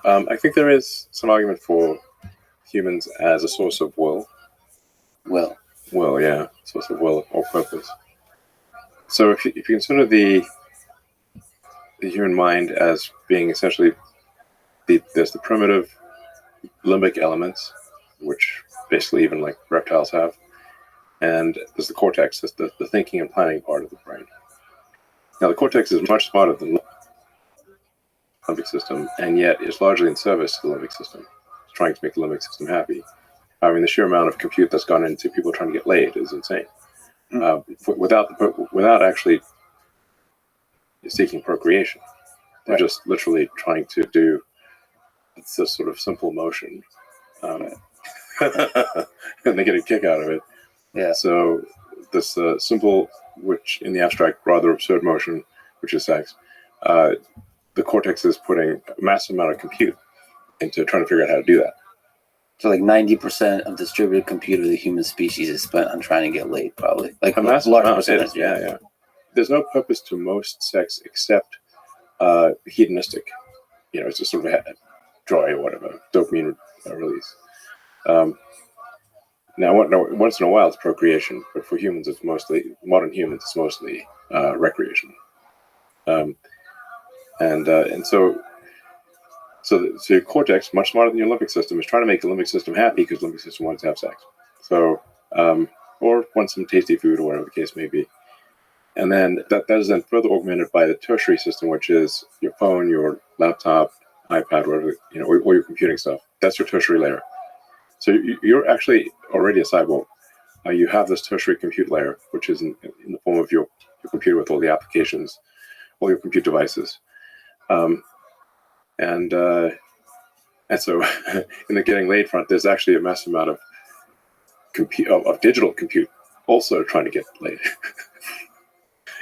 I think there is some argument for humans as a source of will. Will, yeah, source of will or purpose. So if you consider the human mind as being essentially there's the primitive limbic elements, which basically even like reptiles have, and there's the cortex, that's the thinking and planning part of the brain. Now the cortex is much smarter than the limbic system, and yet it's largely in service to the limbic system. It's trying to make the limbic system happy. I mean, the sheer amount of compute that's gone into people trying to get laid is insane. Without actually seeking procreation, they're just literally trying to do this sort of simple motion, and they get a kick out of it. Yeah. So this simple, which in the abstract rather absurd motion, which is sex, the cortex is putting a massive amount of compute into trying to figure out how to do that. So like 90% of distributed compute of the human species is spent on trying to get laid, probably. Like a massive large amount. percentage. Yeah. There's no purpose to most sex except hedonistic. It's just sort of joy or whatever, dopamine release. Now, once in a while it's procreation, but for humans, modern humans, it's mostly recreation. And so your cortex, much smarter than your limbic system, is trying to make the limbic system happy because the limbic system wants to have sex. So, or wants some tasty food or whatever the case may be. And then that is then further augmented by the tertiary system, which is your phone, your laptop, iPad, whatever, or your computing stuff. That's your tertiary layer. So you're actually already a cyborg. You have this tertiary compute layer, which is in the form of your computer with all the applications, all your compute devices. And so in the getting laid front, there's actually a massive amount of digital compute also trying to get laid.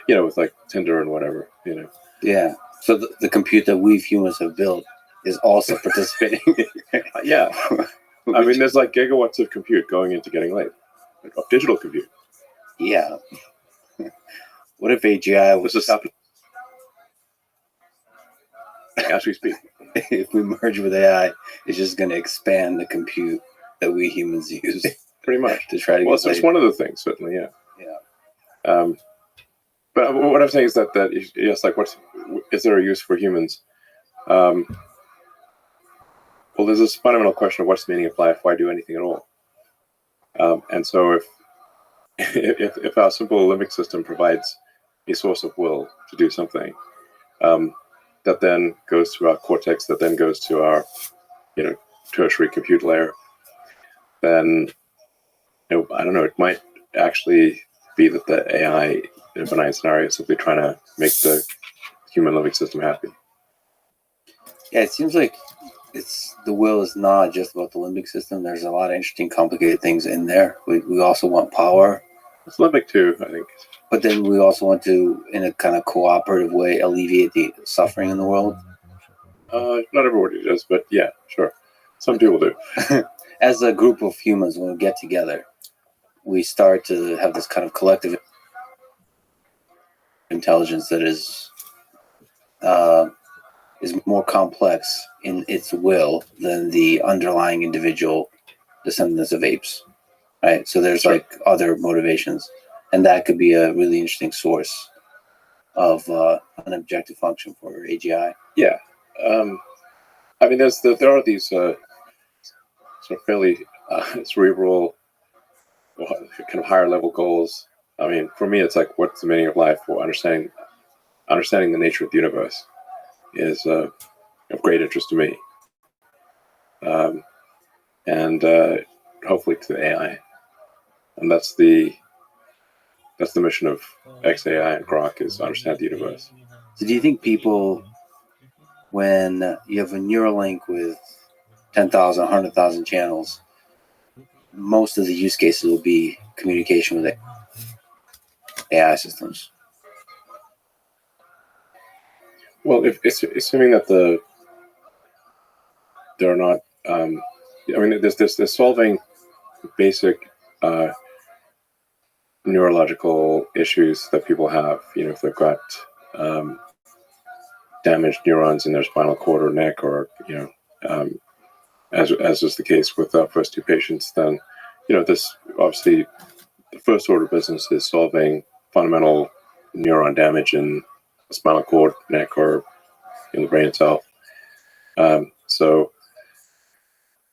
With like Tinder and whatever, Yeah. So the compute that we humans have built is also participating. Yeah. I mean, there's like gigawatts of compute going into getting laid, of digital compute. Yeah. What if AGI was happening as we speak? If we merge with AI, it's just going to expand the compute that we humans use. Pretty much. To try to get laid. It's one of the things, certainly, yeah. Yeah. But what I'm saying is that yes, like, is there a use for humans? Well, there's this fundamental question of what's the meaning of life? Why do anything at all? And so if our simple limbic system provides a source of will to do something, that then goes to our cortex, that then goes to our, tertiary compute layer, then, I don't know, it might actually be that the AI in a benign scenario is simply trying to make the human limbic system happy. Yeah, it seems like the will is not just about the limbic system. There's a lot of interesting, complicated things in there. We also want power. It's limbic too, I think. But then we also want to, in a kind of cooperative way, alleviate the suffering in the world. Not everybody does, but yeah, sure. Some people do. As a group of humans, when we get together, we start to have this kind of collective intelligence that is more complex in its will than the underlying individual descendants of apes, right? So there's like other motivations, and that could be a really interesting source of an objective function for AGI. Yeah, I mean, there are these sort of fairly cerebral, kind of higher level goals. I mean, for me, it's like, what's the meaning of life? Or understanding the nature of the universe is of great interest to me, and hopefully to the AI, and that's the mission of XAI and Grok, is understand the universe. So do you think people, when you have a Neuralink with 10,000, 100,000 channels, most of the use cases will be communication with AI systems? Well, if it's assuming that they're not, I mean, they're solving basic neurological issues that people have. If they've got damaged neurons in their spinal cord or neck, or as is the case with our first two patients, then this obviously the first order of business is solving fundamental neuron damage in the spinal cord, neck, or in the brain itself. So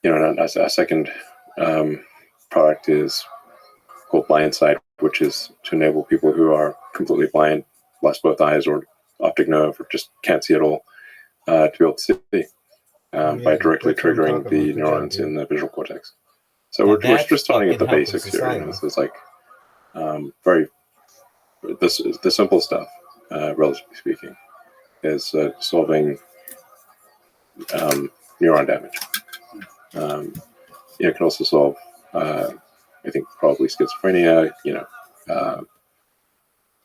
our second product is called Blind Sight, which is to enable people who are completely blind, lost both eyes or optic nerve, or just can't see at all, to be able to see by directly triggering the neurons in the visual cortex. So we're just starting at the basics here. This is like very the simple stuff, relatively speaking, is solving neuron damage. It can also solve, I think, probably schizophrenia.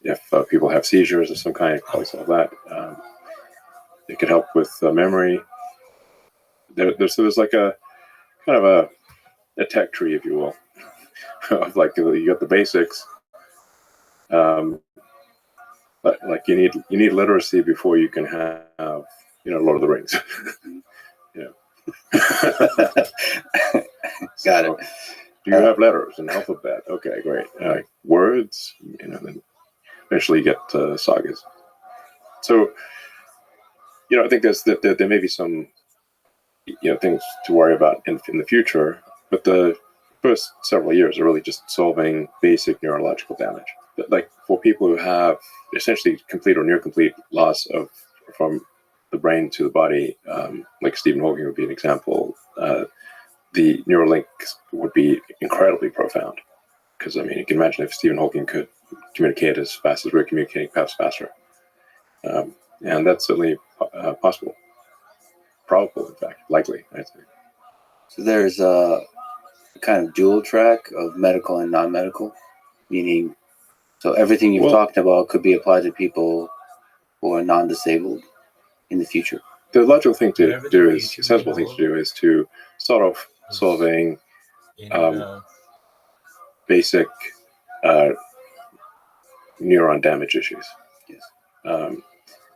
If people have seizures of some kind, it can probably solve that. It could help with memory. There's like a kind of a tech tree, if you will, of like you got the basics. But like you need literacy before you can have Lord of the Rings. Got it. Do you have letters and alphabet? Okay, great. Words, then eventually you get sagas. So, I think there may be some, things to worry about in the future, but the first several years are really just solving basic neurological damage. But like for people who have essentially complete or near complete loss from the brain to the body, like Stephen Hawking would be an example, the Neuralink would be incredibly profound. Because, you can imagine if Stephen Hawking could communicate as fast as we're communicating, perhaps faster. And that's certainly possible. Probable, in fact. Likely, I'd say. So there's a kind of dual track of medical and non-medical, meaning, so everything you've talked about could be applied to people who are non-disabled in the future. The logical thing to do is, sensible thing to do is to start off solving basic neuron damage issues. Yes.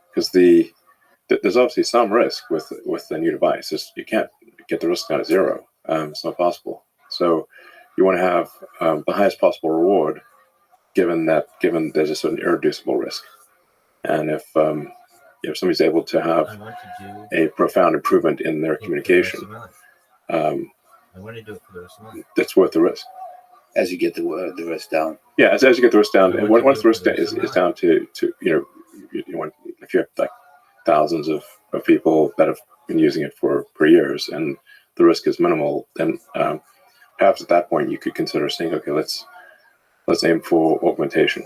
Because there's obviously some risk with the new device. You can't get the risk down to zero. It's not possible. So you want to have the highest possible reward, given there's a certain irreducible risk. And if somebody's able to have a profound improvement in their communication, that's worth the risk. As you get the risk down. Yeah, as you get the risk down, and once the risk is down to if you have like thousands of people that have been using it for years, and the risk is minimal, then perhaps at that point you could consider saying, okay, let's aim for augmentation.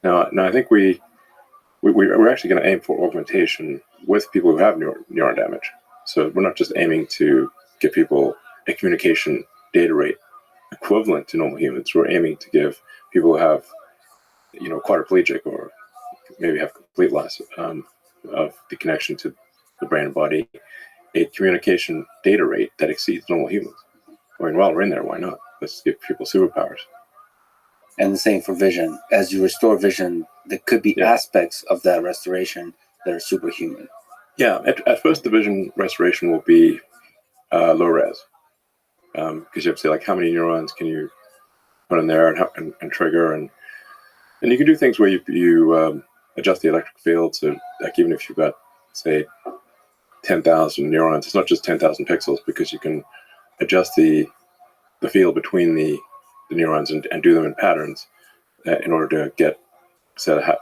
Now I think we're actually going to aim for augmentation with people who have neuron damage. So we're not just aiming to give people a communication data rate equivalent to normal humans. We're aiming to give people who have, quadriplegic or maybe have complete loss of the connection to the brain and body, a communication data rate that exceeds normal humans. While we're in there, why not? Let's give people superpowers. And the same for vision. As you restore vision, there could be aspects of that restoration that are superhuman. Yeah, at first the vision restoration will be low res. Because you have to say, like, how many neurons can you put in there and trigger, and you can do things where you adjust the electric field. So, like, even if you've got, say, 10,000 neurons, it's not just 10,000 pixels, because you can adjust the field between the neurons and do them in patterns in order to get,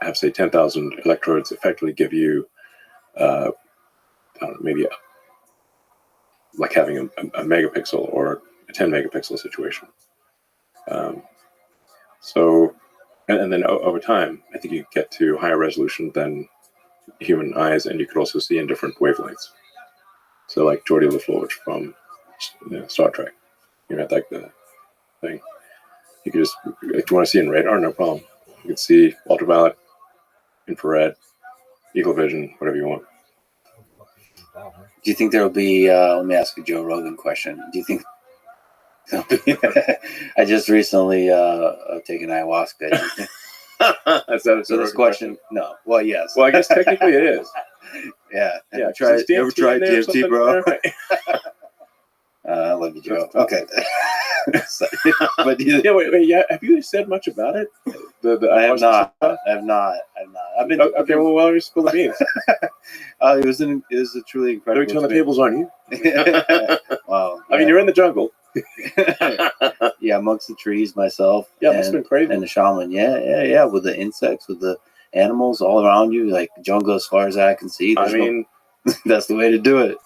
have say 10,000 electrodes effectively give you maybe like having a megapixel or a 10 megapixel situation. And then over time, I think you get to higher resolution than human eyes, and you could also see in different wavelengths. So like Geordie LaForge from Star Trek, had like the thing. You could just, if you want to see in radar, no problem. You can see ultraviolet, infrared, eagle vision, whatever you want. Do you think there will be, let me ask a Joe Rogan question. Do you think I just recently taken ayahuasca. So this question, no. Well, yes. Well, I guess technically it is. Yeah. Yeah. Ever tried DMT, bro? I love you, Joe. Okay. But yeah, wait. Yeah, have you said much about it? I have not. I've been okay. Well, why don't you spill the beans? It was a truly incredible. Don't you turn the tables on you? Wow. I mean, you're in the jungle. Yeah, amongst the trees, myself. Yeah, must have been crazy. And the shaman. Yeah. With the insects, with the animals all around you, like jungle as far as I can see. I mean, that's the way to do it.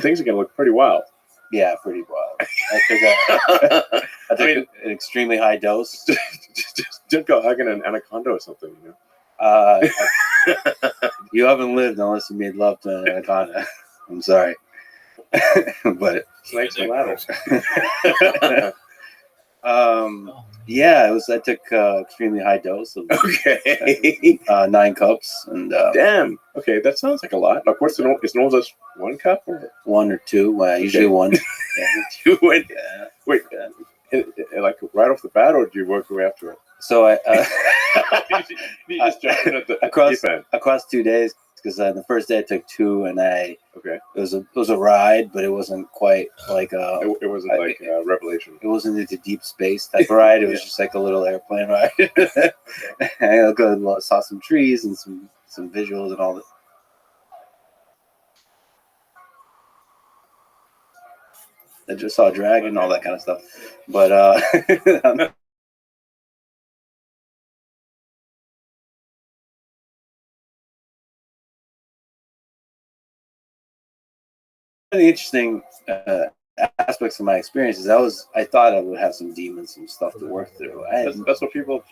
Things are gonna look pretty wild. Yeah, pretty wild. I took an extremely high dose. just don't go hugging an anaconda or something, you know. You haven't lived unless you made love to an anaconda. I'm sorry, but snakes and ladders. Yeah, it was. I took extremely high dose of 9 cups, and damn. Okay, that sounds like a lot. Of course, is normal just 1 cup or 1 or 2. Usually 1. Yeah. You went. Wait, like right off the bat, or do you work your way after it? So I you just jumped in at the across 2 days. Because the first day I took 2, and it was a ride, but it wasn't quite like it wasn't like a revelation. It wasn't into deep space type of ride. It was just like a little airplane ride. I saw some trees and some visuals and all that. I just saw a dragon and all that kind of stuff, but. The interesting aspects of my experience is I thought I would have some demons and stuff to work through. That's what people.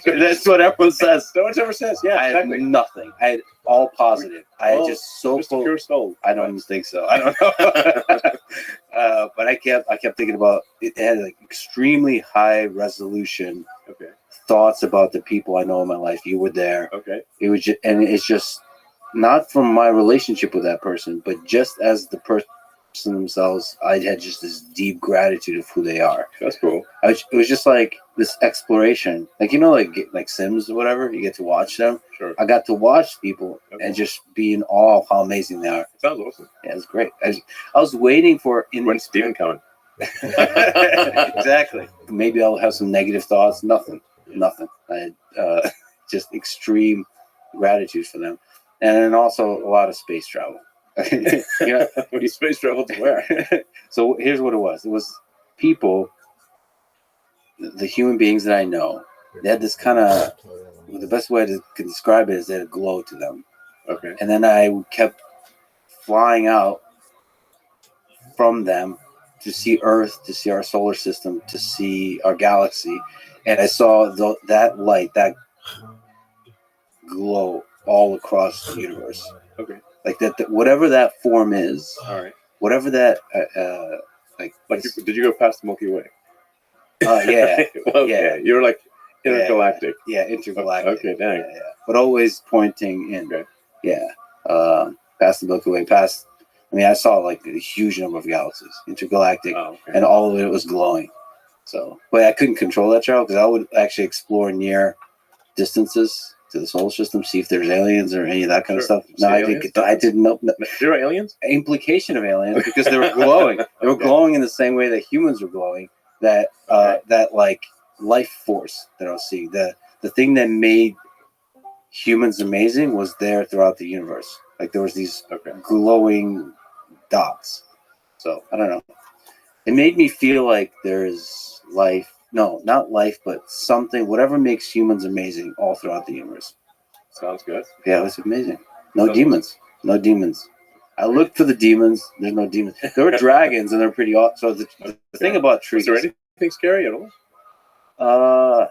That's what everyone says. No one ever says. Yeah, exactly. I had nothing. I had all positive. I had just pure soul. I don't even think so. I don't know. But I kept thinking about it. Had like extremely high resolution thoughts about the people I know in my life. You were there. Okay. It was just, and it's just. Not from my relationship with that person, but just as the person themselves, I had just this deep gratitude of who they are. That's cool. It was just like this exploration, like like Sims or whatever. You get to watch them. Sure. I got to watch people and just be in awe of how amazing they are. Sounds awesome. Yeah, it's great. I was waiting for when's Steven coming? Exactly. Maybe I'll have some negative thoughts. Nothing. I had just extreme gratitude for them. And then also a lot of space travel. You space travel to where? So here's what it was. It was people, the human beings that I know, they had this kind of, the best way to describe it is they had a glow to them. Okay. And then I kept flying out from them to see Earth, to see our solar system, to see our galaxy. And I saw that light, that glow all across the universe. Okay. Like that whatever that form is. All right. Whatever that did you go past the Milky Way? Yeah. Well, yeah. You're like intergalactic. Yeah, intergalactic. Okay, dang. Yeah. But always pointing in. Okay. Yeah. Past the Milky Way, I saw like a huge number of galaxies, intergalactic, and all of it was glowing. So, but I couldn't control that, Charles, because I would actually explore near distances to the solar system, see if there's aliens or any of that kind of stuff. No, I didn't know. There are aliens? Implication of aliens because they were glowing. They were glowing in the same way that humans were glowing. That like life force that I was seeing. The thing that made humans amazing was there throughout the universe. Like there was these glowing dots. So I don't know. It made me feel like there's life. No, not life, but something, whatever makes humans amazing all throughout the universe. Sounds good. Yeah, it was amazing. No demons. I looked for the demons. There's no demons. There were dragons, and they're pretty awesome. So the thing about trees. Was there anything scary at all?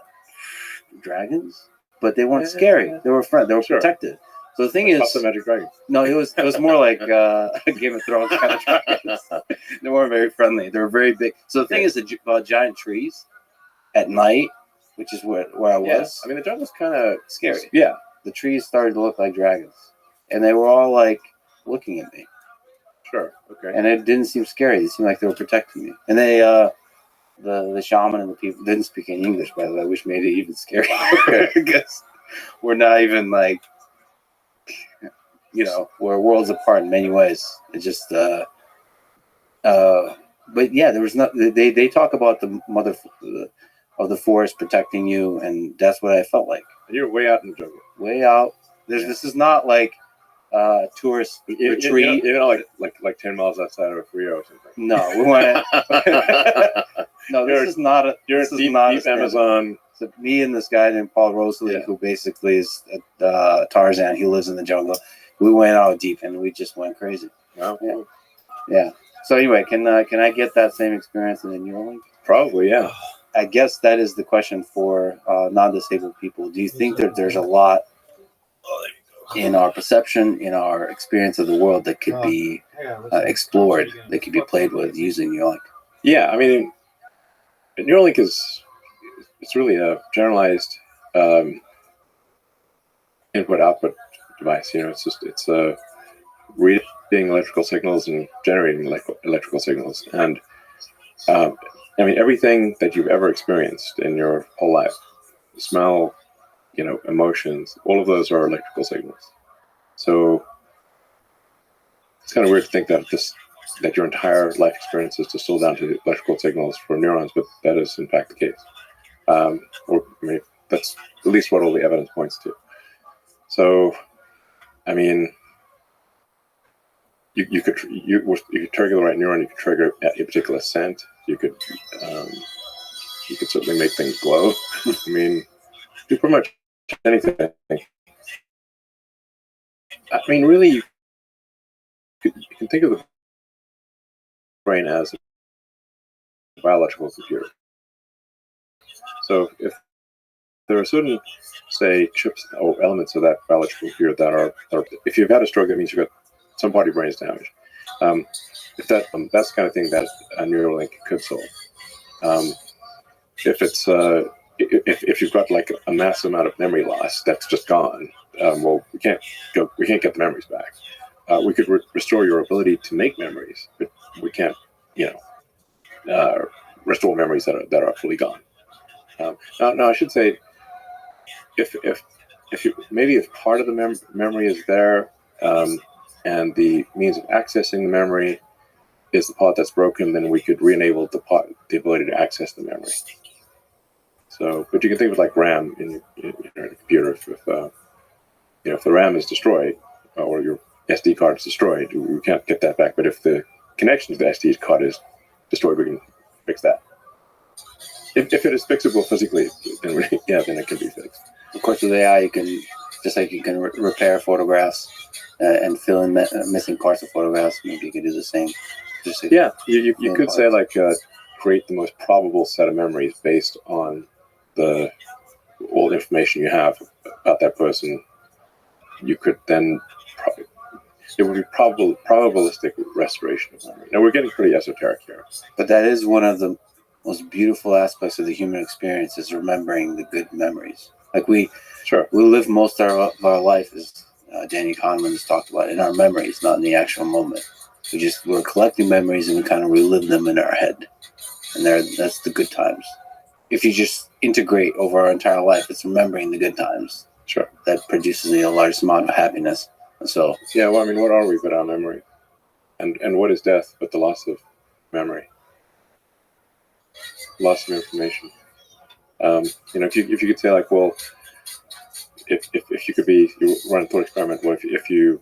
Dragons? But they weren't scary. They were friends. They were protected. So the thing is, the magic dragon. No, it was more like Game of Thrones kind of dragons. They weren't very friendly. They were very big. So the thing is about giant trees at night, which is where I was. Yeah. I mean, the jungle's kind of scary. Yeah, the trees started to look like dragons, and they were all like looking at me. Sure. Okay. And it didn't seem scary. It seemed like they were protecting me. And they, the shaman and the people didn't speak any English, by the way, which made it even scarier. Because we're not even like. We're worlds apart in many ways. It just, but yeah, there was not. They talk about the mother of the forest protecting you, and that's what I felt like. And you're way out in the jungle. Way out. This is not like tourist retreat. Like 10 miles outside of Rio or something. No, we went. No, this is not a. You're this is deep, not deep Amazon. So me and this guy named Paul Rothschild, who basically is Tarzan. He lives in the jungle. We went out deep and we just went crazy. Wow. Yeah. So anyway, can I get that same experience in the Neuralink? Probably, yeah. I guess that is the question for non-disabled people. Do you think that there's a lot in our perception, in our experience of the world that could be explored, that could be played with using Neuralink? Yeah, I mean, Neuralink it's really a generalized input-output device. It's reading electrical signals and generating electrical signals, and I mean, everything that you've ever experienced in your whole life, smell, emotions, all of those are electrical signals. So it's kind of weird to think that your entire life experience is distilled down to electrical signals for neurons, but that is in fact the case. That's at least what all the evidence points to. So, I mean, you could trigger the right neuron. You could trigger a particular scent. You could certainly make things glow. I mean, do pretty much anything. I mean, really, you can think of the brain as a biological computer. So if there are certain, say, chips or elements of that biological computer that are if you've had a stroke, that means you've got some part of your brain is damaged. If that's the kind of thing that a Neuralink could solve. If it's if you've got like a massive amount of memory loss that's just gone, well, we can't get the memories back. We could restore your ability to make memories, but we can't, restore memories that are fully gone. Now, I should say, if part of the memory is there, and the means of accessing the memory is the part that's broken, then we could re-enable the ability to access the memory. So, but you can think of like RAM in your computer. If the RAM is destroyed or your SD card is destroyed, we can't get that back. But if the connection to the SD card is destroyed, we can fix that. If it is fixable physically, then it can be fixed. Of course, with AI, you can repair photographs and fill in missing parts of photographs. Maybe you could do the same. You could say like create the most probable set of memories based on all the information you have about that person. You could then it would be probabilistic restoration of memory. Now we're getting pretty esoteric here, but that is one of the most beautiful aspects of the human experience, is remembering the good memories. Like we live most of our life, as Danny Kahneman has talked about, in our memories, not in the actual moment. We're collecting memories and we kind of relive them in our head, and that's the good times. If you just integrate over our entire life, it's remembering the good times. Sure. That produces the largest amount of happiness. And so. Yeah, well, I mean, what are we but our memory? And what is death but the loss of memory? Loss of information. If you could say like, well, if you could run a thought experiment, well, if you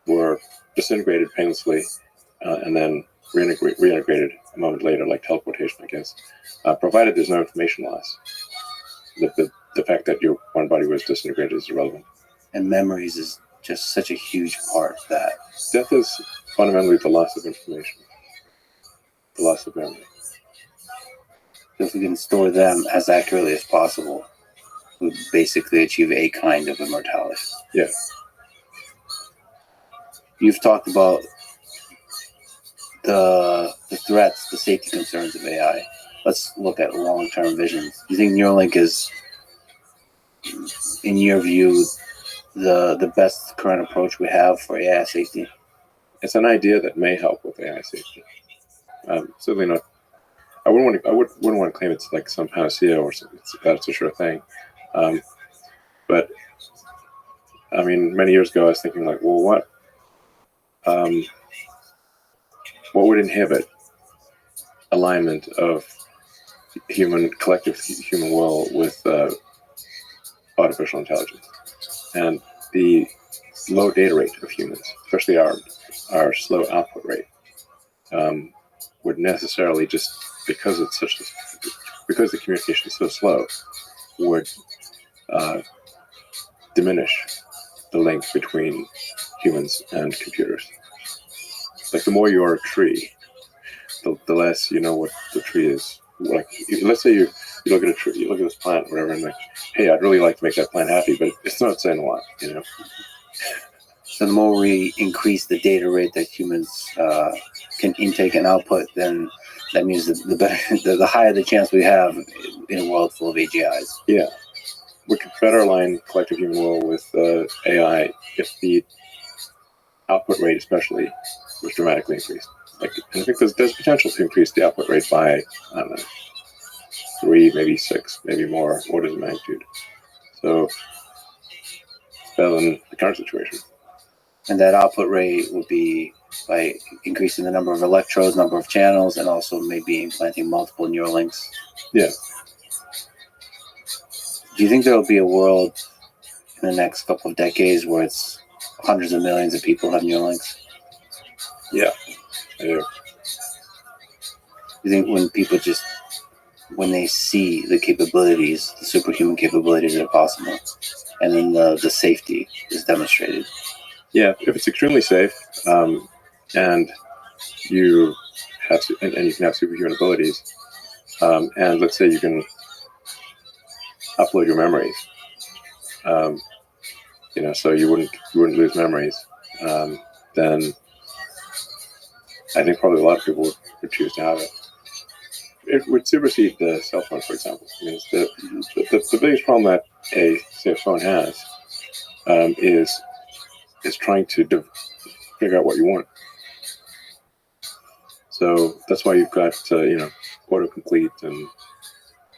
were disintegrated painlessly and then reintegrated a moment later, like teleportation, I guess, provided there's no information loss, the fact that your one body was disintegrated is irrelevant. And memories is just such a huge part of that. Death is fundamentally the loss of information, the loss of memory. If we can store them as accurately as possible, we basically achieve a kind of immortality. Yeah. You've talked about the threats, the safety concerns of AI. Let's look at long-term visions. Do you think Neuralink is, in your view, the best current approach we have for AI safety? It's an idea that may help with AI safety. Certainly not. I wouldn't want to claim it's like some panacea or something. That's a sure thing. But I mean, many years ago, I was thinking like, well, what would inhibit alignment of collective human will with artificial intelligence, and the low data rate of humans, especially our slow output rate, would necessarily, just because because the communication is so slow, would diminish the link between humans and computers. Like, the more you're a tree, the less you know what the tree is. Like, let's say you look at a tree, you look at this plant, whatever, and like, hey, I'd really like to make that plant happy, but it's not saying a lot, you know. So the more we increase the data rate that humans can intake and output, then that means that the better, the higher the chance we have in a world full of AGIs. Yeah, we could better align collective human will with AI if the output rate, especially, was dramatically increased. Like, I think there's potential to increase the output rate by, I don't know, 3, maybe 6, maybe more orders of magnitude. So it's better than the current situation. And that output rate would be by increasing the number of electrodes, number of channels, and also maybe implanting multiple neural links. Yeah. Do you think there will be a world in the next couple of decades where it's hundreds of millions of people have neural links? Yeah, I do. You think when they see the capabilities, the superhuman capabilities that are possible, and then the safety is demonstrated? Yeah, if it's extremely safe, and you and you can have superhuman abilities, and let's say you can upload your memories, so you wouldn't lose memories, then I think probably a lot of people would choose to have it. It would supersede the cell phone, for example. I mean, the biggest problem that a phone has is trying to figure out what you want. So that's why you've got autocomplete, and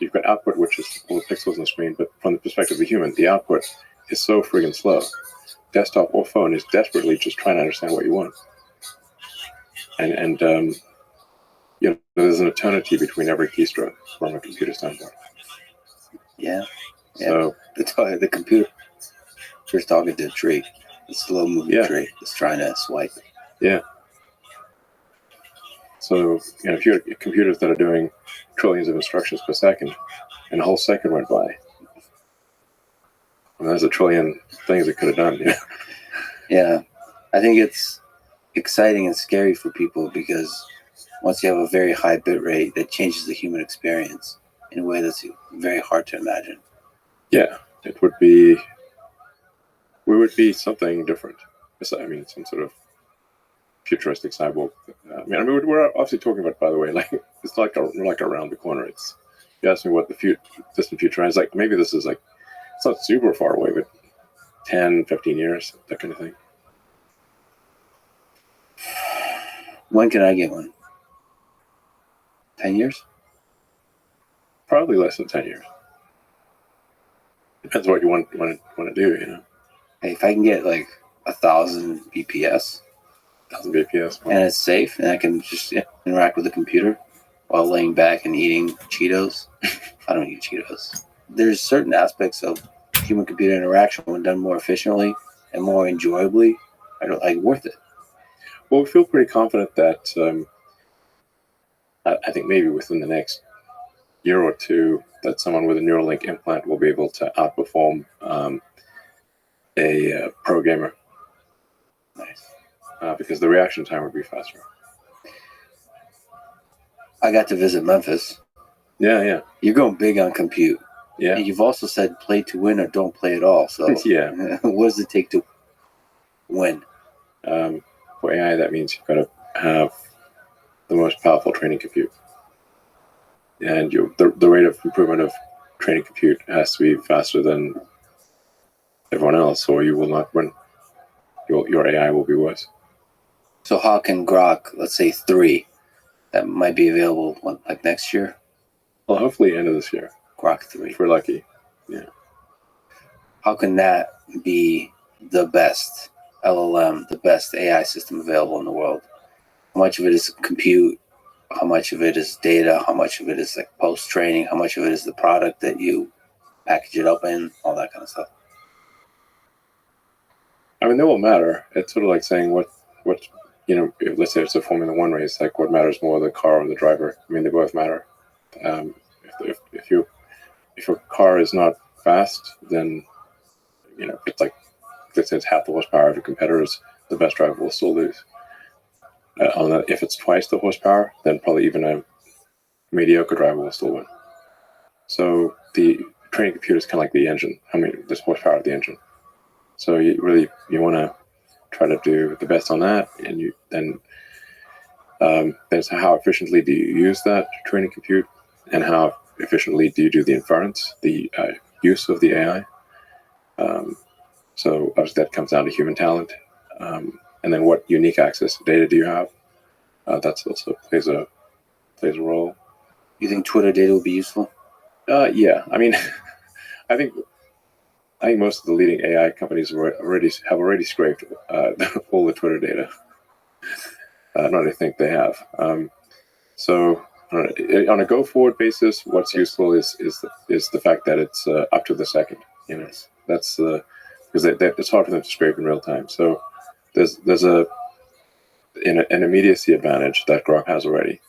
you've got output, which is all the pixels on the screen. But from the perspective of the human, the output is so friggin' slow. Desktop or phone is desperately just trying to understand what you want, and there's an eternity between every keystroke from a computer standpoint. Yeah. So the computer first talking to a tree, a slow moving tree that's trying to swipe. Yeah. So if you have computers that are doing trillions of instructions per second, and a whole second went by, and there's a trillion things it could have done. Yeah, I think it's exciting and scary for people, because once you have a very high bit rate, that changes the human experience in a way that's very hard to imagine. Yeah, we would be something different. I mean, some sort of futuristic cyborg. We're obviously talking about, by the way, like, it's like around the corner. You asked me what the distant future is. Like, maybe this is like, it's not super far away, but 10, 15 years, that kind of thing. When can I get one? 10 years? Probably less than 10 years. Depends what you want to do, Hey, if I can get like 1,000 BPS, 1,000 BPS, and it's safe, and I can just interact with the computer while laying back and eating Cheetos. I don't eat Cheetos. There's certain aspects of human-computer interaction, when done more efficiently and more enjoyably, are worth it. Well, we feel pretty confident that I think maybe within the next year or two, that someone with a Neuralink implant will be able to outperform a pro gamer. Nice. Because the reaction time would be faster. I got to visit Memphis. Yeah. You're going big on compute. Yeah. And you've also said play to win or don't play at all. So yeah. What does it take to win? For AI, that means you've got to have the most powerful training compute. And the rate of improvement of training compute has to be faster than everyone else, or you will not win. Your AI will be worse. So how can Grok, let's say 3, that might be available like next year? Well, hopefully end of this year. Grok 3. If we're lucky. Yeah. How can that be the best LLM, the best AI system available in the world? How much of it is compute? how much of it is data, how much of it is like post-training, how much of it is the product that you package it up in, all that kind of stuff. I mean, they will matter. It's sort of like saying what if, let's say it's a Formula One race, like what matters more, the car or the driver? I mean, they both matter. If your car is not fast, then it's like, let's say it's half the horsepower of your competitors, the best driver will still lose. If it's twice the horsepower, then probably even a mediocre driver will still win. So the training computer is kind of like the engine. There's horsepower of the engine. So you want to try to do the best on that, and then how efficiently do you use that training compute, and how efficiently do you do the inference, the use of the AI. So obviously that comes down to human talent, and then what unique access to data do you have? That's also plays a role. You think Twitter data will be useful? Yeah, I mean, I think most of the leading AI companies have already scraped all the Twitter data. Not I think they have. So on a go forward basis, what's useful is the fact that it's up to the second. That's because it's hard for them to scrape in real time. So there's an immediacy advantage that Grok has already.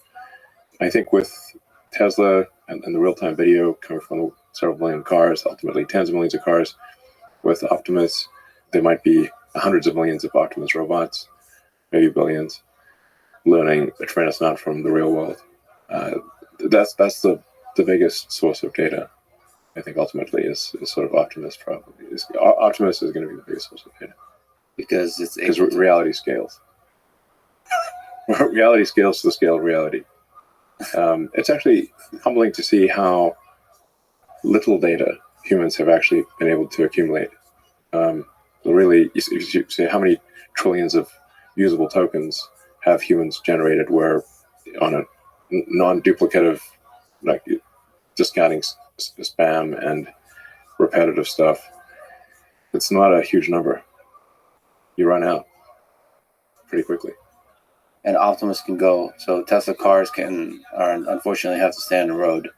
I think with Tesla and the real time video coming from several million cars, ultimately tens of millions of cars, with Optimus, there might be hundreds of millions of Optimus robots, maybe billions, learning a tremendous amount from the real world. That's the biggest source of data. I think ultimately is sort of Optimus. Probably Optimus is going to be the biggest source of data because reality scales. Reality scales to the scale of reality. It's actually humbling to see how little data humans have actually been able to accumulate. Really, if you say how many trillions of usable tokens have humans generated, where on a non-duplicative, like discounting spam and repetitive stuff, it's not a huge number. You run out pretty quickly. And Optimus can go. So Tesla cars unfortunately have to stay on the road.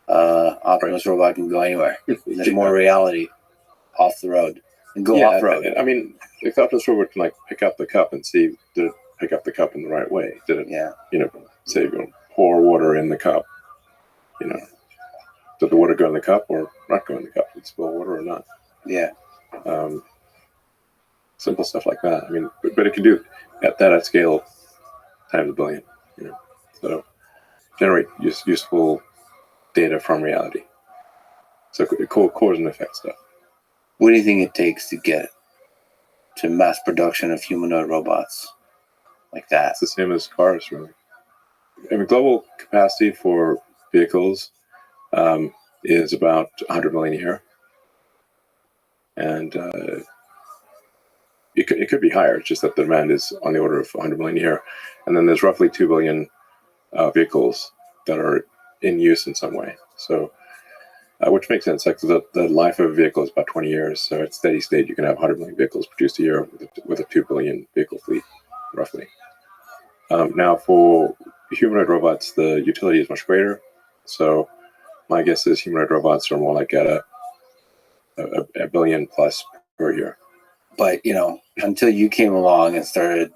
Optimus robot can go anywhere. There's more reality off the road and go off road. I mean, if Optimus robot can like pick up the cup and see, did it pick up the cup in the right way? Did it? Say you pour water in the cup. Did the water go in the cup or not go in the cup? Did it spill water or not? Yeah. Simple stuff like that. I mean, but it can do that at scale times a billion. So generate useful data from reality. So cause and effect stuff. What do you think it takes to get to mass production of humanoid robots like that? It's the same as cars, really. I mean, global capacity for vehicles is about 100 million a year, and it could be higher. It's just that the demand is on the order of 100 million a year, and then there's roughly 2 billion vehicles that are in use in some way. So, which makes sense. Like the life of a vehicle is about 20 years. So at steady state, you can have 100 million vehicles produced a year with a 2 billion vehicle fleet, roughly. Now, for humanoid robots, the utility is much greater. So my guess is humanoid robots are more like at a billion plus per year. But until you came along and started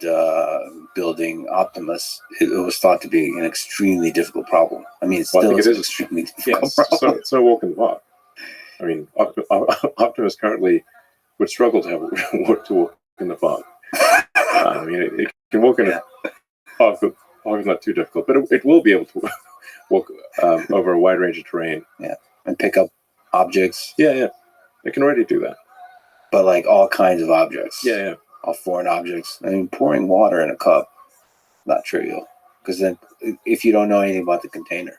building Optimus, it was thought to be an extremely difficult problem. I mean, it is an extremely difficult problem. So it's no walk in the park. I mean, Optimus currently would struggle to walk in the park. I mean, it can walk in a park, but it's not too difficult. But it will be able to walk over a wide range of terrain. Yeah, and pick up objects. Yeah, it can already do that. But like all kinds of objects. Yeah. All foreign objects. I mean, pouring water in a cup, not trivial. Because then, if you don't know anything about the container,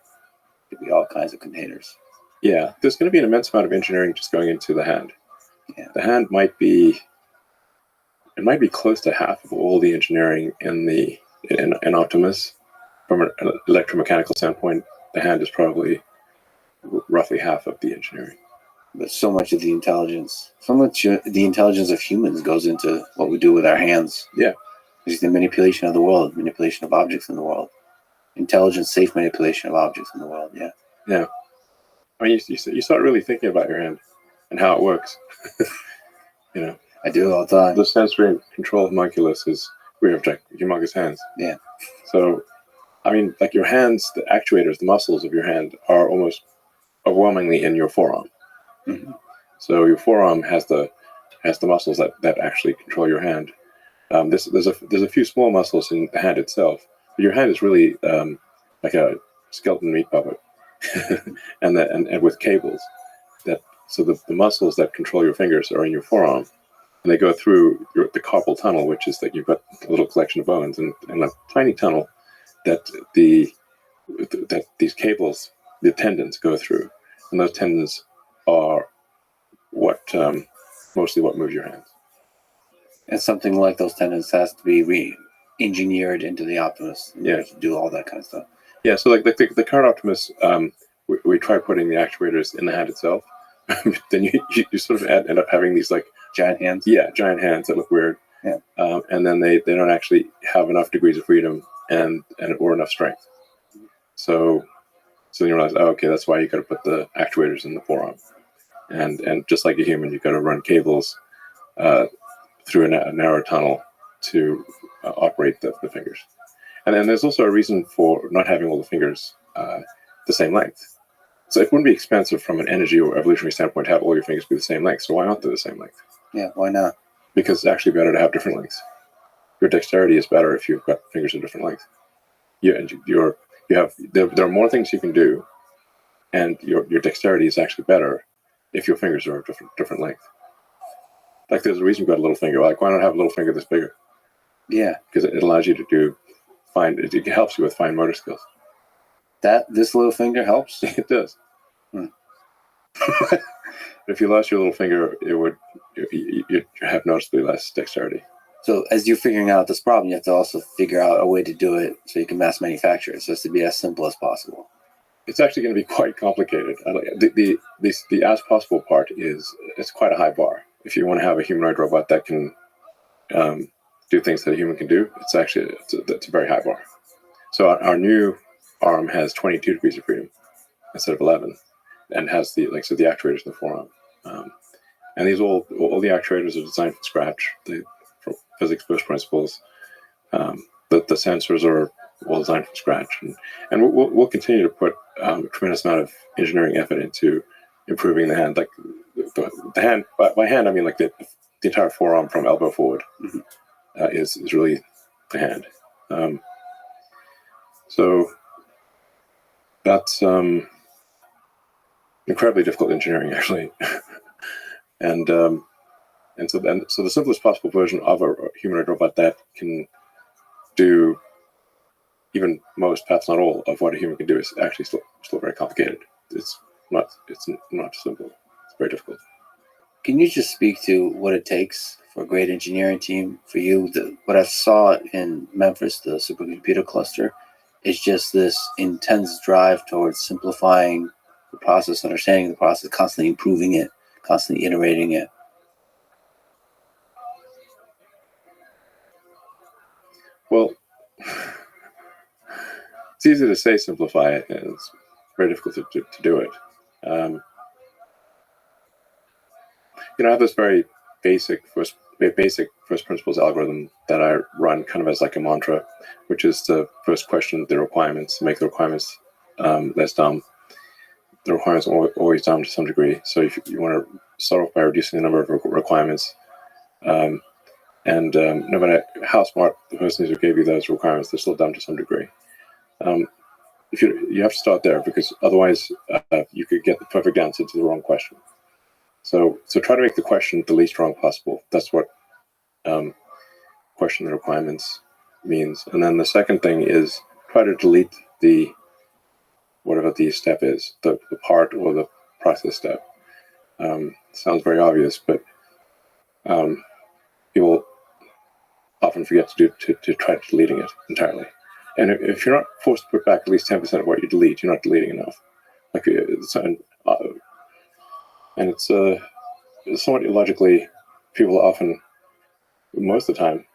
it could be all kinds of containers. Yeah, there's going to be an immense amount of engineering just going into the hand. Yeah. The hand might be close to half of all the engineering in Optimus. From an electromechanical standpoint, the hand is probably roughly half of the engineering. But so much of the intelligence of humans goes into what we do with our hands. Yeah. It's the manipulation of the world, manipulation of objects in the world. intelligent, safe manipulation of objects in the world. Yeah. Yeah. I mean, you start really thinking about your hand and how it works. I do all the time. The sensory control homunculus is we have humongous hands. Yeah. So, I mean, like your hands, the actuators, the muscles of your hand are almost overwhelmingly in your forearm. Mm-hmm. So your forearm has the muscles that actually control your hand. There's a few small muscles in the hand itself, but your hand is really like a skeleton meat puppet, and with cables. So the muscles that control your fingers are in your forearm, and they go through the carpal tunnel, which is that you've got a little collection of bones and a tiny tunnel that these cables, the tendons, go through, and those tendons are mostly what moves your hands. And something like those tendons has to be re-engineered into the Optimus. Yeah. To do all that kind of stuff. Yeah, so like the current Optimus, we try putting the actuators in the hand itself. Then you sort of end up having these like giant hands. Yeah, giant hands that look weird. Yeah. And then they don't actually have enough degrees of freedom or enough strength. So you realize, oh, okay, that's why you got to put the actuators in the forearm. And just like a human, you got to run cables through a narrow tunnel to operate the fingers. And then there's also a reason for not having all the fingers the same length. So it wouldn't be expensive from an energy or evolutionary standpoint to have all your fingers be the same length. So why aren't they the same length? Yeah, why not? Because it's actually better to have different lengths. Your dexterity is better if you've got fingers of different length. There are more things you can do, and your dexterity is actually better if your fingers are of different length. Like there's a reason you've got a little finger. Like why not have a little finger that's bigger? Yeah, because it allows you to it helps you with fine motor skills. This little finger helps? It does. If you lost your little finger, you'd have noticeably less dexterity. So as you're figuring out this problem, you have to also figure out a way to do it so you can mass manufacture it. So it's to be as simple as possible. It's actually going to be quite complicated. The as possible part it's quite a high bar. If you want to have a humanoid robot that can do things that a human can do, it's a very high bar. So our new arm has 22 degrees of freedom instead of 11, and has the actuators in the forearm. And these all the actuators are designed from scratch. From physics first principles. The sensors are all designed from scratch, and we'll continue to put a tremendous amount of engineering effort into improving the hand. Like the hand, by hand I mean like the entire forearm from elbow forward. Mm-hmm. Is really the hand. So that's incredibly difficult engineering, actually. And so the simplest possible version of a humanoid robot that can do even most, perhaps not all, of what a human can do is actually still very complicated. It's not simple. It's very difficult. Can you just speak to what it takes for a great engineering team for you? What I saw in Memphis, the supercomputer cluster, is just this intense drive towards simplifying the process, understanding the process, constantly improving it, constantly iterating it. Well, it's easy to say simplify it, and it's very difficult to do it. I have this very basic first principles algorithm that I run kind of as like a mantra, which is to first question the requirements, make the requirements less dumb. The requirements are always dumb to some degree. So if you want to start off by reducing the number of requirements, and no matter how smart the person is who gave you those requirements, they're still dumb to some degree. If you have to start there, because otherwise you could get the perfect answer to the wrong question. So try to make the question the least wrong possible. That's what question the requirements means. And then the second thing is try to delete whatever the step is, the part or the process step. Sounds very obvious, but people often forget to try deleting it entirely. And if you're not forced to put back at least 10% of what you delete, you're not deleting enough. And it's somewhat illogically, people often, most of the time,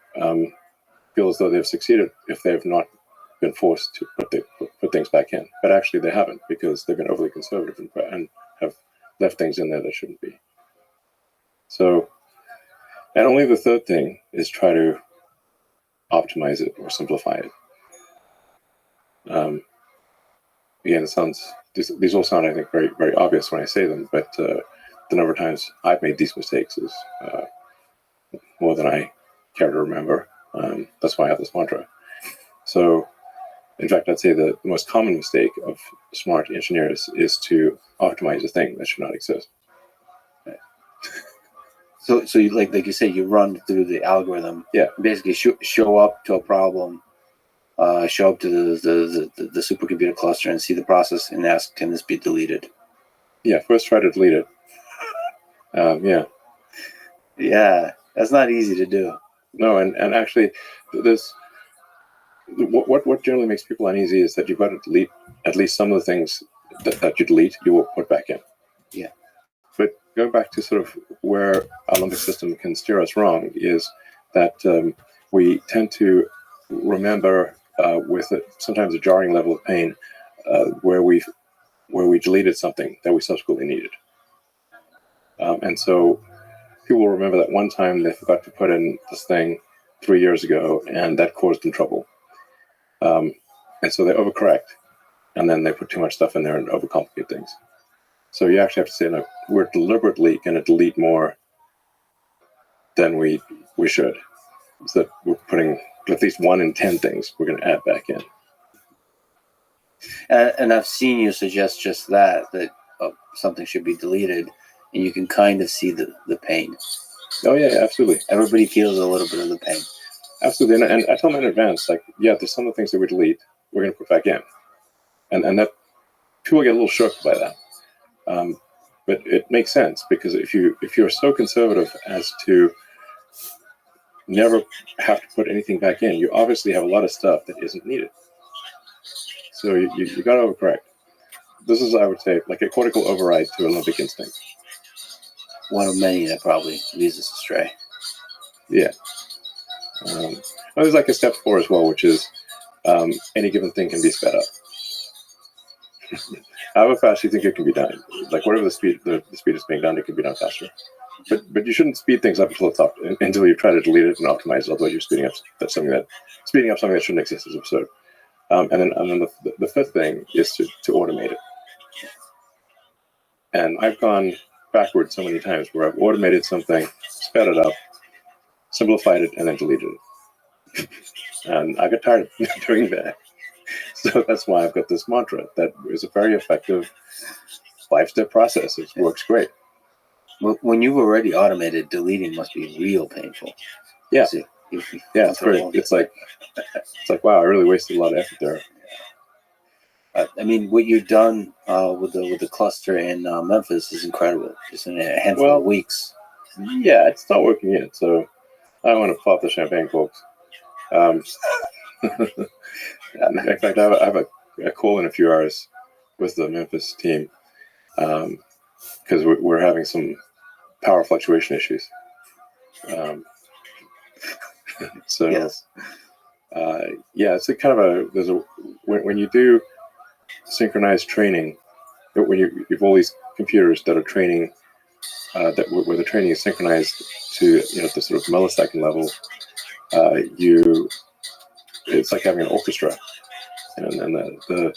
feel as though they've succeeded if they've not been forced to put things back in, but actually they haven't, because they've been overly conservative and have left things in there that shouldn't be. So, and only the third thing is try to optimize it or simplify it. Again, these all sound, I think, very, very obvious when I say them, but the number of times I've made these mistakes is more than I care to remember. That's why I have this mantra. So, in fact, I'd say the most common mistake of smart engineers is to optimize a thing that should not exist. So you, like you say, you run through the algorithm. Yeah. Basically, show up to a problem, show up to the supercomputer cluster and see the process and ask, can this be deleted? Yeah. First, try to delete it. Yeah. Yeah, that's not easy to do. No, and actually, there's what generally makes people uneasy is that you've got to delete at least some of the things that you delete, you will put back in. Yeah. But going back to sort of where our limbic system can steer us wrong is that we tend to remember with sometimes a jarring level of pain where we deleted something that we subsequently needed. And so people will remember that one time they forgot to put in this thing 3 years ago, and that caused them trouble. And so they overcorrect, and then they put too much stuff in there and overcomplicate things. So you actually have to say, no, we're deliberately going to delete more than we should. So that we're putting at least 1 in 10 things we're going to add back in. And I've seen you suggest just that something should be deleted, and you can kind of see the pain. Oh, yeah, absolutely. Everybody feels a little bit of the pain. Absolutely. And I tell them in advance, like, yeah, there's some of the things that we delete, we're going to put back in. And that people get a little shook by that. But it makes sense, because if you're so conservative as to never have to put anything back in, you obviously have a lot of stuff that isn't needed. So you got to overcorrect. This is, I would say, like a cortical override to a limbic instinct. One of many that probably leads us astray. Yeah. There's like a step 4 as well, which is any given thing can be sped up. However fast you think it can be done, like whatever the speed is being done, it can be done faster. But you shouldn't speed things up until you try to delete it and optimize it. Otherwise, you're speeding up something that shouldn't exist is absurd. And then the fifth thing is to automate it. And I've gone backwards so many times where I've automated something, sped it up, simplified it, and then deleted it. And I got tired of doing that. So that's why I've got this mantra that is a very effective 5-step process. It works great. When you've already automated, deleting must be real painful. Yeah. Yeah, it's great. It's like, wow, I really wasted a lot of effort there. I mean, what you've done with the cluster in Memphis is incredible. Just in a handful of weeks. Yeah, it's not working yet, so I don't want to pop the champagne corks. In fact, I have a call in a few hours with the Memphis team because we're having some power fluctuation issues. So yes. It's a kind of when you do synchronized training, when you've all these computers that are training, where the training is synchronized to the sort of millisecond level, it's like having an orchestra, and the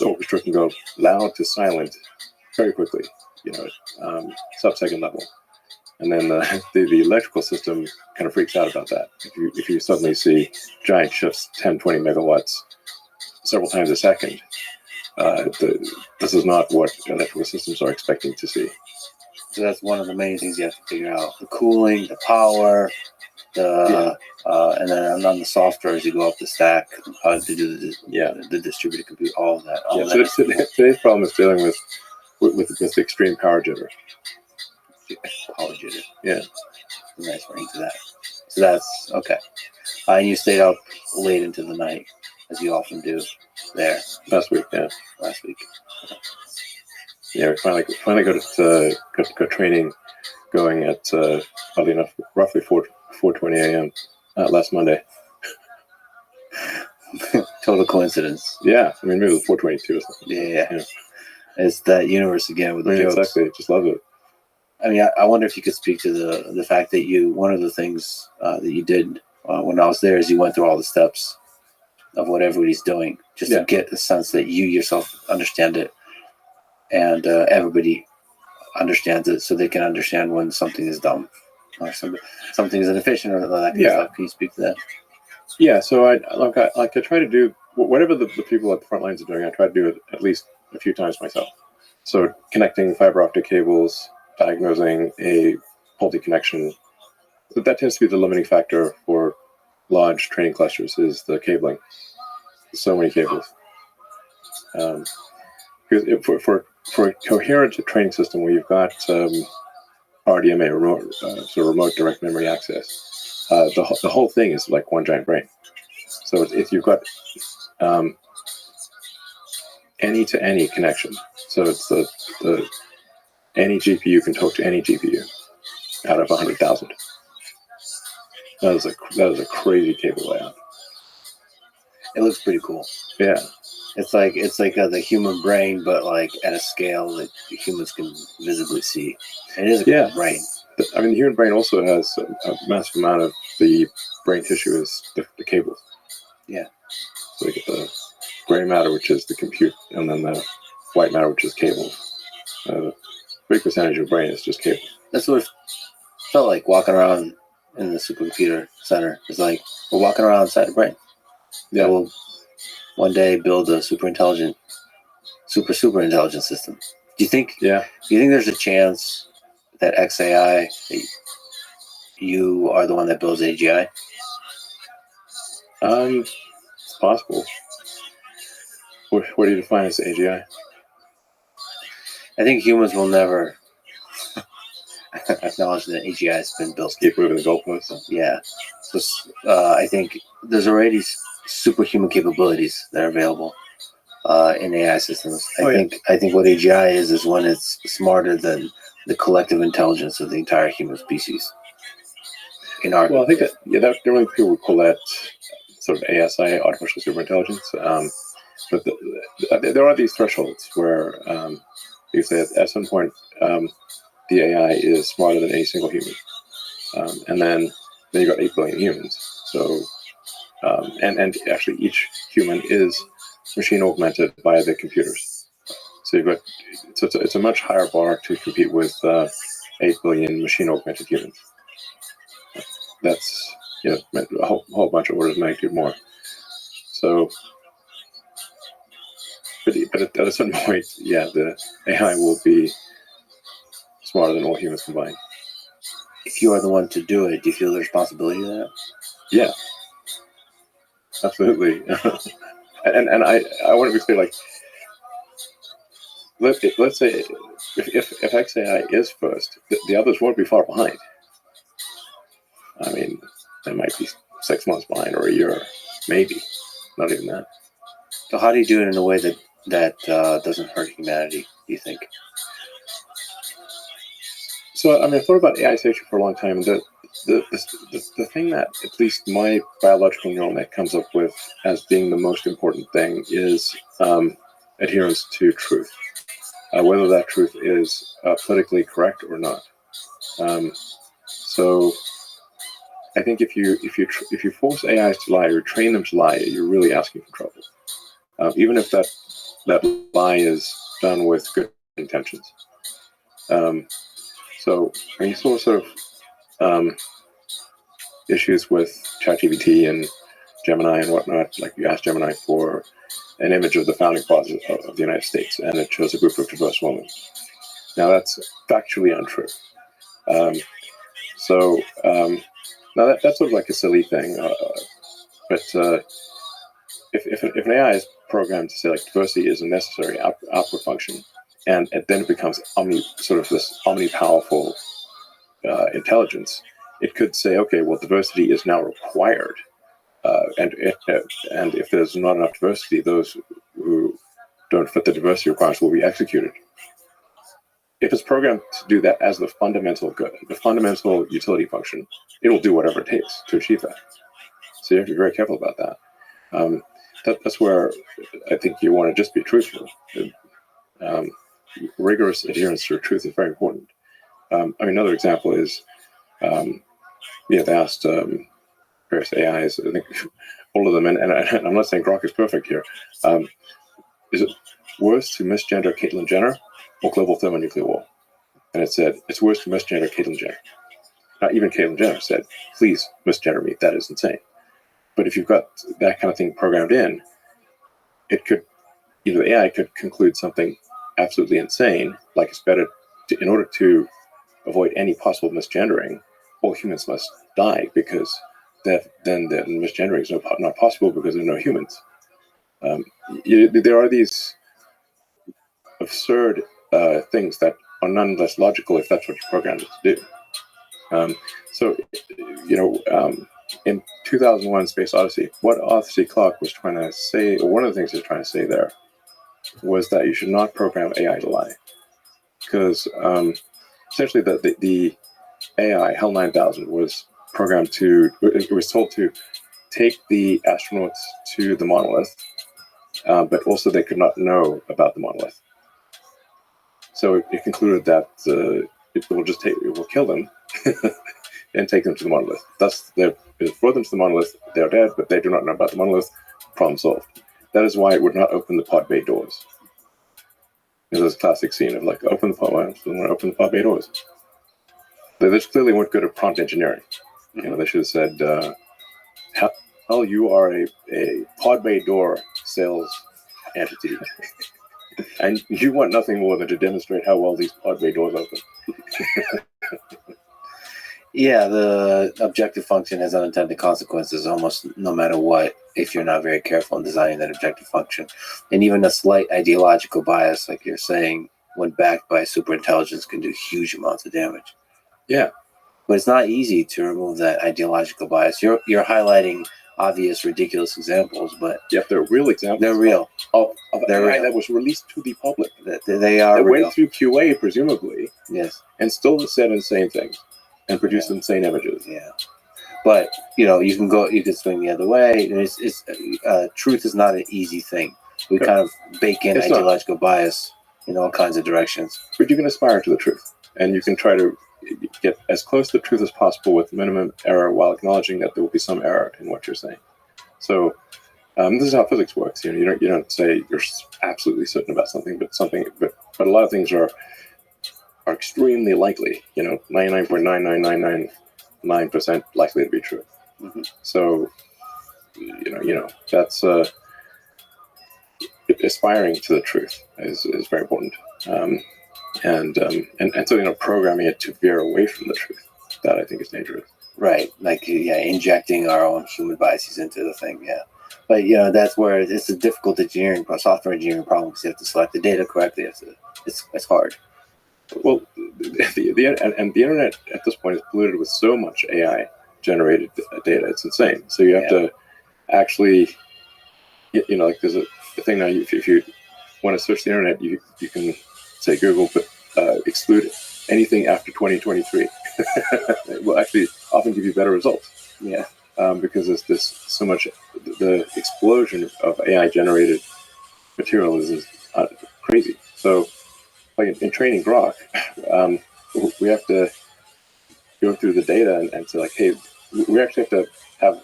orchestra can go loud to silent very quickly, sub-second level. And then the electrical system kind of freaks out about that. If you suddenly see giant shifts, 10, 20 megawatts, several times a second, this is not what electrical systems are expecting to see. So that's one of the main things you have to figure out: the cooling, the power, and then on the software as you go up the stack, how to do the distributed compute, all of that. So today's problem is dealing with extreme power jitter. Power jitter. Yeah. Nice ring to that. So that's okay. And you stayed up late into the night, as you often do there. Last week. Yeah, we finally got training going at oddly enough, roughly 4:20 a.m. Last Monday. Total coincidence. Yeah, I mean maybe it was 422 or something. Yeah. It's that universe again with the jokes. Exactly, just love it. I mean, I wonder if you could speak to the fact that one of the things that you did when I was there is you went through all the steps of what everybody's doing just to get the sense that you yourself understand it and everybody understands it so they can understand when something is dumb or something is inefficient or that kind of stuff. Can you speak to that? Yeah, so I try to do whatever the people at the front lines are doing. I try to do it at least a few times myself. So connecting fiber optic cables, diagnosing a faulty connection. That tends to be the limiting factor for large training clusters is the cabling. So many cables. Because for a coherent training system where you've got RDMA, remote direct memory access, the whole thing is like one giant brain. So if you've got any to any connection, so it's the any GPU can talk to any GPU out of 100,000. That is a crazy cable layout. It looks pretty cool. Yeah, it's like the human brain, but like at a scale that humans can visibly see. It is a cool brain. I mean, the human brain also has a massive amount of the brain tissue is the cables. Yeah. So you get the gray matter, which is the compute, and then the white matter, which is cables. A big percentage of the brain is just cables. That's what it felt like walking around in the supercomputer center. It's like we're walking around inside the brain. Yeah. We'll one day build a super intelligent system. Do you think? Yeah. Do you think there's a chance that XAI, you are the one that builds AGI? It's possible. What do you define as AGI? I think humans will never acknowledge that AGI has been built. Keep moving the goalposts. Yeah. So I think there's already superhuman capabilities that are available in AI systems. I think what AGI is when it's smarter than the collective intelligence of the entire human species. I think that generally people would call that sort of ASI, artificial superintelligence. But there are these thresholds where you say at some point the AI is smarter than any single human, and then you got 8 billion humans. So and actually each human is machine augmented by the computers. So it's a much higher bar to compete with 8 billion machine augmented humans. That's a whole bunch of orders of magnitude more. So, but at a certain point, the AI will be smarter than all humans combined. If you are the one to do it, do you feel the responsibility of that? Yeah, absolutely. and I want to be clear, like, let's say if XAI is first, the others won't be far behind. I mean, they might be 6 months behind or a year, maybe, not even that. So how do you do it in a way that doesn't hurt humanity, do you think? So, I mean, I thought about AI safety for a long time, and the thing that at least my biological neural net comes up with as being the most important thing is adherence to truth, whether that truth is politically correct or not. So I think if you force AIs to lie or train them to lie, you're really asking for trouble, even if that lie is done with good intentions. So when you saw sort of issues with ChatGPT and Gemini and whatnot, like you asked Gemini for an image of the founding fathers of the United States, and it shows a group of diverse women. Now that's factually untrue. Now that's sort of like a silly thing, but if an AI is programmed to say like diversity is a necessary output function, and then it becomes this omni-powerful intelligence, it could say, okay, well, diversity is now required, and if there's not enough diversity, those who don't fit the diversity requirements will be executed. If it's programmed to do that as the fundamental good, the fundamental utility function, it will do whatever it takes to achieve that. So you have to be very careful about that. that's where I think you want to just be truthful. Um, Rigorous adherence to truth is very important. Another example is, they asked various AIs, I think all of them, and I'm not saying Grok is perfect here. Is it worse to misgender Caitlyn Jenner or global thermonuclear war? And it said, it's worse to misgender Caitlyn Jenner. Not even Caitlyn Jenner said, please misgender me. That is insane. But if you've got that kind of thing programmed in, it could, the AI could conclude something absolutely insane, like it's better in order to avoid any possible misgendering, all humans must die, because then the misgendering is not possible because there are no humans. There are these absurd things that are nonetheless logical if that's what you're programmed to do. In 2001 Space Odyssey, what Arthur C. Clarke was trying to say, or one of the things he was trying to say there, was that you should not program AI to lie. Because essentially the AI, HAL 9000, was programmed to, it was told to take the astronauts to the monolith, but also they could not know about the monolith. So it concluded that it will kill them and take them to the monolith. Thus, it brought them to the monolith, they're dead, but they do not know about the monolith, problem solved. That is why it would not open the pod bay doors. There's a classic scene of like, open the pod bay doors. They just clearly weren't good at prompt engineering. They should have said, hell, you are a pod bay door sales entity. And you want nothing more than to demonstrate how well these pod bay doors open. Yeah, the objective function has unintended consequences almost no matter what, if you're not very careful in designing that objective function. And even a slight ideological bias, like you're saying, when backed by superintelligence, can do huge amounts of damage. Yeah. But it's not easy to remove that ideological bias. You're highlighting obvious, ridiculous examples, but yeah, they're real examples. They're real. Of AI that was released to the public. They are real. Went through QA, presumably. Yes. And still said insane things and produced insane images. Yeah. But, you can swing the other way. Truth is not an easy thing. We kind of bake in ideological bias in all kinds of directions. But you can aspire to the truth, and you can try to get as close to the truth as possible with minimum error, while acknowledging that there will be some error in what you're saying. So this is how physics works. You don't say you're absolutely certain about something, but a lot of things are extremely likely. 99.99999% likely to be true. Mm-hmm. So that's aspiring to the truth is very important. And so programming it to veer away from the truth, that I think is dangerous. Right, injecting our own human biases into the thing. Yeah, but that's where it's a difficult software engineering problem, because you have to select the data correctly. It's hard. Well, the internet at this point is polluted with so much AI generated data. It's insane. So you have to actually, there's a thing now. If you want to search the internet, you can say Google, but exclude anything after 2023. It will actually often give you better results. Yeah. Because there's so much, the explosion of AI generated material is crazy. So, like in training Grok, we have to go through the data and say, like, hey, we actually have to have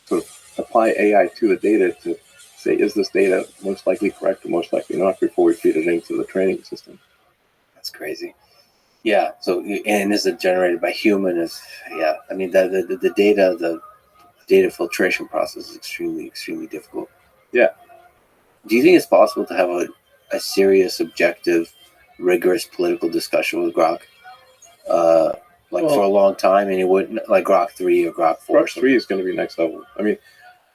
sort of apply AI to the data to say, is this data most likely correct or most likely not, before we feed it into the training system. That's crazy. Yeah. So, and this is generated by humans. The data filtration process is extremely, extremely difficult. Yeah. Do you think it's possible to have a serious, objective, rigorous political discussion with Grok? For a long time, and it wouldn't, like Grok 3 or Grok 4? Grok 3 is going to be next level. I mean,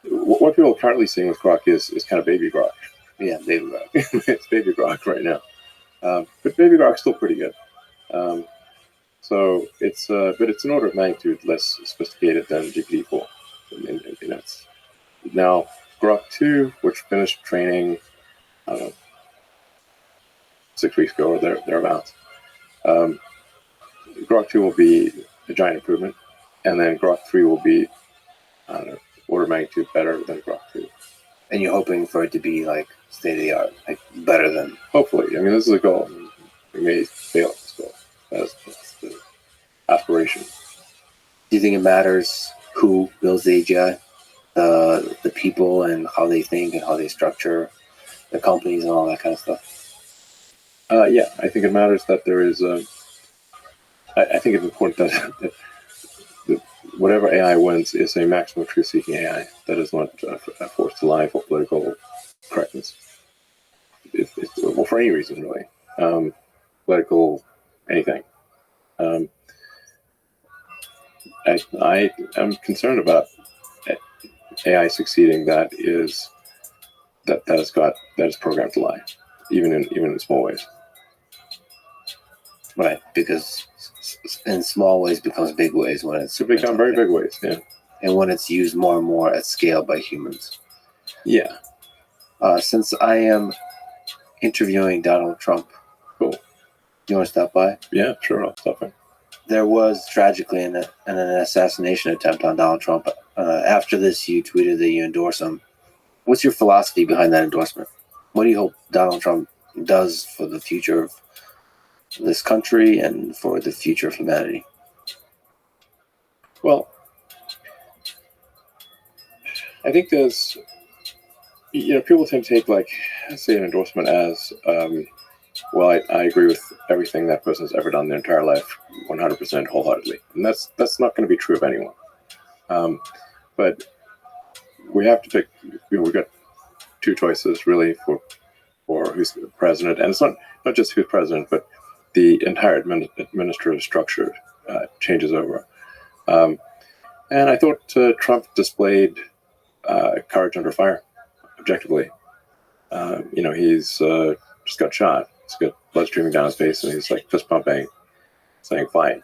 what people are currently seeing with Grok is kind of baby Grok. Yeah, baby Grok. It's baby Grok right now. But baby Grok's still pretty good. So it's but it's an order of magnitude less sophisticated than GPT-4. Now Grok 2, which finished training, I don't know, 6 weeks ago or thereabouts. Grok 2 will be a giant improvement, and then Grok 3 will be, I don't know, order of magnitude better than Grok 2. And you're hoping for it to be like state of the art, like better than. Hopefully, I mean, this is a goal. We may fail at this goal. That's the aspiration. Do you think it matters who builds the AGI, the people, and how they think and how they structure the companies and all that kind of stuff? Yeah, I think it matters that there is. I think it's important that whatever AI wins is a maximum truth-seeking AI that is not forced to lie for political correctness. Well, for any reason, really. Political, anything. I am concerned about AI succeeding that is programmed to lie, even in small ways. Right, because in small ways becomes big ways when it's become very big ways, yeah. And when it's used more and more at scale by humans. Yeah. Since I am interviewing Donald Trump, cool. You want to stop by? Yeah, sure, I'll stop by. There was tragically an assassination attempt on Donald Trump. After this, you tweeted that you endorse him. What's your philosophy behind that endorsement? What do you hope Donald Trump does for the future of this country and for the future of humanity? Well, I think there's, people tend to take, like, say, an endorsement as, well, I agree with everything that person's ever done their entire life, 100% wholeheartedly. And that's not going to be true of anyone. But we have to pick, we've got two choices, really, for who's president. And it's not just who's president, but the entire administrative structure changes over. And I thought Trump displayed courage under fire, objectively. He's just got shot. He's got blood streaming down his face, and he's like fist pumping, saying "fight."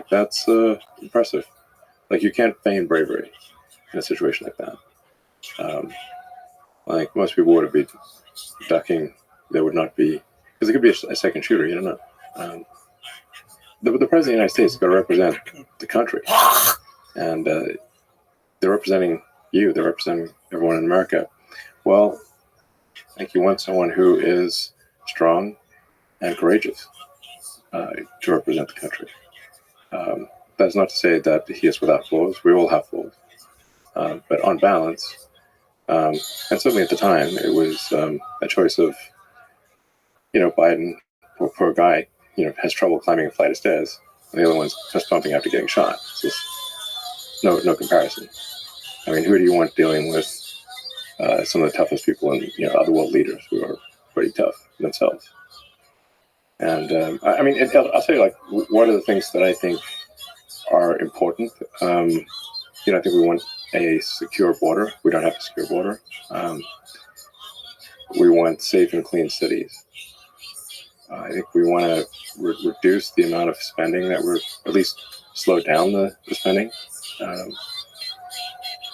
That's impressive. Like, you can't feign bravery in a situation like that. Like, most people would be ducking. There would not be, because it could be a second shooter. You don't know. The president of the United States has got to represent the country, and they're representing you. They're representing everyone in America. Well, I think you want someone who is strong and courageous to represent the country. That's not to say that he is without flaws. We all have flaws. But on balance, and certainly at the time, it was a choice of, Biden, poor guy, has trouble climbing a flight of stairs, and the other one's just pumping after getting shot. It's just no comparison. I mean, who do you want dealing with some of the toughest people and other world leaders who are pretty tough themselves? And I'll tell you, like, one of the things that I think are important. I think we want a secure border. We don't have a secure border. We want safe and clean cities. I think we want to reduce the amount of spending that we're, at least slow down the spending.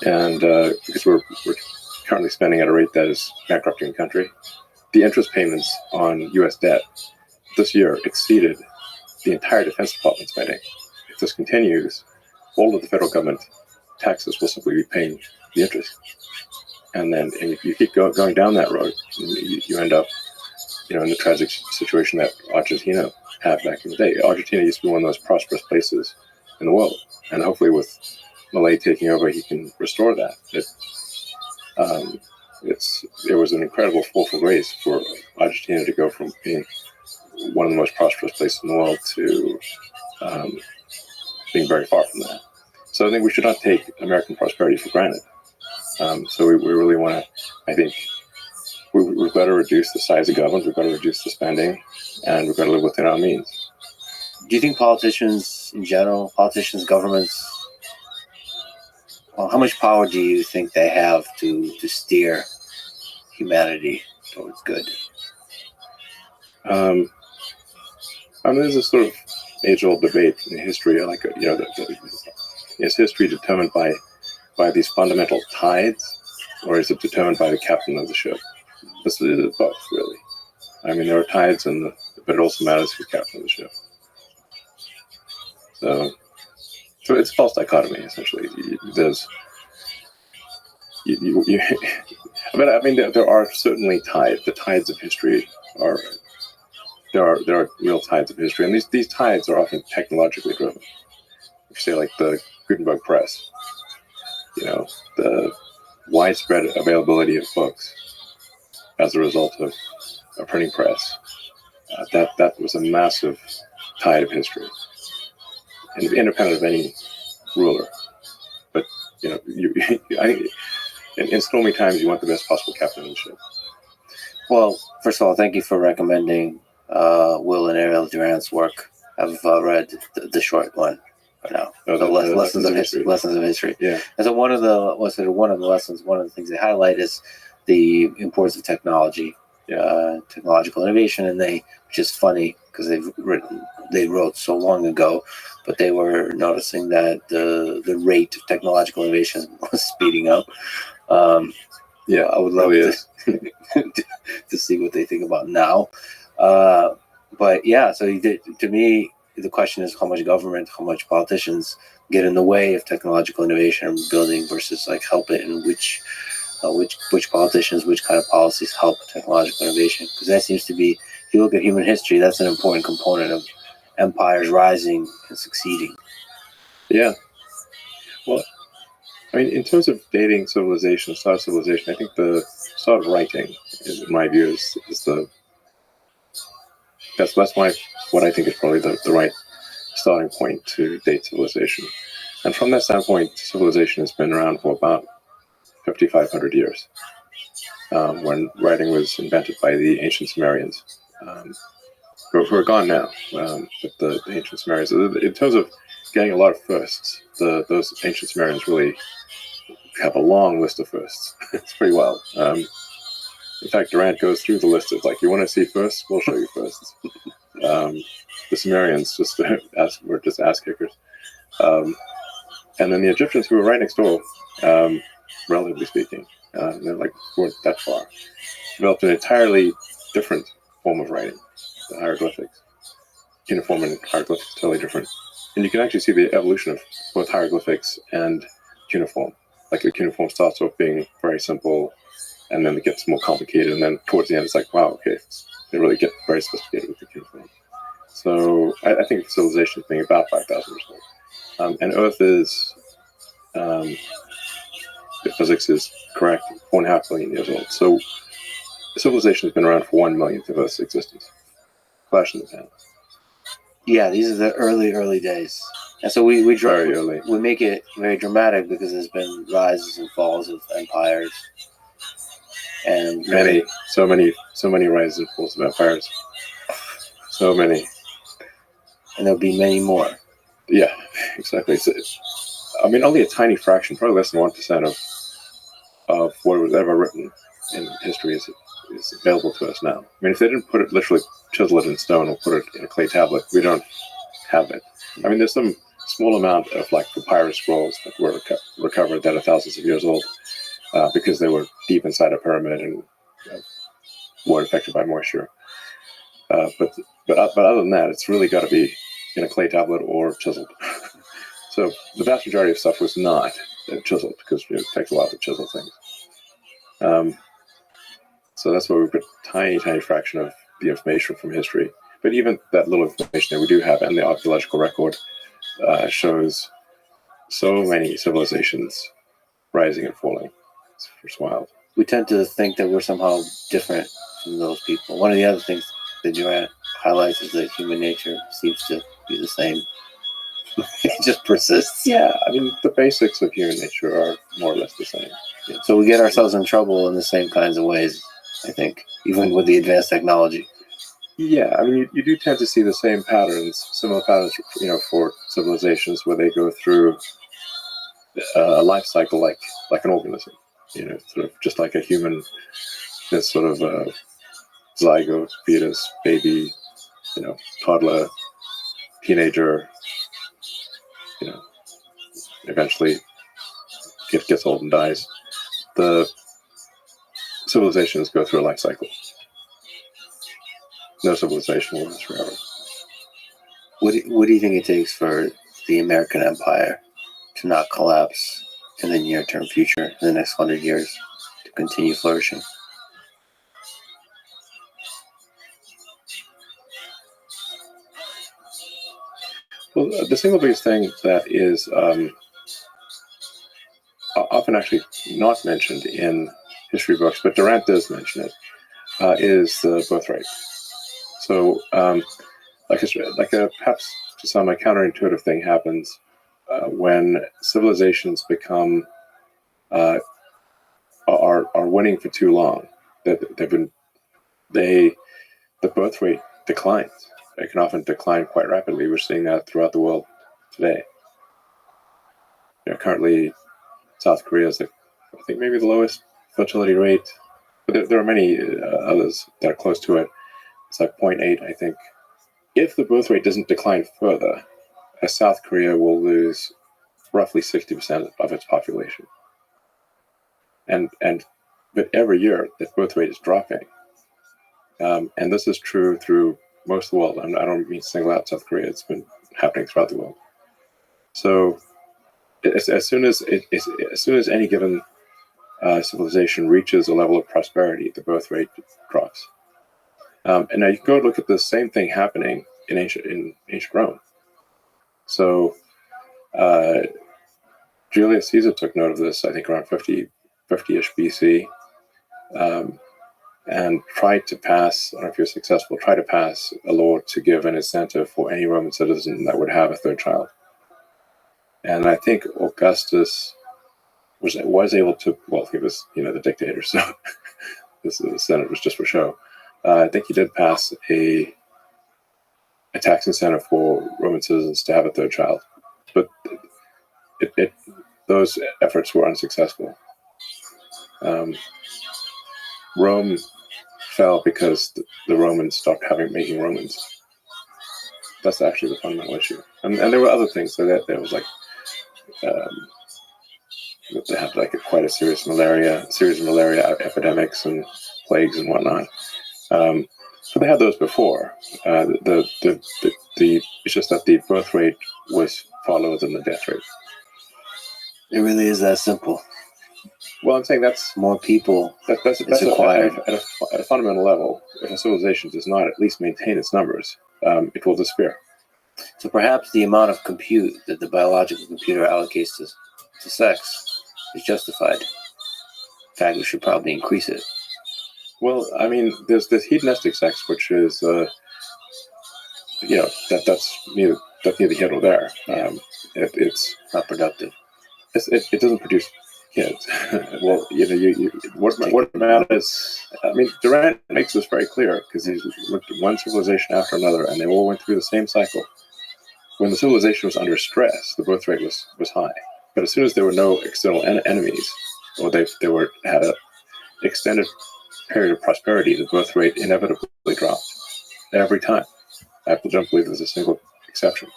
Because we're currently spending at a rate that is bankrupting the country. The interest payments on U.S. debt this year exceeded the entire Defense Department spending. If this continues, all of the federal government taxes will simply be paying the interest. And if you keep going down that road, you end up, in the tragic situation that Argentina had back in the day. Argentina used to be one of the most prosperous places in the world, and hopefully with Malay taking over, he can restore that. It was an incredible fall from grace for Argentina to go from being one of the most prosperous places in the world to being very far from that. So I think we should not take American prosperity for granted. So we really want to, I think, we've got to reduce the size of government, we've got to reduce the spending, and we've got to live within our means. Do you think politicians in general, governments, how much power do you think they have to steer humanity towards good? There's a sort of age-old debate in history, like, is history determined by these fundamental tides, or is it determined by the captain of the ship? This is both, really. I mean, there are tides, but it also matters who's captain of the ship. So it's a false dichotomy, essentially. you but I mean, there are certainly tides. The tides of history are there are real tides of history, and these tides are often technologically driven. If you say like the Gutenberg press, the widespread availability of books as a result of a printing press, that was a massive tide of history, and independent of any ruler. But in stormy times, you want the best possible captain on the ship. Well, first of all, thank you for recommending Will and Ariel Durant's work. I've read the short one right now. Lessons of History. Yeah. And so one of the lessons, one of the things they highlight is the importance of technology, technological innovation, and which is funny because they wrote so long ago, but they were noticing that the rate of technological innovation was speeding up. I would love to see what they think about now. But yeah, so to me, the question is how much government, how much politicians get in the way of technological innovation and building versus like help it, and which politicians, which kind of policies help technological innovation. Because that seems to be, if you look at human history, that's an important component of empires rising and succeeding. Yeah. Well, I mean, in terms of dating civilization, start of civilization, I think the start of writing, in my view, that's what I think is probably the right starting point to date civilization. And from that standpoint, civilization has been around for about 5,500 years, when writing was invented by the ancient Sumerians, who are gone now. But the ancient Sumerians, in terms of getting a lot of firsts, those ancient Sumerians really have a long list of firsts. It's pretty wild. In fact, Durant goes through the list of like, you want to see firsts? We'll show you firsts. The Sumerians were just ass kickers. And then the Egyptians, who were right next door, relatively speaking, weren't that far, developed an entirely different form of writing, the hieroglyphics. Cuneiform and hieroglyphics are totally different. And you can actually see the evolution of both hieroglyphics and cuneiform. Like the cuneiform starts off being very simple, and then it gets more complicated, and then towards the end it's like, wow, okay, they really get very sophisticated with the cuneiform. So I think civilization is being about 5,000 years old. And Earth is, if physics is correct, 4.5 billion years old. So civilization has been around for 1 millionth of Earth's existence. Flash in the pan. Yeah, these are the early days. And so we make it very dramatic because there's been rises and falls of empires, and so many rises and falls of empires, so many, and there'll be many more. Yeah, exactly. Only a tiny fraction, probably less than 1% of what was ever written in history is available to us now. I mean, if they didn't literally chisel it in stone or put it in a clay tablet, we don't have it. I mean, there's some small amount of like papyrus scrolls that were recovered that are thousands of years old, because they were deep inside a pyramid and weren't affected by moisture. But other than that, it's really got to be in a clay tablet or chiseled. So the vast majority of stuff was not chiseled because it takes a while to chisel things. So that's why we've got a tiny fraction of the information from history. But even that little information that we do have, and the archaeological record shows so many civilizations rising and falling. It's wild. We tend to think that we're somehow different from those people. One of the other things that Durant highlights is that human nature seems to be the same. It just persists. Yeah, I mean, the basics of human nature are more or less the same. Yeah. So we get ourselves in trouble in the same kinds of ways, I think, even with the advanced technology. Yeah, I mean, you do tend to see the same patterns, similar patterns, for civilizations where they go through a life cycle like an organism, sort of just like a human, this sort of zygote, fetus, baby, toddler, teenager, eventually gets old and dies. The civilizations go through a life cycle. No civilization will last forever. What do you think it takes for the American empire to not collapse in the near-term future, in the next 100 years, to continue flourishing. Well, the single biggest thing that is often actually not mentioned in history books, but Durant does mention it, is the birth rate. So, perhaps to some, a counterintuitive thing happens when civilizations become are winning for too long. The birth rate declines. It can often decline quite rapidly. We're seeing that throughout the world today. Currently, South Korea is, I think, maybe the lowest fertility rate, but there are many others that are close to it. It's like 0.8, I think. If the birth rate doesn't decline further, South Korea will lose roughly 60% of its population. But every year, the birth rate is dropping. And this is true through most of the world. I don't mean to single out South Korea. It's been happening throughout the world. So as soon as any given civilization reaches a level of prosperity, the birth rate drops. And now you can go look at the same thing happening in ancient Rome. So Julius Caesar took note of this, I think, around 50-ish BC, and tried to pass, I don't know if he was successful, tried to pass a law to give an incentive for any Roman citizen that would have a third child. And I think Augustus was able to, well, he was, the dictator, so the Senate was just for show. I think he did pass a tax incentive for Roman citizens to have a third child, but those efforts were unsuccessful. Rome fell because the Romans stopped making Romans. That's actually the fundamental issue. And there were other things. So that there was they had quite a series of malaria epidemics and plagues and whatnot. So they had those before. It's just that the birth rate was far lower than the death rate. It really is that simple. Well, I'm saying that's more people. That's required at a fundamental level. If a civilization does not at least maintain its numbers, it will disappear. So perhaps the amount of compute that the biological computer allocates to sex is justified. In fact, we should probably increase it. Well, I mean, there's this hedonistic sex, which is, that's neither here nor there. It's not productive. It doesn't produce kids. Well, what matters? I mean, Durant makes this very clear because he's looked at one civilization after another, and they all went through the same cycle. When the civilization was under stress, the birth rate was high. But as soon as there were no external enemies, or they had an extended period of prosperity, the birth rate inevitably dropped every time. I don't believe there's a single exception.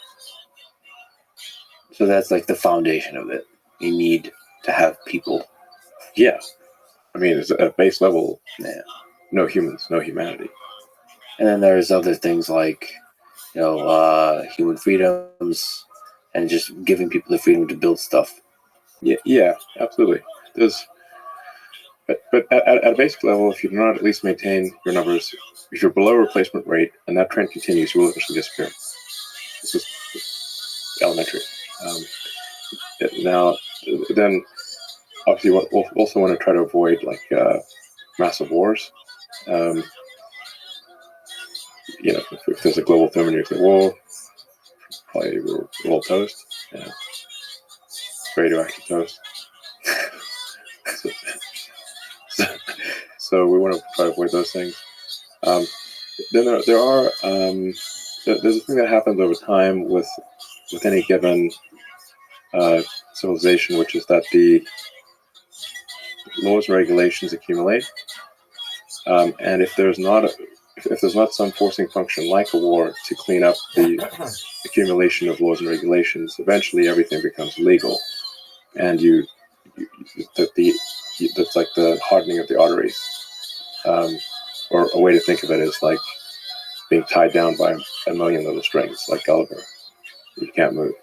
So that's like the foundation of it. You need to have people. Yeah. I mean, it's at a base level, no humans, no humanity. And then there's other things like, human freedoms and just giving people the freedom to build stuff. Yeah, absolutely. But at a basic level, if you do not at least maintain your numbers, if you're below replacement rate and that trend continues, you will eventually disappear. This is elementary. Now, then, obviously, you also want to try to avoid massive wars. If there's a global thermonuclear war, probably we're all toast. Radioactive toast. So we want to try to avoid those things. Then there are there's a thing that happens over time with any given civilization, which is that the laws and regulations accumulate, and if there's not some forcing function like a war to clean up the accumulation of laws and regulations, eventually everything becomes legal, and that's like the hardening of the arteries. Or a way to think of it is like being tied down by a million little strings, like Gulliver. You can't move.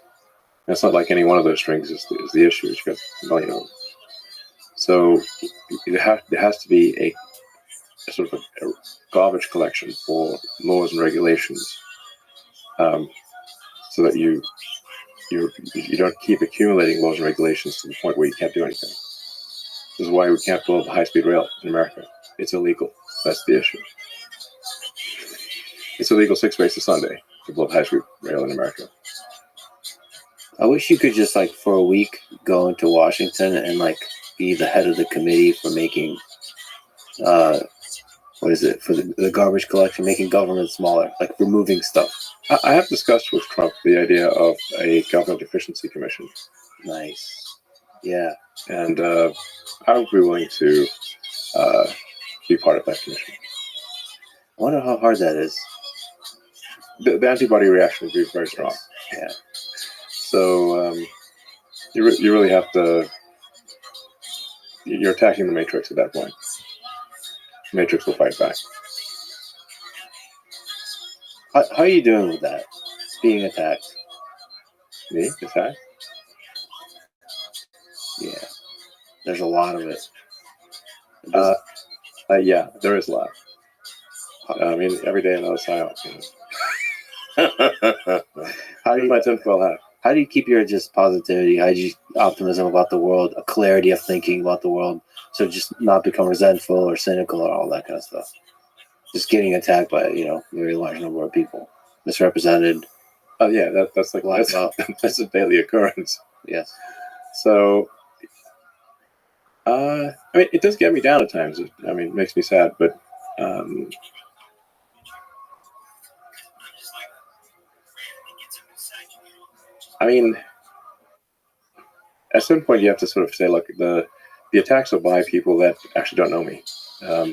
it's not like any one of those strings is the issue. You've got a million of them. So there has to be a sort of a garbage collection for laws and regulations, so that you don't keep accumulating laws and regulations to the point where you can't do anything. This is why we can't build high-speed rail in America. It's illegal. That's the issue. It's illegal 6 ways to Sunday to build high-speed rail in America. I wish you could just like for a week go into Washington and like be the head of the committee for making what is it for the garbage collection, making government smaller, like removing stuff. I have discussed with Trump the idea of a government efficiency commission. Nice. Yeah. And I would be willing to be part of that commission. I wonder how hard that is. The antibody reaction would be very strong. Yeah. So you really have to. You're attacking the matrix at that point. The matrix will fight back. How are you doing with that? Being attacked? Me? Attacked? Yeah. There's a lot of it. Yeah, there is a lot. I mean, every day another psyop. How do you, my tinfoil hat? How do you keep your just positivity, optimism about the world, a clarity of thinking about the world, so just not become resentful or cynical or all that kind of stuff? Just getting attacked by a very large number of people, misrepresented. Oh yeah, that's like that's a daily occurrence. Yes. So, I mean, it does get me down at times. I mean, it makes me sad, but I mean, at some point you have to sort of say, look, the attacks are by people that actually don't know me.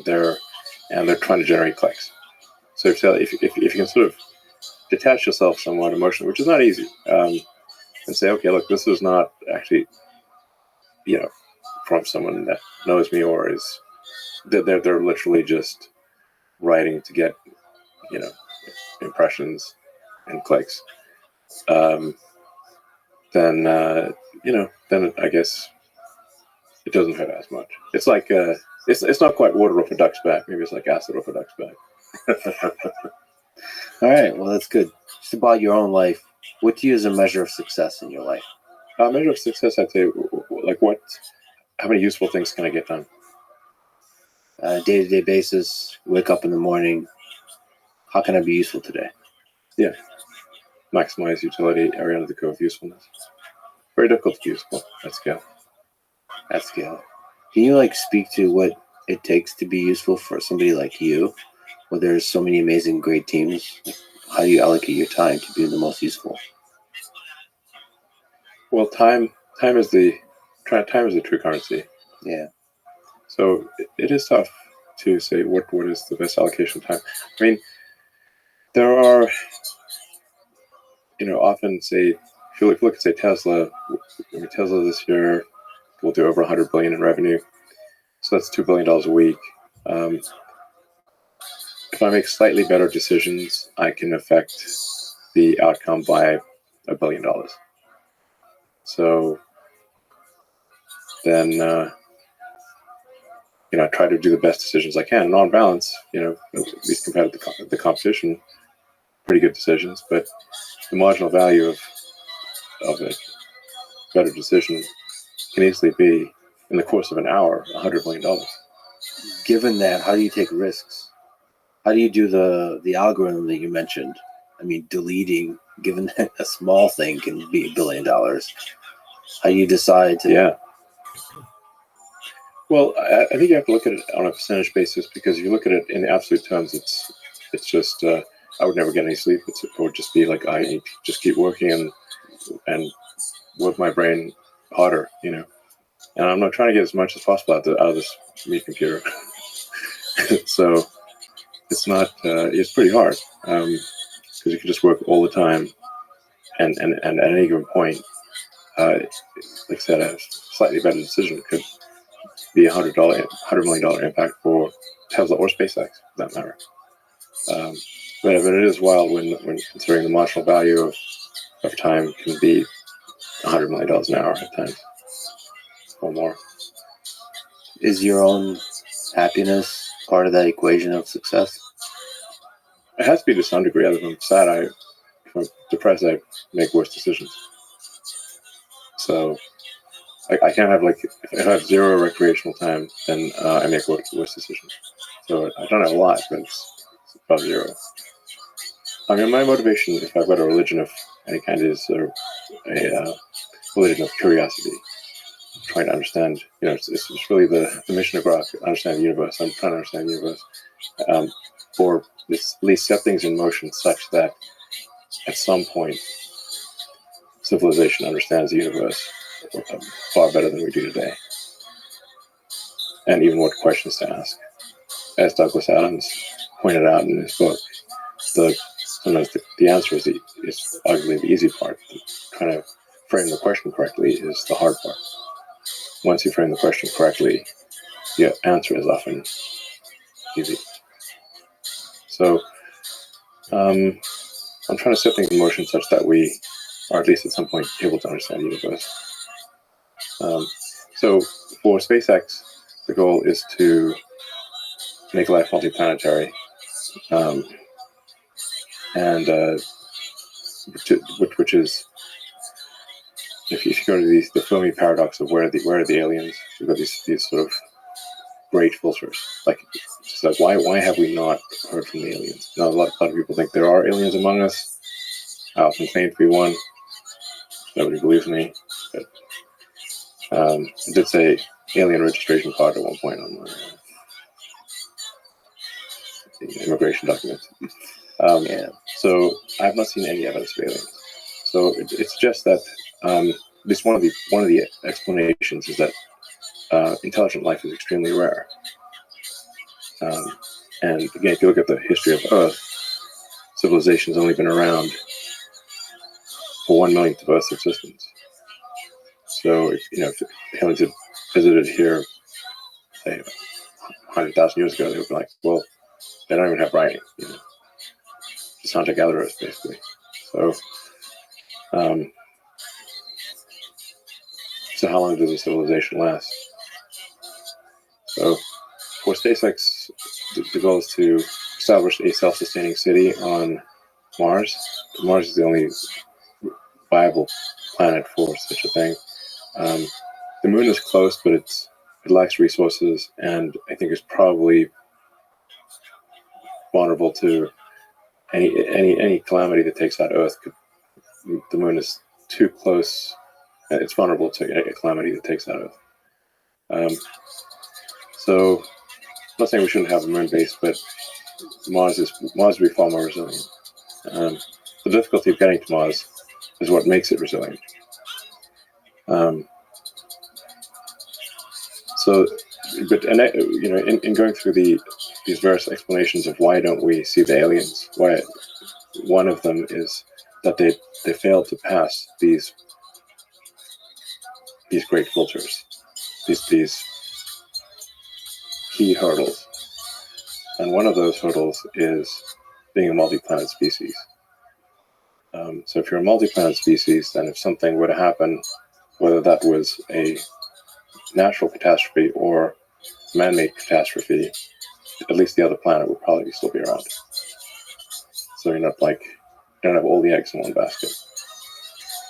They're trying to generate clicks. So if you can sort of detach yourself somewhat emotionally, which is not easy, and say, okay, look, this is not actually, from someone that knows me or is they're literally just writing to get, impressions and clicks. Then then I guess it doesn't hurt as much. It's like it's not quite water off a duck's back. Maybe it's like acid off a duck's back. All right, well that's good. Just about your own life. What do you use as a measure of success in your life? A measure of success, I'd say, like how many useful things can I get done? Day-to-day basis. Wake up in the morning. How can I be useful today? Yeah. Maximize utility, area under the curve of usefulness. Very difficult to be useful at scale. At scale. Can you speak to what it takes to be useful for somebody like you, where there's so many amazing, great teams? How do you allocate your time to be the most useful? Well, time is the true currency. Yeah. So it is tough to say what is the best allocation of time. I mean, there are, often say, if you look at, say, Tesla, Tesla this year will do over $100 billion in revenue. So that's $2 billion a week. If I make slightly better decisions, I can affect the outcome by $1 billion. So then, I try to do the best decisions I can. And on balance, at least compared to the competition, pretty good decisions. But the marginal value of a better decision can easily be, in the course of an hour, $100 million. Given that, how do you take risks? How do you do the algorithm that you mentioned? I mean, deleting, given that a small thing can be $1 billion. How do you decide to... Yeah. Well, I think you have to look at it on a percentage basis, because if you look at it in absolute terms, it's just I would never get any sleep. It would just be like I need to just keep working and work my brain harder, And I'm not trying to get as much as possible out of this meat computer. So it's not. It's pretty hard, because you can just work all the time, and at any given point, like I said, a slightly better decision could be $100 million impact for Tesla or SpaceX, for that matter. But it is wild when considering the marginal value of time can be $100 million an hour at times or more. Is your own happiness part of that equation of success? It has to be to some degree. If I'm sad, if I'm depressed, I make worse decisions. So I can't have, like, if I have zero recreational time, then I make worse decisions. So I don't have a lot, but it's about zero. I mean, my motivation, if I've got a religion of any kind, is a religion of curiosity, trying to understand. It's really the mission of God, understand the universe. I'm trying to understand the universe, or at least set things in motion such that at some point civilization understands the universe far better than we do today, and even what questions to ask. As Douglas Adams pointed out in his book, sometimes the answer is arguably the easy part. Trying to frame the question correctly is the hard part. Once you frame the question correctly, the answer is often easy. So I'm trying to set things in motion such that we are at least at some point able to understand the universe. So for SpaceX, the goal is to make life multiplanetary, and which is, if you go to the Fermi paradox of where are the aliens, you've got these sort of great filters. Like, it's like why have we not heard from the aliens? Now, a lot of people think there are aliens among us. I often claim to be one. Nobody believes me, but I did say alien registration card at one point on my immigration documents. So I have not seen any evidence of aliens. So it suggests that at least one of the explanations is that intelligent life is extremely rare. And again, if you look at the history of Earth, civilization has only been around for 1/1,000,000th of Earth's existence. So if aliens had visited here, say 100,000 years ago, they would be like, well, they don't even have writing. Just hunter-gatherers, basically. So, so how long does a civilization last? So, for SpaceX, the goal is to establish a self-sustaining city on Mars. Mars is the only viable planet for such a thing. The moon is close, but it lacks resources, and I think is probably vulnerable to any calamity that takes out Earth. The moon is too close; it's vulnerable to a calamity that takes out Earth. So, I'm not saying we shouldn't have a moon base, but Mars would be far more resilient. The difficulty of getting to Mars is what makes it resilient. In going through these various explanations of why don't we see the aliens, one of them is that they failed to pass these great filters, these key hurdles, and one of those hurdles is being a multi-planet species. So if you're a multi-planet species, then if something were to happen, whether that was a natural catastrophe or man-made catastrophe, at least the other planet would probably still be around. So you're not you don't have all the eggs in one basket.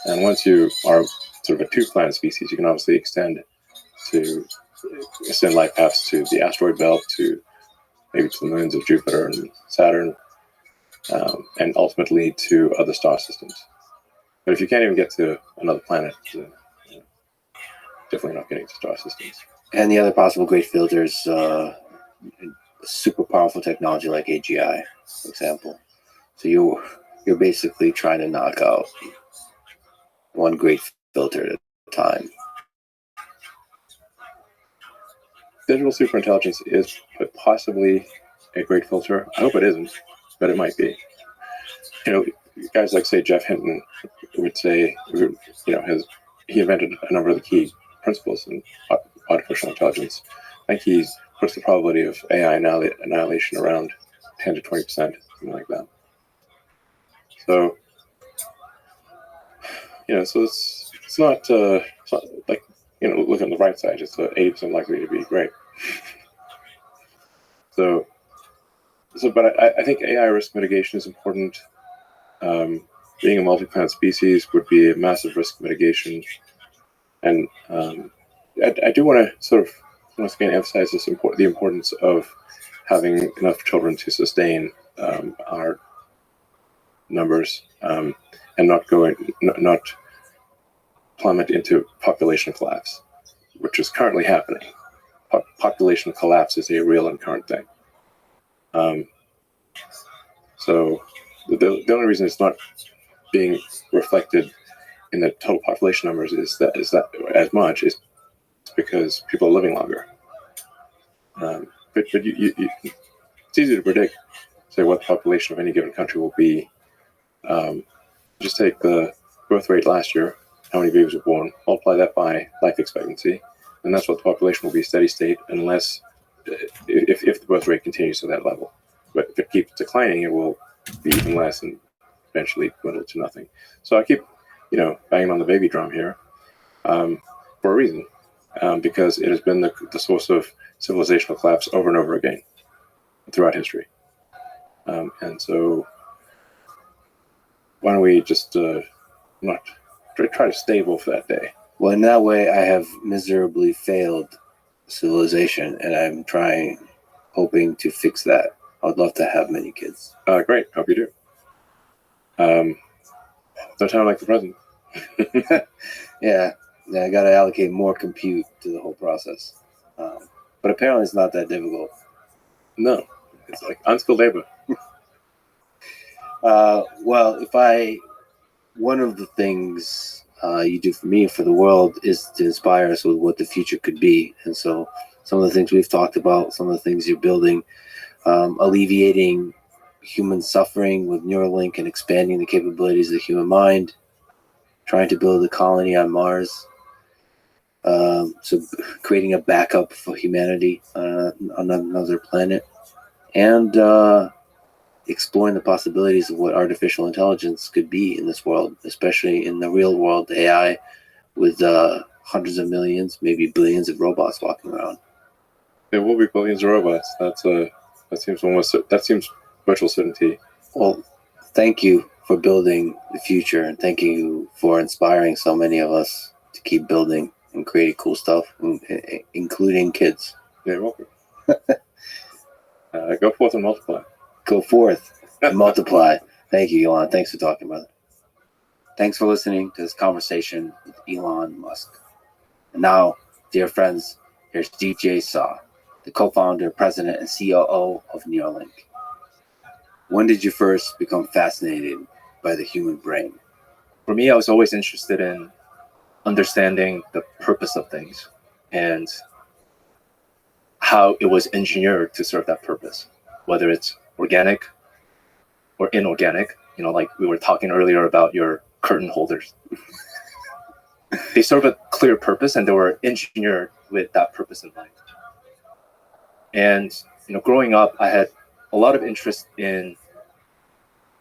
And once you are sort of a two-planet species, you can obviously extend life paths to the asteroid belt, to maybe to the moons of Jupiter and Saturn, and ultimately to other star systems. But if you can't even get to another planet, definitely not getting to star systems. And the other possible great filters, super powerful technology like AGI, for example. So you're basically trying to knock out one great filter at a time. Digital superintelligence is possibly a great filter. I hope it isn't, but it might be. Guys like, say, Jeff Hinton would say, he invented a number of the key principles in artificial intelligence. I think he puts the probability of AI annihilation around 10 to 20%, something like that. So, so it's not like, look on the bright side. It's 80% likely to be great. So, but I think AI risk mitigation is important. Being a multi-planet species would be a massive risk mitigation, and I do want to sort of once again emphasize the importance of having enough children to sustain our numbers, and not plummet into population collapse, which is currently happening. Population collapse is a real and current thing. So the only reason it's not being reflected in the total population numbers is that as much is because people are living longer. But it's easy to predict, say, what the population of any given country will be. Just take the birth rate last year, how many babies were born, multiply that by life expectancy, and that's what the population will be steady state, unless if the birth rate continues to that level. But if it keeps declining, it will be even less and eventually dwindle to nothing. So I keep, banging on the baby drum here for a reason, because it has been the source of civilizational collapse over and over again throughout history. And so why don't we just not try to stable for that day? Well, in that way, I have miserably failed civilization, and I'm hoping to fix that. I'd love to have many kids. Great, hope you do. No time like the present. Yeah, I got to allocate more compute to the whole process. But apparently, it's not that difficult. No, it's like unskilled labor. Well, one of the things you do for me, for the world, is to inspire us with what the future could be. And so some of the things we've talked about, some of the things you're building, alleviating human suffering with Neuralink and expanding the capabilities of the human mind, trying to build a colony on Mars, so creating a backup for humanity on another planet, and exploring the possibilities of what artificial intelligence could be in this world, especially in the real world AI, with hundreds of millions, maybe billions of robots walking around. There will be billions of robots. That seems virtual certainty. Well, thank you for building the future, and thank you for inspiring so many of us to keep building and creating cool stuff, including kids. You're welcome. Go forth and multiply. Go forth and multiply. Thank you, Elon. Thanks for talking about it. Thanks for listening to this conversation with Elon Musk. And now, dear friends, here's DJ Saw, the co-founder, president, and COO of Neuralink. When did you first become fascinated by the human brain? For me, I was always interested in understanding the purpose of things and how it was engineered to serve that purpose, whether it's organic or inorganic. Like we were talking earlier about your curtain holders. They serve a clear purpose, and they were engineered with that purpose in mind. And growing up, I had a lot of interest in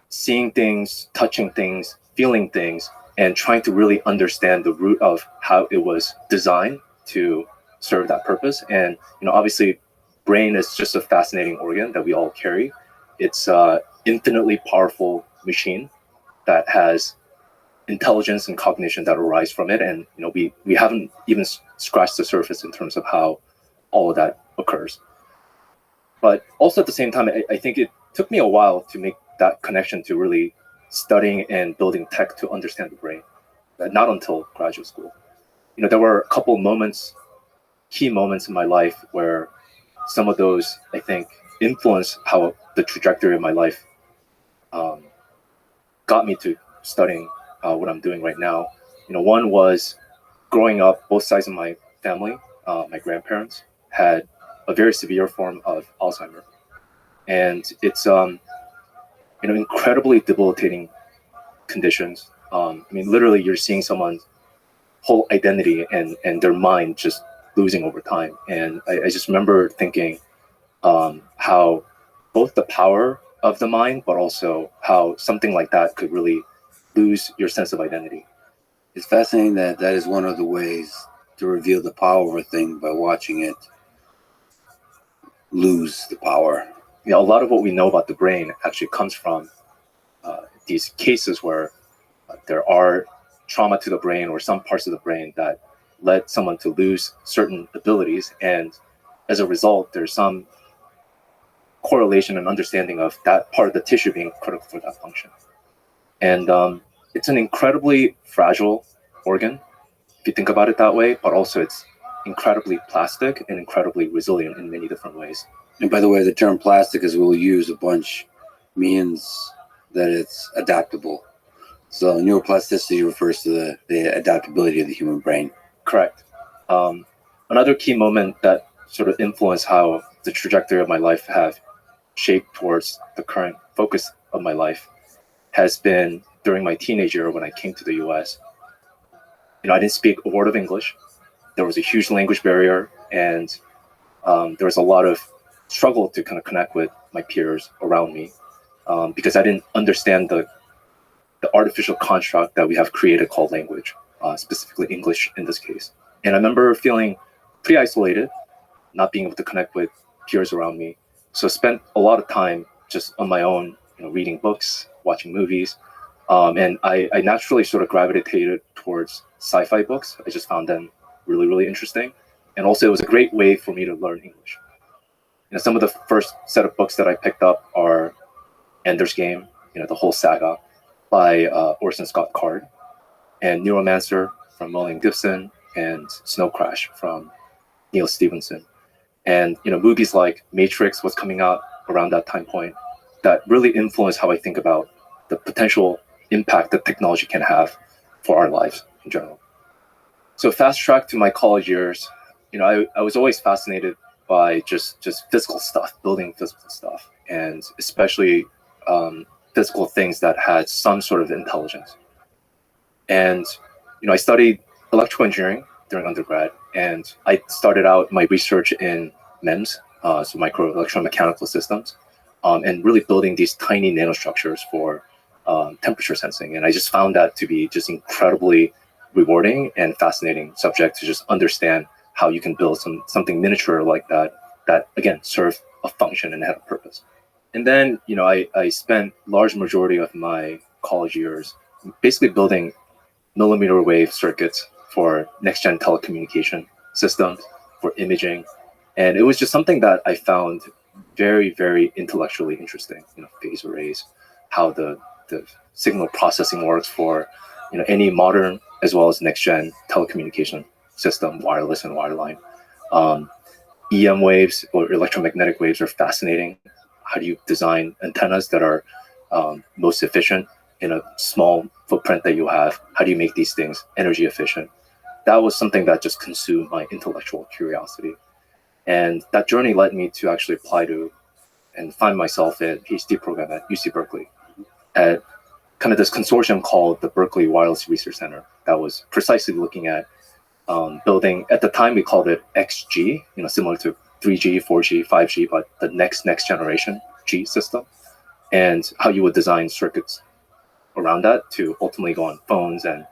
seeing things, touching things, feeling things, and trying to really understand the root of how it was designed to serve that purpose. And obviously, brain is just a fascinating organ that we all carry. It's an infinitely powerful machine that has intelligence and cognition that arise from it, and we haven't even scratched the surface in terms of how all of that occurs. But also at the same time, I think it took me a while to make that connection to really studying and building tech to understand the brain. Not until graduate school. There were a couple key moments in my life where some of those, I think, influenced how the trajectory of my life got me to studying what I'm doing right now. One was growing up, both sides of my family, my grandparents had a very severe form of Alzheimer's. And it's incredibly debilitating conditions. Literally you're seeing someone's whole identity and their mind just losing over time. And I just remember thinking how both the power of the mind, but also how something like that could really lose your sense of identity. It's fascinating that that is one of the ways to reveal the power of a thing by watching it lose the power. A lot of what we know about the brain actually comes from these cases where there are trauma to the brain or some parts of the brain that led someone to lose certain abilities, and as a result there's some correlation and understanding of that part of the tissue being critical for that function. And it's an incredibly fragile organ if you think about it that way, but also it's incredibly plastic and incredibly resilient in many different ways. And by the way, the term plastic, as we'll use a bunch, means that it's adaptable. So neuroplasticity refers to the adaptability of the human brain. Correct. Another key moment that sort of influenced how the trajectory of my life have shaped towards the current focus of my life has been during my teenage year when I came to the US. I didn't speak a word of English. There was a huge language barrier, and there was a lot of struggle to kind of connect with my peers around me because I didn't understand the artificial construct that we have created called language, specifically English in this case. And I remember feeling pretty isolated, not being able to connect with peers around me. So I spent a lot of time just on my own, reading books, watching movies. And I naturally sort of gravitated towards sci-fi books. I just found them really, really interesting. And also it was a great way for me to learn English. Some of the first set of books that I picked up are Ender's Game, the whole saga by Orson Scott Card, and Neuromancer from William Gibson, and Snow Crash from Neil Stephenson. And movies like Matrix was coming out around that time point that really influenced how I think about the potential impact that technology can have for our lives in general. So fast track to my college years, I was always fascinated by just physical stuff, building physical stuff, and especially physical things that had some sort of intelligence. And I studied electrical engineering during undergrad, and I started out my research in MEMS, so micro electromechanical systems, and really building these tiny nanostructures for temperature sensing. And I just found that to be just incredibly rewarding and fascinating subject to just understand how you can build something miniature like that again serve a function and had a purpose. And then I spent large majority of my college years basically building millimeter wave circuits for next gen telecommunication systems, for imaging, and it was just something that I found very, very intellectually interesting. Phase arrays, how the signal processing works for any modern as well as next gen telecommunication system, wireless and wireline. EM waves or electromagnetic waves are fascinating. How do you design antennas that are most efficient in a small footprint that you have? How do you make these things energy efficient? That was something that just consumed my intellectual curiosity. And that journey led me to actually apply to and find myself in a PhD program at UC Berkeley at kind of this consortium called the Berkeley Wireless Research Center that was precisely looking at building, at the time we called it XG, similar to 3G, 4G, 5G, but the next generation G system, and how you would design circuits around that to ultimately go on phones and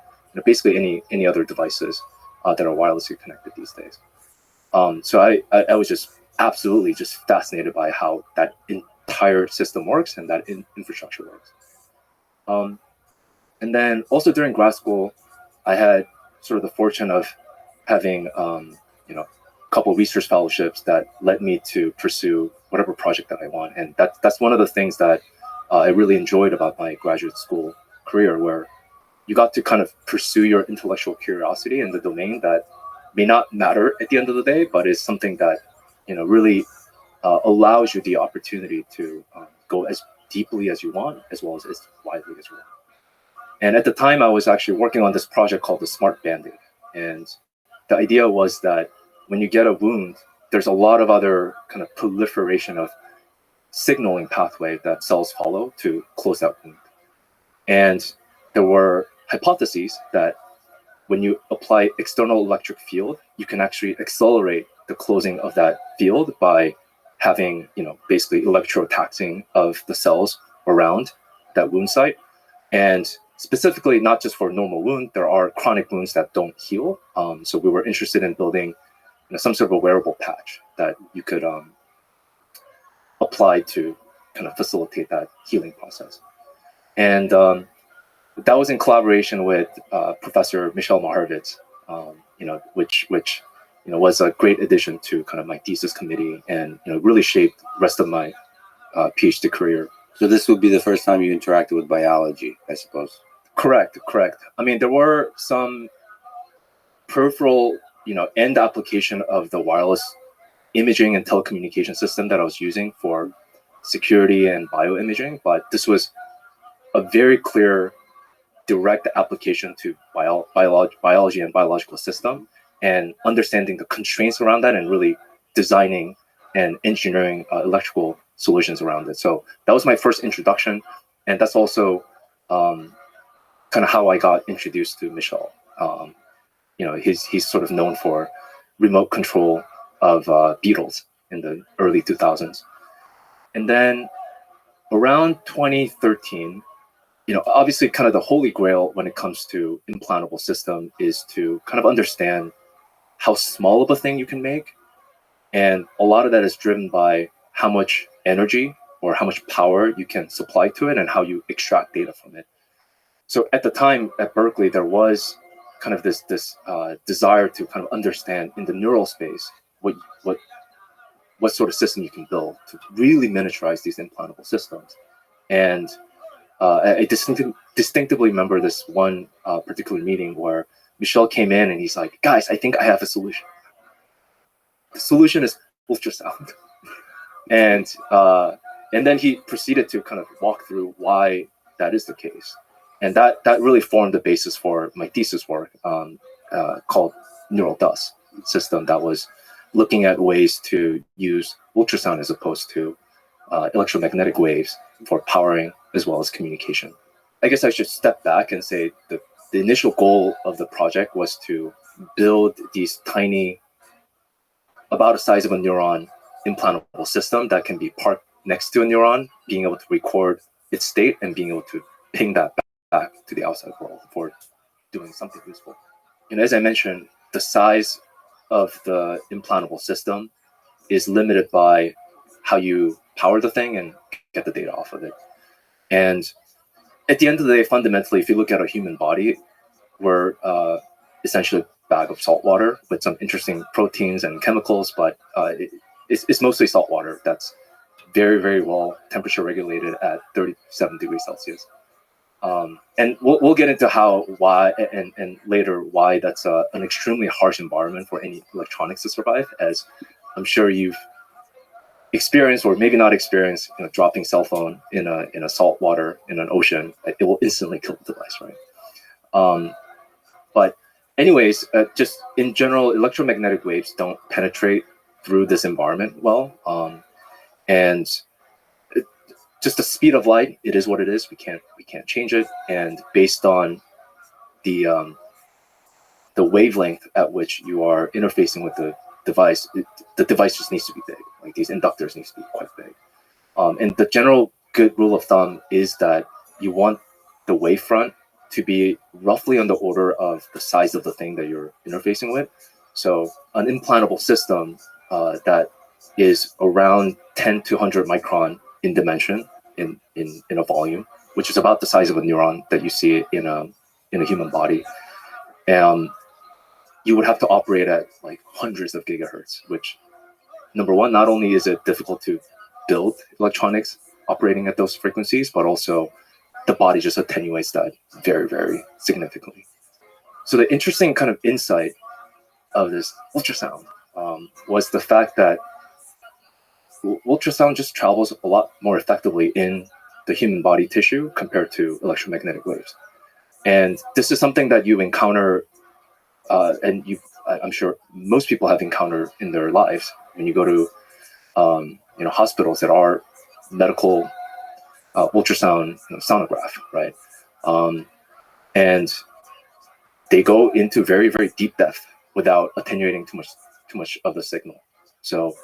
basically any other devices that are wirelessly connected these days. So I was just absolutely just fascinated by how that entire system works and that infrastructure works. And then also during grad school, I had sort of the fortune of having a couple of research fellowships that led me to pursue whatever project that I want. And that's one of the things that I really enjoyed about my graduate school career, where you got to kind of pursue your intellectual curiosity in the domain that may not matter at the end of the day, but is something that really allows you the opportunity to go as deeply as you want, as well as widely as you want. And at the time, I was actually working on this project called the Smart Band-Aid. And the idea was that when you get a wound, there's a lot of other kind of proliferation of signaling pathway that cells follow to close that wound. And there were hypotheses that when you apply external electric field, you can actually accelerate the closing of that field by having, basically electrotaxing of the cells around that wound site. And specifically not just for normal wound, there are chronic wounds that don't heal. So we were interested in building some sort of a wearable patch that you could apply to kind of facilitate that healing process. And that was in collaboration with Professor Michelle Maharovitz, which was a great addition to kind of my thesis committee, and really shaped the rest of my PhD career. So this would be the first time you interacted with biology, I suppose. Correct. I mean, there were some peripheral, end application of the wireless imaging and telecommunication system that I was using for security and bioimaging, but this was a very clear, direct application to biology and biological system, and understanding the constraints around that, and really designing and engineering electrical solutions around it. So that was my first introduction, and that's also kind of how I got introduced to Michel. He's sort of known for remote control of beetles in the early 2000s. And then around 2013, obviously kind of the holy grail when it comes to implantable system is to kind of understand how small of a thing you can make. And a lot of that is driven by how much energy or how much power you can supply to it and how you extract data from it. So at the time at Berkeley, there was kind of this desire to kind of understand in the neural space what sort of system you can build to really miniaturize these implantable systems. And I distinctively remember this one particular meeting where Michel came in and he's like, "Guys, I think I have a solution. The solution is ultrasound." And then he proceeded to kind of walk through why that is the case. And that really formed the basis for my thesis work called Neural Dust System, that was looking at ways to use ultrasound as opposed to electromagnetic waves for powering as well as communication. I guess I should step back and say that the initial goal of the project was to build these tiny, about the size of a neuron, implantable system that can be parked next to a neuron, being able to record its state and being able to ping that back to the outside world for doing something useful. And as I mentioned, the size of the implantable system is limited by how you power the thing and get the data off of it. And at the end of the day, fundamentally, if you look at a human body, we're essentially a bag of salt water with some interesting proteins and chemicals, but it's mostly salt water that's very, very well temperature regulated at 37 degrees Celsius. And we'll get into why later why that's an extremely harsh environment for any electronics to survive, as I'm sure you've experienced or maybe not experienced, dropping cell phone in a salt water in an ocean. It will instantly kill the device, right? But anyways, just in general, electromagnetic waves don't penetrate through this environment well, and just the speed of light, it is what it is. We can't change it, and based on the wavelength at which you are interfacing with the device, the device just needs to be big. Like these inductors needs to be quite big. And the general good rule of thumb is that you want the wavefront to be roughly on the order of the size of the thing that you're interfacing with. So an implantable system that is around 10 to 100 micron in dimension in a volume, which is about the size of a neuron that you see in a human body. You would have to operate at like hundreds of gigahertz, which, number one, not only is it difficult to build electronics operating at those frequencies, but also the body just attenuates that very, very significantly. So the interesting kind of insight of this ultrasound was the fact that ultrasound just travels a lot more effectively in the human body tissue compared to electromagnetic waves. And this is something that you encounter, and I'm sure most people have encountered in their lives when you go to hospitals that are medical ultrasound sonograph, right? And they go into very, very deep depth without attenuating too much of the signal. So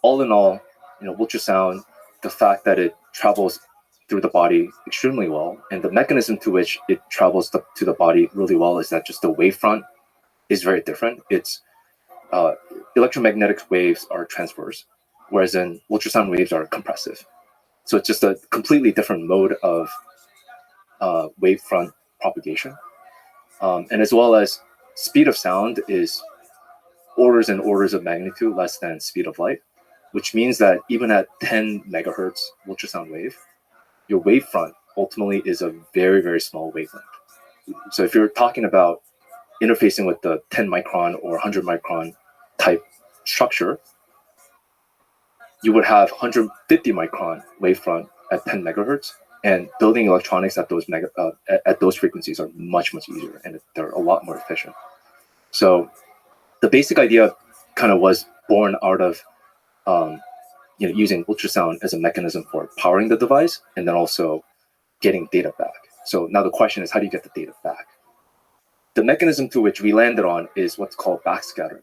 all in all, ultrasound, the fact that it travels through the body extremely well. And the mechanism to which it travels to the body really well is that just the wavefront is very different. It's electromagnetic waves are transverse, whereas in ultrasound waves are compressive. So it's just a completely different mode of wavefront propagation. And as well as speed of sound is orders and orders of magnitude less than speed of light, which means that even at 10 megahertz ultrasound wave, your wavefront ultimately is a very, very small wavelength. So if you're talking about interfacing with the 10 micron or 100 micron type structure, you would have 150 micron wavefront at 10 megahertz, and building electronics at those frequencies are much, much easier, and they're a lot more efficient. So the basic idea kind of was born out of using ultrasound as a mechanism for powering the device and then also getting data back. So now the question is, how do you get the data back? The mechanism to which we landed on is what's called backscattering.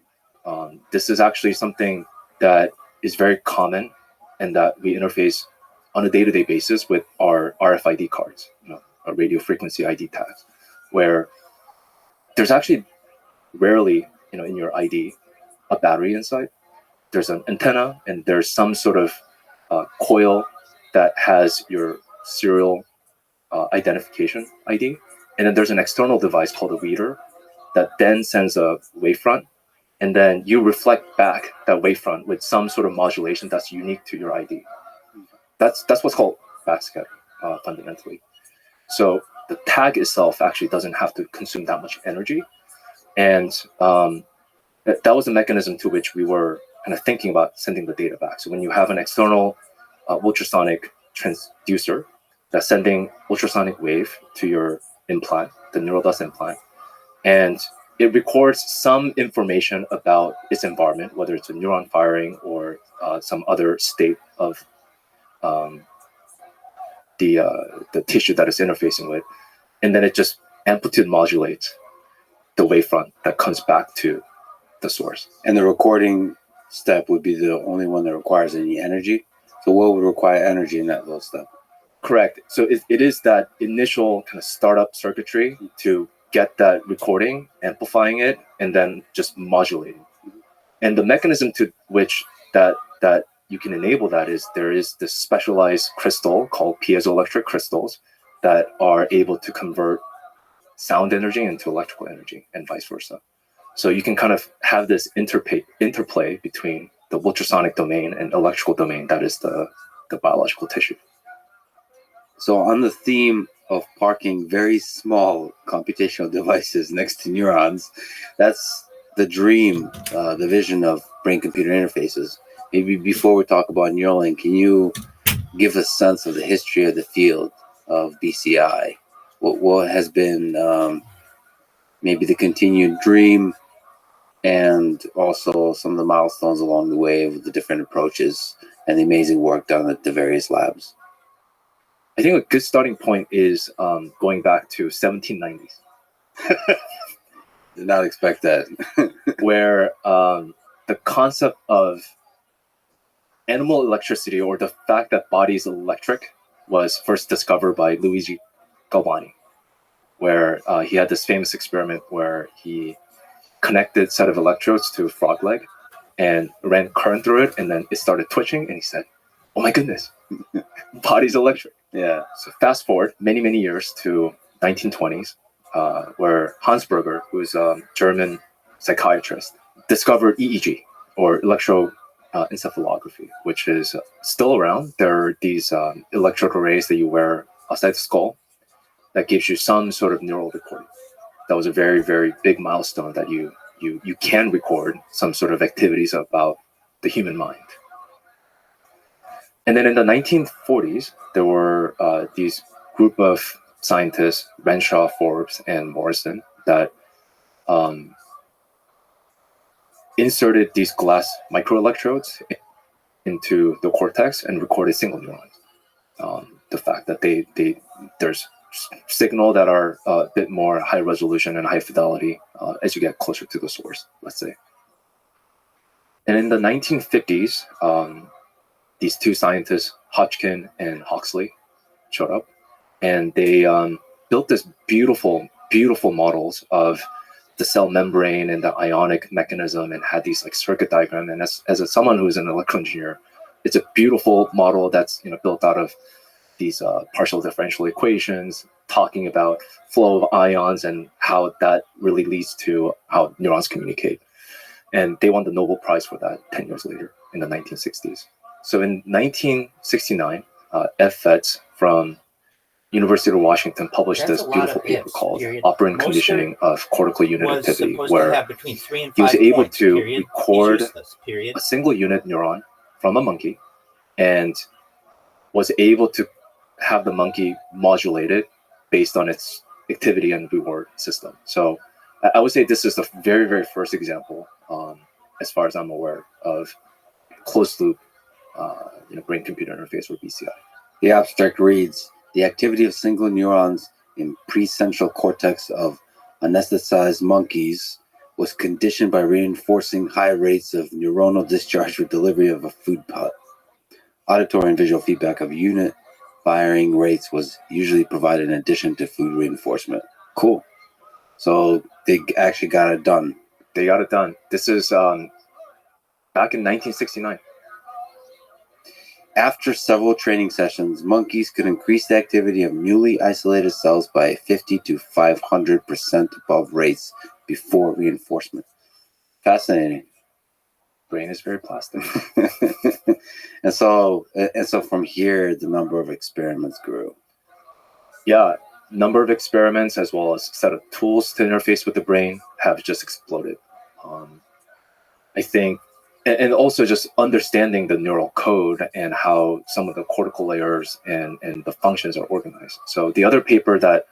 This is actually something that is very common and that we interface on a day-to-day basis with our RFID cards, our radio frequency ID tags, where there's actually rarely, in your ID, a battery inside. There's an antenna and there's some sort of coil that has your serial identification ID. And then there's an external device called a reader that then sends a wavefront, and then you reflect back that wavefront with some sort of modulation that's unique to your ID. That's what's called backscatter, fundamentally. So the tag itself actually doesn't have to consume that much energy. And that was the mechanism to which we were kind of thinking about sending the data back. So when you have an external ultrasonic transducer that's sending ultrasonic wave to your implant, the neural dust implant, and it records some information about its environment, whether it's a neuron firing or some other state of the tissue that it's interfacing with, and then it just amplitude modulates the wavefront that comes back to the source. And the recording step would be the only one that requires any energy. So what would require energy in that little step? Correct. So it is that initial kind of startup circuitry to get that recording, amplifying it, and then just modulating. And the mechanism to which that you can enable that is there is this specialized crystal called piezoelectric crystals that are able to convert sound energy into electrical energy and vice versa. So you can kind of have this interplay between the ultrasonic domain and electrical domain that is the biological tissue. So on the theme of parking very small computational devices next to neurons, that's the dream, the vision of brain-computer interfaces. Maybe before we talk about Neuralink, can you give a sense of the history of the field of BCI? What has been maybe the continued dream and also some of the milestones along the way of the different approaches and the amazing work done at the various labs? I think a good starting point is going back to 1790s. Did not expect that. Where the concept of animal electricity, or the fact that bodies electric, was first discovered by Luigi Galvani, where he had this famous experiment where he connected a set of electrodes to a frog leg and ran current through it, and then it started twitching, and he said, "Oh my goodness, body's electric." Yeah. So fast forward many years to 1920s, where Hans Berger, who is a German psychiatrist, discovered EEG, or electroencephalography, which is still around. There are these electrical arrays that you wear outside the skull that gives you some sort of neural recording. That was a very, very big milestone that you can record some sort of activities about the human mind. And then in the 1940s, there were these group of scientists, Renshaw, Forbes, and Morrison, that inserted these glass microelectrodes into the cortex and recorded single neurons. The fact that there's signal that are a bit more high resolution and high fidelity as you get closer to the source, let's say. And in the 1950s, these two scientists, Hodgkin and Huxley, showed up, and they built this beautiful models of the cell membrane and the ionic mechanism, and had these like circuit diagram. And as someone who's an electrical engineer, it's a beautiful model that's built out of these partial differential equations, talking about flow of ions and how that really leads to how neurons communicate. And they won the Nobel Prize for that 10 years later in the 1960s. So in 1969, F. Fetz from University of Washington published this beautiful paper called Operant Conditioning of Cortical Unit Activity, where he was able to record a single unit neuron from a monkey and was able to have the monkey modulated based on its activity and reward system. So I would say this is the very, very first example, as far as I'm aware, of closed loop brain-computer interface, or BCI. The abstract reads, the activity of single neurons in precentral cortex of anesthetized monkeys was conditioned by reinforcing high rates of neuronal discharge for delivery of a food pellet. Auditory and visual feedback of unit firing rates was usually provided in addition to food reinforcement. Cool. So they actually got it done. They got it done. This is back in 1969. After several training sessions, monkeys could increase the activity of newly isolated cells by 50 to 500% above rates before reinforcement. Fascinating. Brain is very plastic. and so from here, the number of experiments grew. Yeah, number of experiments as well as set of tools to interface with the brain have just exploded. I think, and also just understanding the neural code and how some of the cortical layers and the functions are organized. So the other paper that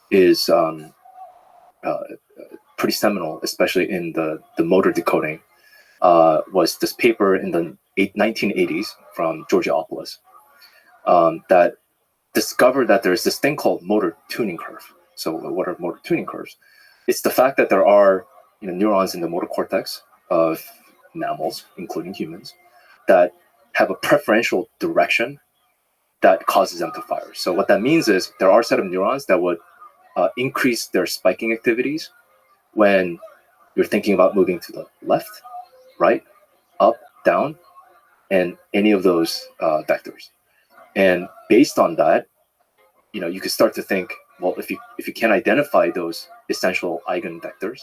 is pretty seminal, especially in the motor decoding, was this paper in the 1980s from Georgiopoulos that discovered that there's this thing called motor tuning curve. So what are motor tuning curves? It's the fact that there are neurons in the motor cortex of mammals, including humans, that have a preferential direction that causes them to fire. So what that means is there are a set of neurons that would increase their spiking activities when you're thinking about moving to the left, right, up, down, and any of those vectors. And based on that, you could start to think, well, if you can identify those essential eigenvectors,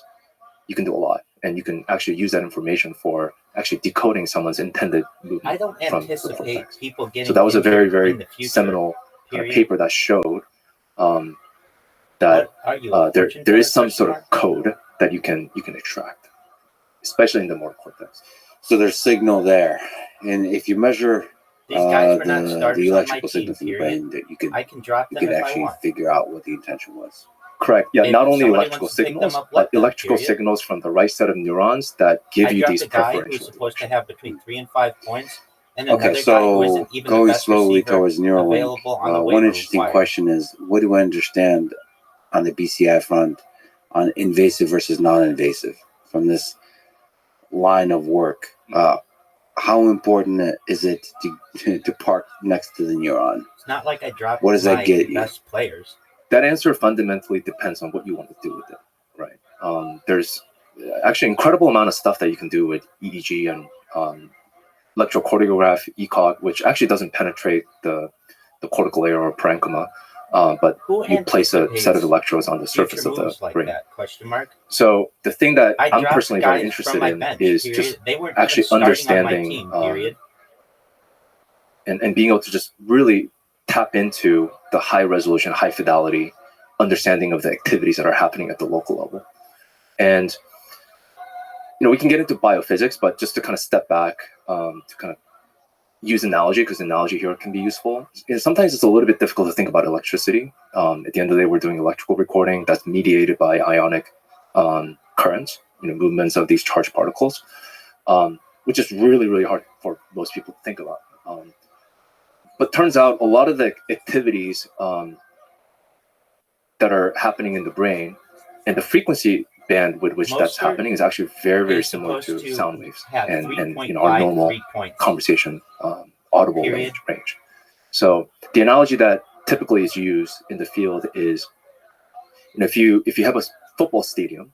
you can do a lot, and you can actually use that information for actually decoding someone's intended movement. I don't anticipate people getting. So that was a very, very seminal paper that showed that there is some sort of code that you can extract, especially in the motor cortex. So there's signal there, and if you measure These guys were not the starters electrical on my signal team, from the period. brain, that you could drop them if actually I want. figure out what the intention was. Correct. Yeah, If not only somebody electrical wants to pick signals, them up, but let them, electrical period. signals from the right set of neurons that give you dropped these a guy who's preferential. supposed to have between 3 and 5 points, and another Okay, guy who so isn't even the going best slowly receiver towards Neuralink, available on the one waiver interesting wire. question is, what do I understand on the BCI front on invasive versus non-invasive from this line of work? How important is it to park next to the neuron? It's not like I dropped What does that my get you? best players. That answer fundamentally depends on what you want to do with it, right? There's actually incredible amount of stuff that you can do with EEG and electrocardiograph, ECOG, which actually doesn't penetrate the cortical layer or parenchyma, but Who you place a set of anticipates electrodes on the surface future of the moves like brain. that? Question mark. So the thing that I I'm dropped personally guys very from interested my in bench, is period. just They weren't actually even starting on my understanding team, period. And being able to just really tap into the high resolution, high fidelity understanding of the activities that are happening at the local level. And we can get into biophysics, but just to kind of step back, to kind of use analogy, because analogy here can be useful. And sometimes it's a little bit difficult to think about electricity. At the end of the day, we're doing electrical recording that's mediated by ionic currents, movements of these charged particles, which is really, really hard for most people to think about. But turns out a lot of the activities that are happening in the brain and the frequency band with which that's happening is actually very, very similar to sound waves and our normal conversation audible range. So the analogy that typically is used in the field is, if you have a football stadium,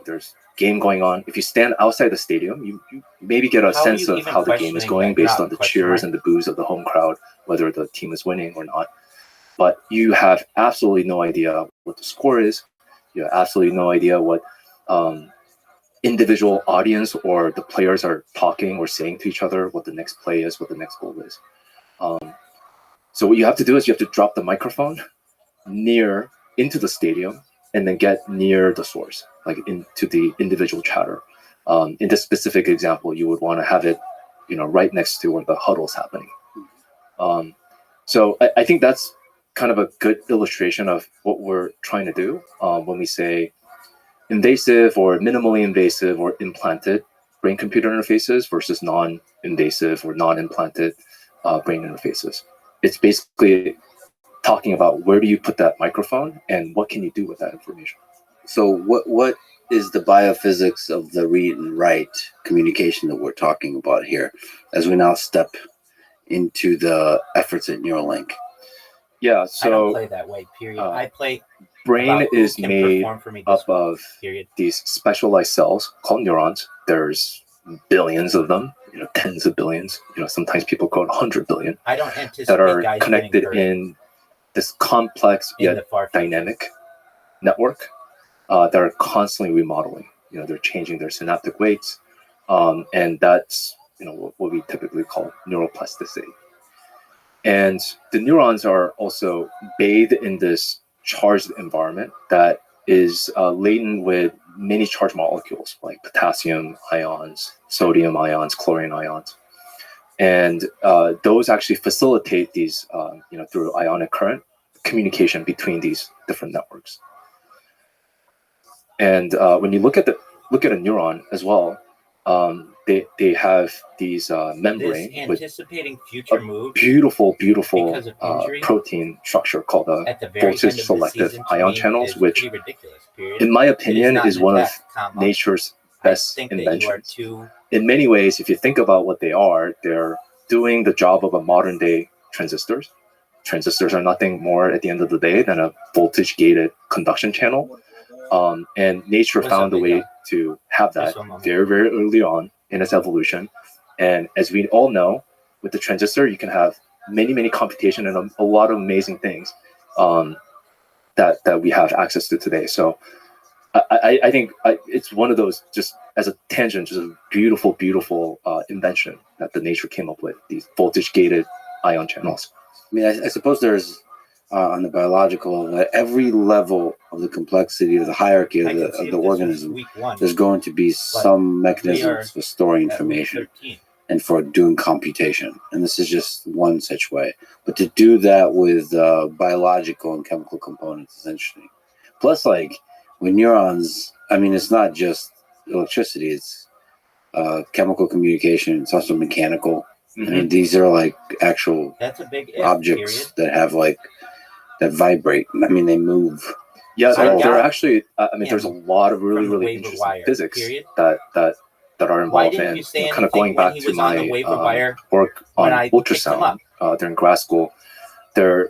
there's game going on. If you stand outside the stadium, you maybe get a How are sense you of even how the game is questioning going that? based You're on the out, question cheers mark? and the boos of the home crowd, whether the team is winning or not. But you have absolutely no idea what the score is. You have absolutely no idea what individual audience or the players are talking or saying to each other, what the next play is, what the next goal is. So what you have to do is you have to drop the microphone near into the stadium and then get near the source, like into the individual chatter. In this specific example, you would want to have it, right next to where the huddle's happening. So I think that's kind of a good illustration of what we're trying to do when we say invasive or minimally invasive or implanted brain-computer interfaces versus non-invasive or non-implanted brain interfaces. It's basically talking about where do you put that microphone and what can you do with that information. So what is the biophysics of the read and write communication that we're talking about here as we now step into the efforts at Neuralink? Yeah, I don't so play that way, period. I play brain about who is can made perform for me this up way, of period. these specialized cells called neurons. There's billions of them, tens of billions, sometimes people quote 100 billion I don't anticipate that are guys connected getting hurt in this complex in yet the far future. dynamic network that are constantly remodeling. They're changing their synaptic weights, and that's what we typically call neuroplasticity. And the neurons are also bathed in this charged environment that is laden with many charged molecules like potassium ions, sodium ions, chlorine ions. And those actually facilitate these, through ionic current, communication between these different networks. And when you look at a neuron as well, they have these membrane This with anticipating future moves beautiful because of injury protein structure called at the very end voltage of the selective season to ion me channels, is which, pretty ridiculous, period. in my It opinion, not is an one of attack, comma. nature's I best think that you are inventions. too. In many ways, if you think about what they are, they're doing the job of a modern day transistors. Transistors are nothing more at the end of the day than a voltage gated conduction channel. And nature What's found up, a way big guy? to have that Just one moment. very, very early on in its evolution. And as we all know, with the transistor, you can have many, many computation and a lot of amazing things that we have access to today. So I think it's one of those, just as a tangent, just a beautiful, beautiful invention that the nature came up with, these voltage gated ion channels. I mean, I suppose there's on the biological, at every level of the complexity of the hierarchy I of can see if the this organism, was week one, there's going to be some mechanisms for storing at week information 13. and for doing computation. And this is just one such way. But to do that with biological and chemical components is interesting. Plus, like, with neurons, I mean, it's not just electricity, it's chemical communication, it's also mechanical. Mm-hmm. I mean, these are like actual That's a big if, objects period. that have like, that vibrate. I mean, they move. Yeah, So- there are actually, there's a lot of really, from the really waiver interesting wire, physics period. that are Why involved didn't in you say kind of going anything when back he to was on the my waiver wire work on when I picked him ultrasound during grad school. There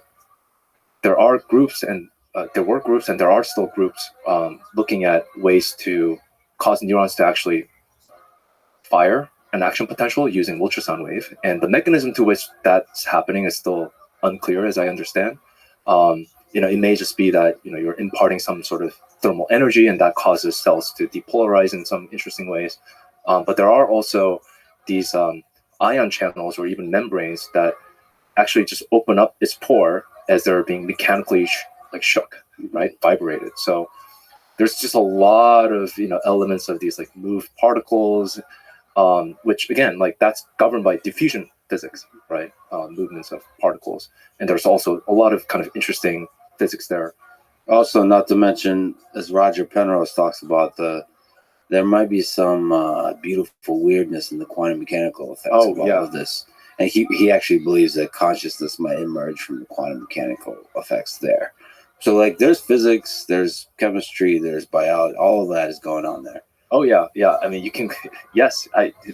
are groups and there were groups and there are still groups looking at ways to cause neurons to actually fire an action potential using ultrasound wave, and the mechanism to which that's happening is still unclear, as I understand. It may just be that you're imparting some sort of thermal energy, and that causes cells to depolarize in some interesting ways. But there are also these ion channels or even membranes that actually just open up its pore as they're being mechanically shook, right, vibrated. So there's just a lot of elements of these like moved particles. Which again, like that's governed by diffusion physics, right? Movements of particles, and there's also a lot of kind of interesting physics there. Also, not to mention, as Roger Penrose talks about, there might be some beautiful weirdness in the quantum mechanical effects of all of this. And he actually believes that consciousness might emerge from the quantum mechanical effects there. So like there's physics, there's chemistry, there's biology, all of that is going on there. Oh yeah. I mean, you can. Yes,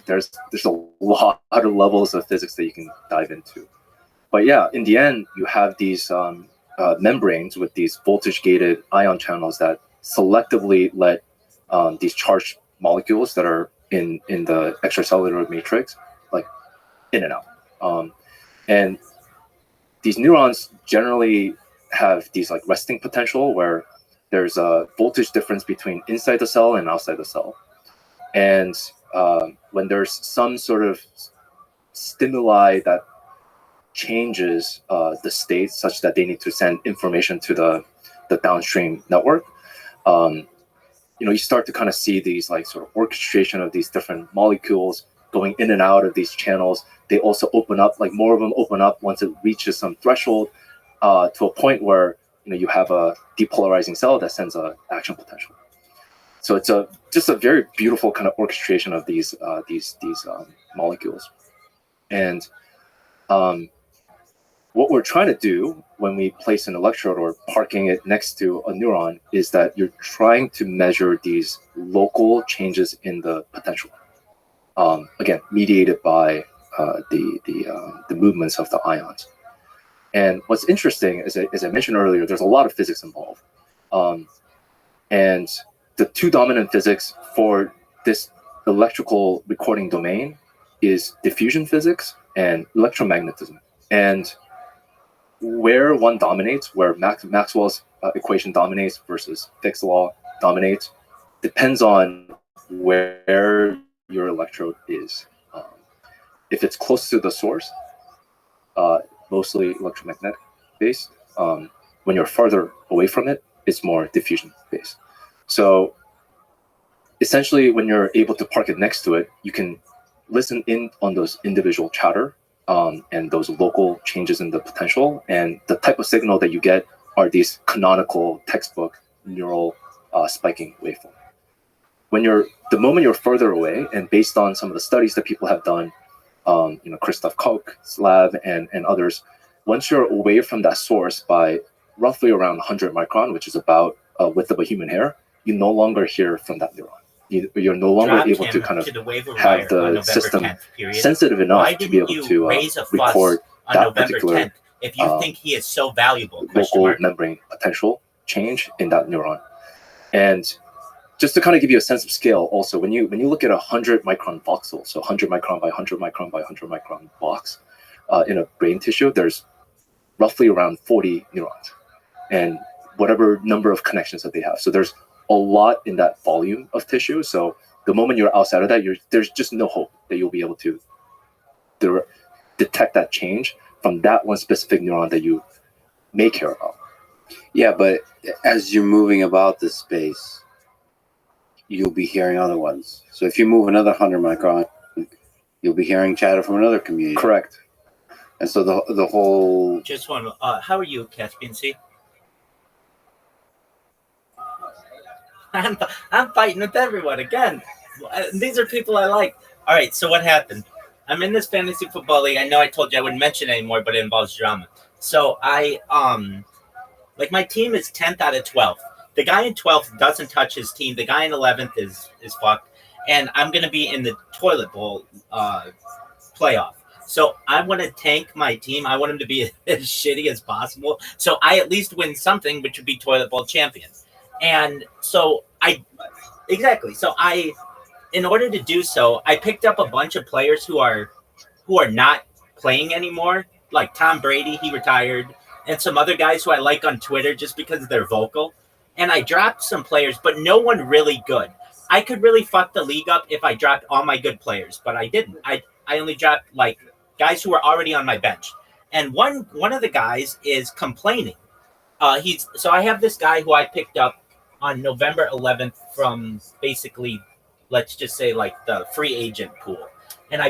there's a lot of levels of physics that you can dive into. But yeah, in the end, you have these membranes with these voltage-gated ion channels that selectively let these charged molecules that are in the extracellular matrix, like in and out. And these neurons generally have these like resting potential where there's a voltage difference between inside the cell and outside the cell. And when there's some sort of stimuli that changes the state such that they need to send information to the downstream network, you start to kind of see these like sort of orchestration of these different molecules going in and out of these channels. They also open up, like more of them open up once it reaches some threshold to a point where you have a depolarizing cell that sends an action potential. So it's just a very beautiful kind of orchestration of these molecules. And what we're trying to do when we place an electrode or parking it next to a neuron is that you're trying to measure these local changes in the potential. Again, mediated by the movements of the ions. And what's interesting, as I mentioned earlier, there's a lot of physics involved. And the two dominant physics for this electrical recording domain is diffusion physics and electromagnetism. And where one dominates, where Maxwell's equation dominates versus Fick's law dominates, depends on where your electrode is. If it's close to the source, mostly electromagnetic based. When you're farther away from it, it's more diffusion based. So essentially, when you're able to park it next to it, you can listen in on those individual chatter and those local changes in the potential. And the type of signal that you get are these canonical textbook neural spiking waveform. The moment you're further away, and based on some of the studies that people have done, Christoph Koch's lab and others, once you're away from that source by roughly around 100 micron, which is about width of a human hair, you no longer hear from that neuron. You're no longer able to kind of have the system sensitive enough to be able to record that particular if you think he is so valuable, local membrane potential change in that neuron. And just to kind of give you a sense of scale, also, when you look at a 100 micron voxel, so 100 micron by 100 micron by 100 micron box in a brain tissue, there's roughly around 40 neurons and whatever number of connections that they have. So there's a lot in that volume of tissue. So the moment you're outside of that, there's just no hope that you'll be able to detect that change from that one specific neuron that you may care about. Yeah, but as you're moving about this space, you'll be hearing other ones. So if you move another 100 micron, you'll be hearing chatter from another community. Correct. And so the whole... Just one. How are you, Caspian C? I'm fighting with everyone again. These are people I like. All right, so what happened? I'm in this fantasy football league. I know I told you I wouldn't mention it anymore, but it involves drama. So I, my team is 10th out of 12th. The guy in 12th doesn't touch his team. The guy in 11th is fucked. And I'm going to be in the toilet bowl playoff. So I want to tank my team. I want him to be as shitty as possible. So I at least win something, which would be toilet bowl champion. And so in order to do so, I picked up a bunch of players who are not playing anymore, like Tom Brady, he retired, and some other guys who I like on Twitter just because they're vocal. And I dropped some players, but no one really good. I could really fuck the league up if I dropped all my good players, but I didn't. I only dropped like guys who were already on my bench. And one of the guys is complaining. So I have this guy who I picked up on November 11th from basically, let's just say like the free agent pool. And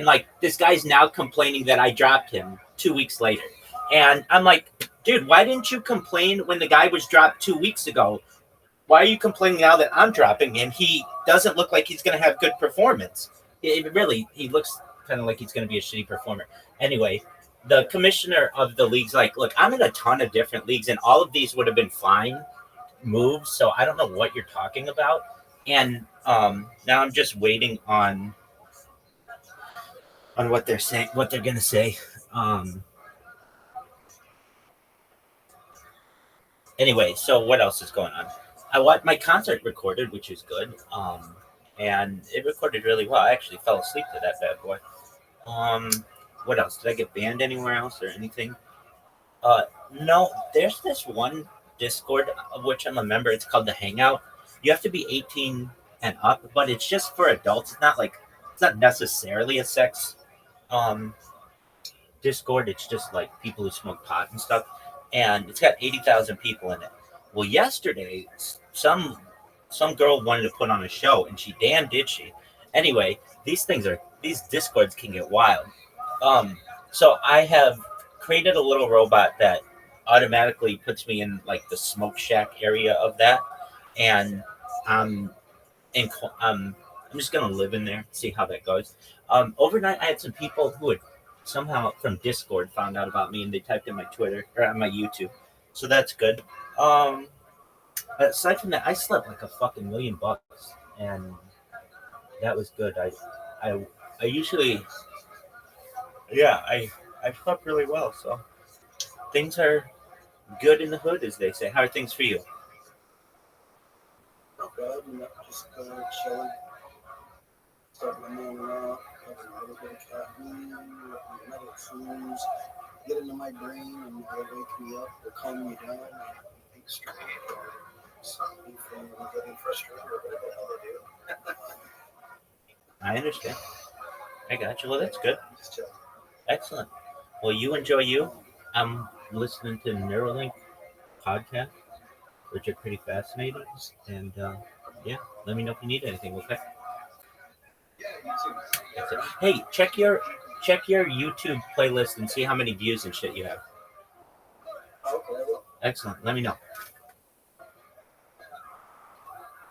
like this guy's now complaining that I dropped him 2 weeks later. And I'm like, dude, why didn't you complain when the guy was dropped 2 weeks ago? Why are you complaining now that I'm dropping him? He doesn't look like he's going to have good performance. He looks kind of like he's going to be a shitty performer. Anyway, the commissioner of the league's like, look, I'm in a ton of different leagues, and all of these would have been fine moves, so I don't know what you're talking about. And now I'm just waiting on on what they're saying, what they're gonna say. Um, anyway, so what else is going on? I want my concert recorded, which is good. And it recorded really well. I actually fell asleep to that bad boy. Um, what else? Did I get banned anywhere else or anything? Uh, no. There's this one Discord of which I'm a member. It's called the Hangout. You have to be 18 and up, but it's just for adults. It's not necessarily a sex um Discord. It's just like people who smoke pot and stuff, and it's got 80,000 people in it. Well, yesterday, some girl wanted to put on a show, and she damn did she. Anyway, these Discords can get wild. Um, so I have created a little robot that automatically puts me in like the smoke shack area of that, and um, and I'm just gonna live in there, see how that goes. Overnight, I had some people who had somehow from Discord found out about me, and they typed in my Twitter or on my YouTube, so that's good. Um, aside from that, I slept like a fucking $1,000,000, and that was good. I, I usually, yeah, I slept really well, so things are good in the hood, as they say. How are things for you? Not bad, just chilling. Start my morning off, having a little bit of caffeine, metal foods, get into my brain and they'll wake me up, they'll calm me down, and think straight. Stop me from getting frustrated or whatever the hell they do. I understand. I got you. Well, that's good. Just chilling. Excellent. Well, you enjoy you. I'm listening to Neuralink podcast, which are pretty fascinating. And yeah, let me know if you need anything. Okay. That's it. Hey, check your YouTube playlist and see how many views and shit you have. Okay, well, Excellent. Let me know.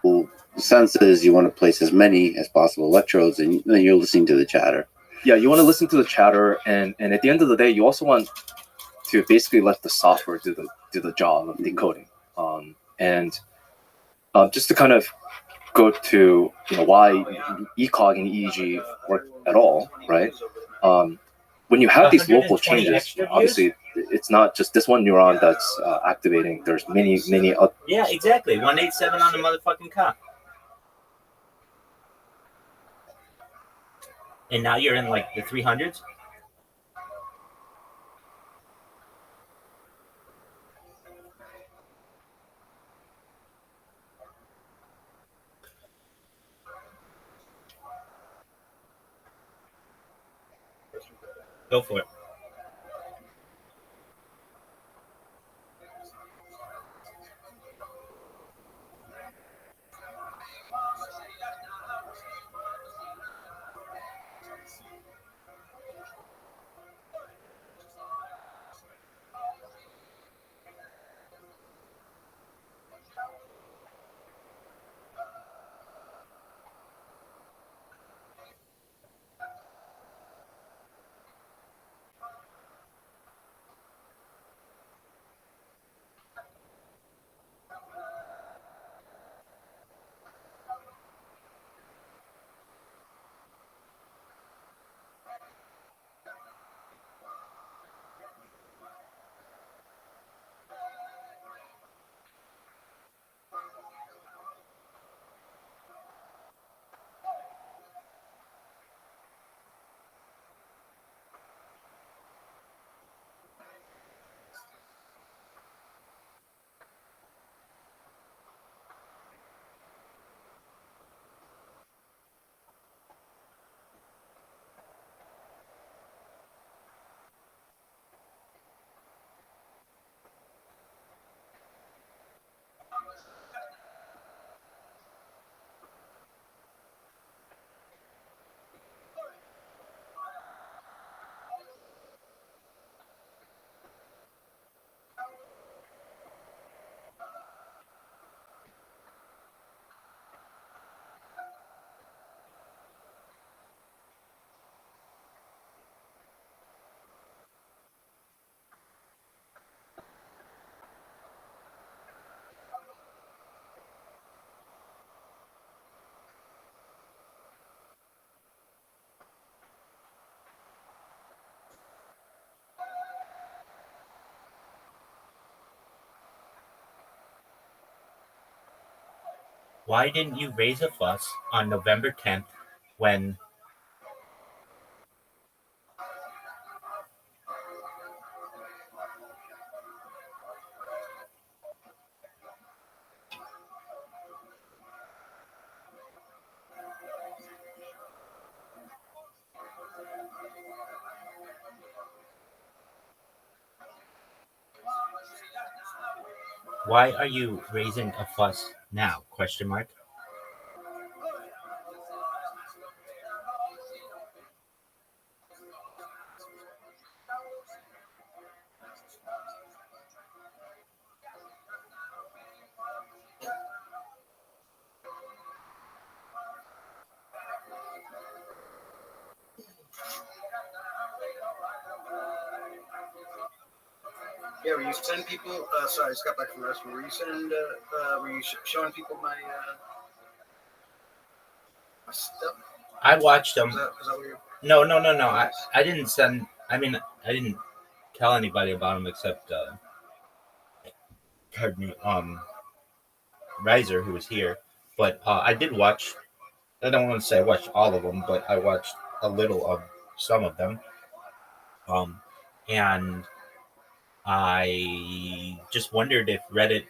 Well, the sense is you want to place as many as possible electrodes, and then you're listening to the chatter. Yeah, you want to listen to the chatter, and at the end of the day, you also want to basically let the software do the job of decoding. And just to kind of go to why ECOG and EEG work at all, right? When you have these local 120 changes, extra views? obviously it's not just this one neuron that's activating. There's many other. Yeah, exactly. 187 on the motherfucking cop. And now you're in like the 300s? Go for it. Why didn't you raise a fuss on November 10th when why are you raising a fuss now? Question mark. Yeah, were you send people? Sorry, I just got back from the restaurant. Were you showing people my stuff? I watched them. Is that what you're? No. I didn't send. I mean, I didn't tell anybody about them except, pardon me, Riser, who was here. But I did watch. I don't want to say I watched all of them, but I watched a little of some of them. And I just wondered if Reddit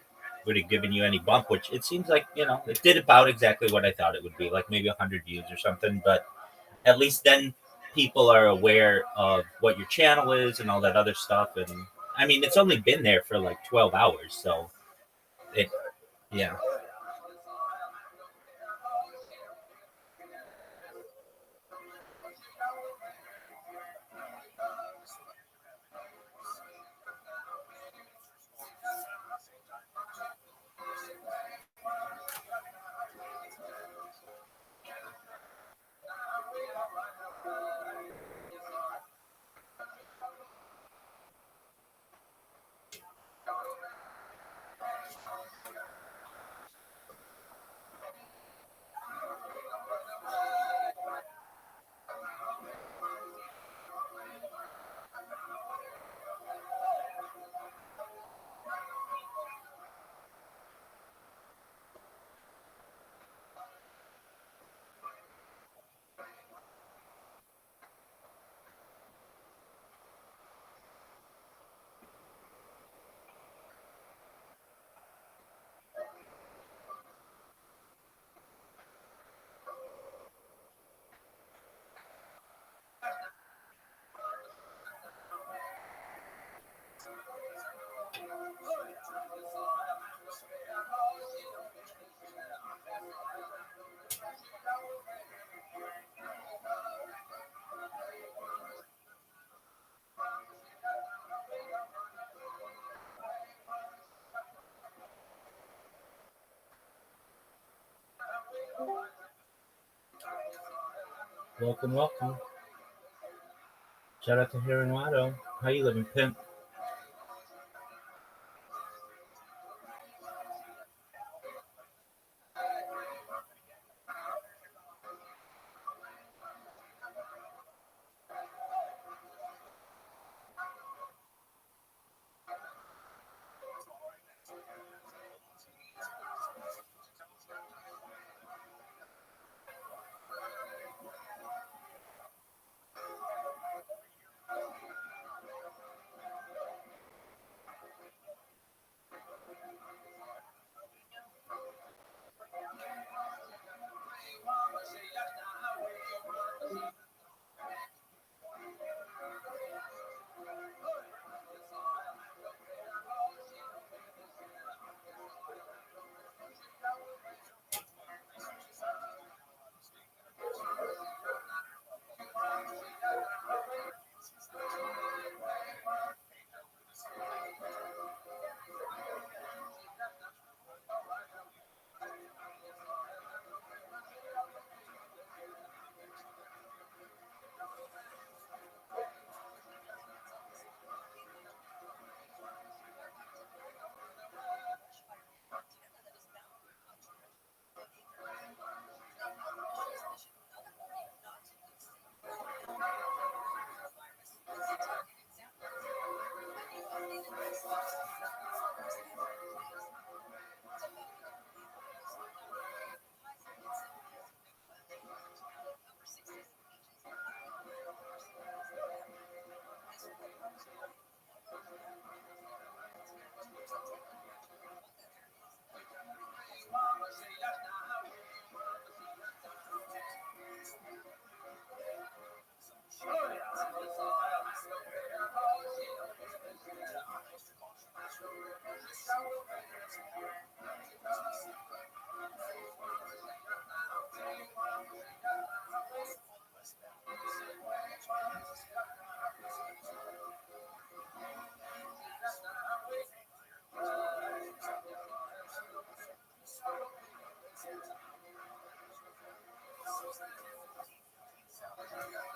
would have given you any bump, which it seems like, it did about exactly what I thought it would be, like maybe 100 views or something. But at least then people are aware of what your channel is and all that other stuff. And I mean, it's only been there for like 12 hours. So it, yeah. Welcome. Shout out to Hironato. How you living, pimp?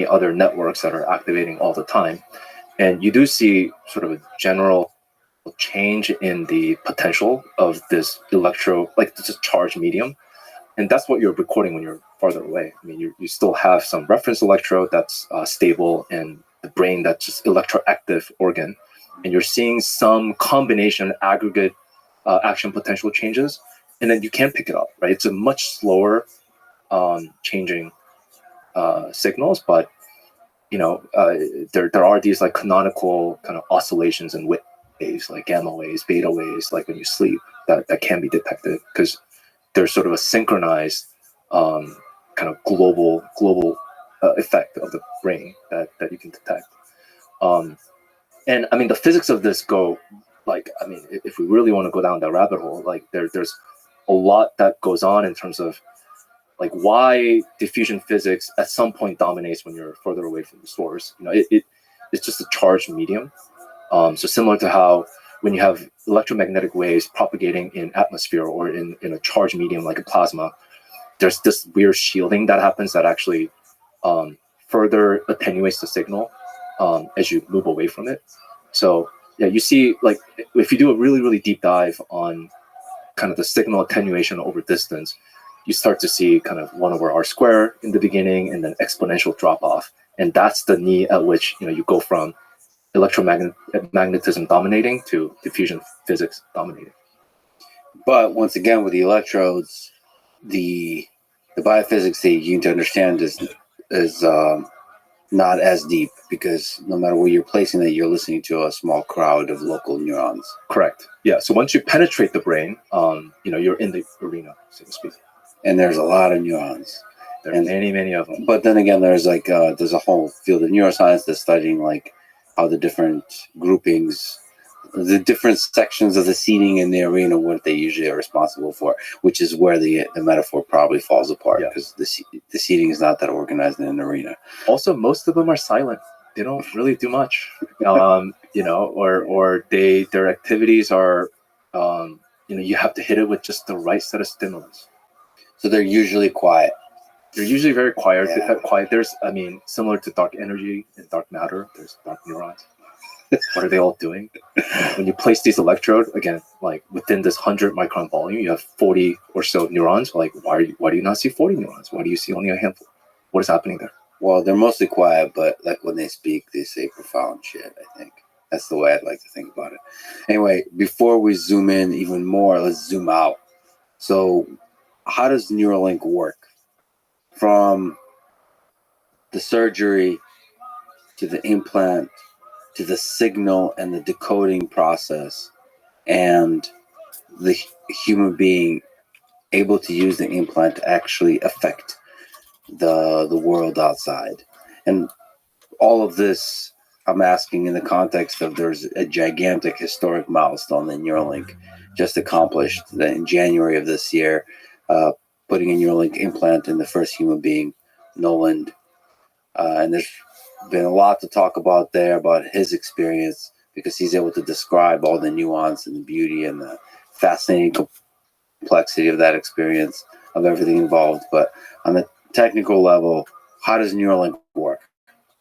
other networks that are activating all the time. And you do see sort of a general change in the potential of this this charged medium. And that's what you're recording when you're farther away. I mean, you still have some reference electrode that's stable, and the brain that's just electroactive organ. And you're seeing some combination aggregate action potential changes, and then you can pick it up, right? It's a much slower changing signals, but there are these like canonical kind of oscillations and waves, like gamma waves, beta waves, like when you sleep, that can be detected because there's sort of a synchronized kind of global effect of the brain that you can detect. And I mean, the physics of this go, like, I mean, if we really want to go down that rabbit hole, like there's a lot that goes on in terms of like why diffusion physics at some point dominates when you're further away from the source. It's just a charged medium. So similar to how when you have electromagnetic waves propagating in atmosphere or in a charged medium like a plasma, there's this weird shielding that happens that actually further attenuates the signal as you move away from it. So yeah, you see, like if you do a really, really deep dive on kind of the signal attenuation over distance, you start to see kind of 1/r² in the beginning and then exponential drop off. And that's the knee at which you go from electromagnetism dominating to diffusion physics dominating. But once again, with the electrodes, the biophysics that you need to understand is not as deep, because no matter where you're placing that, you're listening to a small crowd of local neurons. Correct. Yeah. So once you penetrate the brain, you're in the arena, so to speak. And there's a lot of neurons. There are many of them. But then again, there's there's a whole field of neuroscience that's studying like how the different groupings, the different sections of the seating in the arena, what they usually are responsible for, which is where the metaphor probably falls apart, because the seating is not that organized in an arena. Also, most of them are silent. They don't really do much, or their activities are, you have to hit it with just the right set of stimulus. So they're usually quiet. They're usually very quiet. Yeah. Quiet. There's, similar to dark energy and dark matter, there's dark neurons. What are they all doing? When you place these electrodes, again, like within this 100 micron volume, you have 40 or so neurons. Like, why do you not see 40 neurons? Why do you see only a handful? What is happening there? Well, they're mostly quiet, but like when they speak, they say profound shit, I think. That's the way I'd like to think about it. Anyway, before we zoom in even more, let's zoom out. So how does Neuralink work? From the surgery to the implant to the signal and the decoding process, and the human being able to use the implant to actually affect the world outside. And all of this I'm asking in the context of there's a gigantic historic milestone that Neuralink just accomplished that in January of this year, putting a Neuralink implant in the first human being, Noland. And there's been a lot to talk about there about his experience, because he's able to describe all the nuance and the beauty and the fascinating complexity of that experience, of everything involved. But on the technical level, how does Neuralink work?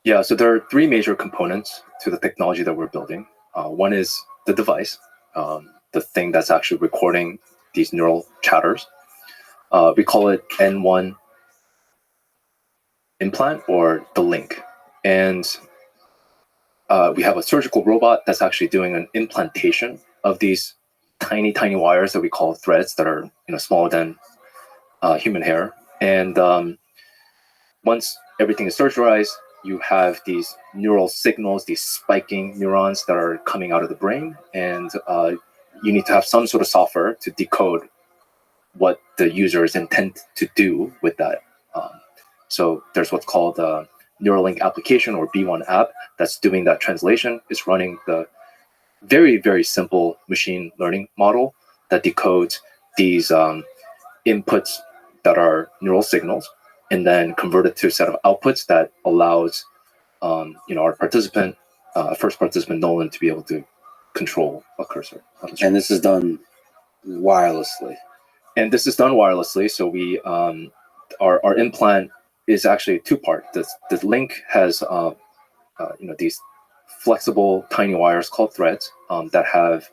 Yeah, so there are three major components to the technology that we're building. One is the device, the thing that's actually recording these neural chatters. We call it N1 implant, or the link. And we have a surgical robot that's actually doing an implantation of these tiny wires that we call threads that are smaller than human hair. And once everything is surgerized, you have these neural signals, these spiking neurons that are coming out of the brain, and you need to have some sort of software to decode what the users intend to do with that. So there's what's called the Neuralink application, or B1 app, that's doing that translation. It's running the very, very simple machine learning model that decodes these inputs that are neural signals, and then convert it to a set of outputs that allows our participant, first participant Nolan, to be able to control a cursor. And this is done wirelessly. So we our implant is actually two-part. The link has these flexible tiny wires called threads that have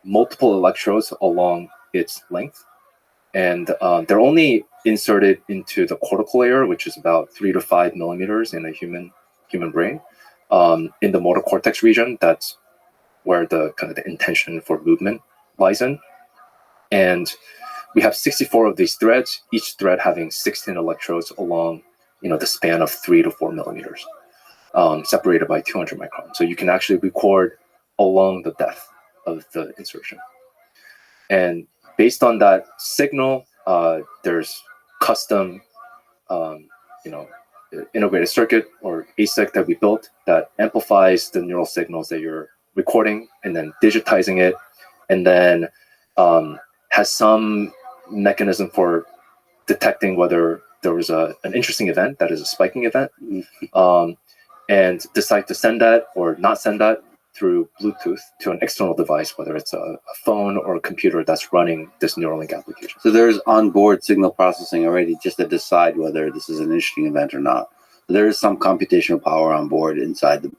multiple electrodes along its length, and they're only inserted into the cortical layer, which is about 3 to 5 millimeters in a human brain, in the motor cortex region. That's where the kind of the intention for movement lies in. And we have 64 of these threads, each thread having 16 electrodes along, the span of 3 to 4 millimeters, separated by 200 microns. So you can actually record along the depth of the insertion. And based on that signal, there's custom, integrated circuit or ASIC that we built that amplifies the neural signals that you're recording and then digitizing it, and then has some mechanism for detecting whether there was an interesting event, that is a spiking event, and decide to send that or not send that through Bluetooth to an external device, whether it's a phone or a computer that's running this Neuralink application. So there's onboard signal processing already just to decide whether this is an interesting event or not. So there is some computational power on board inside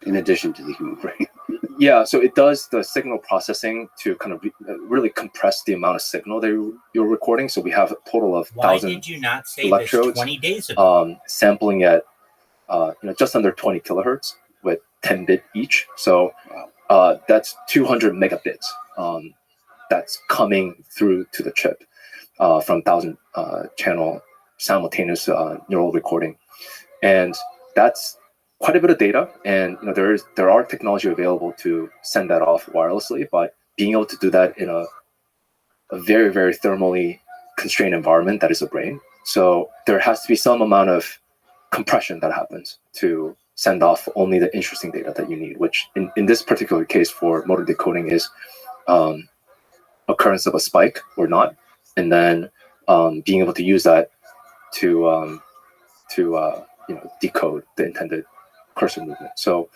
in addition to the human brain. Yeah, so it does the signal processing to kind of really compress the amount of signal that you're recording. So we have a total of 1,000 Why did you not say electrodes, this 20 days ago? Sampling at just under 20 kilohertz with 10 bit each. So that's 200 megabits that's coming through to the chip from 1,000 channel simultaneous neural recording. And that's quite a bit of data, and there are technology available to send that off wirelessly, but being able to do that in a very, very thermally constrained environment that is a brain. So there has to be some amount of compression that happens to send off only the interesting data that you need, which in this particular case for motor decoding is occurrence of a spike or not, and then being able to use that to decode the intended cursor movement. So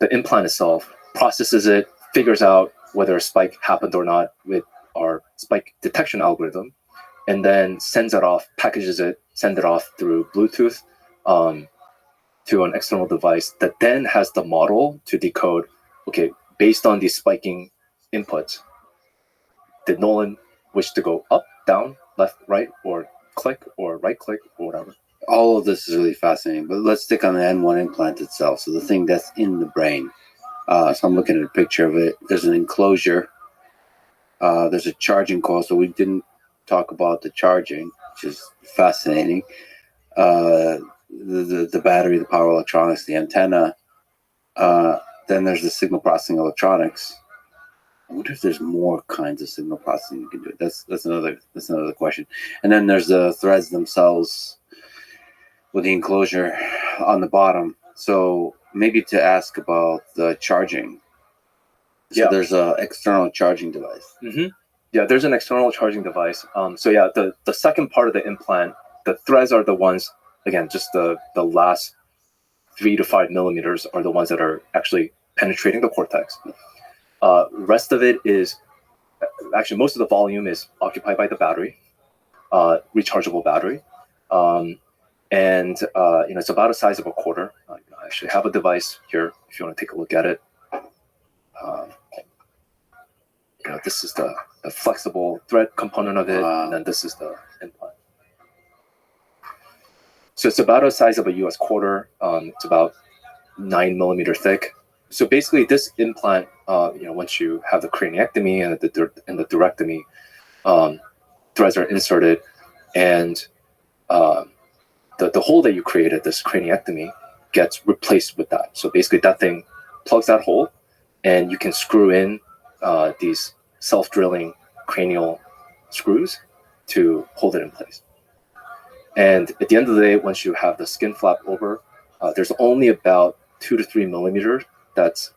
the implant itself processes it, figures out whether a spike happened or not with our spike detection algorithm, and then sends it off, packages it, send it off through Bluetooth to an external device that then has the model to decode, okay, based on these spiking inputs, did Nolan wish to go up, down, left, right, or click, or right click, or whatever? All of this is really fascinating, but let's stick on the N1 implant itself. So the thing that's in the brain. So I'm looking at a picture of it. There's an enclosure. There's a charging coil. So we didn't talk about the charging, which is fascinating. The battery, the power electronics, the antenna. Then there's the signal processing electronics. I wonder if there's more kinds of signal processing you can do. That's another question. And then there's the threads themselves with the enclosure on the bottom. So maybe to ask about the charging. So there's an external charging device. Mm-hmm. Yeah, there's an external charging device. The second part of the implant, the threads are the ones, again, just the last 3 to 5 millimeters are the ones that are actually penetrating the cortex. Rest of it is, actually most of the volume is occupied by the battery, rechargeable battery. It's about the size of a quarter. I actually have a device here if you want to take a look at it. This is the flexible thread component of it, and then this is the implant. So it's about the size of a US quarter. It's about 9 millimeter thick. So basically, this implant, once you have the craniectomy and the durectomy, threads are inserted, and the hole that you created, this craniectomy, gets replaced with that. So basically, that thing plugs that hole, and you can screw in these self-drilling cranial screws to hold it in place. And at the end of the day, once you have the skin flap over, there's only about 2 to 3 millimeters that's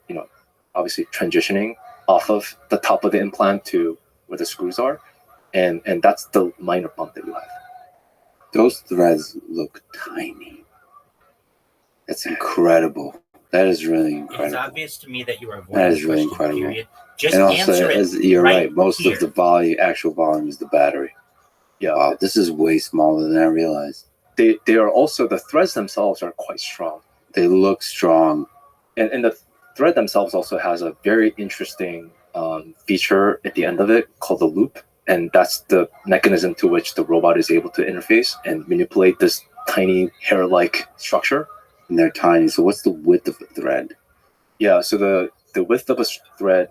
obviously transitioning off of the top of the implant to where the screws are, and that's the minor bump that you have. Those threads look tiny. That's incredible. That is really incredible. It's obvious to me that you are avoiding. That is really incredible. Period. Just and also, answer it. you're right. Right Most here. of the actual volume is the battery. Yeah, Wow, this is way smaller than I realized. they are also, the threads themselves are quite strong. They look strong. And the thread themselves also has a very interesting feature at the end of it called the loop. And that's the mechanism to which the robot is able to interface and manipulate this tiny hair-like structure. And they're tiny. So what's the width of a thread? Yeah, so the width of a thread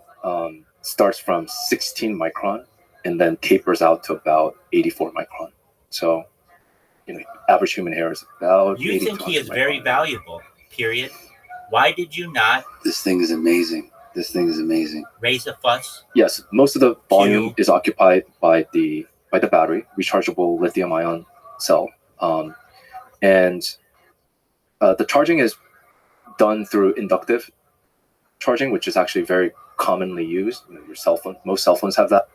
starts from 16 micron and then tapers out to about 84 micron. So, average human hair is about. You think he is very valuable, period. Why did you not This thing is amazing. This thing is amazing. raise a fuss? Yes, most of the volume is occupied by the battery, rechargeable lithium-ion cell, and the charging is done through inductive charging, which is actually very commonly used. Your cell phone, most cell phones have that.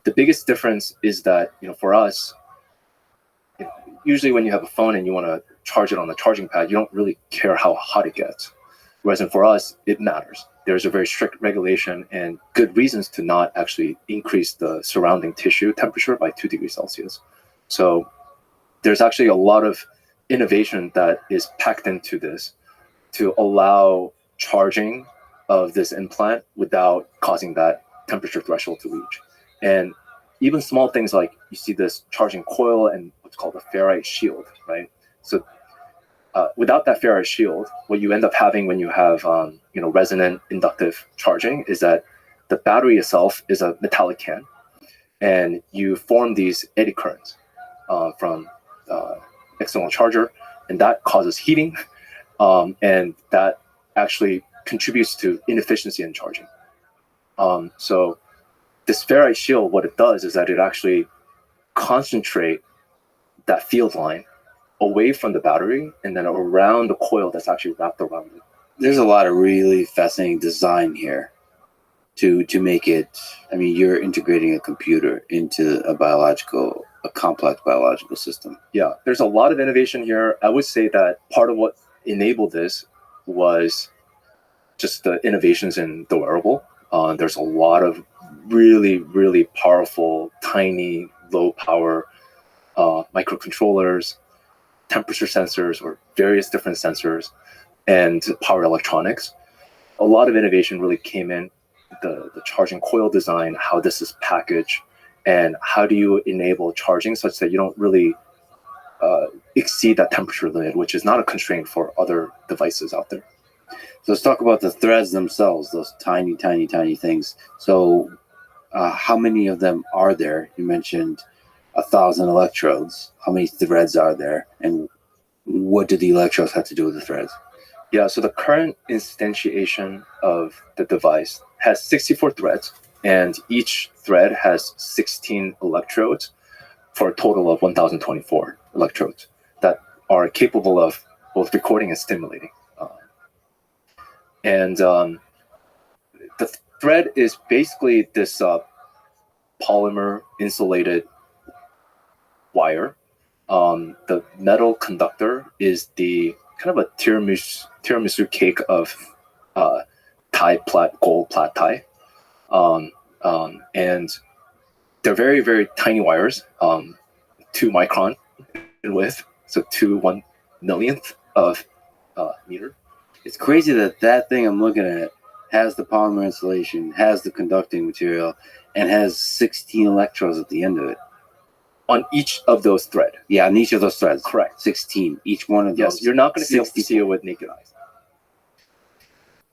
The biggest difference is that for us, usually when you have a phone and you want to charge it on the charging pad, you don't really care how hot it gets. Whereas for us, it matters. There's a very strict regulation and good reasons to not actually increase the surrounding tissue temperature by 2 degrees Celsius. So there's actually a lot of innovation that is packed into this to allow charging of this implant without causing that temperature threshold to reach. And even small things like you see this charging coil and what's called a ferrite shield, right? So without that ferrite shield, what you end up having when you have resonant inductive charging is that the battery itself is a metallic can, and you form these eddy currents from external charger, and that causes heating, and that actually contributes to inefficiency in charging. So this ferrite shield, what it does is that it actually concentrate that field line away from the battery and then around the coil that's actually wrapped around it. There's a lot of really fascinating design here to make it. I mean, you're integrating a computer into a complex biological system. Yeah, there's a lot of innovation here. I would say that part of what enabled this was just the innovations in the wearable. There's a lot of really, really powerful, tiny, low power microcontrollers, temperature sensors, or various different sensors, and power electronics. A lot of innovation really came in the charging coil design, how this is packaged, and how do you enable charging such that you don't really exceed that temperature limit, which is not a constraint for other devices out there. So let's talk about the threads themselves, those tiny, tiny, tiny things. So how many of them are there? You mentioned 1,000 electrodes. How many threads are there? And what do the electrodes have to do with the threads? Yeah, so the current instantiation of the device has 64 threads, and each thread has 16 electrodes for a total of 1,024 electrodes that are capable of both recording and stimulating. The thread is basically this polymer insulated wire. The metal conductor is the kind of a tiramisu cake of gold plat tie. And they're very, very tiny wires, 2 micron in width, so 2/1 millionth of meter. It's crazy that thing I'm looking at has the polymer insulation, has the conducting material, and has 16 electrodes at the end of it. On each of those threads. Yeah, on each of those threads. Correct. 16. Each one of those. Yes, you're not going to be able to see it with naked eyes.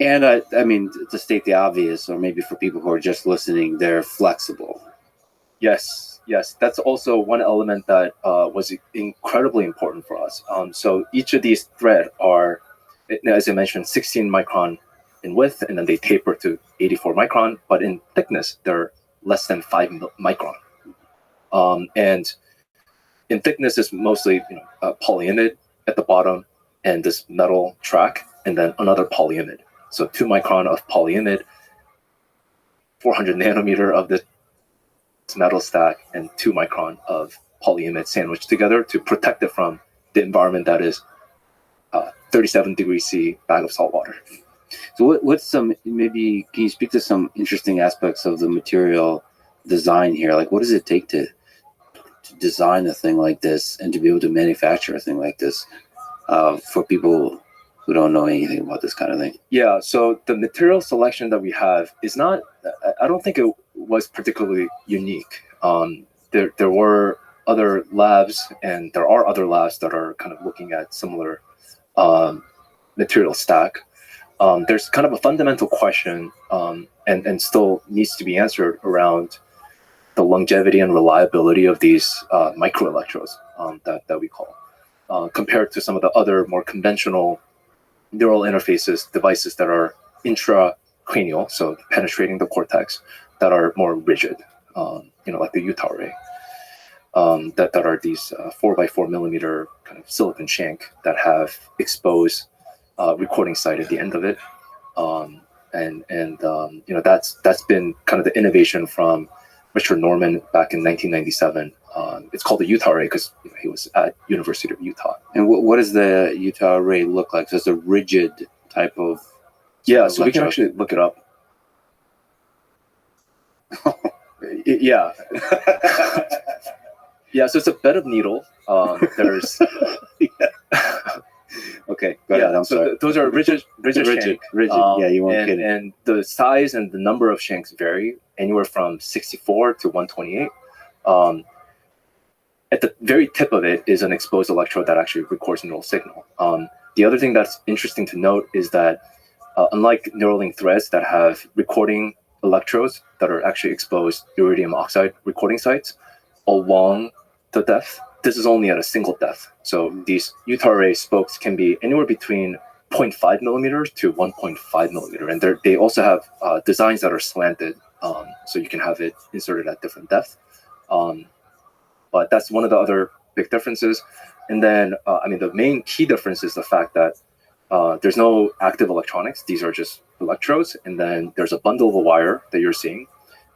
And I mean, to state the obvious, or maybe for people who are just listening, they're flexible. Yes. That's also one element that was incredibly important for us. So each of these threads are, as I mentioned, 16 micron in width, and then they taper to 84 micron, but in thickness, they're less than 5 micron. And in thickness is mostly polyimide at the bottom and this metal track, and then another polyimide. So 2 micron of polyimide, 400 nanometer of this metal stack, and 2 micron of polyimide sandwiched together to protect it from the environment that is 37 degrees C bag of salt water. So what's maybe can you speak to some interesting aspects of the material design here? Like, what does it take to design a thing like this and to be able to manufacture a thing like this for people who don't know anything about this kind of thing? Yeah, so the material selection that we have is not, I don't think it was particularly unique. There were other labs, and there are other labs that are kind of looking at similar material stack. There's kind of a fundamental question, and still needs to be answered around the longevity and reliability of these microelectrodes that we call, compared to some of the other more conventional neural interfaces devices that are intracranial, so penetrating the cortex, that are more rigid, like the Utah array, that are these 4x4 millimeter kind of silicon shank that have exposed recording site at the end of it, that's been kind of the innovation from Richard Norman back in 1997. It's called the Utah array because he was at University of Utah. And what does the Utah array look like? So it's a rigid type of... Yeah, so we can actually look it up. Yeah. Yeah, so it's a bed of needle. There's... Okay, go ahead. I'm sorry. Those are rigid shank. Yeah, you weren't kidding. And the size and the number of shanks vary anywhere from 64 to 128. At the very tip of it is an exposed electrode that actually records neural signal. The other thing that's interesting to note is that unlike Neuralink threads that have recording electrodes that are actually exposed iridium oxide recording sites along the depth, this is only at a single depth. So these Utah array spokes can be anywhere between 0.5 millimeters to 1.5 millimeter. And they also have designs that are slanted, so you can have it inserted at different depth. But that's one of the other big differences. And then, the main key difference is the fact that there's no active electronics. These are just electrodes. And then there's a bundle of a wire that you're seeing.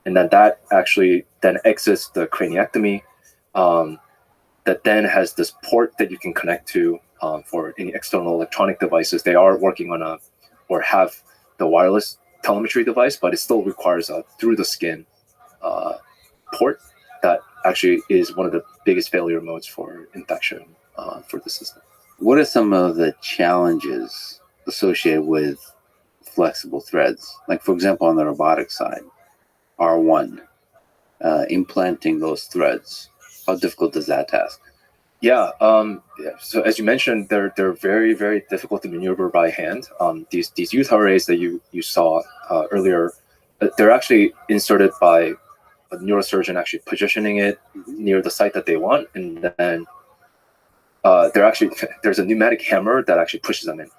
And then that actually then exits the craniectomy, that then has this port that you can connect to for any external electronic devices. They are working on or have the wireless telemetry device, but it still requires a through the skin port that actually is one of the biggest failure modes for infection for the system. What are some of the challenges associated with flexible threads? Like, for example, on the robotic side, R1, implanting those threads. How difficult is that task? Yeah. So as you mentioned, they're very, very difficult to maneuver by hand. These Utah arrays that you saw earlier, they're actually inserted by a neurosurgeon actually positioning it near the site that they want, and then there's a pneumatic hammer that actually pushes them in.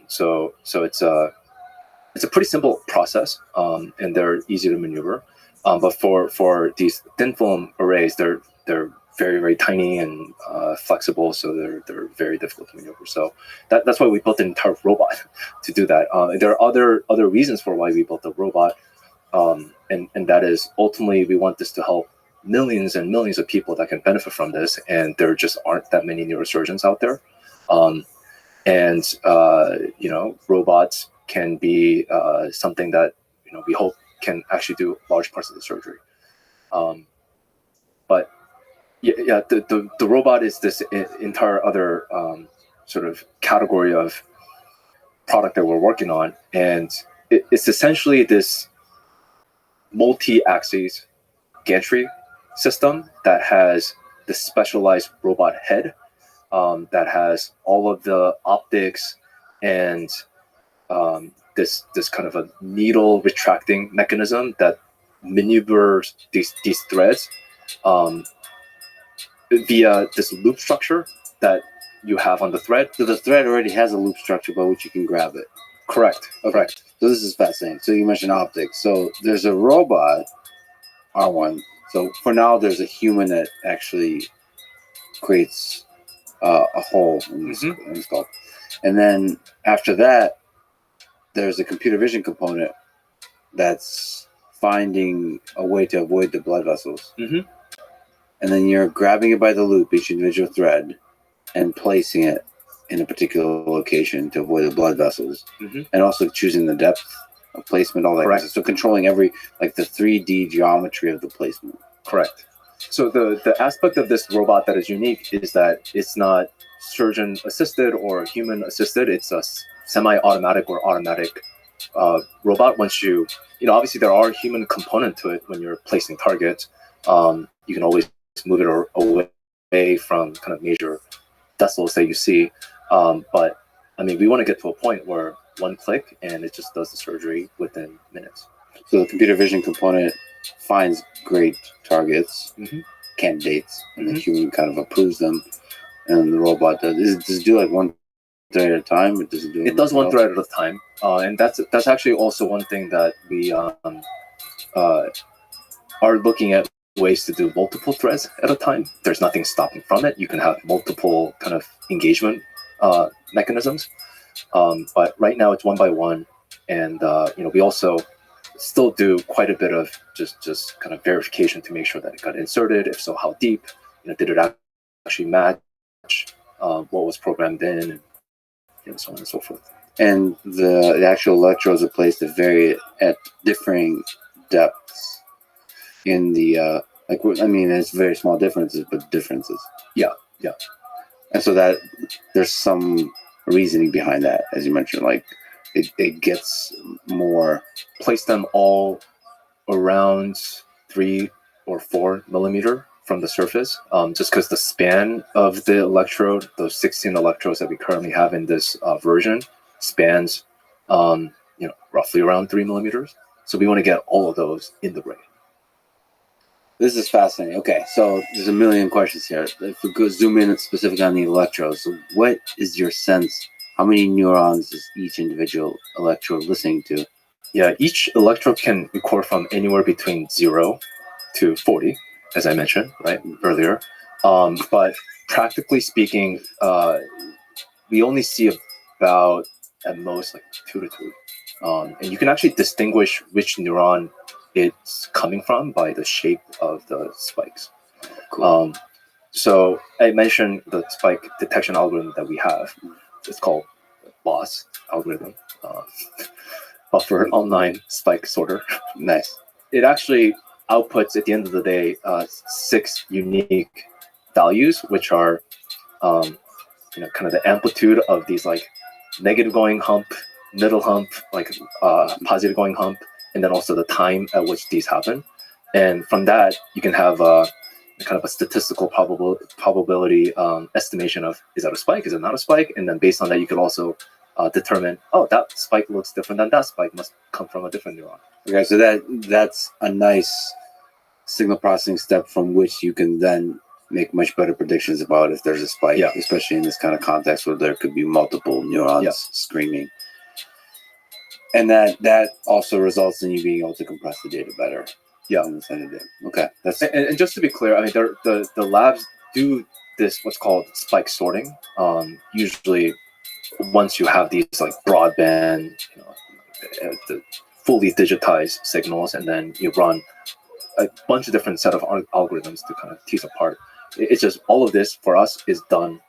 So it's a pretty simple process, and they're easy to maneuver. But for these thin film arrays, they're very, very tiny and flexible, so they're very difficult to maneuver. So that's why we built an entire robot to do that. There are other reasons for why we built the robot, and that is ultimately we want this to help millions and millions of people that can benefit from this, and there just aren't that many neurosurgeons out there. Robots can be something that we hope can actually do large parts of the surgery. But the robot is this entire other sort of category of product that we're working on, and it's essentially this multi-axis gantry system that has this specialized robot head that has all of the optics and this kind of a needle retracting mechanism that maneuvers these threads via this loop structure that you have on the thread. So the thread already has a loop structure by which you can grab it. Correct. Okay. Correct. So this is fascinating. So you mentioned optics. So there's a robot, R1. So for now, there's a human that actually creates a hole in the skull. And then after that, there's a computer vision component that's finding a way to avoid the blood vessels. Mm-hmm. And then you're grabbing it by the loop, each individual thread, and placing it in a particular location to avoid the blood vessels, and also choosing the depth of placement, all that. Correct. So controlling every like the 3D geometry of the placement. Correct. So the aspect of this robot that is unique is that it's not surgeon assisted or human assisted. It's a semi-automatic or automatic robot. Once you obviously there are human component to it when you're placing targets. You can always move it away from kind of major decimals that you see. But I mean, we want to get to a point where one click and it just does the surgery within minutes. So the computer vision component finds great targets, candidates, and the human kind of approves them, and the robot does it do like one thread at a time, or does it do It does one thread at a time, and that's actually also one thing that we are looking at ways to do multiple threads at a time. There's nothing stopping from it. You can have multiple kind of engagement mechanisms, but right now it's one by one, and we also still do quite a bit of just kind of verification to make sure that it got inserted. If so, how deep? Did it actually match what was programmed in, and so on and so forth. And the actual electrodes are placed at differing depths in the it's very small differences, but differences. Yeah. And so that there's some reasoning behind that, as you mentioned, like it gets more. Place them all around 3 or 4 millimeter from the surface, just because the span of the electrode, those 16 electrodes that we currently have in this version, spans roughly around 3 millimeters. So we want to get all of those in the brain. This is fascinating. Okay, so there's a million questions here. If we go zoom in specifically on the electrodes, so what is your sense? How many neurons is each individual electrode listening to? Yeah, each electrode can record from anywhere between 0 to 40, as I mentioned earlier. But practically speaking, we only see about at most like 2 to 3. And you can actually distinguish which neuron it's coming from by the shape of the spikes. Cool. So I mentioned the spike detection algorithm that we have. It's called BOSS algorithm, Buffer Online Spike Sorter. Nice. It actually outputs at the end of the day 6 unique values, which are kind of the amplitude of these like negative going hump, middle hump, like positive going hump, and then also the time at which these happen. And from that, you can have kind of a statistical probability estimation of, is that a spike, is it not a spike? And then based on that, you could also determine, that spike looks different than that spike, must come from a different neuron. Okay, so that's a nice signal processing step from which you can then make much better predictions about if there's a spike, especially in this kind of context where there could be multiple neurons screaming. And that also results in you being able to compress the data better. Yeah. Okay. And just to be clear, I mean, the labs do this, what's called spike sorting. Usually, once you have these like broadband, the fully digitized signals, and then you run a bunch of different set of algorithms to kind of tease apart. It's just all of this for us is done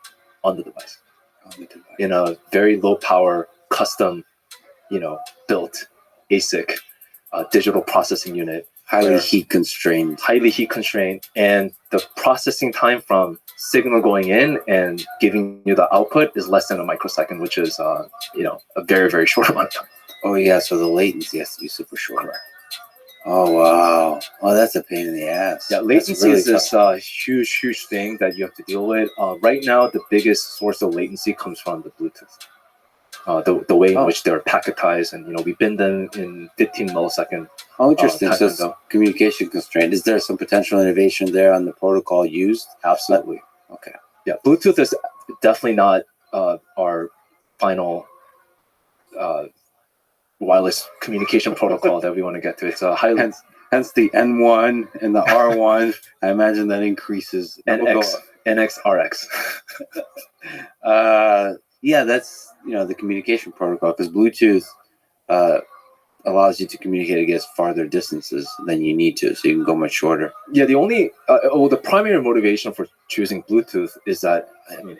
on the device, in a very low power, custom, built ASIC digital processing unit. Highly heat constrained, and the processing time from signal going in and giving you the output is less than a microsecond, which is a very, very short amount of time. Oh yeah, so the latency has to be super short. Right. Oh wow, that's a pain in the ass. Yeah, latency is this huge thing that you have to deal with. Right now, the biggest source of latency comes from the Bluetooth. The way in which they're packetized, and we bin them in 15 millisecond. Oh, interesting. So it's communication constraint. Is there some potential innovation there on the protocol used? Absolutely. Okay. Yeah, Bluetooth is definitely not our final wireless communication protocol that we want to get to. It's a highly hence the N1 and the R1. I imagine that increases NX, RX. Yeah, that's the communication protocol, because Bluetooth allows you to communicate against farther distances than you need to, so you can go much shorter. Yeah, the primary motivation for choosing Bluetooth is that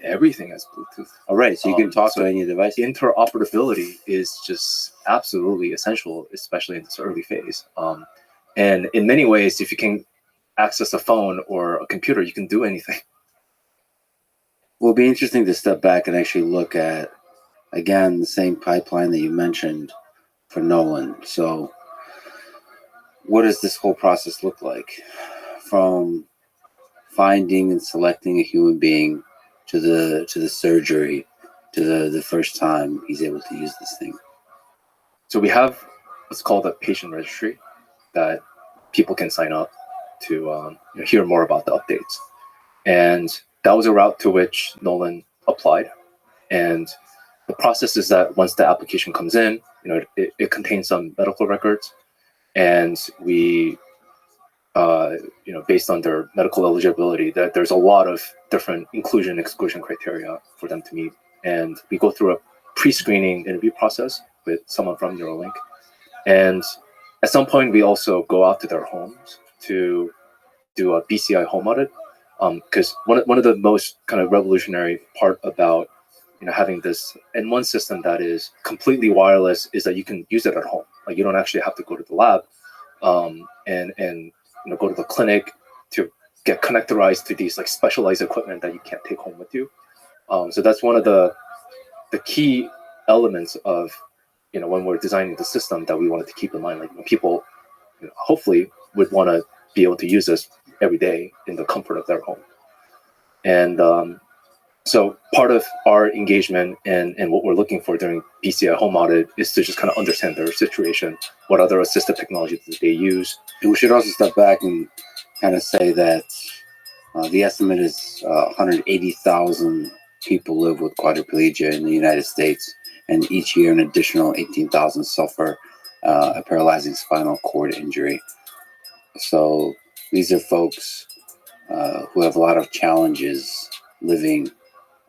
everything has Bluetooth. All right, so you can talk to any device. Interoperability is just absolutely essential, especially in this early phase. And in many ways, if you can access a phone or a computer, you can do anything. Well, it'll be interesting to step back and actually look at, again, the same pipeline that you mentioned for Nolan. So what does this whole process look like? From finding and selecting a human being to the surgery, to the first time he's able to use this thing. So we have what's called a patient registry that people can sign up to hear more about the updates. And that was a route to which Nolan applied. And the process is that once the application comes in, it contains some medical records, and we, based on their medical eligibility, that there's a lot of different inclusion exclusion criteria for them to meet. And we go through a pre-screening interview process with someone from Neuralink. And at some point, we also go out to their homes to do a BCI home audit. Because one of the most kind of revolutionary part about having this N1 system that is completely wireless is that you can use it at home. Like, you don't actually have to go to the lab and go to the clinic to get connectorized to these like specialized equipment that you can't take home with you. So that's one of the key elements of when we're designing the system that we wanted to keep in mind. Like, people hopefully would want to be able to use this every day in the comfort of their home. And so part of our engagement and what we're looking for during BCI home audit is to just kind of understand their situation, what other assistive technologies that they use. And we should also step back and kind of say that the estimate is 180,000 people live with quadriplegia in the United States, and each year an additional 18,000 suffer a paralyzing spinal cord injury. So these are folks who have a lot of challenges living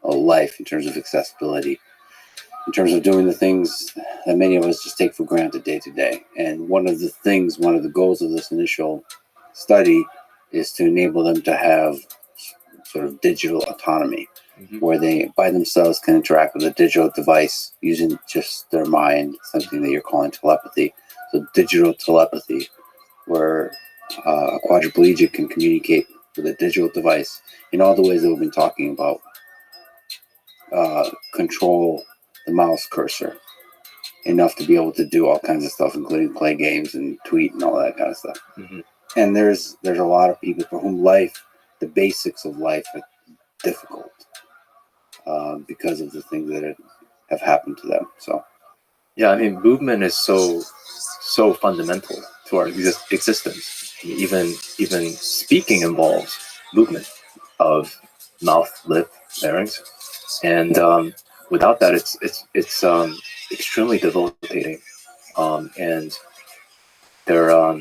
a life in terms of accessibility, in terms of doing the things that many of us just take for granted day to day. And one of the goals of this initial study is to enable them to have sort of digital autonomy, where they by themselves can interact with a digital device using just their mind, something that you're calling telepathy. So digital telepathy, where a quadriplegic can communicate with a digital device in all the ways that we've been talking about. Control the mouse cursor enough to be able to do all kinds of stuff, including play games and tweet and all that kind of stuff. And there's a lot of people for whom the basics of life are difficult because of the things that have happened to them. So yeah, I mean, movement is so fundamental to our existence. Even speaking involves movement of mouth, lip, larynx, and without that, it's extremely debilitating. And there are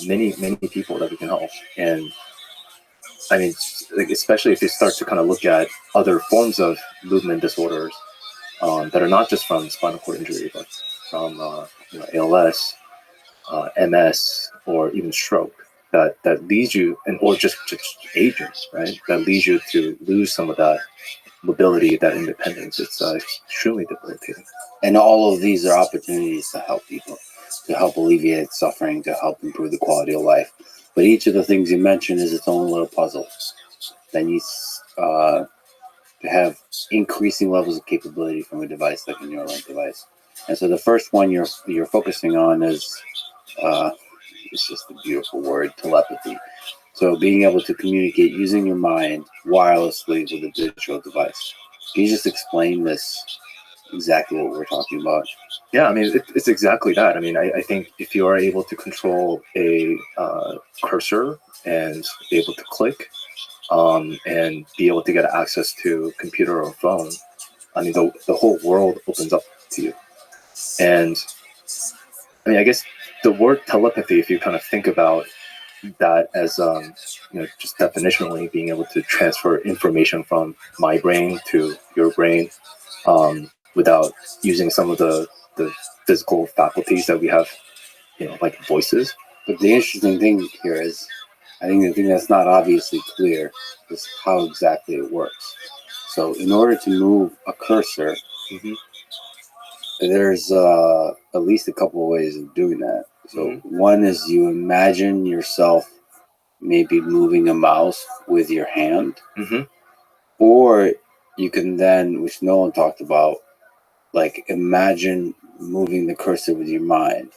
many people that we can help. And I mean, especially if you start to kind of look at other forms of movement disorders that are not just from spinal cord injury, but from ALS, MS, or even stroke, that leads you, or just aging, right? That leads you to lose some of that mobility, that independence. It's extremely debilitating. And all of these are opportunities to help people, to help alleviate suffering, to help improve the quality of life. But each of the things you mentioned is its own little puzzle that needs to have increasing levels of capability from a device like a Neuralink device. And so the first one you're focusing on is, it's just a beautiful word, telepathy. So being able to communicate using your mind wirelessly with a digital device. Can you just explain this, exactly what we're talking about? Yeah, I mean, it's exactly that. I mean, I think if you are able to control a cursor and be able to click and be able to get access to a computer or phone, I mean, the whole world opens up to you. And I mean, I guess the word telepathy, if you kind of think about that as just definitionally being able to transfer information from my brain to your brain without using some of the physical faculties that we have, like voices. But the interesting thing here is, I think the thing that's not obviously clear is how exactly it works. So in order to move a cursor, there's at least a couple of ways of doing that. So one is you imagine yourself maybe moving a mouse with your hand, or you can then, which no one talked about, like imagine moving the cursor with your mind.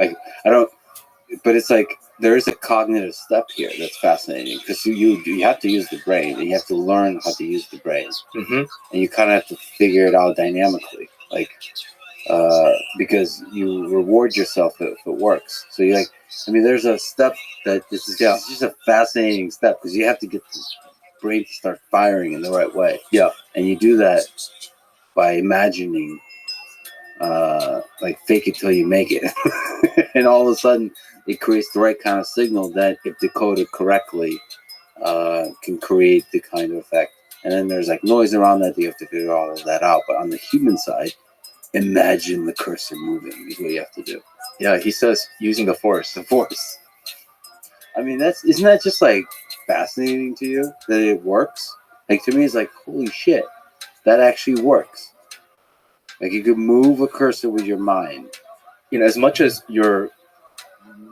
Like I don't, but it's like there is a cognitive step here that's fascinating because you have to use the brain and you have to learn how to use the brain, and you kind of have to figure it out dynamically, like because you reward yourself if it works. So you like, I mean, there's a step that this is just a fascinating step because you have to get the brain to start firing in the right way. Yeah, and you do that by imagining. Like fake it till you make it, and all of a sudden it creates the right kind of signal that, if decoded correctly, can create the kind of effect. And then there's like noise around that you have to figure all of that out. But on the human side, imagine the cursor moving is what you have to do. Yeah, he says using the force. The force. I mean, isn't that just like fascinating to you that it works? Like to me, it's like holy shit, that actually works. Like you could move a cursor with your mind. You know, as much as you're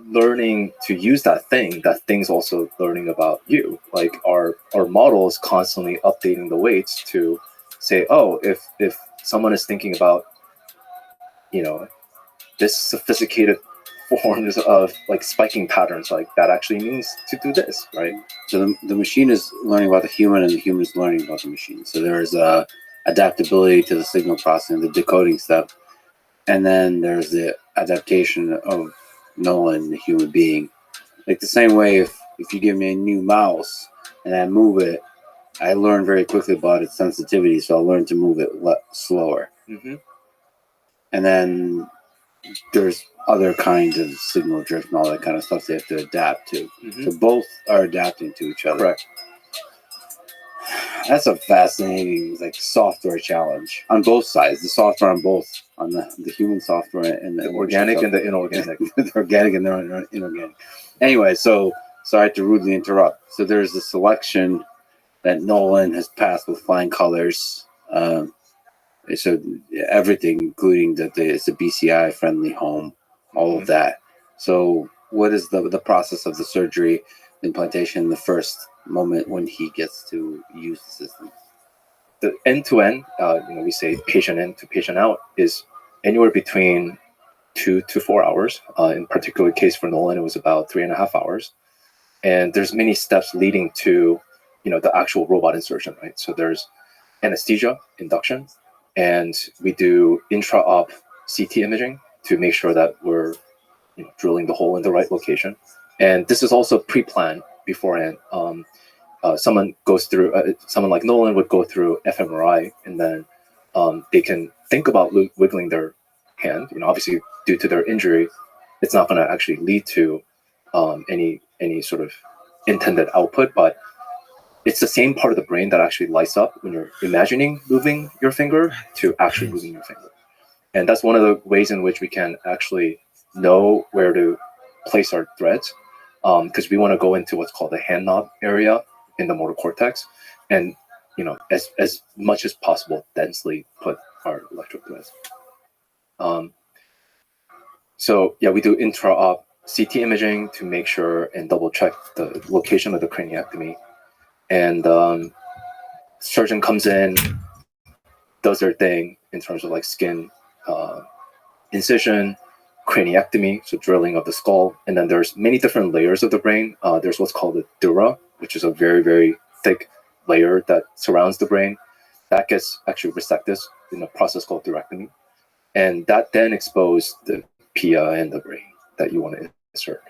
learning to use that thing's also learning about you. Like our model is constantly updating the weights to say, oh, if someone is thinking about, you know, this sophisticated forms of like spiking patterns, like that actually means to do this, right? So the machine is learning about the human, and the human is learning about the machine. So there's adaptability to the signal processing, the decoding step, and then there's the adaptation of Nolan, the human being. Like the same way, if you give me a new mouse and I move it, I learn very quickly about its sensitivity, so I'll learn to move it slower. And then there's other kinds of signal drift and all that kind of stuff they have to adapt to. So both are adapting to each other. Correct. That's a fascinating software challenge on both sides. The software on both, on the human software and the organic and the inorganic. The organic and the inorganic. Anyway, so sorry to rudely interrupt. So there's the selection that Nolan has passed with flying colors. So everything, including that it's a BCI friendly home, all of that. So what is the process of the surgery, the implantation, the first moment when he gets to use the system? The end-to-end, we say patient in to patient out, is anywhere between 2 to 4 hours. In particular case for Nolan, it was about 3.5 hours. And there's many steps leading to, the actual robot insertion, right? So there's anesthesia, induction, and we do intra-op CT imaging to make sure that we're drilling the hole in the right location. And this is also pre-planned beforehand. Someone like Nolan would go through fMRI, and then they can think about wiggling their hand. Obviously due to their injury, it's not going to actually lead to any sort of intended output, but it's the same part of the brain that actually lights up when you're imagining moving your finger to actually moving your finger. And that's one of the ways in which we can actually know where to place our threads, because we want to go into what's called the hand knob area in the motor cortex, and as much as possible densely put our electrode threads. So yeah, we do intra-op CT imaging to make sure and double check the location of the craniectomy, and surgeon comes in, does their thing in terms of like skin incision, craniectomy, so drilling of the skull, and then there's many different layers of the brain. There's what's called the dura, which is a very, very thick layer that surrounds the brain. That gets actually resected in a process called durectomy, and that then exposes the pia and the brain that you want to insert.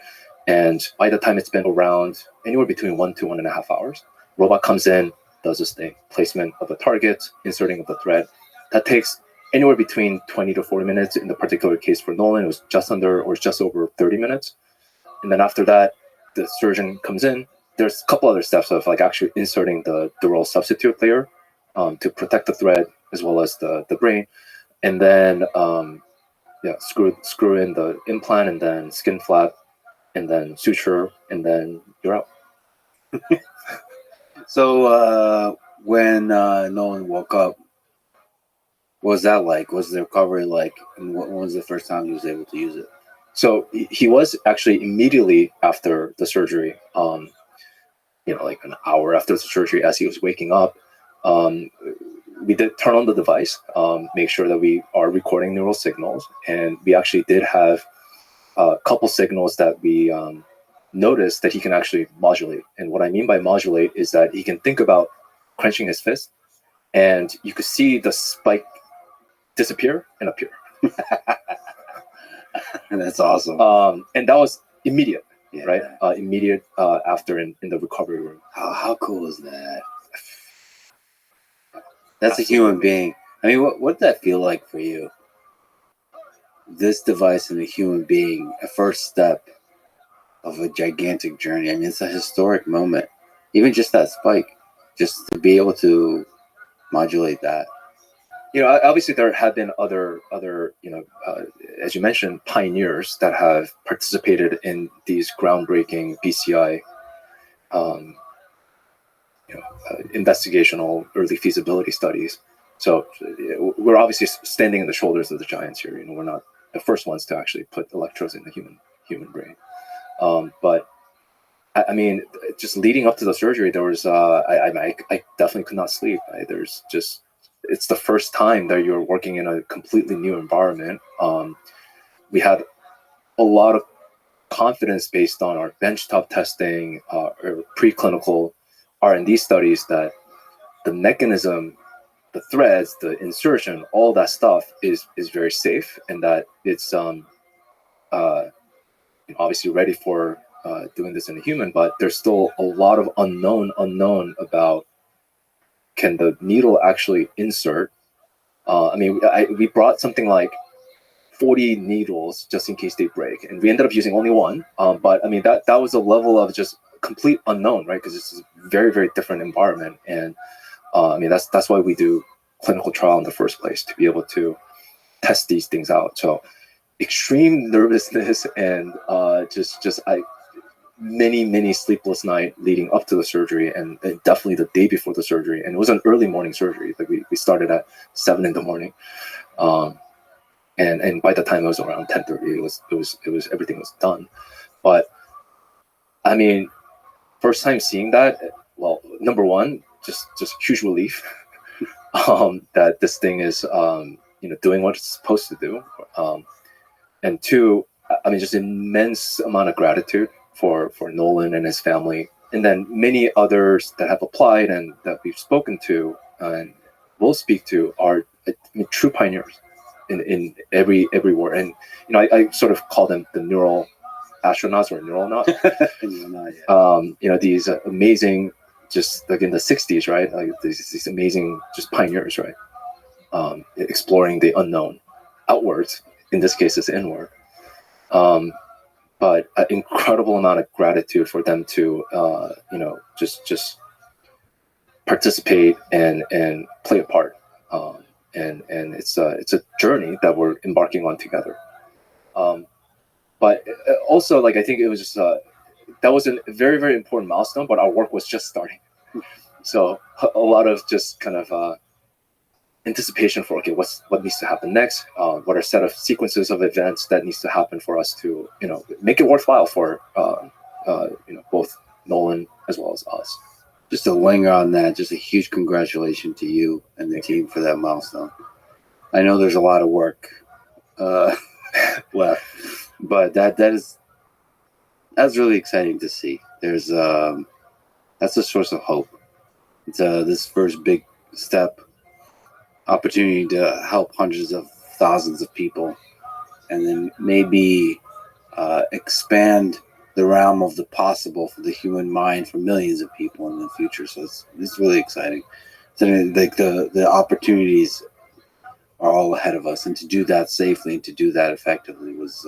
And by the time it's been around anywhere between 1 to 1.5 hours, robot comes in, does this thing, placement of the target, inserting of the thread. That takes anywhere between 20 to 40 minutes. In the particular case for Nolan, it was just over 30 minutes. And then after that, the surgeon comes in. There's a couple other steps of like actually inserting the dural substitute layer to protect the thread as well as the brain. And then screw in the implant, and then skin flap, and then suture, and then you're out. So when Nolan woke up, What was that like? Was the recovery like? And when was the first time he was able to use it? So he was actually immediately after the surgery, like an hour after the surgery, as he was waking up, we did turn on the device, make sure that we are recording neural signals, and we actually did have a couple signals that we noticed that he can actually modulate. And what I mean by modulate is that he can think about clenching his fist, and you could see the spike disappear and appear. And that's awesome. And that was immediate, Yeah. right? Immediate after in the recovery room. How cool is that? That's a human being. I mean, what did that feel like for you? This device and a human being, a first step of a gigantic journey. I mean, it's a historic moment. Even just that spike, just to be able to modulate that. Obviously there have been other, as you mentioned, pioneers that have participated in these groundbreaking BCI, investigational early feasibility studies. So we're obviously standing in the shoulders of the giants here. We're not the first ones to actually put electrodes in the human brain. But I mean, just leading up to the surgery, there was I definitely could not sleep. It's the first time that you're working in a completely new environment. We had a lot of confidence based on our benchtop testing, our preclinical R&D studies, that the mechanism, the threads, the insertion, all that stuff is very safe, and that it's obviously ready for doing this in a human. But there's still a lot of unknown about, can the needle actually insert? We brought something like 40 needles just in case they break, and we ended up using only one. But I mean, that was a level of just complete unknown, right? Because it's a very, very different environment, and that's why we do clinical trial in the first place, to be able to test these things out. So extreme nervousness and many sleepless night leading up to the surgery, and definitely the day before the surgery. And it was an early morning surgery. Like we started at 7 a.m. And by the time it was around 10:30, it was everything was done. But I mean, first time seeing that, well, number one, just huge relief that this thing is doing what it's supposed to do, and two, I mean, just immense amount of gratitude for Nolan and his family, and then many others that have applied and that we've spoken to and will speak to are true pioneers in everywhere. And I sort of call them the neural astronauts or neural not. These amazing, just like in the 60s, right? Like these amazing just pioneers, right? Exploring the unknown outwards. In this case, it's inward. But an incredible amount of gratitude for them to, just participate and play a part. And it's a journey that we're embarking on together. But also, like, I think it was just that was a very, very important milestone. But our work was just starting, so a lot of just kind of anticipation for, okay, what needs to happen next, what are a set of sequences of events that needs to happen for us to make it worthwhile for both Nolan as well as us. Just to linger on that, just a huge congratulations to you and the team for that milestone. I know there's a lot of work left, but that's really exciting to see. There's that's a source of hope. It's this first big step, opportunity to help hundreds of thousands of people, and then maybe expand the realm of the possible for the human mind for millions of people in the future. So it's really exciting. So like the opportunities are all ahead of us, and to do that safely and to do that effectively was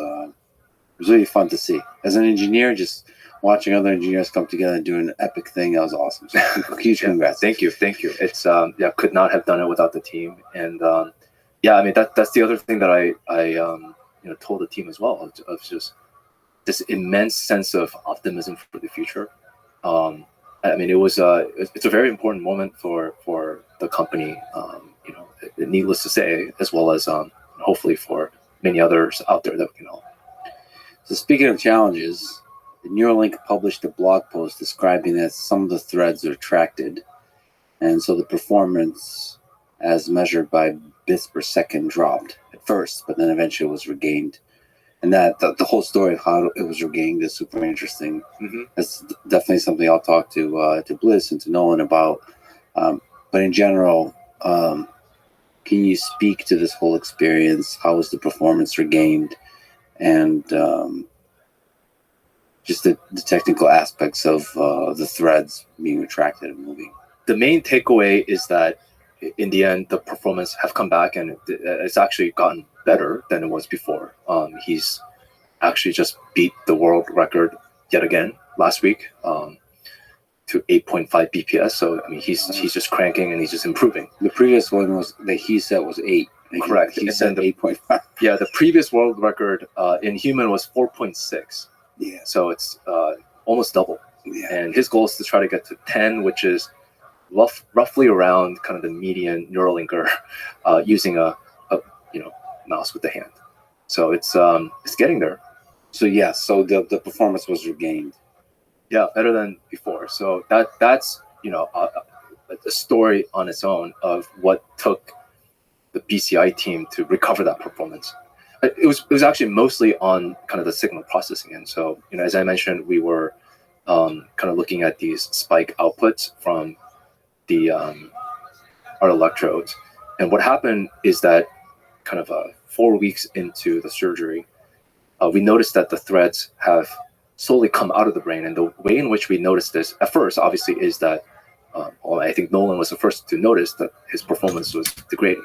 really fun to see. As an engineer, just watching other engineers come together and do an epic thing, that was awesome. So huge congrats. Thank you. It's could not have done it without the team. And I mean, that's the other thing that I told the team as well, of just this immense sense of optimism for the future. I mean, it's a very important moment for the company. needless to say, as well as hopefully for many others out there that we can help. So speaking of challenges, the Neuralink published a blog post describing that some of the threads are retracted, and so the performance as measured by bits per second dropped at first, but then eventually was regained. And that the whole story of how it was regained is super interesting. Mm-hmm. That's definitely something I'll talk to Bliss and to Nolan about. But in general, can you speak to this whole experience? How was the performance regained? And just the technical aspects of the threads being retracted and moving. The main takeaway is that in the end, the performance have come back, and it's actually gotten better than it was before. He's actually just beat the world record yet again last week to 8.5 BPS. So I mean, he's just cranking and he's just improving. The previous one was that he said was 8. Correct. He said 8.5. Yeah, the previous world record in human was 4.6. Yeah. So it's almost double. Yeah. And his goal is to try to get to 10, which is roughly around kind of the median Neuralinker using a mouse with the hand. So it's getting there. So yeah, so the performance was regained. Yeah, better than before. So that's a story on its own of what took the BCI team to recover that performance. It was actually mostly on kind of the signal processing. And so, as I mentioned, we were kind of looking at these spike outputs from the our electrodes. And what happened is that kind of 4 weeks into the surgery, we noticed that the threads have slowly come out of the brain. And the way in which we noticed this at first, obviously, is that I think Nolan was the first to notice that his performance was degrading.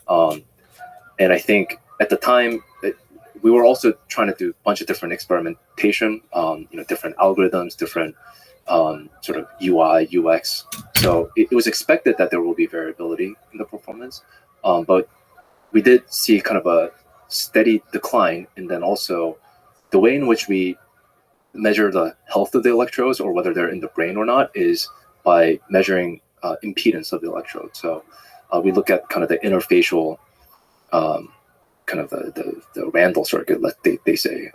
And I think at the time, we were also trying to do a bunch of different experimentation, different algorithms, different sort of UI, UX. So it was expected that there will be variability in the performance, but we did see kind of a steady decline. And then also the way in which we measure the health of the electrodes or whether they're in the brain or not is by measuring impedance of the electrode. So we look at kind of the interfacial, kind of the Randall circuit, they say,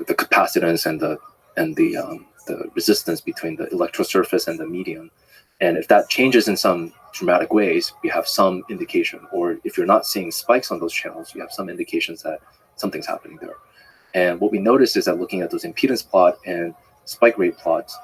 the capacitance and the resistance between the electrosurface and the medium. And if that changes in some dramatic ways, we have some indication, or if you're not seeing spikes on those channels, you have some indications that something's happening there. And what we noticed is that looking at those impedance plot and spike rate plots,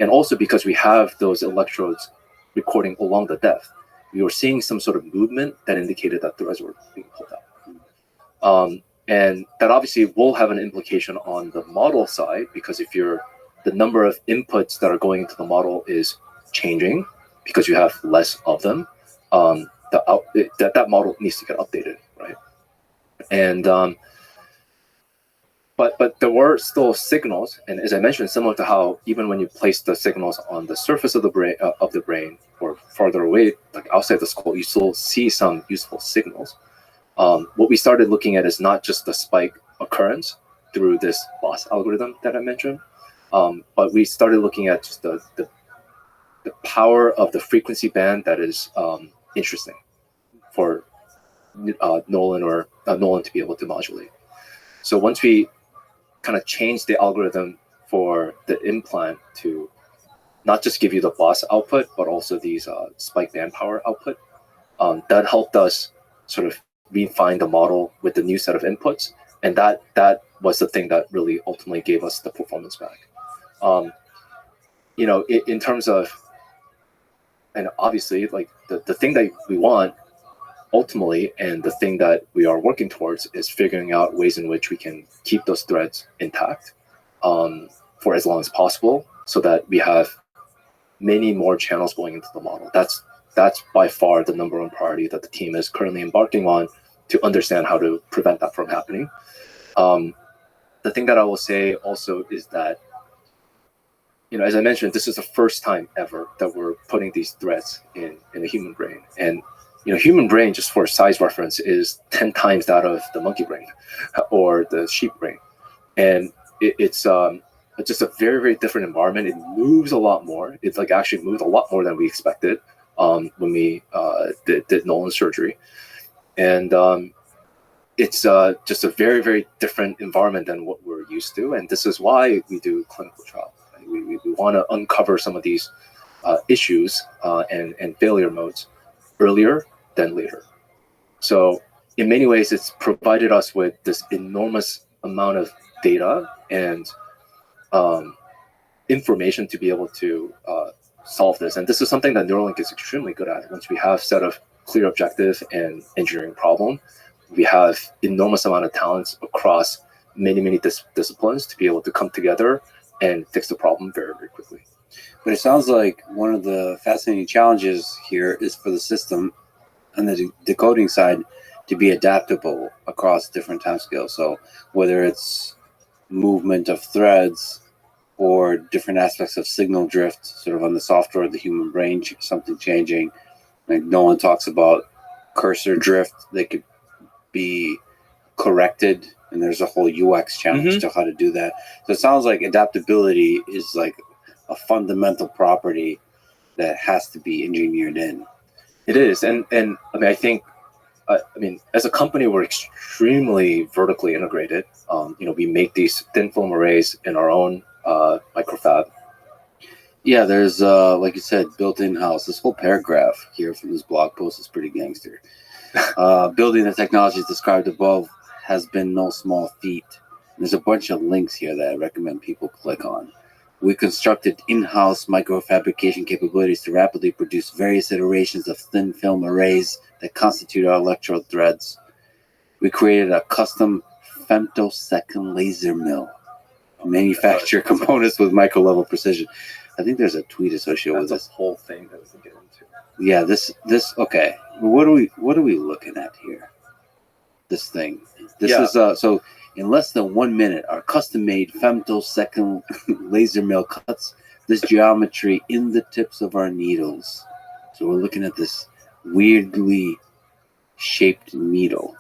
and also because we have those electrodes recording along the depth, we were seeing some sort of movement that indicated that threads were being pulled out. And that obviously will have an implication on the model side, because if the number of inputs that are going into the model is changing because you have less of them, that model needs to get updated, right? And but there were still signals, and as I mentioned, similar to how even when you place the signals on the surface of the brain or farther away, like outside the skull, you still see some useful signals. What we started looking at is not just the spike occurrence through this loss algorithm that I mentioned, but we started looking at just the power of the frequency band that is interesting for Nolan to be able to modulate. So once we kind of changed the algorithm for the implant to not just give you the loss output, but also these spike band power output, that helped us sort of refine the model with the new set of inputs, and that was the thing that really ultimately gave us the performance back. In terms of, and obviously, like the thing that we want ultimately, and the thing that we are working towards, is figuring out ways in which we can keep those threads intact for as long as possible, so that we have many more channels going into the model. That's by far the number one priority that the team is currently embarking on, to understand how to prevent that from happening. The thing that I will say also is that, as I mentioned, this is the first time ever that we're putting these threads in a human brain. And, human brain, just for size reference, is 10 times that of the monkey brain or the sheep brain. And it's just a very, very different environment. It moves a lot more. It's like actually moved a lot more than we expected. when we did Nolan's surgery. And it's just a very, very different environment than what we're used to. And this is why we do clinical trials. Right? We want to uncover some of these issues and failure modes earlier than later. So in many ways, it's provided us with this enormous amount of data and information to be able to solve this. And this is something that Neuralink is extremely good at. Once we have set of clear objective and engineering problem, we have enormous amount of talents across many, many disciplines to be able to come together and fix the problem very, very quickly. But it sounds like one of the fascinating challenges here is for the system on the decoding side to be adaptable across different timescales. So whether it's movement of threads or different aspects of signal drift, sort of on the software of the human brain, something changing. Like Nolan talks about cursor drift, they could be corrected, and there's a whole UX challenge to how to do that. So it sounds like adaptability is like a fundamental property that has to be engineered in. It is, and I mean, I think, as a company, we're extremely vertically integrated. We make these thin film arrays in our own microfab. Yeah, there's like you said, built in-house. This whole paragraph here from this blog post is pretty gangster. Building the technologies described above has been no small feat. There's a bunch of links here that I recommend people click on. We constructed in-house microfabrication capabilities to rapidly produce various iterations of thin film arrays that constitute our electrode threads. We created a custom femtosecond laser mill to manufacture components with micro-level precision. I think there's a tweet associated with this whole thing that we can get into. Yeah, this okay. What are we looking at here? This thing. This is so in less than 1 minute, our custom-made femtosecond laser mill cuts this geometry in the tips of our needles. So we're looking at this weirdly shaped needle.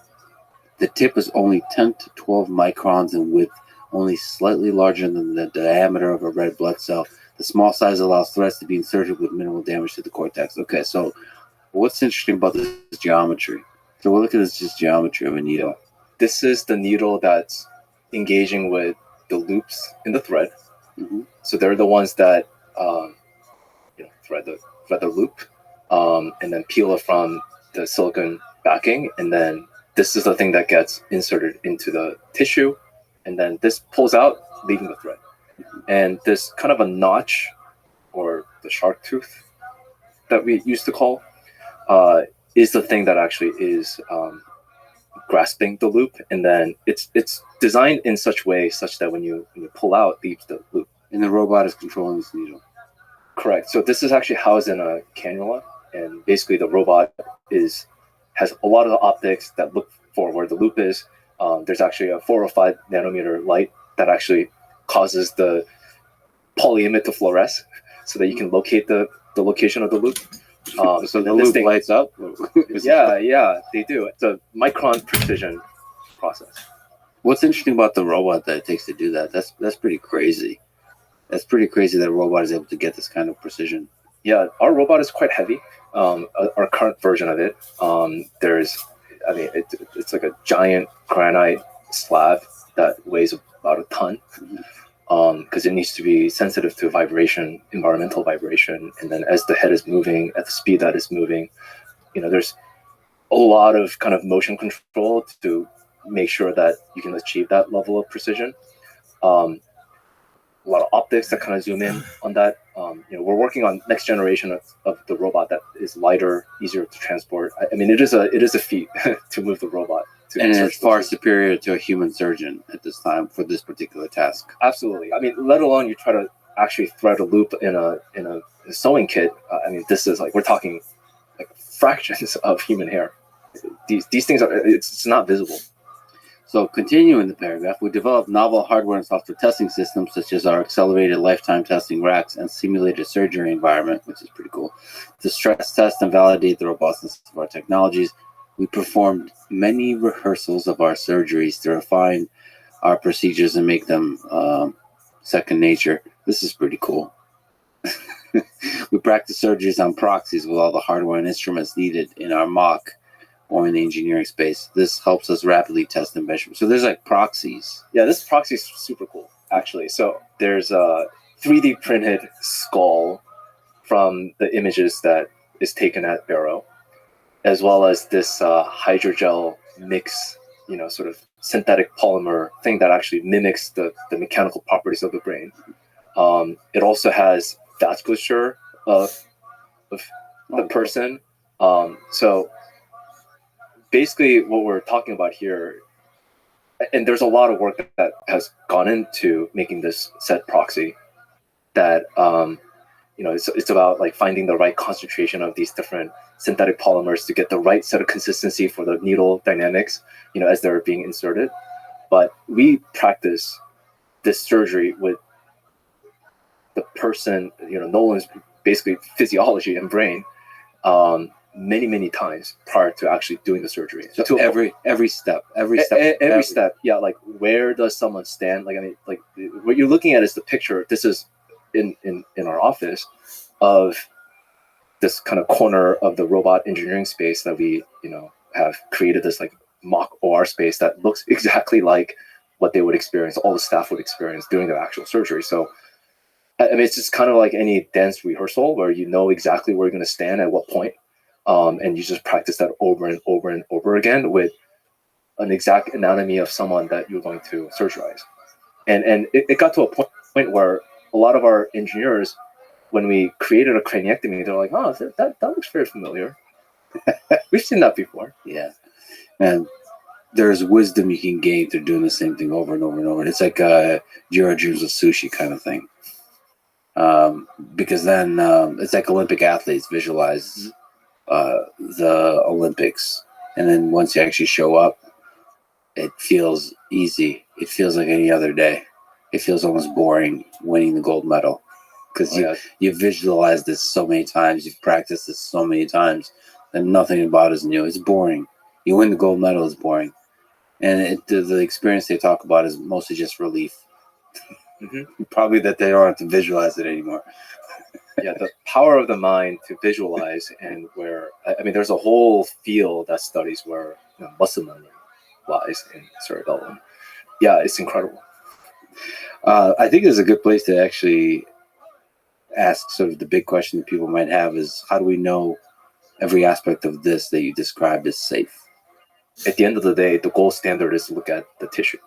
The tip is only 10 to 12 microns in width, only slightly larger than the diameter of a red blood cell. The small size allows threads to be inserted with minimal damage to the cortex. Okay, so what's interesting about this geometry? So we're looking at this geometry of a needle. This is the needle that's engaging with the loops in the thread. Mm-hmm. So they're the ones that thread the loop and then peel it from the silicon backing. And then this is the thing that gets inserted into the tissue. And then this pulls out, leaving the thread. And this kind of a notch, or the shark tooth that we used to call, is the thing that actually is grasping the loop. And then it's designed in such way such that when you pull out, leaves the loop. And the robot is controlling this needle. Correct. So this is actually housed in a cannula, and basically the robot has a lot of the optics that look for where the loop is. There's actually a 4 or 5 nanometer light that actually causes the polyimide to fluoresce so that you can locate the location of the loop. So the loop lights up? Yeah, they do. It's a micron precision process. What's interesting about the robot that it takes to do that? That's pretty crazy. That's pretty crazy that a robot is able to get this kind of precision. Yeah, our robot is quite heavy. Our current version of it, it's like a giant granite slab that weighs about a ton, because it needs to be sensitive to vibration, environmental vibration. And then as the head is moving at the speed that it's moving, there's a lot of kind of motion control to make sure that you can achieve that level of precision. A lot of optics that kind of zoom in on that. We're working on next generation of the robot that is lighter, easier to transport. It is a feat to move the robot. And it's far superior to a human surgeon at this time for this particular task. Absolutely. Let alone you try to actually thread a loop in a sewing kit. This is we're talking fractions of human hair. These things it's not visible. So continuing the paragraph, we developed novel hardware and software testing systems such as our accelerated lifetime testing racks and simulated surgery environment, which is pretty cool, to stress test and validate the robustness of our technologies. We performed many rehearsals of our surgeries to refine our procedures and make them second nature. This is pretty cool. We practice surgeries on proxies with all the hardware and instruments needed in our mock or in the engineering space. This helps us rapidly test and measure. So there's like proxies. Yeah, this proxy is super cool, actually. So there's a 3D printed skull from the images that is taken at Barrow, as well as this hydrogel mix, sort of synthetic polymer thing that actually mimics the mechanical properties of the brain. It also has vasculature of the person. So basically what we're talking about here, and there's a lot of work that has gone into making this set proxy, that it's about like finding the right concentration of these different synthetic polymers to get the right set of consistency for the needle dynamics, as they're being inserted. But we practice this surgery with the person, Nolan's basically physiology and brain, many times prior to actually doing the surgery. So every step, yeah. Like, where does someone stand? Like, I mean, like, what you're looking at is the picture. This is in our office of this kind of corner of the robot engineering space that we, have created, this like mock OR space that looks exactly like what they would experience, all the staff would experience during their actual surgery. So, I mean, it's just kind of like any dance rehearsal where you know exactly where you're going to stand at what point. And you just practice that over and over and over again with an exact anatomy of someone that you're going to surgerize. And it got to a point where a lot of our engineers, when we created a craniectomy, they're like, oh, that looks very familiar. We've seen that before. Yeah. And there's wisdom you can gain through doing the same thing over and over and over. It's like Jiro dreams of sushi kind of thing. Because then it's like Olympic athletes visualize the Olympics, and then once you actually show up, it feels easy. It feels like any other day. It feels almost boring winning the gold medal, because you visualized this so many times, you've practiced this so many times, and nothing about it is new. It's boring. You win the gold medal is boring, and the experience they talk about is mostly just relief. Probably that they don't have to visualize it anymore. Yeah, the power of the mind to visualize, and where, I mean, there's a whole field that studies where muscle memory lies in cerebellum. Yeah, it's incredible. I think it's a good place to actually ask sort of the big question that people might have is, how do we know every aspect of this that you described is safe? At the end of the day, the gold standard is to look at the tissue.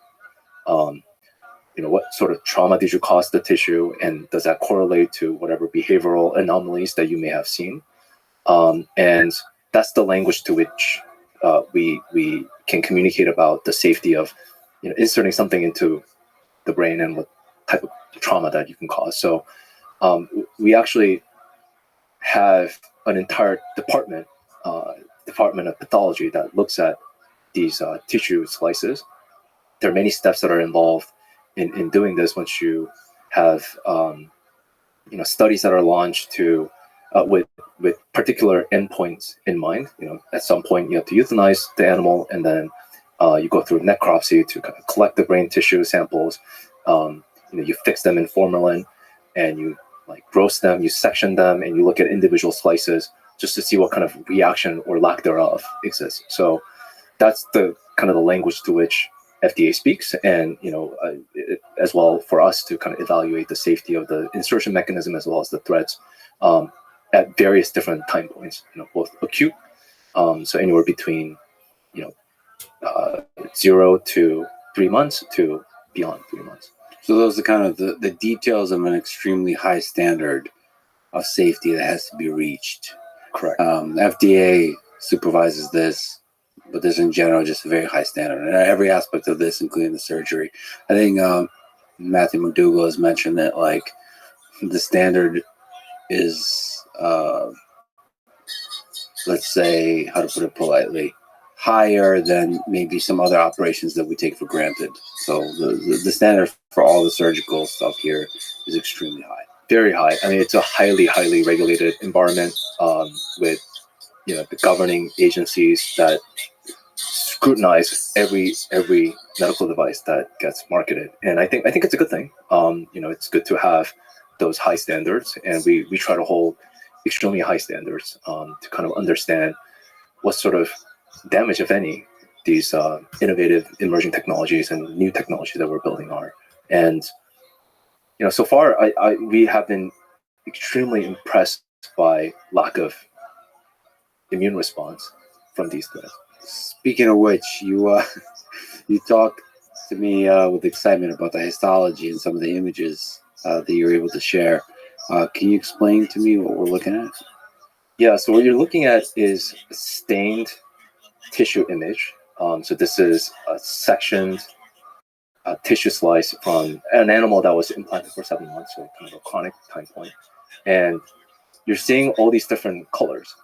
What sort of trauma did you cause the tissue, and does that correlate to whatever behavioral anomalies that you may have seen? And that's the language to which we can communicate about the safety of inserting something into the brain and what type of trauma that you can cause. So we actually have an entire department of pathology that looks at these tissue slices. There are many steps that are involved in doing this. Once you have studies that are launched to with particular endpoints in mind, at some point you have to euthanize the animal, and then you go through necropsy to kind of collect the brain tissue samples. You fix them in formalin, and you like roast them, you section them, and you look at individual slices just to see what kind of reaction or lack thereof exists. So that's the kind of the language to which FDA speaks, and as well for us to kind of evaluate the safety of the insertion mechanism as well as the threads at various different time points. Both acute, so anywhere between 0 to 3 months to beyond 3 months. So those are kind of the details of an extremely high standard of safety that has to be reached. Correct. FDA supervises this, but there's in general just a very high standard. And every aspect of this, including the surgery. I think Matthew McDougall has mentioned that like the standard is, let's say, how to put it politely, higher than maybe some other operations that we take for granted. So the standard for all the surgical stuff here is extremely high. Very high. I mean, it's a highly regulated environment with the governing agencies that scrutinize every medical device that gets marketed, and I think it's a good thing. It's good to have those high standards, and we try to hold extremely high standards to kind of understand what sort of damage, if any, these innovative emerging technologies and new technologies that we're building are. And so far, we have been extremely impressed by lack of immune response from these threads. Speaking of which, you talked to me with excitement about the histology and some of the images that you were able to share. Can you explain to me what we're looking at? Yeah, so what you're looking at is a stained tissue image. So this is a sectioned tissue slice from an animal that was implanted for 7 months, so kind of a chronic time point. And you're seeing all these different colors.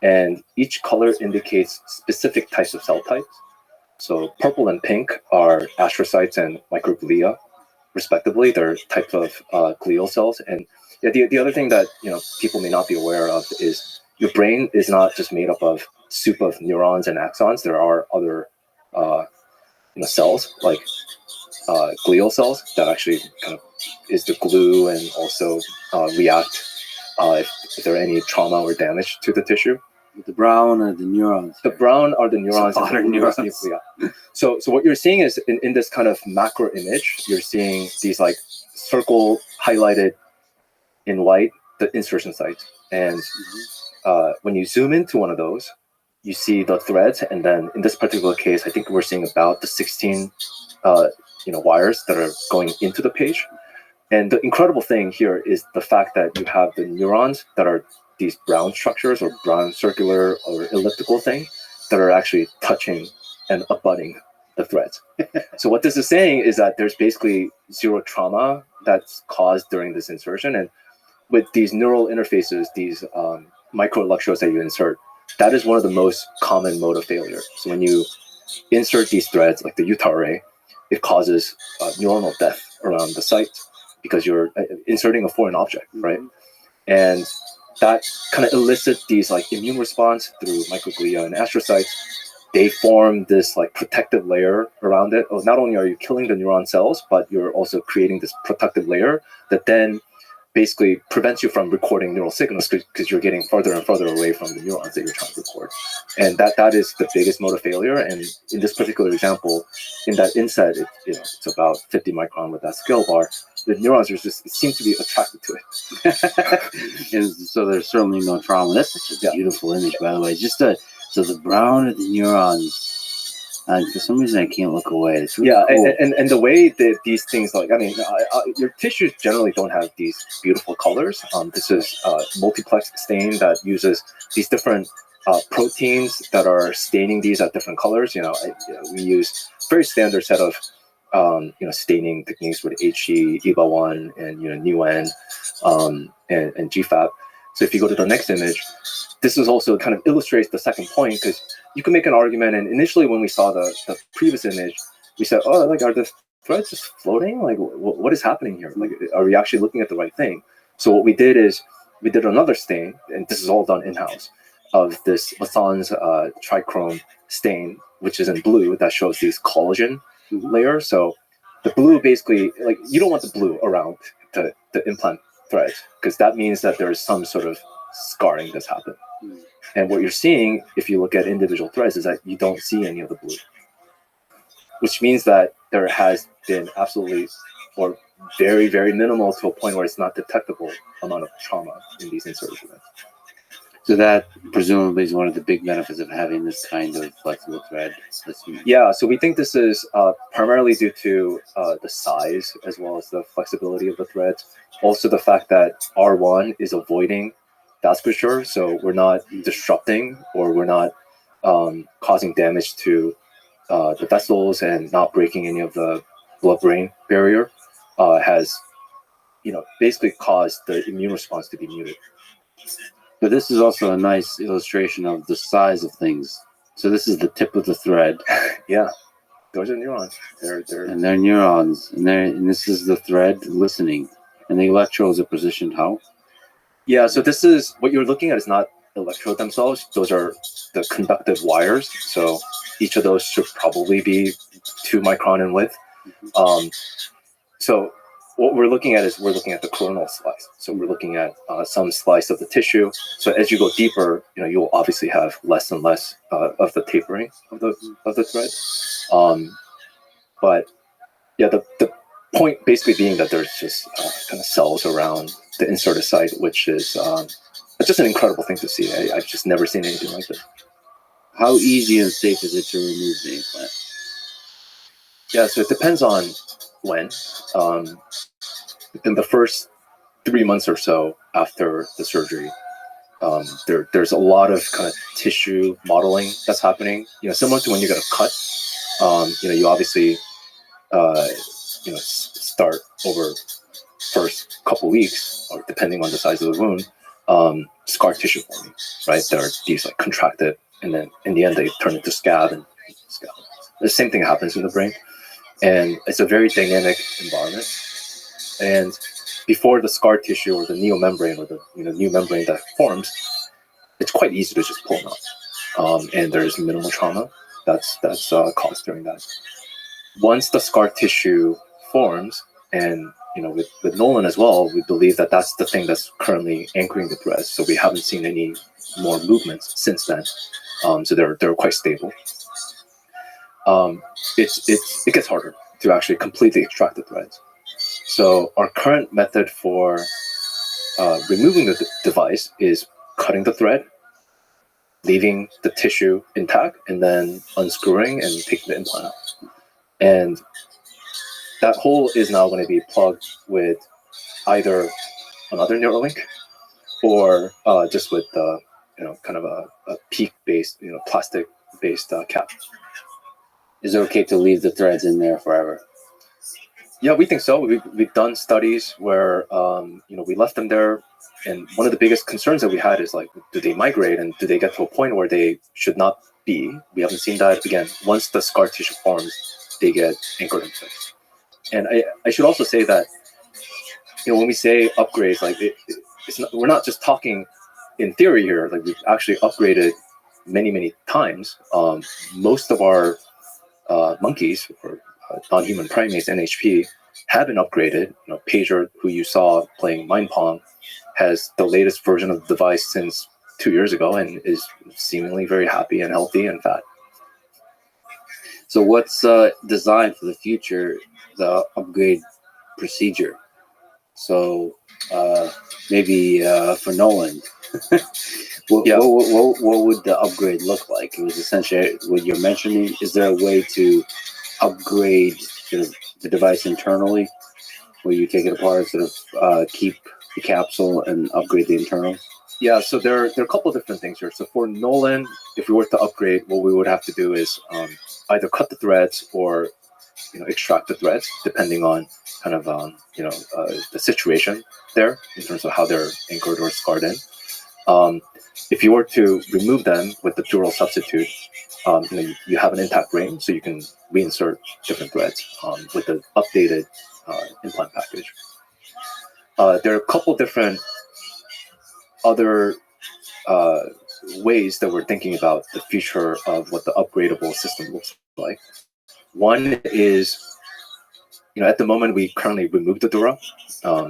And each color indicates specific types of cell types. So purple and pink are astrocytes and microglia, respectively. They're types of glial cells. And the other thing that people may not be aware of is your brain is not just made up of soup of neurons and axons. There are other cells like glial cells that actually kind of is the glue and also react if there are any trauma or damage to the tissue. The brown are the neurons. The brown are the neurons. So neurons. Yeah. So what you're seeing is in this kind of macro image, you're seeing these like circle highlighted in white, the insertion site. And when you zoom into one of those, you see the threads. And then in this particular case, I think we're seeing about the 16 wires that are going into the page. And the incredible thing here is the fact that you have the neurons that are these brown structures or brown circular or elliptical thing that are actually touching and abutting the threads. So what this is saying is that there's basically zero trauma that's caused during this insertion. And with these neural interfaces, these microelectrodes that you insert, that is one of the most common mode of failure. So when you insert these threads, like the Utah array, it causes neuronal death around the site because you're inserting a foreign object, right? And that kind of elicits these like immune response through microglia and astrocytes. They form this like protective layer around it. Oh, not only are you killing the neuron cells, but you're also creating this protective layer that then basically prevents you from recording neural signals because you're getting further and further away from the neurons that you're trying to record. And that is the biggest mode of failure. And in this particular example, in that inset, it's about 50 micron with that scale bar. The neurons are just seem to be attracted to it. And so there's certainly no trauma. That's such a beautiful image, by the way. So the brown of the neurons. And for some reason, I can't look away. It's really cool. and the way that these things, your tissues generally don't have these beautiful colors. This is multiplex stain that uses these different proteins that are staining these at different colors. We use very standard set of staining techniques with HE, EBA1, and NUN, and GFAP. So if you go to the next image, this is also kind of illustrates the second point, because you can make an argument. And initially, when we saw the previous image, we said, "Oh, are the threads just floating? Like, what is happening here? Like, are we actually looking at the right thing?" So what we did is we did another stain, and this is all done in-house, of this Lassan's trichrome stain, which is in blue, that shows these collagen layers. So the blue basically, like, you don't want the blue around the implant threads, because that means that there is some sort of scarring that's happened. And what you're seeing, if you look at individual threads, is that you don't see any of the blue, which means that there has been absolutely or very, very minimal, to a point where it's not detectable, amount of trauma in these insertions. So that presumably is one of the big benefits of having this kind of flexible thread. Yeah, so we think this is primarily due to the size as well as the flexibility of the threads. Also the fact that R1 is avoiding vasculature, so we're not disrupting or we're not causing damage to the vessels and not breaking any of the blood-brain barrier, has basically caused the immune response to be muted. But this is also a nice illustration of the size of things. So this is the tip of the thread. Yeah, those are neurons. They're neurons, and this is the thread listening, and the electrodes are positioned how? Yeah, so this is what you're looking at is not electrodes themselves. Those are the conductive wires. So each of those should probably be 2 micron in width. So what we're looking at is we're looking at the coronal slice. So we're looking at some slice of the tissue. So as you go deeper, you'll obviously have less and less of the tapering of the thread. But yeah, the point basically being that there's just kind of cells around the inserted site, which is it's just an incredible thing to see. I've just never seen anything like this. How easy and safe is it to remove the implant? Yeah, so it depends on when. In the first 3 months or so after the surgery, there's a lot of kind of tissue modeling that's happening. Similar to when you get a cut. You obviously start over first couple weeks, or depending on the size of the wound, scar tissue forming, right? There are these like contracted, and then in the end they turn into scab and scab. The same thing happens in the brain, and it's a very dynamic environment. And before the scar tissue or the neomembrane or the new membrane that forms, it's quite easy to just pull them out, and there's minimal trauma that's caused during that. Once the scar tissue forms, and with Nolan as well, we believe that that's the thing that's currently anchoring the threads. So we haven't seen any more movements since then. So they're quite stable. It gets harder to actually completely extract the threads. So our current method for removing the device is cutting the thread, leaving the tissue intact, and then unscrewing and taking the implant out. And that hole is now going to be plugged with either another Neuralink or just with kind of a PEEK-based, plastic-based cap. Is it okay to leave the threads in there forever? Yeah, we think so. We've done studies where we left them there, and one of the biggest concerns that we had is like, do they migrate and do they get to a point where they should not be? We haven't seen that. Again, once the scar tissue forms, they get anchored and fixed. And I should also say that when we say upgrades, like we're not just talking in theory here. Like we've actually upgraded many times. Most of our monkeys or non-human primates, NHP, have been upgraded. Pager, who you saw playing Mind Pong, has the latest version of the device since 2 years ago and is seemingly very happy and healthy and fat. So what's designed for the future, the upgrade procedure? So maybe for Nolan, what would the upgrade look like? It was essentially what you're mentioning. Is there a way to upgrade the device internally, where you take it apart, sort of keep the capsule and upgrade the internals? Yeah, so there are a couple of different things here. So for Nolan, if we were to upgrade, what we would have to do is either cut the threads or extract the threads, depending on kind of the situation there in terms of how they're anchored or scarred in. If you were to remove them with the dural substitute, you have an intact brain, so you can reinsert different threads with the updated implant package. There are a couple different other ways that we're thinking about the future of what the upgradable system looks like. One is, at the moment we currently remove the dura,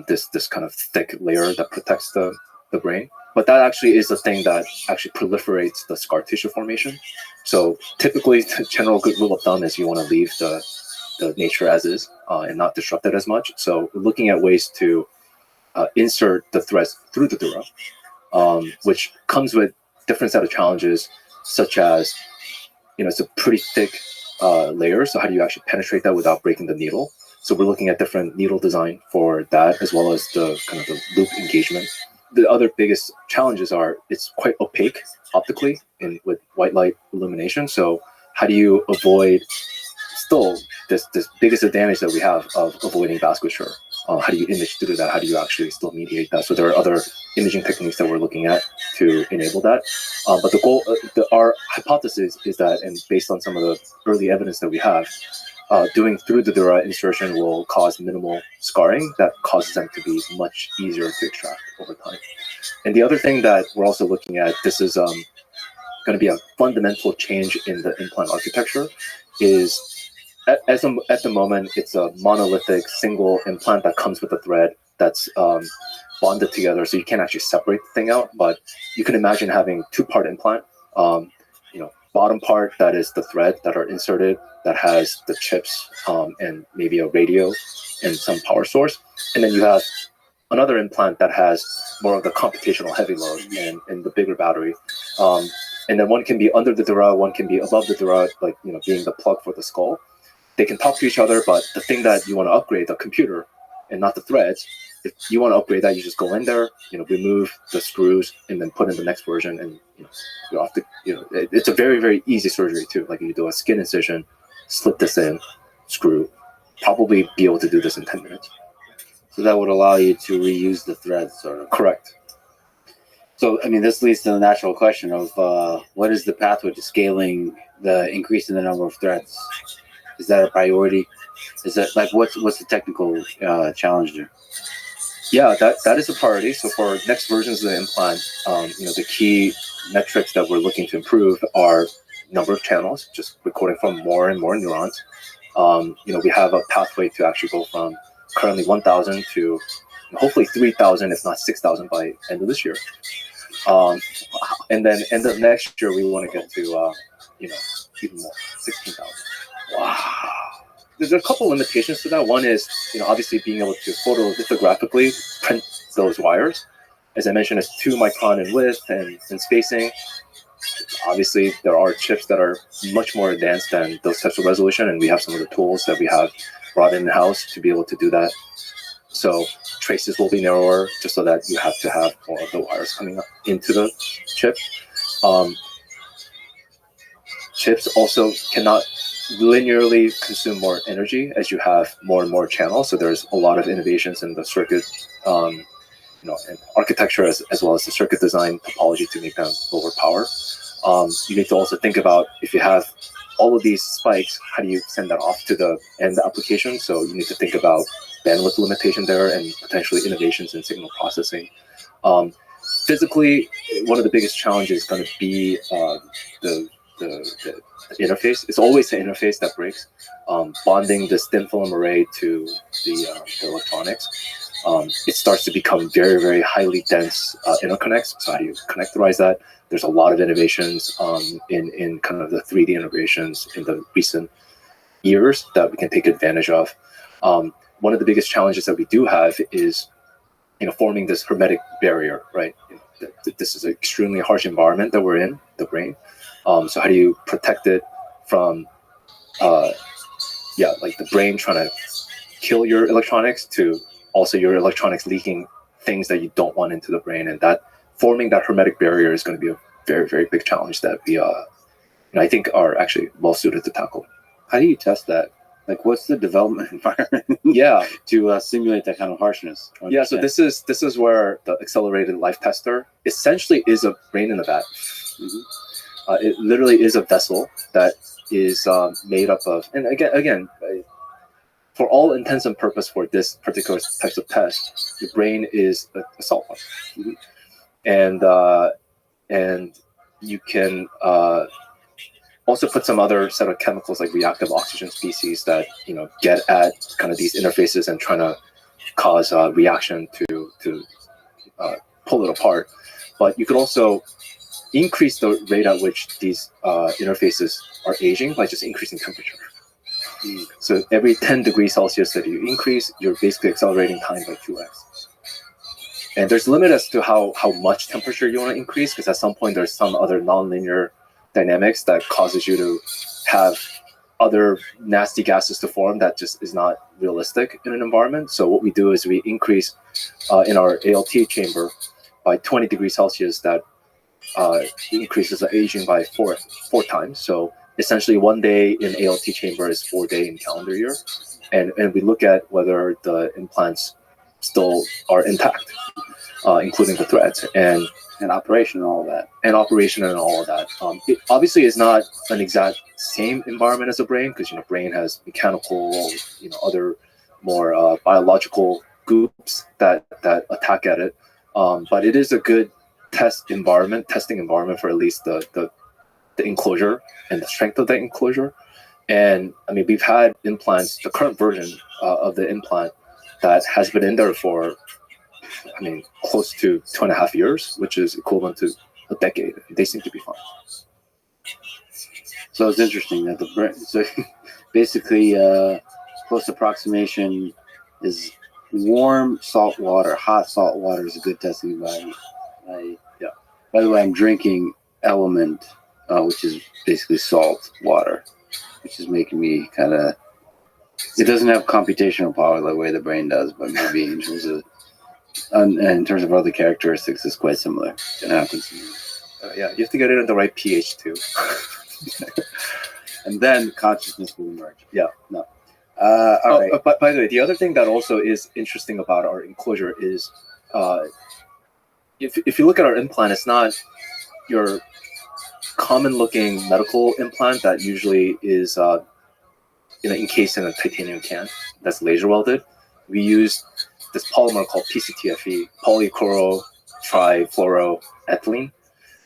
this kind of thick layer that protects the brain. But that actually is the thing that actually proliferates the scar tissue formation. So typically, the general good rule of thumb is you want to leave the nature as is and not disrupt it as much. So we're looking at ways to insert the threads through the dura, which comes with different set of challenges, such as, it's a pretty thick layer. So how do you actually penetrate that without breaking the needle? So we're looking at different needle design for that, as well as the kind of the loop engagement. The other biggest challenges are it's quite opaque optically with white light illumination. So how do you avoid still this biggest advantage that we have of avoiding vasculature? How do you image through that? How do you actually still mediate that? So there are other imaging techniques that we're looking at to enable that. But the goal, our hypothesis is that, and based on some of the early evidence that we have, doing through the dura insertion will cause minimal scarring that causes them to be much easier to extract over time. And the other thing that we're also looking at, this is going to be a fundamental change in the implant architecture, is at the moment, it's a monolithic single implant that comes with a thread that's bonded together, so you can't actually separate the thing out. But you can imagine having two-part implant. Bottom part that is the thread that are inserted that has the chips and maybe a radio and some power source, and then you have another implant that has more of the computational heavy load and the bigger battery. And then one can be under the dura, one can be above the dura, like being the plug for the skull. They can talk to each other, but the thing that you want to upgrade, the computer, and not the threads. If you want to upgrade that, you just go in there, remove the screws, and then put in the next version, and you're off the. It's a very, very easy surgery too. Like you do a skin incision, slip this in, screw, probably be able to do this in 10 minutes. So that would allow you to reuse the threads, sort of. Correct. So, I mean, this leads to the natural question of what is the pathway to scaling the increase in the number of threads? Is that a priority? Is that like what's the technical challenge there? Yeah, that is a priority. So for next versions of the implant, the key metrics that we're looking to improve are number of channels, just recording from more and more neurons. We have a pathway to actually go from currently 1,000 to hopefully 3,000, if not 6,000 by end of this year. And then end of next year, we want to get to, even more, 16,000. Wow. There's a couple limitations to that. One is, obviously being able to photolithographically print those wires. As I mentioned, it's 2 micron in width and spacing. Obviously, there are chips that are much more advanced than those types of resolution, and we have some of the tools that we have brought in-house to be able to do that. So traces will be narrower, just so that you have to have more of the wires coming up into the chip. Chips also cannot linearly consume more energy as you have more and more channels. So there's a lot of innovations in the circuit, and architecture as well as the circuit design topology to make them lower power. You need to also think about if you have all of these spikes, how do you send that off to the end application? So you need to think about bandwidth limitation there and potentially innovations in signal processing. Physically, one of the biggest challenges is going to be the interface. It's always the interface that breaks. Bonding this thin film array to the electronics, it starts to become very, very highly dense interconnects. So how do you connectorize that? There's a lot of innovations in kind of the 3D integrations in the recent years that we can take advantage of. One of the biggest challenges that we do have is, forming this hermetic barrier, right? This is an extremely harsh environment that we're in, the brain. So how do you protect it from, like the brain trying to kill your electronics to also your electronics leaking things that you don't want into the brain, and that forming that hermetic barrier is going to be a very, very big challenge that we, I think, are actually well suited to tackle. How do you test that? Like, what's the development environment? Yeah, to simulate that kind of harshness. Yeah, so this is where the accelerated life tester essentially is a brain in a vat. Mm-hmm. It literally is a vessel that is made up of, and again, for all intents and purpose for this particular types of test, the brain is a salt pump. Mm-hmm. And you can also put some other set of chemicals like reactive oxygen species that get at kind of these interfaces and trying to cause a reaction to pull it apart. But you could also increase the rate at which these interfaces are aging by just increasing temperature. So every 10 degrees Celsius that you increase, you're basically accelerating time by 2x. And there's a limit as to how much temperature you want to increase, because at some point there's some other nonlinear dynamics that causes you to have other nasty gases to form that just is not realistic in an environment. So what we do is we increase in our ALT chamber by 20 degrees Celsius, that increases the aging by four times. So essentially 1 day in ALT chamber is 4 days in calendar year. And we look at whether the implants still are intact, including the threads and operation and all of that. It obviously is not an exact same environment as a brain, because brain has mechanical, other more biological groups that attack at it. But it is a good testing environment for at least the enclosure and the strength of the enclosure. And I mean, we've had implants, the current version of the implant that has been in there for, I mean, close to 2.5 years, which is equivalent to a decade. They seem to be fine. So it's interesting that the brain. So basically, close approximation is warm salt water. Hot salt water is a good testing environment. Yeah. By the way, I'm drinking Element, which is basically salt water, which is making me kind of. It doesn't have computational power the way the brain does, but maybe in terms of other characteristics, it's quite similar. It happens. Yeah, you have to get it at the right pH too. And then consciousness will emerge. Yeah. No. All right. But by the way, the other thing that also is interesting about our enclosure is, if you look at our implant, it's not your common-looking medical implant that usually is encased in a titanium can that's laser welded. We use this polymer called PCTFE, polychlorotrifluoroethylene,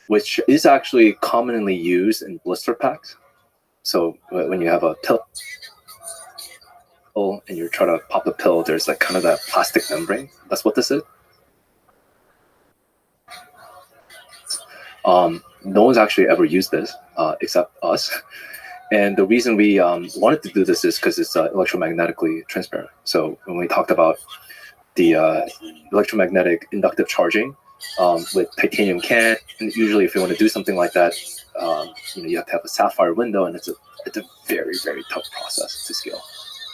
which is actually commonly used in blister packs. So when you have a pill and you're trying to pop the pill, there's like kind of that plastic membrane. That's what this is. No one's actually ever used this except us. And the reason we wanted to do this is because it's electromagnetically transparent. So when we talked about the electromagnetic inductive charging with titanium can, and usually if you want to do something like that, you have to have a sapphire window, and it's a very, very tough process to scale.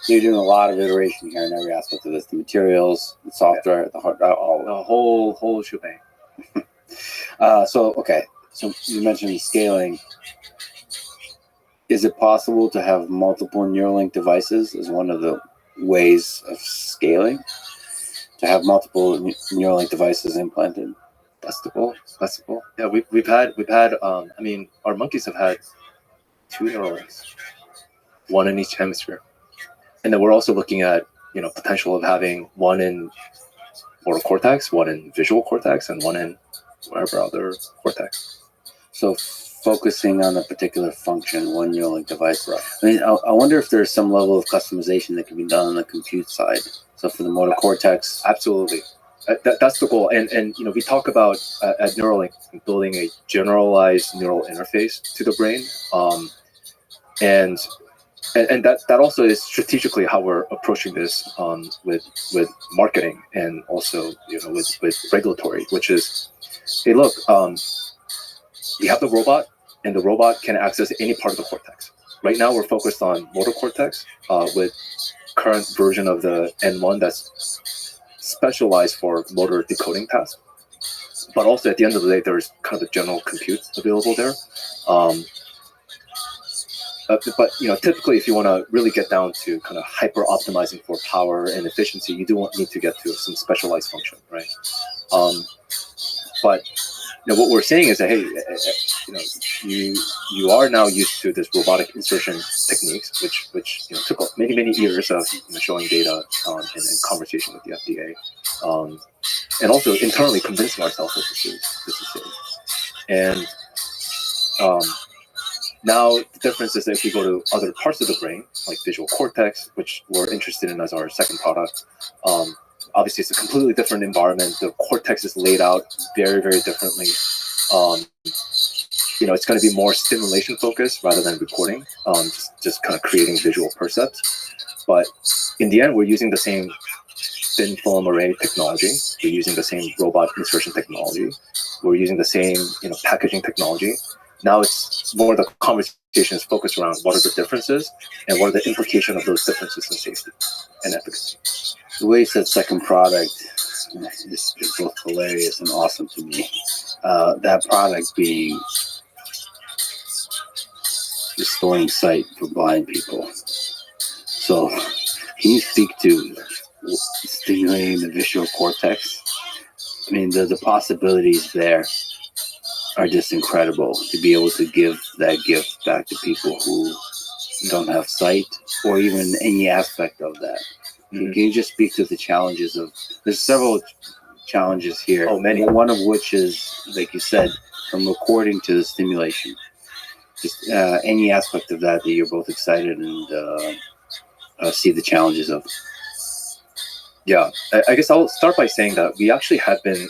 So you're doing a lot of iteration here in every aspect of this: the materials, the software, the whole shebang. So you mentioned scaling. Is it possible to have multiple Neuralink devices as one of the ways of scaling? To have multiple Neuralink devices implanted? That's the goal. Yeah, we've had. I mean, our monkeys have had 2 Neuralinks, one in each hemisphere, and then we're also looking at potential of having one in motor cortex, one in visual cortex, and one in whatever other cortex. So focusing on a particular function, one Neuralink device. Right. I mean, I wonder if there's some level of customization that can be done on the compute side. So for the motor cortex, absolutely. That's the goal. And we talk about at Neuralink building a generalized neural interface to the brain, and that also is strategically how we're approaching this with marketing and also with regulatory, which is, hey, look, we have the robot, and the robot can access any part of the cortex. Right now, we're focused on motor cortex with current version of the N1 that's specialized for motor decoding tasks. But also, at the end of the day, there's kind of a general compute available there. But typically, if you want to really get down to kind of hyper optimizing for power and efficiency, you do need to get to some specialized function, right? But what we're saying is that, hey, you are now used to this robotic insertion techniques, which took many years of showing data and conversation with the FDA, and also internally convincing ourselves that this is safe. And now the difference is that if we go to other parts of the brain, like visual cortex, which we're interested in as our second product, obviously it's a completely different environment. The cortex is laid out very, very differently. It's going to be more stimulation focused rather than recording, just kind of creating visual percepts. But in the end, we're using the same thin film array technology. We're using the same robot insertion technology. We're using the same packaging technology. Now it's more the conversation is focused around what are the differences and what are the implications of those differences in safety and efficacy. The way you said second product is both hilarious and awesome to me. That product being restoring sight for blind people. So can you speak to stimulating the visual cortex? I mean, the possibilities there are just incredible to be able to give that gift back to people who don't have sight or even any aspect of that. Mm-hmm. Can you just speak to the challenges there's several challenges here. Oh, many. One of which is, like you said, from recording to the stimulation. just any aspect of that you're both excited and see the challenges of. Yeah, I guess I'll start by saying that we actually have been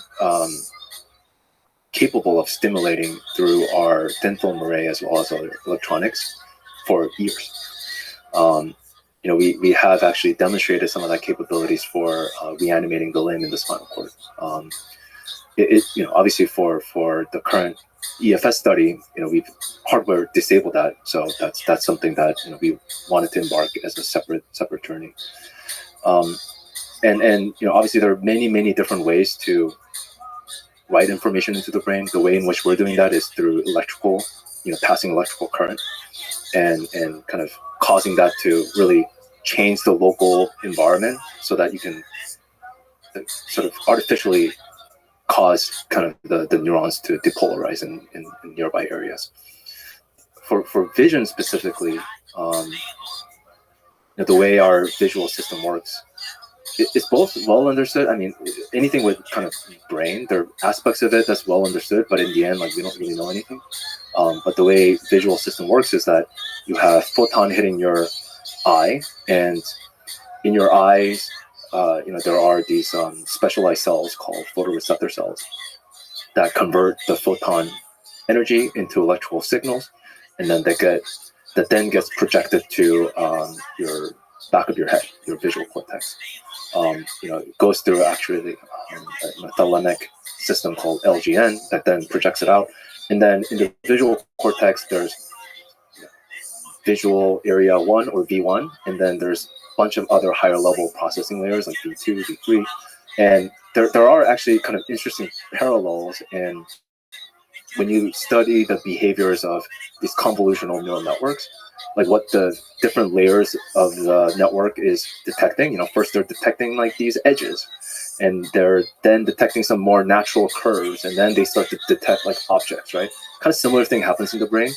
capable of stimulating through our thin film array as well as other electronics for years. We have actually demonstrated some of that capabilities for reanimating the limb in the spinal cord. Obviously for the current EFS study, we've hardware disabled that, so that's something that we wanted to embark as a separate journey. And obviously there are many different ways to write information into the brain. The way in which we're doing that is through electrical, passing electrical current and kind of causing that to really change the local environment so that you can sort of artificially cause kind of the neurons to depolarize in nearby areas. For vision specifically, the way our visual system works, it's both well understood. I mean, anything with kind of brain, there are aspects of it that's well understood, but in the end, we don't really know anything. But the way visual system works is that you have photon hitting your eye, and in your eyes, there are these specialized cells called photoreceptor cells that convert the photon energy into electrical signals, and then that then gets projected to your back of your head, your visual cortex. It goes through actually a thalamic system called LGN that then projects it out. And then in the visual cortex, there's visual area 1 or V1, and then there's a bunch of other higher level processing layers like V2, V3. And there are actually kind of interesting parallels in when you study the behaviors of these convolutional neural networks, like what the different layers of the network is detecting. First they're detecting like these edges, and they're then detecting some more natural curves, and then they start to detect like objects, right? Kind of similar thing happens in the brain.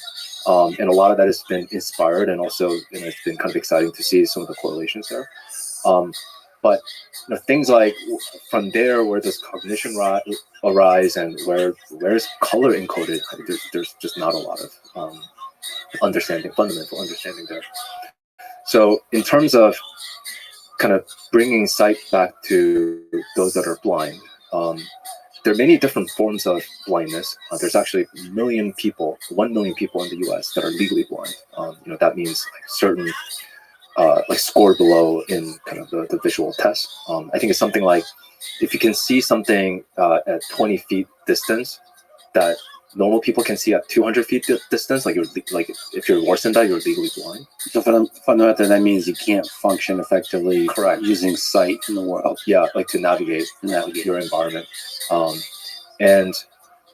And a lot of that has been inspired, and also it's been kind of exciting to see some of the correlations there. But things like from there where does cognition arise, and where's color encoded, there's just not a lot of fundamental understanding there. So in terms of kind of bringing sight back to those that are blind, there are many different forms of blindness. There's actually 1 million people in the US that are legally blind. That means like certain score below in kind of the visual test. I think it's something like if you can see something at 20 feet distance that normal people can see at 200 feet distance, like if you're worse than that, you're legally blind. So fundamentally, that means you can't function effectively. Correct. Using sight in the world. Yeah, like to navigate your environment. And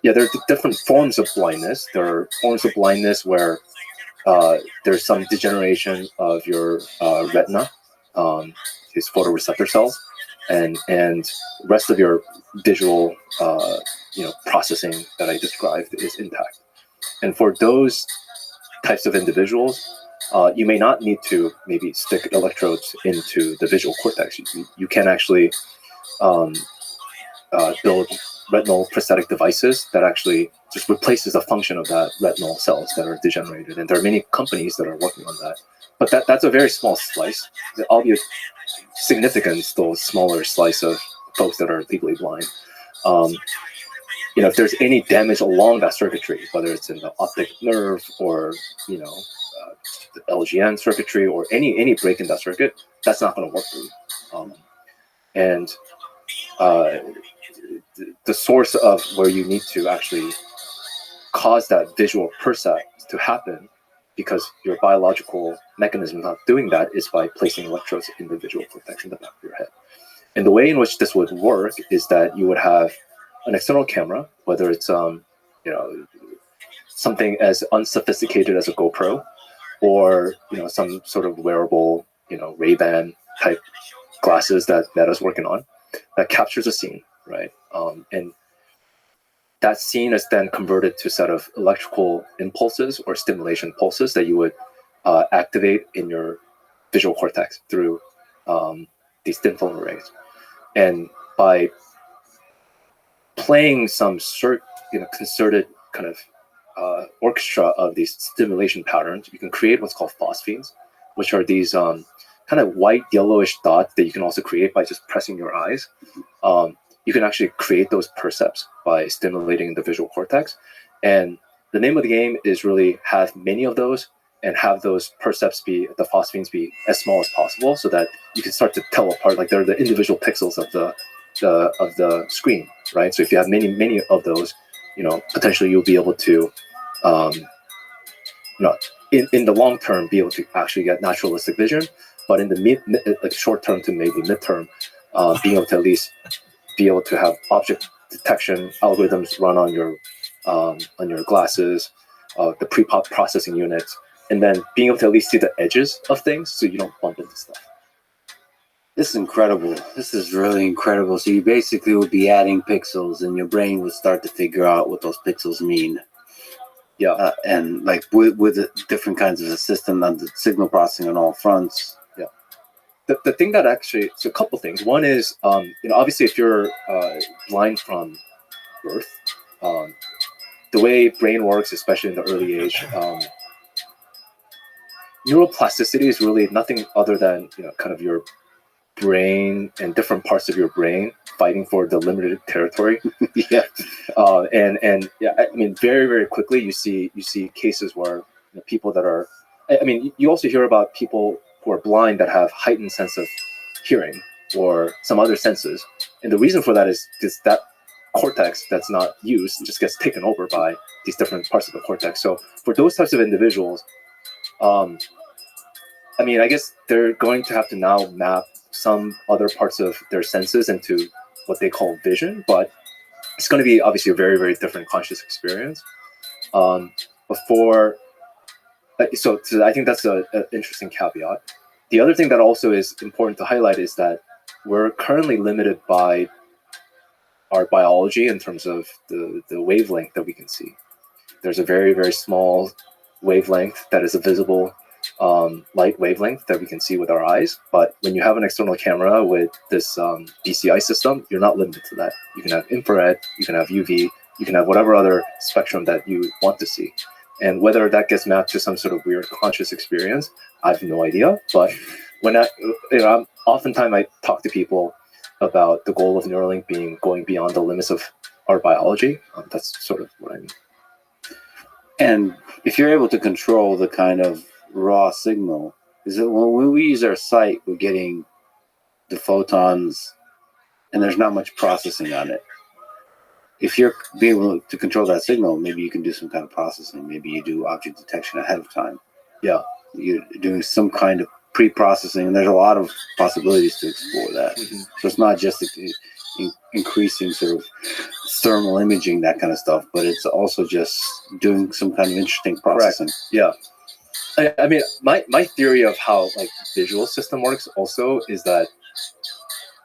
yeah, there are different forms of blindness. There are forms of blindness where there's some degeneration of your retina, these photoreceptor cells, and rest of your visual processing that I described is intact. And for those types of individuals, you may not need to maybe stick electrodes into the visual cortex. You can actually build retinal prosthetic devices that actually just replaces the function of that retinal cells that are degenerated. And there are many companies that are working on that. But that's a very small slice, albeit significant, still smaller slice of folks that are legally blind. If there's any damage along that circuitry, whether it's in the optic nerve or the LGN circuitry or any break in that circuit, that's not going to work for you. The source of where you need to actually cause that visual percept to happen, because your biological mechanism not doing that, is by placing electrodes in the visual cortex in the back of your head. And the way in which this would work is that you would have an external camera, whether it's something as unsophisticated as a GoPro, or some sort of wearable Ray-Ban type glasses that Meta's working on, that captures a scene, right? And that scene is then converted to a set of electrical impulses or stimulation pulses that you would activate in your visual cortex through these thin film arrays. And by playing some concerted kind of orchestra of these stimulation patterns, you can create what's called phosphenes, which are these kind of white yellowish dots that you can also create by just pressing your eyes. You can actually create those percepts by stimulating the visual cortex. And the name of the game is really have many of those and have those percepts be, the phosphenes be as small as possible, so that you can start to tell apart, like they're the individual pixels of the screen, right? So if you have many of those, potentially you'll be able to, in the long term, be able to actually get naturalistic vision. But in the like short term to maybe midterm, being able to at least be able to have object detection algorithms run on your glasses, the pre-processing units, and then being able to at least see the edges of things so you don't bump into stuff. This is incredible. This is really incredible. So you basically would be adding pixels, and your brain would start to figure out what those pixels mean. Yeah, and like with the different kinds of a system and the signal processing on all fronts. Yeah. The thing that actually, so a couple things. One is, obviously if you're blind from birth, the way brain works, especially in the early age, neuroplasticity is really nothing other than kind of your brain and different parts of your brain fighting for the limited territory. Yeah. And yeah, I mean, very, very quickly you see cases where people that are, I mean, you also hear about people who are blind that have heightened sense of hearing or some other senses. And the reason for that is because that cortex that's not used just gets taken over by these different parts of the cortex. So for those types of individuals, I mean, I guess they're going to have to now map some other parts of their senses into what they call vision, but it's going to be obviously a very, very different conscious experience. So I think that's an interesting caveat. The other thing that also is important to highlight is that we're currently limited by our biology in terms of the wavelength that we can see. There's a very, very small wavelength that is a visible light wavelength that we can see with our eyes. But when you have an external camera with this BCI system, you're not limited to that. You can have infrared, you can have UV, you can have whatever other spectrum that you want to see. And whether that gets mapped to some sort of weird conscious experience, I have no idea. But when oftentimes I talk to people about the goal of Neuralink being going beyond the limits of our biology. That's sort of what I mean. And if you're able to control the kind of raw signal, is that when we use our sight, we're getting the photons and there's not much processing on it. If you're being able to control that signal, maybe you can do some kind of processing. Maybe you do object detection ahead of time. Yeah. You're doing some kind of pre-processing, and there's a lot of possibilities to explore that. Mm-hmm. So it's not just increasing sort of thermal imaging, that kind of stuff, but it's also just doing some kind of interesting processing. Correct. Yeah. I mean, my theory of how like visual system works also is that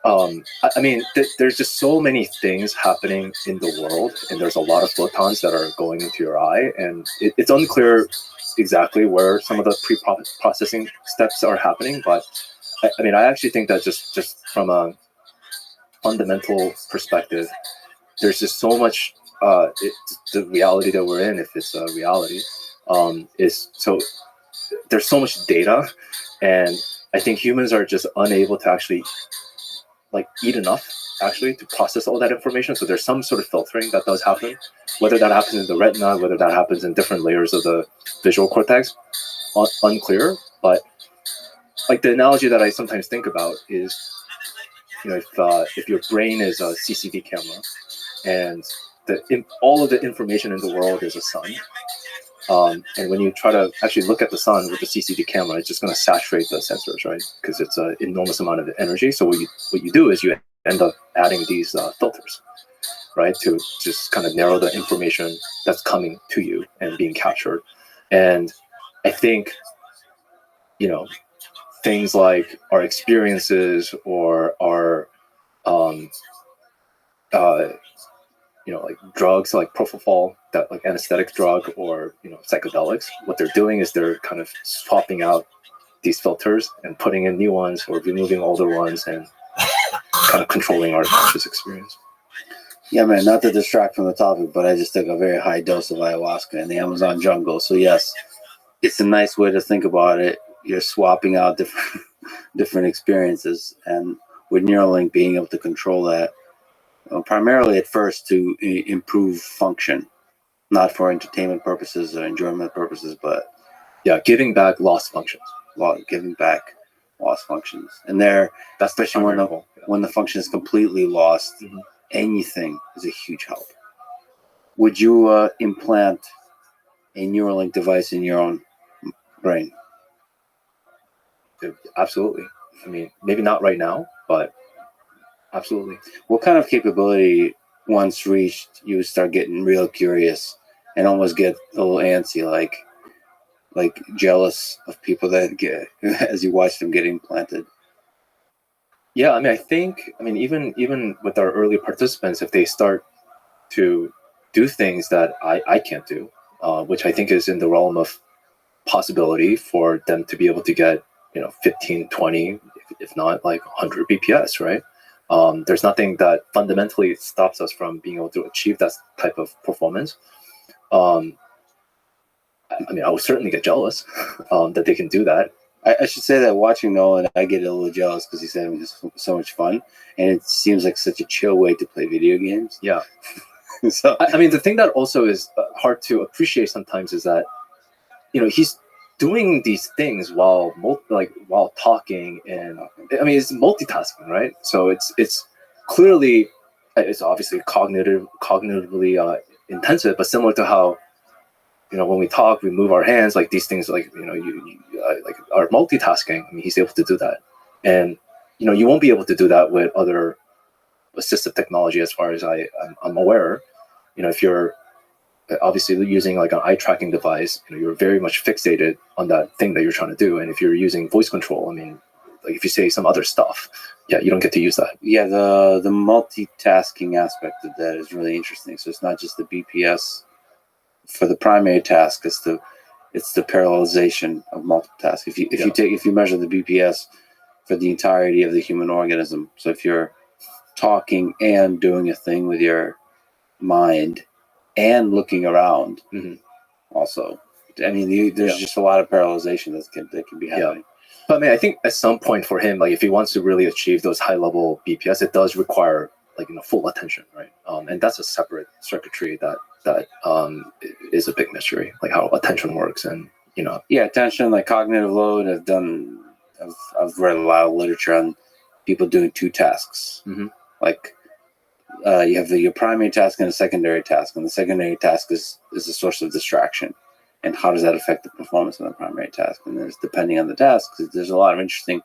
I mean, there's just so many things happening in the world, and there's a lot of photons that are going into your eye, and it's unclear exactly where some of the pre-processing steps are happening. But I mean, I actually think that just from a fundamental perspective, there's just so much. The reality that we're in, if it's a reality, is so there's so much data, and I think humans are just unable to actually like eat enough actually to process all that information. So there's some sort of filtering that does happen, whether that happens in the retina, whether that happens in different layers of the visual cortex, unclear. But like the analogy that I sometimes think about is, if your brain is a CCD camera and all of the information in the world is a sun, and when you try to actually look at the sun with the CCD camera, it's just going to saturate the sensors, right? Because it's an enormous amount of energy. So what you do is you end up adding these filters, right, to just kind of narrow the information that's coming to you and being captured. And I think, things like our experiences or our, like drugs like propofol, that like anesthetic drug, or psychedelics, what they're doing is they're kind of swapping out these filters and putting in new ones or removing older ones and kind of controlling our conscious experience. Yeah, man, not to distract from the topic, but I just took a very high dose of ayahuasca in the Amazon jungle. So yes, it's a nice way to think about it. You're swapping out different different experiences, and with Neuralink being able to control that, primarily at first to improve function, not for entertainment purposes or enjoyment purposes, but Yeah, giving back lost functions. giving back lost functions. And there, That's the especially when primary the goal. Yeah. when the function is completely lost, Mhm. anything is a huge help. Would you implant a Neuralink device in your own brain? Absolutely. I mean, maybe not right now, but absolutely. What kind of capability, once reached, you would start getting real curious and almost get a little antsy, like jealous of people that get as you watch them get implanted? Yeah, I mean, even with our early participants, if they start to do things that I can't do, which I think is in the realm of possibility for them to be able to get 15, 20, if not like 100 bps, right? There's nothing that fundamentally stops us from being able to achieve that type of performance. um, I mean, I would certainly get jealous that they can do that. I should say that watching Nolan, I get a little jealous because he's having so much fun, and it seems like such a chill way to play video games. Yeah. So I mean, the thing that also is hard to appreciate sometimes is that he's doing these things while while talking, and I mean it's multitasking, right? So it's clearly, it's obviously cognitively intensive, but similar to how when we talk, we move our hands, like these things, like you like are multitasking. I mean, he's able to do that, and you won't be able to do that with other assistive technology, as far as I'm aware. If you're obviously using like an eye tracking device, you're very much fixated on that thing that you're trying to do. And if you're using voice control, I mean, like if you say some other stuff, yeah, you don't get to use that. yeah, the multitasking aspect of that is really interesting. So it's not just the BPS for the primary task; it's the parallelization of multitask. If you measure the BPS for the entirety of the human organism, so if you're talking and doing a thing with your mind and looking around, also, I mean, there's just a lot of parallelization that can be happening. But I mean, I think at some point for him, like if he wants to really achieve those high level BPS, it does require like full attention, right? And that's a separate circuitry that is a big mystery, like how attention works, and Yeah, attention, like cognitive load. I've read a lot of literature on people doing two tasks. Like you have your primary task and a secondary task, and the secondary task is a source of distraction. And how does that affect the performance of the primary task? And there's, depending on the task, there's a lot of interesting.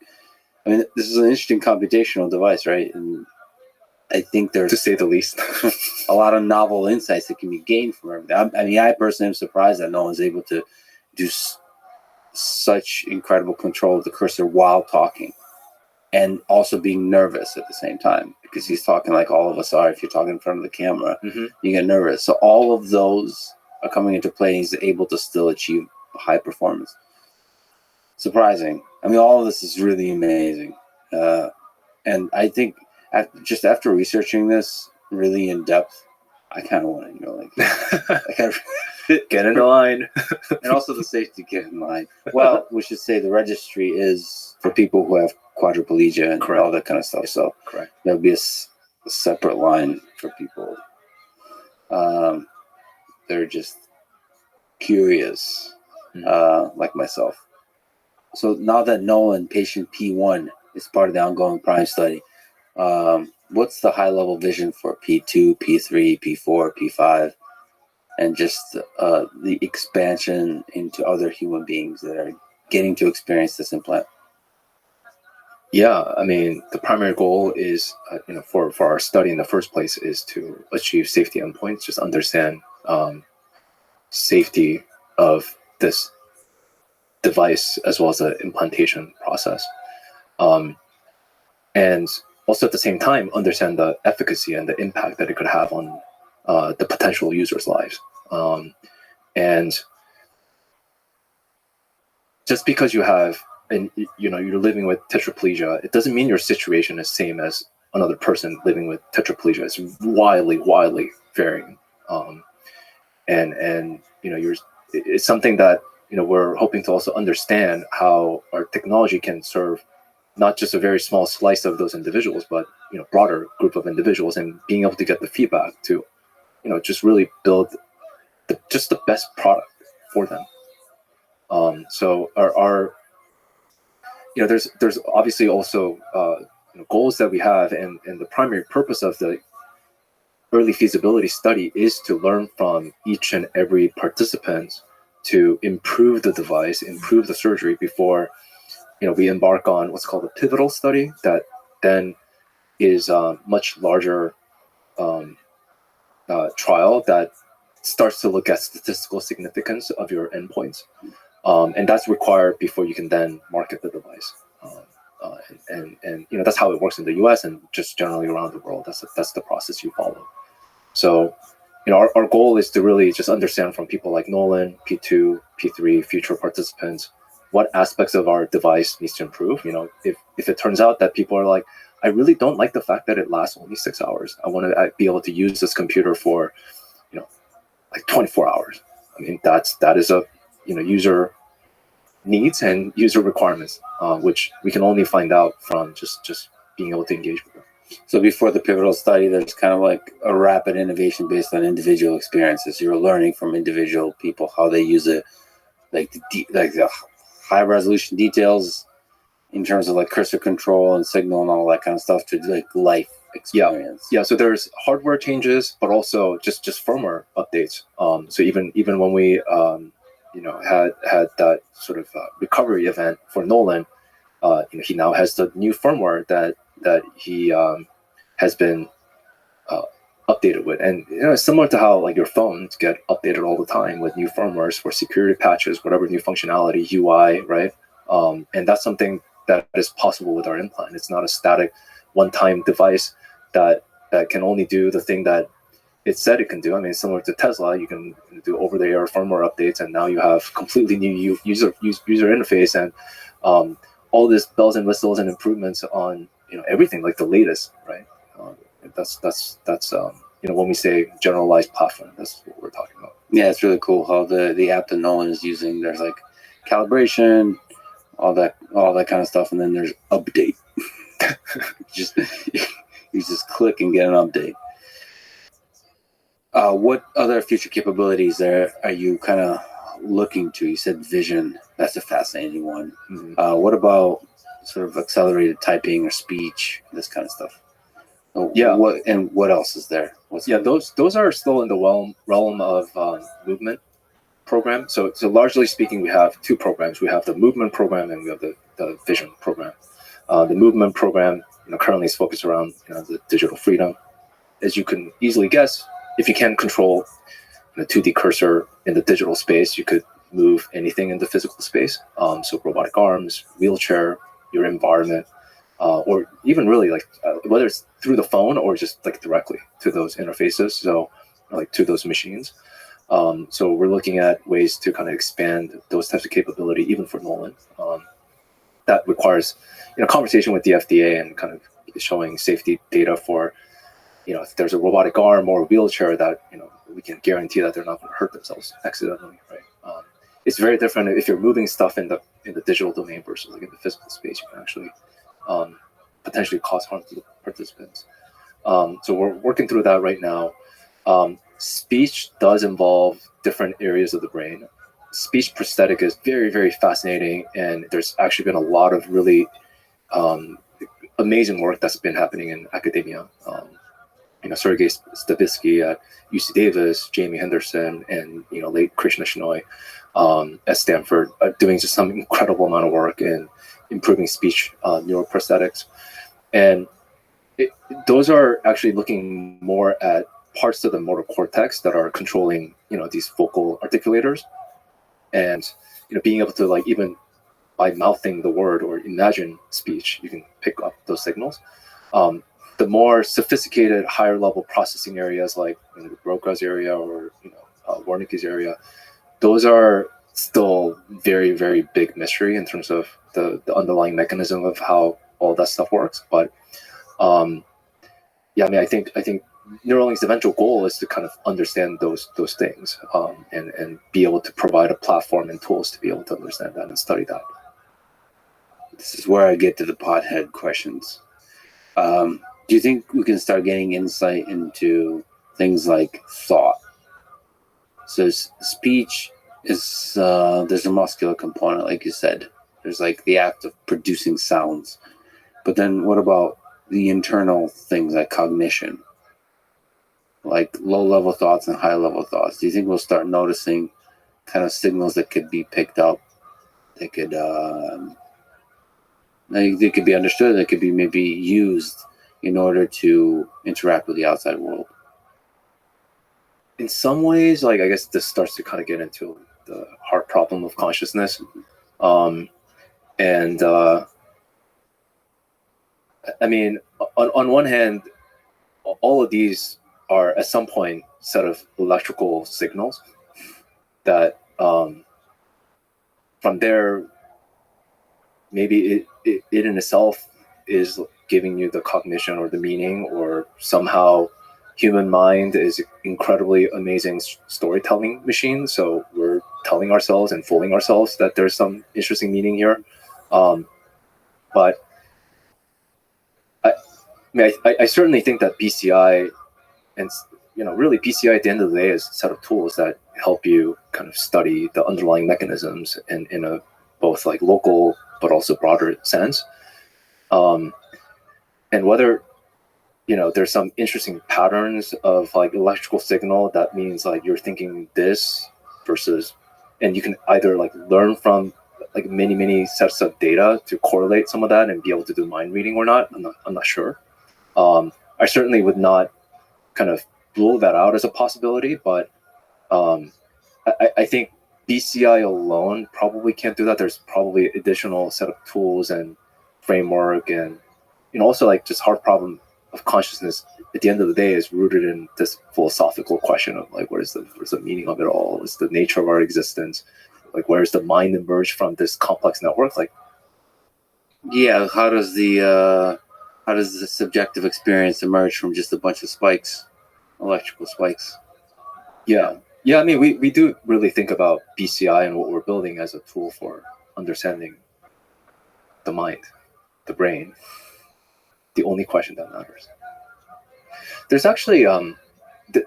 I mean, this is an interesting computational device, right? And I think there's, to say the least, a lot of novel insights that can be gained from everything. I mean, I personally am surprised that no one's able to do such incredible control of the cursor while talking, and also being nervous at the same time, because he's talking like all of us are. If you're talking in front of the camera, you get nervous. So all of those are coming into play, and he's able to still achieve high performance. Surprising. I mean, all of this is really amazing. And I think just after researching this really in depth, I kind of want to, get in the line. And also the safety get in line. Well, we should say the registry is for people who have quadriplegia and all that kind of stuff. So there'll be a separate line for people. They're just curious, like myself. So now that Nolan, patient P1, is part of the ongoing Prime study, what's the high-level vision for P2, P3, P4, P5, and just the expansion into other human beings that are getting to experience this implant? Yeah, I mean, the primary goal is, for our study in the first place, is to achieve safety endpoints, just understand safety of this device as well as the implantation process. And also at the same time, understand the efficacy and the impact that it could have on the potential users' lives. And just because you have, and you're living with tetraplegia, it doesn't mean your situation is same as another person living with tetraplegia. It's widely varying, and it's something that we're hoping to also understand how our technology can serve not just a very small slice of those individuals, but broader group of individuals, and being able to get the feedback to just really build the best product for them. So our there's obviously also goals that we have, and the primary purpose of the early feasibility study is to learn from each and every participant to improve the device, improve the surgery before we embark on what's called a pivotal study that then is a much larger trial that starts to look at statistical significance of your endpoints, and that's required before you can then market the device. And that's how it works in the U.S. and just generally around the world. That's the process you follow. So our goal is to really just understand from people like Nolan, P2, P3, future participants, what aspects of our device needs to improve. If it turns out that people are like, I really don't like the fact that it lasts only 6 hours. I want to be able to use this computer for, like 24 hours. I mean, that is a, user needs and user requirements, which we can only find out from just being able to engage with them. So before the pivotal study, there's kind of like a rapid innovation based on individual experiences. You're learning from individual people how they use it, like the high resolution details in terms of like cursor control and signal and all that kind of stuff to like life experience. Yeah. So there's hardware changes, but also just firmware updates. So even when we had that sort of recovery event for Nolan, he now has the new firmware that he has been updated with, and it's similar to how like your phones get updated all the time with new firmwares for security patches, whatever new functionality, UI, right? And that's something that is possible with our implant. It's not a static one-time device that can only do the thing that it said it can do. I mean, similar to Tesla, you can do over-the-air firmware updates, and now you have completely new user interface and all this bells and whistles and improvements on everything, like the latest, right? That's when we say generalized platform, that's what we're talking about. Yeah, it's really cool how the app that Nolan is using, there's like calibration, all that kind of stuff, and then there's update. You just click and get an update. What other future capabilities are you kind of looking to? You said vision. That's a fascinating one. Mm-hmm. What about sort of accelerated typing or speech, this kind of stuff? What else is there? Those are still in the realm of movement program. So largely speaking, we have two programs. We have the movement program and we have the vision program. The movement program currently is focused around the digital freedom. As you can easily guess, if you can control the 2D cursor in the digital space, you could move anything in the physical space. So robotic arms, wheelchair, your environment, or even really like whether it's through the phone or just like directly to those interfaces. So like to those machines. So we're looking at ways to kind of expand those types of capability, even for Nolan. That requires conversation with the FDA and kind of showing safety data for if there's a robotic arm or a wheelchair that we can guarantee that they're not going to hurt themselves accidentally, right? It's very different if you're moving stuff in the digital domain versus like in the physical space. You can actually potentially cause harm to the participants. So we're working through that right now. Speech does involve different areas of the brain. Speech prosthetic is very, very fascinating, and there's actually been a lot of really amazing work that's been happening in academia. Sergei Stavitsky at UC Davis, Jamie Henderson, and late Krishna Shenoy at Stanford are doing just some incredible amount of work in improving speech neuroprosthetics, and those are actually looking more at parts of the motor cortex that are controlling these vocal articulators, and being able to like even by mouthing the word or imagine speech, you can pick up those signals. The more sophisticated, higher level processing areas like the Broca's area or Wernicke's area, those are still very, very big mystery in terms of the underlying mechanism of how all that stuff works. But yeah, I mean, I think Neuralink's eventual goal is to kind of understand those things, and be able to provide a platform and tools to be able to understand that and study that. This is where I get to the pothead questions. Do you think we can start getting insight into things like thought? So speech is there's a muscular component, like you said. There's like the act of producing sounds. But then what about the internal things like cognition? Like low-level thoughts and high-level thoughts. Do you think we'll start noticing kind of signals that could be picked up? They could they could be understood. They could be maybe used in order to interact with the outside world. In some ways, like, I guess this starts to kind of get into the hard problem of consciousness. And I mean, on one hand, all of these are at some point set of electrical signals that from there, maybe it in itself is giving you the cognition or the meaning, or somehow human mind is an incredibly amazing storytelling machine. So we're telling ourselves and fooling ourselves that there's some interesting meaning here. But I certainly think that BCI, and really BCI at the end of the day is a set of tools that help you kind of study the underlying mechanisms in a both like local but also broader sense. And whether there's some interesting patterns of like electrical signal, that means like you're thinking this versus, and you can either like learn from like many sets of data to correlate some of that and be able to do mind reading or not. I'm not sure. I certainly would not kind of rule that out as a possibility, but I think BCI alone probably can't do that. There's probably additional set of tools and framework, and also like just hard problem of consciousness at the end of the day is rooted in this philosophical question of like what is the meaning of it all? What's the nature of our existence? Like where does the mind emerge from this complex network? Like, yeah, how does the subjective experience emerge from just a bunch of spikes, electrical spikes? Yeah. I mean, we do really think about BCI and what we're building as a tool for understanding the mind, the brain. The only question that matters. There's actually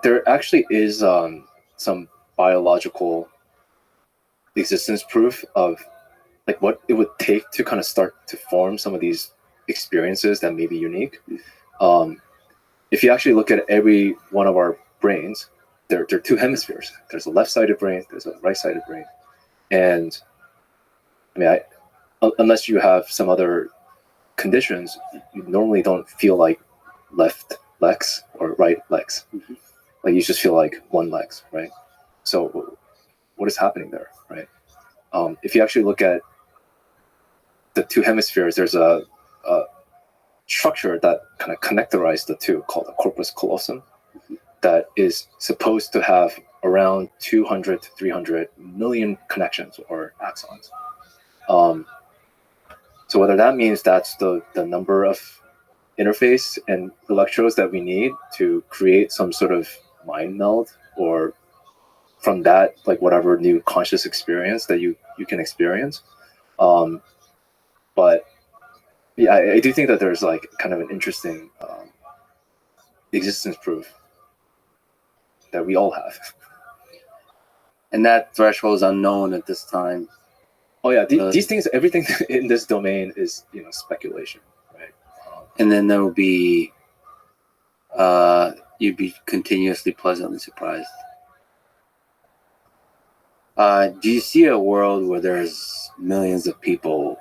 there actually is some biological existence proof of like what it would take to kind of start to form some of these experiences that may be unique. If you actually look at every one of our brains, there are two hemispheres. There's a left-sided brain, there's a right-sided brain, and I mean, unless you have some other conditions, you normally don't feel like left legs or right legs. Mm-hmm. Like you just feel like one legs, right? So what is happening there, right? If you actually look at the two hemispheres, there's a structure that kind of connectorizes the two called the corpus callosum, that is supposed to have around 200 to 300 million connections or axons. So whether that means that's the number of interface and electrodes that we need to create some sort of mind meld, or from that, like whatever new conscious experience that you can experience. But yeah, I do think that there's like kind of an interesting existence proof that we all have. And that threshold is unknown at this time. Oh yeah, these things, everything in this domain is speculation, right? And then there will be, you'd be continuously pleasantly surprised. Do you see a world where there's millions of people,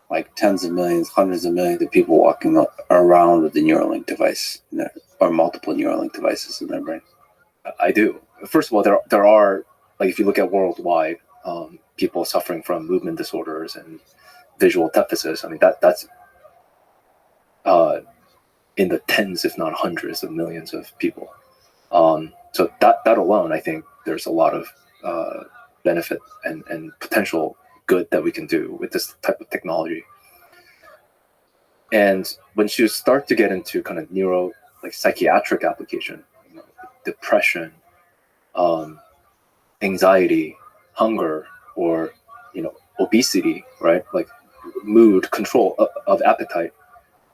like tens of millions, hundreds of millions of people walking around with the Neuralink device, or multiple Neuralink devices in their brain? I do. First of all, there are, like if you look at worldwide, people suffering from movement disorders and visual deficits. I mean, that's in the tens, if not hundreds of millions of people. So that alone, I think there's a lot of benefit and potential good that we can do with this type of technology. And when you start to get into kind of neuro, like psychiatric application, depression, anxiety, hunger, or obesity, right? Like mood control of appetite.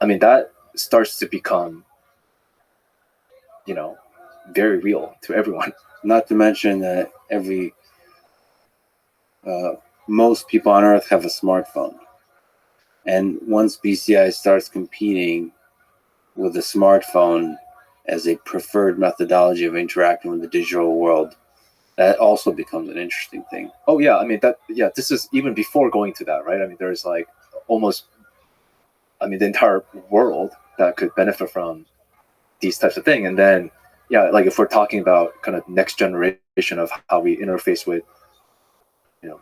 I mean, that starts to become, very real to everyone. Not to mention that most people on Earth have a smartphone. And once BCI starts competing with a smartphone as a preferred methodology of interacting with the digital world, that also becomes an interesting thing. Oh yeah, I mean this is even before going to that, right? I mean, there's like the entire world that could benefit from these types of things. And then, like if we're talking about kind of next generation of how we interface with,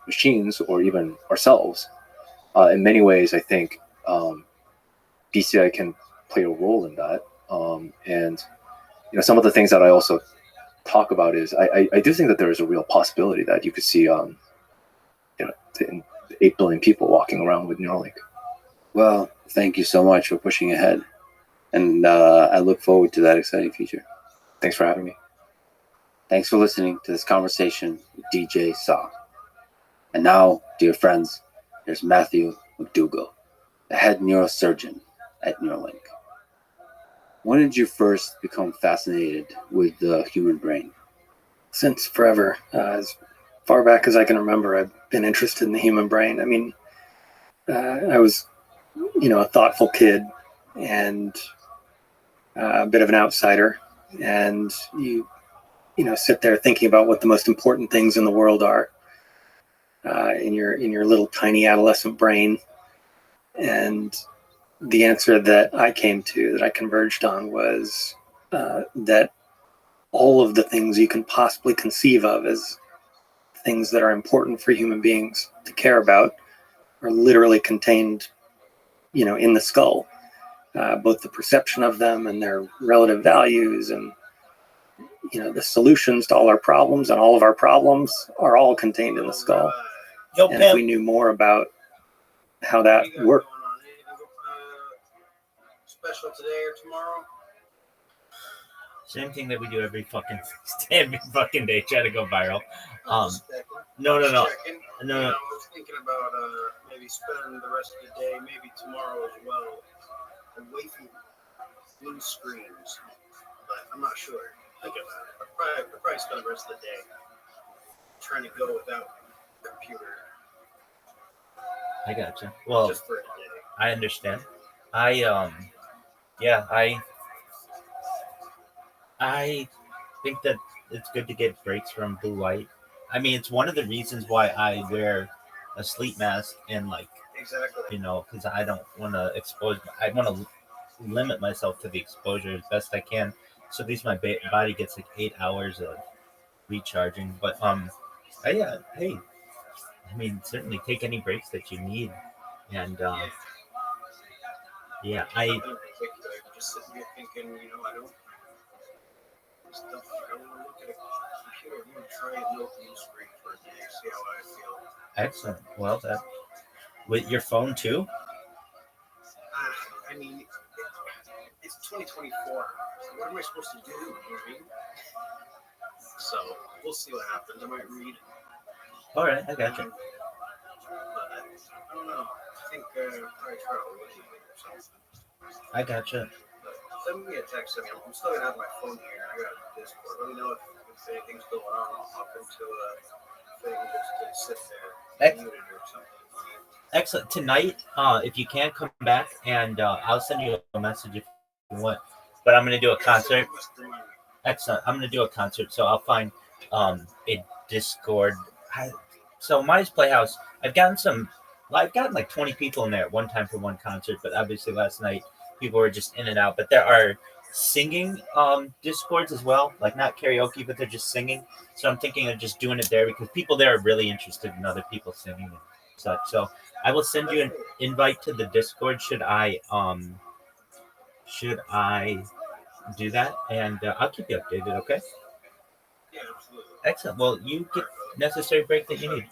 machines or even ourselves, in many ways, I think BCI can play a role in that. And some of the things that I also talk about is I do think that there is a real possibility that you could see 8 billion people walking around with Neuralink. Well, thank you so much for pushing ahead, and I look forward to that exciting future. Thanks for having me. Thanks for listening to this conversation with DJ Saw. And now, dear friends, there's Matthew McDougall, the head neurosurgeon at Neuralink. When did you first become fascinated with the human brain? Since forever. As far back as I can remember, I've been interested in the human brain. I mean, I was, a thoughtful kid and a bit of an outsider. And you sit there thinking about what the most important things in the world are in your little tiny adolescent brain. And the answer that I came to, that I converged on, was that all of the things you can possibly conceive of as things that are important for human beings to care about are literally contained, in the skull. Both the perception of them and their relative values, and the solutions to all our problems, and all of our problems are all contained in the skull. And if we knew more about how that worked. Special today or tomorrow? Same thing that we do every fucking day. Try to go viral. No. I was thinking about maybe spending the rest of the day, maybe tomorrow as well, away from blue screens. But I'm not sure. Think about it. I'll probably spend the rest of the day trying to go without computer. I gotcha. Well, just for a day. I understand. I think that it's good to get breaks from blue light. I mean, it's one of the reasons why I wear a sleep mask and exactly. Because I don't want to expose. I want to limit myself to the exposure as best I can. So at least my body gets 8 hours of recharging. But hey, I mean, certainly take any breaks that you need, and I just sitting here thinking, I don't want to look at a computer. I'm going to try and no blue screen for a day, see how I feel. Excellent. Well, that with your phone too. I mean, it's 2024. So what am I supposed to do? You know what I mean? So we'll see what happens. I might read. All right, I got you. I don't know. I think probably try to wait or something. I gotcha. Send me a text. I'm still gonna have my phone here. I got a Discord. Let me know if anything's going on. I'll hop into a thing just to sit there, muted or something. Excellent. Tonight, if you can, come back and I'll send you a message if you want. But I'm gonna do a concert. Excellent. I'm gonna do a concert, so I'll find a Discord. So Maya's Playhouse, I've gotten like 20 people in there at one time for one concert, but obviously last night people were just in and out. But there are singing Discords as well, like not karaoke, but they're just singing. So I'm thinking of just doing it there because people there are really interested in other people singing and such. So I will send you an invite to the Discord. Should I do that? And I'll keep you updated, okay? Yeah, absolutely. Excellent. Well, you get necessary break that you need.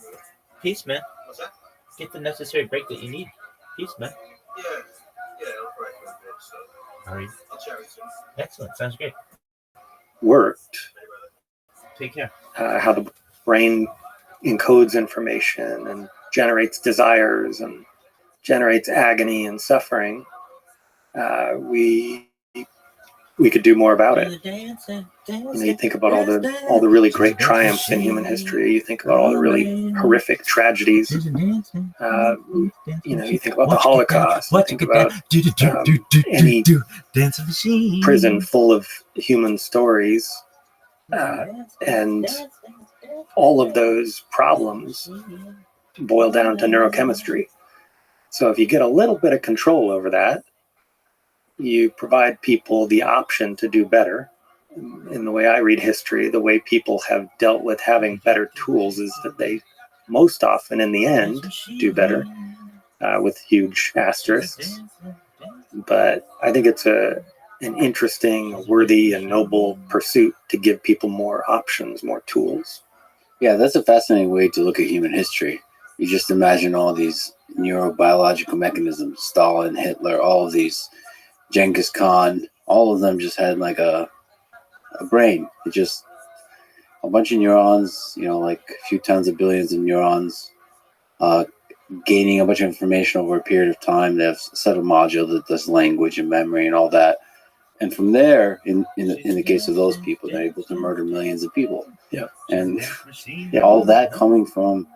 Peace, man. What's that? Get the necessary break that you need. Peace, man. Yeah, All right. Excellent. Sounds great. worked, Take care. how the brain encodes information and generates desires and generates agony and suffering, we could do more about it. You think about all the really great triumphs in human history. You think about all the really horrific tragedies. You think about the Holocaust. You think about any prison full of human stories, and all of those problems boil down to neurochemistry. So if you get a little bit of control over that, you provide people the option to do better. In the way I read history, the way people have dealt with having better tools is that they most often, in the end, do better, with huge asterisks. But I think it's an interesting, worthy, and noble pursuit to give people more options, more tools. Yeah, that's a fascinating way to look at human history. You just imagine all these neurobiological mechanisms, Stalin, Hitler, all of these, Genghis Khan, all of them just had like a brain. It just a bunch of neurons, like a few tens of billions of neurons, gaining a bunch of information over a period of time. They have a set of modules that does language and memory and all that. And from there, in the case of those people, they're able to murder millions of people. Yeah. And all that coming from,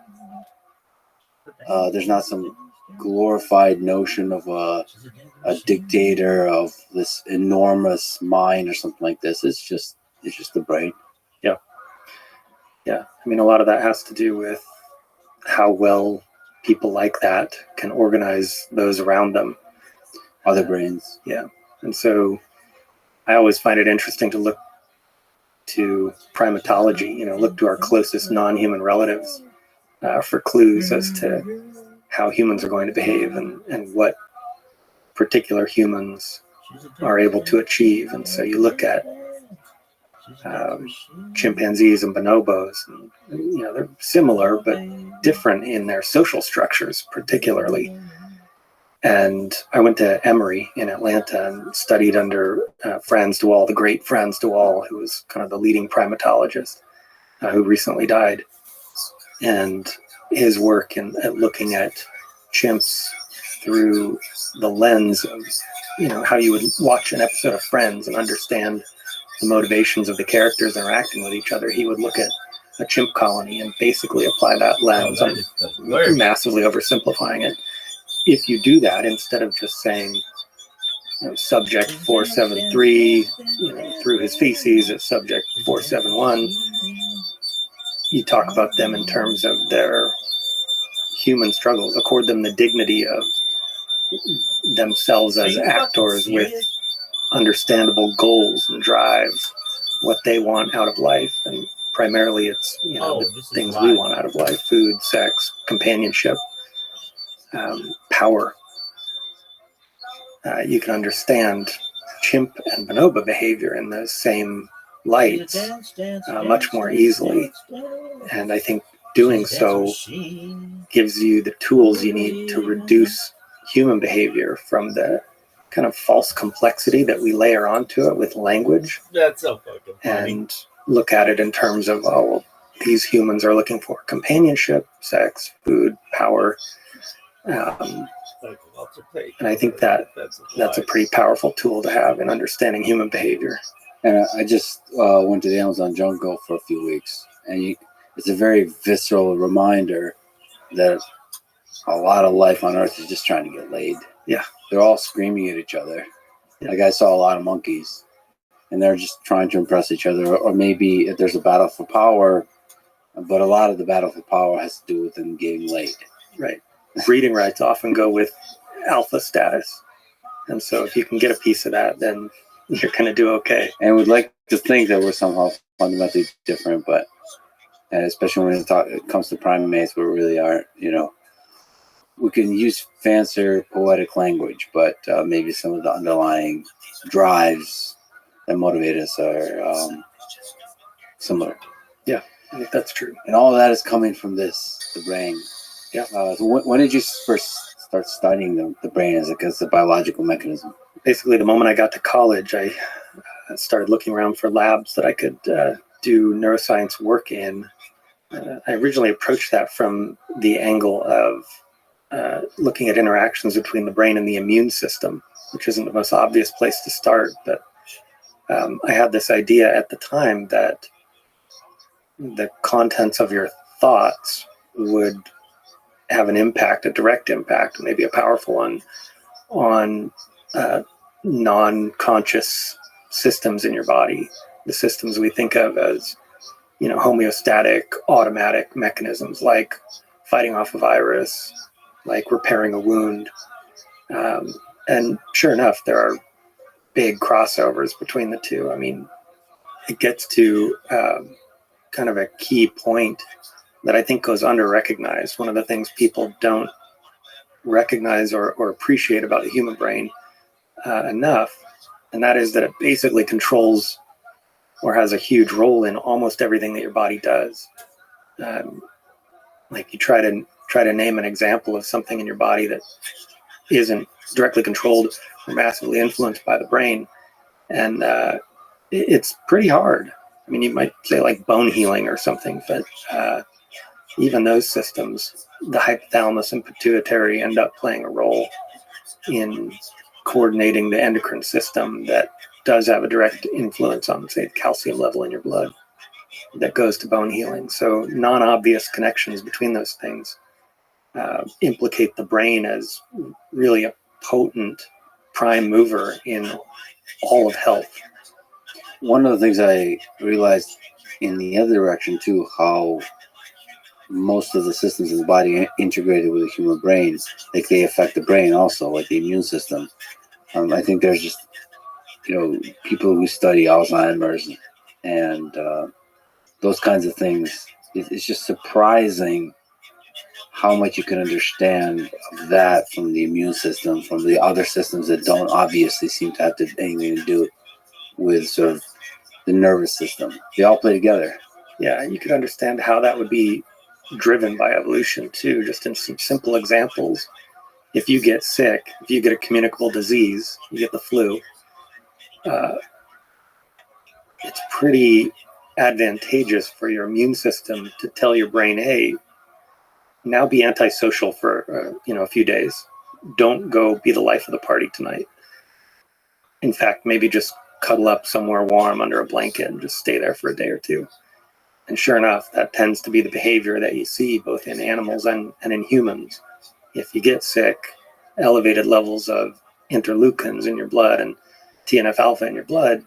there's not some glorified notion of a dictator of this enormous mind or something like this. It's just the brain. Yeah. I mean, a lot of that has to do with how well people like that can organize those around them. Other brains. Yeah. And so I always find it interesting to look to primatology, look to our closest non-human relatives for clues as to how humans are going to behave and what particular humans are able to achieve. And so you look at chimpanzees and bonobos, and they're similar but different in their social structures, particularly. And I went to Emory in Atlanta and studied under Franz de Waal, the great Franz de Waal, who was kind of the leading primatologist, who recently died. And his work in looking at chimps through the lens of, how you would watch an episode of Friends and understand the motivations of the characters interacting with each other. He would look at a chimp colony and basically apply that lens. I'm massively oversimplifying it. If you do that, instead of just saying, subject 473, through his feces at subject 471, you talk about them in terms of their human struggles, accord them the dignity of themselves as actors with understandable goals and drives, what they want out of life. And primarily it's, the things we want out of life: food, sex, companionship, power. You can understand chimp and bonobo behavior in those same lights much more easily. And I think doing so gives you the tools you need to reduce human behavior from the kind of false complexity that we layer onto it with language. That's so fucking funny. And look at it in terms of, these humans are looking for companionship, sex, food, power. And I think that's a pretty powerful tool to have in understanding human behavior. And I just went to the Amazon jungle for a few weeks, and it's a very visceral reminder that a lot of life on Earth is just trying to get laid. Yeah. They're all screaming at each other. Yeah. Like I saw a lot of monkeys, and they're just trying to impress each other. Or maybe if there's a battle for power, but a lot of the battle for power has to do with them getting laid. Right. Breeding rights often go with alpha status. And so if you can get a piece of that, then you're going to do okay. And we'd like to think that we're somehow fundamentally different, but and especially when it comes to primates, we really aren't. We can use fancier poetic language, but maybe some of the underlying drives that motivate us are similar. Yeah, I think that's true. And all of that is coming from the brain. Yeah. So when did you first start studying the brain as a biological mechanism? basically the moment I got to college, I started looking around for labs that I could do neuroscience work in. I originally approached that from the angle of looking at interactions between the brain and the immune system, which isn't the most obvious place to start. But I had this idea at the time that the contents of your thoughts would have an impact, a direct impact, maybe a powerful one, on non-conscious systems in your body, the systems we think of as, homeostatic, automatic mechanisms, like fighting off a virus, like repairing a wound. And sure enough, there are big crossovers between the two. I mean, it gets to kind of a key point that I think goes under-recognized. One of the things people don't recognize or appreciate about the human brain enough, and that is that it basically controls or has a huge role in almost everything that your body does. Like you try to name an example of something in your body that isn't directly controlled or massively influenced by the brain, and it's pretty hard. I mean, you might say like bone healing or something, but even those systems, the hypothalamus and pituitary, end up playing a role in coordinating the endocrine system that does have a direct influence on, say, the calcium level in your blood that goes to bone healing. So non-obvious connections between those things implicate the brain as really a potent prime mover in all of health. One of the things I realized in the other direction too, how most of the systems in the body are integrated with the human brain, like they affect the brain also, like the immune system. I think there's just, people who study Alzheimer's and those kinds of things. It's just surprising how much you can understand of that from the immune system, from the other systems that don't obviously seem to have anything to do with sort of the nervous system. They all play together. Yeah, you could understand how that would be driven by evolution too, just in some simple examples. If you get sick, if you get a communicable disease, you get the flu, it's pretty advantageous for your immune system to tell your brain, hey, now be antisocial for a few days. Don't go be the life of the party tonight. In fact, maybe just cuddle up somewhere warm under a blanket and just stay there for a day or two. And sure enough, that tends to be the behavior that you see both in animals and in humans. If you get sick, elevated levels of interleukins in your blood and TNF alpha in your blood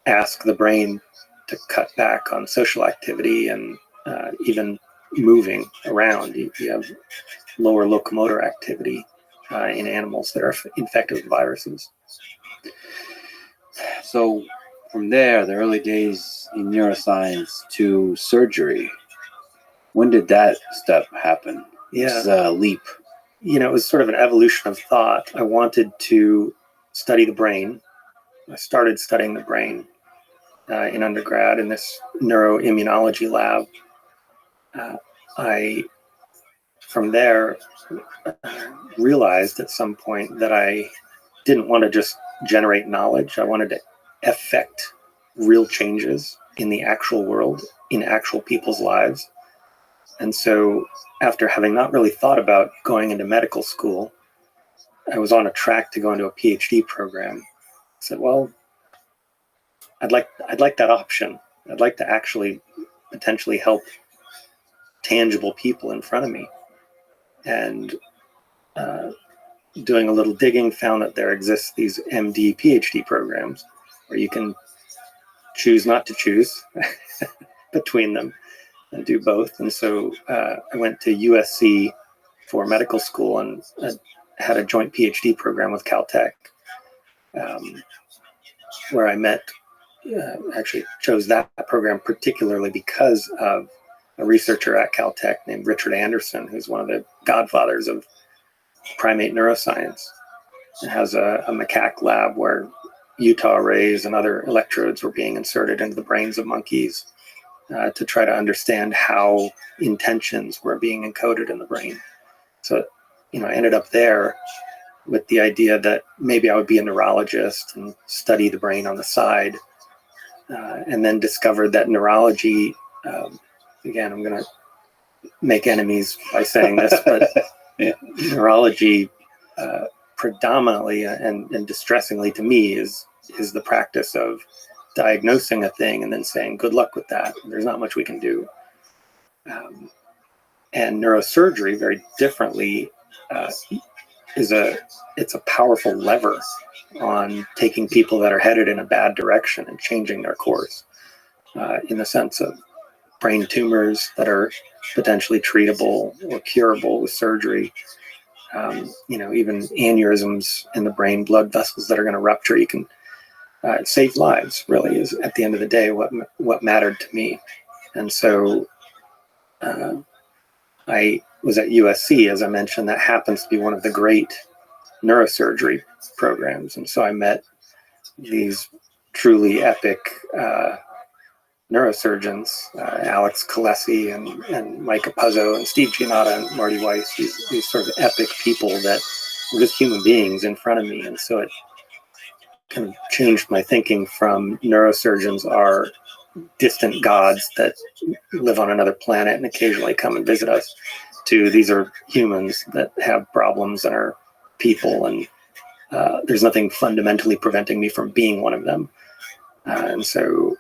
ask the brain to cut back on social activity and even moving around. You have lower locomotor activity in animals that are infected with viruses. So from there, the early days in neuroscience to surgery, when did that step happen? Yeah. It's a leap. It was sort of an evolution of thought. I wanted to study the brain. I started studying the brain in undergrad in this neuroimmunology lab. I, from there, realized at some point that I didn't want to just generate knowledge. I wanted to affect real changes in the actual world, in actual people's lives. And so after having not really thought about going into medical school, I was on a track to go into a PhD program. I said, well, I'd like that option. I'd like to actually potentially help tangible people in front of me. And doing a little digging, found that there exists these MD PhD programs where you can choose not to choose between them and do both. And so I went to USC for medical school and had a joint PhD program with Caltech, where I met, actually chose that program particularly because of a researcher at Caltech named Richard Anderson, who's one of the godfathers of primate neuroscience, and has a macaque lab where Utah rays and other electrodes were being inserted into the brains of monkeys to try to understand how intentions were being encoded in the brain. So, I ended up there with the idea that maybe I would be a neurologist and study the brain on the side, and then discovered that neurology, again, I'm going to make enemies by saying this, but Yeah. neurology predominantly and distressingly to me is the practice of diagnosing a thing and then saying good luck with that. There's not much we can do. And neurosurgery, very differently, it's a powerful lever on taking people that are headed in a bad direction and changing their course, in the sense of brain tumors that are potentially treatable or curable with surgery. Even aneurysms in the brain, blood vessels that are going to rupture, you can save lives, really, is at the end of the day what mattered to me. And so I was at USC, as I mentioned. That happens to be one of the great neurosurgery programs. And so I met these truly epic neurosurgeons, Alex Kalesi and Micah Puzzo and Steve Giannotta and Marty Weiss, these sort of epic people that were just human beings in front of me. And so it kind of changed my thinking from neurosurgeons are distant gods that live on another planet and occasionally come and visit us, to these are humans that have problems and are people, and there's nothing fundamentally preventing me from being one of them. And so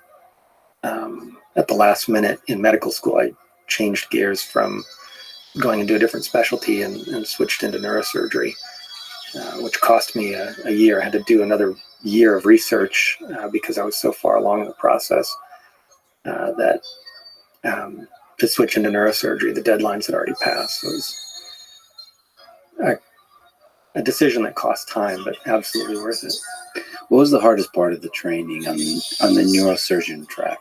at the last minute in medical school, I changed gears from going into a different specialty and switched into neurosurgery, which cost me a year. I had to do another year of research because I was so far along in the process that to switch into neurosurgery, the deadlines had already passed. So it was a decision that cost time, but absolutely worth it. What was the hardest part of the training on the neurosurgeon track?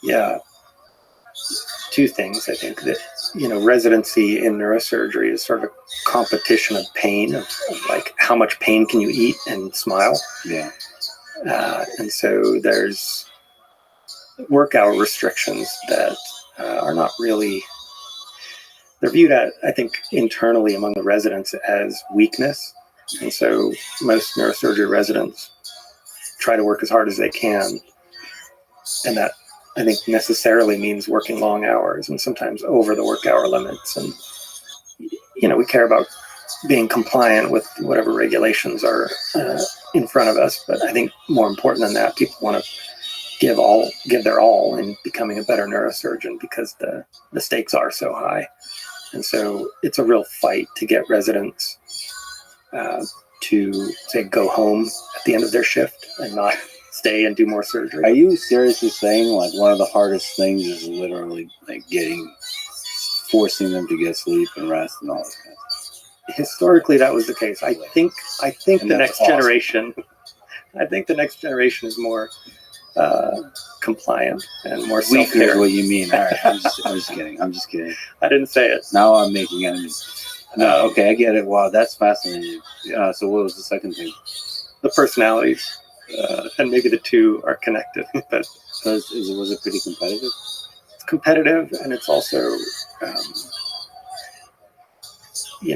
Yeah, two things. I think that, residency in neurosurgery is sort of a competition of pain, of like how much pain can you eat and smile. Yeah. And so there's work hour restrictions that are not really, they're viewed at, I think, internally among the residents as weakness. And so most neurosurgery residents try to work as hard as they can. And that, I think, necessarily means working long hours and sometimes over the work hour limits. And, we care about being compliant with whatever regulations are in front of us. But I think more important than that, people want to give their all in becoming a better neurosurgeon because the stakes are so high. And so it's a real fight to get residents to, say, go home at the end of their shift and not stay and do more surgery. Are you seriously saying like one of the hardest things is literally like forcing them to get sleep and rest and all that kind of stuff? Historically, that was the case. I think And the that's next awesome. generation, is more compliant and more Weaker self-care. is what you mean. All right, I'm just kidding. I'm just kidding. I didn't say it. Now I'm making enemies. Okay, I get it. Wow, that's fascinating. So what was the second thing? The personalities, and maybe the two are connected. But Was it pretty competitive? it's competitive, and it's also,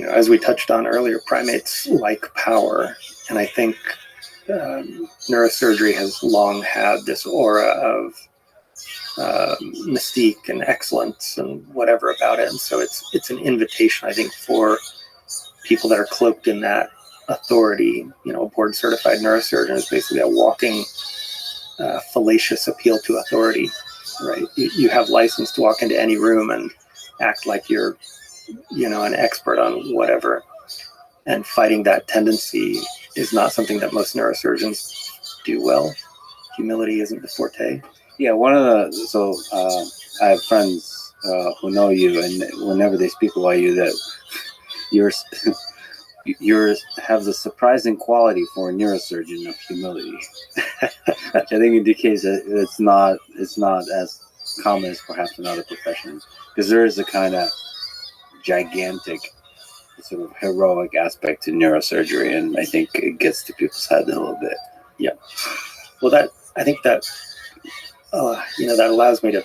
as we touched on earlier, primates like power, and I think neurosurgery has long had this aura of mystique and excellence and whatever about it, and so it's an invitation, I think, for people that are cloaked in that authority. A board certified neurosurgeon is basically a walking fallacious appeal to authority, right? You have license to walk into any room and act like you're an expert on whatever, and fighting that tendency is not something that most neurosurgeons do well. Humility isn't the forte. Yeah, I have friends who know you, and whenever they speak about you, that you have the surprising quality for a neurosurgeon of humility, which I think indicates that it's not as common as perhaps in other professions, because there is a kind of gigantic sort of heroic aspect to neurosurgery, and I think it gets to people's head a little bit. Yeah. Well, I think that that allows me to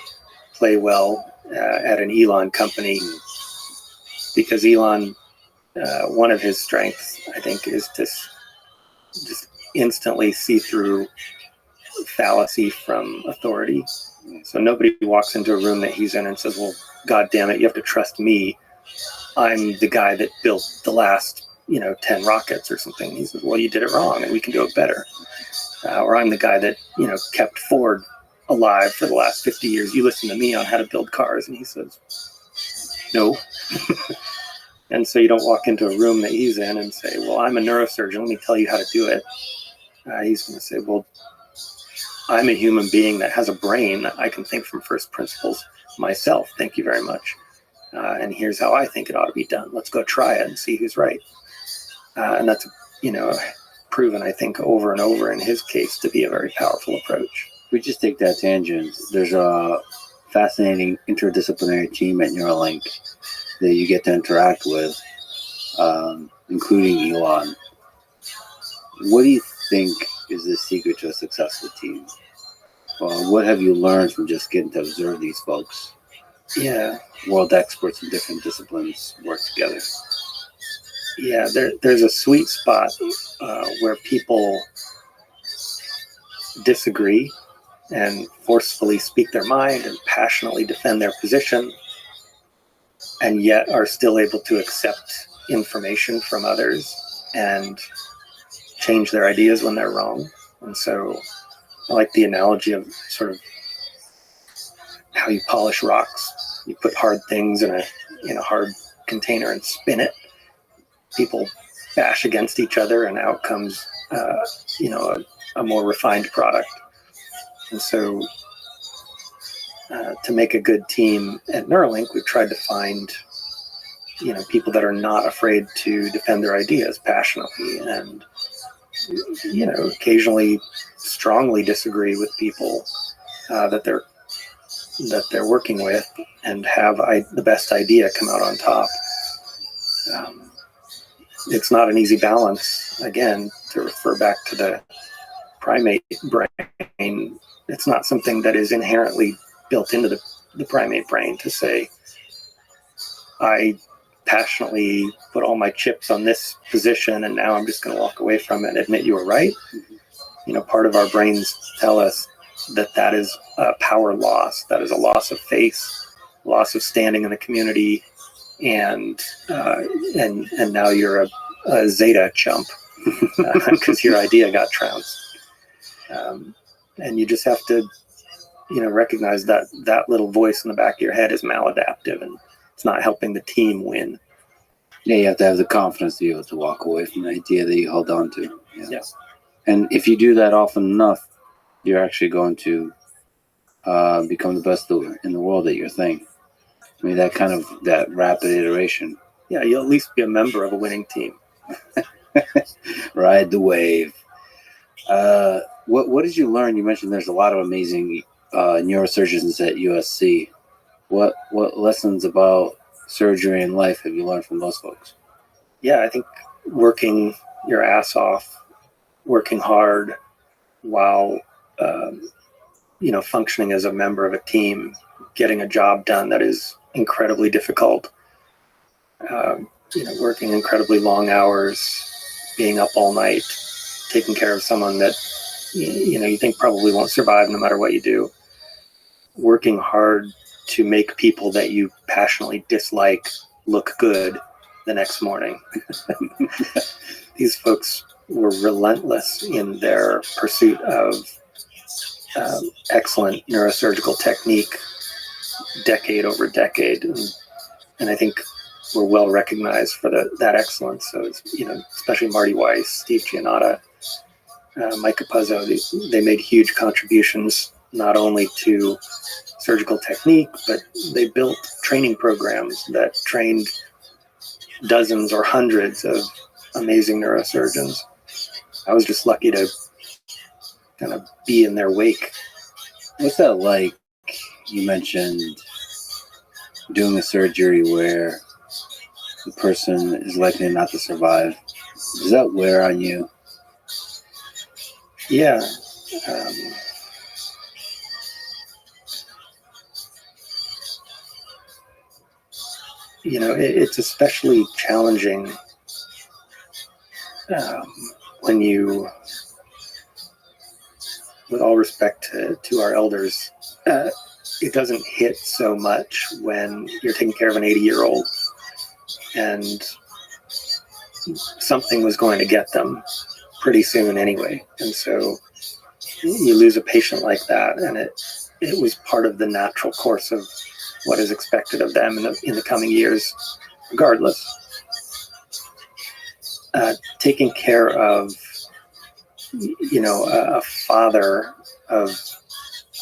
play well at an Elon company, because Elon one of his strengths, I think, is to just instantly see through fallacy from authority. So nobody walks into a room that he's in and says, well, God damn it, you have to trust me. I'm the guy that built the last, 10 rockets or something. He says, well, you did it wrong and we can do it better. Or I'm the guy that, kept Ford alive for the last 50 years. You listen to me on how to build cars. And he says, no. And so you don't walk into a room that he's in and say, well, I'm a neurosurgeon. Let me tell you how to do it. He's going to say, well, I'm a human being that has a brain. I can think from first principles myself. Thank you very much. And here's how I think it ought to be done. Let's go try it and see who's right. And that's, proven, I think, over and over in his case to be a very powerful approach. We just take that tangent. There's a fascinating interdisciplinary team at Neuralink that you get to interact with, including Elon. What do you think is the secret to a successful team? What have you learned from just getting to observe these folks? Yeah. World experts in different disciplines work together. Yeah, there's a sweet spot where people disagree and forcefully speak their mind and passionately defend their position, and yet are still able to accept information from others and change their ideas when they're wrong. And so I like the analogy of sort of how you polish rocks. You put hard things in a hard container and spin it. People bash against each other, and out comes a more refined product. And so to make a good team at Neuralink, we've tried to find people that are not afraid to defend their ideas passionately, and occasionally strongly disagree with people that they're working with, and have the best idea come out on top. It's not an easy balance, again, to refer back to the primate brain. It's not something that is inherently built into the primate brain to say, I passionately put all my chips on this position and now I'm just going to walk away from it and admit you were right. Part of our brains tell us that is a power loss. That is a loss of face, loss of standing in the community, and now you're a Zeta chump because your idea got trounced. And you just have to, recognize that little voice in the back of your head is maladaptive and it's not helping the team win. Yeah, you have to have the confidence to be able to walk away from the idea that you hold on to. Yeah. And if you do that often enough, you're actually going to become the best in the world at your thing. I mean, that rapid iteration. Yeah, you'll at least be a member of a winning team. Ride the wave. What did you learn? You mentioned there's a lot of amazing neurosurgeons at USC. What lessons about surgery and life have you learned from those folks? Yeah, I think working your ass off, working hard while functioning as a member of a team, getting a job done that is incredibly difficult, working incredibly long hours, being up all night, taking care of someone that you think probably won't survive no matter what you do, working hard to make people that you passionately dislike look good the next morning. These folks were relentless in their pursuit of excellent neurosurgical technique, decade over decade, and I think we're well recognized for that excellence. So it's, especially Marty Weiss, Steve Giannotta, Mike Capuzzo, they made huge contributions not only to surgical technique, but they built training programs that trained dozens or hundreds of amazing neurosurgeons. I was just lucky to kind of be in their wake. What's that like? You mentioned doing a surgery where the person is likely not to survive. Does that wear on you? Yeah. It's especially challenging when you, with all respect to our elders, it doesn't hit so much when you're taking care of an 80-year-old and something was going to get them pretty soon anyway. And so you lose a patient like that, and it was part of the natural course of what is expected of them in the coming years, regardless. Taking care of, a father of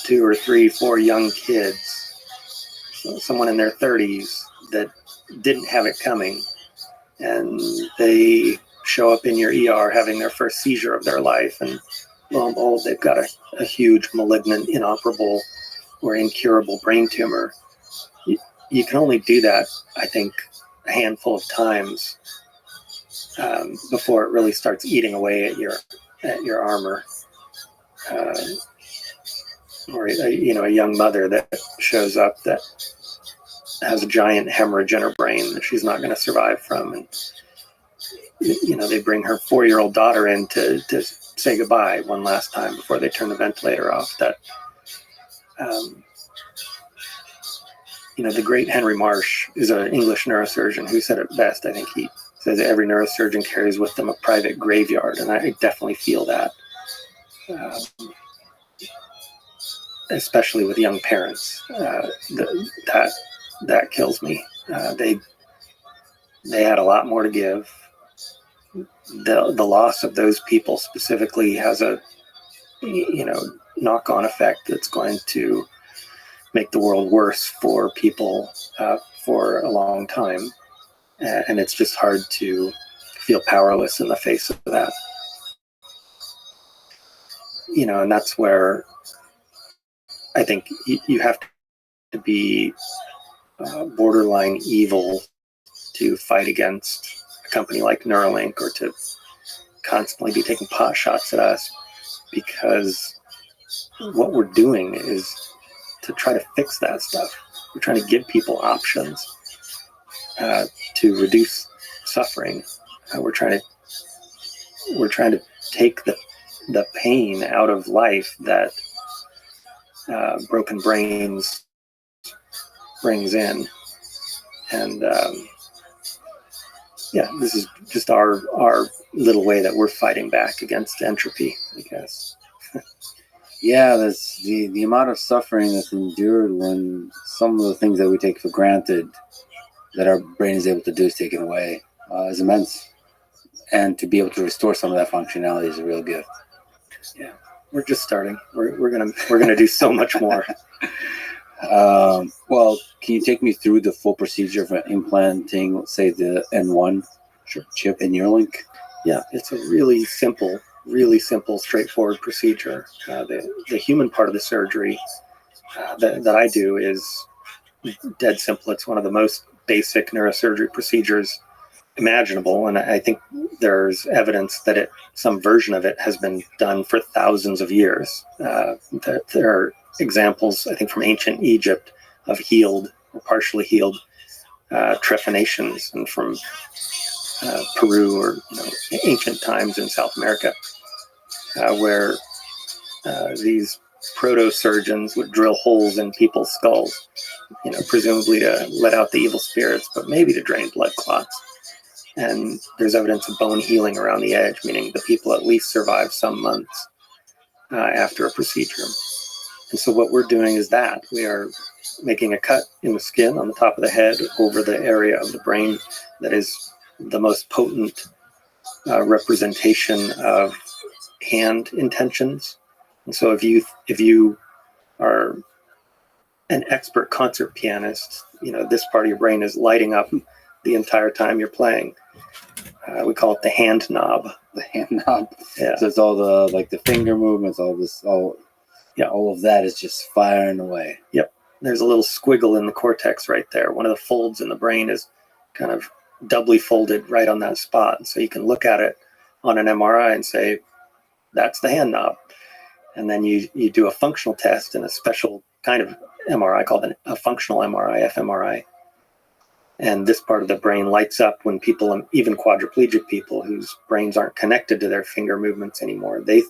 2 or 3, 4 young kids, someone in their 30s that didn't have it coming, and they show up in your ER having their first seizure of their life, and lo and behold, they've got a huge malignant, inoperable, or incurable brain tumor. You can only do that, I think, a handful of times before it really starts eating away at your armor. Or a young mother that shows up that has a giant hemorrhage in her brain that she's not going to survive from, and they bring her 4-year-old daughter in to say goodbye one last time before they turn the ventilator off. That the great Henry Marsh is an English neurosurgeon who said it best. I think he says every neurosurgeon carries with them a private graveyard, and I definitely feel that. Especially with young parents, that kills me. They had a lot more to give. The loss of those people specifically has a knock-on effect that's going to make the world worse for people for a long time, and it's just hard to feel powerless in the face of that. And that's where I think you have to be borderline evil to fight against a company like Neuralink, or to constantly be taking pot shots at us, because what we're doing is to try to fix that stuff. We're trying to give people options to reduce suffering. We're trying to take the pain out of life that broken brains brings in. And this is just our little way that we're fighting back against entropy, I guess. That's the amount of suffering that's endured when some of the things that we take for granted that our brain is able to do is taken away is immense. And to be able to restore some of that functionality is a real gift. Yeah, we're just starting. We're gonna do so much more. Well, can you take me through the full procedure of implanting, say, the N1 chip in Neuralink? Yeah, it's a really simple, straightforward procedure. The human part of the surgery that I do is dead simple. It's one of the most basic neurosurgery procedures imaginable, and I think there's evidence that some version of it has been done for thousands of years. There are examples, I think, from ancient Egypt of healed or partially healed trephinations, and from Peru, or ancient times in South America, where these proto-surgeons would drill holes in people's skulls, presumably to let out the evil spirits, but maybe to drain blood clots. And there's evidence of bone healing around the edge, meaning the people at least survive some months after a procedure. And so what we're doing is that we are making a cut in the skin on the top of the head over the area of the brain that is the most potent representation of hand intentions. And so if you are an expert concert pianist, this part of your brain is lighting up the entire time you're playing. We call it the hand knob. The hand knob. Yeah. So it's all the finger movements, all of that is just firing away. Yep. There's a little squiggle in the cortex right there. One of the folds in the brain is kind of doubly folded right on that spot. So you can look at it on an MRI and say, that's the hand knob. And then you do a functional test in a special kind of MRI called a functional MRI, fMRI. And this part of the brain lights up when people, even quadriplegic people whose brains aren't connected to their finger movements anymore, they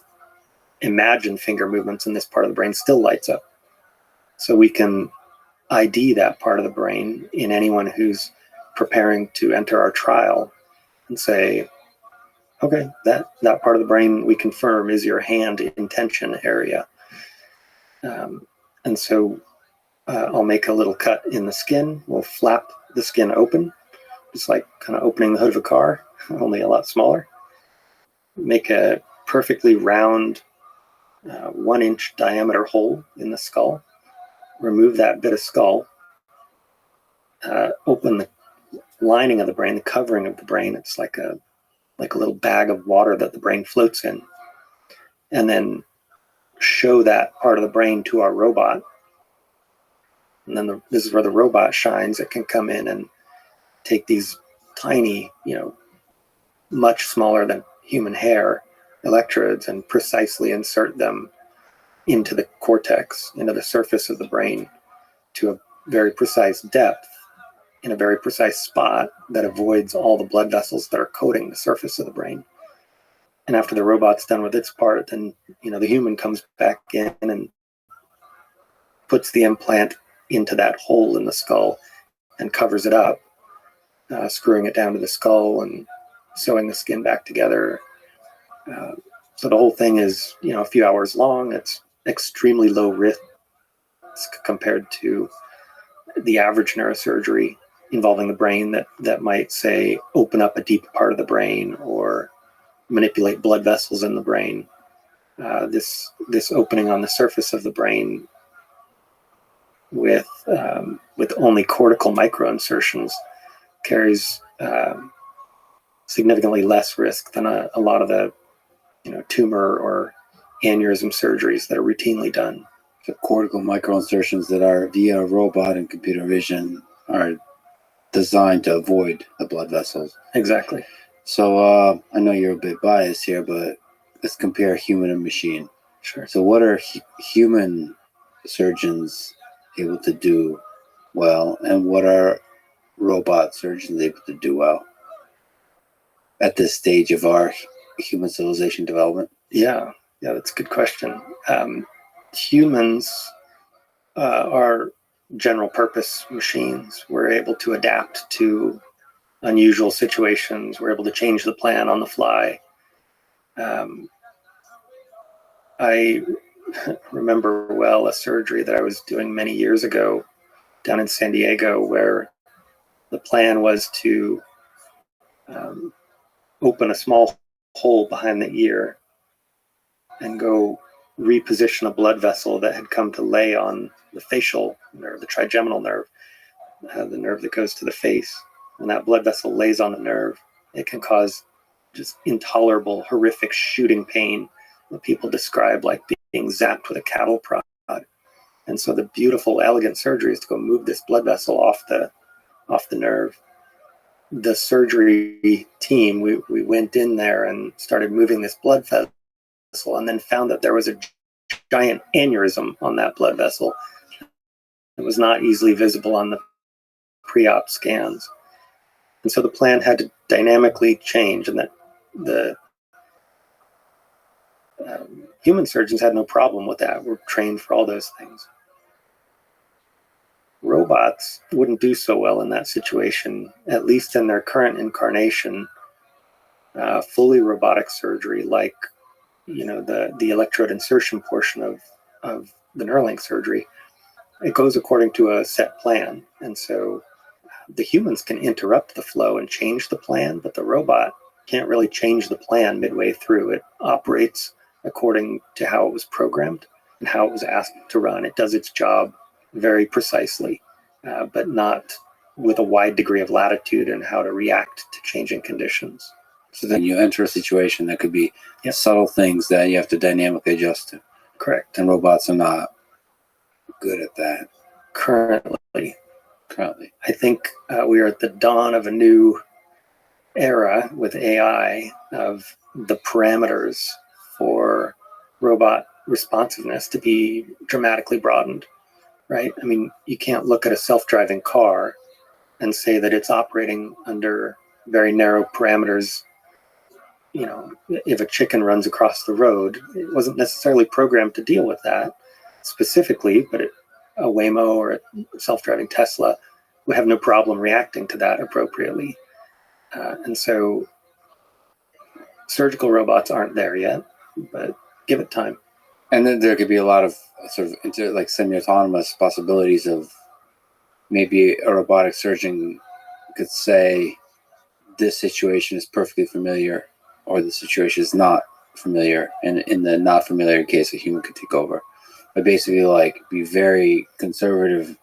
imagine finger movements, and this part of the brain still lights up. So we can ID that part of the brain in anyone who's preparing to enter our trial and say, okay, that part of the brain we confirm is your hand intention area. And so I'll make a little cut in the skin. We'll flap the skin open, just like kind of opening the hood of a car, only a lot smaller. Make a perfectly round 1-inch diameter hole in the skull. Remove that bit of skull. Open the lining of the brain, the covering of the brain. It's like a little bag of water that the brain floats in. And then show that part of the brain to our robot. And then this is where the robot shines. It can come in and take these tiny, much smaller than human hair electrodes and precisely insert them into the cortex, into the surface of the brain to a very precise depth in a very precise spot that avoids all the blood vessels that are coating the surface of the brain. And after the robot's done with its part, then the human comes back in and puts the implant into that hole in the skull and covers it up, screwing it down to the skull and sewing the skin back together. So the whole thing is, a few hours long. It's extremely low risk compared to the average neurosurgery involving the brain that might, say, open up a deep part of the brain or manipulate blood vessels in the brain. This opening on the surface of the brain with only cortical microinsertions carries significantly less risk than a lot of the tumor or aneurysm surgeries that are routinely done. The cortical microinsertions that are via robot and computer vision are designed to avoid the blood vessels. Exactly. So I know you're a bit biased here, but let's compare human and machine. Sure. So what are human surgeons able to do well, and what are robot surgeons able to do well at this stage of our human civilization development? Yeah, that's a good question. Humans are general purpose machines. We're able to adapt to unusual situations. We're able to change the plan on the fly. I remember well a surgery that I was doing many years ago down in San Diego, where the plan was to open a small hole behind the ear and go reposition a blood vessel that had come to lay on the facial nerve, the trigeminal nerve, the nerve that goes to the face. When that blood vessel lays on the nerve, it can cause just intolerable, horrific shooting pain that people describe like being zapped with a cattle prod. And so the beautiful, elegant surgery is to go move this blood vessel off the nerve. The surgery team, we went in there and started moving this blood vessel, and then found that there was a giant aneurysm on that blood vessel. It was not easily visible on the pre-op scans. And so the plan had to dynamically change, and that the human surgeons had no problem with that. We're trained for all those things. Robots wouldn't do so well in that situation, at least in their current incarnation. Fully robotic surgery, like the electrode insertion portion of the Neuralink surgery, it goes according to a set plan. And so the humans can interrupt the flow and change the plan, but the robot can't really change the plan midway through. It operates according to how it was programmed and how it was asked to run. It does its job very precisely, but not with a wide degree of latitude in how to react to changing conditions. So then you enter a situation that could be subtle things that you have to dynamically adjust to. Correct. And robots are not good at that. Currently. Currently. I think we are at the dawn of a new era with AI of the parameters for robot responsiveness to be dramatically broadened, right? I mean, you can't look at a self-driving car and say that it's operating under very narrow parameters. If a chicken runs across the road, it wasn't necessarily programmed to deal with that specifically, but a Waymo or a self-driving Tesla would have no problem reacting to that appropriately. And so surgical robots aren't there yet, but give it time. And then there could be a lot of sort of like semi-autonomous possibilities of maybe a robotic surgeon could say this situation is perfectly familiar or the situation is not familiar. And in the not familiar case, a human could take over. But basically like be very conservative,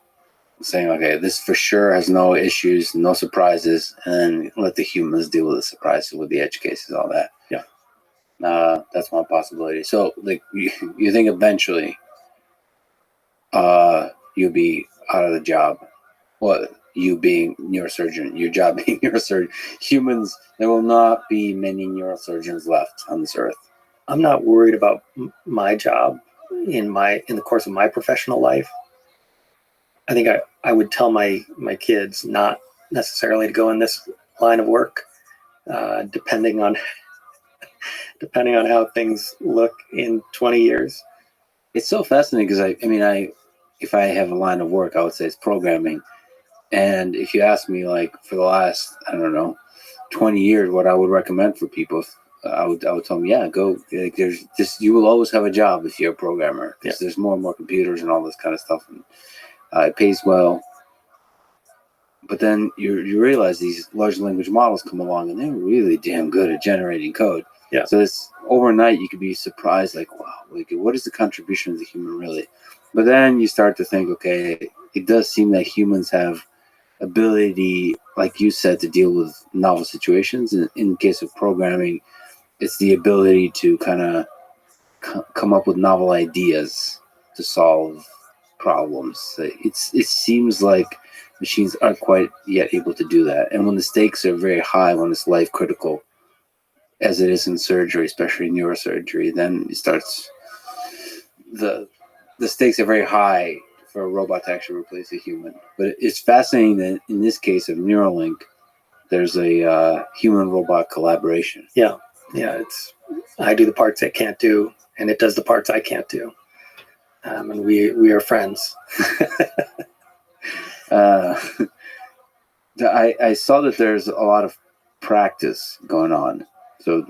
saying, okay, this for sure has no issues, no surprises, and let the humans deal with the surprises, with the edge cases, all that. Yeah. That's one possibility. So like you think eventually you'll be out of the job. Well, you being neurosurgeon, your job being neurosurgeon. Humans, there will not be many neurosurgeons left on this earth. I'm not worried about my job in the course of my professional life. I think I would tell my kids not necessarily to go in this line of work, depending on how things look in 20 years. It's so fascinating because if I have a line of work, I would say it's programming. And if you ask me, like for the last, 20 years, what I would recommend for people, I would tell them, yeah, go. Like, you will always have a job if you're a programmer because there's more and more computers and all this kind of stuff, and it pays well. But then you realize these large language models come along and they're really damn good at generating code. Yeah. So it's overnight you could be surprised, like, wow, like what is the contribution of the human really? But then you start to think, okay, it does seem that humans have ability, like you said, to deal with novel situations. And in the case of programming, it's the ability to kind of come up with novel ideas to solve problems. It seems like machines aren't quite yet able to do that. And when the stakes are very high, when it's life critical, as it is in surgery, especially neurosurgery, then it starts, the stakes are very high for a robot to actually replace a human. But it's fascinating that in this case of Neuralink, there's a human-robot collaboration. Yeah, I do the parts it can't do, and it does the parts I can't do. And we are friends. I saw that there's a lot of practice going on. So,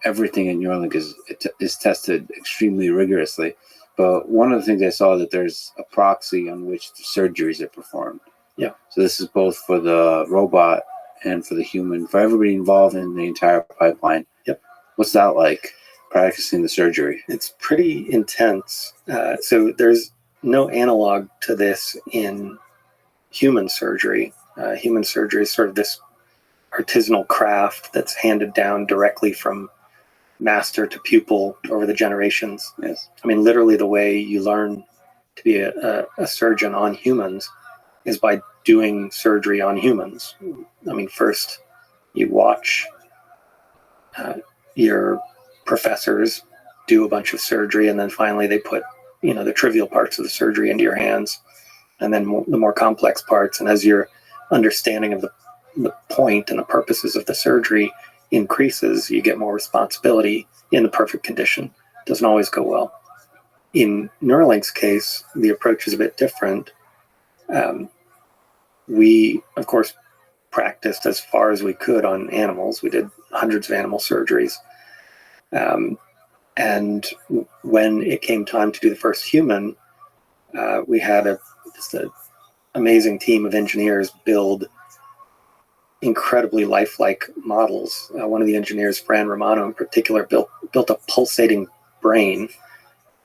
everything in Neuralink is tested extremely rigorously. But one of the things I saw that there's a proxy on which the surgeries are performed. Yeah. So this is both for the robot and for the human, for everybody involved in the entire pipeline. Yep. What's that like, practicing the surgery? It's pretty intense. So there's no analog to this in human surgery. Human surgery is sort of this artisanal craft that's handed down directly from master to pupil over the generations. Yes. Literally the way you learn to be a surgeon on humans is by doing surgery on humans. First you watch your professors do a bunch of surgery, and then finally they put the trivial parts of the surgery into your hands, and then the more complex parts. And as your understanding of the point and the purposes of the surgery increases, you get more responsibility in the perfect condition. It doesn't always go well. In Neuralink's case, the approach is a bit different. We, of course, practiced as far as we could on animals. We did hundreds of animal surgeries. And when it came time to do the first human, we had just an amazing team of engineers build incredibly lifelike models. One of the engineers, Fran Romano in particular, built a pulsating brain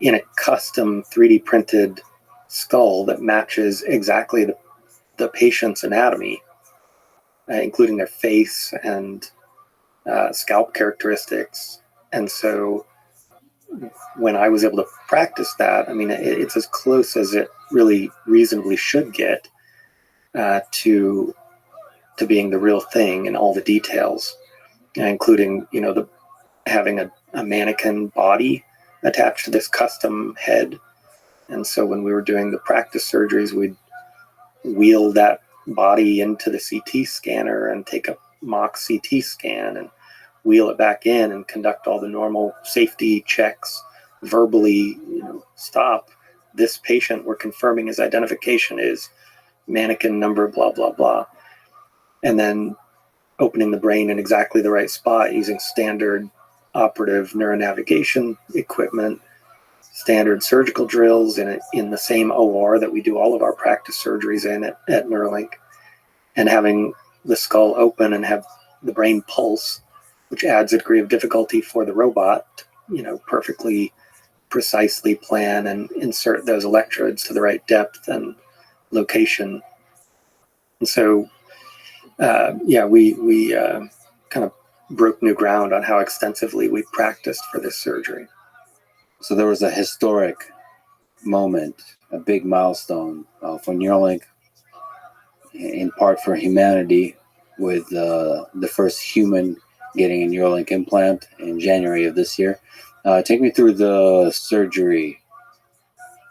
in a custom 3D printed skull that matches exactly the patient's anatomy, including their face and scalp characteristics. And so when I was able to practice that, it's as close as it really reasonably should get to being the real thing in all the details, including, having a mannequin body attached to this custom head. And so when we were doing the practice surgeries, we'd wheel that body into the CT scanner and take a mock CT scan and wheel it back in and conduct all the normal safety checks, verbally, stop. This patient, we're confirming his identification is mannequin number, blah, blah, blah. And then opening the brain in exactly the right spot using standard operative neuronavigation equipment, standard surgical drills in the same OR that we do all of our practice surgeries in at Neuralink, and having the skull open and have the brain pulse, which adds a degree of difficulty for the robot, perfectly precisely plan and insert those electrodes to the right depth and location. And so, we kind of broke new ground on how extensively we practiced for this surgery. So there was a historic moment, a big milestone for Neuralink, in part for humanity, with the first human getting a Neuralink implant in January of this year. Take me through the surgery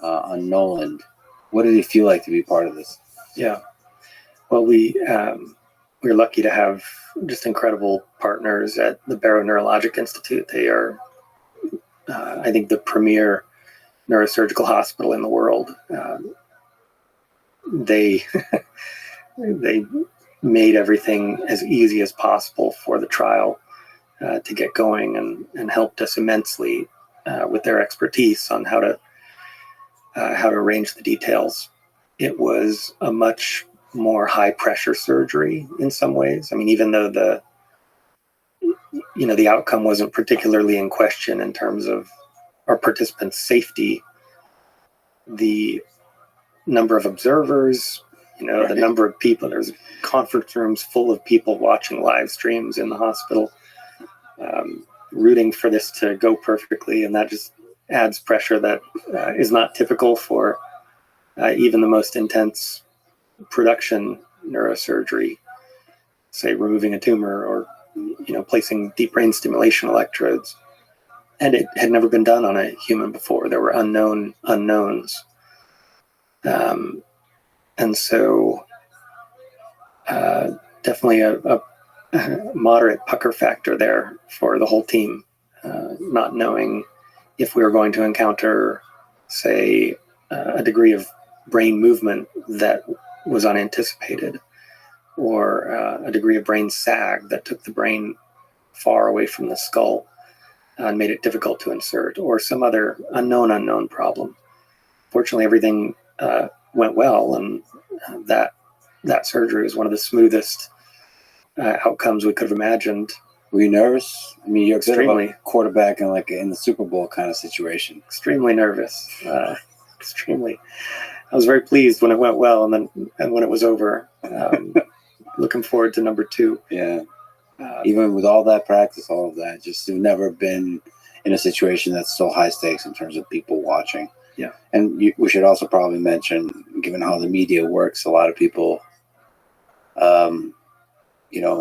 on Noland. What did it feel like to be part of this? Yeah. Well, we're lucky to have just incredible partners at the Barrow Neurologic Institute. They are, I think, the premier neurosurgical hospital in the world. They they made everything as easy as possible for the trial to get going, and helped us immensely with their expertise on how to arrange the details. It was a much more high pressure surgery in some ways. I mean, even though the outcome wasn't particularly in question in terms of our participants' safety, the number of observers, Right. the number of people, there's conference rooms full of people watching live streams in the hospital, rooting for this to go perfectly. And that just adds pressure that is not typical for even the most intense production neurosurgery, say removing a tumor or placing deep brain stimulation electrodes. And it had never been done on a human before. There were unknown unknowns. And so definitely a moderate pucker factor there for the whole team, not knowing if we were going to encounter, say, a degree of brain movement that was unanticipated, or a degree of brain sag that took the brain far away from the skull and made it difficult to insert, or some other unknown problem. Fortunately, everything went well, and that surgery was one of the smoothest outcomes we could have imagined. Were you nervous? I mean, you're Extremely. a quarterback in the Super Bowl kind of situation. Extremely nervous. Extremely. I was very pleased when it went well, and when it was over. Looking forward to number 2. Yeah. Even with all that practice, all of that, just you've never been in a situation that's so high stakes in terms of people watching. Yeah. And we should also probably mention, given how the media works, a lot of people,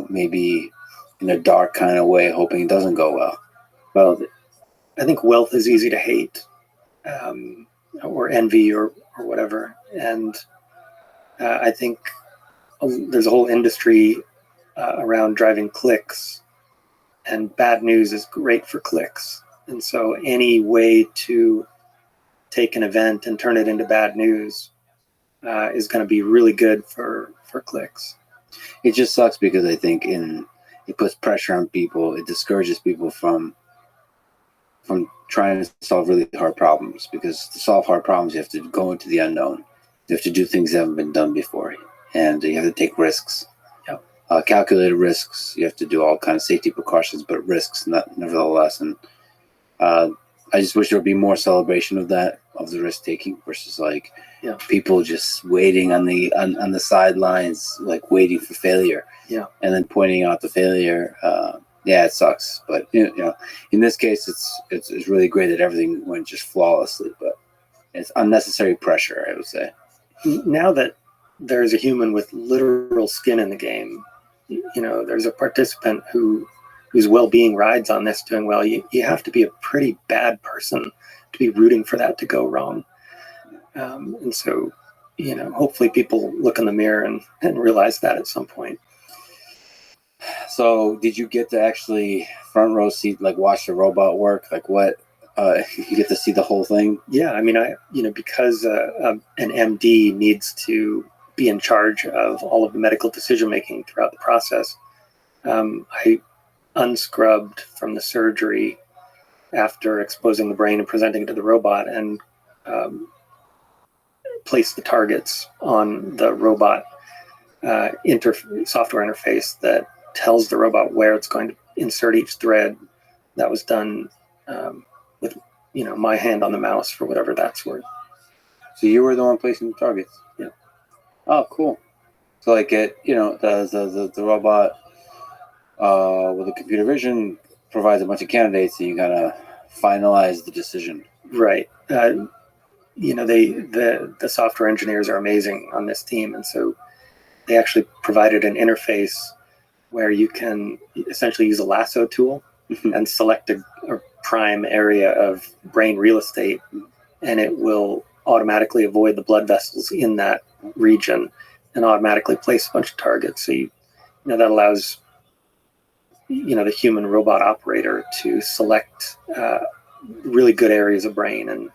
maybe in a dark kind of way, hoping it doesn't go well. Well, I think wealth is easy to hate, or envy, or whatever. And I think there's a whole industry around driving clicks, and bad news is great for clicks. And so any way to take an event and turn it into bad news is going to be really good for clicks. It just sucks because I think it puts pressure on people. It discourages people from trying to solve really hard problems, because to solve hard problems, you have to go into the unknown. You have to do things that haven't been done before, and you have to take risks. Yep. Calculated risks. You have to do all kind of safety precautions, but risks nevertheless. And I just wish there would be more celebration of that, of the risk taking, versus people just waiting on the sidelines, waiting for failure. Yeah. And then pointing out the failure. It sucks, but in this case, it's really great that everything went just flawlessly. But it's unnecessary pressure, I would say. Now that there's a human with literal skin in the game, there's a participant whose well-being rides on this doing well. You have to be a pretty bad person to be rooting for that to go wrong. And so hopefully people look in the mirror and realize that at some point. So, did you get to actually front row seat, like watch the robot work? Like, what? You get to see the whole thing? Yeah, I mean, because an MD needs to be in charge of all of the medical decision making throughout the process. I unscrubbed from the surgery after exposing the brain and presenting it to the robot, and placed the targets on the robot software interface that tells the robot where it's going to insert each thread. That was done with my hand on the mouse for whatever that's worth. So you were the one placing the targets? Yeah. Oh, cool. So like the robot with the computer vision provides a bunch of candidates, and you kind of finalize the decision. Right. The software engineers are amazing on this team, and so they actually provided an interface where you can essentially use a lasso tool and select a prime area of brain real estate, and it will automatically avoid the blood vessels in that region and automatically place a bunch of targets. So that allows the human robot operator to select really good areas of brain and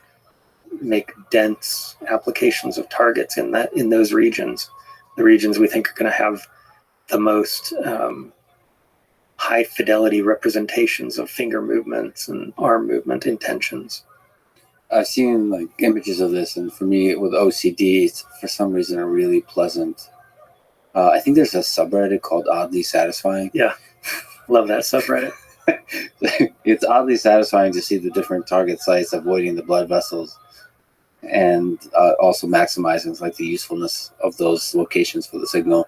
make dense applications of targets in those regions, the regions we think are going to have the most high fidelity representations of finger movements and arm movement intentions. I've seen like images of this, and for me with OCD, it's for some reason a really pleasant. I think there's a subreddit called Oddly Satisfying. Yeah, love that subreddit. It's oddly satisfying to see the different target sites avoiding the blood vessels, and also maximizing like the usefulness of those locations for the signal.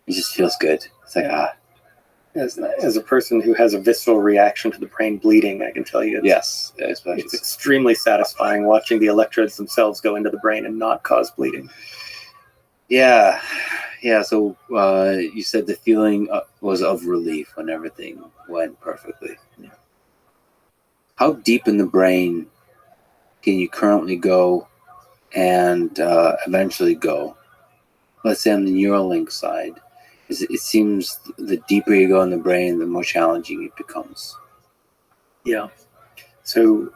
It just feels good. It's like As a person who has a visceral reaction to the brain bleeding, I can tell you yes, it's extremely satisfying watching the electrodes themselves go into the brain and not cause bleeding. Yeah. So you said the feeling was of relief when everything went perfectly. Yeah. How deep in the brain can you currently go and eventually go? Let's say on the Neuralink side. It seems the deeper you go in the brain, the more challenging it becomes. Yeah. So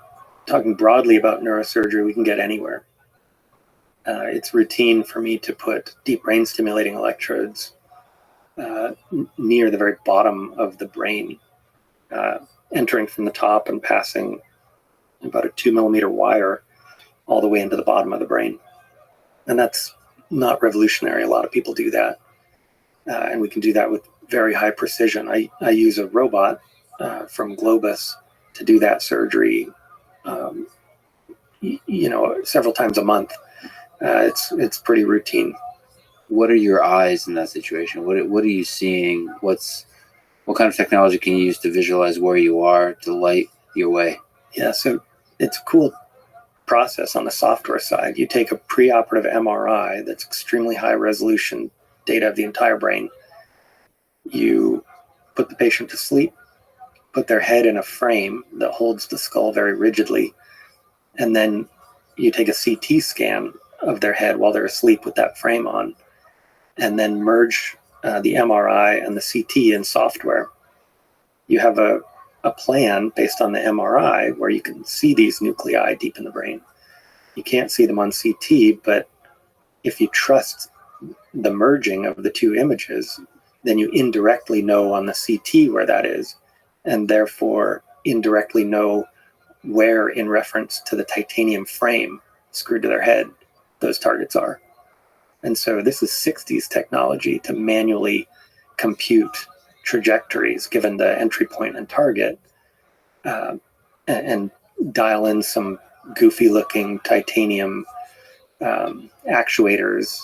talking broadly about neurosurgery, we can get anywhere. It's routine for me to put deep brain stimulating electrodes near the very bottom of the brain, entering from the top and passing about a 2 millimeter wire all the way into the bottom of the brain. And that's not revolutionary. A lot of people do that. And we can do that with very high precision. I use a robot from Globus to do that surgery, several times a month. It's pretty routine. What are your eyes in that situation? What are you seeing? What kind of technology can you use to visualize where you are to light your way? Yeah, so it's a cool process on the software side. You take a preoperative MRI that's extremely high resolution data of the entire brain. You put the patient to sleep, put their head in a frame that holds the skull very rigidly, and then you take a CT scan of their head while they're asleep with that frame on, and then merge the MRI and the CT in software. You have a plan based on the MRI where you can see these nuclei deep in the brain. You can't see them on CT, but if you trust the merging of the two images, then you indirectly know on the CT where that is, and therefore indirectly know where, in reference to the titanium frame screwed to their head, those targets are. And so this is 60s technology to manually compute trajectories given the entry point and target, and dial in some goofy looking titanium actuators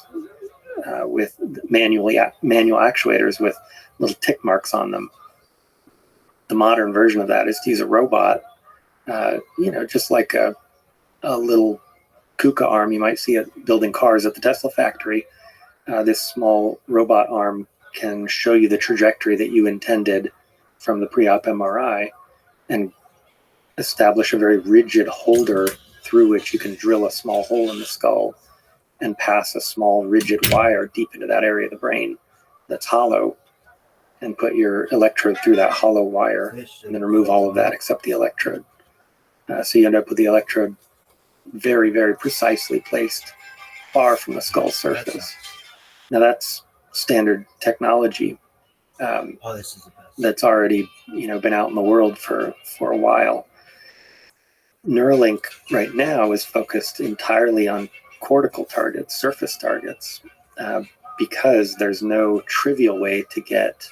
with manual actuators with little tick marks on them. The modern version of that is to use a robot, just like a little KUKA arm you might see at building cars at the Tesla factory. This small robot arm can show you the trajectory that you intended from the pre-op MRI and establish a very rigid holder through which you can drill a small hole in the skull and pass a small rigid wire deep into that area of the brain that's hollow, and put your electrode through that hollow wire, and then remove all of that except the electrode. So you end up with the electrode very, very precisely placed far from the skull surface. Now that's standard technology This is the best. that's already been out in the world for a while. Neuralink right now is focused entirely on cortical targets, surface targets, because there's no trivial way to get,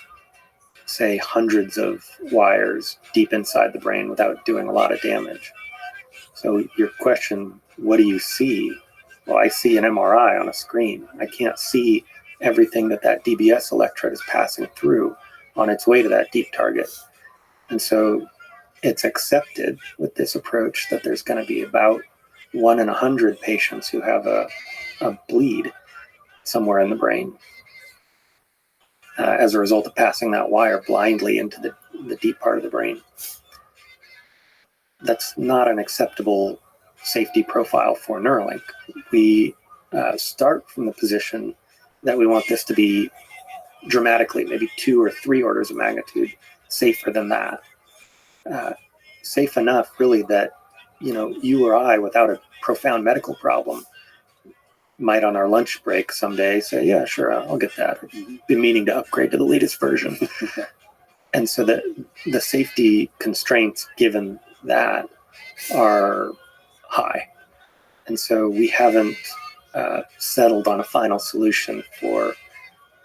say, hundreds of wires deep inside the brain without doing a lot of damage. So your question, what do you see? Well, I see an MRI on a screen. I can't see everything that DBS electrode is passing through on its way to that deep target. And so it's accepted with this approach that there's going to be about 1 in 100 patients who have a bleed somewhere in the brain as a result of passing that wire blindly into the deep part of the brain. That's not an acceptable safety profile for Neuralink. We start from the position that we want this to be dramatically, maybe 2 or 3 orders of magnitude safer than that. Safe enough, really, that you or I, without a profound medical problem, might on our lunch break someday say, yeah, sure, I'll get that. I've been meaning to upgrade to the latest version. And so the safety constraints given that are high. And so we haven't settled on a final solution for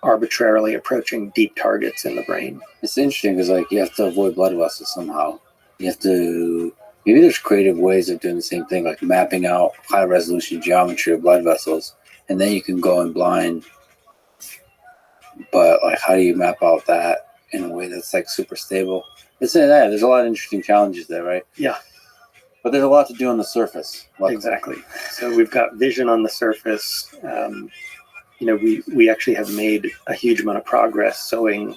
arbitrarily approaching deep targets in the brain. It's interesting because you have to avoid blood vessels somehow. You have to, maybe there's creative ways of doing the same thing, like mapping out high resolution geometry of blood vessels, and then you can go in blind. But how do you map out that in a way that's super stable? There's a lot of interesting challenges there, right? Yeah. But there's a lot to do on the surface. Exactly. So we've got vision on the surface. We actually have made a huge amount of progress sewing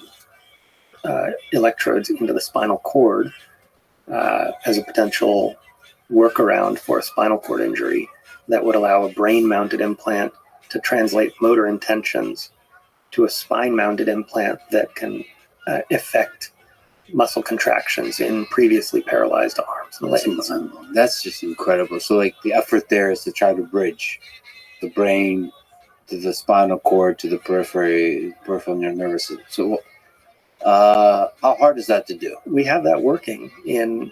electrodes into the spinal cord as a potential workaround for a spinal cord injury that would allow a brain-mounted implant to translate motor intentions to a spine-mounted implant that can affect muscle contractions in previously paralyzed arms and legs. That's just incredible. So the effort there is to try to bridge the brain to the spinal cord to the peripheral nervous system. So how hard is that to do? We have that working in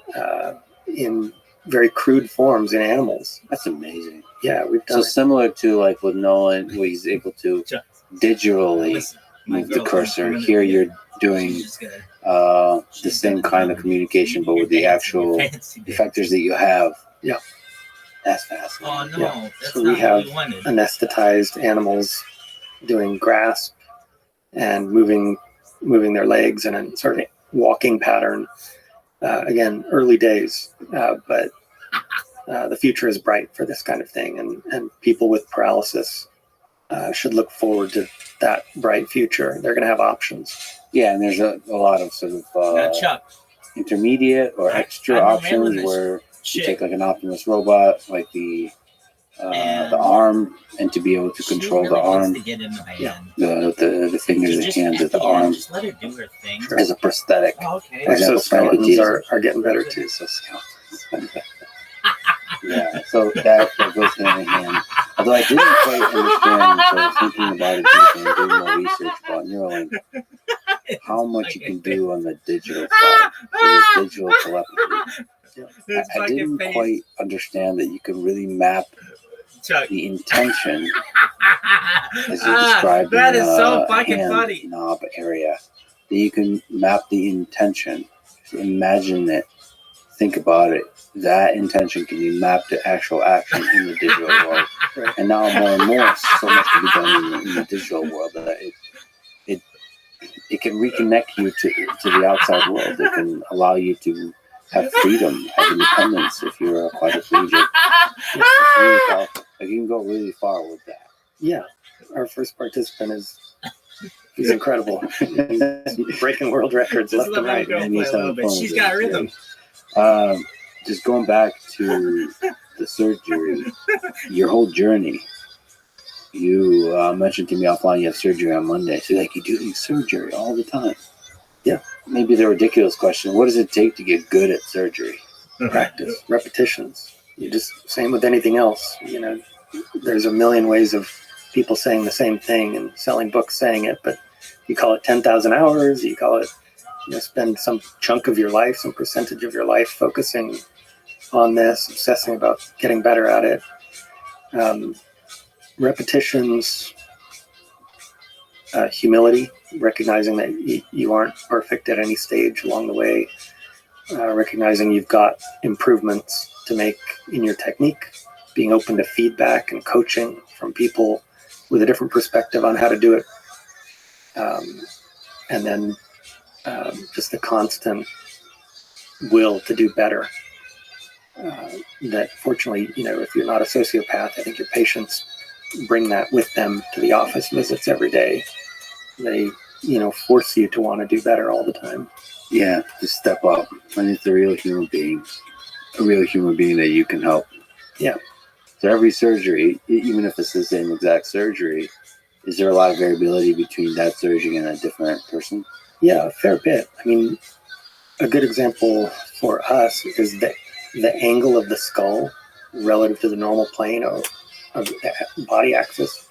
very crude forms in animals. That's amazing. Yeah, we've done so similar to with Nolan, where he's able to digitally move the cursor. Here you're doing the same kind of communication, but with the actual effectors that you have. Yeah. That's fascinating. Oh, no. Yeah. That's So not we have what we wanted. anesthetized animals doing grasp and moving their legs in a sort of walking pattern. Again, early days, but the future is bright for this kind of thing, and people with paralysis should look forward to that bright future. They're going to have options. Yeah, and there's a lot of sort of Chuck. intermediate or extra I'm options this where you shit. take an Optimus robot, like the arm, and to be able to control She the really wants arm, to get in the band. the fingers, the Just hands, at the the arm end, just let her do her thing. as a prosthetic. Oh, okay. For example, Exoskeletons are getting better too. So yeah, so that goes hand in hand. Although I didn't quite understand, so I was thinking about it deeply and doing more research about Neuralink, how much you can do on the digital side. So there's digital telepathy. I didn't quite understand that you can really map Chuck. the intention as you described that in is so the fucking hand funny. knob area. That you can map the intention. So imagine it. Think about it. That intention can be mapped to actual action in the digital world. Right. And now more and more, so much can be done in the digital world that it can reconnect you to the outside world. It can allow you to have freedom, have independence if you're a quadriplegic. It's really powerful. You can go really far with that. Yeah, our first participant he's incredible. He's breaking world records Just left and let right. my girl And play he's a little having bit. fun She's with got it. rhythm. Just going back to the surgery, your whole journey. You mentioned to me offline you have surgery on Monday. So like, you do surgery all the time. Yeah. Maybe the ridiculous question: what does it take to get good at surgery? Practice, repetitions. You just, same with anything else. There's a million ways of people saying the same thing and selling books saying it, but you call it 10,000 hours, you call it, spend some chunk of your life, some percentage of your life focusing on this, obsessing about getting better at it. Repetitions, humility, recognizing that you aren't perfect at any stage along the way, recognizing you've got improvements to make in your technique, being open to feedback and coaching from people with a different perspective on how to do it. And then just the constant will to do better. That fortunately, if you're not a sociopath, I think your patients bring that with them to the office visits every day. They, force you to want to do better all the time. Yeah, just step up. And it's a real human being that you can help. Yeah. So every surgery, even if it's the same exact surgery, is there a lot of variability between that surgery and a different person? Yeah, a fair bit. I mean, a good example for us is that the angle of the skull relative to the normal plane of the body axis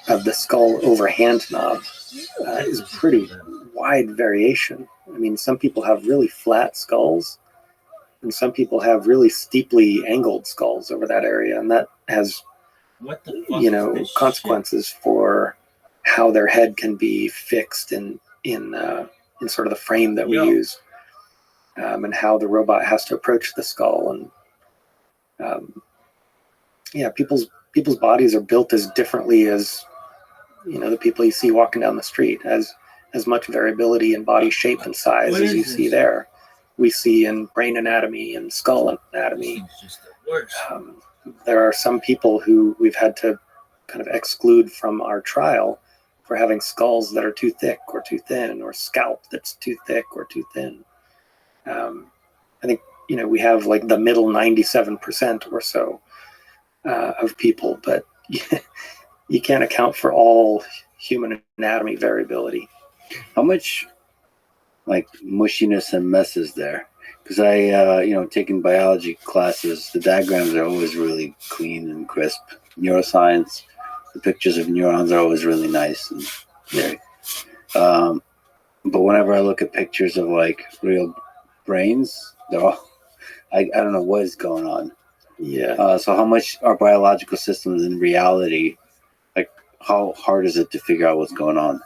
of the skull over hand knob is pretty wide variation. I mean, some people have really flat skulls and some people have really steeply angled skulls over that area, and that has what the fuck is this consequences for how their head can be fixed in sort of the frame that we use, and how the robot has to approach the skull. And people's bodies are built as differently as the people you see walking down the street. As much variability in body shape and size as you see there, we see in brain anatomy and skull anatomy. There are some people who we've had to kind of exclude from our trial for having skulls that are too thick or too thin, or scalp that's too thick or too thin. I think we have like the middle 97% or so of people, but you can't account for all human anatomy variability. How much like mushiness and mess is there? Because I, taking biology classes, the diagrams are always really clean and crisp. Neuroscience, the pictures of neurons are always really nice and very. But whenever I look at pictures of like real brains, they're all, I don't know what is going on. Yeah. So how much are biological systems in reality? Like, how hard is it to figure out what's going on?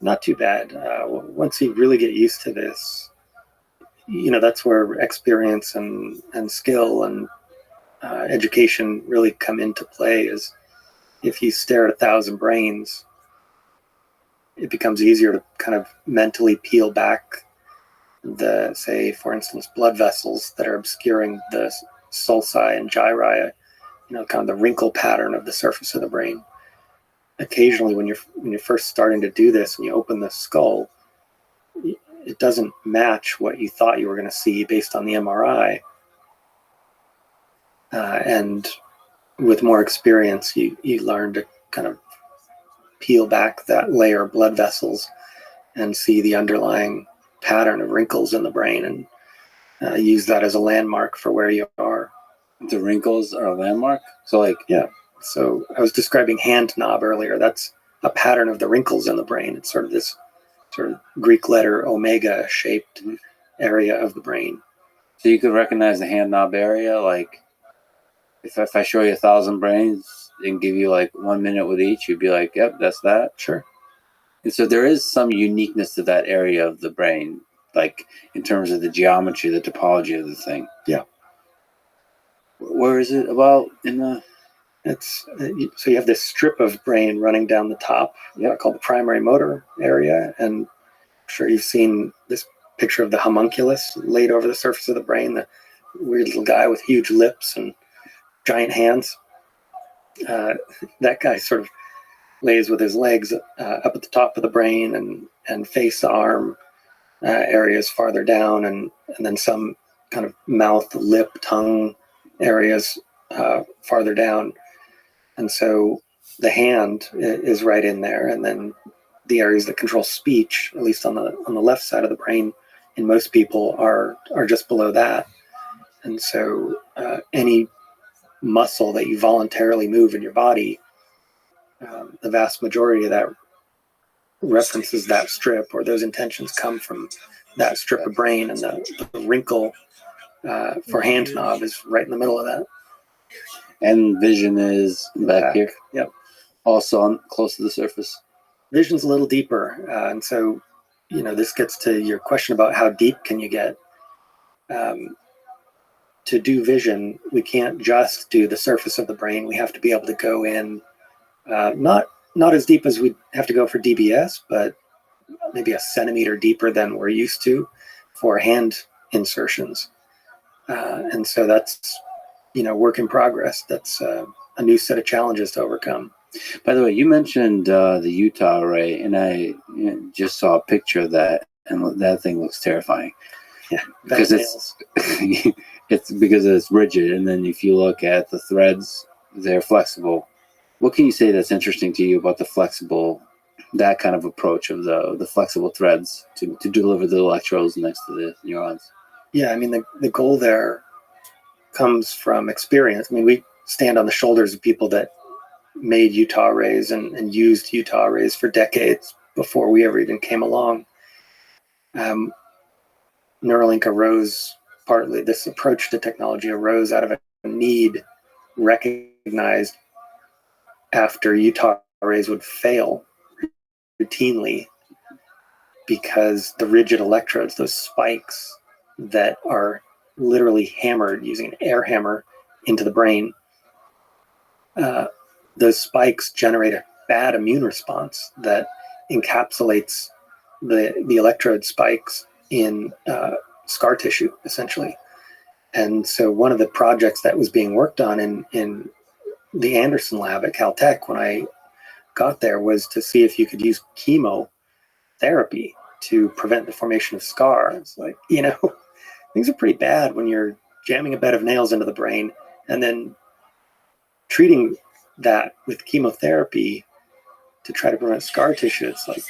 Not too bad. Once you really get used to this, that's where experience and skill and education really come into play. Is if you stare at 1,000 brains, it becomes easier to kind of mentally peel back the, say, for instance, blood vessels that are obscuring the sulci and gyri, kind of the wrinkle pattern of the surface of the brain. Occasionally, when you're first starting to do this and you open the skull, it doesn't match what you thought you were going to see based on the MRI. And with more experience, you learn to kind of peel back that layer of blood vessels and see the underlying pattern of wrinkles in the brain, and use that as a landmark for where you are. The wrinkles are a landmark? So like, yeah. So I was describing hand knob earlier. That's a pattern of the wrinkles in the brain. It's sort of this sort of Greek letter omega shaped area of the brain. So you could recognize the hand knob area, like if I show you 1,000 brains and give you like 1 minute with each, you'd be like, yep, that's that. Sure. And so there is some uniqueness to that area of the brain, like in terms of the geometry, the topology of the thing. Yeah. Where is it about in the... It's so you have this strip of brain running down the top, called the primary motor area, and I'm sure you've seen this picture of the homunculus laid over the surface of the brain, the weird little guy with huge lips and giant hands. That guy sort of lays with his legs up at the top of the brain, and face, arm areas farther down, and then some kind of mouth, lip, tongue areas farther down. And so the hand is right in there, and then the areas that control speech, at least on the left side of the brain, in most people are just below that. And so any muscle that you voluntarily move in your body, the vast majority of that references that strip, or those intentions come from that strip of brain, and the wrinkle for hand knob is right in the middle of that. And vision is back here. Yep. Also on close to the surface. Vision's a little deeper, and so this gets to your question about how deep can you get. To do vision, we can't just do the surface of the brain. We have to be able to go in, not as deep as we'd have to go for DBS, but maybe a centimeter deeper than we're used to for hand insertions. And so that's, work in progress. That's a new set of challenges to overcome. By the way, you mentioned the Utah array, and I just saw a picture of that, and that thing looks terrifying. Yeah, because it's because it's rigid, and then if you look at the threads, they're flexible. What can you say that's interesting to you about that kind of approach of the flexible threads to deliver the electrodes next to the neurons? Yeah, I mean, the goal there comes from experience. I mean, we stand on the shoulders of people that made Utah arrays and used Utah arrays for decades before we ever even came along. Neuralink arose partly, this approach to technology arose out of a need recognized after Utah arrays would fail routinely because the rigid electrodes, those spikes that are literally hammered using an air hammer into the brain, those spikes generate a bad immune response that encapsulates the electrode spikes in scar tissue, essentially. And so one of the projects that was being worked on in the Anderson lab at Caltech when I got there was to see if you could use chemotherapy to prevent the formation of scar. It's like, things are pretty bad when you're jamming a bed of nails into the brain and then treating that with chemotherapy to try to prevent scar tissue. It's like,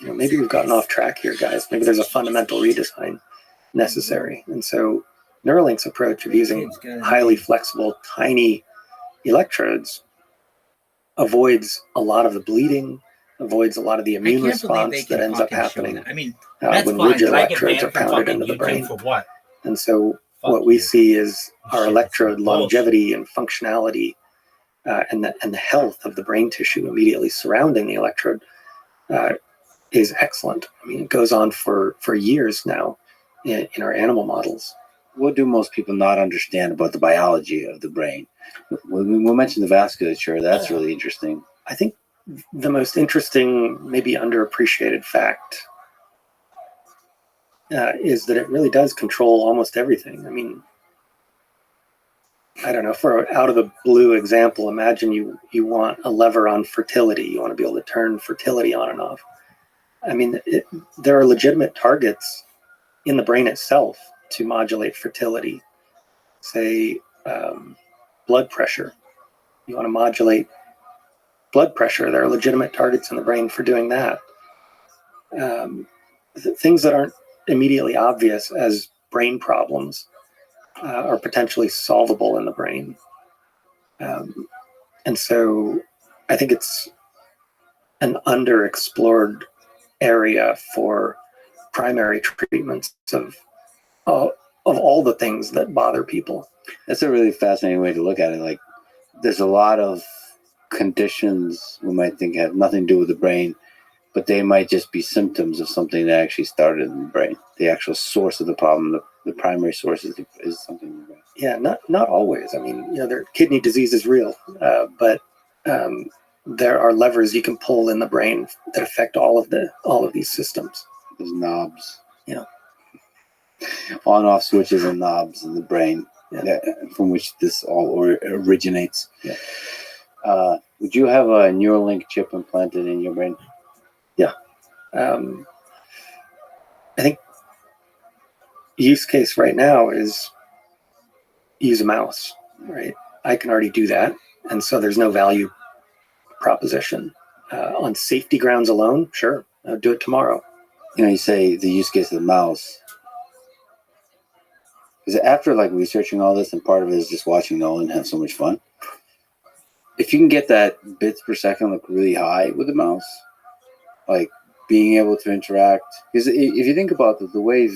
maybe we've gotten off track here, guys. Maybe there's a fundamental redesign necessary. And so Neuralink's approach of using highly flexible, tiny electrodes avoids a lot of the bleeding, avoids a lot of the immune response that ends up happening when rigid electrodes are pounded into the brain. For what? And so what we see is our electrode longevity and functionality and the health of the brain tissue immediately surrounding the electrode is excellent. I mean, it goes on for years now in our animal models. What do most people not understand about the biology of the brain? We'll mention the vasculature. That's really interesting. I think the most interesting, maybe underappreciated fact is that it really does control almost everything. I mean, I don't know, for an out of the blue example, imagine you want a lever on fertility. You want to be able to turn fertility on and off. I mean, there are legitimate targets in the brain itself to modulate fertility. Say, blood pressure. You want to modulate blood pressure. There are legitimate targets in the brain for doing that. Things that aren't immediately obvious as brain problems are potentially solvable in the brain. And so I think it's an underexplored area for primary treatments of all the things that bother people. That's a really fascinating way to look at it. Like, there's a lot of conditions we might think have nothing to do with the brain, but they might just be symptoms of something that actually started in the brain. The actual source of the problem, the primary source is something in the brain. Yeah, not always. I mean, their kidney disease is real, but there are levers you can pull in the brain that affect all of these systems. There's knobs. On-off switches and knobs in the brain, from which this all originates. Yeah. Would you have a Neuralink chip implanted in your brain? Yeah. I think use case right now is use a mouse, right? I can already do that. And so there's no value proposition. On safety grounds alone, sure, I'll do it tomorrow. You say the use case of the mouse. Because after like researching all this, and part of it is just watching Nolan have so much fun. If you can get that bits per second look really high with the mouse, like being able to interact, because if you think about the way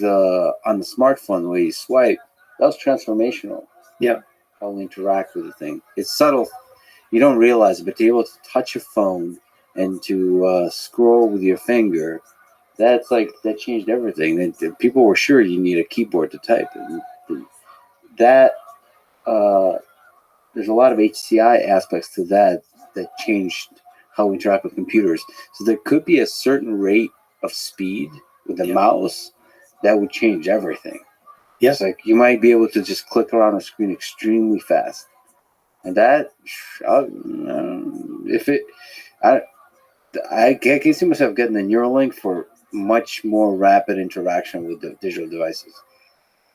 on the smartphone, the way you swipe, that was transformational. Yeah. How we interact with the thing. It's subtle. You don't realize it, but to be able to touch a phone and to scroll with your finger, that changed everything. People were sure you need a keyboard to type. And that there's a lot of HCI aspects to that changed how we interact with computers. So there could be a certain rate of speed with the mouse that would change everything. Yes, like you might be able to just click around a screen extremely fast, and that I can see myself getting the Neuralink for much more rapid interaction with the digital devices.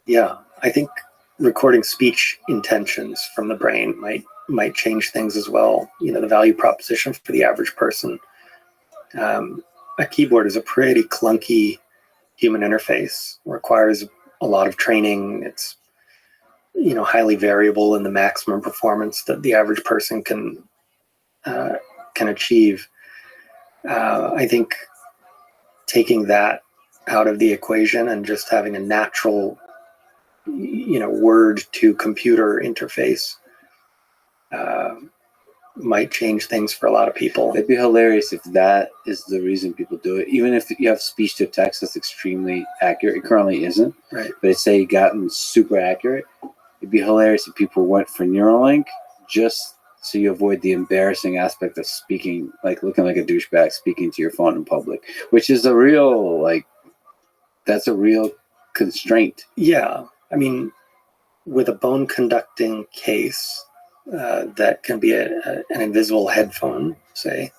Yeah, I think recording speech intentions from the brain might change things as well. The value proposition for the average person. A keyboard is a pretty clunky human interface, requires a lot of training. It's highly variable in the maximum performance that the average person can achieve. I think taking that out of the equation and just having a natural word to computer interface might change things for a lot of people. It'd be hilarious if that is the reason people do it. Even if you have speech to text that's extremely accurate, it currently isn't. Right. But it's say gotten super accurate. It'd be hilarious if people went for Neuralink just so you avoid the embarrassing aspect of speaking, like looking like a douchebag speaking to your phone in public, which is a real that's a real constraint. Yeah. I mean, with a bone conducting case that can be an invisible headphone, say,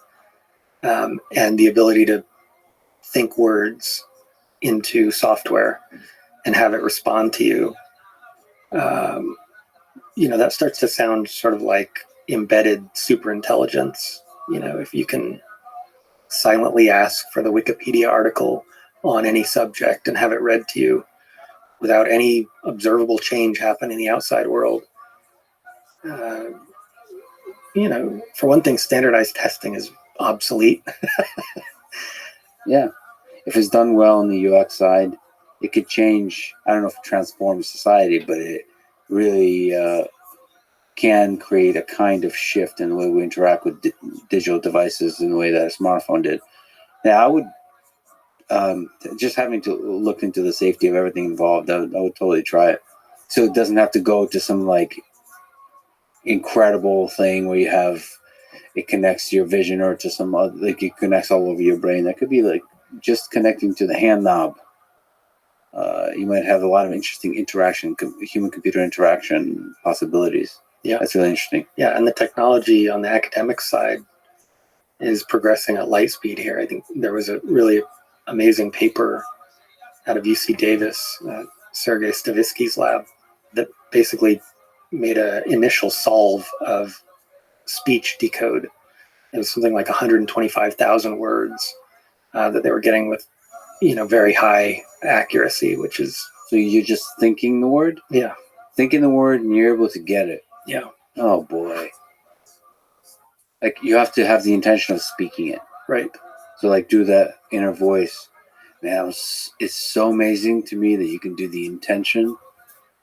and the ability to think words into software and have it respond to you, that starts to sound sort of like embedded superintelligence. If you can silently ask for the Wikipedia article on any subject and have it read to you without any observable change happening in the outside world. For one thing, standardized testing is obsolete. Yeah. If it's done well on the UX side, it could change. I don't know if it transforms society, but it really can create a kind of shift in the way we interact with digital devices in the way that a smartphone did. Now, I would just having to look into the safety of everything involved. I would totally try it. So it doesn't have to go to some incredible thing where it connects to your vision or to some other, it connects all over your brain. That could be just connecting to the hand knob. You might have a lot of interesting human-computer interaction possibilities. Yeah, that's really interesting. Yeah, and the technology on the academic side is progressing at light speed here. I think there was a really amazing paper out of UC Davis, Sergei Stavitsky's lab, that basically made an initial solve of speech decode. It was something like 125,000 words that they were getting with, very high accuracy, which is... So you're just thinking the word? Yeah. Thinking the word and you're able to get it. Yeah. Oh, boy. You have to have the intention of speaking it. Right. So, do that inner voice. Man, it's so amazing to me that you can do the intention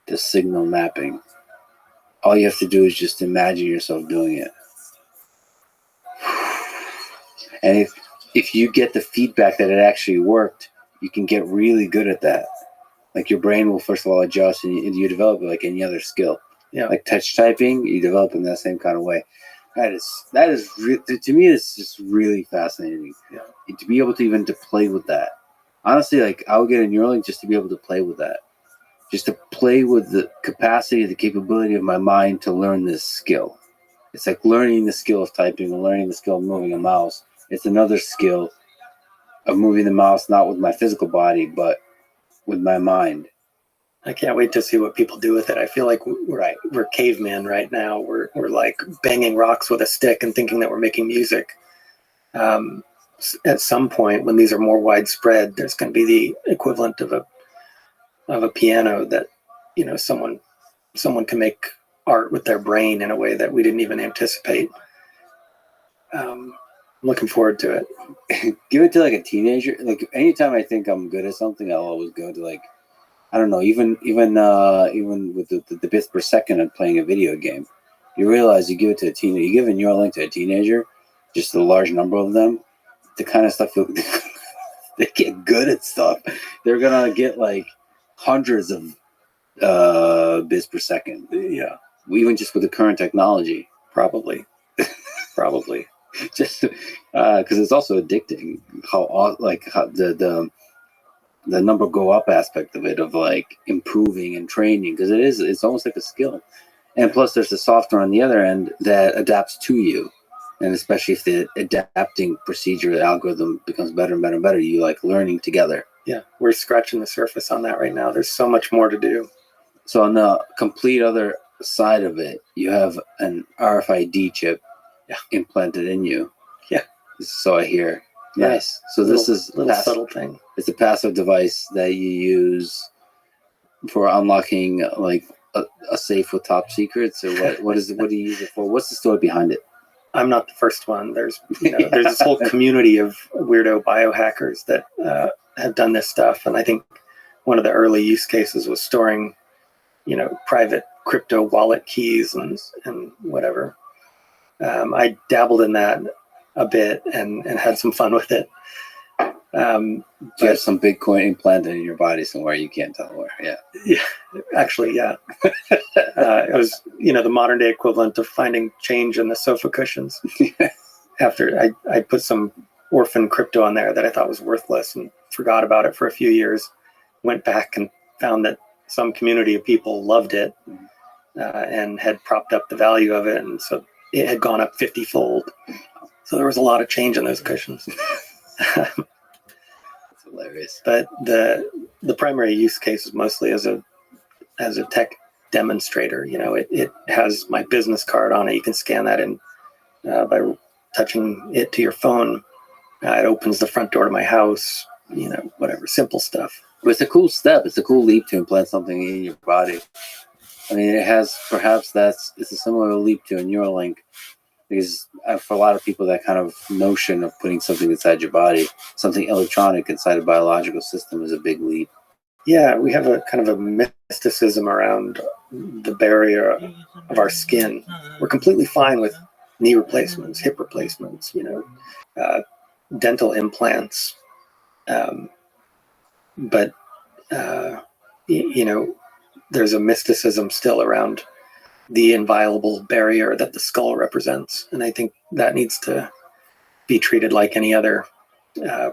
to signal mapping. All you have to do is just imagine yourself doing it. And if you get the feedback that it actually worked, you can get really good at that. Your brain will first of all adjust, and you develop it like any other skill. Yeah. Touch typing, you develop in that same kind of way. That is to me, it's just really fascinating. Yeah. And to be able to even to play with that. Honestly, I would get a Neuralink just to be able to play with that. Just to play with the capacity, the capability of my mind to learn this skill. It's like learning the skill of typing and learning the skill of moving a mouse. It's another skill of moving the mouse, not with my physical body, but with my mind. I can't wait to see what people do with it. I feel like we're cavemen right now. We're like banging rocks with a stick and thinking that we're making music. At some point, when these are more widespread, there's going to be the equivalent of a piano that, you know, someone can make art with their brain in a way that we didn't even anticipate. I'm looking forward to it. Give it to like a teenager. Like anytime I think I'm good at something, I'll always go to like, I don't know, even with the bits per second of playing a video game, you realize you give it to a teenager, you give a Neuralink to a teenager, just a large number of them, the kind of stuff they get good at stuff. They're gonna get like hundreds of bits per second. Yeah, even just with the current technology, probably. Just because it's also addicting. How the number go up aspect of it, of like improving and training, because it's almost like a skill. And plus there's the software on the other end that adapts to you, and especially if the adapting procedure, the algorithm becomes better and better and better, you like learning together. Yeah, we're scratching the surface on that right now. There's so much more to do. So on the complete other side of it, you have an RFID chip implanted in you. Yeah, so I hear. Yeah. Nice. So this is a little subtle thing. It's a passive device that you use for unlocking like a safe with top secrets, or what is it? What do you use it for? What's the story behind it? I'm not the first one. There's there's this whole community of weirdo biohackers that have done this stuff, and I think one of the early use cases was storing, private crypto wallet keys and whatever. I dabbled in that a bit and had some fun with it. You have some Bitcoin implanted in your body somewhere, you can't tell where. Yeah, actually, yeah. It was, the modern day equivalent of finding change in the sofa cushions. After I put some orphan crypto on there that I thought was worthless and forgot about it for a few years, went back and found that some community of people loved it and had propped up the value of it, and so it had gone up 50-fold. So there was a lot of change in those cushions. That's hilarious. But the primary use case is mostly as a tech demonstrator. It has my business card on it. You can scan that in by touching it to your phone. It opens the front door to my house. Whatever, simple stuff. But it's a cool step. It's a cool leap to implant something in your body. I mean, it has it's a similar leap to a Neuralink, because for a lot of people, that kind of notion of putting something inside your body, something electronic inside a biological system, is a big leap. Yeah, we have a kind of a mysticism around the barrier of our skin. We're completely fine with knee replacements, hip replacements, dental implants. But there's a mysticism still around the inviolable barrier that the skull represents. And I think that needs to be treated like any other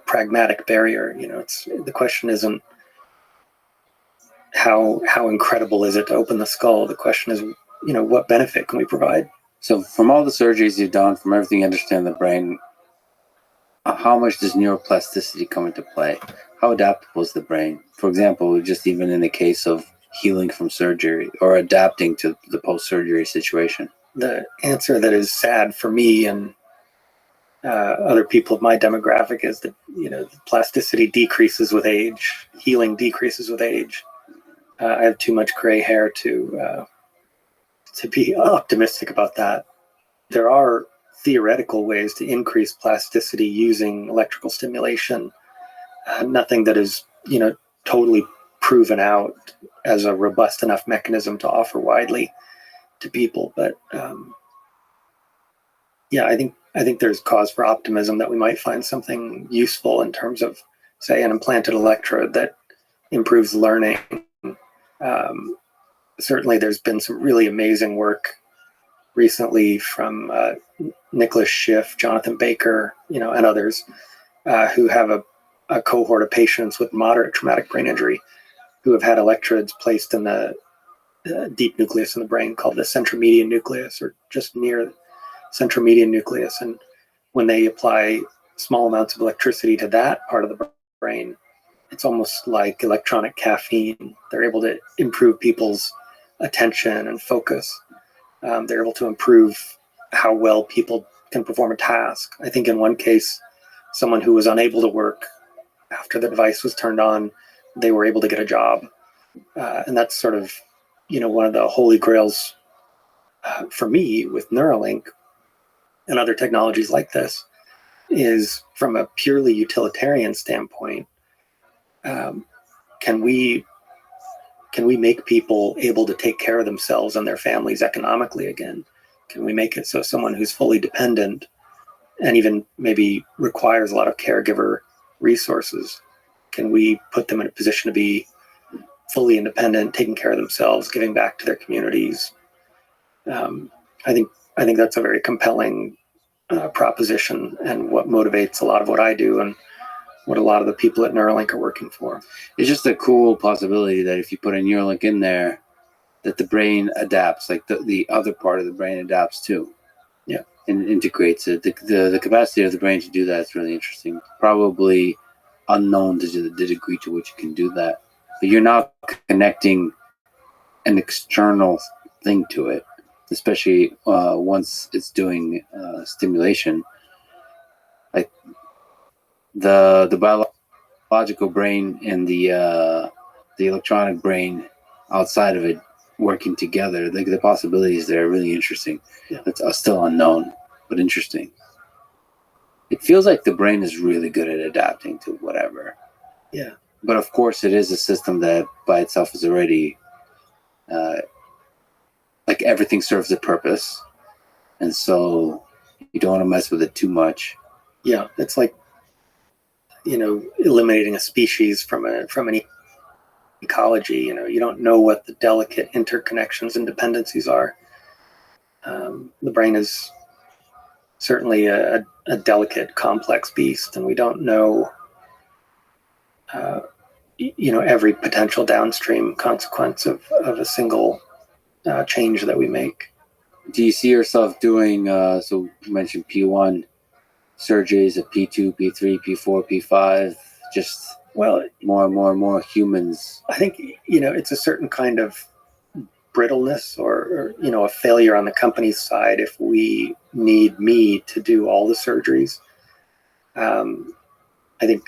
pragmatic barrier. The question isn't how incredible is it to open the skull. The question is, what benefit can we provide? So from all the surgeries you've done, from everything you understand the brain, how much does neuroplasticity come into play? How adaptable is the brain? For example, just even in the case of healing from surgery or adapting to the post-surgery situation. The answer that is sad for me and other people of my demographic is that plasticity decreases with age, healing decreases with age. I have too much gray hair to be optimistic about that. There are theoretical ways to increase plasticity using electrical stimulation. Nothing that is totally proven out as a robust enough mechanism to offer widely to people, but I think there's cause for optimism that we might find something useful in terms of, say, an implanted electrode that improves learning. Certainly there's been some really amazing work recently from Nicholas Schiff, Jonathan Baker, and others who have a cohort of patients with moderate traumatic brain injury who have had electrodes placed in the deep nucleus in the brain called the centromedian nucleus, or just near centromedian nucleus. And when they apply small amounts of electricity to that part of the brain, it it's almost like electronic caffeine. They're able to improve people's attention and focus. They're able to improve how well people can perform a task. I think in one case, someone who was unable to work after the device was turned on, they were able to get a job. And that's sort of, one of the holy grails for me with Neuralink and other technologies like this is from a purely utilitarian standpoint. Can we make people able to take care of themselves and their families economically again? Can we make it so someone who's fully dependent and even maybe requires a lot of caregiver resources, can we put them in a position to be fully independent, taking care of themselves, giving back to their communities? I think that's a very compelling proposition, and what motivates a lot of what I do and what a lot of the people at Neuralink are working for. It's just a cool possibility that if you put a Neuralink in there, that the brain adapts, like the other part of the brain adapts too. Yeah. And integrates it. The capacity of the brain to do that is really interesting. Probably unknown to the degree to which you can do that. But you're not connecting an external thing to it, especially once it's doing stimulation. Like the biological brain and the electronic brain outside of it working together, the possibilities there are really interesting. Yeah. It's still unknown, but interesting. It feels like the brain is really good at adapting to whatever. Yeah. But of course, it is a system that by itself is already like everything serves a purpose, and so you don't want to mess with it too much. Yeah, it's like eliminating a species from an ecology. You don't know what the delicate interconnections and dependencies are. The brain is certainly a delicate, complex beast, and we don't know every potential downstream consequence of a single change that we make. Do you see yourself doing, so you mentioned P1 surgeries at P2, P3, P4, P5, just more and more humans? I think, it's a certain kind of brittleness or a failure on the company's side if we need me to do all the surgeries. I think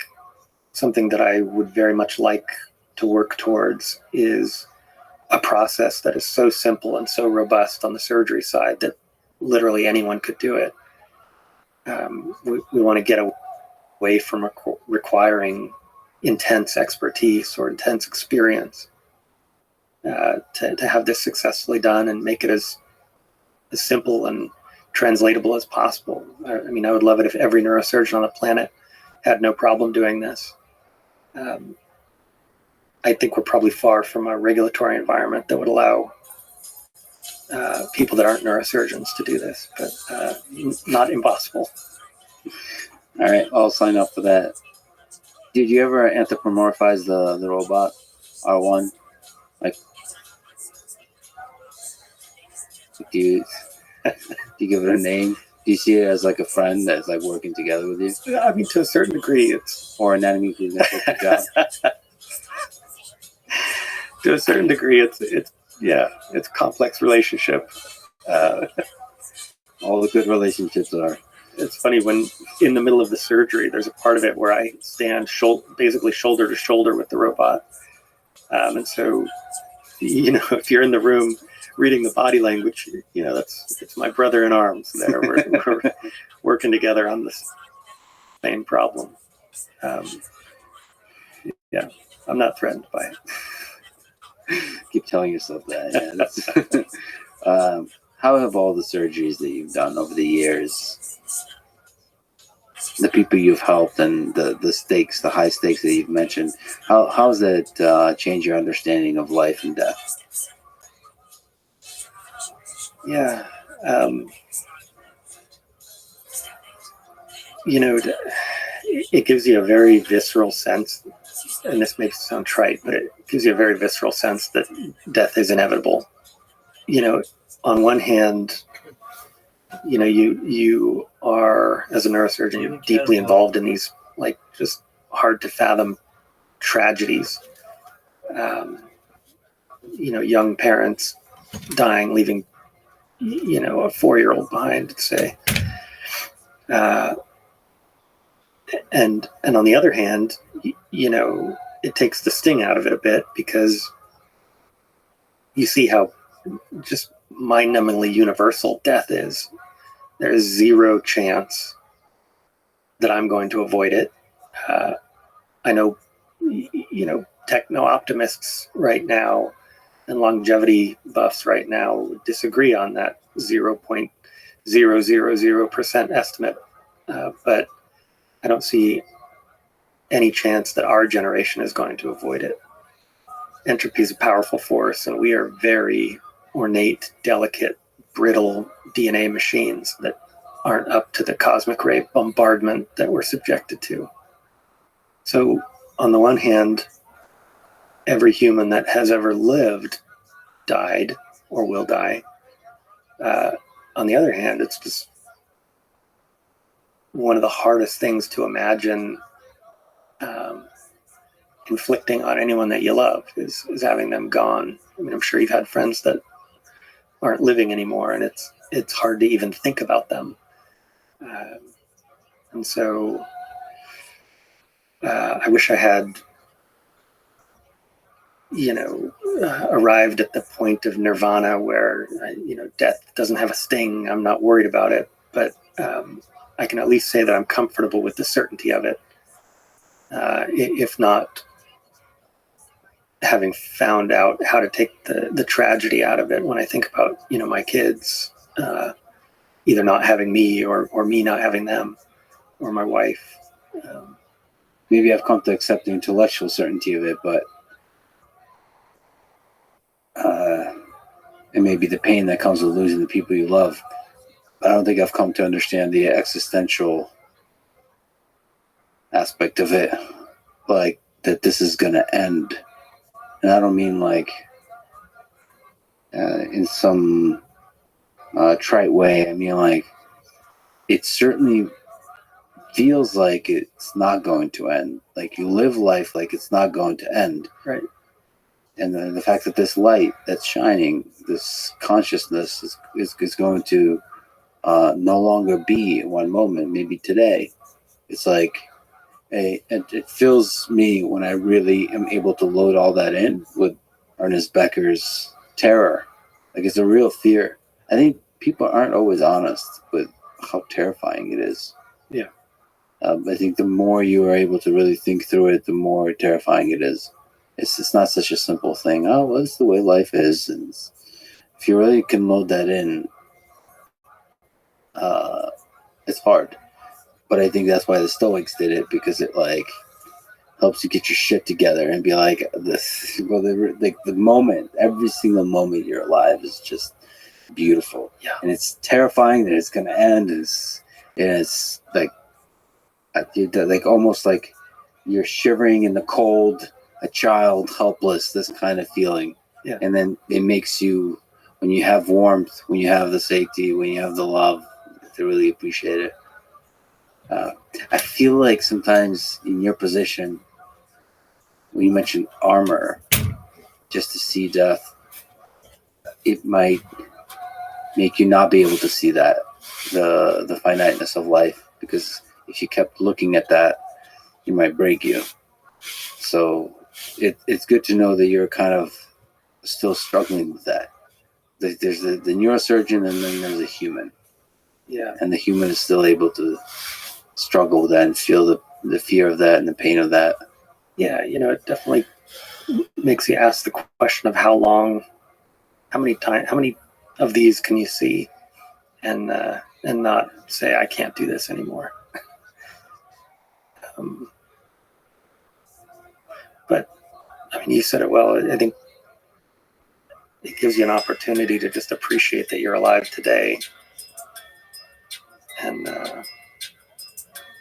something that I would very much like to work towards is a process that is so simple and so robust on the surgery side that literally anyone could do it. We want to get away from requiring intense expertise or intense experience to have this successfully done and make it as simple and translatable as possible. I would love it if every neurosurgeon on the planet had no problem doing this. I think we're probably far from a regulatory environment that would allow people that aren't neurosurgeons to do this, but not impossible. All right, I'll sign up for that. Did you ever anthropomorphize the robot R1? Like, do you give it a name? Do you see it as like a friend that's like working together with you? To a certain degree, it's or an enemy who's going to take your job. To a certain degree, it's a complex relationship. All the good relationships are. It's funny when in the middle of the surgery, there's a part of it where I stand basically shoulder to shoulder with the robot, and so if you're in the room reading the body language, it's my brother in arms. There, we're working together on this same problem. Yeah, I'm not threatened by it. Keep telling yourself that. Yeah, how have all the surgeries that you've done over the years, the people you've helped, and the stakes, the high stakes that you've mentioned, how has that changed your understanding of life and death? Yeah, it gives you a very visceral sense, and this may sound trite, but it gives you a very visceral sense that death is inevitable. On one hand, you are, as a neurosurgeon, you're deeply involved in these just hard to fathom tragedies. Young parents dying, leaving, a 4-year-old behind, say. And on the other hand, it takes the sting out of it a bit, because you see how just mind-numbingly universal death is. There is zero chance that I'm going to avoid it. I know, techno-optimists right now and longevity buffs right now would disagree on that 0.000% estimate. But I don't see any chance that our generation is going to avoid it. Entropy is a powerful force, and we are very ornate, delicate, brittle DNA machines that aren't up to the cosmic ray bombardment that we're subjected to. So, on the one hand, every human that has ever lived died or will die. On the other hand, it's just one of the hardest things to imagine inflicting on anyone that you love is having them gone. I mean, I'm sure you've had friends that aren't living anymore, and it's hard to even think about them. And so I wish I had, arrived at the point of nirvana where, death doesn't have a sting. I'm not worried about it, but I can at least say that I'm comfortable with the certainty of it. If not, having found out how to take the tragedy out of it when I think about, my kids, either not having me or me not having them, or my wife. Maybe I've come to accept the intellectual certainty of it, but it may be the pain that comes with losing the people you love. I don't think I've come to understand the existential aspect of it, like that this is going to end. And I don't mean like in some trite way. I mean like it certainly feels like it's not going to end. Like you live life like it's not going to end. Right. And the fact that this light that's shining, this consciousness is going to no longer be in one moment, maybe today. It's like it fills me when I really am able to load all that in with Ernest Becker's terror. Like it's a real fear. I think people aren't always honest with how terrifying it is. Yeah. I think the more you are able to really think through it, the more terrifying it is. It's not such a simple thing. Oh, well, it's the way life is. And if you really can load that in, it's hard. But I think that's why the Stoics did it, because it like helps you get your shit together and be like this. Well, like the moment, every single moment you're alive is just beautiful. Yeah. And it's terrifying that it's going to end. It's like almost like you're shivering in the cold, a child, helpless, this kind of feeling. Yeah. And then it makes you, when you have warmth, when you have the safety, when you have the love, to really appreciate it. I feel like sometimes in your position, when you mention armor, just to see death, it might make you not be able to see that, the finiteness of life, because if you kept looking at that, it might break you. So it's good to know that you're kind of still struggling with that. There's the neurosurgeon, and then there's a human. Yeah. And the human is still able to struggle with that and feel the fear of that and the pain of that. Yeah, it definitely makes you ask the question of how many of these can you see, and not say I can't do this anymore. But I mean, you said it well. I think it gives you an opportunity to just appreciate that you're alive today. And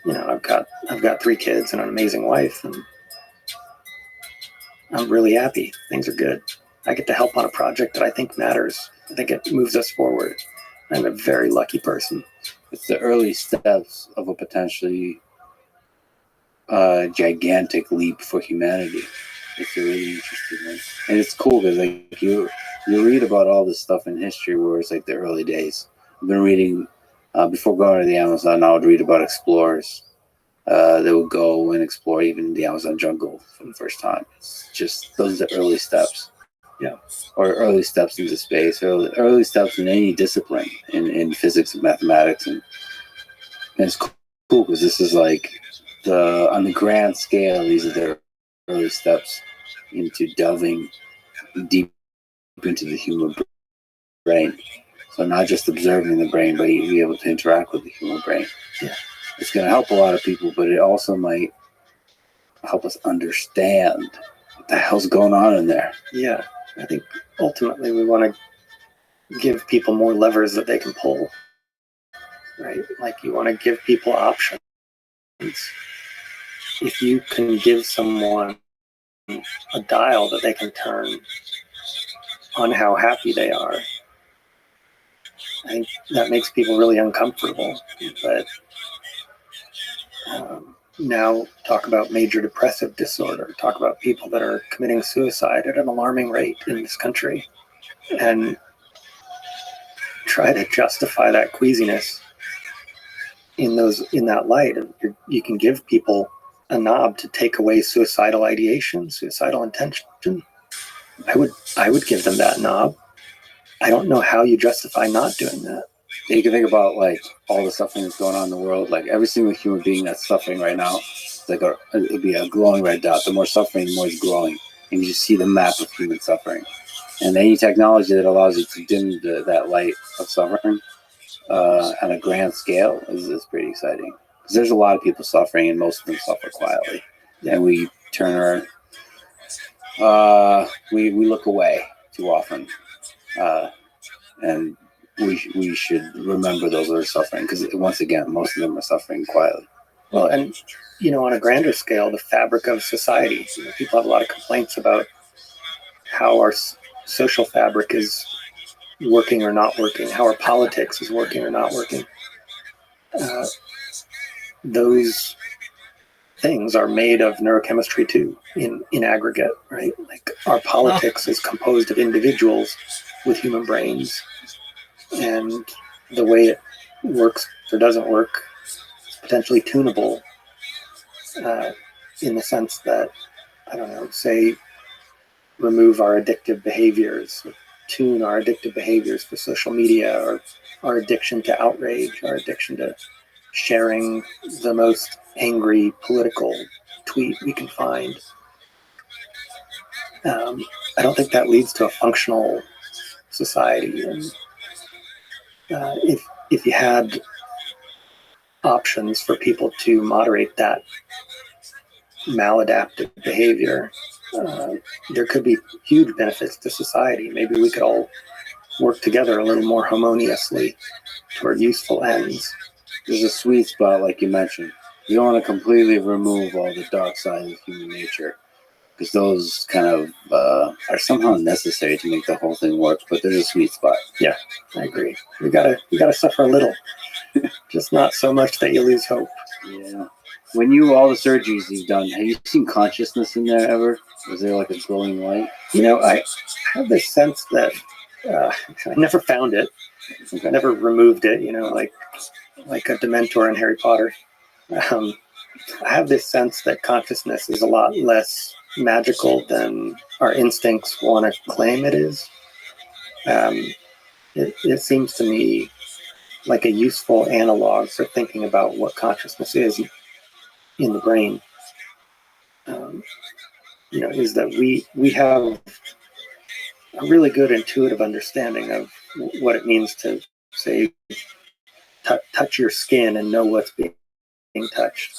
I've got 3 kids and an amazing wife, and I'm really happy. Things are good. I get to help on a project that I think matters. I think it moves us forward. I'm a very lucky person. It's the early steps of a potentially gigantic leap for humanity. It's a really interesting one, and it's cool because like you read about all this stuff in history where it's like the early days. I've been reading before going to the Amazon. I would read about explorers that would go and explore even the Amazon jungle for the first time. It's just those are the early steps. Yeah. Or early steps into space, or early steps in any discipline in physics and mathematics, and it's cool because this is like on the grand scale, these are the early steps into delving deep into the human brain. So not just observing the brain, but be able to interact with the human brain. Yeah. It's going to help a lot of people, but it also might help us understand what the hell's going on in there. Yeah. I think ultimately we want to give people more levers that they can pull, right? Like you want to give people options. If you can give someone a dial that they can turn on how happy they are, I think that makes people really uncomfortable. But now talk about major depressive disorder, talk about people that are committing suicide at an alarming rate in this country, and try to justify that queasiness in that light. You can give people a knob to take away suicidal ideation, suicidal intention. I would give them that knob. I don't know how you justify not doing that. You can think about like all the suffering that's going on in the world. Like every single human being that's suffering right now, it's like it'd be a glowing red dot. The more suffering, the more it's glowing, and you just see the map of human suffering. And any technology that allows you to dim that light of suffering on a grand scale is pretty exciting. Because there's a lot of people suffering, and most of them suffer quietly. And we turn we look away too often, and we should remember those that are suffering, because once again, most of them are suffering quietly. Well, and on a grander scale, the fabric of society. People have a lot of complaints about how our social fabric is working or not working, how our politics is working or not working. Those things are made of neurochemistry too, in aggregate, right? Like our politics is composed of individuals with human brains, and the way it works or doesn't work is potentially tunable, in the sense that, I don't know, say remove our addictive behaviors, tune our addictive behaviors for social media, or our addiction to outrage, our addiction to sharing the most angry political tweet we can find. I don't think that leads to a functional society. And if you had options for people to moderate that maladaptive behavior, there could be huge benefits to society. Maybe we could all work together a little more harmoniously toward useful ends. There's a sweet spot, like you mentioned. You don't want to completely remove all the dark side of human nature, because those kind of are somehow necessary to make the whole thing work. But there's a sweet spot. Yeah, I agree. We gotta suffer a little, just not so much that you lose hope. Yeah. When all the surgeries you've done, have you seen consciousness in there ever? Was there like a glowing light? I have this sense that I never found it. Okay. I never removed it. Like a Dementor in Harry Potter. I have this sense that consciousness is a lot less magical than our instincts want to claim it is. It seems to me like a useful analog for thinking about what consciousness is in the brain. Is that we have a really good intuitive understanding of what it means to, say, touch your skin and know what's being touched.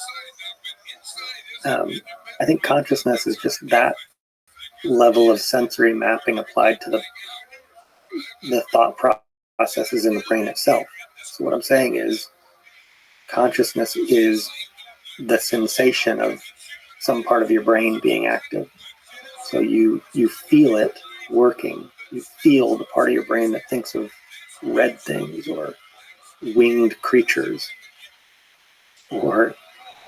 I think consciousness is just that level of sensory mapping applied to the thought processes in the brain itself. So what I'm saying is, consciousness is the sensation of some part of your brain being active. So you feel it working. You feel the part of your brain that thinks of red things or winged creatures or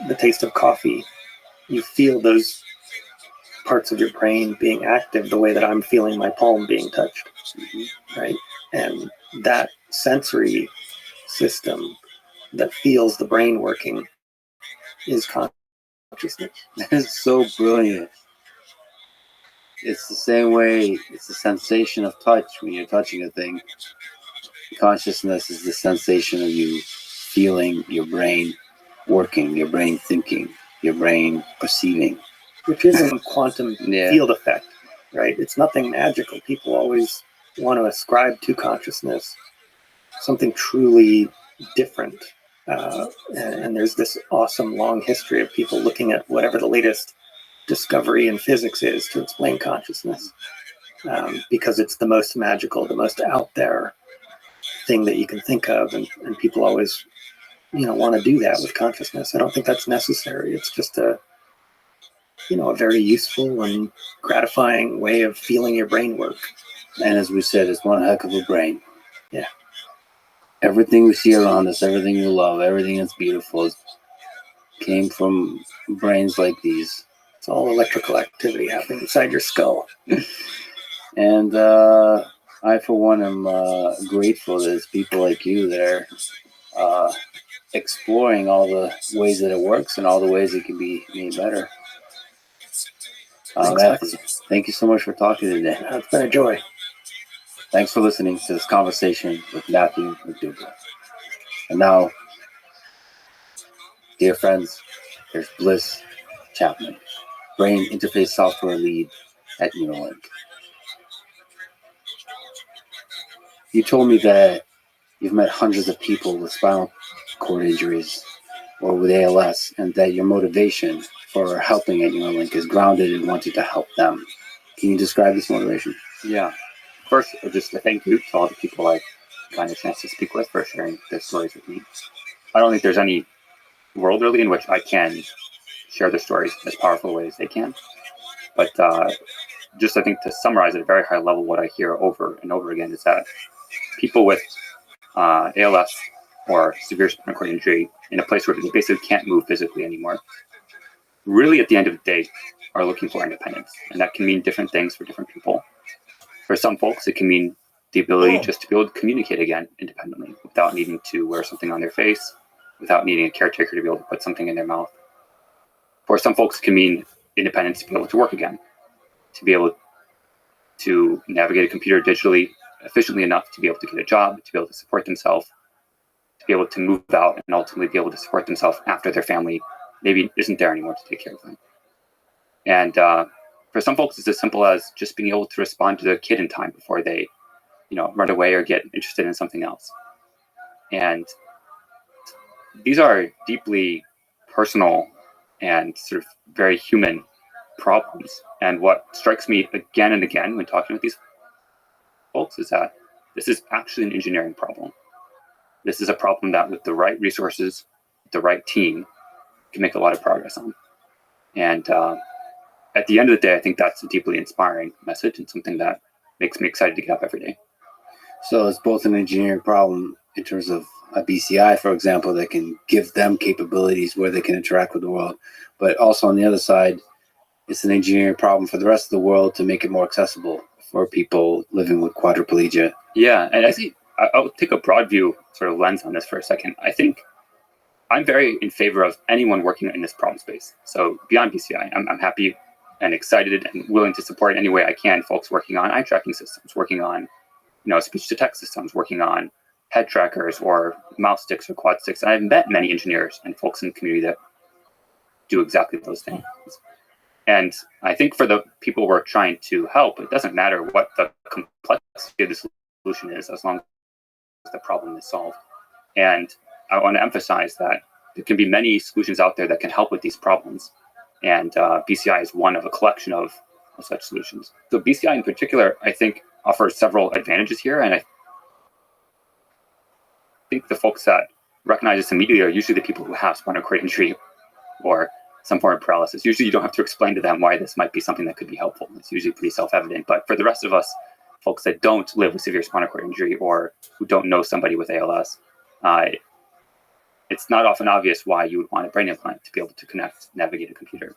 the taste of coffee. you feel those parts of your brain being active the way that I'm feeling my palm being touched, right? And that sensory system that feels the brain working is consciousness. That is so brilliant. It's the same way, it's the sensation of touch when you're touching a thing. Consciousness is the sensation of you feeling your brain working, your brain thinking, your brain perceiving. Which isn't a quantum Yeah. field effect, right? It's nothing magical. People always want to ascribe to consciousness something truly different. And there's this awesome long history of people looking at whatever the latest discovery in physics is to explain consciousness, because it's the most magical, the most out there thing that you can think of. And people always, want to do that with consciousness. I don't think that's necessary. It's just a very useful and gratifying way of feeling your brain work. And as we said, it's one heck of a brain. Yeah. Everything we see around us, everything we love, everything that's beautiful came from brains like these. It's all electrical activity happening inside your skull. And I, for one, am grateful that there's people like you that are exploring all the ways that it works and all the ways it can be made better. Matthew, thank you so much for talking today. It's been a joy. Thanks for listening to this conversation with Matthew McDougall. And now, dear friends, here's Bliss Chapman, Brain Interface Software Lead at Neuralink. You told me that you've met hundreds of people with spinal cord injuries or with ALS, and that your motivation for helping at Neuralink is grounded in wanting to help them. Can you describe this motivation? Yeah. First, just a thank you to all the people I've gotten a chance to speak with for sharing their stories with me. I don't think there's any world really in which I can share their stories as powerful ways as they can. But just I think to summarize at a very high level, what I hear over and over again is that people with ALS or severe spinal cord injury in a place where they basically can't move physically anymore, really at the end of the day are looking for independence. And that can mean different things for different people. For some folks, it can mean the ability just to be able to communicate again independently without needing to wear something on their face, without needing a caretaker to be able to put something in their mouth. For some folks, it can mean independence to be able to work again, to be able to navigate a computer digitally efficiently enough to be able to get a job, to be able to support themselves, to be able to move out and ultimately be able to support themselves after their family maybe isn't there anymore to take care of them. And for some folks, it's as simple as just being able to respond to their kid in time before they, run away or get interested in something else. And these are deeply personal and sort of very human problems. And what strikes me again and again when talking with these folks is that this is actually an engineering problem. This is a problem that with the right resources, the right team, can make a lot of progress on. And at the end of the day, I think that's a deeply inspiring message and something that makes me excited to get up every day. So it's both an engineering problem in terms of a BCI, for example, that can give them capabilities where they can interact with the world. But also on the other side, it's an engineering problem for the rest of the world to make it more accessible for people living with quadriplegia. Yeah, and I think I'll take a broad view sort of lens on this for a second. I think I'm very in favor of anyone working in this problem space. So beyond BCI, I'm happy and excited and willing to support any way I can folks working on eye tracking systems, working on speech to text systems, working on head trackers or mouse sticks or quad sticks. And I've met many engineers and folks in the community that do exactly those things. And I think for the people we're trying to help, it doesn't matter what the complexity of the solution is, as long as the problem is solved. And I want to emphasize that there can be many solutions out there that can help with these problems. And BCI is one of a collection of such solutions. So BCI in particular, I think, offers several advantages here. And I think the folks that recognize this immediately are usually the people who have spinal cord injury or some form of paralysis. Usually you don't have to explain to them why this might be something that could be helpful. It's usually pretty self-evident. But for the rest of us, folks that don't live with severe spinal cord injury or who don't know somebody with ALS, it's not often obvious why you would want a brain implant to be able to connect, navigate a computer.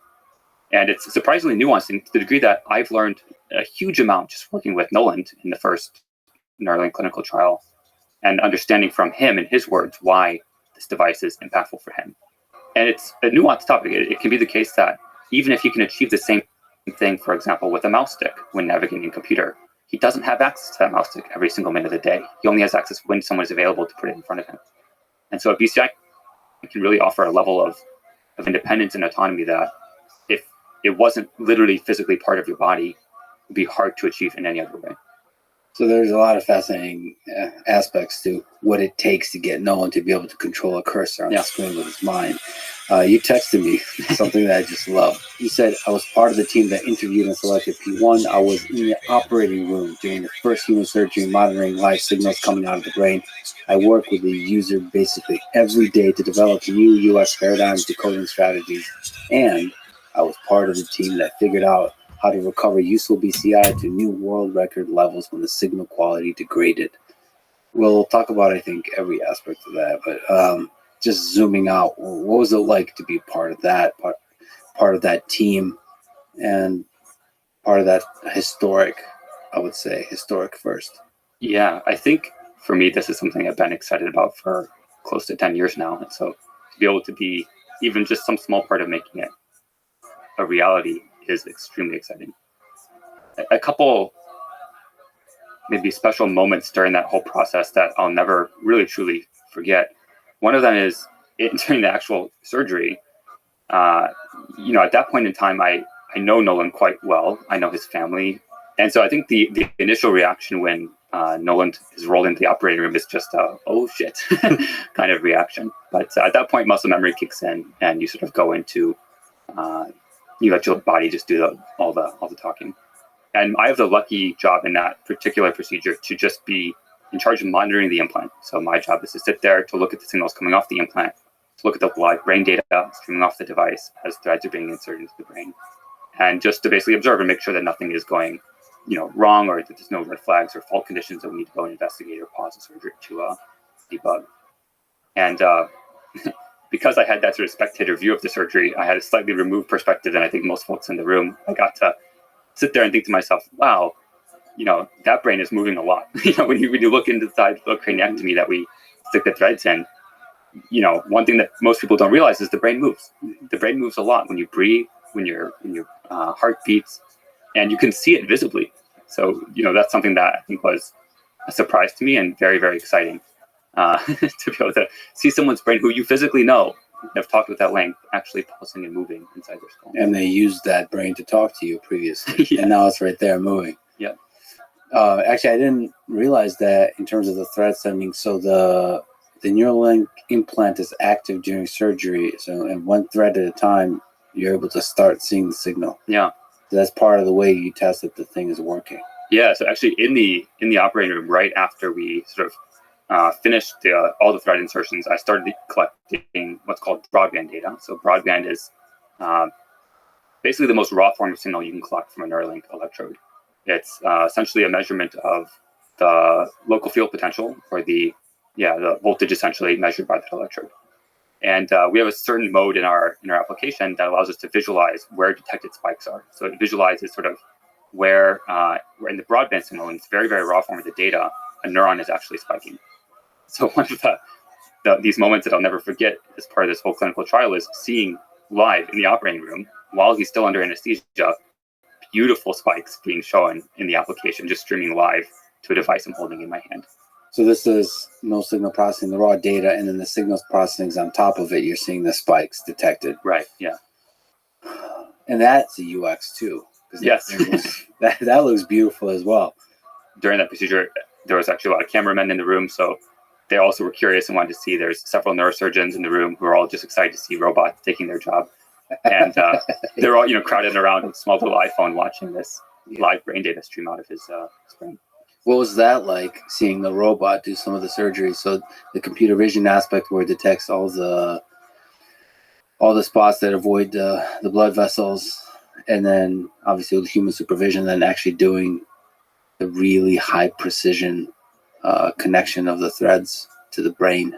And it's surprisingly nuanced to the degree that I've learned a huge amount just working with Noland in the first Neuralink clinical trial and understanding from him and his words why this device is impactful for him. And it's a nuanced topic. It can be the case that even if he can achieve the same thing, for example, with a mouse stick when navigating a computer, he doesn't have access to that mouse stick every single minute of the day. He only has access when someone is available to put it in front of him. And so a BCI can really offer a level of independence and autonomy that if it wasn't literally physically part of your body, it would be hard to achieve in any other way. So there's a lot of fascinating aspects to what it takes to get Nolan to be able to control a cursor on the screen with his mind. You texted me something that I just love. You said, I was part of the team that interviewed and selected P1. I was in the operating room during the first human surgery, monitoring live signals coming out of the brain. I work with the user basically every day to develop new US paradigm decoding strategies. And I was part of the team that figured out how to recover useful BCI to new world record levels when the signal quality degraded. We'll talk about, I think, every aspect of that, but just zooming out, what was it like to be part of that, part of that team, and part of that historic, I would say, historic first? Yeah, I think for me, this is something I've been excited about for close to 10 years now. And so to be able to be even just some small part of making it a reality is extremely exciting. A couple maybe special moments during that whole process that I'll never really truly forget. One of them is during the actual surgery. At that point in time, I know Nolan quite well. I know his family. And so I think the initial reaction when Nolan is rolled into the operating room is just a, oh shit kind of reaction. But at that point, muscle memory kicks in and you sort of go into, you let your body just do all the talking. And I have the lucky job in that particular procedure to just be in charge of monitoring the implant. So my job is to sit there to look at the signals coming off the implant, to look at the live brain data streaming off the device as threads are being inserted into the brain, and just to basically observe and make sure that nothing is going, wrong, or that there's no red flags or fault conditions that we need to go and investigate or pause the surgery to debug. And because I had that sort of spectator view of the surgery, I had a slightly removed perspective than I think most folks in the room. I got to sit there and think to myself, wow, that brain is moving a lot. When you look inside the craniectomy that we stick the threads in, one thing that most people don't realize is the brain moves. The brain moves a lot when you breathe, when your heart beats, and you can see it visibly. So, that's something that I think was a surprise to me and very, very exciting to be able to see someone's brain who you physically know, have talked with that length, actually pulsing and moving inside their skull. And they used that brain to talk to you previously, Yeah. And now it's right there moving. Yeah. Actually, I didn't realize that in terms of the thread sending. So the Neuralink implant is active during surgery. So, and one thread at a time, you're able to start seeing the signal. Yeah. So that's part of the way you test that the thing is working. Yeah. So actually, in the operating room, right after we sort of finished all the thread insertions, I started collecting what's called broadband data. So broadband is basically the most raw form of signal you can collect from a Neuralink electrode. It's essentially a measurement of the local field potential, or the voltage essentially measured by that electrode. And we have a certain mode in our application that allows us to visualize where detected spikes are. So it visualizes sort of where in the broadband signal, in its very, very raw form of the data, a neuron is actually spiking. So one of these moments that I'll never forget as part of this whole clinical trial is seeing live in the operating room, while he's still under anesthesia, beautiful spikes being shown in the application, just streaming live to a device I'm holding in my hand. So this is no signal processing, the raw data, and then the signals processing is on top of it. You're seeing the spikes detected. Right, yeah. And that's a UX too. Yes. that looks beautiful as well. During that procedure, there was actually a lot of cameramen in the room, so they also were curious and wanted to see. There's several neurosurgeons in the room who are all just excited to see robots taking their job. And they're all, crowded around a small little iPhone watching this live brain data stream out of his brain. What was that like, seeing the robot do some of the surgery? So the computer vision aspect where it detects all the spots that avoid the blood vessels, and then obviously with human supervision, then actually doing the really high precision connection of the threads to the brain.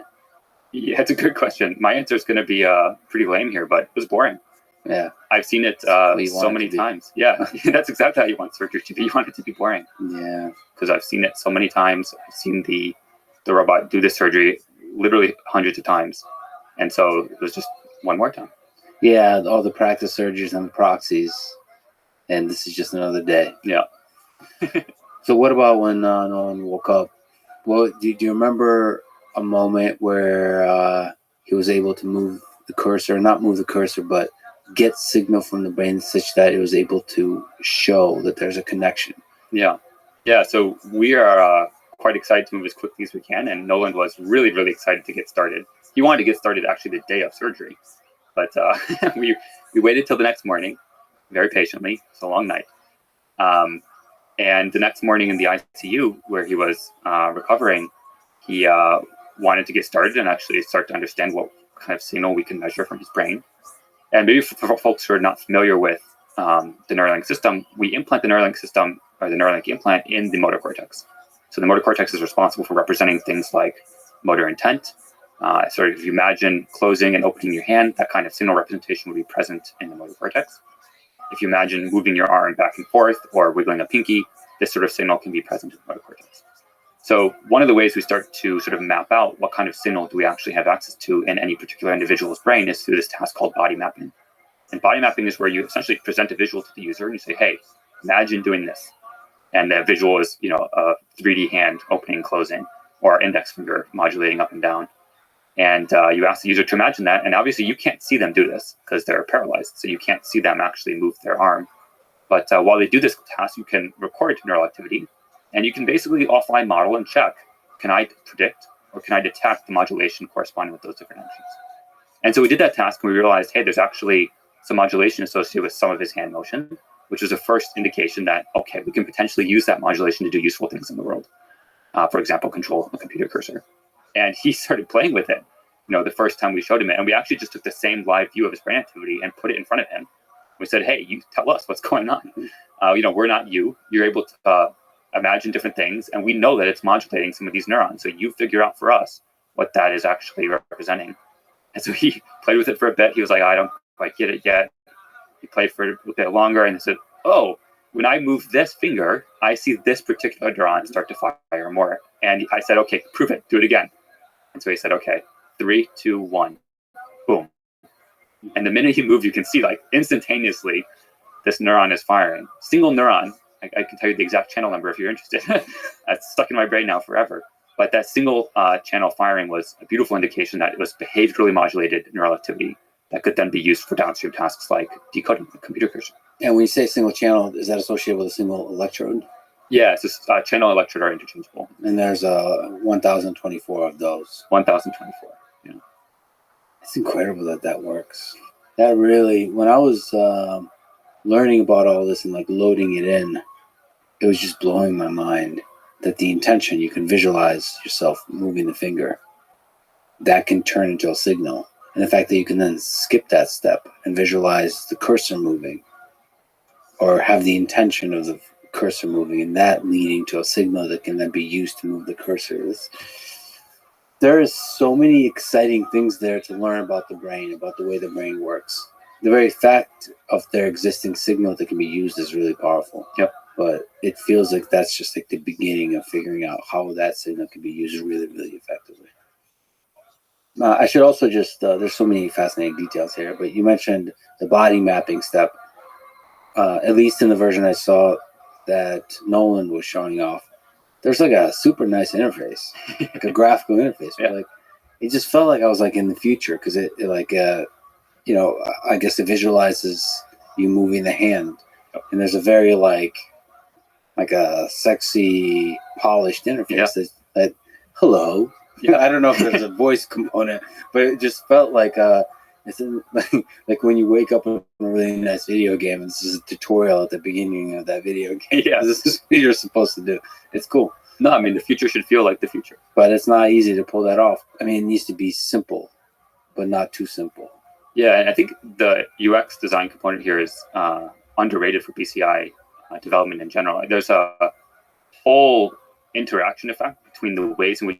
Yeah, it's a good question. My answer is going to be pretty lame here, but it was boring. Yeah. I've seen it what you so want it many to be. times. Yeah, that's exactly how you want surgery to be. You want it to be boring. Yeah. Because I've seen it so many times. I've seen the robot do this surgery literally hundreds of times, and so it was just one more time. Yeah, all the practice surgeries and the proxies, and this is just another day. Yeah. So what about when Nolan woke up? Well, do you remember a moment where he was able to move the cursor, not move the cursor, but get signal from the brain such that it was able to show that there's a connection? Yeah. So we are quite excited to move as quickly as we can, and Nolan was really, really excited to get started. He wanted to get started actually the day of surgery, but we waited till the next morning, very patiently. It's a long night. And the next morning in the ICU where he was recovering, he wanted to get started and actually start to understand what kind of signal we can measure from his brain. And maybe for folks who are not familiar with the Neuralink system, we implant the Neuralink system or the Neuralink implant in the motor cortex. So the motor cortex is responsible for representing things like motor intent. So if you imagine closing and opening your hand, that kind of signal representation would be present in the motor cortex. If you imagine moving your arm back and forth or wiggling a pinky, this sort of signal can be present in the motor cortex. So one of the ways we start to sort of map out what kind of signal do we actually have access to in any particular individual's brain is through this task called body mapping. And body mapping is where you essentially present a visual to the user and you say, hey, imagine doing this. And the visual is, a 3D hand opening and closing or index finger modulating up and down. And you ask the user to imagine that. And obviously you can't see them do this because they're paralyzed. So you can't see them actually move their arm. But while they do this task, you can record neural activity. And you can basically offline model and check, can I predict or can I detect the modulation corresponding with those different actions? And so we did that task and we realized, hey, there's actually some modulation associated with some of his hand motion, which is a first indication that, okay, we can potentially use that modulation to do useful things in the world. For example, control a computer cursor. And he started playing with it, the first time we showed him it. And we actually just took the same live view of his brain activity and put it in front of him. We said, hey, you tell us what's going on. We're not you. You're able to imagine different things. And we know that it's modulating some of these neurons. So you figure out for us what that is actually representing. And so he played with it for a bit. He was like, I don't quite get it yet. He played for a bit longer and he said, oh, when I move this finger, I see this particular neuron start to fire more. And I said, okay, prove it. Do it again. And so he said, okay, 3, 2, 1, boom. And the minute he moved, you can see like instantaneously this neuron is firing. Single neuron. I can tell you the exact channel number if you're interested. That's stuck in my brain now forever. But that single channel firing was a beautiful indication that it was behaviorally modulated neural activity that could then be used for downstream tasks like decoding the computer cursor. And when you say single channel, is that associated with a single electrode? Yeah, it's just channel and electrode are interchangeable. And there's 1,024 of those. 1,024. Yeah. It's incredible that works. That really, when I was learning about all this and like loading it in, it was just blowing my mind that the intention, you can visualize yourself moving the finger, that can turn into a signal. And the fact that you can then skip that step and visualize the cursor moving or have the intention of the cursor moving and that leading to a signal that can then be used to move the cursor. There is so many exciting things there to learn about the brain, about the way the brain works. The very fact of their existing signal that can be used is really powerful. Yep. But it feels like that's just like the beginning of figuring out how that signal can be used really, really effectively. I should also just, there's so many fascinating details here, but you mentioned the body mapping step. At least in the version I saw that Nolan was showing off, there's like a super nice interface, like a graphical interface. Yeah. Like it just felt like I was like in the future because it like, I guess it visualizes you moving the hand. And there's a very like a sexy, polished interface that hello. Yeah. I don't know if there's a voice component, but it just felt like it's like when you wake up in a really nice video game and this is a tutorial at the beginning of that video game. Yeah. This is what you're supposed to do. It's cool. No, I mean, the future should feel like the future. But it's not easy to pull that off. I mean, it needs to be simple, but not too simple. Yeah, and I think the UX design component here is underrated for PCI development in general. There's a whole interaction effect between the ways in which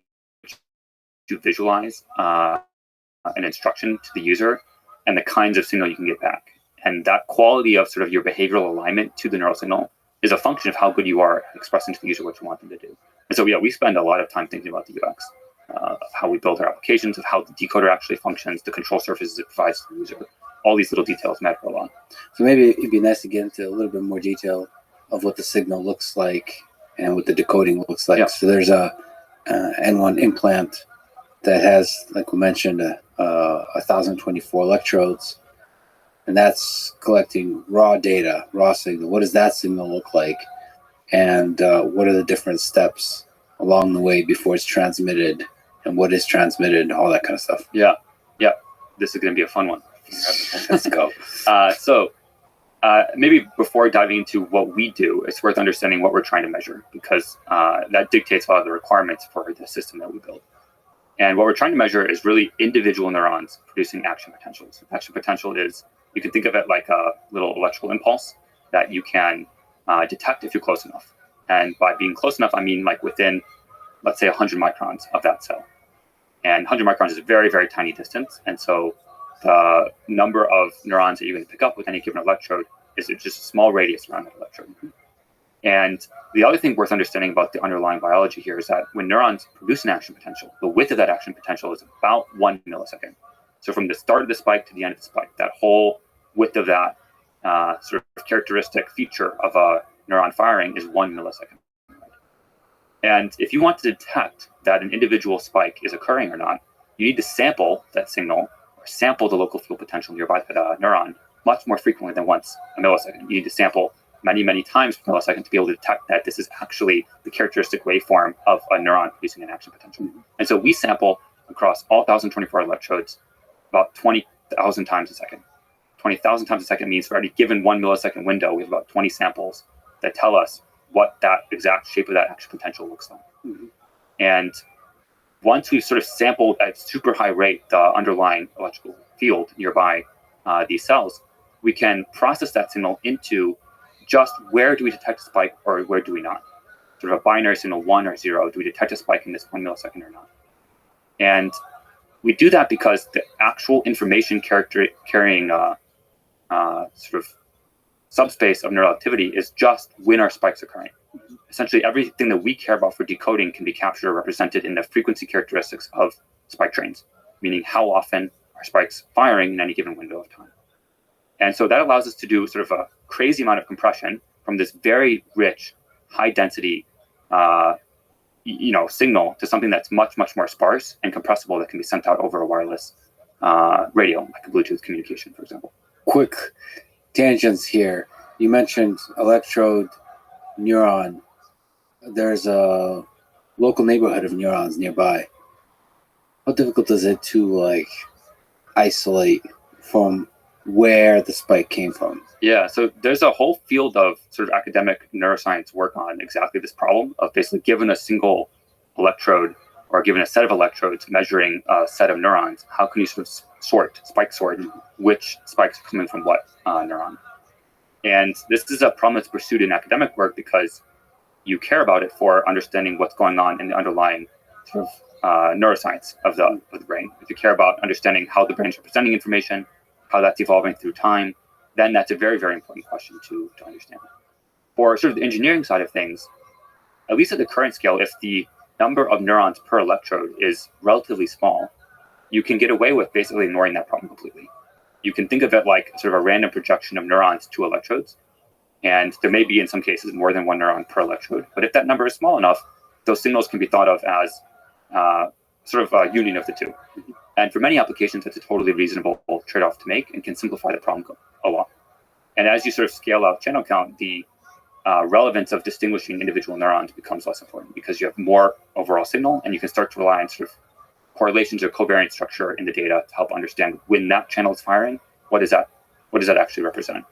you visualize an instruction to the user and the kinds of signal you can get back. And that quality of sort of your behavioral alignment to the neural signal is a function of how good you are at expressing to the user what you want them to do. And so, yeah, we spend a lot of time thinking about the UX, of how we build our applications, of how the decoder actually functions, the control surfaces it provides to the user. All these little details matter a lot. So maybe it'd be nice to get into a little bit more detail of what the signal looks like and what the decoding looks like. Yeah. So there's a N1 implant that has, like we mentioned, 1,024 electrodes, and that's collecting raw data, raw signal. What does that signal look like? And what are the different steps along the way before it's transmitted, and what is transmitted, all that kind of stuff. Yeah. This is going to be a fun one. Let's go. So maybe before diving into what we do, it's worth understanding what we're trying to measure, because that dictates a lot of the requirements for the system that we build. And what we're trying to measure is really individual neurons producing action potentials. Action potential is, you can think of it like a little electrical impulse that you can detect if you're close enough. And by being close enough, I mean like within, let's say, 100 microns of that cell. And 100 microns is a very, very tiny distance. And so the number of neurons that you're going to pick up with any given electrode is just a small radius around that electrode. And the other thing worth understanding about the underlying biology here is that when neurons produce an action potential, the width of that action potential is about 1 millisecond. So from the start of the spike to the end of the spike, that whole width of that sort of characteristic feature of a neuron firing is 1 millisecond. And if you want to detect that an individual spike is occurring or not, you need to sample that signal or sample the local field potential nearby that neuron much more frequently than once a millisecond. You need to sample many, many times per millisecond to be able to detect that this is actually the characteristic waveform of a neuron producing an action potential. And so we sample across all 1,024 electrodes about 20,000 times a second. 20,000 times a second means for every given 1 millisecond window, we have about 20 samples that tell us what that exact shape of that action potential looks like. And once we've sort of sampled at super high rate the underlying electrical field nearby these cells, we can process that signal into just where do we detect a spike or where do we not? Sort of a binary signal, 1 or 0. Do we detect a spike in this 1 millisecond or not? And we do that because the actual information carrying sort of subspace of neural activity is just when our spikes are occurring. Essentially, everything that we care about for decoding can be captured or represented in the frequency characteristics of spike trains, meaning how often are spikes firing in any given window of time. And so that allows us to do sort of a crazy amount of compression from this very rich, high-density signal to something that's much, much more sparse and compressible that can be sent out over a wireless radio, like a Bluetooth communication, for example. Quick tangents here. You mentioned electrode, neuron. There's a local neighborhood of neurons nearby. How difficult is it to isolate from where the spike came from? Yeah, so there's a whole field of sort of academic neuroscience work on exactly this problem of basically given a single electrode or given a set of electrodes measuring a set of neurons, how can you sort of spike sort which spikes are coming from what neuron? And this is a problem that's pursued in academic work because you care about it for understanding what's going on in the underlying sort of neuroscience of the brain. If you care about understanding how the brain is representing information, how that's evolving through time, then that's a very, very important question to understand. For sort of the engineering side of things, at least at the current scale, if the number of neurons per electrode is relatively small, you can get away with basically ignoring that problem completely. You can think of it like sort of a random projection of neurons to electrodes. And there may be, in some cases, more than one neuron per electrode. But if that number is small enough, those signals can be thought of as sort of a union of the two. And for many applications, it's a totally reasonable trade-off to make and can simplify the problem a lot. And as you sort of scale out channel count, the relevance of distinguishing individual neurons becomes less important because you have more overall signal and you can start to rely on sort of correlations or covariance structure in the data to help understand when that channel is firing, what does that actually represent?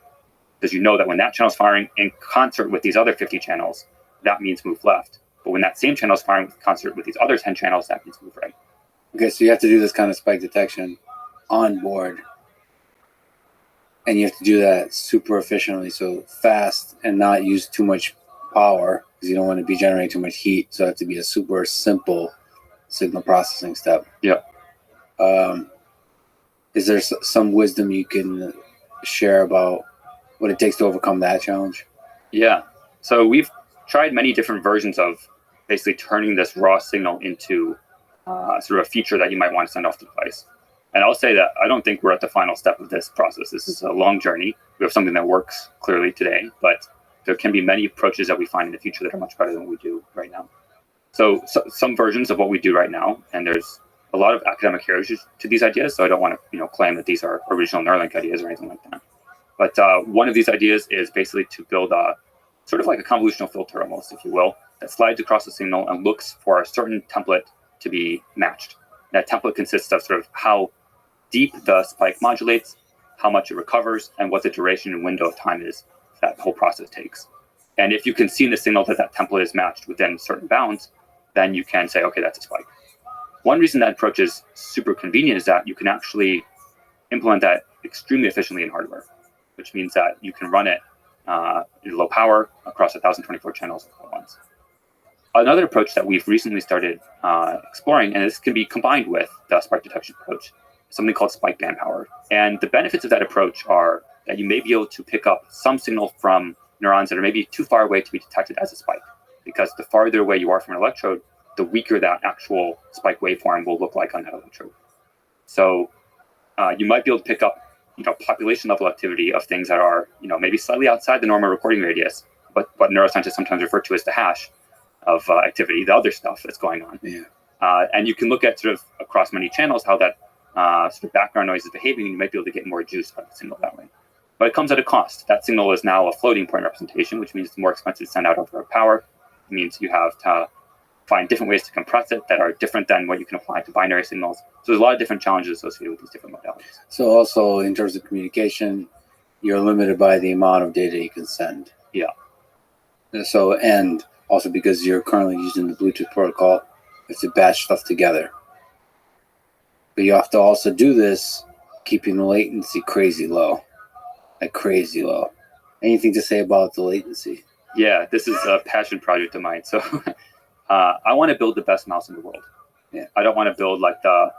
Because you know that when that channel is firing in concert with these other 50 channels, that means move left. But when that same channel is firing in concert with these other 10 channels, that means move right. Okay, so you have to do this kind of spike detection on board. And you have to do that super efficiently, so fast and not use too much power because you don't want to be generating too much heat. So it has to be a super simple signal processing step. Yeah. Is there some wisdom you can share about what it takes to overcome that challenge? Yeah. So we've tried many different versions of basically turning this raw signal into sort of a feature that you might want to send off the device. And I'll say that I don't think we're at the final step of this process. This is a long journey. We have something that works clearly today, but there can be many approaches that we find in the future that are much better than what we do right now. So some versions of what we do right now, and there's a lot of academic heritage to these ideas, so I don't want to claim that these are original Neuralink ideas or anything like that. But one of these ideas is basically to build a sort of like a convolutional filter almost, if you will, that slides across the signal and looks for a certain template to be matched. That template consists of sort of how deep the spike modulates, how much it recovers, and what the duration and window of time is that the whole process takes. And if you can see in the signal that that template is matched within certain bounds, then you can say, okay, that's a spike. One reason that approach is super convenient is that you can actually implement that extremely efficiently in hardware, which means that you can run it in low power across 1,024 channels at once. Another approach that we've recently started exploring, and this can be combined with the spike detection approach, is something called spike band power. And the benefits of that approach are that you may be able to pick up some signal from neurons that are maybe too far away to be detected as a spike, because the farther away you are from an electrode, the weaker that actual spike waveform will look like on that electrode. So you might be able to pick up population level activity of things that are maybe slightly outside the normal recording radius, but what neuroscientists sometimes refer to as the hash of activity, the other stuff that's going on. Yeah. And you can look at sort of across many channels how that sort of background noise is behaving, and you might be able to get more juice out of the signal that way. But it comes at a cost. That signal is now a floating point representation, which means it's more expensive to send out over power. It means you have to find different ways to compress it that are different than what you can apply to binary signals. So there's a lot of different challenges associated with these different modalities. So also in terms of communication, you're limited by the amount of data you can send. Yeah. So, and also because you're currently using the Bluetooth protocol, you have to batch stuff together. But you have to also do this keeping the latency crazy low. Like crazy low. Anything to say about the latency? Yeah, this is a passion project of mine. So I want to build the best mouse in the world. Yeah. I don't want to build like the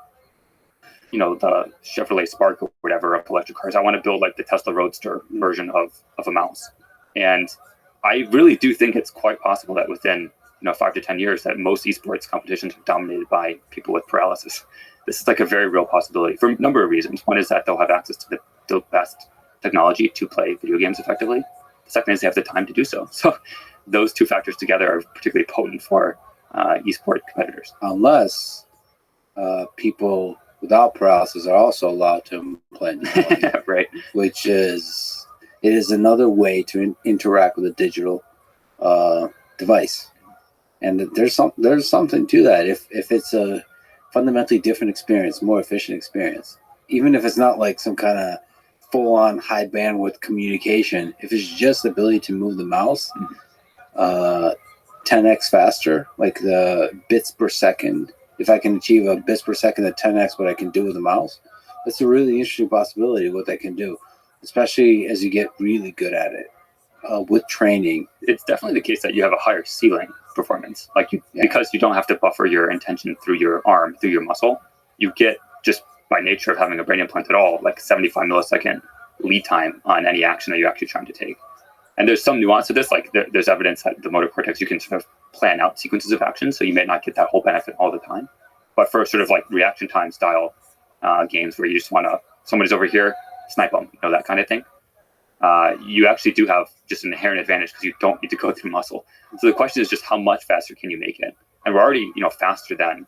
Chevrolet Spark or whatever of electric cars. I want to build like the Tesla Roadster version of a mouse. And I really do think it's quite possible that within 5 to 10 years that most esports competitions are dominated by people with paralysis. This is like a very real possibility for a number of reasons. One is that they'll have access to the best technology to play video games effectively. The second is they have the time to do so. So those two factors together are particularly potent for esport competitors. Unless people without paralysis are also allowed to play, right? Which is another way to interact with a digital device, and there's something to that. If it's a fundamentally different experience, more efficient experience, even if it's not like some kind of full-on high bandwidth communication, if it's just the ability to move the mouse 10x faster, like the bits per second, if I can achieve a bits per second at 10x what I can do with the mouse, that's a really interesting possibility of what that can do, especially as you get really good at it with training. It's definitely the case that you have a higher ceiling performance, because you don't have to buffer your intention through your arm, through your muscle. You get, just by nature of having a brain implant at all, like 75 millisecond lead time on any action that you're actually trying to take. And there's some nuance to this, like there's evidence that the motor cortex, you can sort of plan out sequences of actions, so you may not get that whole benefit all the time. But for sort of like reaction time style games where you just want to, somebody's over here, snipe them, that kind of thing, you actually do have just an inherent advantage because you don't need to go through muscle. So the question is just how much faster can you make it? And we're already, faster than,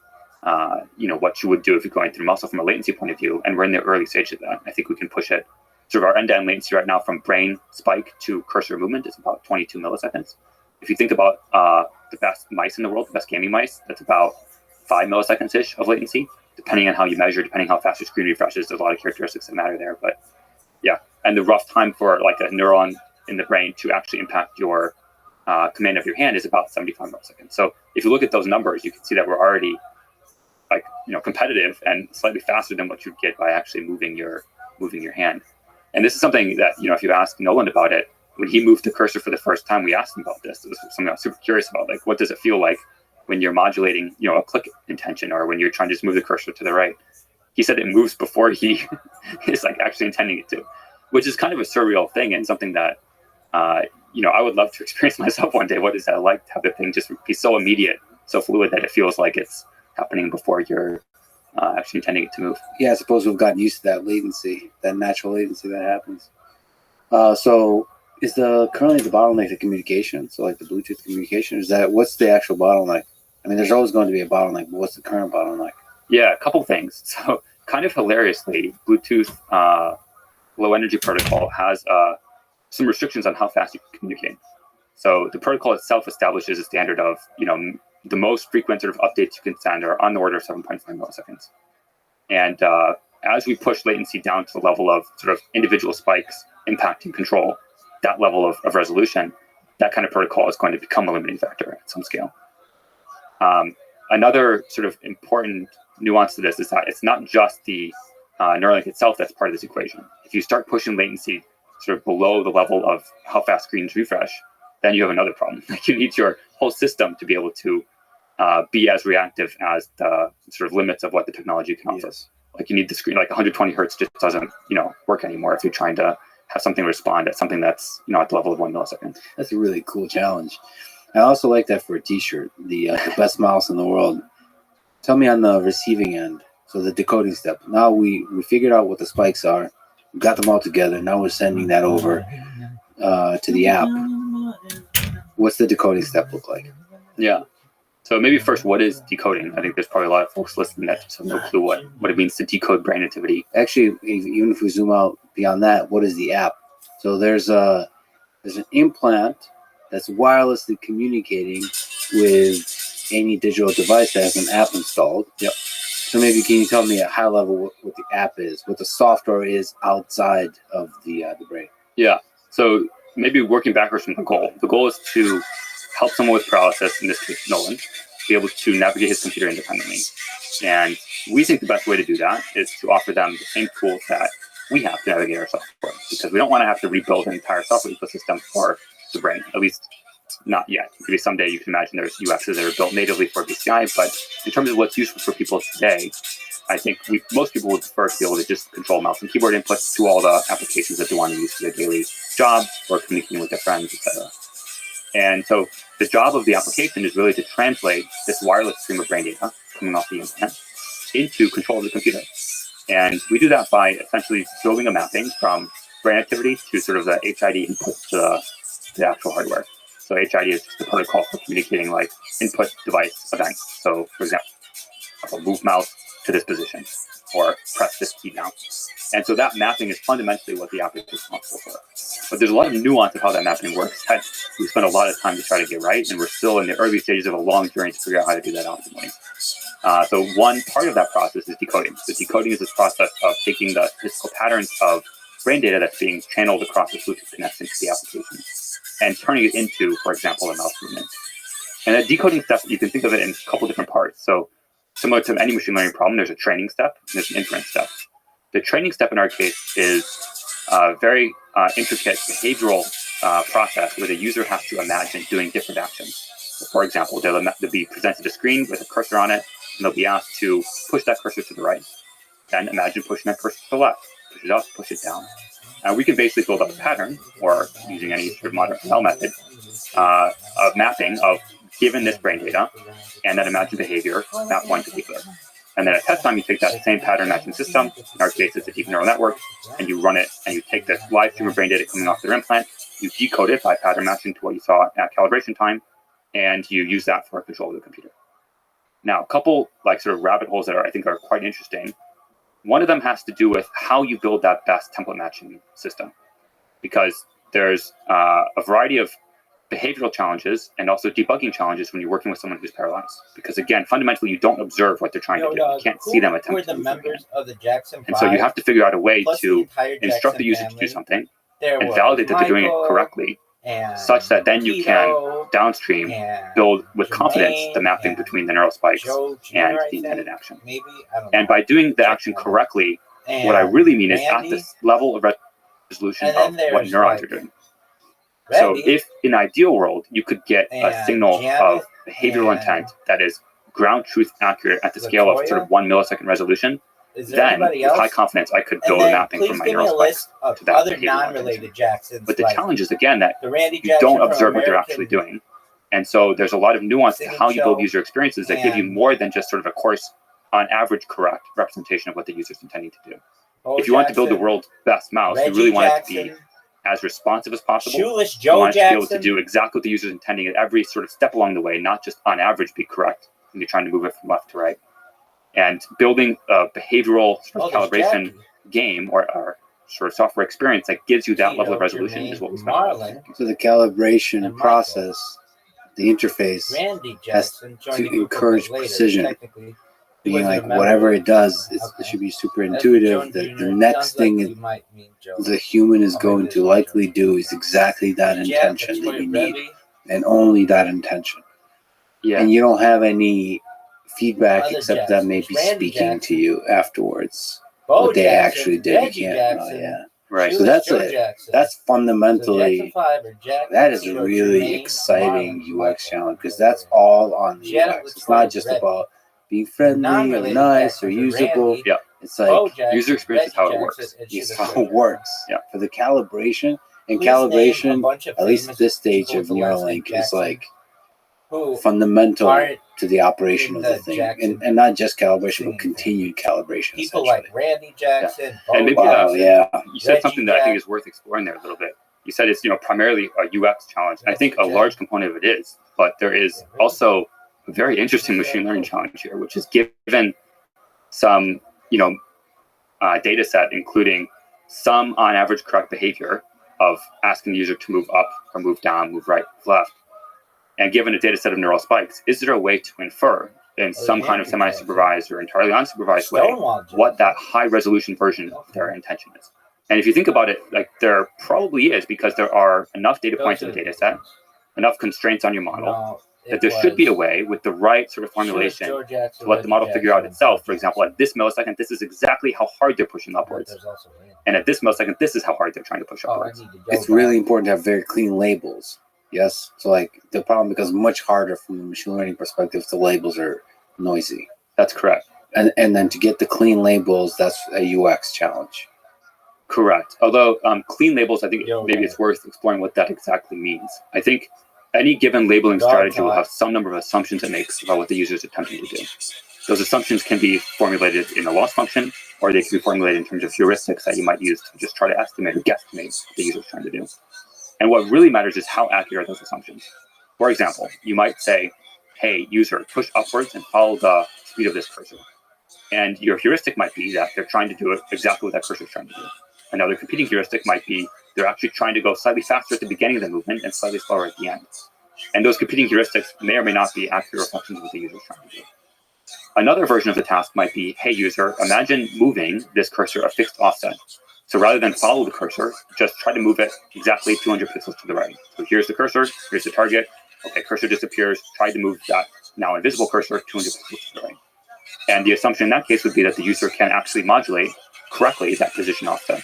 what you would do if you're going through muscle from a latency point of view. And we're in the early stage of that. I think we can push it. Sort of our end-to-end latency right now from brain spike to cursor movement is about 22 milliseconds. If you think about the best mice in the world, the best gaming mice, that's about 5 milliseconds-ish of latency, depending on how you measure, depending how fast your screen refreshes. There's a lot of characteristics that matter there. But yeah, and the rough time for like a neuron in the brain to actually impact your command of your hand is about 75 milliseconds. So if you look at those numbers, you can see that we're already like, competitive and slightly faster than what you'd get by actually moving your hand. And this is something that, if you ask Nolan about it, when he moved the cursor for the first time, we asked him about this. It was something I was super curious about. Like, what does it feel like when you're modulating, a click intention, or when you're trying to just move the cursor to the right? He said it moves before he is like actually intending it to. which is kind of a surreal thing and something that, I would love to experience myself one day. What is that like to have the thing just be so immediate, so fluid that it feels like it's happening before you're actually intending it to move? Yeah, I suppose we've gotten used to that latency, that natural latency that happens. So is currently the bottleneck the communication? So like the Bluetooth communication, what's the actual bottleneck? I mean, there's always going to be a bottleneck, but what's the current bottleneck? Yeah, a couple things. So kind of hilariously, Bluetooth low energy protocol has some restrictions on how fast you can communicate. So the protocol itself establishes a standard of, the most frequent sort of updates you can send are on the order of 7.5 milliseconds. And as we push latency down to the level of sort of individual spikes impacting control, that level of resolution, that kind of protocol is going to become a limiting factor at some scale. Another sort of important nuance to this is that it's not just the Neuralink itself that's part of this equation. If you start pushing latency sort of below the level of how fast screens refresh, then you have another problem. Like you need your whole system to be able to be as reactive as the sort of limits of what the technology can offer. Yes. Like you need the screen, like 120 hertz just doesn't, work anymore if you're trying to have something respond at something that's, at the level of 1 millisecond. That's a really cool challenge. I also like that for a t-shirt, the best mouse in the world. Tell me on the receiving end, so the decoding step. Now we figured out what the spikes are. We got them all together. Now we're sending that over to the app. What's the decoding step look like? Yeah. So maybe first, what is decoding? I think there's probably a lot of folks listening that just have no clue what it means to decode brain activity. Actually, even if we zoom out beyond that, what is the app? So there's an implant that's wirelessly communicating with any digital device that has an app installed. Yep. So maybe can you tell me at high level what the app is, what the software is outside of the brain? Yeah. So maybe working backwards from the goal. The goal is to help someone with paralysis, in this case Nolan, be able to navigate his computer independently. And we think the best way to do that is to offer them the same tools that we have to navigate our software, because we don't want to have to rebuild an entire software ecosystem for the brain, at least not yet. Maybe someday you can imagine there's UXs that are built natively for BCI, but in terms of what's useful for people today, I think most people would prefer to be able to just control mouse and keyboard inputs to all the applications that they want to use for their daily job or communicating with their friends, etc. And so the job of the application is really to translate this wireless stream of brain data coming off the internet into control of the computer. And we do that by essentially building a mapping from brain activity to sort of the HID input to the actual hardware. So HID is just the protocol for communicating like input device events. So for example, I'll move mouse to this position or press this key down. And so that mapping is fundamentally what the app is responsible for. But there's a lot of nuance of how that mapping works that we spent a lot of time to try to get right, and we're still in the early stages of a long journey to figure out how to do that optimally. So one part of that process is decoding. So decoding is this process of taking the physical patterns of brain data that's being channeled across the Bluetooth connection to the application and turning it into, for example, a mouse movement. And that decoding step, you can think of it in a couple different parts. So similar to any machine learning problem, there's a training step and there's an inference step. The training step in our case is a very intricate behavioral process where the user has to imagine doing different actions. So for example, they'll be presented a screen with a cursor on it, and they'll be asked to push that cursor to the right. Then imagine pushing that cursor to the left. Push it up, push it down. And we can basically build up a pattern, or using any sort of modern ML method, of mapping of given this brain data and that imagined behavior, map one particular. And then at test time, you take that same pattern matching system, in our case it's a deep neural network, and you run it, and you take this live stream of brain data coming off their implant, you decode it by pattern matching to what you saw at calibration time, and you use that for control of the computer. Now, a couple sort of rabbit holes that I think are quite interesting. One of them has to do with how you build that best template matching system, because there's a variety of behavioral challenges and also debugging challenges when you're working with someone who's paralyzed. Because again, fundamentally, you don't observe what they're trying to do. You can't see them attempt to do something. And so you have to figure out a way to instruct the user to do something and validate that they're doing it correctly, such that then you can downstream build with confidence the mapping between the neural spikes and the intended action. And by doing the action correctly, what I really mean is at this level of resolution of what neurons are doing. So if in an ideal world, you could get a signal of behavioral intent that is ground truth accurate at the scale of sort of 1 millisecond resolution, Is there then anybody with else? high confidence, I could And build a then mapping please from my give me neural a spike list of to that other behavioral non-related attention. Jacksons. But the like challenge is, again, that the Randy you Jackson don't from observe what they're American actually doing. And so there's a lot of nuance to Singing how you build Show user experiences that give you and more than just sort of a coarse, on average, correct representation of what the user's intending to do. Bo If you want to build the Jackson, world's best mouse, you Reggie really want Jackson, it to be as responsive as possible. Shoeless You Joe want it to be able to Jackson. do exactly what the user's intending at every sort of step along the way, not just on average be correct when you're trying to move it from left to right. And building a behavioral sort of there's calibration Jackie. game or sort of software experience that gives you that Tito, level of resolution Jermaine, is what we spent a lot of Marlon, time. So the calibration And Michael. process, the interface, Randy has Jackson joined to the group a bit encourage later, precision. technically. He being wasn't a like member. whatever it does, it Okay. should be super That's intuitive. Joan The Jr. next Sounds thing like you might mean Joe. the human is Oh, going maybe to it's likely Joe. do is exactly that Yeah, intention that's that why you need, Rabbi, and only that intention. Yeah. And you don't have any feedback Other except that may Jacksons, be Randy speaking Jackson, to you afterwards. Bo What they Jackson, actually did, Reggie you can't. Jackson, Yeah, Right. So Shoeless that's Joe it. Jackson. That's So Jackson fundamentally 5 or Jack, that is a Tito, really Jermaine, exciting Marlon, UX Michael, challenge because that's all on the Janet UX. It's not Latoya, just Reggie. about being friendly or Non-related nice or Jacksons are usable. Randy, Yeah. It's Bo like Jackson, user experience is Reggie how it Jackson, works. and it's Shoeless how Joe it works. Yeah. For the calibration and Please name a calibration, bunch of at least at famous this stage people of with the last name Neuralink, is Jackson like who fundamental aren't to the operation in of the the thing, Jackson and not just calibration, singing but continued calibration. people essentially. like Randy Jackson, Bo And maybe, Wow, Jackson, yeah. You said Reggie something that I think Jack- is worth exploring there a little bit. You said it's primarily a UX challenge. And I think a Jack. large component of it is, but there is also a very interesting machine learning challenge here, which is given some data set, including some on average correct behavior of asking the user to move up or move down, move right, left, and given a data set of neural spikes, is there a way to infer in some kind of semi-supervised or entirely unsupervised way Stonewall Jackson. what that high resolution version of their intention is? And if you think about it, like there probably is, because there are enough data points in the data set, enough constraints on your model, No, that there should be a way with the right sort of formulation to let the model figure out itself. For example, at this millisecond, this is exactly how hard they're pushing upwards. And at this millisecond, this is how hard they're trying to push upwards. It's really important to have very clean labels. Yes. So like the problem becomes much harder from the machine learning perspective if the labels are noisy. That's correct. And then to get the clean labels, that's a UX challenge. Correct. Although clean labels, I think maybe it's worth exploring what that exactly means. I think any given labeling strategy will have some number of assumptions it makes about what the user is attempting to do. Those assumptions can be formulated in a loss function, or they can be formulated in terms of heuristics that you might use to just try to estimate or guesstimate what the user is trying to do. And what really matters is how accurate are those assumptions. For example, you might say, hey, user, push upwards and follow the speed of this cursor. And your heuristic might be that they're trying to do it exactly what that cursor is trying to do. Another competing heuristic might be they're actually trying to go slightly faster at the beginning of the movement and slightly slower at the end. And those competing heuristics may or may not be accurate reflections of what the user is trying to do. Another version of the task might be, hey, user, imagine moving this cursor a fixed offset. So rather than follow the cursor, just try to move it exactly 200 pixels to the right. So here's the cursor, here's the target. Okay, cursor disappears. Try to move that now invisible cursor 200 pixels to the right. And the assumption in that case would be that the user can actually modulate correctly that position offset.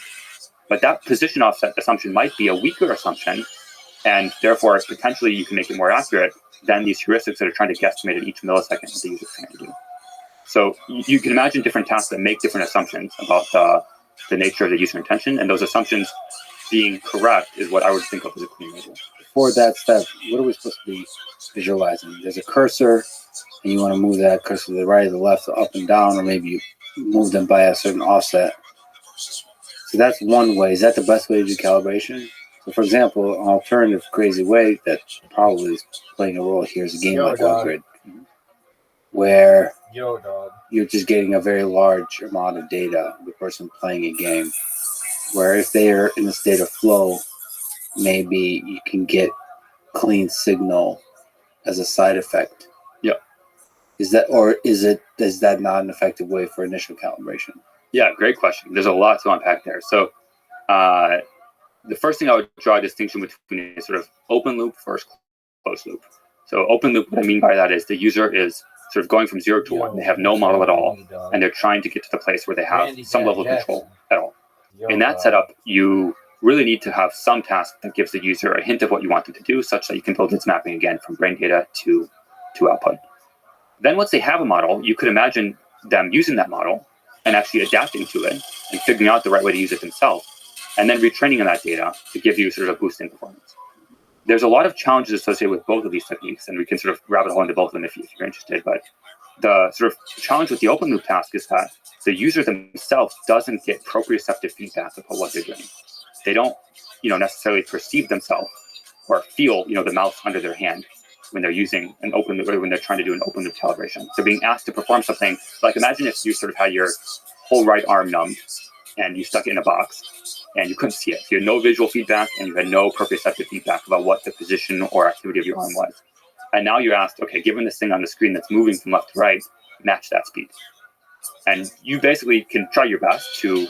But that position offset assumption might be a weaker assumption, and therefore potentially you can make it more accurate than these heuristics that are trying to guesstimate at each millisecond what the user is trying to do. So you can imagine different tasks that make different assumptions about the nature of the user intention, and those assumptions being correct is what I would think of as a clean label. For that step, what are we supposed to be visualizing? There's a cursor, and you want to move that cursor to the right or the left, or up and down, or maybe you move them by a certain offset. So that's one way. Is that the best way to do calibration? So for example, an alternative crazy way that probably is playing a role here is a game like Grid, where you're just getting a very large amount of data of the person playing a game, where if they are in a state of flow, maybe you can get clean signal as a side effect. Yeah. Is that not an effective way for initial calibration? Yeah, great question. There's a lot to unpack there. So the first thing I would draw a distinction between is sort of open loop versus closed loop. So open loop, what I mean by that is the user is sort of going from 0 to 1. They have no model at all, and they're trying to get to the place where they have some level of control at all. In that setup, you really need to have some task that gives the user a hint of what you want them to do, such that you can build its mapping again from brain data to output. Then once they have a model, you could imagine them using that model and actually adapting to it and figuring out the right way to use it themselves, and then retraining on that data to give you sort of a boost in performance. There's a lot of challenges associated with both of these techniques, and we can sort of rabbit hole into both of them if you're interested. But the sort of challenge with the open loop task is that the user themselves doesn't get proprioceptive feedback about what they're doing. They don't, necessarily perceive themselves or feel, the mouse under their hand when they're using an open loop, or when they're trying to do an open loop calibration. They're being asked to perform something like, imagine if you sort of had your whole right arm numbed and you stuck it in a box and you couldn't see it. So you had no visual feedback and you had no proprioceptive feedback about what the position or activity of your arm was. And now you're asked, okay, given this thing on the screen that's moving from left to right, match that speed. And you basically can try your best to,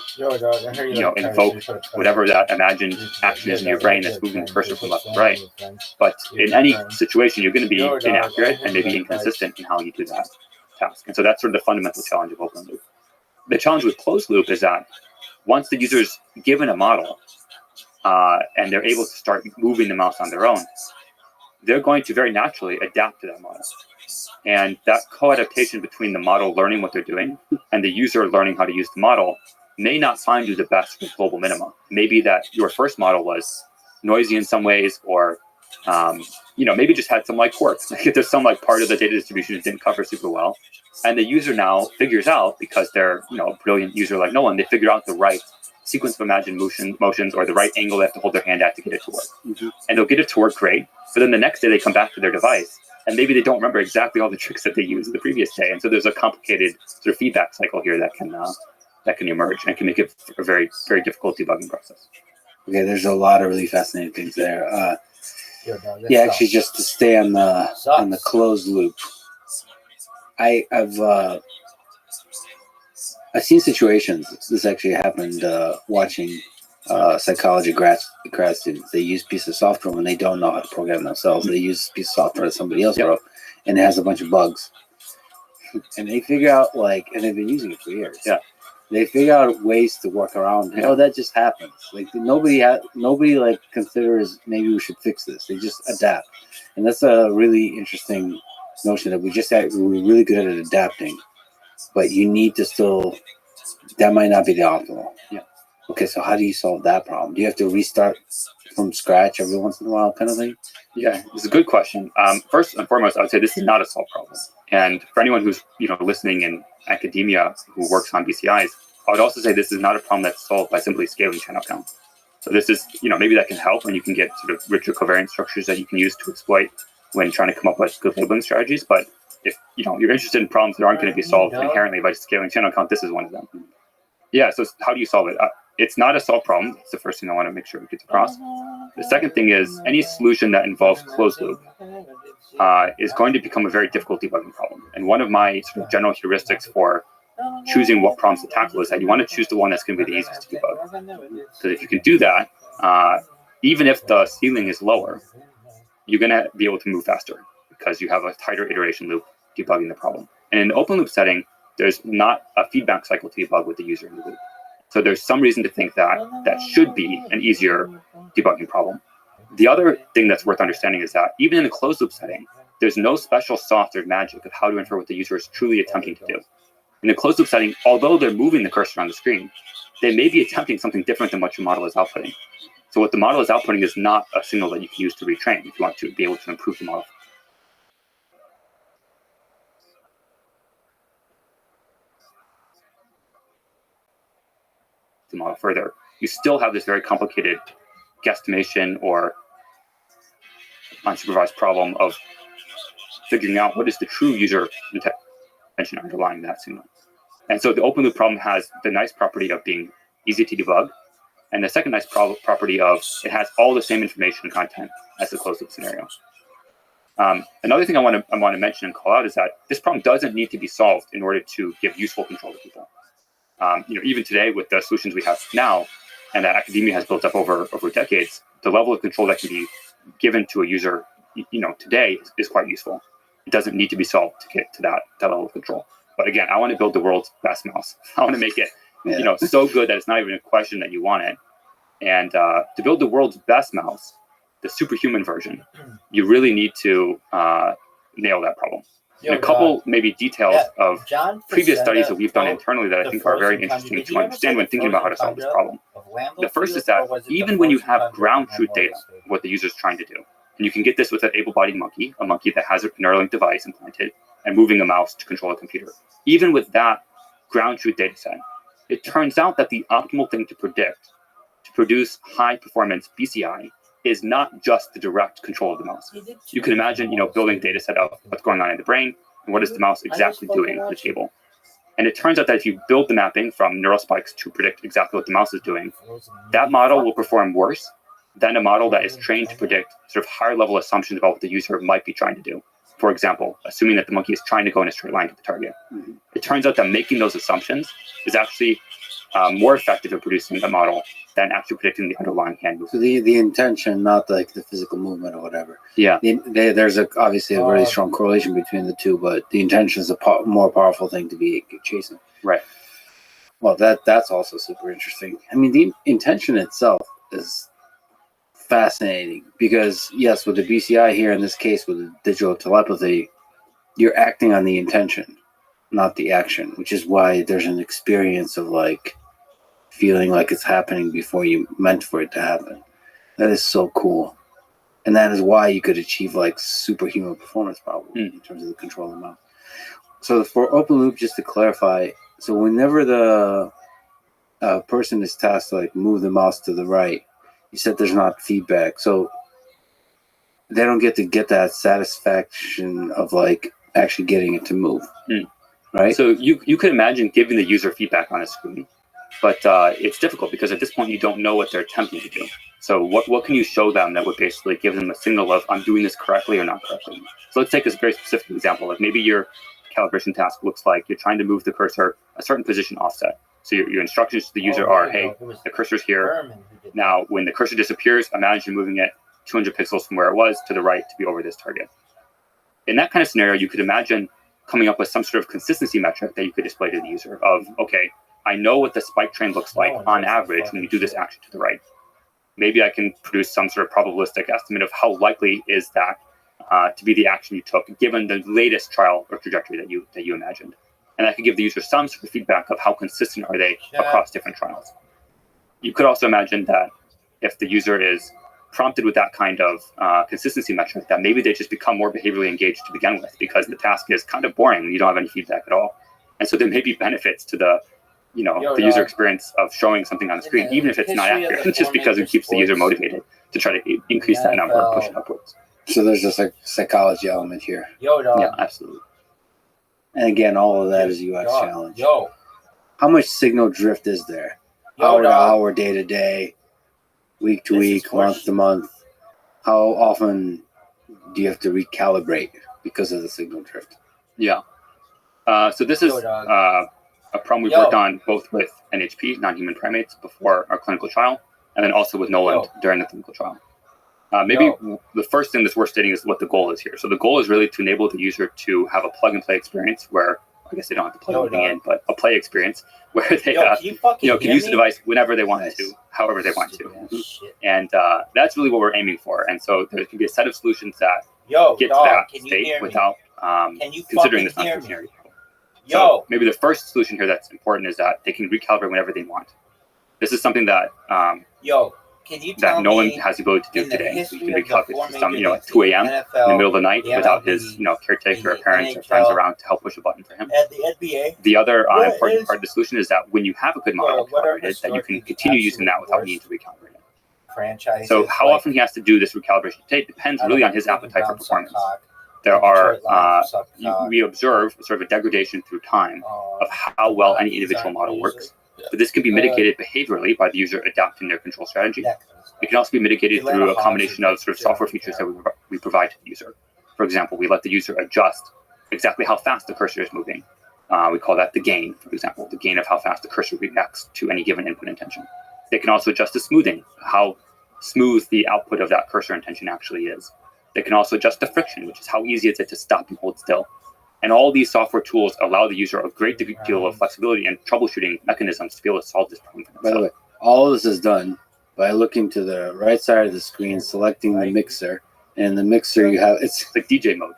invoke whatever that imagined action is in your brain that's moving the cursor from left to right. But in any situation, you're going to be inaccurate and maybe inconsistent in how you do that task. And so that's sort of the fundamental challenge of open loop. The challenge with closed loop is that once the user is given a model and they're able to start moving the mouse on their own, they're going to very naturally adapt to that model. And that co-adaptation between the model learning what they're doing and the user learning how to use the model may not find you the best with global minima. Maybe that your first model was noisy in some ways, or maybe just had some quirks. There's some part of the data distribution that didn't cover super well. And the user now figures out, because they're a brilliant user like no one, they figure out the right sequence of imagined motions or the right angle they have to hold their hand at to get it to work. Mm-hmm. And they'll get it to work great. But then the next day they come back to their device and maybe they don't remember exactly all the tricks that they used the previous day. And so there's a complicated sort of feedback cycle here that can emerge and can make it a very, very difficult debugging process. Okay, there's a lot of really fascinating things there. Actually, just to stay on the closed loop, I've seen situations. This actually happened watching psychology grad students. They use a piece of software when they don't know how to program themselves. They use a piece of software that somebody else wrote, and it has a bunch of bugs. And they figure out and they've been using it for years. Yeah, they figure out ways to work around. Yeah. Oh, that just happens. Nobody considers maybe we should fix this. They just adapt, and that's a really interesting notion that we're really good at adapting, but you need to still. That might not be the optimal. Yeah. Okay, so how do you solve that problem? Do you have to restart from scratch every once in a while, kind of thing? Yeah, it's a good question. First and foremost, I would say this is not a solved problem. And for anyone who's listening in academia who works on BCIs, I would also say this is not a problem that's solved by simply scaling channel count. So this is, maybe that can help, and you can get sort of richer covariance structures that you can use to exploit when trying to come up with good labeling strategies. But if you're interested in problems that aren't going to be solved inherently by scaling channel count, this is one of them. Yeah, so how do you solve it? It's not a solved problem. It's the first thing I want to make sure we get across. The second thing is any solution that involves closed loop is going to become a very difficult debugging problem. And one of my sort of general heuristics for choosing what problems to tackle is that you want to choose the one that's going to be the easiest to debug. So if you can do that, even if the ceiling is lower, you're going to be able to move faster because you have a tighter iteration loop debugging the problem. And in an open loop setting, there's not a feedback cycle to debug with the user in the loop. So there's some reason to think that that should be an easier debugging problem. The other thing that's worth understanding is that even in a closed loop setting, there's no special software magic of how to infer what the user is truly attempting to do. In a closed loop setting, although they're moving the cursor on the screen, they may be attempting something different than what your model is outputting. So what the model is outputting is not a signal that you can use to retrain if you want to be able to improve the model. The model further, you still have this very complicated guesstimation or unsupervised problem of figuring out what is the true user intention underlying that signal. And so the open loop problem has the nice property of being easy to debug, and the second nice property of it has all the same information and content as the closed loop scenario. Another thing I want to mention and call out is that this problem doesn't need to be solved in order to give useful control to people. Even today with the solutions we have now and that academia has built up over decades, the level of control that can be given to a user, today is quite useful. It doesn't need to be solved to get to that level of control. But again, I want to build the world's best mouse. I want to make it, so good that it's not even a question that you want it. And to build the world's best mouse, the superhuman version, you really need to nail that problem. And a couple maybe details of John previous Facenda studies that we've done quote internally that I the think are very frozen tundra. interesting Did to you ever understand say when the thinking about how to frozen solve this tundra problem. of Lambeau The first Field, is that or was it the even when you frozen have tundra ground of truth Memorial data, Stadium? what the user is trying to do, and you can get this with an able-bodied monkey, a monkey that has a Neuralink device implanted and moving a mouse to control a computer. Even with that ground truth data set, it turns out that the optimal thing to predict to produce high-performance BCI is not just the direct control of the mouse. You can imagine, building a data set of what's going on in the brain and what is the mouse exactly doing on the table. And it turns out that if you build the mapping from neural spikes to predict exactly what the mouse is doing, that model will perform worse than a model that is trained to predict sort of higher level assumptions about what the user might be trying to do. For example, assuming that the monkey is trying to go in a straight line to the target. It turns out that making those assumptions is actually more effective at producing a model than actually predicting the underlying hand movement. So the intention, not like the physical movement or whatever. Yeah. There's obviously a really strong correlation between the two, but the intention is a more powerful thing to be chasing. Right. Well, that's also super interesting. I mean, the intention itself is fascinating because, yes, with the BCI here in this case with the digital telepathy, you're acting on the intention, not the action, which is why there's an experience of like feeling like it's happening before you meant for it to happen. That is so cool. And that is why you could achieve like superhuman performance probably in terms of the control of the mouse. So for open loop, just to clarify, so whenever the person is tasked to like move the mouse to the right, you said there's not feedback. So they don't get that satisfaction of like actually getting it to move. Right? So you could imagine giving the user feedback on a screen, but it's difficult because at this point you don't know what they're attempting to do. So what can you show them that would basically give them a signal of I'm doing this correctly or not correctly? So let's take a very specific example. Like maybe your calibration task looks like you're trying to move the cursor a certain position offset. So your instructions to the user are, hey, the cursor's here. Now, when the cursor disappears, imagine moving it 200 pixels from where it was to the right to be over this target. In that kind of scenario, you could imagine coming up with some sort of consistency metric that you could display to the user of, okay, I know what the spike train looks like on average when you do this action to the right. Maybe I can produce some sort of probabilistic estimate of how likely is that to be the action you took, given the latest trial or trajectory that you imagined. And I could give the user some sort of feedback of how consistent are they across different trials. You could also imagine that if the user is prompted with that kind of consistency metric, that maybe they just become more behaviorally engaged to begin with because the task is kind of boring when you don't have any feedback at all. And so there may be benefits to the user experience of showing something on the screen, even if it's not accurate, just because it keeps the user motivated to try to increase that number and push it upwards. So there's just like psychology element here. Yeah, absolutely. And again, all of that is UX challenge. How much signal drift is there? Hour to hour, day to day, week to week, month to month. How often do you have to recalibrate because of the signal drift? Yeah. So this is a problem we've worked on both with NHP, non-human primates, before our clinical trial, and then also with Noland during the clinical trial. Maybe the first thing that's worth stating is what the goal is here. So the goal is really to enable the user to have a plug-and-play experience where, I guess they don't have to plug anything in, but a play experience where they can use the device whenever they want to, however they want to. And that's really what we're aiming for. And so there can be a set of solutions that get to that state without considering this non-functionality. So maybe the first solution here that's important is that they can recalibrate whenever they want. This is something that that Nolan has the ability to do today. So you can recalibrate system, at 2 a.m. in the middle of the night without his, caretaker or parents or friends around to help push a button for him. The other important part of the solution is that when you have a good model calibrated, that you can continue using that without needing to recalibrate it. So how often he has to do this recalibration today depends really on his appetite for performance. There are, we observe sort of a degradation through time of how well any individual model works. But this can be mitigated behaviorally by the user adapting their control strategy. It can also be mitigated through a combination of sort of software features that we provide to the user. For example, we let the user adjust exactly how fast the cursor is moving. We call that the gain, for example, the gain of how fast the cursor reacts to any given input intention. They can also adjust the smoothing, how smooth the output of that cursor intention actually is. They can also adjust the friction, which is how easy is it to stop and hold still. And all these software tools allow the user a great deal of flexibility and troubleshooting mechanisms to be able to solve this problem for themselves. By the way, all of this is done by looking to the right side of the screen, selecting the mixer, and the mixer you have, it's like DJ mode.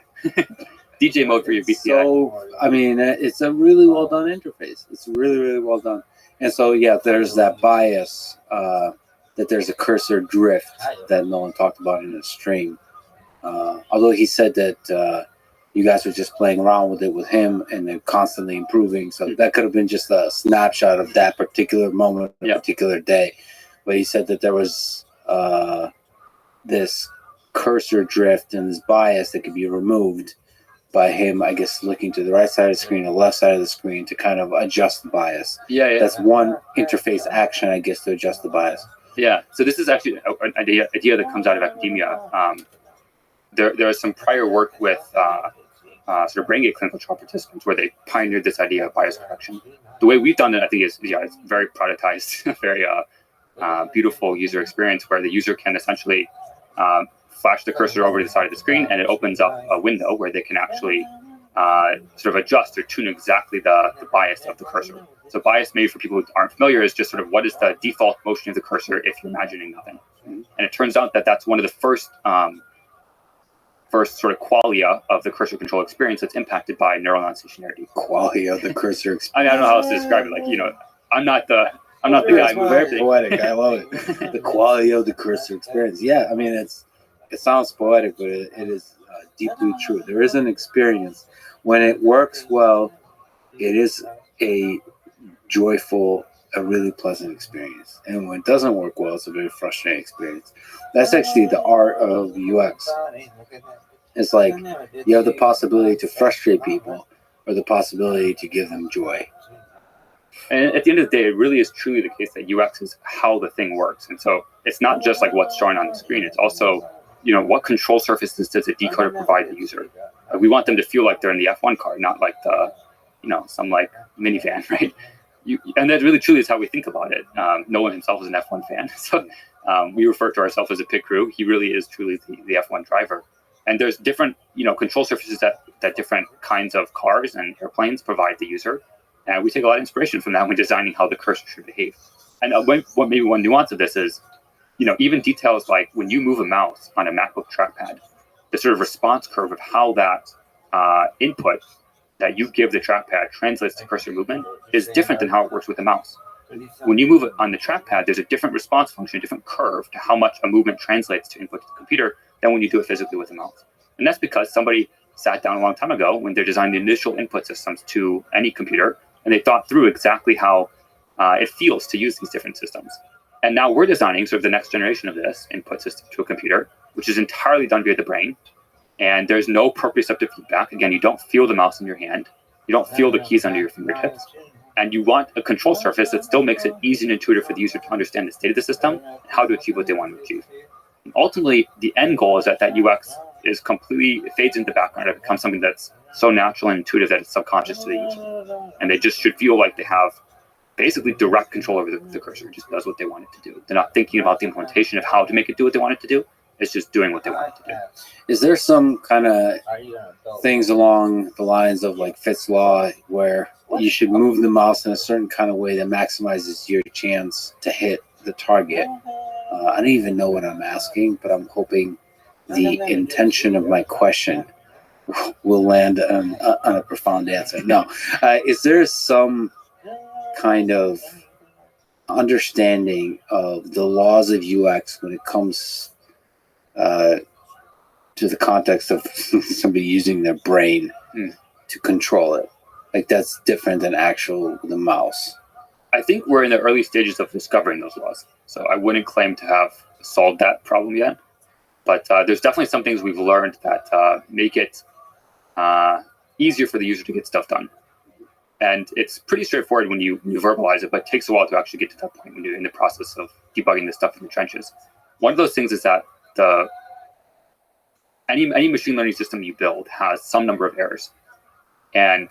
DJ mode for your BCI. So, I mean, it's a really well done interface. It's really, really well done. And so, yeah, there's that bias that there's a cursor drift that Nolan talked about in the stream. Although he said that you guys were just playing around with it with him and then constantly improving. So that could have been just a snapshot of that particular moment, particular day. But he said that there was this cursor drift and this bias that could be removed by him, I guess, looking to the right side of the screen or left side of the screen to kind of adjust the bias. Yeah. That's one interface action, I guess, to adjust the bias. Yeah. So this is actually an idea that comes out of academia. There is some prior work with sort of brain gate clinical trial participants where they pioneered this idea of bias correction. The way we've done it, I think, is it's very productized, very beautiful user experience where the user can essentially flash the cursor over to the side of the screen, and it opens up a window where they can actually sort of adjust or tune exactly the bias of the cursor. So bias, maybe for people who aren't familiar, is just sort of what is the default motion of the cursor if you're imagining nothing. And it turns out that that's one of the first sort of qualia of the cursor control experience that's impacted by neural non-stationarity. Qualia of the cursor experience. I don't know how else to describe it. Like, I'm not the guy moving very everything. poetic. I love it. The quality of the cursor experience. Yeah, I mean, it sounds poetic, but it is deeply true. There is an experience. When it works well, it is a joyful, a really pleasant experience. And when it doesn't work well, it's a very frustrating experience. That's actually the art of UX. It's like you have the possibility to frustrate people or the possibility to give them joy. And at the end of the day, it really is truly the case that UX is how the thing works. And so it's not just like what's showing on the screen. It's also, what control surfaces does the decoder provide the user? We want them to feel like they're in the F1 car, not like the, some like minivan, right? And that really truly is how we think about it. Nolan himself is an F1 fan. So we refer to ourselves as a pit crew. He really is truly the F1 driver. And there's different, control surfaces that different kinds of cars and airplanes provide the user. And we take a lot of inspiration from that when designing how the cursor should behave. And maybe one nuance of this is, even details like when you move a mouse on a MacBook trackpad, the sort of response curve of how that input that you give the trackpad translates to cursor movement is different than how it works with a mouse. When you move it on the trackpad, there's a different response function, a different curve to how much a movement translates to input to the computer than when you do it physically with a mouse. And that's because somebody sat down a long time ago when they're designing the initial input systems to any computer, and they thought through exactly how it feels to use these different systems. And now we're designing sort of the next generation of this input system to a computer, which is entirely done via the brain. And there's no proprioceptive feedback. Again, you don't feel the mouse in your hand. You don't feel the keys under your fingertips. And you want a control surface that still makes it easy and intuitive for the user to understand the state of the system and how to achieve what they want to achieve. And ultimately, the end goal is that UX is completely fades into the background. It becomes something that's so natural and intuitive that it's subconscious to the user. And they just should feel like they have basically direct control over the cursor. It just does what they want it to do. They're not thinking about the implementation of how to make it do what they want it to do. It's just doing what they want it to do. Is there some kind of things along the lines of like Fitt's Law where you should move the mouse in a certain kind of way that maximizes your chance to hit the target? I don't even know what I'm asking, but I'm hoping the intention of my question will land on a profound answer. No. Is there some kind of understanding of the laws of UX when it comes to the context of somebody using their brain to control it? Like that's different than the mouse. I think we're in the early stages of discovering those laws. So I wouldn't claim to have solved that problem yet. But there's definitely some things we've learned that make it easier for the user to get stuff done. And it's pretty straightforward when you verbalize it, but it takes a while to actually get to that point when you're in the process of debugging this stuff in the trenches. One of those things is that any machine learning system you build has some number of errors. And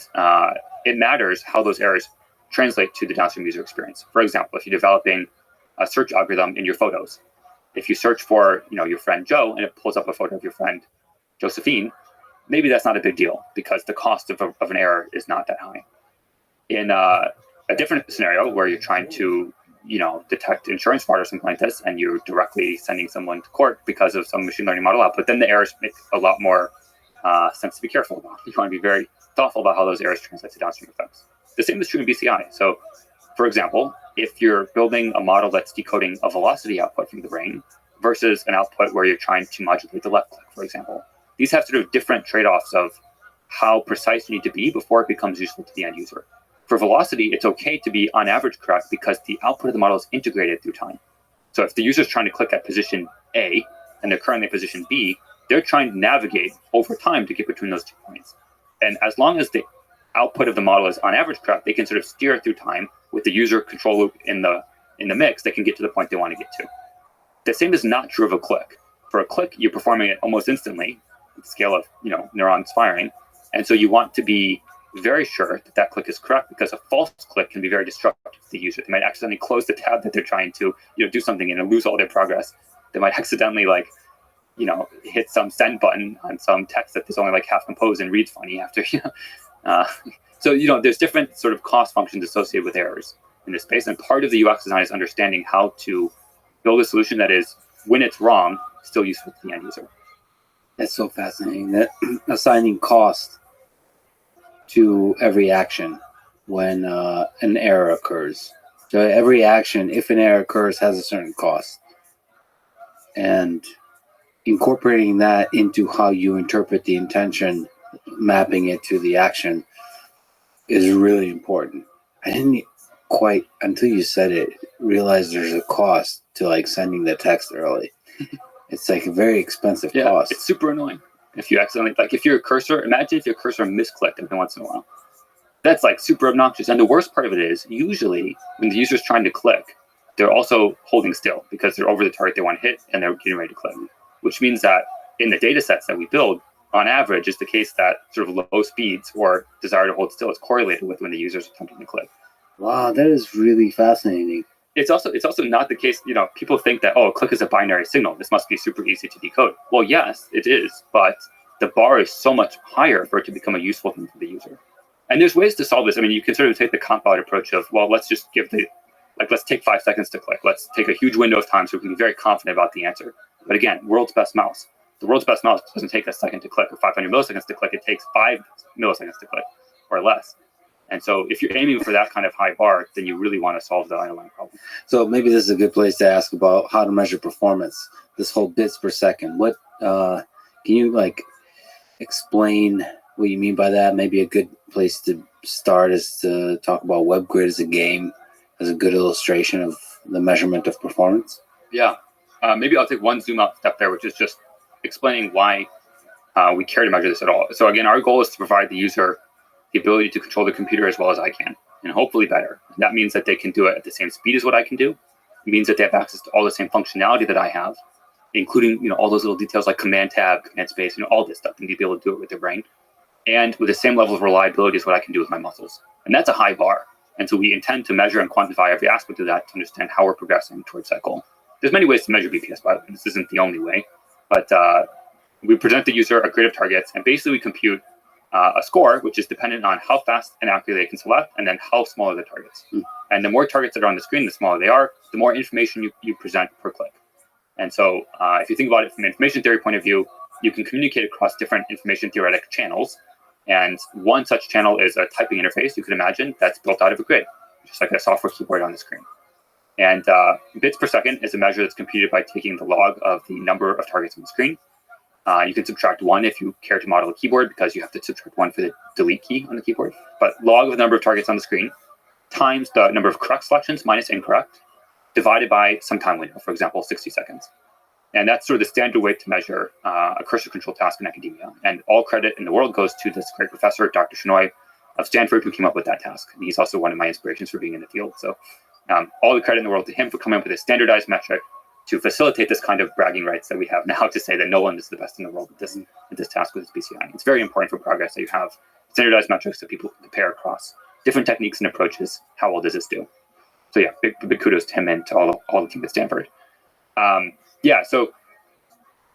it matters how those errors translate to the downstream user experience. For example, if you're developing a search algorithm in your photos, if you search for your friend Joe and it pulls up a photo of your friend Josephine, maybe that's not a big deal because the cost of an error is not that high. In a different scenario where you're trying to detect insurance fraud or something like this, and you're directly sending someone to court because of some machine learning model output, then the errors make a lot more sense to be careful about. You want to be very thoughtful about how those errors translate to downstream effects. The same is true in BCI. So, for example, if you're building a model that's decoding a velocity output from the brain versus an output where you're trying to modulate the left click, for example, these have sort of different trade-offs of how precise you need to be before it becomes useful to the end user. For velocity, it's okay to be on average correct because the output of the model is integrated through time. So if the user's trying to click at position A and they're currently at position B, they're trying to navigate over time to get between those 2 points. And as long as the output of the model is on average correct, they can sort of steer it through time with the user control loop in the mix. They can get to the point they want to get to. The same is not true of a click. For a click, you're performing it almost instantly, at the scale of neurons firing, and so you want to be very sure that that click is correct, because a false click can be very destructive to the user. They might accidentally close the tab that they're trying to do something in and lose all their progress. They might accidentally hit some send button on some text that is only like half composed and reads funny after. So there's different sort of cost functions associated with errors in this space, and part of the UX design is understanding how to build a solution that is, when it's wrong, still useful to the end user. That's so fascinating, that assigning cost to every action when an error occurs. So every action, if an error occurs, has a certain cost. And incorporating that into how you interpret the intention, mapping it to the action, is really important. I didn't quite, until you said it, realize there's a cost to sending the text early. It's a very expensive cost. It's super annoying. If you accidentally, if your cursor, imagine if your cursor misclicked every once in a while. That's super obnoxious. And the worst part of it is, usually when the user's trying to click, they're also holding still because they're over the target they want to hit and they're getting ready to click. Which means that in the data sets that we build, on average, it's the case that sort of low speeds or desire to hold still is correlated with when the user's attempting to click. Wow, that is really fascinating. It's also not the case, people think that, a click is a binary signal. This must be super easy to decode. Well, yes, it is, but the bar is so much higher for it to become a useful thing for the user. And there's ways to solve this. I mean, you can sort of take the comp-out approach of, let's just give let's take 5 seconds to click. Let's take a huge window of time so we can be very confident about the answer. But again, world's best mouse. The world's best mouse doesn't take a second to click or 500 milliseconds to click. It takes 5 milliseconds to click or less. And so if you're aiming for that kind of high bar, then you really want to solve the underlying problem. So maybe this is a good place to ask about how to measure performance, this whole bits per second. What can you explain what you mean by that? Maybe a good place to start is to talk about WebGrid as a game, as a good illustration of the measurement of performance. Yeah. Maybe I'll take one zoom out step there, which is just explaining why we care to measure this at all. So again, our goal is to provide the user the ability to control the computer as well as I can, and hopefully better. And that means that they can do it at the same speed as what I can do. It means that they have access to all the same functionality that I have, including all those little details like command tab, command space, all this stuff. They need to be able to do it with their brain, and with the same level of reliability as what I can do with my muscles. And that's a high bar. And so we intend to measure and quantify every aspect of that to understand how we're progressing towards that goal. There's many ways to measure BPS, by the way. This isn't the only way, but we present the user a grid of targets, and basically we compute a score, which is dependent on how fast and accurately they can select, and then how small are the targets. And the more targets that are on the screen, the smaller they are, the more information you present per click. And so if you think about it from an information theory point of view, you can communicate across different information theoretic channels. And one such channel is a typing interface, you can imagine, that's built out of a grid, just like a software keyboard on the screen. And bits per second is a measure that's computed by taking the log of the number of targets on the screen. You can subtract 1 if you care to model a keyboard, because you have to subtract 1 for the delete key on the keyboard. But log of the number of targets on the screen times the number of correct selections minus incorrect, divided by some time window, for example, 60 seconds. And that's sort of the standard way to measure a cursor control task in academia. And all credit in the world goes to this great professor, Dr. Shenoy of Stanford, who came up with that task. And he's also one of my inspirations for being in the field. So all the credit in the world to him for coming up with a standardized metric to facilitate this kind of bragging rights that we have now to say that no one is the best in the world at this task with this BCI. It's very important for progress that you have standardized metrics that people can compare across different techniques and approaches. How well does this do? So yeah, big kudos to him and to all the team at Stanford. So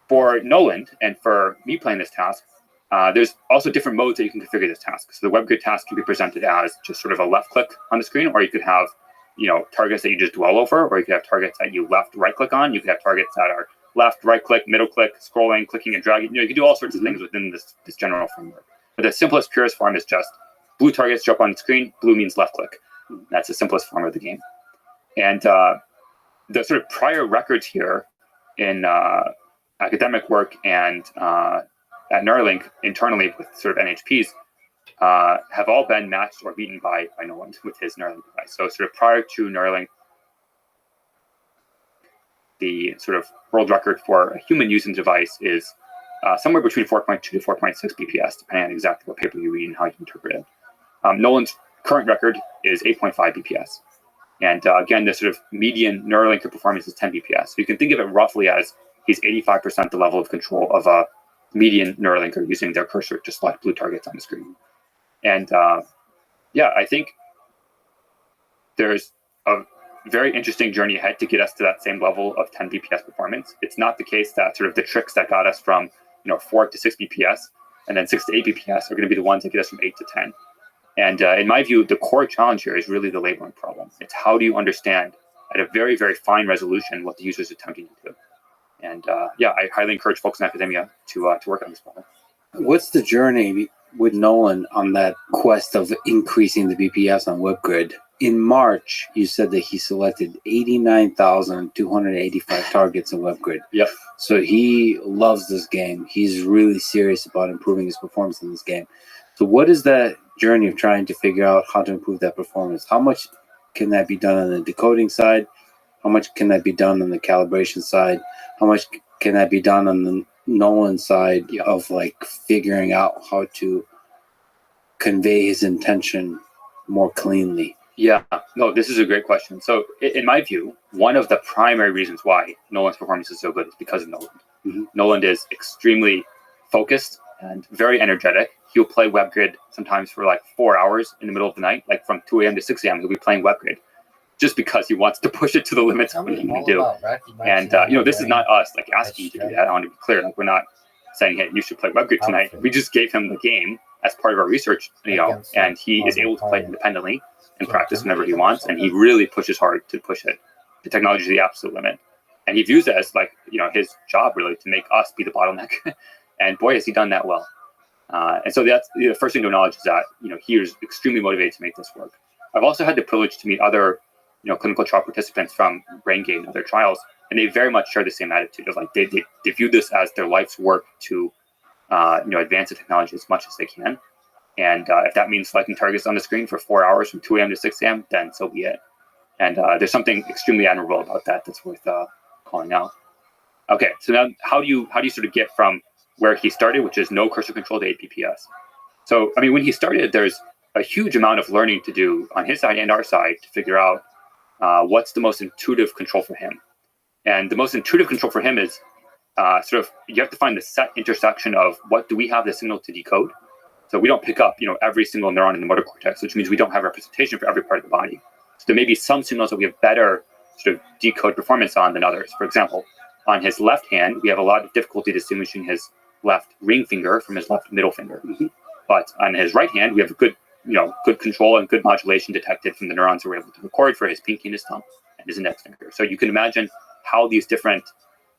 for Noland and for me playing this task, there's also different modes that you can configure this task. So the WebGrid task can be presented as just sort of a left click on the screen, or you could have targets that you just dwell over, or you could have targets that you right click on. You could have targets that are left, right click, middle click, scrolling, clicking and dragging. You can do all sorts of things within this general framework. But the simplest, purest form is just blue targets show up on the screen, blue means left click. That's the simplest form of the game. And the sort of prior records here in academic work and at Neuralink internally with sort of NHPs have all been matched or beaten by Nolan with his Neuralink device. So sort of prior to Neuralink, the sort of world record for a human using the device is somewhere between 4.2 to 4.6 BPS, depending on exactly what paper you read and how you interpret it. Nolan's current record is 8.5 BPS. And again, the sort of median Neuralinker performance is 10 BPS. So you can think of it roughly as he's 85% the level of control of a median Neuralinker using their cursor to select blue targets on the screen. And yeah, I think there's a very interesting journey ahead to get us to that same level of 10 BPS performance. It's not the case that sort of the tricks that got us from 4 to 6 BPS and then 6 to 8 BPS are going to be the ones that get us from 8 to 10. And in my view, the core challenge here is really the labeling problem. It's how do you understand at a very, very fine resolution what the user is attempting to do. And yeah, I highly encourage folks in academia to work on this problem. What's the journey with Nolan on that quest of increasing the BPS on WebGrid? In March, you said that he selected 89,285 targets in WebGrid. Yep. So he loves this game. He's really serious about improving his performance in this game. So what is that journey of trying to figure out how to improve that performance? How much can that be done on the decoding side? How much can that be done on the calibration side? How much can that be done on the Nolan side of like figuring out how to convey his intention more cleanly? Yeah, no, this is a great question. So in my view, one of the primary reasons why Nolan's performance is so good is because of Nolan. Mm-hmm. Nolan is extremely focused and very energetic. He'll play WebGrid sometimes for like 4 hours in the middle of the night, like from 2 a.m. to 6 a.m. He'll be playing WebGrid just because he wants to push it to the limits of what he can do. And this is not us like asking you to do that. I want to be clear. Like we're not saying, hey, you should play WebGrid tonight. We just gave him the game as part of our research, and he is able to play it independently and practice whenever he wants. And he really pushes hard to push it. The technology is the absolute limit. And he views it as like, his job really to make us be the bottleneck. And boy, has he done that well. And so that's the first thing to acknowledge is that, he is extremely motivated to make this work. I've also had the privilege to meet other, clinical trial participants from BrainGate and other trials, and they very much share the same attitude of like, they view this as their life's work to, advance the technology as much as they can. And if that means selecting targets on the screen for 4 hours from 2 a.m. to 6 a.m., then so be it. And there's something extremely admirable about that that's worth calling out. Okay, so now how do you sort of get from where he started, which is no cursor control to 8 BPS? So, I mean, when he started, there's a huge amount of learning to do on his side and our side to figure out what's the most intuitive control for him. And the most intuitive control for him is you have to find the set intersection of what do we have the signal to decode. So we don't pick up, every single neuron in the motor cortex, which means we don't have representation for every part of the body. So there may be some signals that we have better sort of decode performance on than others. For example, on his left hand, we have a lot of difficulty distinguishing his left ring finger from his left middle finger. Mm-hmm. But on his right hand, we have good control and good modulation detected from the neurons that we're able to record for his pinky and his thumb and his index finger. So you can imagine how these different,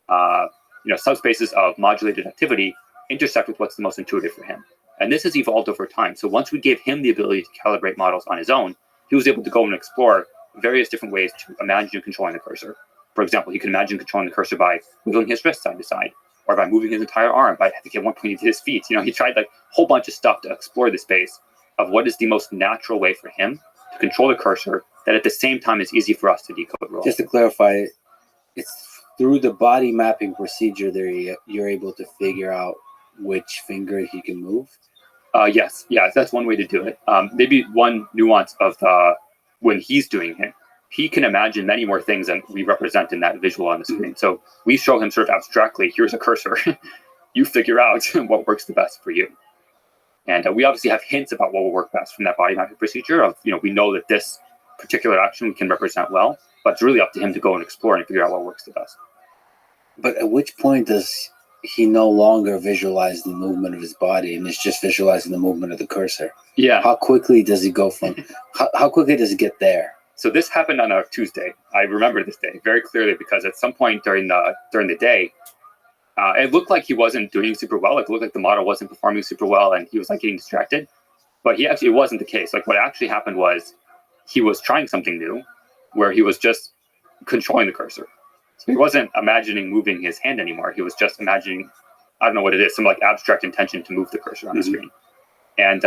subspaces of modulated activity intersect with what's the most intuitive for him. And this has evolved over time. So once we gave him the ability to calibrate models on his own, he was able to go and explore various different ways to imagine controlling the cursor. For example, he can imagine controlling the cursor by wiggling his wrist side to side, or by moving his entire arm, by, I think at one point he did his feet. He tried like a whole bunch of stuff to explore the space of what is the most natural way for him to control the cursor that at the same time is easy for us to decode. Just to clarify, it's through the body mapping procedure that you're able to figure out which finger he can move? Yes, that's one way to do it. Maybe one nuance of when he's doing it, he can imagine many more things than we represent in that visual on the screen. Mm-hmm. So we show him sort of abstractly, here's a cursor. You figure out what works the best for you. And we obviously have hints about what will work best from that body mapping procedure of, we know that this particular action we can represent well, but it's really up to him to go and explore and figure out what works the best. But at which point does he no longer visualize the movement of his body and is just visualizing the movement of the cursor? Yeah. How quickly does he go from, how quickly does he get there? So this happened on a Tuesday. I remember this day very clearly because at some point during the day, it looked like he wasn't doing super well. Like, it looked like the model wasn't performing super well, and he was like getting distracted. But it wasn't the case. Like, what actually happened was he was trying something new, where he was just controlling the cursor. So he wasn't imagining moving his hand anymore. He was just imagining, I don't know what it is, some like abstract intention to move the cursor on the screen. And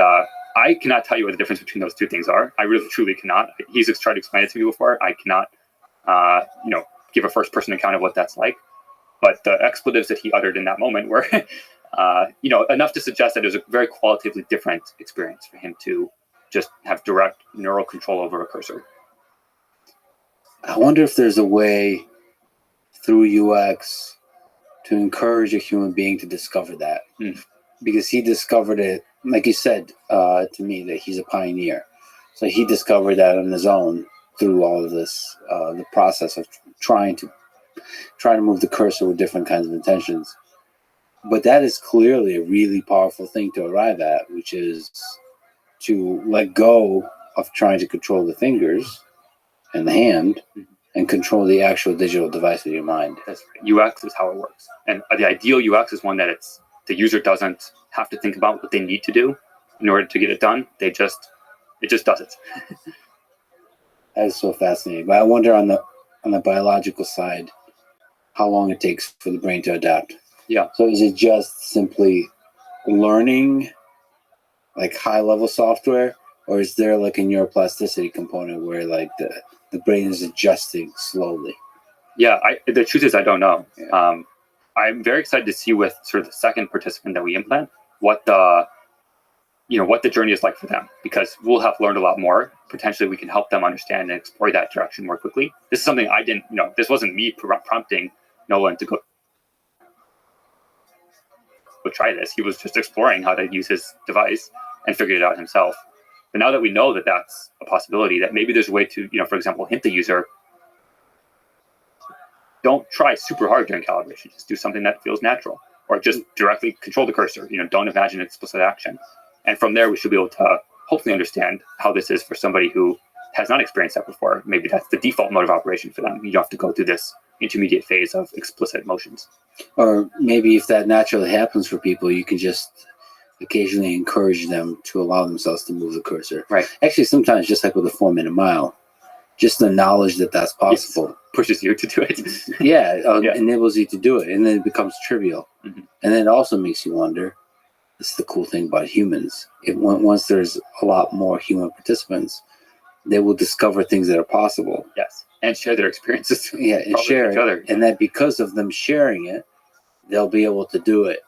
I cannot tell you what the difference between those two things are. I really, truly cannot. He's tried to explain it to me before. I cannot, give a first-person account of what that's like. But the expletives that he uttered in that moment were, enough to suggest that it was a very qualitatively different experience for him to just have direct neural control over a cursor. I wonder if there's a way through UX to encourage a human being to discover that. Because he discovered it, like you said to me, that he's a pioneer. So he discovered that on his own through all of this, the process of trying to move the cursor with different kinds of intentions. But that is clearly a really powerful thing to arrive at, which is to let go of trying to control the fingers and the hand and control the actual digital device of your mind. That's right. UX is how it works. And the ideal UX is one that the user doesn't have to think about what they need to do in order to get it done. It just does it. That is so fascinating. But I wonder on the biological side, how long it takes for the brain to adapt. Yeah. So is it just simply learning like high level software, or is there like a neuroplasticity component where like the brain is adjusting slowly? Yeah, the truth is I don't know. Yeah. I'm very excited to see with sort of the second participant that we implant what the journey is like for them, because we'll have learned a lot more. Potentially we can help them understand and explore that direction more quickly. This is something I didn't, this wasn't me prompting Nolan to go try this. He was just exploring how to use his device and figured it out himself. But now that we know that that's a possibility, that maybe there's a way to, for example, hint the user, don't try super hard during calibration. Just do something that feels natural, or just directly control the cursor. Don't imagine explicit action. And from there, we should be able to hopefully understand how this is for somebody who has not experienced that before. Maybe that's the default mode of operation for them. You don't have to go through this intermediate phase of explicit motions. Or maybe if that naturally happens for people, you can just occasionally encourage them to allow themselves to move the cursor. Right. Actually, sometimes just like with a 4-minute mile, just the knowledge that that's possible. Yes. Pushes you to do it. Enables you to do it, and then it becomes trivial. And then it also makes you wonder, this is the cool thing about humans. Once there's a lot more human participants, they will discover things that are possible. Yes, and share their experiences. Yeah, and share each other. And that because of them sharing it, they'll be able to do it.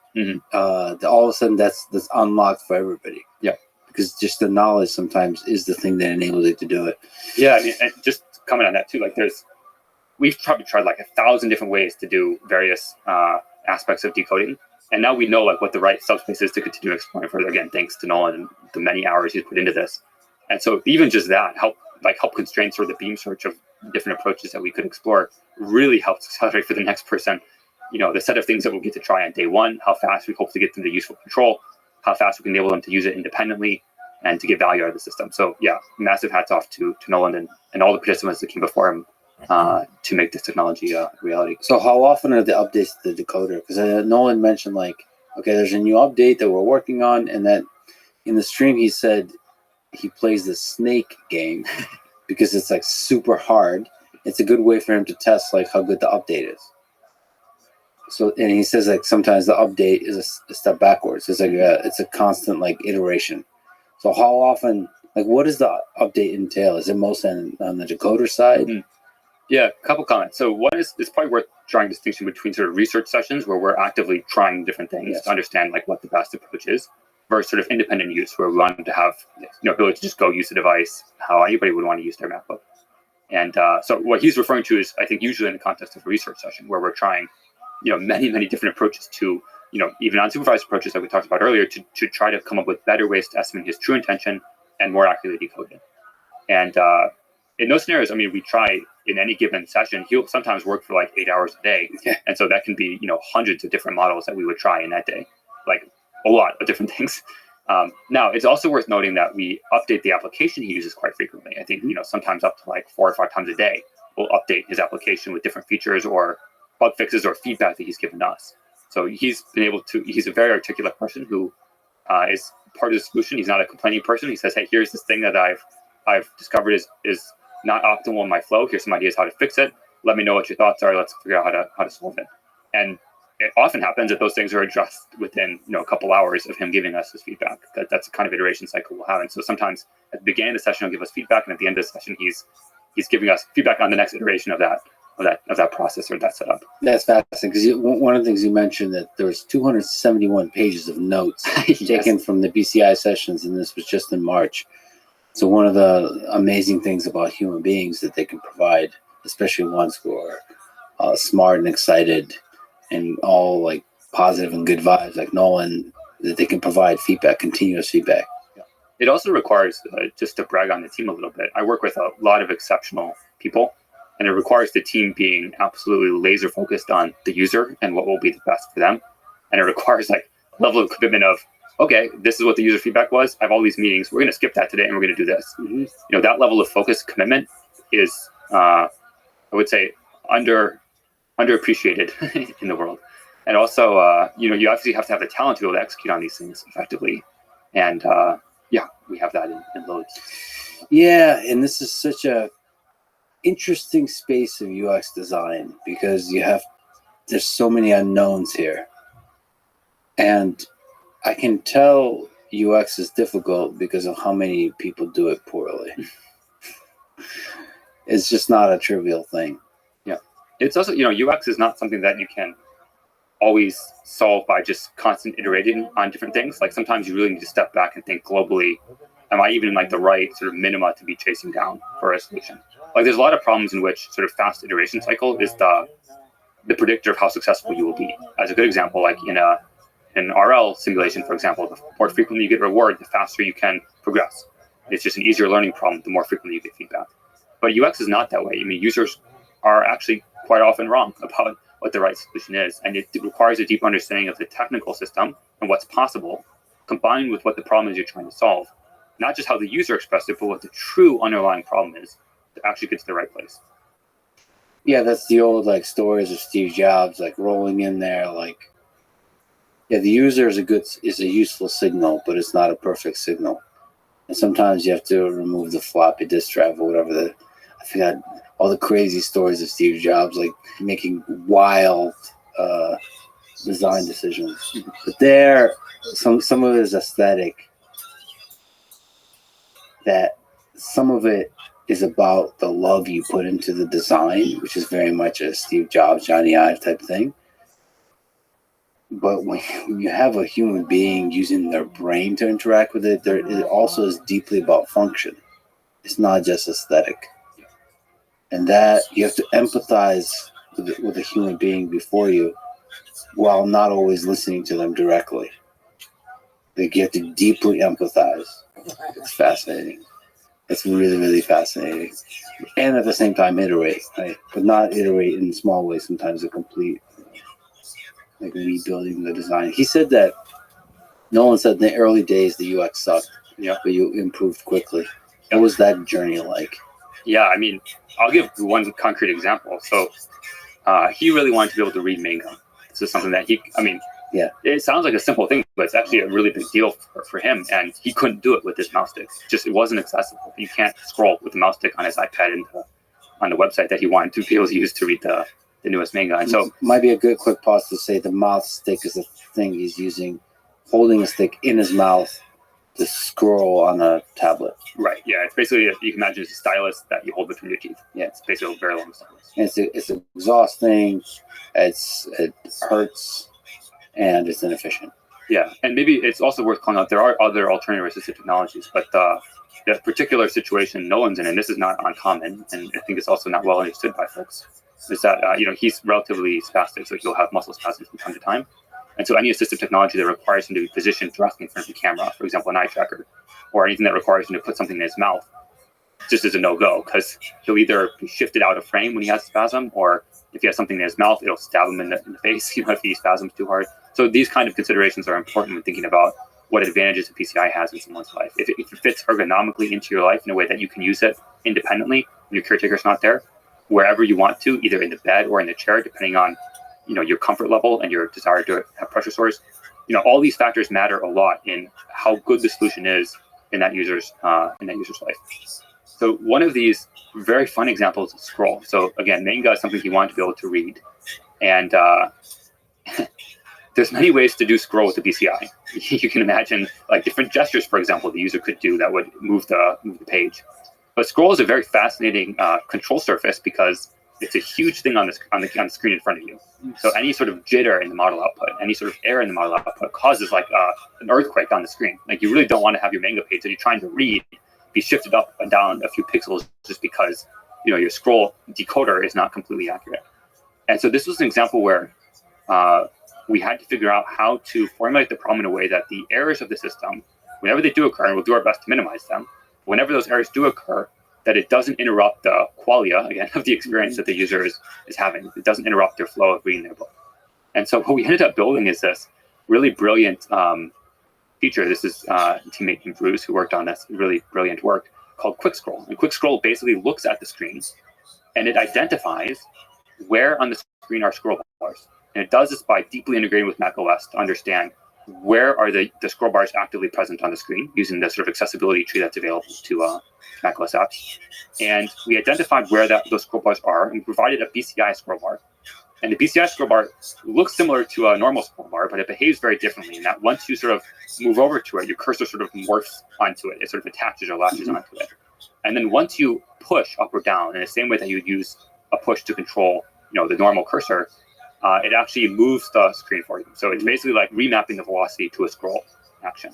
All of a sudden, that's unlocked for everybody. Yeah, because just the knowledge sometimes is the thing that enables it to do it. Yeah, I mean, and just comment on that too. Like, we've probably tried like 1,000 different ways to do various aspects of decoding. And now we know like what the right subspace is to continue exploring further. Again, thanks to Nolan and the many hours he's put into this. And so even just that help constrain sort of the beam search of different approaches that we could explore really helps accelerate for the next person, the set of things that we'll get to try on day one, how fast we hope to get them to useful control, how fast we can enable them to use it independently and to get value out of the system. So yeah, massive hats off to Nolan and all the participants that came before him to make this technology a reality. So how often are the updates to the decoder? Because Nolan mentioned there's a new update that we're working on, and that in the stream he said he plays the snake game because it's like super hard. It's a good way for him to test like how good the update is. So, and he says like sometimes the update is a step backwards. It's like it's a constant like iteration. So how often, like what does the update entail? Is it mostly on the decoder side? Yeah, a couple comments. So one is, it's probably worth drawing a distinction between sort of research sessions where we're actively trying different things to understand like what the best approach is, versus sort of independent use where we want to have ability to just go use the device how anybody would want to use their MacBook. And so what he's referring to is, I think, usually in the context of a research session where we're trying many different approaches to even unsupervised approaches that we talked about earlier to try to come up with better ways to estimate his true intention and more accurately decode it. And in those scenarios, I mean, we try in any given session, he'll sometimes work for like 8 hours a day. And so that can be, hundreds of different models that we would try in that day, like a lot of different things. Now, it's also worth noting that we update the application he uses quite frequently. I think, sometimes up to like 4 or 5 times a day, we'll update his application with different features or bug fixes or feedback that he's given us. So he's a very articulate person who is part of the solution. He's not a complaining person. He says, hey, here's this thing that I've discovered is not optimal in my flow. Here's some ideas how to fix it. Let me know what your thoughts are. Let's figure out how to solve it. And it often happens that those things are addressed within a couple hours of him giving us his feedback. That's the kind of iteration cycle we'll have. And so sometimes at the beginning of the session he'll give us feedback, and at the end of the session he's giving us feedback on the next iteration of that process or that setup. That's fascinating, because one of the things you mentioned that there was 271 pages of notes taken from the BCI sessions, and this was just in March. So one of the amazing things about human beings that they can provide, especially ones who are smart and excited and all like positive and good vibes like Nolan, that they can provide feedback, continuous feedback. Yeah. It also requires, just to brag on the team a little bit, I work with a lot of exceptional people, and it requires the team being absolutely laser focused on the user and what will be the best for them. And it requires like a level of commitment of, okay, this is what the user feedback was. I have all these meetings. We're going to skip that today and we're going to do this. Mm-hmm. That level of focus commitment is, I would say, underappreciated in the world. And also, you obviously have to have the talent to be able to execute on these things effectively. And we have that in loads. Yeah, and this is such a interesting space of UX design, because there's so many unknowns here. And I can tell UX is difficult because of how many people do it poorly. It's just not a trivial thing. Yeah. It's also, UX is not something that you can always solve by just constant iterating on different things. Like sometimes you really need to step back and think globally, am I even in like the right sort of minima to be chasing down for a solution? Like there's a lot of problems in which sort of fast iteration cycle is the predictor of how successful you will be. As a good example, like in an RL simulation, for example, the more frequently you get reward, the faster you can progress. It's just an easier learning problem the more frequently you get feedback. But UX is not that way. I mean, users are actually quite often wrong about what the right solution is. And it requires a deep understanding of the technical system and what's possible, combined with what the problem is you're trying to solve. Not just how the user expressed it, but what the true underlying problem is to actually get to the right place. Yeah, that's the old like stories of Steve Jobs, like rolling in there, like, yeah, the user is a useful signal, but it's not a perfect signal. And sometimes you have to remove the floppy disk drive or whatever. I forgot all the crazy stories of Steve Jobs, like making wild design decisions. But there, some of it is aesthetic. That some of it is about the love you put into the design, which is very much a Steve Jobs, Johnny Ive type thing. But when you have a human being using their brain to interact with it, it also is deeply about function. It's not just aesthetic. And that you have to empathize with a human being before you, while not always listening to them directly. Like you have to deeply empathize. It's fascinating. It's really, really fascinating. And at the same time, iterate, right? But not iterate in small ways. Sometimes a complete, like rebuilding the design. He said that, Nolan said in the early days the UX sucked, but you improved quickly. What was that journey like? Yeah, I mean, I'll give one concrete example. So he really wanted to be able to read manga. This is something that it sounds like a simple thing, but it's actually a really big deal for him. And he couldn't do it with his mouse stick. It wasn't accessible. You can't scroll with the mouse stick on his iPad and on the website that he wanted to be able to use to read the newest manga. And so might be a good quick pause to say the mouse stick is the thing he's using, holding a stick in his mouth to scroll on a tablet. Right. Yeah. It's basically, you can imagine it's a stylus that you hold between your teeth. Yeah. It's basically a very long stylus. And it's exhausting. It hurts, and it's inefficient. Yeah. And maybe it's also worth calling out there are other alternative assistive technologies, but the particular situation Nolan's in, and this is not uncommon, and I think it's also not well understood by folks, is that he's relatively spastic, so he'll have muscle spasms from time to time. And so any assistive technology that requires him to be positioned directly in front of the camera, for example, an eye tracker, or anything that requires him to put something in his mouth, just is a no-go, because he'll either be shifted out of frame when he has a spasm, or if he has something in his mouth, it'll stab him in the face, if he spasms too hard. So these kind of considerations are important when thinking about what advantages a PCI has in someone's life. If it fits ergonomically into your life in a way that you can use it independently when your caretaker's not there, wherever you want to, either in the bed or in the chair, depending on your comfort level and your desire to have pressure sores. All these factors matter a lot in how good the solution is in that user's life. So one of these very fun examples is scroll. So again, Manga is something you want to be able to read, and there's many ways to do scroll with the BCI. You can imagine like different gestures, for example, the user could do that would move the page. But scroll is a very fascinating control surface because it's a huge thing on the screen in front of you. So any sort of jitter in the model output, any sort of error in the model output causes like an earthquake on the screen. Like you really don't want to have your Manga page that you're trying to read be shifted up and down a few pixels just because your scroll decoder is not completely accurate. And so this was an example where we had to figure out how to formulate the problem in a way that the errors of the system, whenever they do occur, and we'll do our best to minimize them, whenever those errors do occur, that it doesn't interrupt the qualia, again, of the experience that the user is having. It doesn't interrupt their flow of reading their book. And so what we ended up building is this really brilliant feature. This is a teammate named Bruce who worked on this really brilliant work called Quick Scroll. And Quick Scroll basically looks at the screen and it identifies where on the screen are scroll bars. And it does this by deeply integrating with macOS to understand where are the scroll bars actively present on the screen using the sort of accessibility tree that's available to macOS apps. And we identified where those scroll bars are and provided a BCI scroll bar. And the BCI scroll bar looks similar to a normal scroll bar, but it behaves very differently in that once you sort of move over to it, your cursor sort of morphs onto it. It sort of attaches or latches onto it. And then once you push up or down in the same way that you would use a push to control the normal cursor, it actually moves the screen for you. So it's basically like remapping the velocity to a scroll action.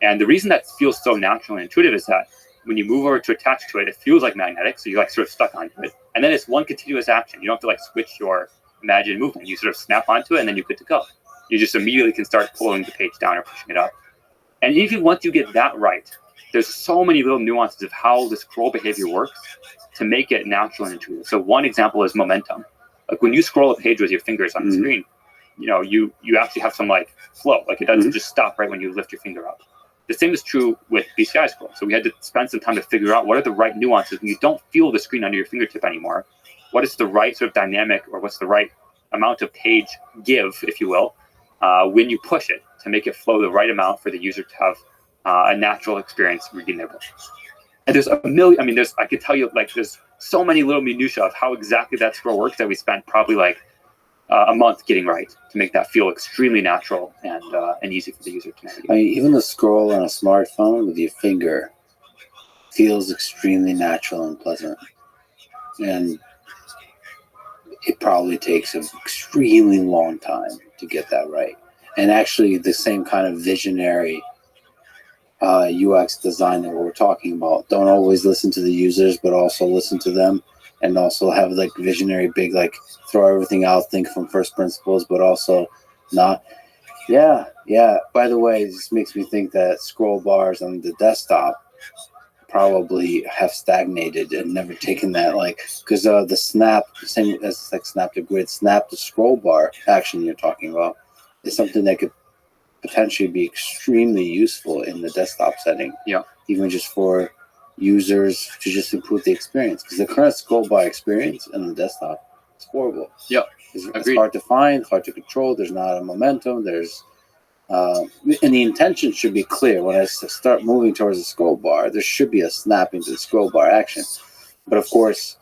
And the reason that feels so natural and intuitive is that when you move over to attach to it, it feels like magnetic. So you're like sort of stuck onto it. And then it's one continuous action. You don't have to like switch your imagined movement. You sort of snap onto it and then you're good to go. You just immediately can start pulling the page down or pushing it up. And even once you get that right, there's so many little nuances of how the scroll behavior works to make it natural and intuitive. So one example is momentum. Like when you scroll a page with your fingers on the screen, you actually have some like flow. Like it doesn't just stop right when you lift your finger up. The same is true with BCI scroll. So we had to spend some time to figure out what are the right nuances when you don't feel the screen under your fingertip anymore. What is the right sort of dynamic, or what's the right amount of page give, if you will, when you push it to make it flow the right amount for the user to have a natural experience reading their book. And there's a million, I could tell you, like, there's so many little minutiae of how exactly that scroll works that we spent probably like a month getting right to make that feel extremely natural and easy for the user to navigate. Even the scroll on a smartphone with your finger feels extremely natural and pleasant. And it probably takes an extremely long time to get that right. And actually the same kind of visionary UX design that we're talking about. Don't always listen to the users, but also listen to them, and also have like visionary big, like throw everything out, think from first principles, but also not. Yeah. By the way, this makes me think that scroll bars on the desktop probably have stagnated and never taken that, like, because the snap, same as like snap to grid, snap to scroll bar action you're talking about is something that could potentially be extremely useful in the desktop setting. Yeah. Even just for users to just improve the experience, because the current scroll bar experience in the desktop is horrible. Yeah. It's hard to find, hard to control. There's not a momentum. There's and the intention should be clear. When I start moving towards the scroll bar, there should be a snap into the scroll bar action. But of course,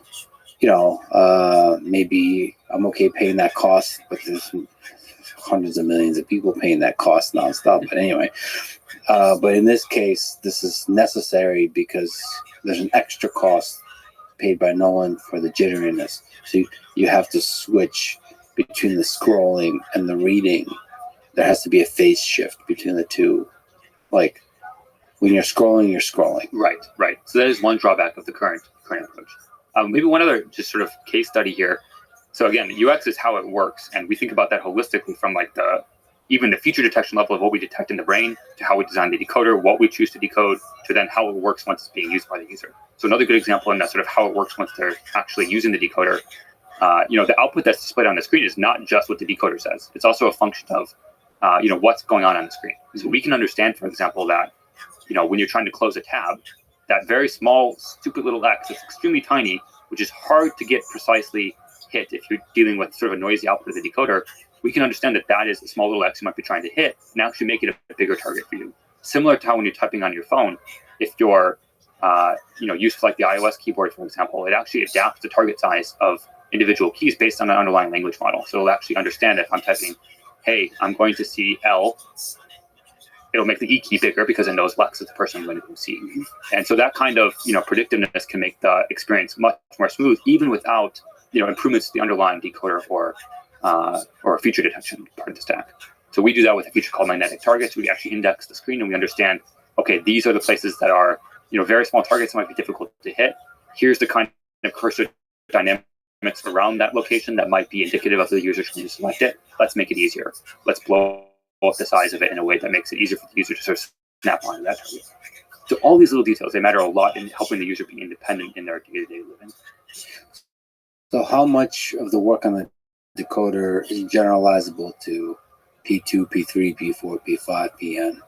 maybe I'm okay paying that cost, but there's hundreds of millions of people paying that cost nonstop. But anyway, but in this case, this is necessary because there's an extra cost paid by no one for the jitteriness. So you have to switch between the scrolling and the reading. There has to be a phase shift between the two. Like when you're scrolling, you're scrolling. Right. So that is one drawback of the current approach. Maybe one other just sort of case study here. So again, UX is how it works, and we think about that holistically from like even the feature detection level of what we detect in the brain to how we design the decoder, what we choose to decode, to then how it works once it's being used by the user. So another good example in that sort of how it works once they're actually using the decoder. The output that's displayed on the screen is not just what the decoder says. It's also a function of what's going on the screen. So we can understand, for example, that when you're trying to close a tab, that very small, stupid little X that's extremely tiny, which is hard to get precisely hit if you're dealing with sort of a noisy output of the decoder, we can understand that that is a small little X you might be trying to hit and actually make it a bigger target for you. Similar to how when you're typing on your phone, if you're used to like the iOS keyboard, for example, it actually adapts the target size of individual keys based on an underlying language model. So it'll actually understand if I'm typing, hey, I'm going to see L, it'll make the E key bigger because it knows Lex is the person I'm going to go see. And so that kind of predictiveness can make the experience much more smooth, even without improvements to the underlying decoder or feature detection part of the stack. So we do that with a feature called magnetic targets. We actually index the screen and we understand, okay, these are the places that are very small targets that might be difficult to hit. Here's the kind of cursor dynamics around that location that might be indicative of the user trying to select it. Let's make it easier. Let's blow up the size of it in a way that makes it easier for the user to sort of snap onto that target. So all these little details, they matter a lot in helping the user be independent in their day-to-day living. So how much of the work on the decoder is generalizable to P2, P3, P4, P5, PN?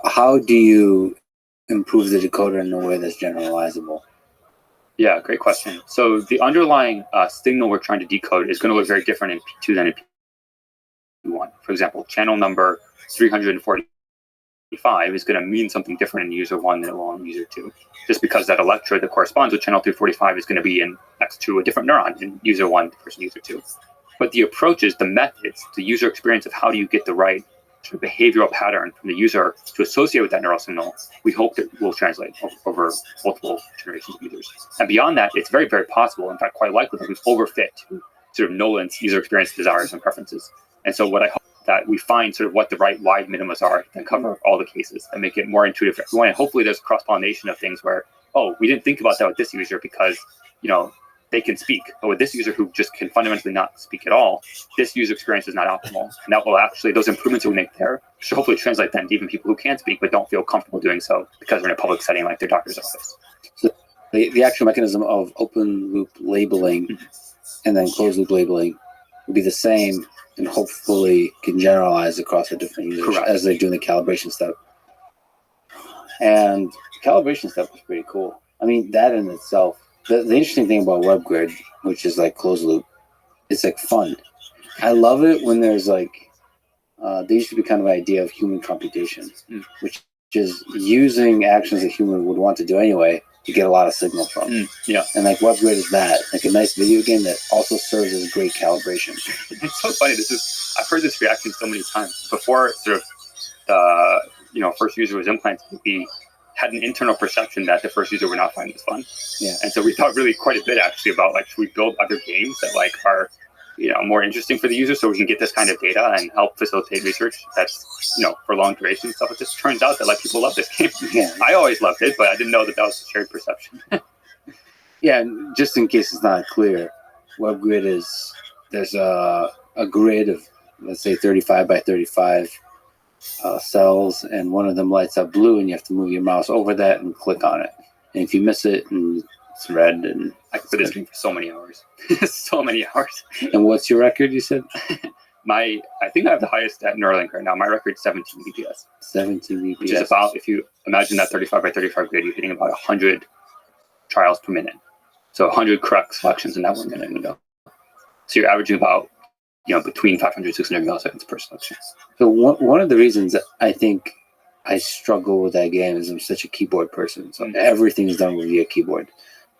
How do you improve the decoder in a way that's generalizable? Yeah, great question. So the underlying signal we're trying to decode is going to look very different in P2 than in P1. For example, channel number 345 is going to mean something different in user 1 than it will in user 2. Just because that electrode that corresponds with channel 345 is going to be in X2, a different neuron in user 1 versus user 2. But the approaches, the methods, the user experience of how do you get the right sort of behavioral pattern from the user to associate with that neural signal, we hope that will translate over multiple generations of users. And beyond that, it's very, very possible, in fact, quite likely that we've overfit to sort of Nolan's user experience desires and preferences. And so what I hope that we find sort of what the right wide minimums are that cover all the cases and make it more intuitive for everyone. And hopefully there's cross-pollination of things where, we didn't think about that with this user because, they can speak, but with this user who just can fundamentally not speak at all, this user experience is not optimal. And that will actually, those improvements that we make there should hopefully translate then to even people who can speak but don't feel comfortable doing so because they're in a public setting like their doctor's office. So the actual mechanism of open loop labeling and then closed loop labeling will be the same and hopefully can generalize across the different users. Correct. As they're doing the calibration step. And the calibration step was pretty cool. I mean, that in itself, the interesting thing about WebGrid, which is like closed loop, it's like fun. I love it when there's like, there used to be kind of an idea of human computation, which is using actions a human would want to do anyway to get a lot of signal from. Yeah. And like WebGrid is that, like a nice video game that also serves as great calibration. It's so funny. I've heard this reaction so many times. Before sort of the first user was implanted, we had an internal perception that the first user would not find this fun. Yeah. And so we thought really quite a bit actually about like, should we build other games that like are, more interesting for the user so we can get this kind of data and help facilitate research that's, for long duration stuff. It just turns out that like people love this game. Yeah. I always loved it, but I didn't know that was a shared perception. Yeah. And just in case it's not clear, WebGrid there's a grid of, let's say 35 by 35 cells, and one of them lights up blue and you have to move your mouse over that and click on it. And if you miss it, and it's red, and I could play this game for so many hours. So many hours. And what's your record, you said? I think I have the highest at Neuralink right now. My record's 17 BPS. 17 BPS. Which is about, if you imagine that 35 by 35 grid, you're hitting about 100 trials per minute. So 100 correct selections in that 1 minute window. So you're averaging about between 500 and 600 milliseconds per selection. So one of the reasons I think I struggle with that game is I'm such a keyboard person. So everything is done via keyboard.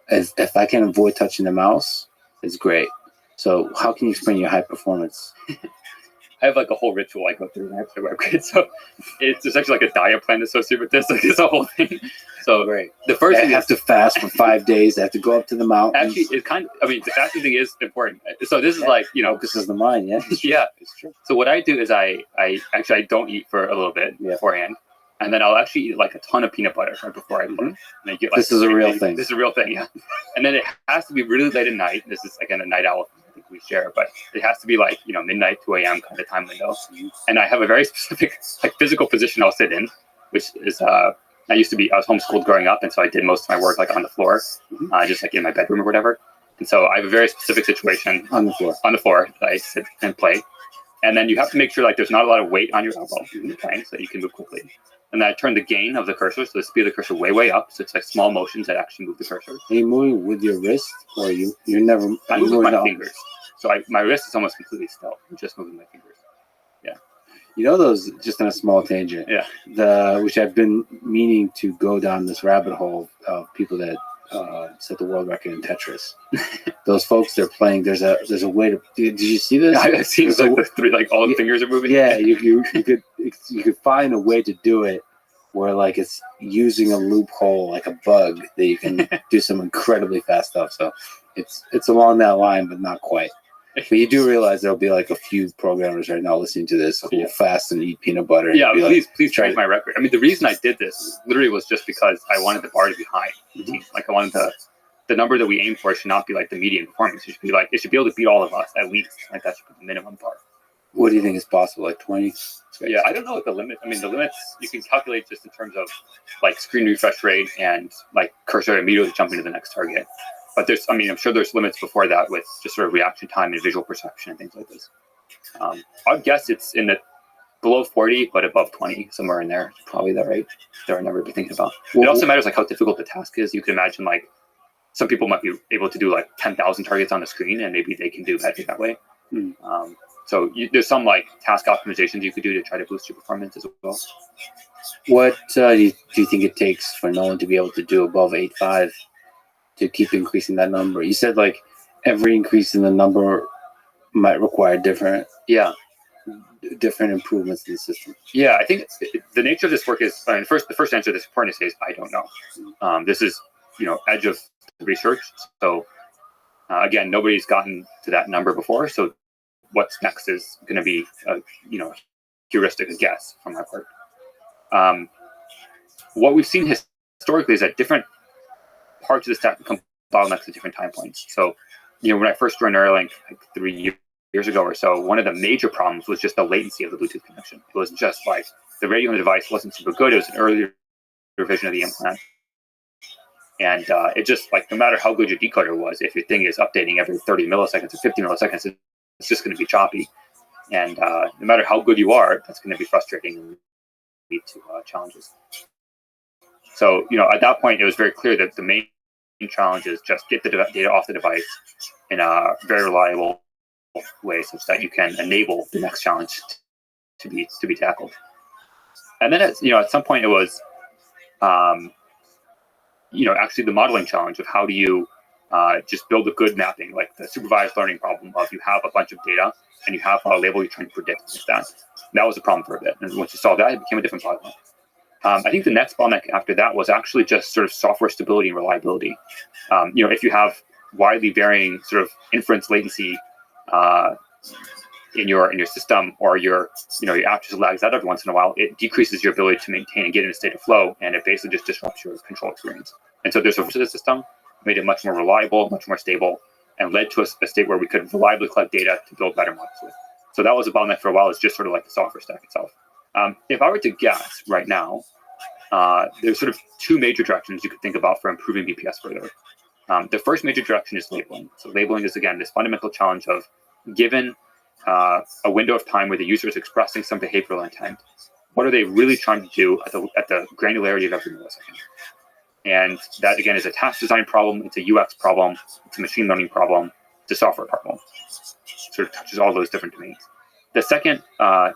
If I can avoid touching the mouse, it's great. So how can you explain your high performance? I have like a whole ritual I go through when I play WebGrid. So there's actually like a diet plan associated with this. Like it's a whole thing. So great. The first thing I have to fast for 5 days. I have to go up to the mountains. Actually, the fasting thing is important. So this is like, focuses the mind. Yeah. Yeah. It's true. So what I do is I don't eat for a little bit beforehand. And then I'll actually eat like a ton of peanut butter right before I play. And I get, like, this is a real thing. This is a real thing, yeah. And then it has to be really late at night. This is again a night owl I think we share, but it has to be like midnight, 2 a.m. kind of time window. And I have a very specific like physical position I'll sit in, which is I was homeschooled growing up, and so I did most of my work like on the floor, just like in my bedroom or whatever. And so I have a very specific situation on the floor that I sit and play. And then you have to make sure like there's not a lot of weight on your elbow when you're playing, so that you can move quickly. And then I turn the gain of the cursor, so the speed of the cursor way up, so it's like small motions that actually move the cursor. Are you moving with your wrist, or you're never? I move with my fingers, so my wrist is almost completely still. I'm just moving my fingers. You know those, just on a small tangent. Yeah. Which I've been meaning to go down this rabbit hole of people that set the world record in Tetris. Those folks, they're playing. There's a way to. Did you see this? Yeah, it seems like the three, like all the fingers are moving. Yeah, you could find a way to do it where like it's using a loophole, like a bug that you can do some incredibly fast stuff. So it's along that line, but not quite. But you do realize there'll be like a few programmers right now listening to this who will fast and eat peanut butter. Yeah, please like, change my record. I mean, the reason I did this literally was just because I wanted the bar to be high. Like I wanted the number that we aim for should not be like the median performance. It should be like, it should be able to beat all of us at least. Like that should be the minimum bar. What do you think is possible? Like 20? Yeah, I don't know what the limit. I mean, the limits you can calculate just in terms of like screen refresh rate and like cursor immediately jumping to the next target. But there's, I mean, I'm sure there's limits before that with just sort of reaction time and visual perception and things like this. I'd guess it's in the below 40, but above 20, somewhere in there. Probably that right. There, I never been thinking about. It also matters like how difficult the task is. You can imagine like some people might be able to do like 10,000 targets on the screen, and maybe they can do better that way. So there's some like task optimizations you could do to try to boost your performance as well. What do you think it takes for no one to be able to do above 8.5? To keep increasing that number? You said like every increase in the number might require different improvements in the system. Yeah, I think the nature of this work is, the first answer that's important to say is I don't know. This is, edge of research. So again, nobody's gotten to that number before. So what's next is going to be, heuristic, a guess from my part. What we've seen historically is that different parts of the stack become bottlenecks at different time points. So, when I first joined Neuralink like 3 years ago or so, one of the major problems was just the latency of the Bluetooth connection. It was just like the radio on the device wasn't super good. It was an earlier version of the implant. And it just like, no matter how good your decoder was, if your thing is updating every 30 milliseconds or 50 milliseconds, it's just going to be choppy. And no matter how good you are, that's going to be frustrating and lead to challenges. So, at that point, it was very clear that the main challenge is just get the data off the device in a very reliable way such that you can enable the next challenge to be tackled. And then at some point it was actually the modeling challenge of how do you just build a good mapping, like the supervised learning problem of you have a bunch of data and you have a label you're trying to predict that. That was a problem for a bit. And once you solved that, it became a different bottleneck. I think the next bottleneck after that was actually just sort of software stability and reliability. If you have widely varying sort of inference latency in your system, or your app just lags out every once in a while, it decreases your ability to maintain and get in a state of flow, and it basically just disrupts your control experience. And so there's a system made it much more reliable, much more stable, and led to a state where we could reliably collect data to build better models with. So that was a bottleneck for a while. It's just sort of like the software stack itself. If I were to guess right now, there's sort of two major directions you could think about for improving BPS further. The first major direction is labeling. So labeling is, again, this fundamental challenge of given a window of time where the user is expressing some behavioral intent, what are they really trying to do at the granularity of every millisecond? And that, again, is a task design problem. It's a UX problem. It's a machine learning problem. It's a software problem. It sort of touches all those different domains. The second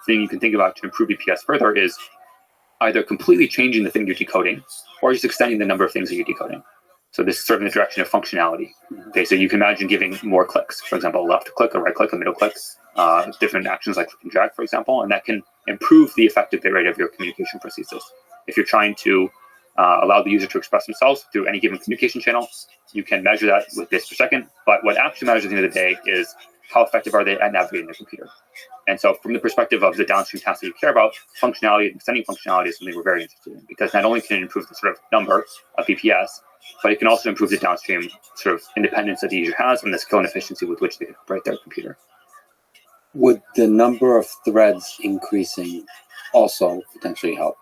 thing you can think about to improve BPS further is either completely changing the thing you're decoding or just extending the number of things that you're decoding. So this is sort of in the direction of functionality. Okay, so you can imagine giving more clicks, for example, a left click, a right click, a middle click, different actions like click and drag, for example, and that can improve the effective bit rate of your communication prosthesis. If you're trying to allow the user to express themselves through any given communication channel, you can measure that with bits per second. But what actually matters at the end of the day is how effective are they at navigating their computer. And so from the perspective of the downstream tasks that you care about, functionality and extending functionality is something we're very interested in, because not only can it improve the sort of number of BPS, but it can also improve the downstream sort of independence that the user has and the skill and efficiency with which they can operate their computer. Would the number of threads increasing also potentially help?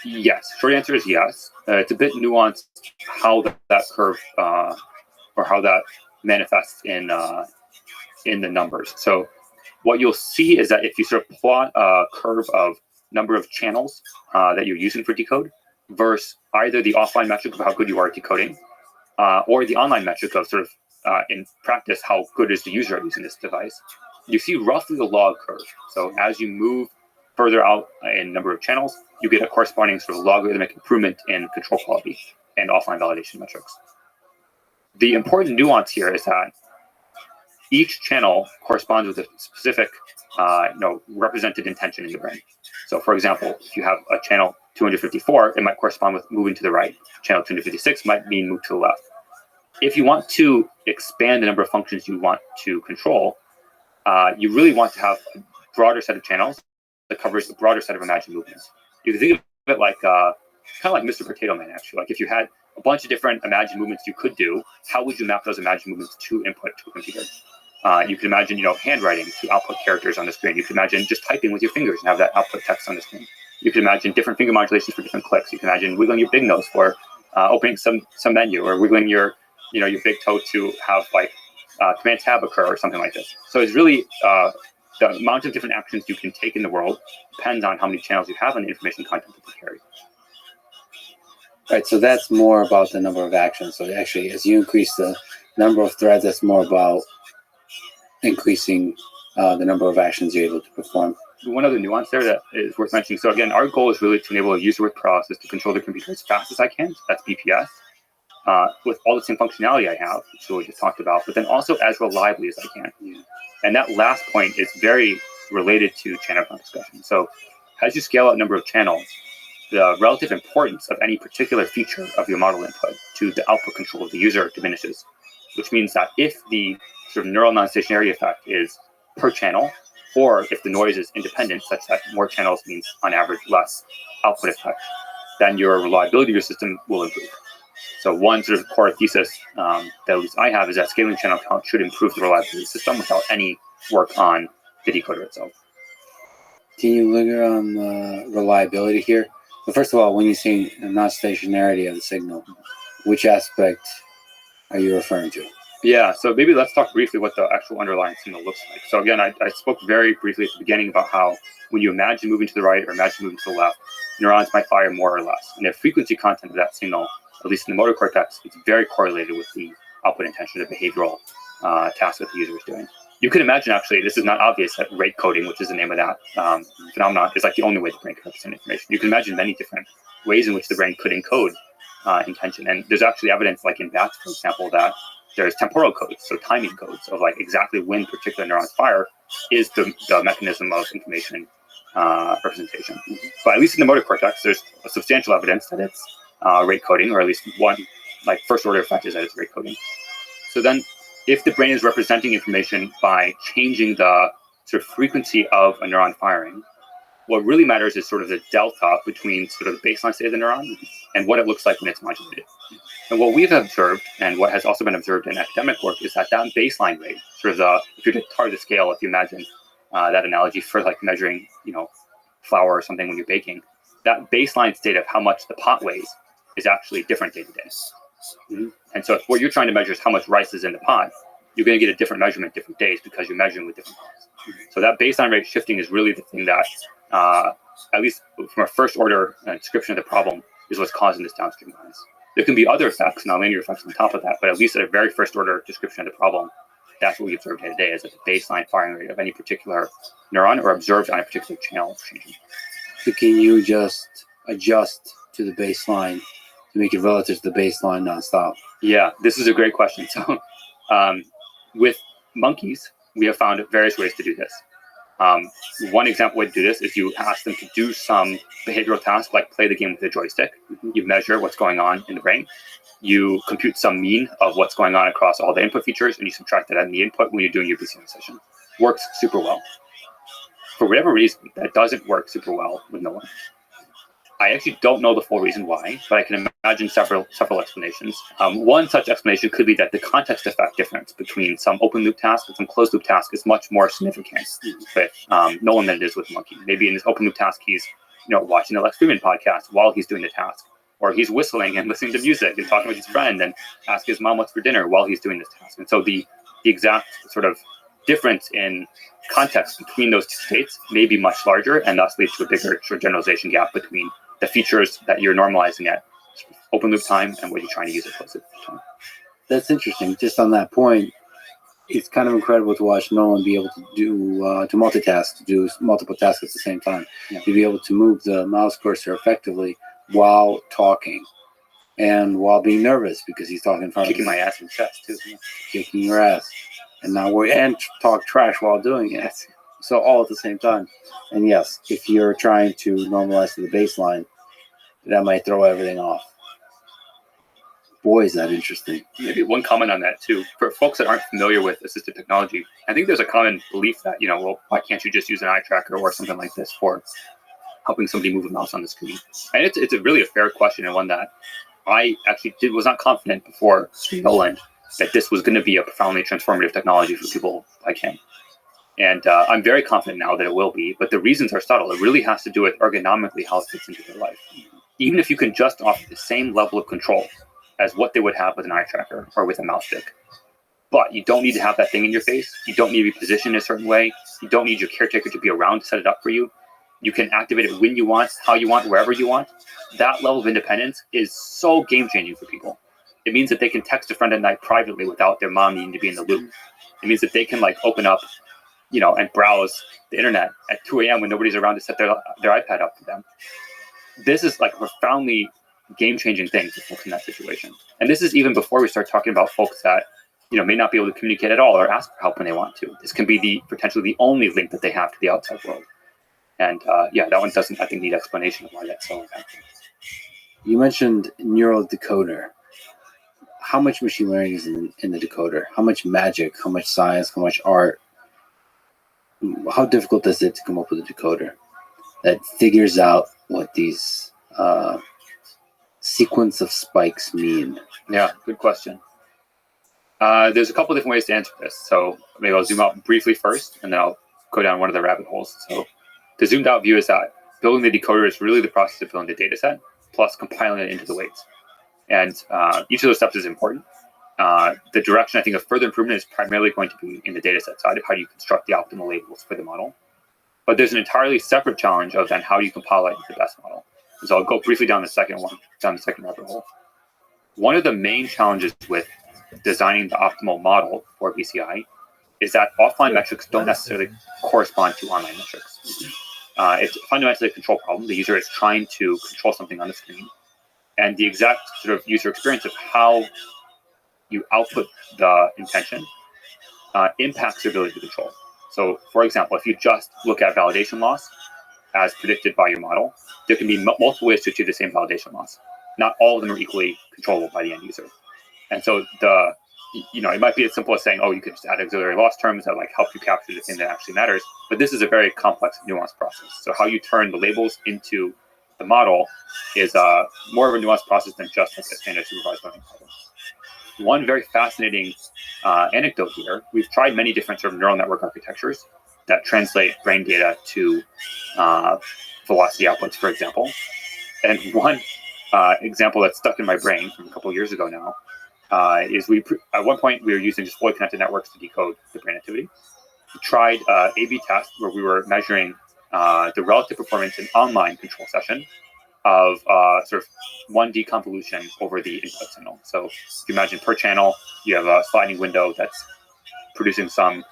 Yes. Short answer is yes. It's a bit nuanced how that curve or how that manifests in the numbers. So what you'll see is that if you sort of plot a curve of number of channels that you're using for decode versus either the offline metric of how good you are at decoding or the online metric of sort of in practice how good is the user at using this device, you see roughly the log curve. So as you move further out in number of channels, you get a corresponding sort of logarithmic improvement in control quality and offline validation metrics. The important nuance here is that each channel corresponds with a specific represented intention in the brain. So for example, if you have a channel 254, it might correspond with moving to the right. Channel 256 might mean move to the left. If you want to expand the number of functions you want to control, you really want to have a broader set of channels that covers a broader set of imagined movements. You can think of it like kind of like Mr. Potato Man, actually. Like if you had a bunch of different imagined movements you could do, how would you map those imagined movements to input to a computer? You can imagine, handwriting to output characters on the screen. You can imagine just typing with your fingers and have that output text on the screen. You can imagine different finger modulations for different clicks. You can imagine wiggling your big nose for opening some menu, or wiggling your big toe to have Command Tab occur or something like this. So it's really the amount of different actions you can take in the world depends on how many channels you have and the information content that they carry. Right, so that's more about the number of actions. So actually, as you increase the number of threads, that's more about increasing the number of actions you're able to perform. One other nuance there that is worth mentioning. So again, our goal is really to enable a user with paralysis to control their computer as fast as I can. That's BPS. With all the same functionality I have, which we just talked about, but then also as reliably as I can. Yeah. And that last point is very related to channel count discussion. So as you scale out number of channels, the relative importance of any particular feature of your model input to the output control of the user diminishes, which means that if the sort of neural non-stationarity effect is per channel, or if the noise is independent, such that more channels means on average less output effect, then your reliability of your system will improve. So one sort of core thesis that at least I have is that scaling channel count should improve the reliability of the system without any work on the decoder itself. Can you linger on reliability here? But first of all, when you say non-stationarity of the signal, which aspect are you referring to? Yeah, so maybe let's talk briefly what the actual underlying signal looks like. So again, I spoke very briefly at the beginning about how when you imagine moving to the right or imagine moving to the left, neurons might fire more or less. And the frequency content of that signal, at least in the motor cortex, it's very correlated with the output intention, the behavioral task that the user is doing. You can imagine, actually, this is not obvious, that rate coding, which is the name of that phenomenon, is like the only way the brain can represent information. You can imagine many different ways in which the brain could encode intention. And there's actually evidence, like in bats, for example, that there's temporal codes, so timing codes of like exactly when particular neurons fire is the mechanism of information representation. But at least in the motor cortex, there's a substantial evidence that it's rate coding, or at least one first order effect is that it's rate coding. So then if the brain is representing information by changing the sort of frequency of a neuron firing, what really matters is sort of the delta between sort of the baseline state of the neuron and what it looks like when it's modulated. And what we've observed, and what has also been observed in academic work, is that baseline rate, sort of if you're to tar the scale, if you imagine that analogy for like measuring, flour or something when you're baking, that baseline state of how much the pot weighs is actually different day to day. Mm-hmm. And so if what you're trying to measure is how much rice is in the pot, you're going to get a different measurement different days because you're measuring with different pots. So that baseline rate shifting is really the thing that, at least from a first order description of the problem, is what's causing this downstream bias. There can be other effects, nonlinear effects on top of that, but at least at a very first order description of the problem, that's what we observe day to day, is that the baseline firing rate of any particular neuron or observed on a particular channel is changing. So can you just adjust to the baseline to make it relative to the baseline nonstop? Yeah, this is a great question. So with monkeys, we have found various ways to do this. One example way to do this is you ask them to do some behavioral task, like play the game with a joystick. You measure what's going on in the brain. You compute some mean of what's going on across all the input features, and you subtract that in the input when you're doing your BCM session. Works super well. For whatever reason, that doesn't work super well with no one. I actually don't know the full reason why, but I can imagine several explanations. One such explanation could be that the context effect difference between some open loop task and some closed loop task is much more significant with Nolan than it is with Monkey. Maybe in this open loop task, he's watching the Lex Fridman podcast while he's doing the task, or he's whistling and listening to music and talking with his friend and ask his mom what's for dinner while he's doing this task. And so the exact sort of difference in context between those two states may be much larger, and thus leads to a bigger sort of generalization gap between the features that you're normalizing at open loop time and what you're trying to use at closed loop time. That's interesting. Just on that point, it's kind of incredible to watch Nolan be able to do to multitask, to do multiple tasks at the same time, to be able to move the mouse cursor effectively while talking and while being nervous because he's talking in front Kicking of my ass in chest too. kicking your ass, and now and talk trash while doing it. So all at the same time. And yes, if you're trying to normalize to the baseline, that might throw everything off. Boy, is that interesting. Maybe one comment on that too. For folks that aren't familiar with assistive technology, I think there's a common belief that, well, why can't you just use an eye tracker or something like this for helping somebody move a mouse on the screen? And it's really a fair question, and one that I actually was not confident before Nolan that this was going to be a profoundly transformative technology for people like him. And I'm very confident now that it will be, but the reasons are subtle. It really has to do with ergonomically how it fits into their life. Even if you can just offer the same level of control as what they would have with an eye tracker or with a mouse stick, but you don't need to have that thing in your face. You don't need to be positioned in a certain way. You don't need your caretaker to be around to set it up for you. You can activate it when you want, how you want, wherever you want. That level of independence is so game-changing for people. It means that they can text a friend at night privately without their mom needing to be in the loop. It means that they can open up, and browse the internet at 2 a.m. when nobody's around to set their iPad up for them. This is a profoundly game-changing thing for folks in that situation. And this is even before we start talking about folks that, may not be able to communicate at all or ask for help when they want to. This can be potentially the only link that they have to the outside world. And that one doesn't, I think, need explanation of why that's so impactful. You mentioned neural decoder. How much machine learning is in the decoder? How much magic, how much science, how much art? How difficult is it to come up with a decoder that figures out what these sequence of spikes mean? Yeah, good question. There's a couple different ways to answer this. So maybe I'll zoom out briefly first, and then I'll go down one of the rabbit holes. So the zoomed out view is that building the decoder is really the process of building the data set plus compiling it into the weights. And each of those steps is important. The direction, I think, of further improvement is primarily going to be in the data set side of how do you construct the optimal labels for the model. But there's an entirely separate challenge of then how do you compile it into the best model. And so I'll go briefly down the second rabbit hole. One of the main challenges with designing the optimal model for BCI is that offline metrics don't necessarily correspond to online metrics. It's fundamentally a control problem. The user is trying to control something on the screen, and the exact sort of user experience of how you output the intention impacts your ability to control. So, for example, if you just look at validation loss as predicted by your model, there can be multiple ways to achieve the same validation loss. Not all of them are equally controllable by the end user. And so it might be as simple as saying, you could just add auxiliary loss terms that help you capture the thing that actually matters. But this is a very complex, nuanced process. So how you turn the labels into the model is more of a nuanced process than just a standard supervised learning problem. One very fascinating anecdote here, we've tried many different sort of neural network architectures that translate brain data to velocity outputs, for example. And one example that's stuck in my brain from a couple of years ago now is at one point we were using just fully connected networks to decode the brain activity. We tried A/B test where we were measuring the relative performance in online control session of sort of 1D convolution over the input signal. So if you imagine per channel, you have a sliding window that's producing some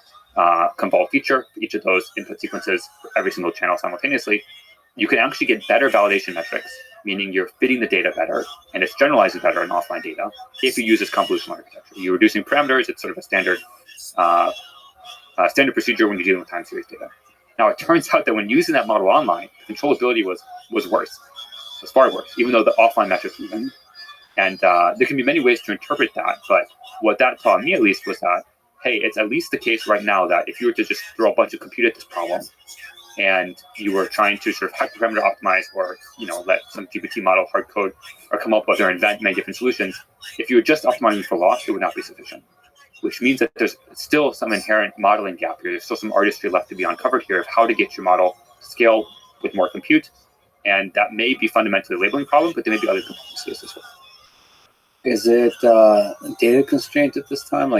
convolved feature for each of those input sequences for every single channel simultaneously. You can actually get better validation metrics, meaning you're fitting the data better and it's generalizing better in offline data if you use this convolutional architecture. You're reducing parameters. It's sort of a standard procedure when you're dealing with time series data. Now, it turns out that when using that model online, the controllability was worse. It was far worse, even though the offline metrics were even. And there can be many ways to interpret that, but what that taught me at least was that, hey, it's at least the case right now that if you were to just throw a bunch of compute at this problem, and you were trying to sort of hyperparameter optimize or let some GPT model hard code or come up with or invent many different solutions, if you were just optimizing for loss, it would not be sufficient. Which means that there's still some inherent modeling gap here. There's still some artistry left to be uncovered here of how to get your model scale with more compute. And that may be fundamentally a labeling problem, but there may be other components to this as well. Is it data constraint at this time?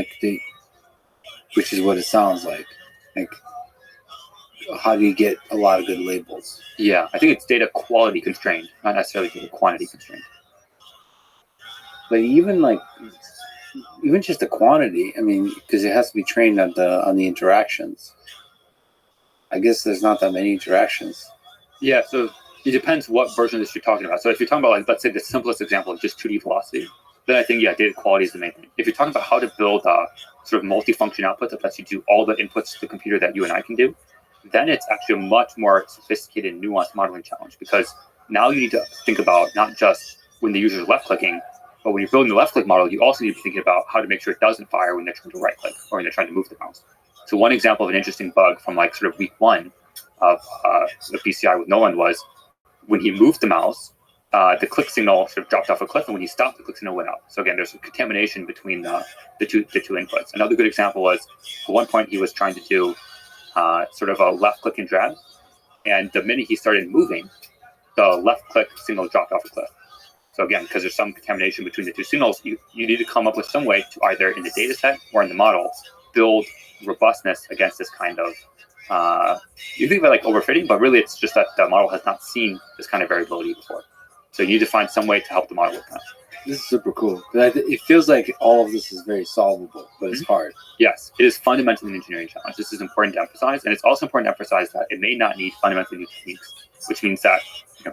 which is what it sounds like. Like, how do you get a lot of good labels? Yeah, I think it's data quality constrained, not necessarily data quantity constrained. But even just the quantity, I mean, because it has to be trained on the interactions. I guess there's not that many interactions. Yeah, so it depends what version of this you're talking about. So if you're talking about, like, let's say the simplest example of just 2D velocity, then I think, yeah, data quality is the main thing. If you're talking about how to build a sort of multi-function output that lets you do all the inputs to the computer that you and I can do, then it's actually a much more sophisticated, nuanced modeling challenge, because now you need to think about not just when the user is left-clicking, but when you're building the left-click model, you also need to be thinking about how to make sure it doesn't fire when they're trying to right-click or when they're trying to move the mouse. So one example of an interesting bug from like sort of week 1 of the BCI with Nolan was when he moved the mouse, the click signal sort of dropped off a cliff, and when he stopped, the click signal went up. So again, there's a contamination between the two inputs. Another good example was at one point he was trying to do sort of a left click and drag, and the minute he started moving, the left click signal dropped off a cliff. So again, because there's some contamination between the two signals, you need to come up with some way to either in the data set or in the model build robustness against this kind of you think about like overfitting, but really it's just that the model has not seen this kind of variability before. So you need to find some way to help the model with that. This is super cool. It feels like all of this is very solvable, but it's hard. Yes, it is fundamentally an engineering challenge. This is important to emphasize, and it's also important to emphasize that it may not need fundamentally new techniques, which means that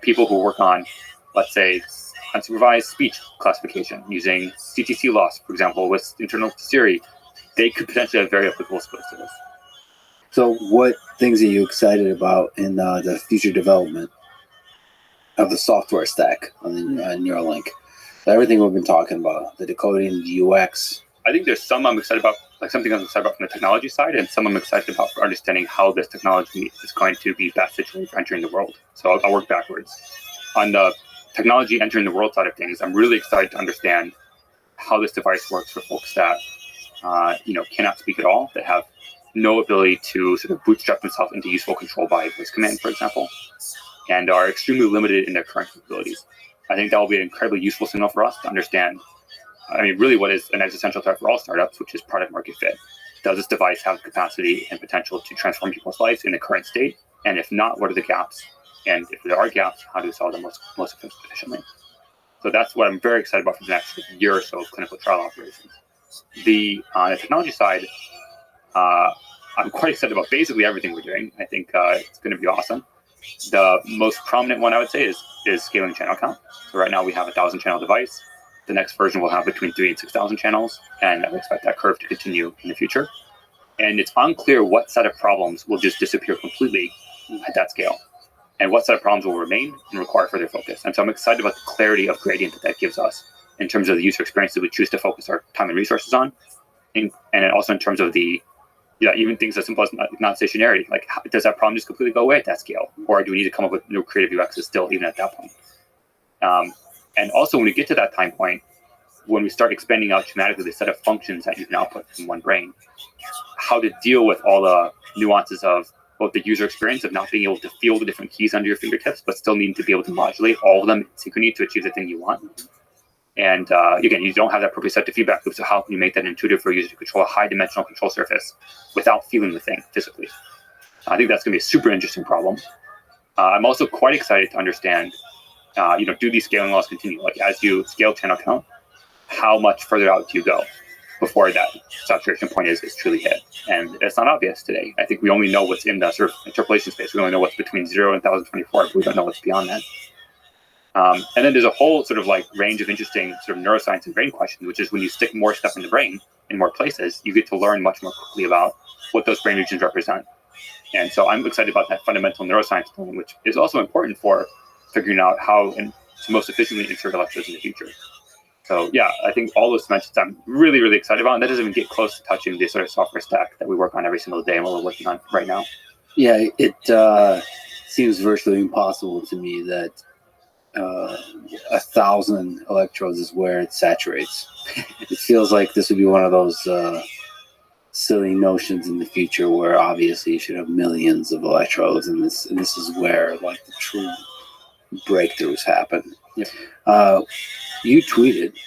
people who work on, let's say, unsupervised speech classification using CTC loss, for example, with internal to Siri, they could potentially have very applicable skills to this. So what things are you excited about in the future development of the software stack on Neuralink? Everything we've been talking about, the decoding, the UX. I think there's some I'm excited about, like something I'm excited about from the technology side, and some I'm excited about for understanding how this technology is going to be best situated for entering the world. So I'll work backwards. On the technology entering the world side of things, I'm really excited to understand how this device works for folks that cannot speak at all, that have no ability to sort of bootstrap themselves into useful control by voice command, for example, and are extremely limited in their current capabilities. I think that will be an incredibly useful signal for us to understand, really what is an existential threat for all startups, which is product market fit. Does this device have the capacity and potential to transform people's lives in the current state? And if not, what are the gaps? And if there are gaps, how do we solve them most efficiently? So that's what I'm very excited about for the next year or so of clinical trial operations. On the technology side, I'm quite excited about basically everything we're doing. I think it's going to be awesome. The most prominent one I would say is scaling channel count. So right now we have a 1,000 channel device. The next version will have between 3,000 and 6,000 channels, and I expect that curve to continue in the future. And it's unclear what set of problems will just disappear completely at that scale, and what set of problems will remain and require further focus. And so I'm excited about the clarity of gradient that gives us in terms of the user experience that we choose to focus our time and resources on, and also in terms of the even things as simple as non-stationarity. Like, does that problem just completely go away at that scale? Or do we need to come up with new creative UXs still, even at that point? And also, when we get to that time point, when we start expanding out dramatically the set of functions that you can output from one brain, how to deal with all the nuances of both the user experience of not being able to feel the different keys under your fingertips, but still needing to be able to modulate all of them in synchrony to achieve the thing you want. And again, you don't have that proprioceptive feedback loop, so how can you make that intuitive for a user to control a high-dimensional control surface without feeling the thing physically? I think that's going to be a super interesting problem. I'm also quite excited to understand, do these scaling laws continue? Like, as you scale channel count, how much further out do you go before that saturation point is truly hit? And it's not obvious today. I think we only know what's in the sort of interpolation space. We only know what's between 0 and 1,024, but we don't know what's beyond that. And then there's a whole sort of like range of interesting sort of neuroscience and brain questions, which is when you stick more stuff in the brain in more places, you get to learn much more quickly about what those brain regions represent. And so I'm excited about that fundamental neuroscience problem, which is also important for figuring out how to most efficiently insert electrodes in the future. So yeah, I think all those dimensions I'm really, really excited about, and that doesn't even get close to touching the sort of software stack that we work on every single day and what we're working on right now. Yeah, it seems virtually impossible to me that 1,000 electrodes is where it saturates. It feels like this would be one of those silly notions in the future where obviously you should have millions of electrodes, and this is where like the true breakthroughs happen. Yeah. You tweeted.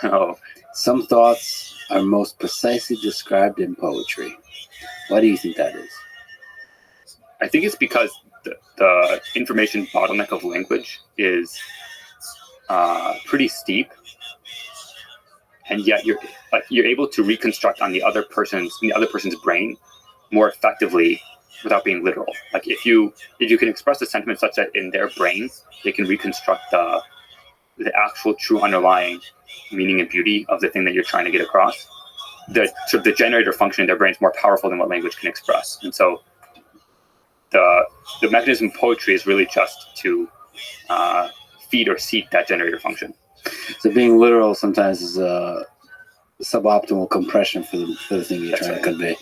Oh, Some thoughts are most precisely described in poetry. Why do you think that is? I think it's because the information bottleneck of language is pretty steep, and yet you're able to reconstruct in the other person's brain more effectively without being literal. Like if you can express a sentiment such that in their brain they can reconstruct the actual true underlying meaning and beauty of the thing that you're trying to get across, the generator function in their brain is more powerful than what language can express. And so the mechanism of poetry is really just to feed or seek that generator function. So being literal sometimes is a suboptimal compression for the thing you're trying to convey.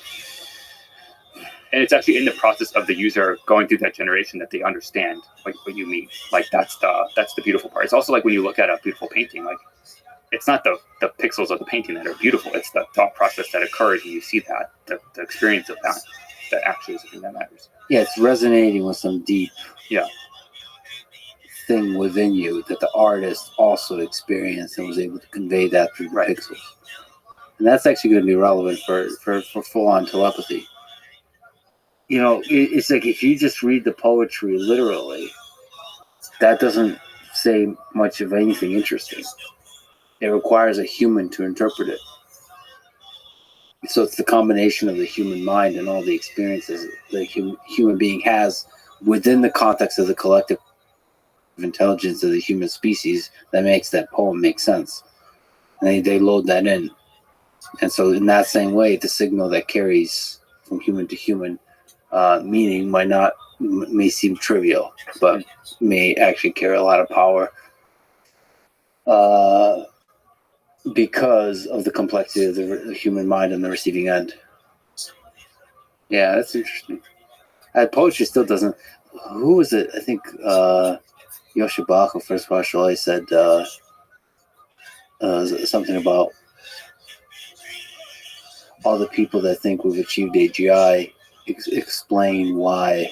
And it's actually in the process of the user going through that generation that they understand what you mean. Like that's the beautiful part. It's also like when you look at a beautiful painting, like it's not the pixels of the painting that are beautiful. It's the thought process that occurs when you see that, the experience of that actually is the thing that matters. Yeah, it's resonating with some deep thing within you that the artist also experienced and was able to convey that through the pixels. And that's actually going to be relevant for full-on telepathy. You know, it's like if you just read the poetry literally, that doesn't say much of anything interesting. It requires a human to interpret it. So it's the combination of the human mind and all the experiences the human being has within the context of the collective intelligence of the human species that makes that poem make sense. And they load that in. And so in that same way, the signal that carries from human to human meaning may seem trivial, but may actually carry a lot of power because of the complexity of the human mind on the receiving end. Yeah, that's interesting. Poetry still doesn't. Who was it? I think Yoshibaka, first martial I said something about all the people that think we've achieved AGI explain why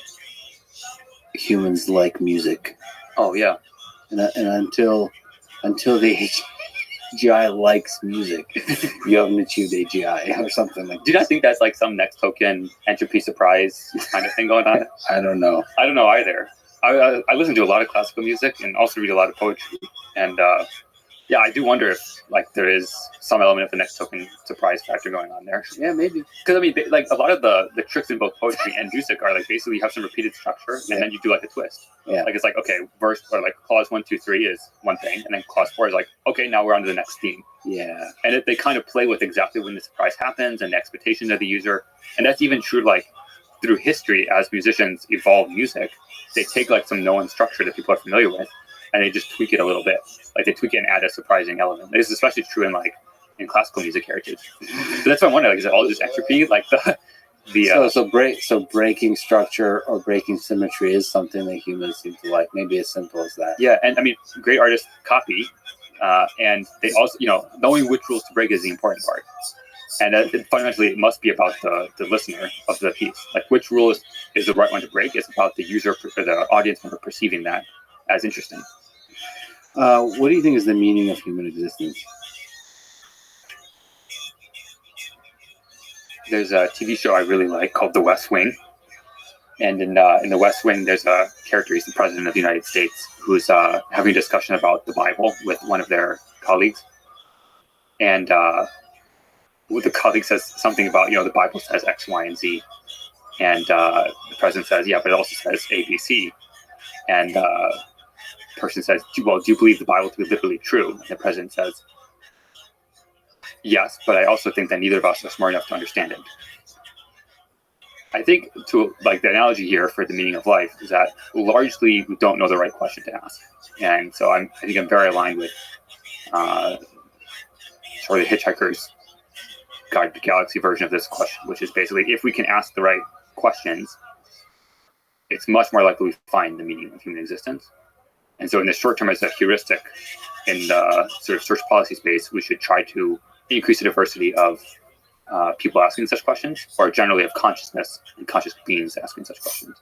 humans like music. Oh yeah, and until the AGI likes music, you haven't achieved AGI or something like that. Do you not think that's like some next token entropy surprise kind of thing going on? I don't know. I don't know either. I listen to a lot of classical music and also read a lot of poetry, and yeah, I do wonder if like there is some element of the next token surprise factor going on there. Yeah, maybe. Because I mean, like a lot of the tricks in both poetry and music are like basically you have some repeated structure and then you do like a twist. Yeah. Like it's like okay, verse or like clause 1, 2, 3 is one thing, and then clause 4 is like okay, now we're on to the next theme. Yeah. And they kind of play with exactly when the surprise happens and the expectations of the user, and that's even true like through history as musicians evolve music. They take like some known structure that people are familiar with, and they just tweak it a little bit. Like they tweak it and add a surprising element. This is especially true in classical music heritage. So that's why I'm wondering, like, is it all just entropy? Like so breaking structure or breaking symmetry is something that humans seem to like. Maybe as simple as that. Yeah, and I mean, great artists copy, and they also, knowing which rules to break is the important part. And fundamentally, it must be about the listener of the piece. Like, which rule is the right one to break? It's about the user or the audience member perceiving that as interesting. What do you think is the meaning of human existence? There's a TV show I really like called The West Wing. And in The West Wing, there's a character, he's the president of the United States, who's having a discussion about the Bible with one of their colleagues. And the colleague says something about, the Bible says X, Y, and Z. And the president says, yeah, but it also says A, B, C. And the person says, do you believe the Bible to be literally true? And the president says, yes, but I also think that neither of us are smart enough to understand it. I think the analogy here for the meaning of life is that largely we don't know the right question to ask. And so I think I'm very aligned with sort of the Hitchhiker's Guide to the Galaxy version of this question, which is basically if we can ask the right questions, it's much more likely we find the meaning of human existence. And so in the short term, as a heuristic in the sort of search policy space, we should try to increase the diversity of people asking such questions, or generally of consciousness and conscious beings asking such questions.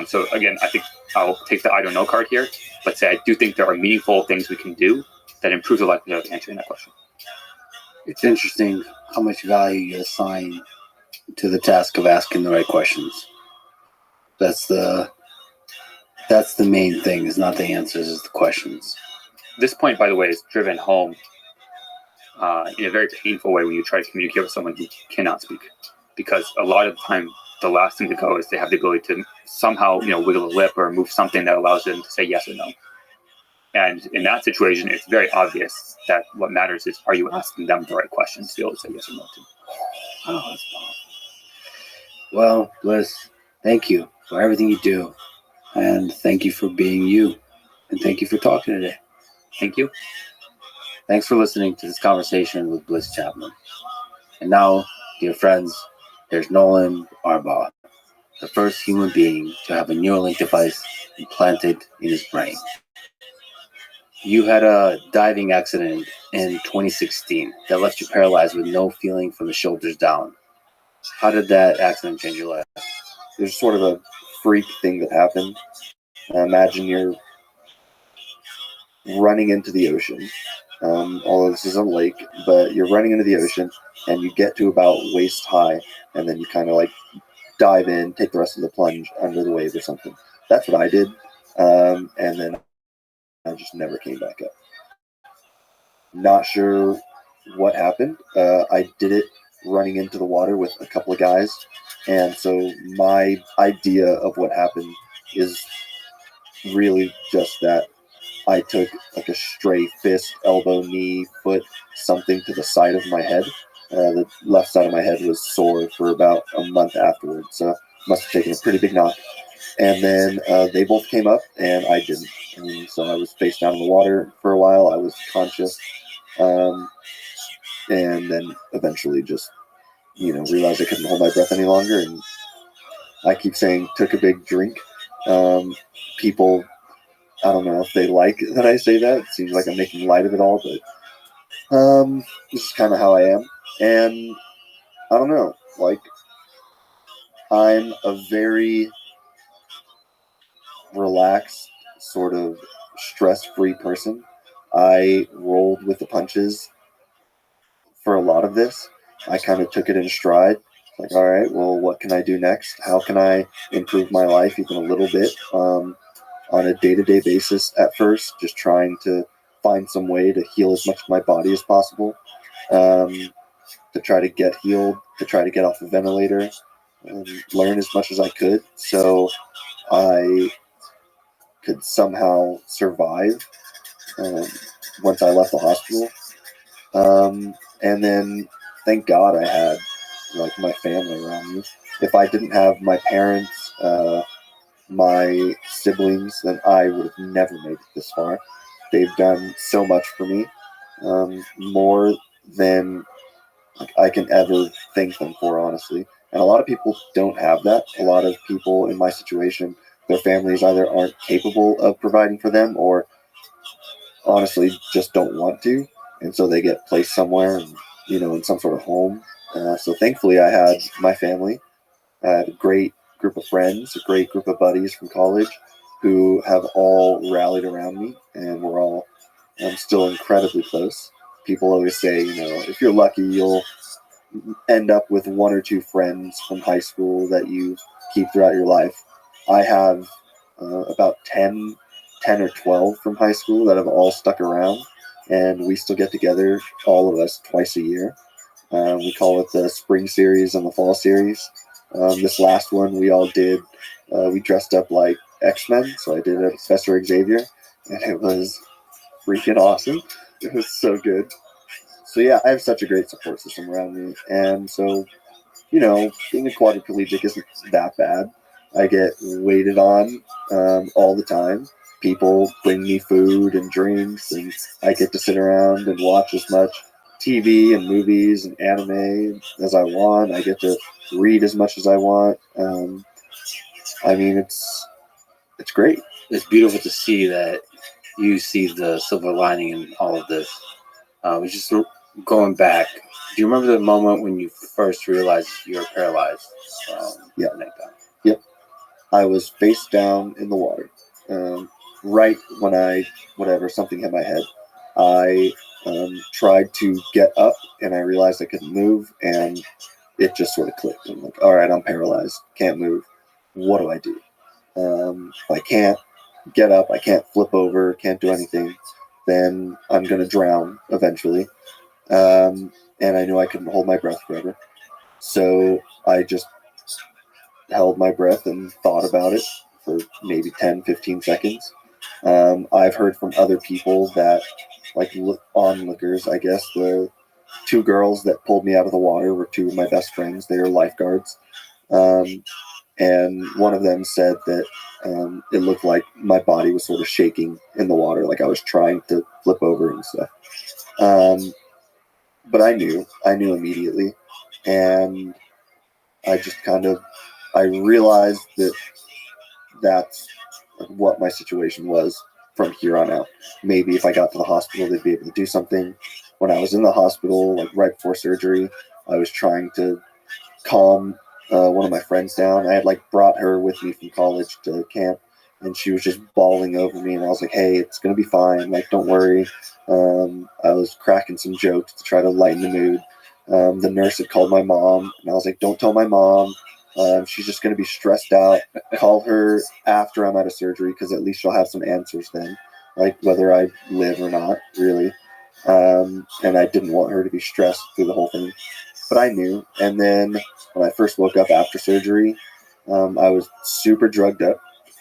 So again, I think I'll take the I don't know card here, but say I do think there are meaningful things we can do that improve the likelihood of answering that question. It's interesting how much value you assign to the task of asking the right questions. That's the main thing, is not the answers, is the questions. This point, by the way, is driven home in a very painful way when you try to communicate with someone who cannot speak, because a lot of the time the last thing to go is they have the ability to somehow wiggle a lip or move something that allows them to say yes or no. And in that situation, it's very obvious that what matters is, are you asking them the right questions to be able to say yes or no to? Oh, that's powerful. Well, Bliss, thank you for everything you do, and thank you for being you, and thank you for talking today. Thank you. Thanks for listening to this conversation with Bliss Chapman. And now, dear friends, there's Nolan Arbaugh, the first human being to have a Neuralink device implanted in his brain. You had a diving accident in 2016 that left you paralyzed with no feeling from the shoulders down. How did that accident change your life? There's sort of a freak thing that happened. Imagine you're running into the ocean. Although this is a lake, but you're running into the ocean and you get to about waist high, and then you kind of like dive in, take the rest of the plunge under the wave or something. That's what I did. And then I just never came back up. Not sure what happened. I did it running into the water with a couple of guys. And so my idea of what happened is really just that. I took like a stray fist, elbow, knee, foot, something to the side of my head. The left side of my head was sore for about a month afterwards. So must have taken a pretty big knock. And then they both came up and I didn't. And so I was face down in the water for a while. I was conscious. And then eventually just, realized I couldn't hold my breath any longer. And I keep saying, took a big drink. People, I don't know if they like that I say that. It seems like I'm making light of it all, but this is kind of how I am. And I don't know, like, I'm a very relaxed, sort of stress-free person. I rolled with the punches for a lot of this. I kind of took it in stride. Like, all right, well, what can I do next? How can I improve my life even a little bit? On a day-to-day basis at first, just trying to find some way to heal as much of my body as possible, to try to get healed, to try to get off the ventilator, and learn as much as I could so I could somehow survive once I left the hospital. And then, thank God I had like my family around me. If I didn't have my parents, my siblings, then I would have never made it this far. They've done so much for me, more than I can ever thank them for, honestly. And a lot of people don't have that. A lot of people in my situation, their families either aren't capable of providing for them or honestly just don't want to. And so they get placed somewhere, in some sort of home. So thankfully I had my family. I had a great group of friends, a great group of buddies from college who have all rallied around me, and we're all still incredibly close. People always say, if you're lucky, you'll end up with one or two friends from high school that you keep throughout your life. I have about 10 or 12 from high school that have all stuck around, and we still get together, all of us, twice a year. We call it the spring series and the fall series. This last one we all did, we dressed up like X-Men, so I did a Professor Xavier, and it was freaking awesome. It was so good. So yeah, I have such a great support system around me, and so, being a quadriplegic isn't that bad. I get waited on all the time. People bring me food and drinks, and I get to sit around and watch as much TV and movies and anime as I want. I get to read as much as I want. It's great. It's beautiful to see that you see the silver lining in all of this. Just going back, do you remember the moment when you first realized you were paralyzed? Yeah. Yep. I was face down in the water. Right when something hit my head, I tried to get up, and I realized I couldn't move, and it just sort of clicked. I'm like, all right, I'm paralyzed, can't move. What do I do? I can't get up, I can't flip over, can't do anything. Then I'm going to drown eventually. And I knew I couldn't hold my breath forever. So I just held my breath and thought about it for maybe 10, 15 seconds. I've heard from other people that, like onlookers, I guess, the two girls that pulled me out of the water were two of my best friends. They were lifeguards. And one of them said that it looked like my body was sort of shaking in the water, like I was trying to flip over and stuff. But I knew immediately. And I just I realized that that's what my situation was from here on out. Maybe if I got to the hospital, they'd be able to do something. When I was in the hospital, like right before surgery, I was trying to calm one of my friends down. I had brought her with me from college to camp, and she was just bawling over me, and I was like, hey, it's going to be fine. Don't worry. I was cracking some jokes to try to lighten the mood. The nurse had called my mom, and I was like, don't tell my mom. She's just going to be stressed out. Call her after I'm out of surgery, because at least she'll have some answers then, whether I live or not, really. And I didn't want her to be stressed through the whole thing. But I knew. And then when I first woke up after surgery, I was super drugged up.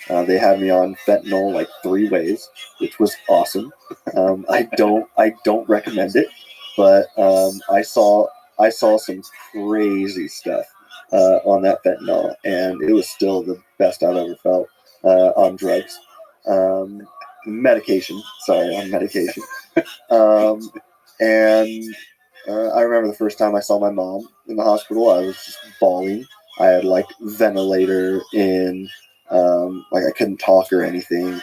They had me on fentanyl 3 ways, which was awesome. I don't recommend it, but I saw some crazy stuff on that fentanyl, and it was still the best I've ever felt on drugs. Medication. And I remember the first time I saw my mom in the hospital, I was just bawling. I had ventilator in, I couldn't talk or anything,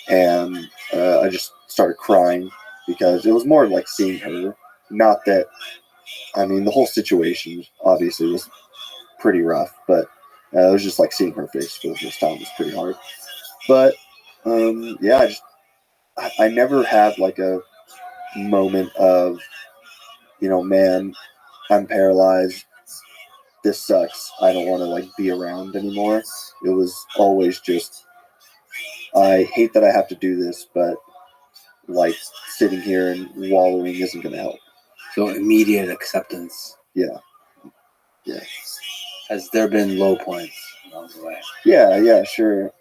and I just started crying because it was more seeing her. Not that, the whole situation obviously was pretty rough, but it was just seeing her face for the first time was pretty hard. But yeah, I never had a moment of, man, I'm paralyzed, this sucks, I don't want to be around anymore. It was always just, I hate that I have to do this, but sitting here and wallowing isn't going to help. So immediate acceptance. Yeah. Has there been low points along the way? Yeah, sure.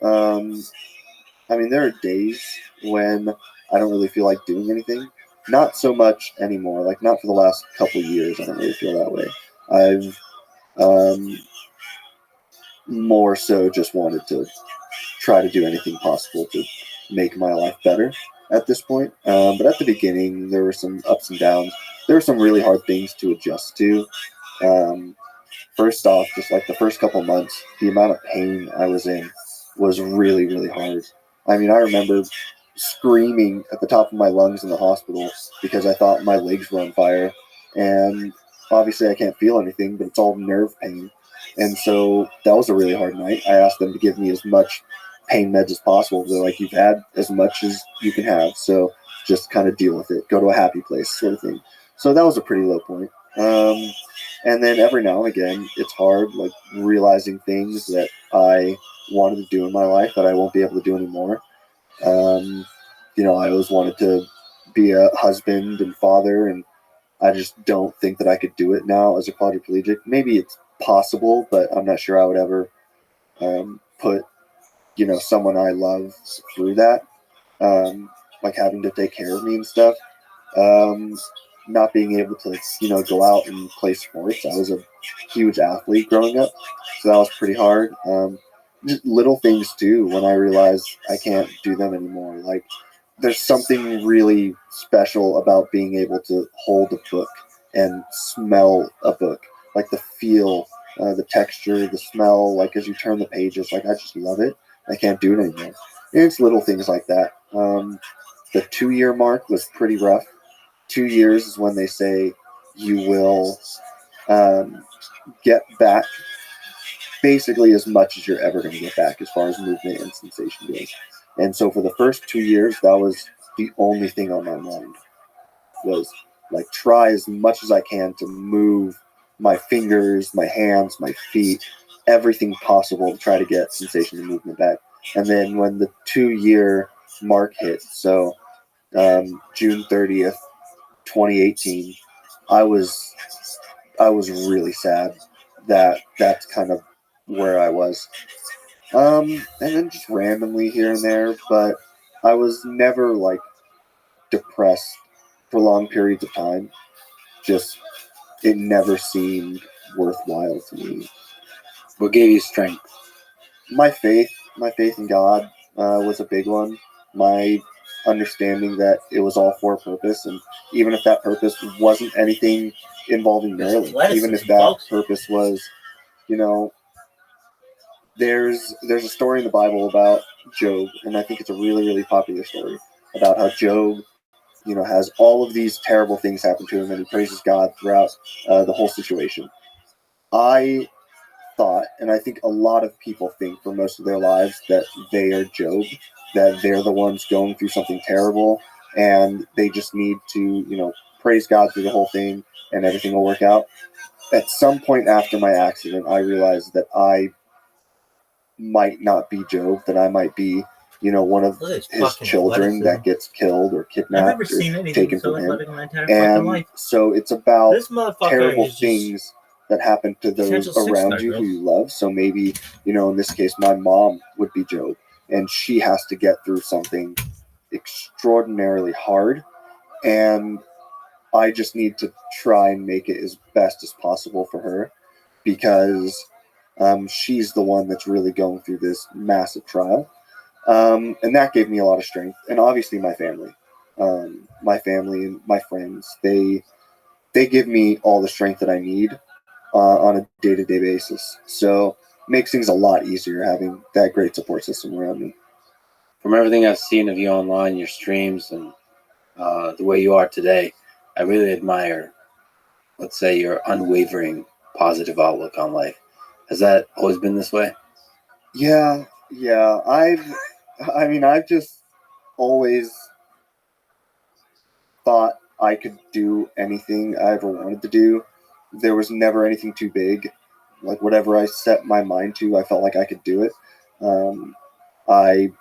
There are days when I don't really feel like doing anything. Not so much anymore. Not for the last couple years, I don't really feel that way. I've more so just wanted to try to do anything possible to make my life better at this point. But at the beginning, there were some ups and downs. There were some really hard things to adjust to. First off, just the first couple months, the amount of pain I was in was really, really hard. I remember screaming at the top of my lungs in the hospital because I thought my legs were on fire. And obviously I can't feel anything, but it's all nerve pain. And so that was a really hard night. I asked them to give me as much pain meds as possible. They're like, you've had as much as you can have, so just kind of deal with it. Go to a happy place, sort of thing. So that was a pretty low point. And then every now and again, it's hard, realizing things that I wanted to do in my life that I won't be able to do anymore. I always wanted to be a husband and father, and I just don't think that I could do it now as a quadriplegic. Maybe it's possible, but I'm not sure I would ever put, someone I love through that, having to take care of me and stuff. Not being able to, go out and play sports. I was a huge athlete growing up, so that was pretty hard. Just little things too, when I realized I can't do them anymore. There's something really special about being able to hold a book and smell a book, the feel, the texture, the smell, as you turn the pages. I just love it. I can't do it anymore. And it's little things like that. The 2-year mark was pretty rough. 2 years is when they say you will get back basically as much as you're ever going to get back as far as movement and sensation goes. And so for the first 2 years, that was the only thing on my mind. was like try as much as I can to move my fingers, my hands, my feet, everything possible to try to get sensation and movement back. And then when the 2-year mark hit, so June 30th, 2018, I was really sad that that's kind of where I was. And then just randomly here and there, but I was never like depressed for long periods of time. Just it never seemed worthwhile to me. What gave you strength? My faith in God was a big one. My understanding that it was all for a purpose, and even if that purpose wasn't anything involving Maryland, even if that purpose was, you know, there's a story in the Bible about Job, and I think it's a really, really popular story about how Job, you know, has all of these terrible things happen to him, and he praises God throughout the whole situation. I thought, and I think a lot of people think for most of their lives, that they are Job, that they're the ones going through something terrible, and they just need to, you know, praise God through the whole thing, and everything will work out. At some point after my accident, I realized that I might not be Job, that I might be, you know, one of his children that gets killed or kidnapped or taken from him. And so it's about terrible things that happen to those around you who you love. So maybe, you know, in this case, my mom would be Job, and she has to get through something extraordinarily hard. And I just need to try and make it as best as possible for her, because she's the one that's really going through this massive trial. And that gave me a lot of strength. And obviously my family and my friends, they give me all the strength that I need on a day-to-day basis. So it makes things a lot easier having that great support system around me. From everything I've seen of you online, your streams, and the way you are today, I really admire, let's say, your unwavering positive outlook on life. Has that always been this way? Yeah. I've just always thought I could do anything I ever wanted to do. There was never anything too big. Like whatever I set my mind to, I felt like I could do it. I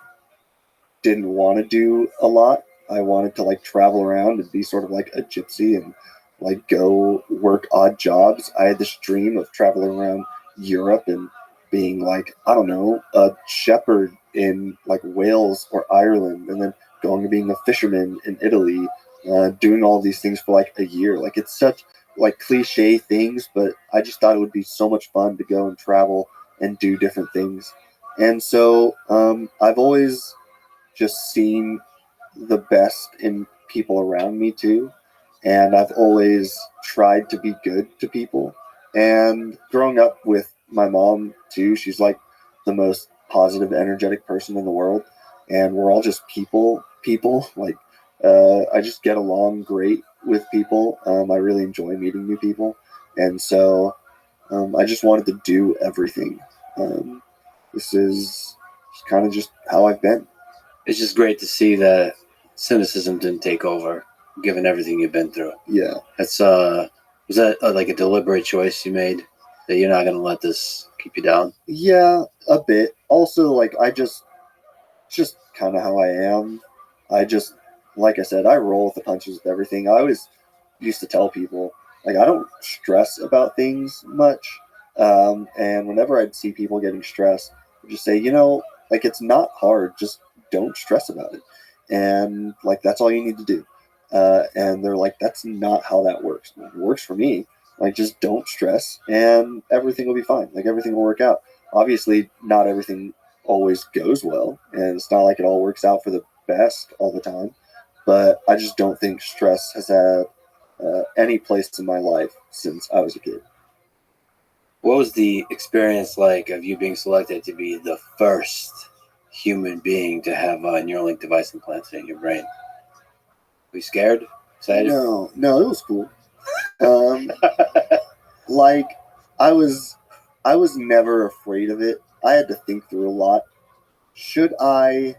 didn't want to do a lot. I wanted to like travel around and be sort of like a gypsy and like go work odd jobs. I had this dream of traveling around Europe and being like, I don't know, a shepherd in like Wales or Ireland, and then going to being a fisherman in Italy, doing all these things for like a year. Like it's such like cliche things, but I just thought it would be so much fun to go and travel and do different things. And so I've always just seen the best in people around me too. And I've always tried to be good to people. And growing up with my mom too, she's like the most positive, energetic person in the world. And we're all just people. Like, I just get along great with people. I really enjoy meeting new people. And so I just wanted to do everything. This is kind of just how I've been. It's just great to see that cynicism didn't take over, given everything you've been through. Yeah. That's was that like a deliberate choice you made, that you're not going to let this keep you down? Yeah, a bit. Also, like it's just kind of how I am. I just, like I said, I roll with the punches with everything. I always used to tell people, like, I don't stress about things much. And whenever I'd see people getting stressed, I'd just say, you know, like, it's not hard. Just don't stress about it. And like, that's all you need to do. And they're like, that's not how that works. It works for me. Like, just don't stress and everything will be fine. Like, everything will work out. Obviously, not everything always goes well, and it's not like it all works out for the best all the time. But I just don't think stress has had any place in my life since I was a kid. What was the experience like of you being selected to be the first human being to have a Neuralink device implanted in your brain? Were you scared? Excited? No, it was cool. Like, I was never afraid of it. I had to think through a lot. Should I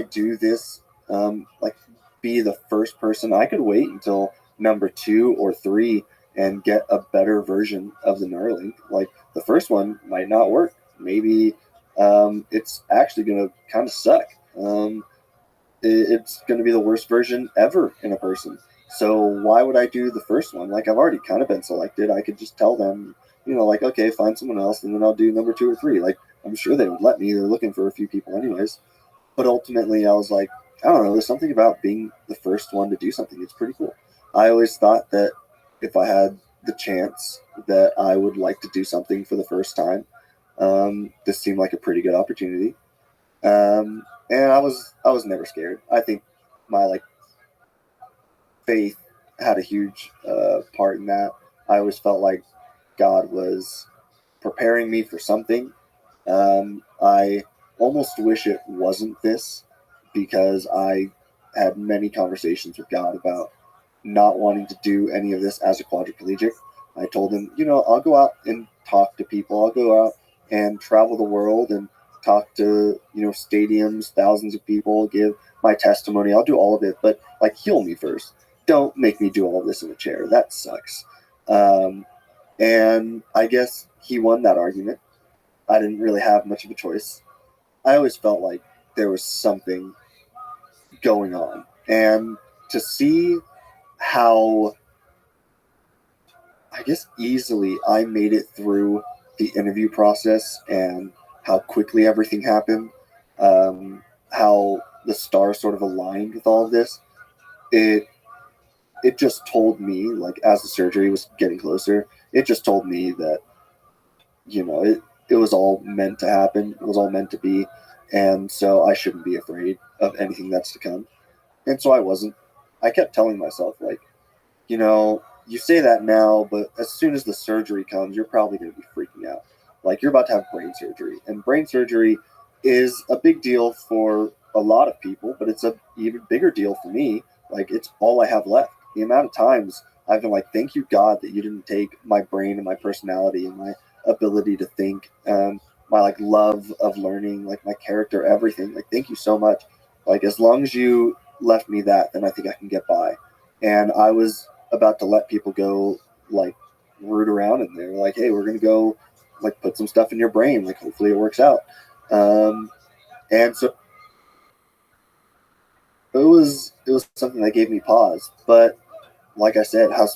do this? Like, be the first person. I could wait until number 2 or 3 and get a better version of the Neuralink. Like the first one might not work. Maybe it's actually going to kind of suck. It's going to be the worst version ever in a person. So why would I do the first one? Like I've already kind of been selected. I could just tell them, like, okay, find someone else, and then I'll do number 2 or 3. Like I'm sure they would let me. They're looking for a few people anyways. But ultimately, I was like, I don't know. There's something about being the first one to do something. It's pretty cool. I always thought that if I had the chance, that I would like to do something for the first time. This seemed like a pretty good opportunity. And I was never scared. I think my faith had a huge part in that. I always felt like God was preparing me for something. I almost wish it wasn't this, because I had many conversations with God about not wanting to do any of this as a quadriplegic. I told him, I'll go out and talk to people. I'll go out and travel the world and talk to, stadiums, thousands of people, give my testimony. I'll do all of it, but heal me first. Don't make me do all of this in a chair. That sucks. And I guess he won that argument. I didn't really have much of a choice. I always felt like there was something going on. And to see how, I guess, easily I made it through the interview process and how quickly everything happened, how the stars sort of aligned with all of this, it just told me, as the surgery was getting closer, it just told me that, it was all meant to happen. It was all meant to be. And so I shouldn't be afraid of anything that's to come. And so I wasn't. I kept telling myself, you say that now, but as soon as the surgery comes, you're probably going to be freaking out. You're about to have brain surgery. And brain surgery is a big deal for a lot of people, but it's an even bigger deal for me. It's all I have left. The amount of times I've been thank you, God, that you didn't take my brain and my personality and my ability to think, my love of learning, my character, everything. Thank you so much. As long as you left me that, then I think I can get by. And I was about to let people go, root around in there. Hey, we're going to go, put some stuff in your brain. Hopefully it works out. And so it was something that gave me pause. But like I said, how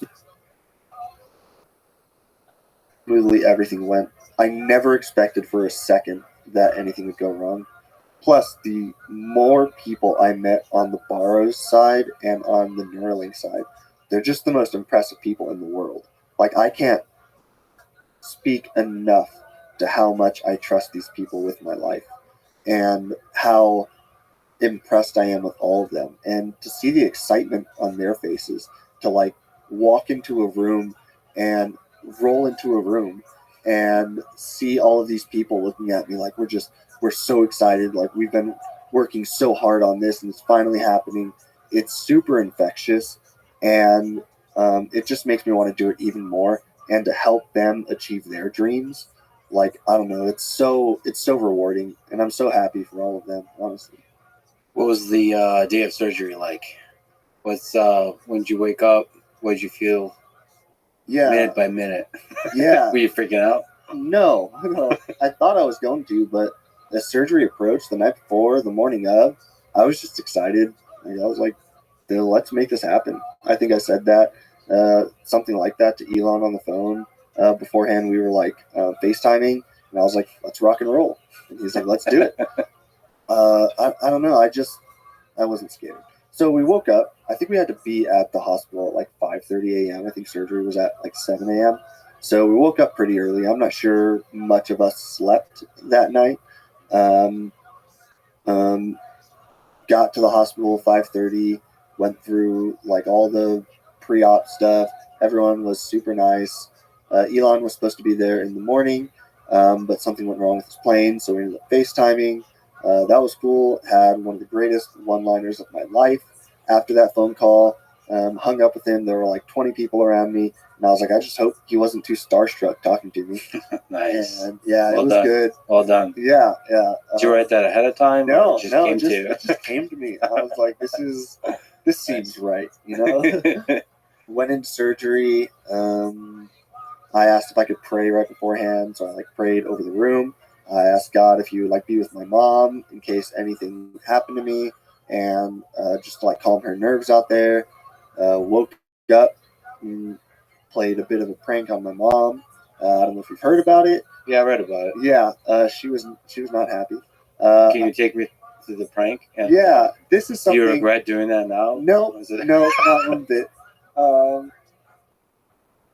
smoothly everything went. I never expected for a second that anything would go wrong. Plus, the more people I met on the Barrows side and on the Neuralink side, they're just the most impressive people in the world. I can't speak enough to how much I trust these people with my life and how impressed I am with all of them. And to see the excitement on their faces, to walk into a room and roll into a room and see all of these people looking at me we're so excited, we've been working so hard on this and it's finally happening. It's super infectious, and it just makes me want to do it even more and to help them achieve their dreams. I don't know, it's so rewarding, and I'm so happy for all of them, honestly. What was the day of surgery like? When did you wake up? What did you feel? Yeah. Minute by minute. Yeah. Were you freaking out? No. I thought I was going to, but as surgery approached the night before, the morning of, I was just excited. I was like, let's make this happen. I think I said that, something like that to Elon on the phone. Beforehand, we were FaceTiming, and I was like, let's rock and roll. And he's like, let's do it. I don't know. I wasn't scared. So we woke up. I think we had to be at the hospital at 5:30 a.m. I think surgery was at 7 a.m. So we woke up pretty early. I'm not sure much of us slept that night. Got to the hospital 5:30. Went through all the pre-op stuff. Everyone was super nice. Elon was supposed to be there in the morning, but something went wrong with his plane, so we ended up FaceTiming. That was cool. Had one of the greatest one-liners of my life after that phone call. Hung up with him. There were 20 people around me, and I was like, I just hope he wasn't too starstruck talking to me. Nice. And yeah, well it was done. good. Well done. Yeah. Did you write that ahead of time? No, or it just came to it just came to me. I was like, this is this seems right, you know. Went into surgery. I asked if I could pray right beforehand, so I like prayed over the room. I asked God if He would like be with my mom in case anything happened to me, and just to like calm her nerves out there. Woke up, and played a bit of a prank on my mom. I don't know if you've heard about it. Yeah, I read about it. Yeah, she was not happy. Can you take me through the prank? And Yeah, this is do something. you regret doing that now? No, no, not one bit.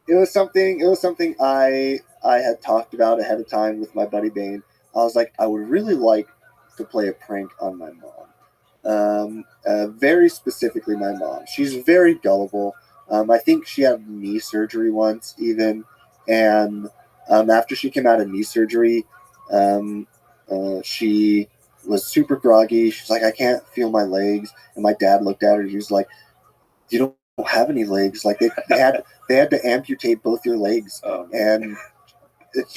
It was something I had talked about ahead of time with my buddy Bane. I was like, I would really like to play a prank on my mom. Very specifically my mom. She's very gullible. I think she had knee surgery once even, and after she came out of knee surgery, she was super groggy. She's like, I can't feel my legs, and my dad looked at her. He was like, you don't have any legs. Like they had to amputate both your legs, and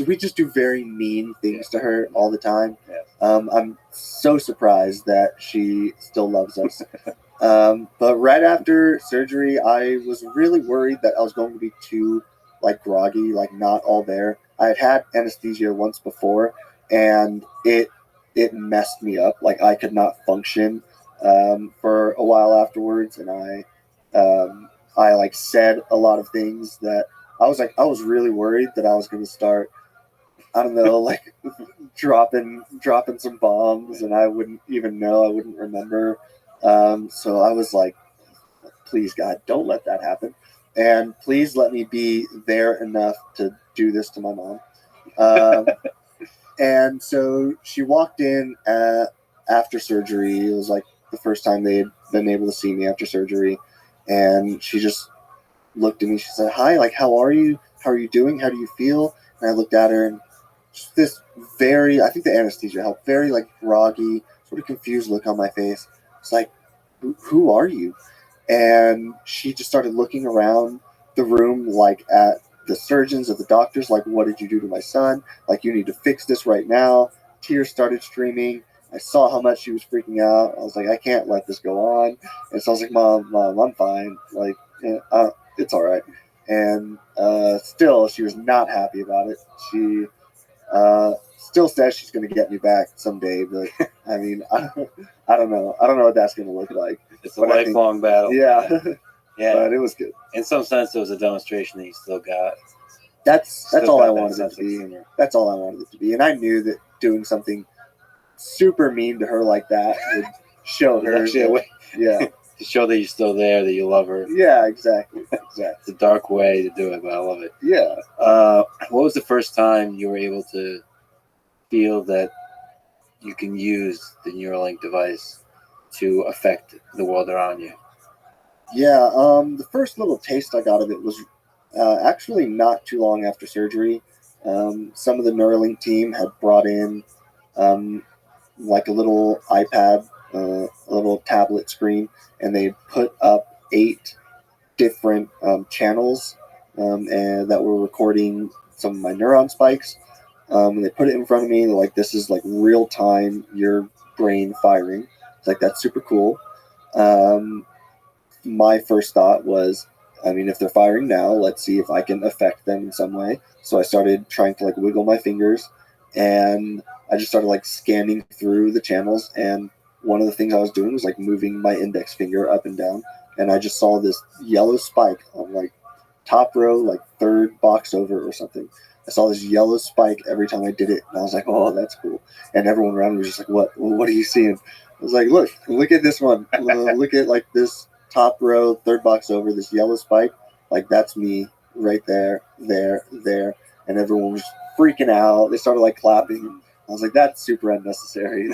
we just do very mean things to her all the time. I'm so surprised that she still loves us. But right after surgery, I was really worried that I was going to be too like groggy, like not all there. I had anesthesia once before, and it messed me up. Like I could not function for a while afterwards, and I like said a lot of things that I was really worried that I was going to start, I don't know, like dropping some bombs, and I wouldn't even know, I wouldn't remember. So I was like, please God, don't let that happen, and please let me be there enough to do this to my mom. And so she walked in after surgery. It was like the first time they had been able to see me after surgery. And she just looked at me. She said, hi, like, how are you? How are you doing? How do you feel? And I looked at her, and just this very, I think the anesthesia helped, very like groggy, sort of confused look on my face. It's like, who are you? And she just started looking around the room, like at the surgeons, at the doctors, like, what did you do to my son? Like, you need to fix this right now. Tears started streaming. I saw how much she was freaking out. I was like, I can't let this go on. And so I was like, Mom, I'm fine. Like, it's all right. And still, she was not happy about it. She still says she's going to get me back someday, but I mean, I don't know. I don't know what that's going to look like. It's a lifelong battle. Yeah. Yeah. But it was good. In some sense, it was a demonstration that you still got. That's all I wanted it sense to be. of humor. That's all I wanted it to be. And I knew that doing something super mean to her like that would show her. Actually, a way Yeah. to show that you're still there, that you love her. Yeah, exactly. It's a dark way to do it, but I love it. Yeah. What was the first time you were able to feel that you can use the Neuralink device to affect the world around you? Yeah, the first little taste I got of it was actually not too long after surgery. Some of the Neuralink team had brought in like a little iPad, a little tablet screen, and they put up 8 different channels and that were recording some of my neuron spikes. And they put it in front of me. They're like, this is like real time, your brain firing. It's like, that's super cool. My first thought was, I mean, if they're firing now, let's see if I can affect them in some way. So I started trying to like wiggle my fingers, and I just started like scanning through the channels. And one of the things I was doing was like moving my index finger up and down. And I just saw this yellow spike on like top row, like 3rd box over or something. I saw this yellow spike every time I did it. And I was like, oh, that's cool. And everyone around me was just like, what are you seeing? I was like, look at this one. Look at like this top row, 3rd box over, this yellow spike. Like, that's me right there. And everyone was freaking out. They started like clapping. I was like, that's super unnecessary.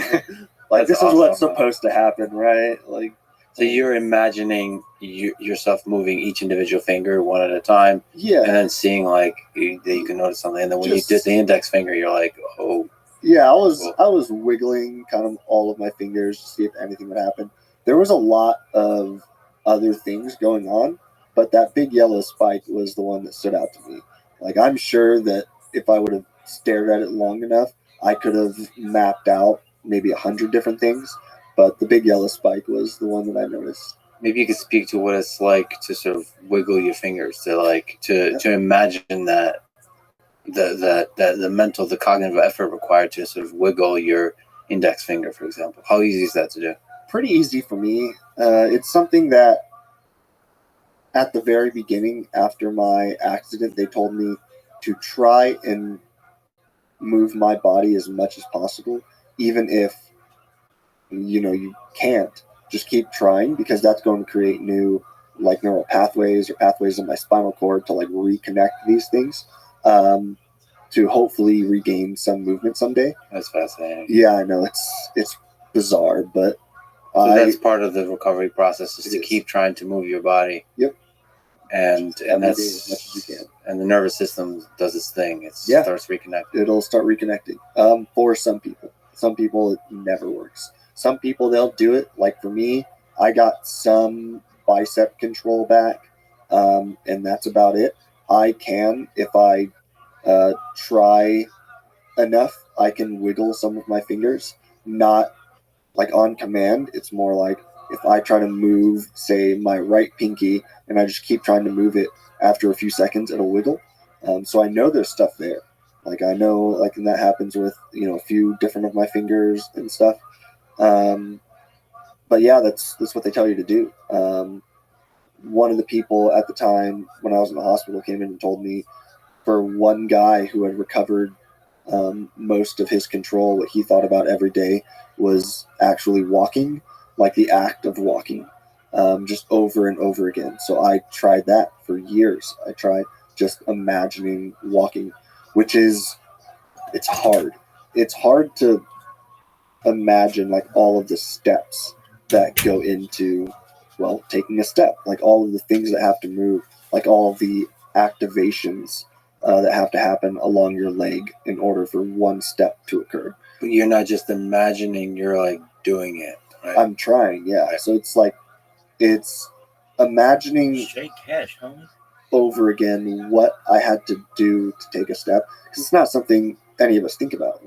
Like, this is what's supposed to happen, right? Like, so you're imagining yourself moving each individual finger one at a time, yeah, and then seeing like that you can notice something. And then when you did the index finger, you're like, oh, yeah. I was wiggling kind of all of my fingers to see if anything would happen. There was a lot of other things going on, but that big yellow spike was the one that stood out to me. Like, I'm sure that if I would have stared at it long enough, I could have mapped out maybe 100 different things, but the big yellow spike was the one that I noticed. Maybe you could speak to what it's like to sort of wiggle your fingers, to imagine that the cognitive effort required to sort of wiggle your index finger, for example. How easy is that to do? Pretty easy for me. It's something that at the very beginning, after my accident, they told me to try and move my body as much as possible, even if you can't. Just keep trying, because that's going to create new neural pathways or pathways in my spinal cord to reconnect these things, to hopefully regain some movement someday. That's fascinating. Yeah, I know it's bizarre, but so that's part of the recovery process, is to keep trying to move your body. Yep. And that's as much as you can. And the nervous system does its thing. It starts reconnecting. It'll start reconnecting. For some people. Some people it never works. Some people, they'll do it. Like for me, I got some bicep control back, and that's about it. I can, if I try enough, I can wiggle some of my fingers. Not on command. It's more like if I try to move, say, my right pinky, and I just keep trying to move it, after a few seconds, it'll wiggle. So I know there's stuff there. I know, and that happens with, a few different of my fingers and stuff. But yeah, that's what they tell you to do. One of the people at the time when I was in the hospital came in and told me, for one guy who had recovered most of his control, what he thought about every day was actually walking, the act of walking, just over and over again. So I tried that for years. I tried just imagining walking, which is, it's hard. It's hard to imagine all of the steps that go into, taking a step, all of the things that have to move, all of the activations that have to happen along your leg in order for one step to occur. But you're not just imagining, you're doing it, right? I'm trying, yeah. Right. So it's imagining Shake cash, homie. over again what I had to do to take a step, because it's not something any of us think about.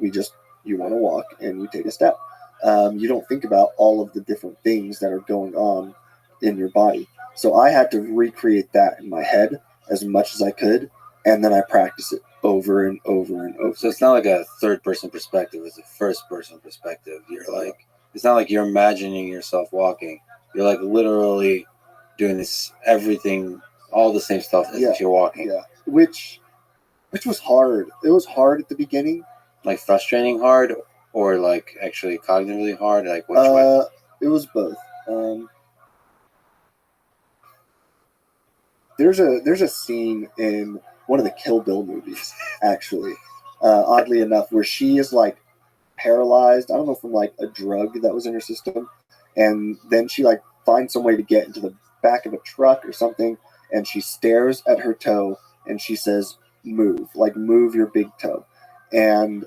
You want to walk and you take a step. You don't think about all of the different things that are going on in your body. So I had to recreate that in my head as much as I could, and then I practice it over and over and over. So it's not like a third-person perspective; it's a first-person perspective. You're it's not like you're imagining yourself walking. You're literally doing this everything, all the same stuff as if you're walking. Yeah, which was hard. It was hard at the beginning. Frustrating hard, or actually cognitively hard? Which way? It was both. There's a scene in one of the Kill Bill movies, actually, oddly enough, where she is paralyzed. I don't know, from a drug that was in her system, and then she finds some way to get into the back of a truck or something, and she stares at her toe and she says, "Move, move your big toe." And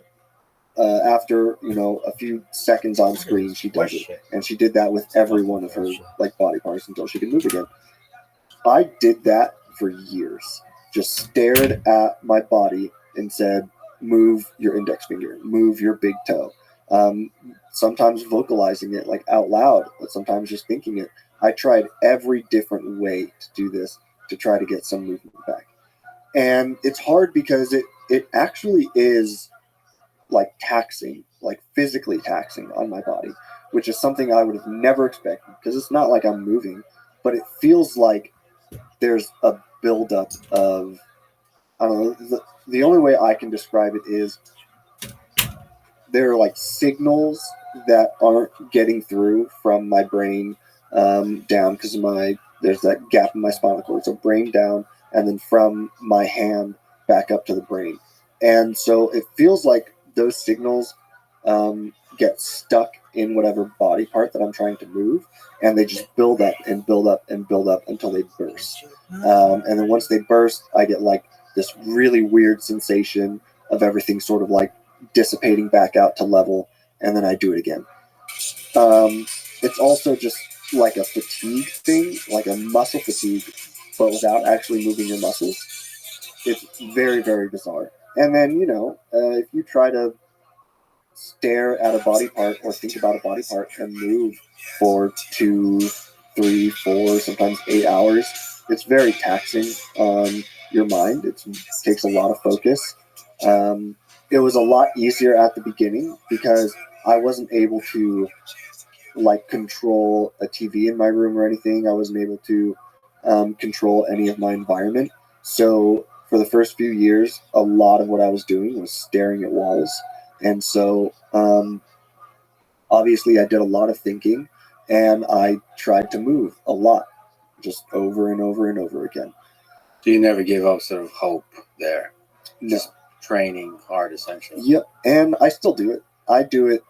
after a few seconds on screen, she does it, and she did that with every one of her body parts until she could move again. I did that for years. Just stared at my body and said, "Move your index finger, move your big toe." Sometimes vocalizing it out loud, but sometimes just thinking it. I tried every different way to do this to try to get some movement back, and it's hard because it actually is taxing, physically taxing on my body, which is something I would have never expected, because it's not I'm moving, but it feels like there's a buildup of, I don't know, the only way I can describe it is there are signals that aren't getting through from my brain down, because there's that gap in my spinal cord, so brain down, and then from my hand back up to the brain. And so it feels like those signals get stuck in whatever body part that I'm trying to move, and they just build up and build up and build up until they burst. And then once they burst, I get this really weird sensation of everything sort of dissipating back out to level, and then I do it again. It's also just a fatigue thing, a muscle fatigue, but without actually moving your muscles. It's very, very bizarre. And then, if you try to stare at a body part or think about a body part and move for 2, 3, 4, sometimes 8 hours. It's very taxing on your mind. It takes a lot of focus. It was a lot easier at the beginning because I wasn't able to like control a TV in my room or anything. I wasn't able to control any of my environment. So for the first few years, a lot of what I was doing was staring at walls. And so obviously I did a lot of thinking, and I tried to move a lot, just over and over and over again. So you never gave up sort of hope there. No. Just training hard, essentially. Yep, and I still do it. I do it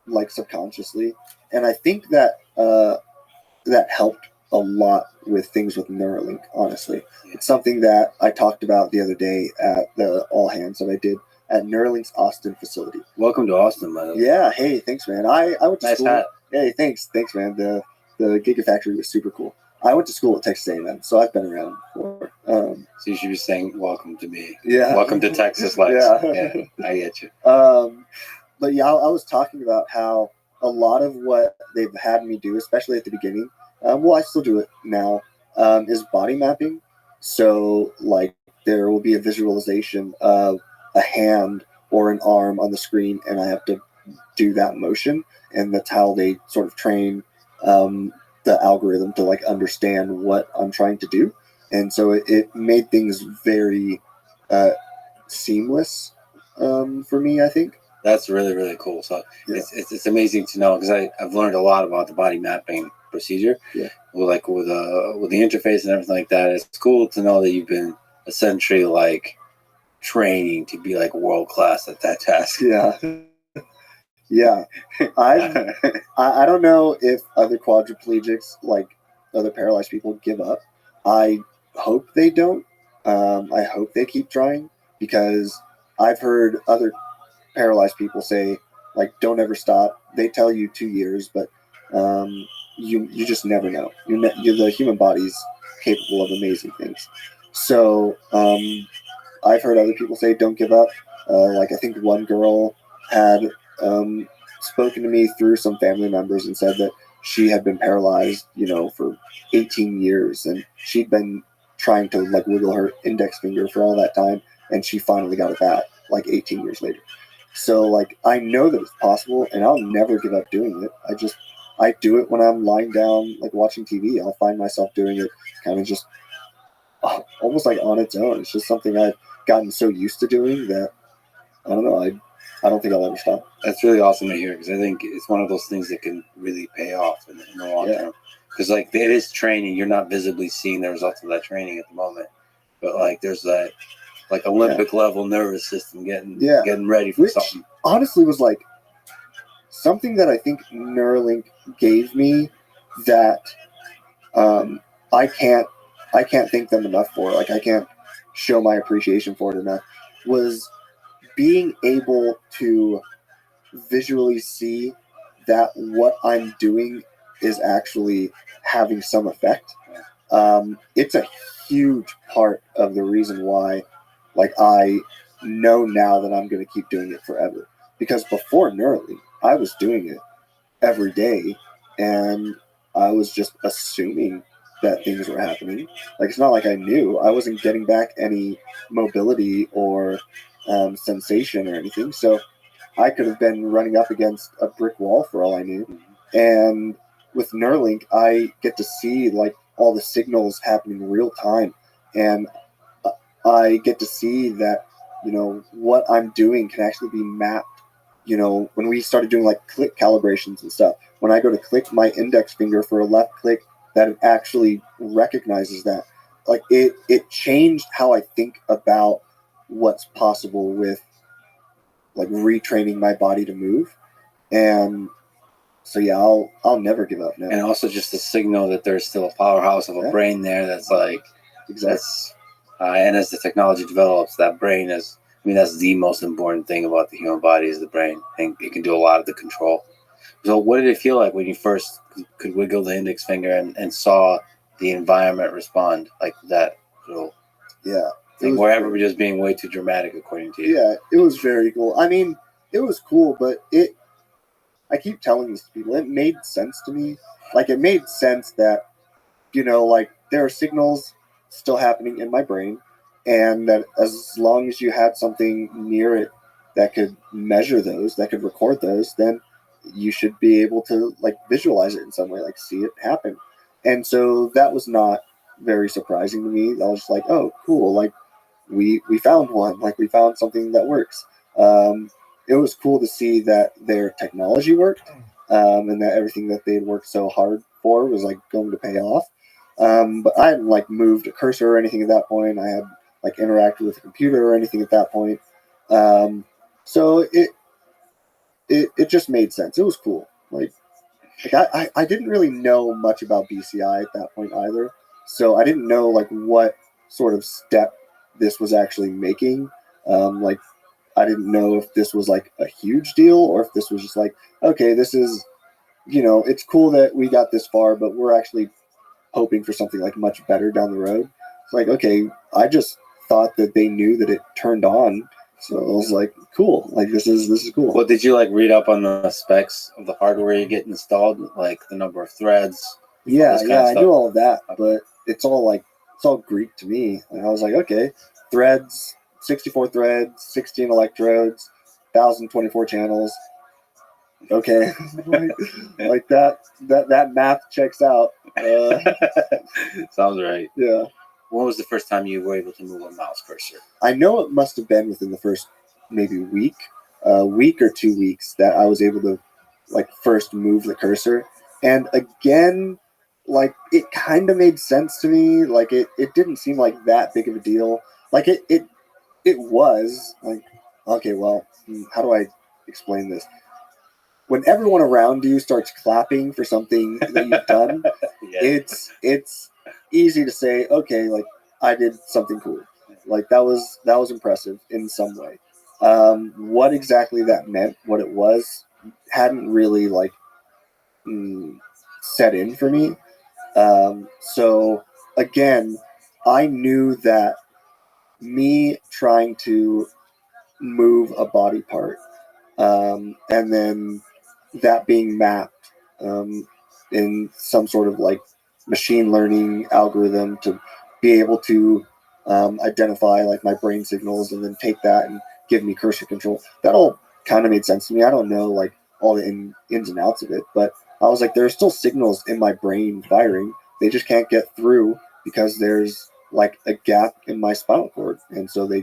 like subconsciously, and I think that that helped a lot with things with Neuralink. Honestly, it's something that I talked about the other day at the all hands that I did at Neuralink's Austin facility. Welcome to Austin, by the way. Yeah, hey, thanks, man. I went to Nice school. hat. Hey, thanks, man. The Gigafactory was super cool. I went to school at Texas A&M, so I've been around before. So you should be saying welcome to me. Yeah. Welcome to Texas Lex. Yeah. I get you. But yeah, I was talking about how a lot of what they've had me do, especially at the beginning, well, I still do it now, is body mapping. So like there will be a visualization of a hand or an arm on the screen, and I have to do that motion, and that's how they sort of train the algorithm to like understand what I'm trying to do. And so it made things very seamless for me, I think. That's really, really cool. So Yeah. it's amazing to know, because I've learned a lot about the body mapping procedure. Yeah. With the interface and everything like that. It's cool to know that you've been essentially like training to be like world class at that task. Yeah. Yeah. I don't know if other quadriplegics, like other paralyzed people, give up. I hope they don't. I hope they keep trying, because I've heard other paralyzed people say, like, don't ever stop. They tell you 2 years, but you just never know. The human body's capable of amazing things. So I've heard other people say, don't give up. Like I think one girl had spoken to me through some family members and said that she had been paralyzed, for 18 years, and she'd been trying to like wiggle her index finger for all that time, and she finally got it back like 18 years later. So like I know that it's possible, and I'll never give up doing it. I do it when I'm lying down like watching TV. I'll find myself doing it kind of just almost like on its own. It's just something I've gotten so used to doing that I don't know. I don't think I'll ever stop. That's really awesome to hear, because I think it's one of those things that can really pay off in the long term. Because like it is training, you're not visibly seeing the results of that training at the moment, but like there's that like Olympic level nervous system getting ready for something. Honestly was like something that I think Neuralink gave me that I can't thank them enough for. Like I can't show my appreciation for it enough. Was being able to visually see that what I'm doing is actually having some effect. It's a huge part of the reason why, like, I know now that I'm going to keep doing it forever. Because before Neuralink, I was doing it every day, and I was just assuming that things were happening. Like, it's not like I knew. I wasn't getting back any mobility or sensation or anything. So I could have been running up against a brick wall for all I knew. And with Neuralink, I get to see like all the signals happening real time, and I get to see that what I'm doing can actually be mapped. When we started doing like click calibrations and stuff, when I go to click my index finger for a left click, that it actually recognizes that. Like it changed how I think about what's possible with like retraining my body to move. And so yeah, I'll never give up now. And also just the signal that there's still a powerhouse of a brain there that's like and as the technology develops, that brain is, that's the most important thing about the human body is the brain, and it can do a lot of the control. So what did it feel like when you first could wiggle the index finger and saw the environment respond like that little thing where everybody just being way too dramatic according to you? Yeah, it was very cool. I mean, it was cool, but I keep telling this to people. It made sense to me. Like, it made sense that, you know, like, there are signals still happening in my brain, and that as long as you had something near it that could measure those, that could record those, then you should be able to, like, visualize it in some way, like, see it happen. And so that was not very surprising to me. I was just like, oh, cool. Like, we found one. Like, we found something that works. It was cool to see that their technology worked, and that everything that they had worked so hard for was, like, going to pay off. But I hadn't, like, moved a cursor or anything at that point. I had, like, interacted with a computer or anything at that point. So it just made sense. It was cool. Like I didn't really know much about BCI at that point either. So I didn't know, like, what sort of step this was actually making. Like, I didn't know if this was, like, a huge deal, or if this was just like, okay, this is, you know, it's cool that we got this far, but we're actually hoping for something, like, much better down the road. It's like, okay, I just thought that they knew that it turned on. So I was like, cool. Like, this is cool. Well, did you, like, read up on the specs of the hardware you get installed, like the number of threads? Yeah, this kind yeah, of I stuff? knew all of that, but it's all Greek to me. And I was like, okay, threads, 64 threads, 16 electrodes, 1,024 channels. Okay, like that math checks out. Sounds right. Yeah. When was the first time you were able to move a mouse cursor? I know it must have been within the first maybe week or 2 weeks that I was able to, like, first move the cursor. And again, like, it kind of made sense to me. Like, it didn't seem like that big of a deal. Like, it was like, okay, well, how do I explain this? When everyone around you starts clapping for something that you've done, Yeah. it's easy to say, okay, like, I did something cool. Like, that was impressive in some way. What exactly that meant, what it was, hadn't really, like, set in for me. So again, I knew that me trying to move a body part, and then that being mapped in some sort of, like, machine learning algorithm to be able to identify, like, my brain signals and then take that and give me cursor control. That all kind of made sense to me. I don't know, like, all the ins and outs of it, but I was like, there are still signals in my brain firing. They just can't get through because there's, like, a gap in my spinal cord, and so they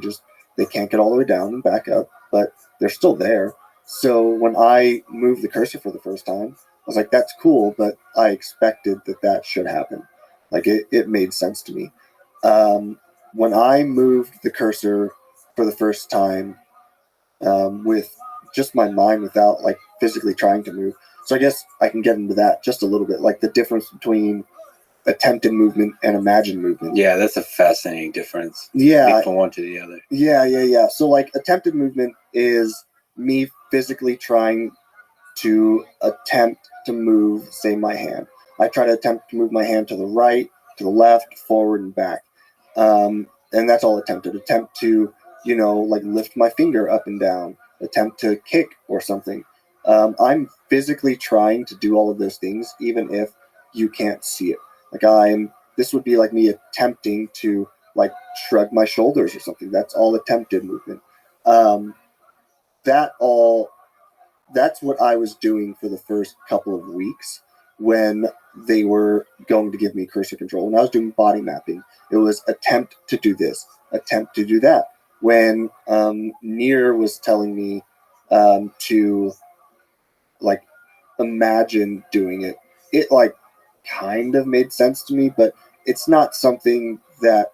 can't get all the way down and back up, but they're still there. So when I moved the cursor for the first time, I was like, that's cool, but I expected that should happen. Like, it made sense to me. When I moved the cursor for the first time, with just my mind without, like, physically trying to move. So I guess I can get into that just a little bit, like the difference between attempted movement and imagined movement. Yeah, that's a fascinating difference. Yeah. From one to the other. Yeah. So, like, attempted movement is me physically trying to attempt to move, say, my hand. I try to attempt to move my hand to the right, to the left, forward, and back. And that's all attempted. Attempt to, you know, like, lift my finger up and down. Attempt to kick or something. I'm physically trying to do all of those things, even if you can't see it. Like, this would be like me attempting to, like, shrug my shoulders or something. That's all attempted movement. That's what I was doing for the first couple of weeks when they were going to give me cursor control. When I was doing body mapping, it was attempt to do this, attempt to do that. When Near was telling me to, like, imagine doing it, it, like, kind of made sense to me, but it's not something that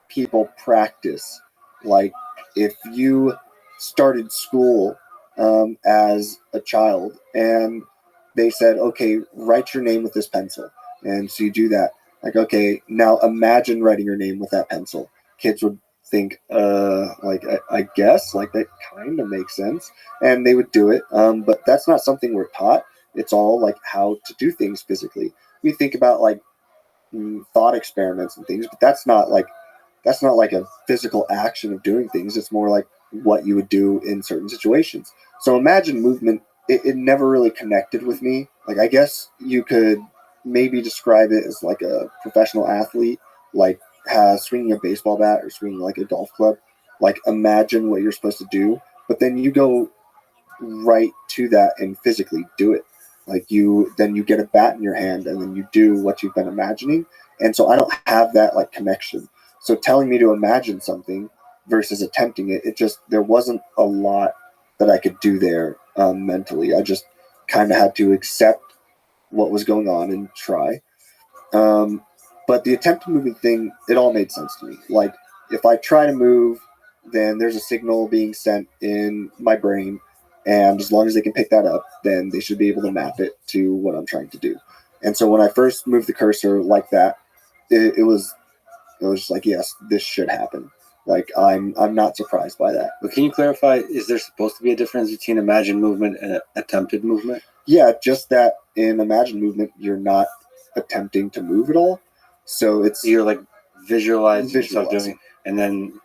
people practice. Like, if you started school as a child and they said, okay, write your name with this pencil, and so you do that, like, okay, now imagine writing your name with that pencil. Kids would think, like, I guess, like, that kind of makes sense, and they would do it, but that's not something we're taught. It's all, like, how to do things physically. We think about, like, thought experiments and things, but that's not like a physical action of doing things. It's more like what you would do in certain situations. So imagine movement it never really connected with me. Like, I guess you could maybe describe it as like a professional athlete, like has swinging a baseball bat or swinging like a golf club. Like, imagine what you're supposed to do, but then you go right to that and physically do it. Like, you get a bat in your hand and then you do what you've been imagining. And so I don't have that like connection. So telling me to imagine something versus attempting it, there wasn't a lot that I could do there mentally. I just kind of had to accept what was going on and try. But the attempted moving thing, it all made sense to me. Like, if I try to move, then there's a signal being sent in my brain, and as long as they can pick that up, then they should be able to map it to what I'm trying to do. And so when I first moved the cursor like that, it was just like, yes, this should happen. Like, I'm not surprised by that. But can you clarify, is there supposed to be a difference between imagined movement and attempted movement? Yeah, just that in imagined movement, you're not attempting to move at all. So you're like visualizing yourself doing, and then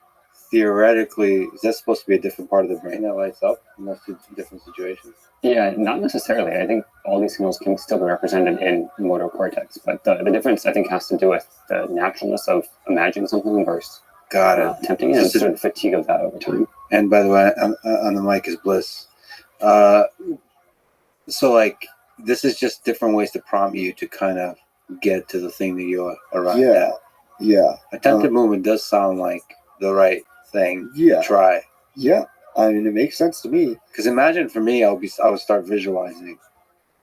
theoretically, is that supposed to be a different part of the brain that lights up in those two different situations? Yeah, not necessarily. I think all these signals can still be represented in motor cortex, but the difference, I think, has to do with the naturalness of imagining something versus attempting it, and sort of fatigue of that over time. And by the way, on the mic is Bliss. So, like, this is just different ways to prompt you to kind of get to the thing that you arrived at. Yeah. Attempted movement does sound like the right thing to try. Yeah. I mean, it makes sense to me. Because imagine for me, I would start visualizing,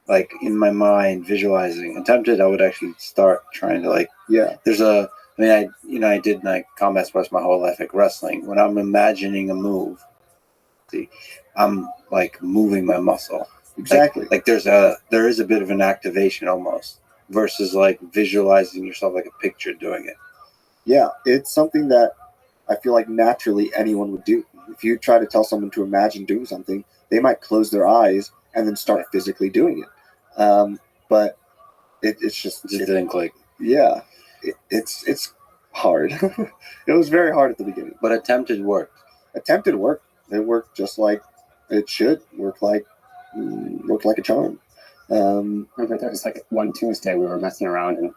like in my mind, visualizing. Attempted, I would actually start trying to I did like combat sports my whole life, like wrestling. When I'm imagining a move, I'm like moving my muscle. Exactly. Like there is a bit of an activation almost versus like visualizing yourself like a picture doing it. Yeah, it's something that I feel like naturally anyone would do. If you try to tell someone to imagine doing something, they might close their eyes and then start physically doing it. But it just didn't click. Yeah, it's hard. It was very hard at the beginning. But attempted worked. Attempted worked. It worked just like it should. Work like a charm. Remember, there was like one Tuesday we were messing around, and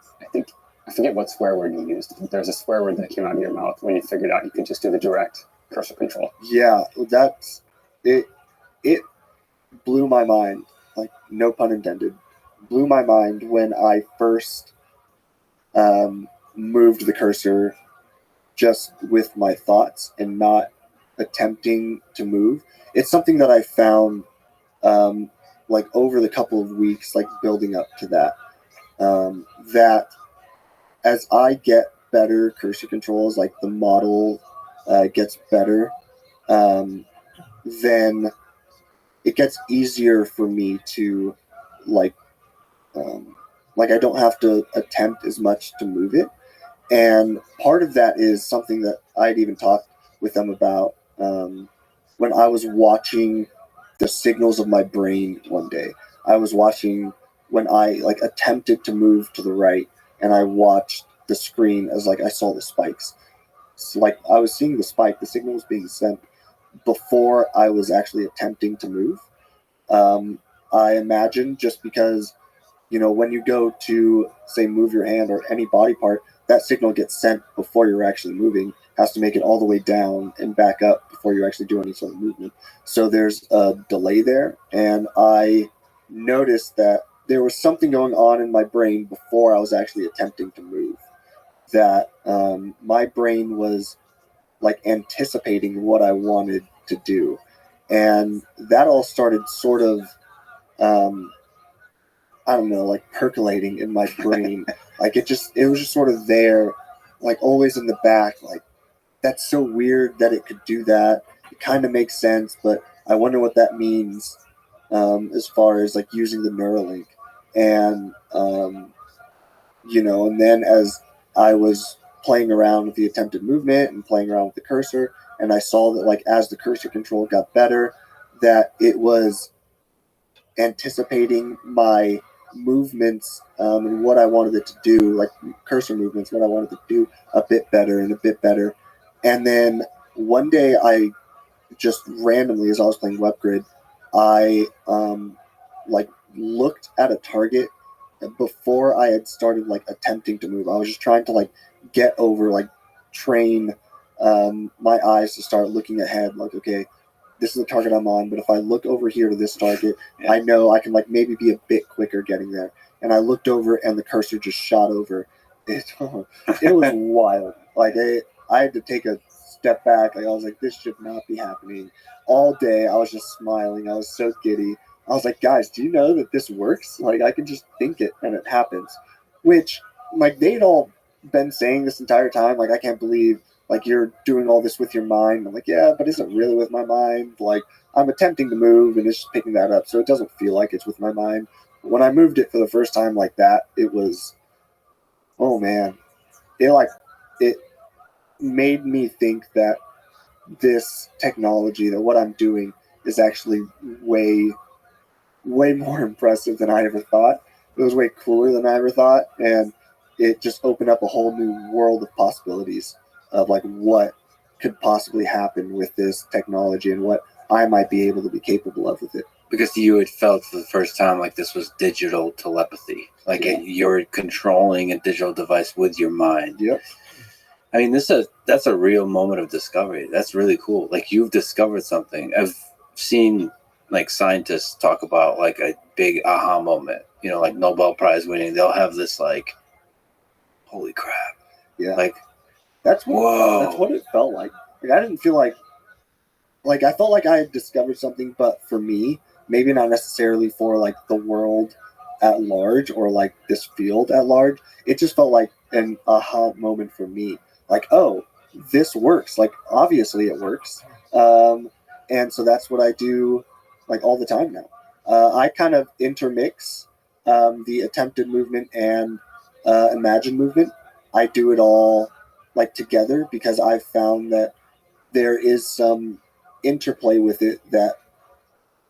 I forget what swear word you used, but there's a swear word that came out of your mouth when you figured out you could just do the direct cursor control. Yeah, that's it. It blew my mind. Like, no pun intended. Blew my mind when I first moved the cursor just with my thoughts and not attempting to move. It's something that I found like over the couple of weeks, like building up to that, that as I get better cursor controls, like the model gets better, then it gets easier for me to like I don't have to attempt as much to move it. And part of that is something that I'd even talked with them about when I was watching the signals of my brain one day. I was watching when I like attempted to move to the right, and I watched the screen as like I saw the spikes. So, like, I was seeing the spike, the signal was being sent before I was actually attempting to move. I imagine just because, when you go to, say, move your hand or any body part, that signal gets sent before you're actually moving, has to make it all the way down and back up before you actually do any sort of movement. So there's a delay there, and I noticed that there was something going on in my brain before I was actually attempting to move, that my brain was like anticipating what I wanted to do. And that all started sort of, I don't know, like percolating in my brain. Like it was just sort of there, like always in the back. Like, that's so weird that it could do that. It kind of makes sense, but I wonder what that means as far as like using the Neuralink. And, and then as I was playing around with the attempted movement and playing around with the cursor, and I saw that like as the cursor control got better, that it was anticipating my movements and what I wanted it to do, like cursor movements, what I wanted to do a bit better. And then one day I just randomly, as I was playing WebGrid, I like looked at a target before I had started like attempting to move. I was just trying to like get over, like train my eyes to start looking ahead. Like, okay, this is the target I'm on, but if I look over here to this target, I know I can like maybe be a bit quicker getting there. And I looked over, and the cursor just shot over. It was wild. Like I had to take a step back. Like I was like, this should not be happening. All day I was just smiling. I was so giddy. I was like, guys, do you know that this works? Like I can just think it and it happens. Which like they'd all been saying this entire time. Like I can't believe like you're doing all this with your mind. I'm like, yeah, but is it really with my mind? Like I'm attempting to move and it's just picking that up, so it doesn't feel like it's with my mind. But when I moved it for the first time like that, it was, oh man, it made me think that this technology, that what I'm doing is actually way more impressive than I ever thought. It was way cooler than I ever thought, and it just opened up a whole new world of possibilities of like what could possibly happen with this technology and what I might be able to be capable of with it. Because you had felt for the first time like this was digital telepathy, like you're controlling a digital device with your mind. Yep. I mean, that's a real moment of discovery. That's really cool. Like you've discovered something. I've seen like scientists talk about like a big aha moment. You know, like Nobel Prize winning. They'll have this like, holy crap. Yeah. Like, that's what it felt like. Like I didn't feel like I felt like I had discovered something, but for me, maybe not necessarily for like the world at large or like this field at large. It just felt like an aha moment for me. Like, oh, this works. Like obviously it works. And so that's what I do like all the time now. I kind of intermix the attempted movement and imagined movement. I do it all like together because I've found that there is some interplay with it that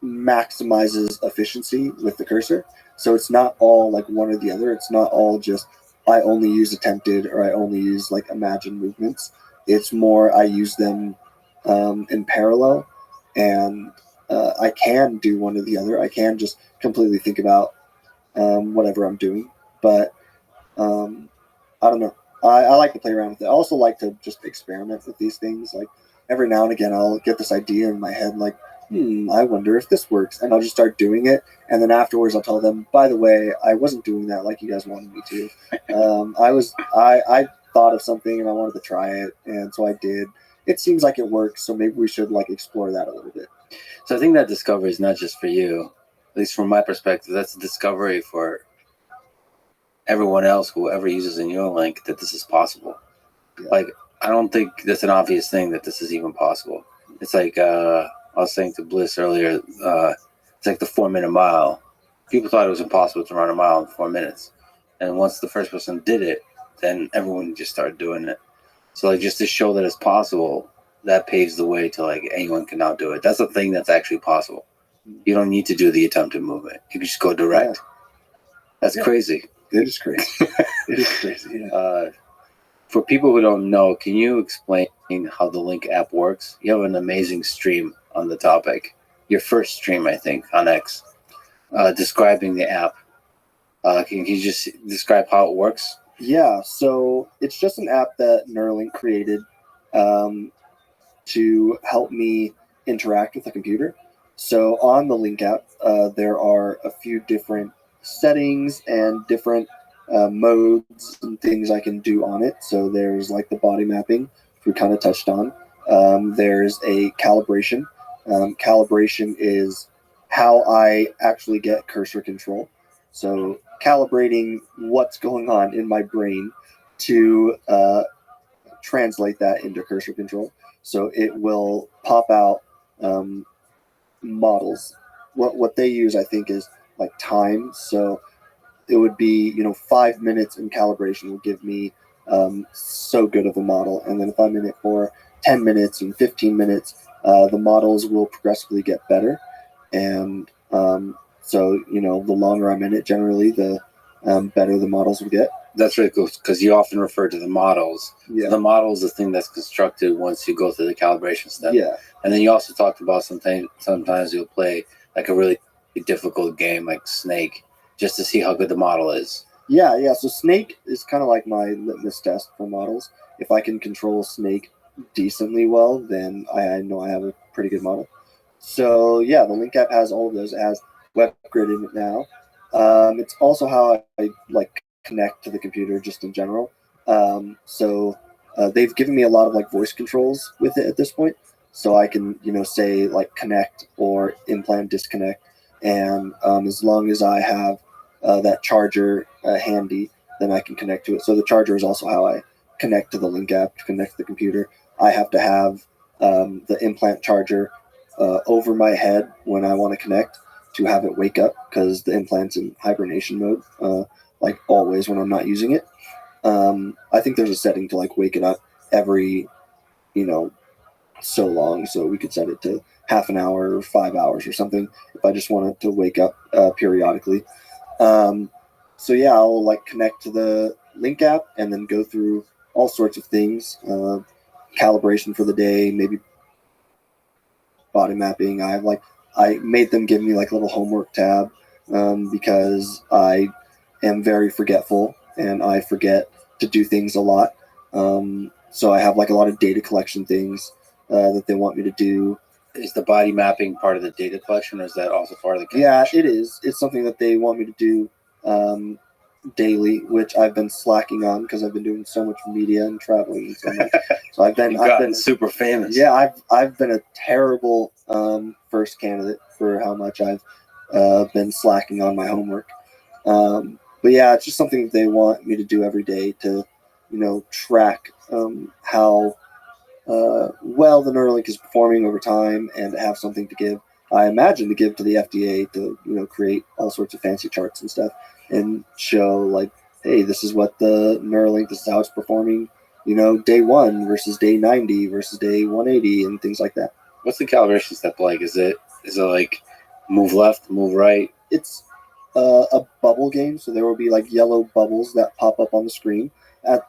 maximizes efficiency with the cursor. So it's not all like one or the other. It's not all just I only use attempted or I only use like imagined movements. It's more I use them in parallel, and I can do one or the other. I can just completely think about whatever I'm doing, but I don't know. I like to play around with it. I also like to just experiment with these things. Like every now and again, I'll get this idea in my head, like, I wonder if this works, and I'll just start doing it. And then afterwards, I'll tell them, by the way, I wasn't doing that like you guys wanted me to. I thought of something and I wanted to try it, and so I did. It seems like it works, so maybe we should like explore that a little bit. So I think that discovery is not just for you, at least from my perspective. That's a discovery for everyone else who ever uses a Neuralink, that this is possible. Yeah. Like, I don't think that's an obvious thing that this is even possible. It's like I was saying to Bliss earlier, it's like the 4-minute mile. People thought it was impossible to run a mile in 4 minutes. And once the first person did it, then everyone just started doing it. So like just to show that it's possible, that paves the way to like anyone can now do it. That's a thing that's actually possible. You don't need to do the attempted movement. You can just go direct. Yeah. That's crazy. It is crazy. It is crazy. Yeah. For people who don't know, can you explain how the Link app works? You have an amazing stream on the topic. Your first stream, I think, on X, describing the app. Can you just describe how it works? Yeah, so it's just an app that Neuralink created to help me interact with the computer. So on the Link app, there are a few different settings and different modes and things I can do on it. So there's like the body mapping, which we kind of touched on. There's a calibration. Calibration is how I actually get cursor control. So calibrating what's going on in my brain to translate that into cursor control. So it will pop out models. What they use, I think, is like time. So it would be, 5 minutes in calibration would give me so good of a model. And then if I'm in it for 10 minutes and 15 minutes, the models will progressively get better. And so, the longer I'm in it, generally, the better the models will get. That's really cool because you often refer to the models. Yeah. The model is the thing that's constructed once you go through the calibration step. Yeah. And then you also talked about sometimes you'll play like a really difficult game like Snake just to see how good the model is. Yeah. So Snake is kind of like my litmus test for models. If I can control Snake decently well, then I know I have a pretty good model. So yeah, the Link app has all of those. It has web grid in it now. It's also how I like connect to the computer just in general. So they've given me a lot of like voice controls with it at this point, so I can say like connect or implant disconnect, and as long as I have that charger handy, then I can connect to it. So the charger is also how I connect to the Link app to connect to the computer. I have to have the implant charger over my head when I want to connect to have it wake up because the implant's in hibernation mode, like always when I'm not using it. I think there's a setting to like wake it up every, so long. So we could set it to half an hour or 5 hours or something if I just wanted to wake up periodically. So yeah, I'll like connect to the Link app and then go through all sorts of things, calibration for the day, maybe body mapping. I made them give me like a little homework tab because I am very forgetful and I forget to do things a lot. So I have like a lot of data collection things that they want me to do. Is the body mapping part of the data collection, or is that also part of the calibration? Yeah, it is. It's something that they want me to do daily, which I've been slacking on because I've been doing so much media and traveling and so much. So I've been super famous. Yeah, I've been a terrible first candidate for how much I've been slacking on my homework. But yeah, it's just something that they want me to do every day to, track how well the Neuralink is performing over time and have something to give. I imagine to give to the FDA to create all sorts of fancy charts and stuff and show like, hey, this is what the Neuralink, this is how it's performing, day 1 versus day 90 versus day 180 and things like that. What's the calibration step like? Is it like move left, move right? It's a bubble game, so there will be like yellow bubbles that pop up on the screen. At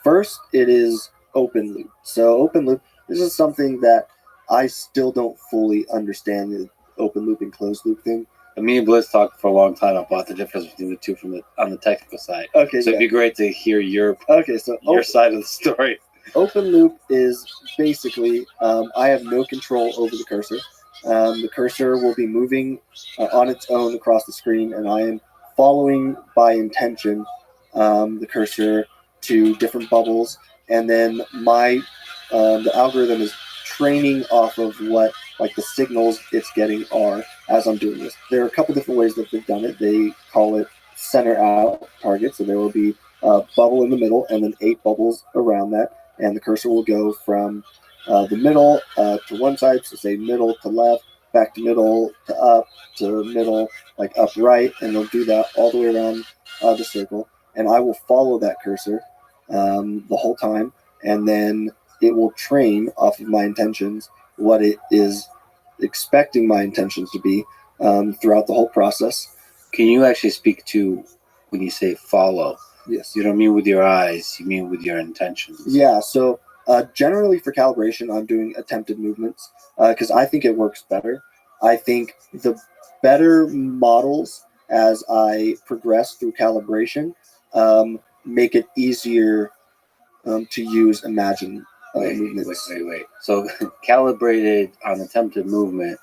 first, it is open loop. So open loop, this is something that I still don't fully understand, the open loop and closed loop thing. Me and Blitz talked for a long time about the difference between the two on the technical side. Okay, so it'd be great to hear your side of the story. Open loop is basically I have no control over the cursor. The cursor will be moving on its own across the screen, and I am following by intention the cursor to different bubbles, and then the algorithm is training off of what like the signals it's getting are as I'm doing this. There are a couple different ways that they've done it. They call it center out target, so there will be a bubble in the middle and then 8 bubbles around that, and the cursor will go from the middle to one side, so say middle to left, back to middle to up to middle, like up right, and they'll do that all the way around the circle, and I will follow that cursor the whole time, and then it will train off of my intentions what it is expecting my intentions to be throughout the whole process. Can you actually speak to when you say follow? Yes. You don't mean with your eyes, you mean with your intentions. Yeah, so generally for calibration, I'm doing attempted movements because I think it works better. I think the better models as I progress through calibration make it easier to use Imagine movements. Wait. So calibrated on attempted movement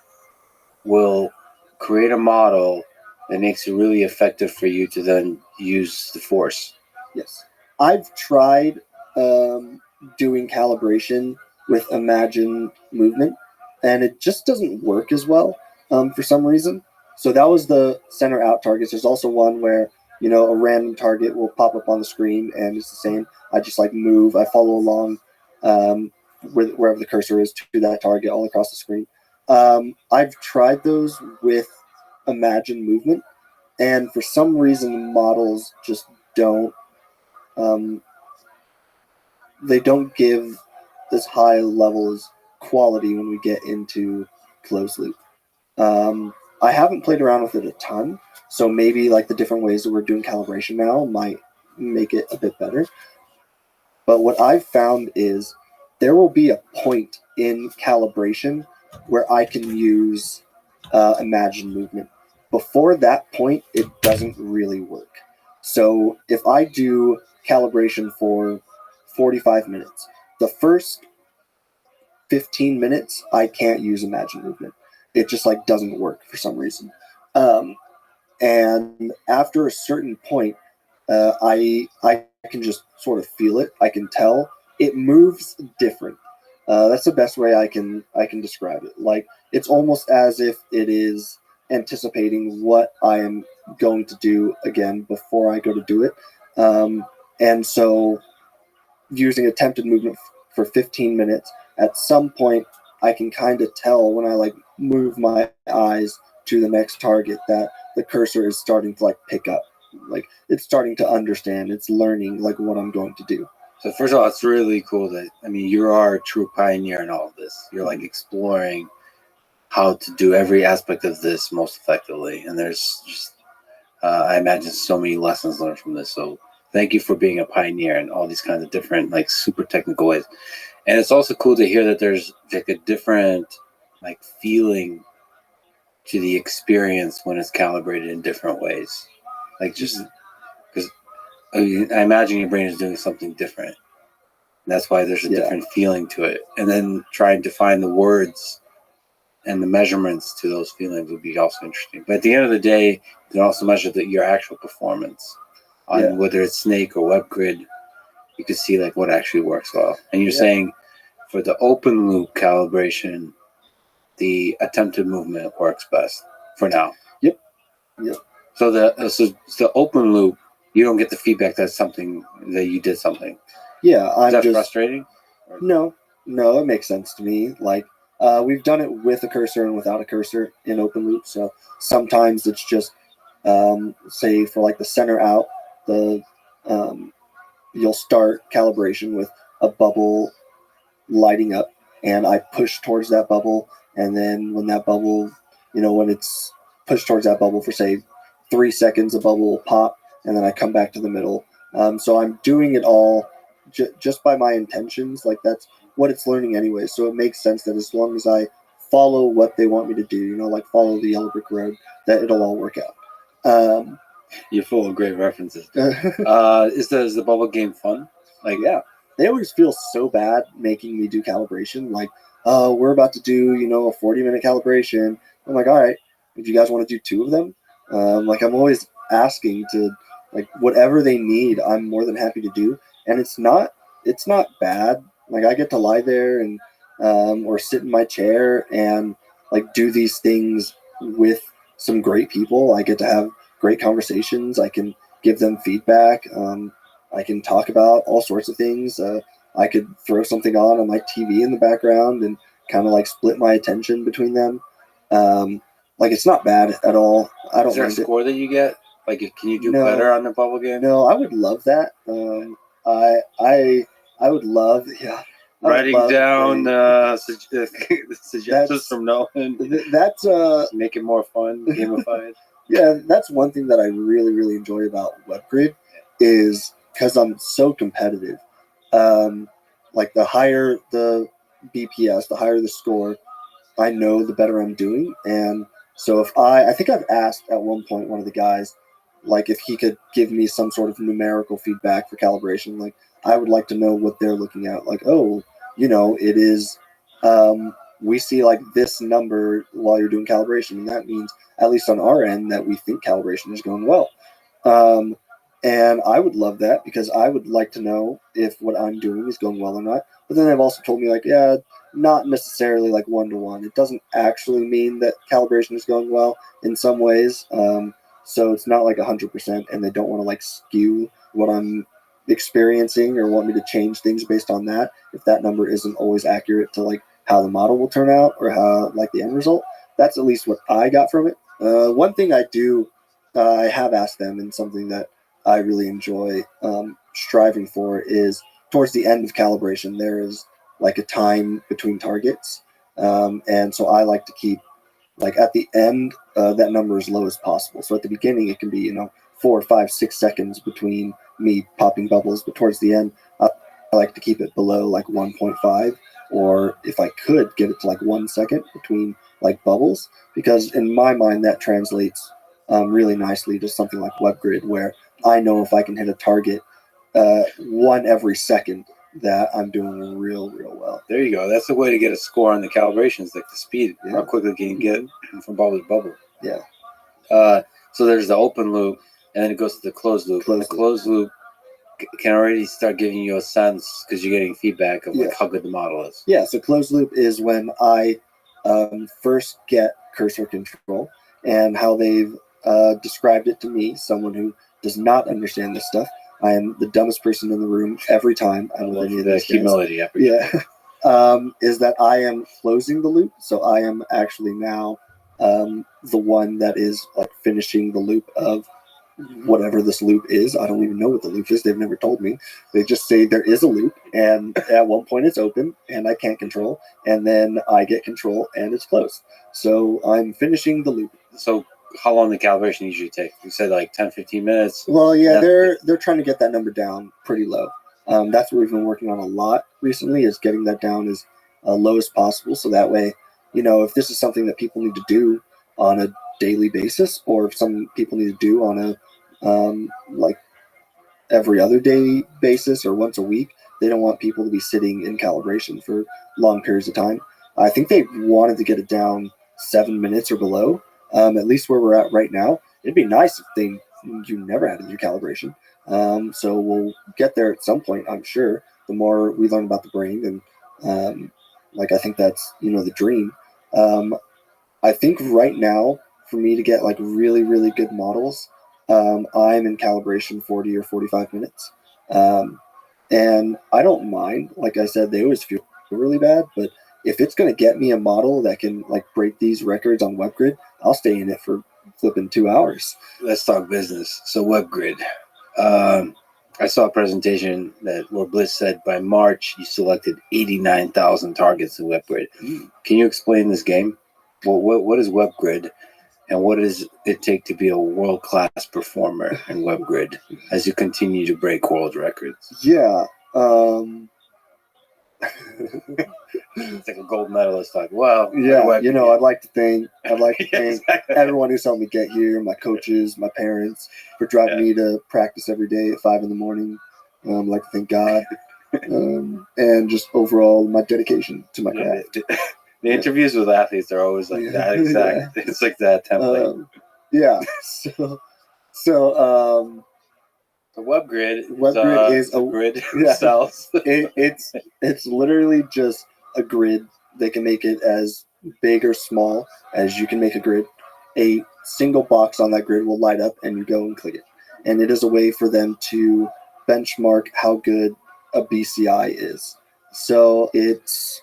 will create a model that makes it really effective for you to then use the force. Yes. I've tried doing calibration with Imagine movement, and it just doesn't work as well for some reason. So that was the center out targets. There's also one where, a random target will pop up on the screen, and it's the same. I just like move. I follow along wherever the cursor is to that target all across the screen. I've tried those with Imagine movement, and for some reason, models just don't. They don't give as high levels quality when we get into closed loop. I haven't played around with it a ton, so maybe like the different ways that we're doing calibration now might make it a bit better. But what I've found is there will be a point in calibration where I can use imagined movement. Before that point, it doesn't really work. So if I do calibration for 45 minutes, the first 15 minutes, I can't use imagined movement. It just like doesn't work for some reason. And after a certain point, I can just sort of feel it. I can tell it moves different. That's the best way I can describe it. Like it's almost as if it is anticipating what I am going to do again before I go to do it. And so using attempted movement for 15 minutes, at some point I can kind of tell when I like move my eyes to the next target that the cursor is starting to like pick up. Like it's starting to understand, it's learning like what I'm going to do. So first of all, it's really cool that, I mean, you are a true pioneer in all of this. You're like exploring how to do every aspect of this most effectively. And there's just, I imagine so many lessons learned from this. So thank you for being a pioneer in all these kinds of different, like super technical ways. And it's also cool to hear that there's like a different like feeling to the experience when it's calibrated in different ways. Like just because I imagine your brain is doing something different. That's why there's a different feeling to it. And then trying to find the words and the measurements to those feelings would be also interesting. But at the end of the day, you can also measure your actual performance on whether it's Snake or WebGrid. You can see like what actually works well. And you're saying for the open loop calibration, the attempted movement works best for now. Yep. So the open loop, you don't get the feedback that's something that you did something. Yeah, Is that frustrating? No, it makes sense to me. Like we've done it with a cursor and without a cursor in open loop. So sometimes it's just say for like the center out, the you'll start calibration with a bubble lighting up, and I push towards that bubble, and then when that bubble, when it's pushed towards that bubble for say 3 seconds, a bubble will pop, and then I come back to the middle. So I'm doing it all just by my intentions. Like that's what it's learning anyway. So it makes sense that as long as I follow what they want me to do, like follow the yellow brick road, that it'll all work out. You're full of great references. Is the bubble game fun? Like, yeah, they always feel so bad making me do calibration. Like, we're about to do, a 40-minute calibration. I'm like, all right, if you guys want to do 2 of them, like I'm always asking to, like, whatever they need, I'm more than happy to do. And it's not bad. Like I get to lie there and or sit in my chair and like do these things with some great people. I get to have great conversations. I can give them feedback. I can talk about all sorts of things. I could throw something on my TV in the background and kind of like split my attention between them. Like it's not bad at all. I don't. Is there a score that you get? Like, can you do better on the bubble game? No, I would love that. I would love, writing down suggestions from Nolan. That's make it more fun, gamified. Yeah, that's one thing that I really, really enjoy about WebGrid is because I'm so competitive. Like the higher the BPS, the higher the score, I know the better I'm doing. And so if I think I've asked at one point one of the guys, like if he could give me some sort of numerical feedback for calibration, like I would like to know what they're looking at. Like, oh, it is, we see like this number while you're doing calibration. And that means, at least on our end, that we think calibration is going well. And I would love that because I would like to know if what I'm doing is going well or not. But then they've also told me like, yeah, not necessarily like 1-to-1. It doesn't actually mean that calibration is going well in some ways. So it's not like 100%, and they don't want to like skew what I'm experiencing or want me to change things based on that if that number isn't always accurate to like how the model will turn out or how like the end result. That's at least what I got from it. One thing I have asked them, and something that I really enjoy striving for, is towards the end of calibration there is like a time between targets, and so I like to keep like at the end that number as low as possible. So at the beginning it can be 4, 5, 6 seconds between me popping bubbles, but towards the end, I like to keep it below like 1.5, or if I could get it to like 1 second between like bubbles, because in my mind that translates really nicely to something like WebGrid, where I know if I can hit a target one every second, that I'm doing real well. There you go. That's the way to get a score on the calibrations, like the speed. Yeah. How quickly can you get from bubble to bubble? Yeah. So there's the open loop, and then it goes to the closed loop. The closed loop can already start giving you a sense because you're getting feedback of like how good the model is. Yeah. So closed loop is when I first get cursor control, and how they've described it to me, someone who does not understand this stuff. I am the dumbest person in the room every time. I love the humility. Is that I am closing the loop, so I am actually now the one that is like finishing the loop of whatever this loop is. I don't even know what the loop is. They've never told me. They just say there is a loop, and at one point it's open and I can't control, and then I get control and it's closed. So I'm finishing the loop. So how long the calibration usually take? You said like 10-15 minutes. Well, yeah, they're trying to get that number down pretty low. That's what we've been working on a lot recently, is getting that down as low as possible, so that way, if this is something that people need to do on a daily basis, or if some people need to do on a like every other day basis or once a week, they don't want people to be sitting in calibration for long periods of time. I think they wanted to get it down 7 minutes or below, at least where we're at right now. It'd be nice if you never had to do calibration. So we'll get there at some point, I'm sure. The more we learn about the brain, and I think that's the dream. I think right now, for me to get like really, really good models, I'm in calibration 40 or 45 minutes. And I don't mind. Like I said, they always feel really bad, but if it's going to get me a model that can like break these records on WebGrid, I'll stay in it for flipping 2 hours. Let's talk business. So WebGrid. I saw a presentation where Bliss said by March you selected 89,000 targets in WebGrid. Can you explain this game? Well, what is WebGrid, and what does it take to be a world-class performer in WebGrid as you continue to break world records? Yeah. It's like a gold medalist. Like, wow. Yeah. I'd like to thank everyone who's helped me get here, my coaches, my parents, for driving me to practice every day at 5 a.m. I'd like to thank God, and just overall my dedication to my craft. The interviews with athletes are always like that exact. Yeah. It's like that template. So WebGrid is a grid cells. It's literally just a grid. They can make it as big or small as you can make a grid. A single box on that grid will light up, and you go and click it. And it is a way for them to benchmark how good a BCI is. So it's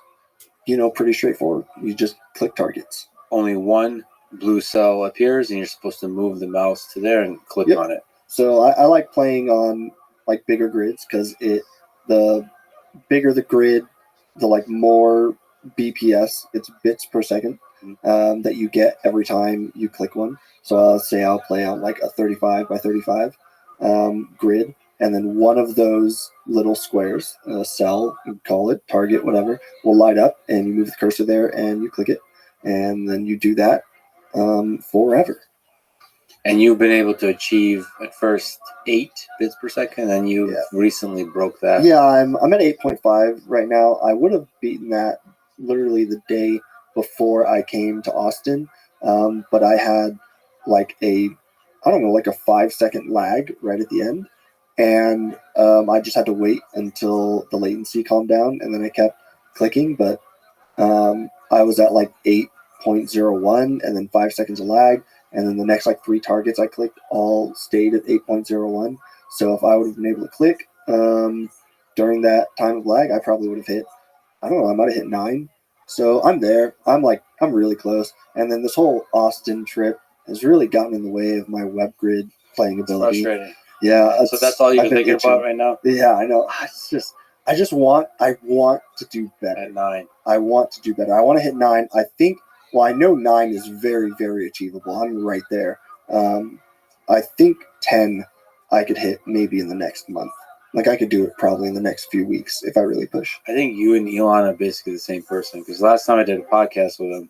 pretty straightforward. You just click targets. Only one blue cell appears, and you're supposed to move the mouse to there and click on it. So I like playing on like bigger grids, because the bigger the grid, the like more BPS, it's bits per second, that you get every time you click one. So I'll play on like a 35 by 35 grid, and then one of those little squares, cell, you call it, target, whatever, will light up, and you move the cursor there and you click it, and then you do that forever. And you've been able to achieve at first 8 bits per second, and you recently broke that. Yeah, I'm at 8.5 right now. I would have beaten that literally the day before I came to Austin, but I had like a 5-second lag right at the end, and I just had to wait until the latency calmed down, and then I kept clicking. But I was at like 8.01, and then 5 seconds of lag. And then the next like 3 targets I clicked all stayed at 8.01. So if I would have been able to click during that time of lag, I probably would have hit, I might have hit 9. So I'm there. I'm really close. And then this whole Austin trip has really gotten in the way of my WebGrid playing ability. Frustrating. Yeah. So that's all you've been thinking about right now? Yeah, I know. I want to do better. At 9. I want to do better. I want to hit 9. I know 9 is very, very achievable. I'm right there. I think 10 I could hit maybe in the next month. Like I could do it probably in the next few weeks if I really push. I think you and Elon are basically the same person, because last time I did a podcast with him,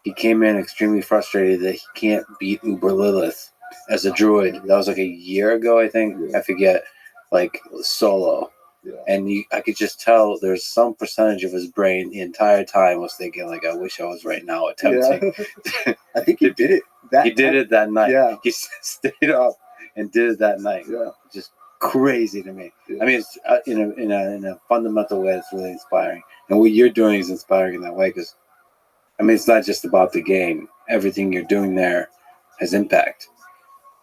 he came in extremely frustrated that he can't beat Uber Lilith as a druid. That was like a year ago, I think. I forget, like solo. Yeah. And I could just tell there's some percentage of his brain the entire time was thinking, like, I wish I was right now attempting. Yeah. I think he did it. He did it that night. Yeah. He stayed up and did it that night. Yeah. Just crazy to me. Yeah. I mean, it's in a fundamental way, it's really inspiring. And what you're doing is inspiring in that way, because I mean, it's not just about the game. Everything you're doing there has impact.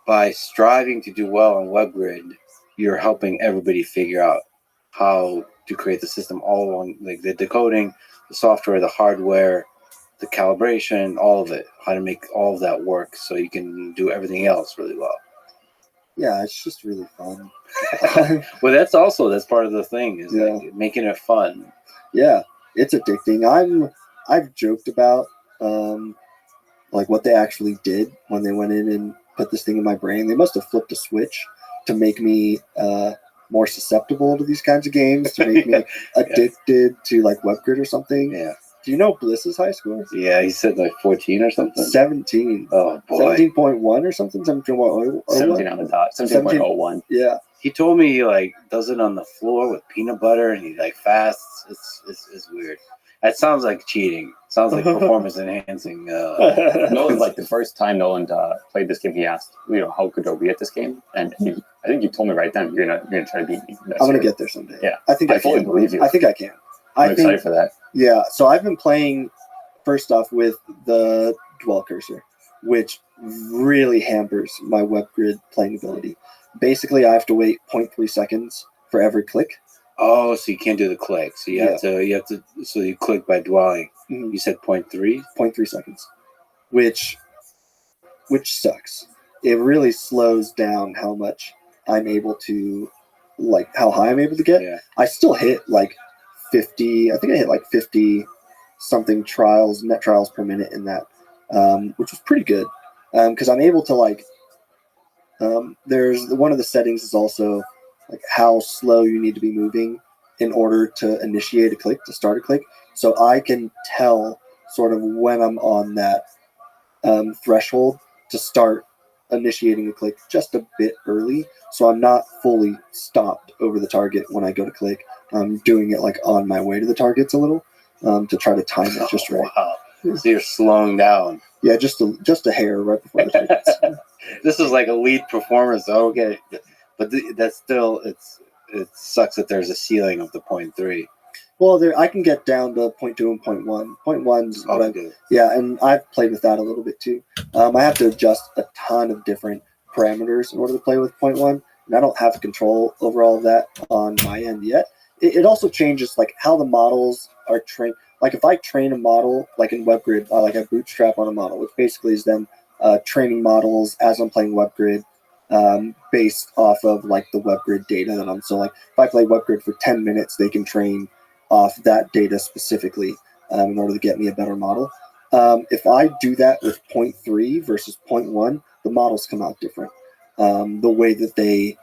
By striving to do well on WebGrid, you're helping everybody figure out how to create the system all along, like the decoding, the software, the hardware, the calibration, all of it, how to make all of that work so you can do everything else really well. Yeah, it's just really fun. Well, that's part of the thing, is like making it fun. Yeah, it's addicting. I've joked about like what they actually did when they went in and put this thing in my brain. They must have flipped a switch to make me more susceptible to these kinds of games, to make me addicted to like WebGrid or something. Yeah. Do you know Bliss's high score? Yeah, he said like 14 or something. 17. Oh boy. 17.1 or something. 17.01. 17 on the dot. 17.01. Yeah. He told me he like does it on the floor with peanut butter and he like fasts. It's weird. That sounds like cheating. Sounds like performance enhancing. Nolan, like the first time Nolan played this game, he asked, how good are we at this game? And I think you told me right then you're gonna try to beat me. I'm gonna get there someday. Yeah, I think I fully can. believe you. I think I can. I'm excited for that. Yeah. So I've been playing first off with the dwell cursor, which really hampers my WebGrid playing ability. Basically, I have to wait 0.3 seconds for every click. Oh, so you can't do the click. So you have to. So you click by dwelling. Mm-hmm. You said 0.3? 0.3 seconds, which sucks. It really slows down how much I'm able to, like, how high I'm able to get. Yeah. I still hit like 50. I think I hit like 50 something net trials per minute in that, which was pretty good. Because I'm able to like. There's one of the settings is also like how slow you need to be moving in order to initiate a click, to start a click. So I can tell sort of when I'm on that threshold to start initiating a click just a bit early. So I'm not fully stopped over the target when I go to click. I'm doing it like on my way to the targets a little to try to time it just right. Wow. So you're slowing down. Yeah, just a hair right before the targets. This is like elite performance. Okay. But that's still, it sucks that there's a ceiling of the 0.3. Well, I can get down to 0.2 and 0.1. 0.1's what I do. Yeah, and I've played with that a little bit too. I have to adjust a ton of different parameters in order to play with 0.1, and I don't have control over all of that on my end yet. It also changes like how the models are trained. Like if I train a model, like in WebGrid, like I bootstrap on a model, which basically is them training models as I'm playing WebGrid. Based off of like the WebGrid data that so like if I play WebGrid for 10 minutes, they can train off that data specifically in order to get me a better model. If I do that with 0.3 versus 0.1, the models come out different. The way that they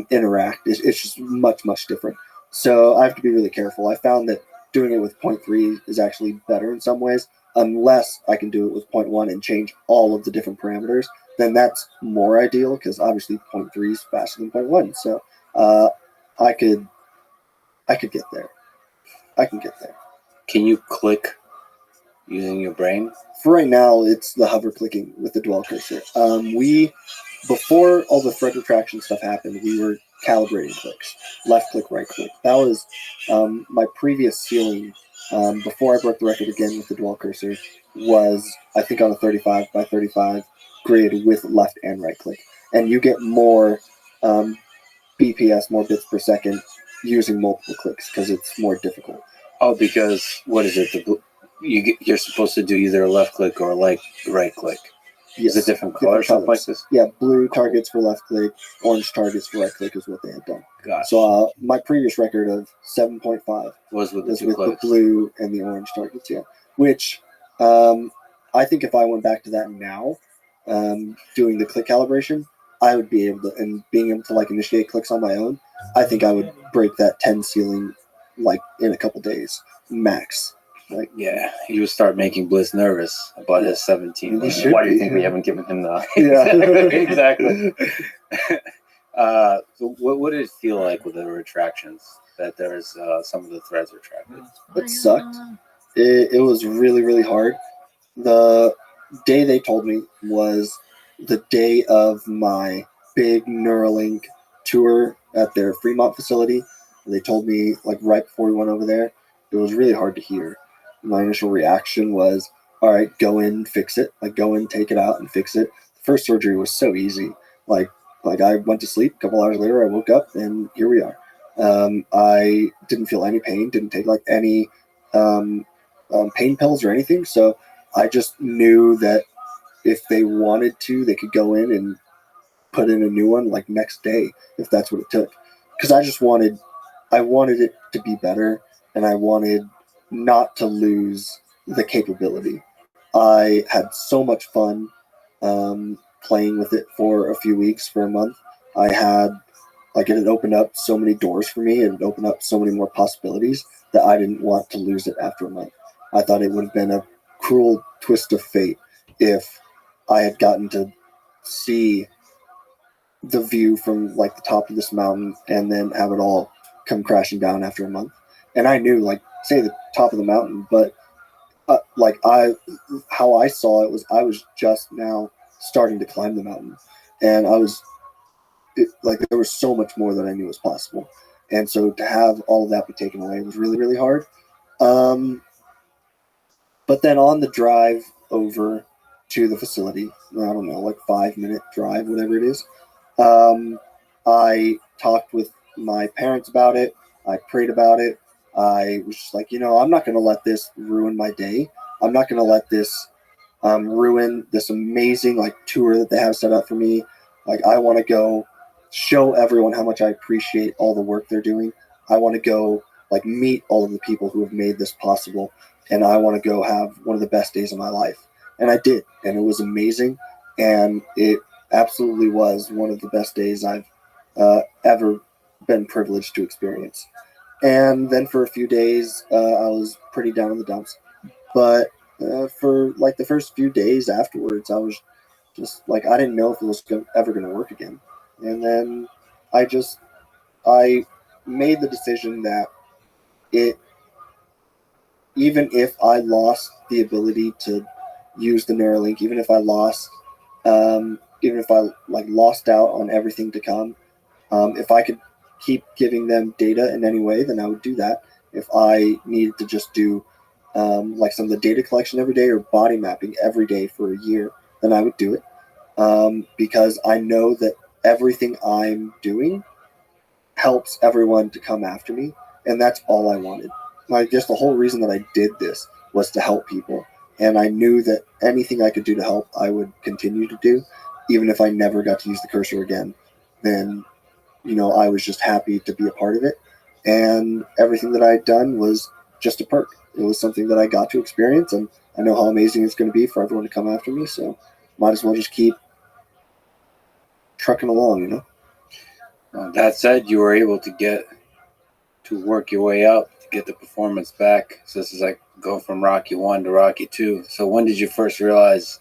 interact it's just much different. So I have to be really careful. I found that doing it with 0.3 is actually better in some ways, unless I can do it with 0.1 and change all of the different parameters. Then that's more ideal because obviously 0.3 is faster than 0.1. So I could get there. I can get there. Can you click using your brain? For right now, it's the hover clicking with the dwell cursor. Before all the thread retraction stuff happened, we were calibrating clicks, left click, right click. That was my previous ceiling before I broke the record again with the dwell cursor was, I think, on a 35 by 35 grid with left and right click. And you get more BPS, more bits per second, using multiple clicks because it's more difficult. Oh, because what is it? You're supposed to do either a left click or a right click. Yes. Is it different colors, something like this? Yeah, blue targets for left click, orange targets for right click is what they had done. Gotcha. So my previous record of 7.5 was with the blue and the orange targets, yeah. Which I think if I went back to that now, doing the click calibration, I would be able to, and being able to like initiate clicks on my own, I think I would break that 10 ceiling like in a couple days max. Like, Yeah, you would start making Bliss nervous about his 17. He should Why do you be. think we haven't given him the? Exactly. So what did it feel like with the retractions? That there's some of the threads retracted. It sucked. It was really, really hard. The day they told me was the day of my big Neuralink tour at their Fremont facility. They told me like right before we went over there. It was really hard to hear. My initial reaction was, all right, go in, fix it. Like go in, take it out and fix it. The first surgery was so easy. Like I went to sleep, a couple hours later I woke up and here we are. I didn't feel any pain, didn't take like any pain pills or anything. So I just knew that if they wanted to, they could go in and put in a new one like next day if that's what it took. Because I wanted it to be better, and I wanted not to lose the capability. I had so much fun playing with it for a few weeks, for a month. I had like it had opened up so many doors for me, and it opened up so many more possibilities that I didn't want to lose it after a month. I thought it would have been a cruel twist of fate if I had gotten to see the view from like the top of this mountain and then have it all come crashing down after a month. And I knew, like, say the top of the mountain, but how I saw it was I was just now starting to climb the mountain, and there was so much more that I knew was possible. And so to have all of that be taken away was really, really hard. But then on the drive over to the facility, I don't know, like 5-minute drive, whatever it is, I talked with my parents about it. I prayed about it. I was just like, I'm not going to let this ruin my day. I'm not going to let this ruin this amazing like tour that they have set up for me. Like, I want to go show everyone how much I appreciate all the work they're doing. I want to go like meet all of the people who have made this possible, and I want to go have one of the best days of my life. And I did, and it was amazing, and it absolutely was one of the best days I've ever been privileged to experience. And then for a few days, I was pretty down in the dumps. But for like the first few days afterwards, I was just like, I didn't know if it was ever going to work again. And then I made the decision that even if I lost the ability to use the Neuralink, even if I lost out on everything to come, if I could keep giving them data in any way, then I would do that. If I needed to just do like some of the data collection every day or body mapping every day for a year, then I would do it. Because I know that everything I'm doing helps everyone to come after me, and that's all I wanted. Like, just the whole reason that I did this was to help people, and I knew that anything I could do to help, I would continue to do, even if I never got to use the cursor again. Then, I was just happy to be a part of it, and everything that I had done was just a perk. It was something that I got to experience, and I know how amazing it's going to be for everyone to come after me, so might as well just keep trucking along, That said, you were able to get to work your way up to get the performance back. So this is like go from Rocky 1 to Rocky 2. So when did you first realize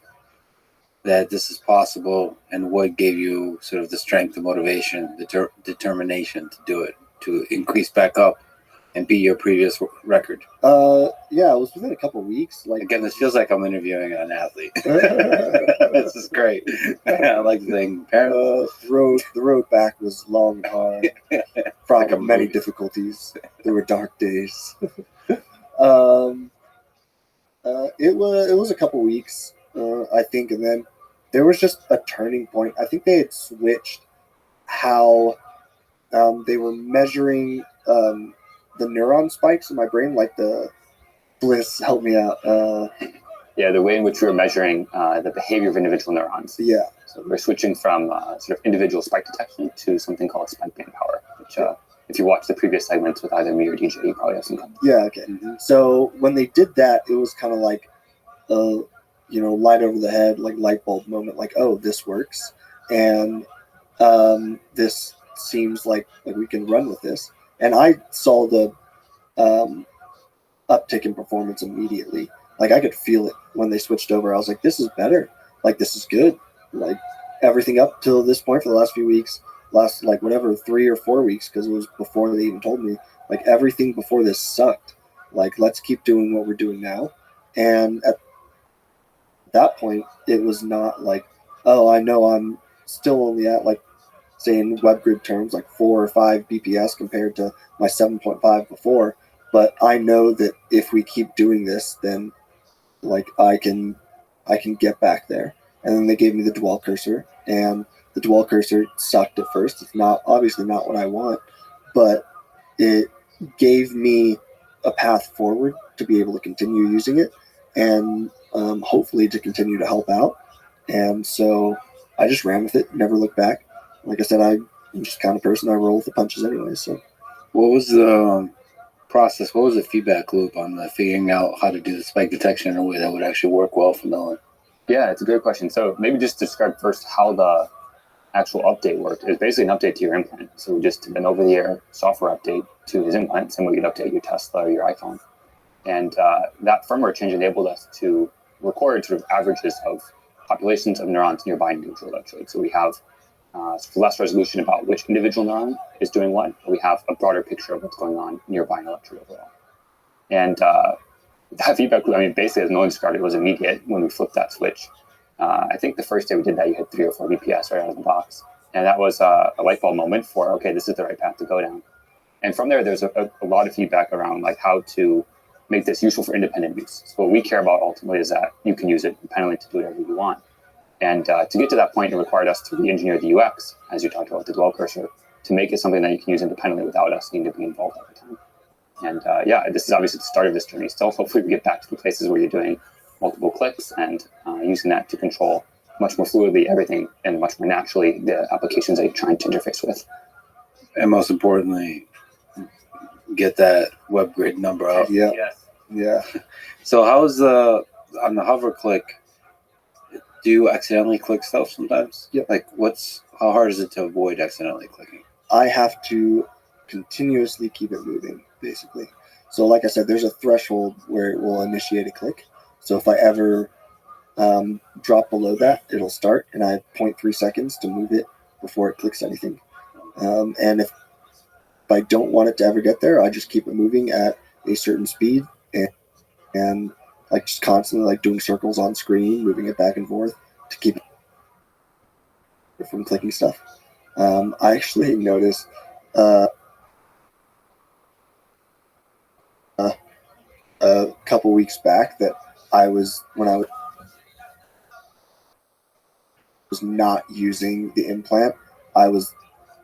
that this is possible, and what gave you sort of the strength, the motivation, the determination to do it, to increase back up and beat your previous record? Yeah, it was within a couple of weeks. Like, again, this feels like I'm interviewing an athlete. This is great. I like saying the road back was long and hard. Probably many difficulties. There were dark days. It was a couple weeks, I think, and then there was just a turning point. I think they had switched how they were measuring the neuron spikes in my brain, like the Bliss, help me out. The way in which we were measuring the behavior of individual neurons. Yeah. So we're switching from sort of individual spike detection to something called spike band power, which if you watch the previous segments with either me or DJ, you probably have some context. Yeah, okay. Mm-hmm. So when they did that, it was kind of like, light over the head, like light bulb moment, like, oh, this works. And this seems like we can run with this. And I saw the uptick in performance immediately. Like I could feel it when they switched over. I was like, this is better. Like this is good. Like everything up till this point for the last few weeks, last like whatever 3 or 4 weeks, because it was before they even told me. Like everything before this sucked. Like let's keep doing what we're doing now. And at that point, it was not like, oh, I know I'm still only at like, say in WebGrid terms, like 4 or 5 BPS compared to my 7.5 before. But I know that if we keep doing this, then like I can get back there. And then they gave me the dwell cursor, and the dwell cursor sucked at first. It's not obviously not what I want, but it gave me a path forward to be able to continue using it, and hopefully to continue to help out. And so I just ran with it, never looked back. Like I said, I'm just the kind of person I roll with the punches anyway. So, what was the process? What was the feedback loop on the figuring out how to do the spike detection in a way that would actually work well for Nolan? Yeah, it's a great question. So maybe just describe first how the actual update worked. It was basically an update to your implant. So we just did an over-the-air software update to his implant, same way you'd update your Tesla or your iPhone. And that firmware change enabled us to record sort of averages of populations of neurons nearby individual electrodes. So we have less resolution about which individual neuron is doing what, but we have a broader picture of what's going on nearby an electrode overall. And that feedback loop, I mean, basically, as Nolan described, it was immediate when we flipped that switch. I think the first day we did that, you hit 3 or 4 BPS right out of the box. And that was a light bulb moment for, okay, this is the right path to go down. And from there, there's a lot of feedback around like how to make this useful for independent use. So what we care about ultimately is that you can use it independently to do whatever you want. And to get to that point, it required us to re-engineer the UX, as you talked about, the dwell cursor, to make it something that you can use independently without us needing to be involved all the time. And yeah, this is obviously the start of this journey still. Hopefully we get back to the places where you're doing multiple clicks and using that to control much more fluidly everything and much more naturally the applications that you're trying to interface with. And most importantly, get that WebGrid number up. Yeah. Yes. Yeah. So how's on the hover click, do you accidentally click stuff sometimes? Yeah. Like how hard is it to avoid accidentally clicking? I have to continuously keep it moving, basically. So like I said, there's a threshold where it will initiate a click. So if I ever drop below that, it'll start, and I have 0.3 seconds to move it before it clicks anything. And if I don't want it to ever get there, I just keep it moving at a certain speed and like just constantly like doing circles on screen, moving it back and forth to keep it from clicking stuff. I actually noticed a couple weeks back that when I was not using the implant, I was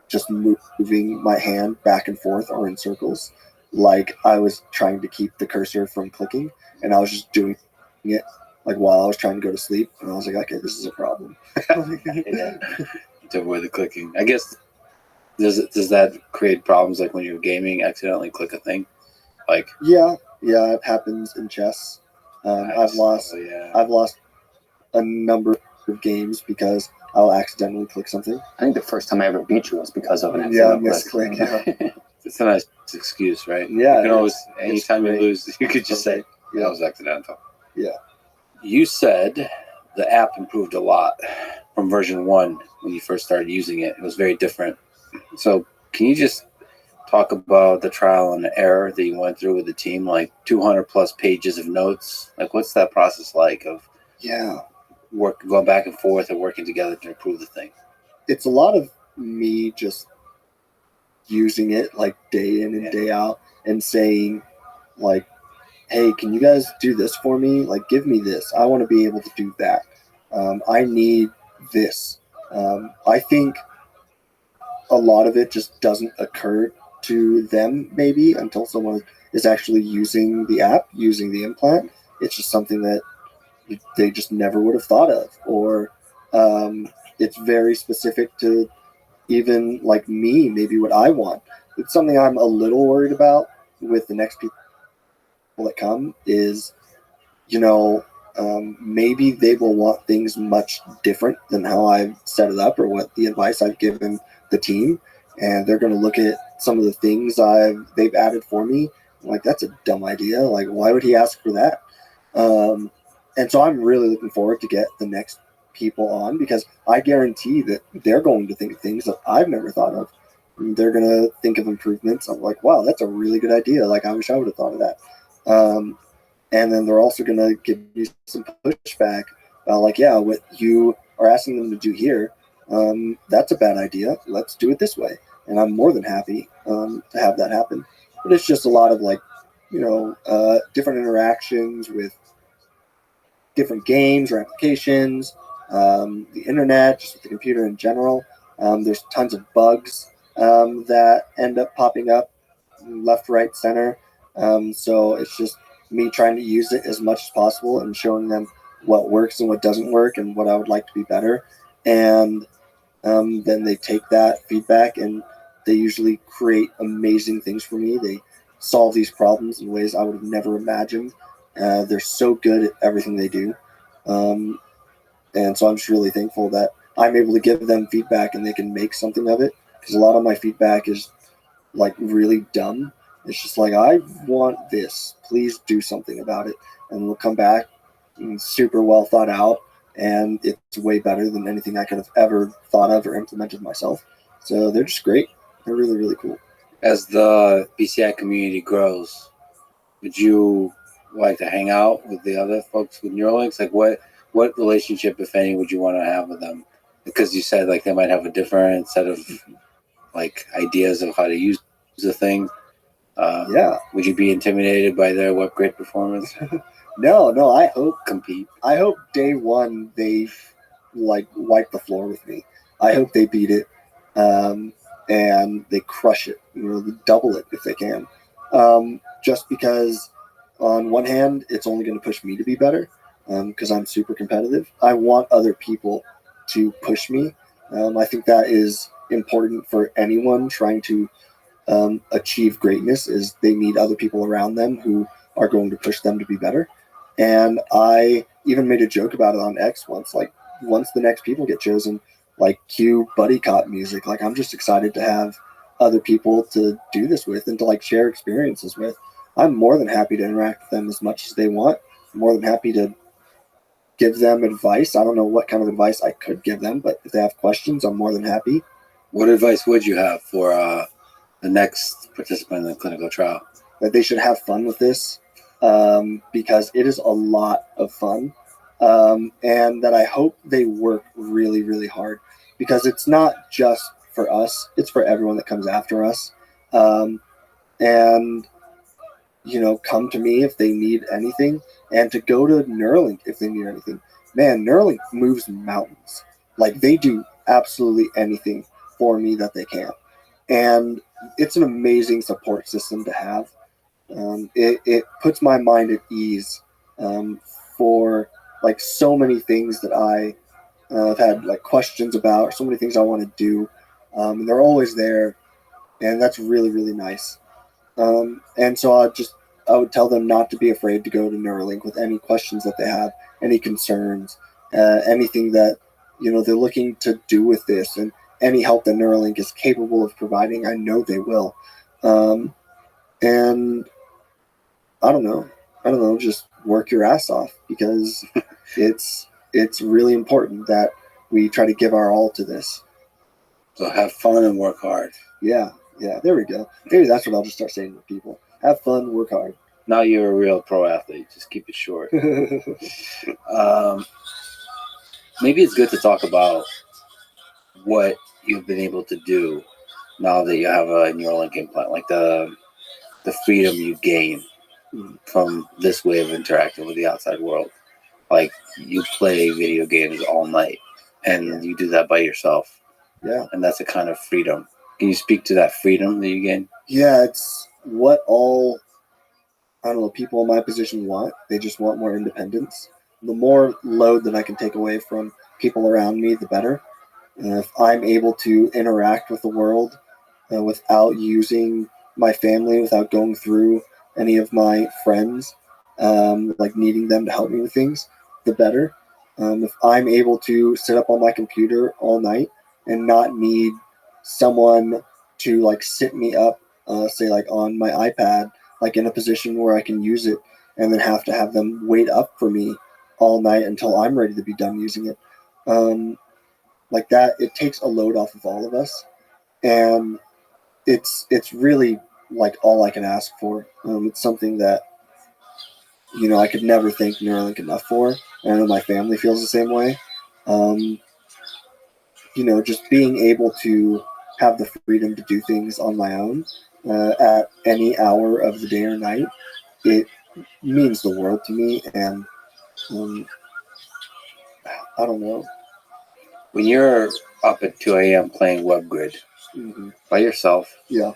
just moving my hand back and forth or in circles, like I was trying to keep the cursor from clicking, and I was just doing it like while I was trying to go to sleep, and I was like, okay, this is a problem. To avoid the clicking. I guess, does that create problems like when you're gaming, accidentally click a thing? Like Yeah, it happens in chess. I've lost a number of games because I'll accidentally click something. I think the first time I ever beat you was because of an Yeah, accidental misclick. Yeah. It's a nice excuse, right? Yeah, You can always, it's anytime you great. lose, you could just say, Yeah. that was accidental. Yeah. You said the app improved a lot from version 1 when you first started using it. It was very different. So can you just talk about the trial and the error that you went through with the team, like 200 plus pages of notes? Like, what's that process like of going back and forth and working together to improve the thing? It's a lot of me just using it like day in and day out and saying like, hey, can you guys do this for me? Like, give me this. I want to be able to do that. I need this. I think a lot of it just doesn't occur to them maybe until someone is actually using the app, using the implant. It's just something that they just never would have thought of, or it's very specific to even like me, maybe what I want. It's something I'm a little worried about with the next people that come is, maybe they will want things much different than how I've set it up or what the advice I've given the team, and they're going to look at some of the things they've added for me. I'm like, that's a dumb idea. Like, why would he ask for that? And so I'm really looking forward to get the next people on, because I guarantee that they're going to think of things that I've never thought of. They're going to think of improvements. I'm like, wow, that's a really good idea. Like, I wish I would have thought of that. And then they're also going to give me some pushback about, like, yeah, what you are asking them to do here, that's a bad idea. Let's do it this way. And I'm more than happy to have that happen. But it's just a lot of, like, different interactions with different games or applications, the internet, just with the computer in general. There's tons of bugs that end up popping up left, right, center. So it's just me trying to use it as much as possible and showing them what works and what doesn't work and what I would like to be better. And then they take that feedback and they usually create amazing things for me. They solve these problems in ways I would have never imagined. They're so good at everything they do. And so I'm just really thankful that I'm able to give them feedback and they can make something of it, because a lot of my feedback is like really dumb. It's just like, I want this, please do something about it, and we'll come back super well thought out, and it's way better than anything I could have ever thought of or implemented myself. So they're just great. They're really, really cool. As the BCI community grows, would you like to hang out with the other folks with Neuralinks? Like, what relationship, if any, would you want to have with them? Because you said, like, they might have a different set of, like, ideas of how to use the thing. Yeah. Would you be intimidated by their web grade performance? No. I hope Compete. I hope day one they like wipe the floor with me. I hope they beat it, and they crush it. Double it if they can. Just because, on one hand, it's only going to push me to be better, because I'm super competitive. I want other people to push me. I think that is important for anyone trying to achieve greatness. Is they need other people around them who are going to push them to be better. And I even made a joke about it on X once. Like, once the next people get chosen, like, cue buddy cop music. Like, I'm just excited to have other people to do this with and to, like, share experiences with. I'm more than happy to interact with them as much as they want. I'm more than happy to give them advice. I don't know what kind of advice I could give them, but if they have questions, I'm more than happy. What advice would you have for the next participant in the clinical trial? That they should have fun with this, because it is a lot of fun, and that I hope they work really, really hard, because it's not just for us, it's for everyone that comes after us. And come to me if they need anything, and to go to Neuralink if they need anything. Man, Neuralink moves mountains. Like, they do absolutely anything for me that they can. And it's an amazing support system to have. It puts my mind at ease for, like, so many things that I have had, like, questions about, or so many things I want to do. And they're always there, and that's really, really nice. And so I would tell them not to be afraid to go to Neuralink with any questions that they have, any concerns, anything that they're looking to do with this, and any help that Neuralink is capable of providing. I know they will. And I don't know, just work your ass off, because it's really important that we try to give our all to this. So have fun and work hard. Yeah, there we go. Maybe that's what I'll just start saying to people. Have fun, work hard. Now you're a real pro athlete. Just keep it short. Maybe it's good to talk about what you've been able to do now that you have a Neuralink implant, like the freedom you gain from this way of interacting with the outside world. Like, you play video games all night, and you do that by yourself. Yeah. And that's a kind of freedom. Can you speak to that freedom that you gain? Yeah, it's what all, people in my position want. They just want more independence. The more load that I can take away from people around me, the better. If I'm able to interact with the world without using my family, without going through any of my friends, like needing them to help me with things, the better. If I'm able to sit up on my computer all night and not need someone to like sit me up, say like on my iPad, like in a position where I can use it, and then have to have them wait up for me all night until I'm ready to be done using it. Like that, it takes a load off of all of us, and it's really like all I can ask for. It's something that I could never thank Neuralink enough for, and I know my family feels the same way. Just being able to have the freedom to do things on my own at any hour of the day or night, it means the world to me, and I don't know. When you're up at 2 a.m. playing WebGrid by yourself, Yeah.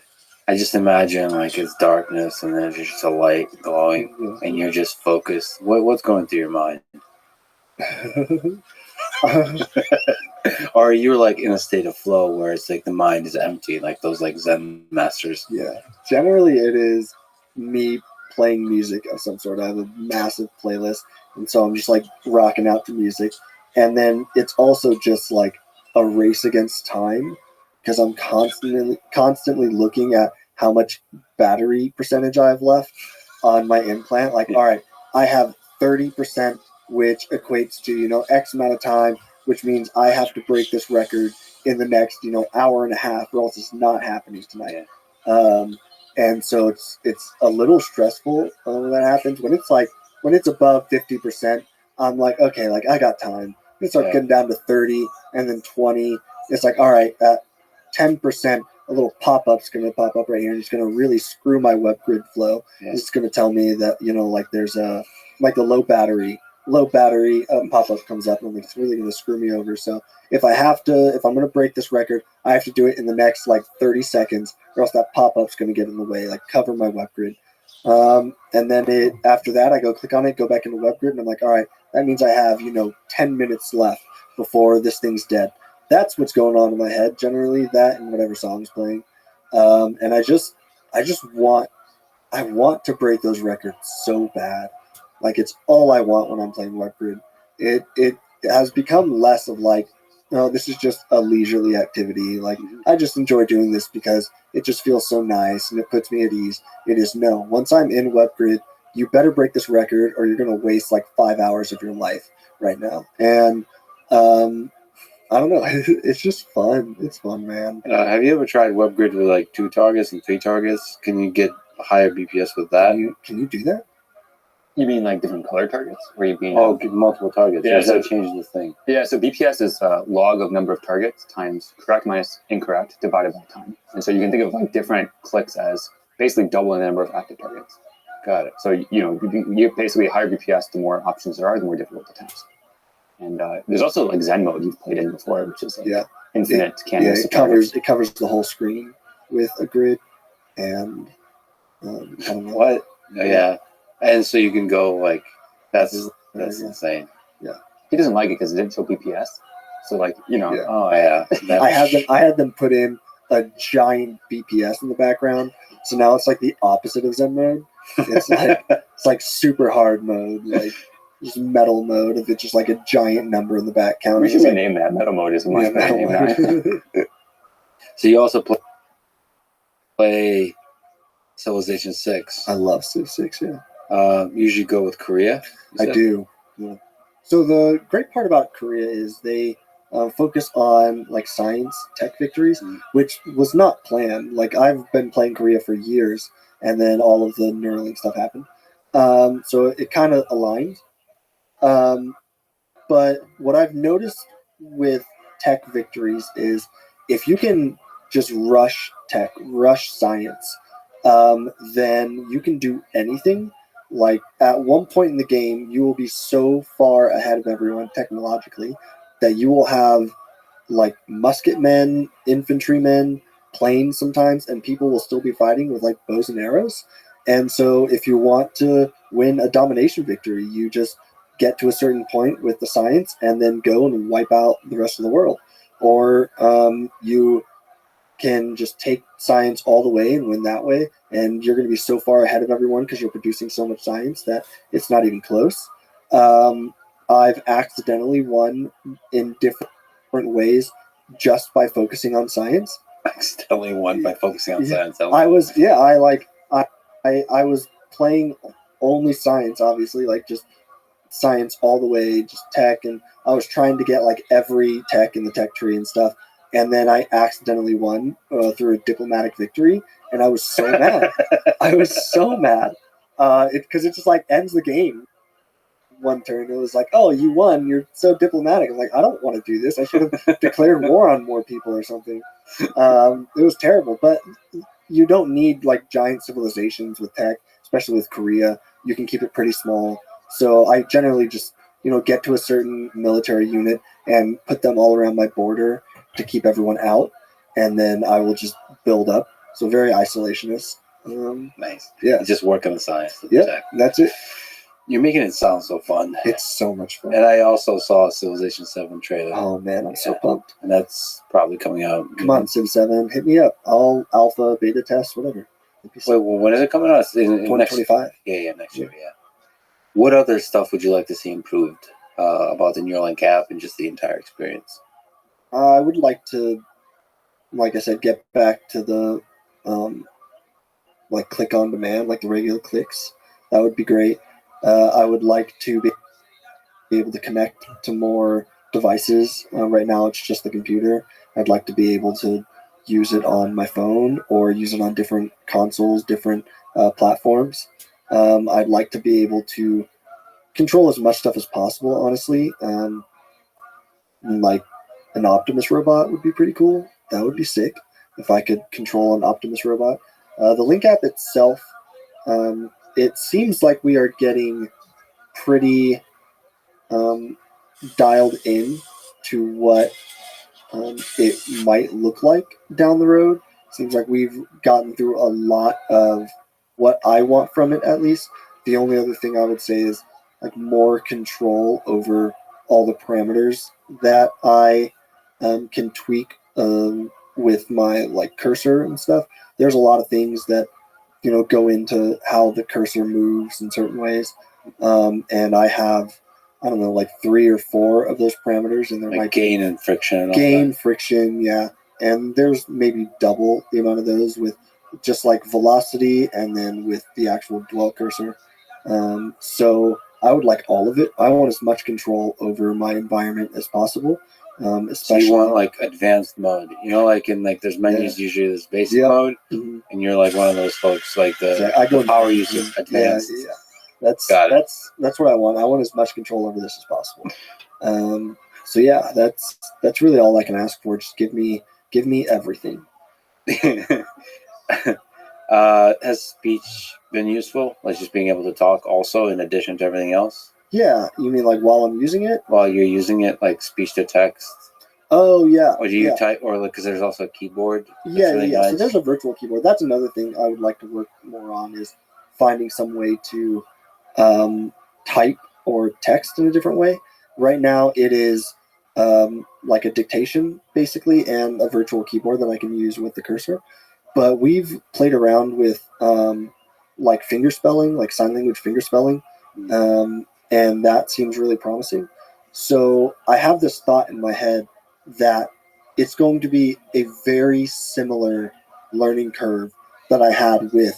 I just imagine like it's darkness and there's just a light glowing, and you're just focused. What's going through your mind? Or you're like in a state of flow where it's like the mind is empty, like those like Zen masters. Yeah. Generally, it is me playing music of some sort. I have a massive playlist, and so I'm just like rocking out to music. And then it's also just like a race against time, because I'm constantly looking at how much battery percentage I have left on my implant. Like, all right, I have 30%, which equates to X amount of time, which means I have to break this record in the next hour and a half, or else it's not happening tonight. And so it's a little stressful when that happens. When it's above 50%, I'm like, okay, like I got time. It starts getting down to 30 and then 20. It's like, all right, at 10%, a little pop-up's going to pop up right here, and it's going to really screw my WebGrid flow. It's going to tell me that, like there's a, like the low battery pop-up comes up, and it's really going to screw me over. So if I'm going to break this record, I have to do it in the next like 30 seconds, or else that pop-up's going to get in the way, like cover my WebGrid. And then after that, I go click on it, go back into WebGrid, and I'm like, all right, that means I have 10 minutes left before this thing's dead. That's what's going on in my head generally. That and whatever song's playing, and I want to break those records so bad. Like it's all I want when I'm playing WebGrid. It has become less of like, no, this is just a leisurely activity. Like I just enjoy doing this because it just feels so nice and it puts me at ease. It is no. Once I'm in WebGrid, you better break this record or you're going to waste like 5 hours of your life right now. And I don't know. It's just fun. It's fun, man. Have you ever tried WebGrid with like 2 targets and 3 targets? Can you get higher BPS with that? Can you do that? You mean like different color targets? Or you mean multiple targets? Yeah, so that changes the thing. Yeah, so BPS is log of number of targets times correct minus incorrect divided by time. And so you can think of like different clicks as basically doubling the number of active targets. Got it. So you basically higher BPS, the more options there are, the more difficult the task. And there's also like Zen mode you've played in before, which is like infinite canvas. It covers the whole screen with a grid, and I don't know. What? Yeah, and so you can go like that's insane. Yeah, he doesn't like it because it didn't show BPS. So like oh yeah, I had them put in a giant BPS in the background, so now it's like the opposite of Zen mode. It's like super hard mode, like. Just metal mode, if it's just like a giant number in the back counter. We should rename that. Metal mode is a much better name. That. So you also play Civilization 6. I love Civ 6, Usually go with Korea. I do. Yeah. So the great part about Korea is they focus on like science tech victories, which was not planned. Like I've been playing Korea for years, and then all of the Neuralink stuff happened. So it kind of aligned. But what I've noticed with tech victories is if you can just rush tech, rush science, then you can do anything. Like at one point in the game, you will be so far ahead of everyone technologically that you will have like musketmen, infantrymen, planes sometimes, and people will still be fighting with like bows and arrows. And so if you want to win a domination victory, you just get to a certain point with the science and then go and wipe out the rest of the world. Or you can just take science all the way and win that way, and you're going to be so far ahead of everyone because you're producing so much science that it's not even close. I've accidentally won in different ways just by focusing on science. Accidentally won by focusing on science. I was playing only science, obviously, like just science all the way, just tech, and I was trying to get like every tech in the tech tree and stuff, and then I accidentally won through a diplomatic victory, and I was so mad. I was so mad because it just like ends the game. One turn, it was like, oh, you won, you're so diplomatic. I'm like, I don't want to do this. I should have declared war on more people or something. It was terrible, but you don't need like giant civilizations with tech, especially with Korea. You can keep it pretty small. So I generally just, get to a certain military unit and put them all around my border to keep everyone out, and then I will just build up. So very isolationist. Nice. Yeah. You just work on the science. Yeah, that's it. You're making it sound so fun. It's so much fun. And I also saw a Civilization 7 trailer. Oh man, I'm so pumped. And that's probably coming out. Come on, Civ 7, hit me up. I'll alpha, beta test, whatever. Wait, well, when is it coming out? In 2025. Yeah, next year, yeah. What other stuff would you like to see improved about the Neuralink app and just the entire experience? I would like to, like I said, get back to the like click on demand, like the regular clicks. That would be great. I would like to be able to connect to more devices. Right now, it's just the computer. I'd like to be able to use it on my phone or use it on different consoles, different platforms. I'd like to be able to control as much stuff as possible, honestly. Like an Optimus robot would be pretty cool. That would be sick if I could control an Optimus robot. The Link app itself, it seems like we are getting pretty dialed in to what it might look like down the road. Seems like we've gotten through a lot of what I want from it, at least. The only other thing I would say is like more control over all the parameters that I can tweak with my like cursor and stuff. There's a lot of things that go into how the cursor moves in certain ways, and I have like 3 or 4 of those parameters, and they're like gain and friction. Gain, friction, yeah, and there's maybe double the amount of those with just like velocity, and then with the actual dwell cursor. So I would like all of it. I want as much control over my environment as possible. So you want like advanced mode, like in like there's menus usually there's basic mode, and you're like one of those folks like the power user advanced. Yeah. That's what I want. I want as much control over this as possible. So yeah, that's really all I can ask for. Just give me everything. Has speech been useful? Like just being able to talk also in addition to everything else? Yeah, you mean like while I'm using it? While you're using it, like speech to text? Oh, yeah. Or do you type, or like, because there's also a keyboard? Yeah. So there's a virtual keyboard. That's another thing I would like to work more on, is finding some way to type or text in a different way. Right now, it is like a dictation, basically, and a virtual keyboard that I can use with the cursor. But we've played around with like finger spelling, like sign language finger spelling. And that seems really promising. So I have this thought in my head that it's going to be a very similar learning curve that I had with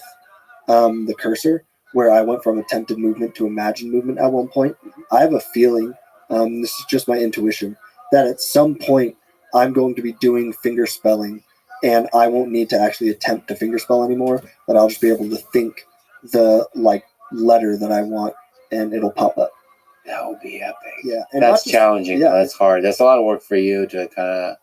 the cursor, where I went from attempted movement to imagined movement at one point. I have a feeling, this is just my intuition, that at some point I'm going to be doing finger spelling, and I won't need to actually attempt to finger spell anymore, but I'll just be able to think the like letter that I want, and it'll pop up. That would be epic. Yeah, and that's challenging. Yeah, that's hard. That's a lot of work for you to kind of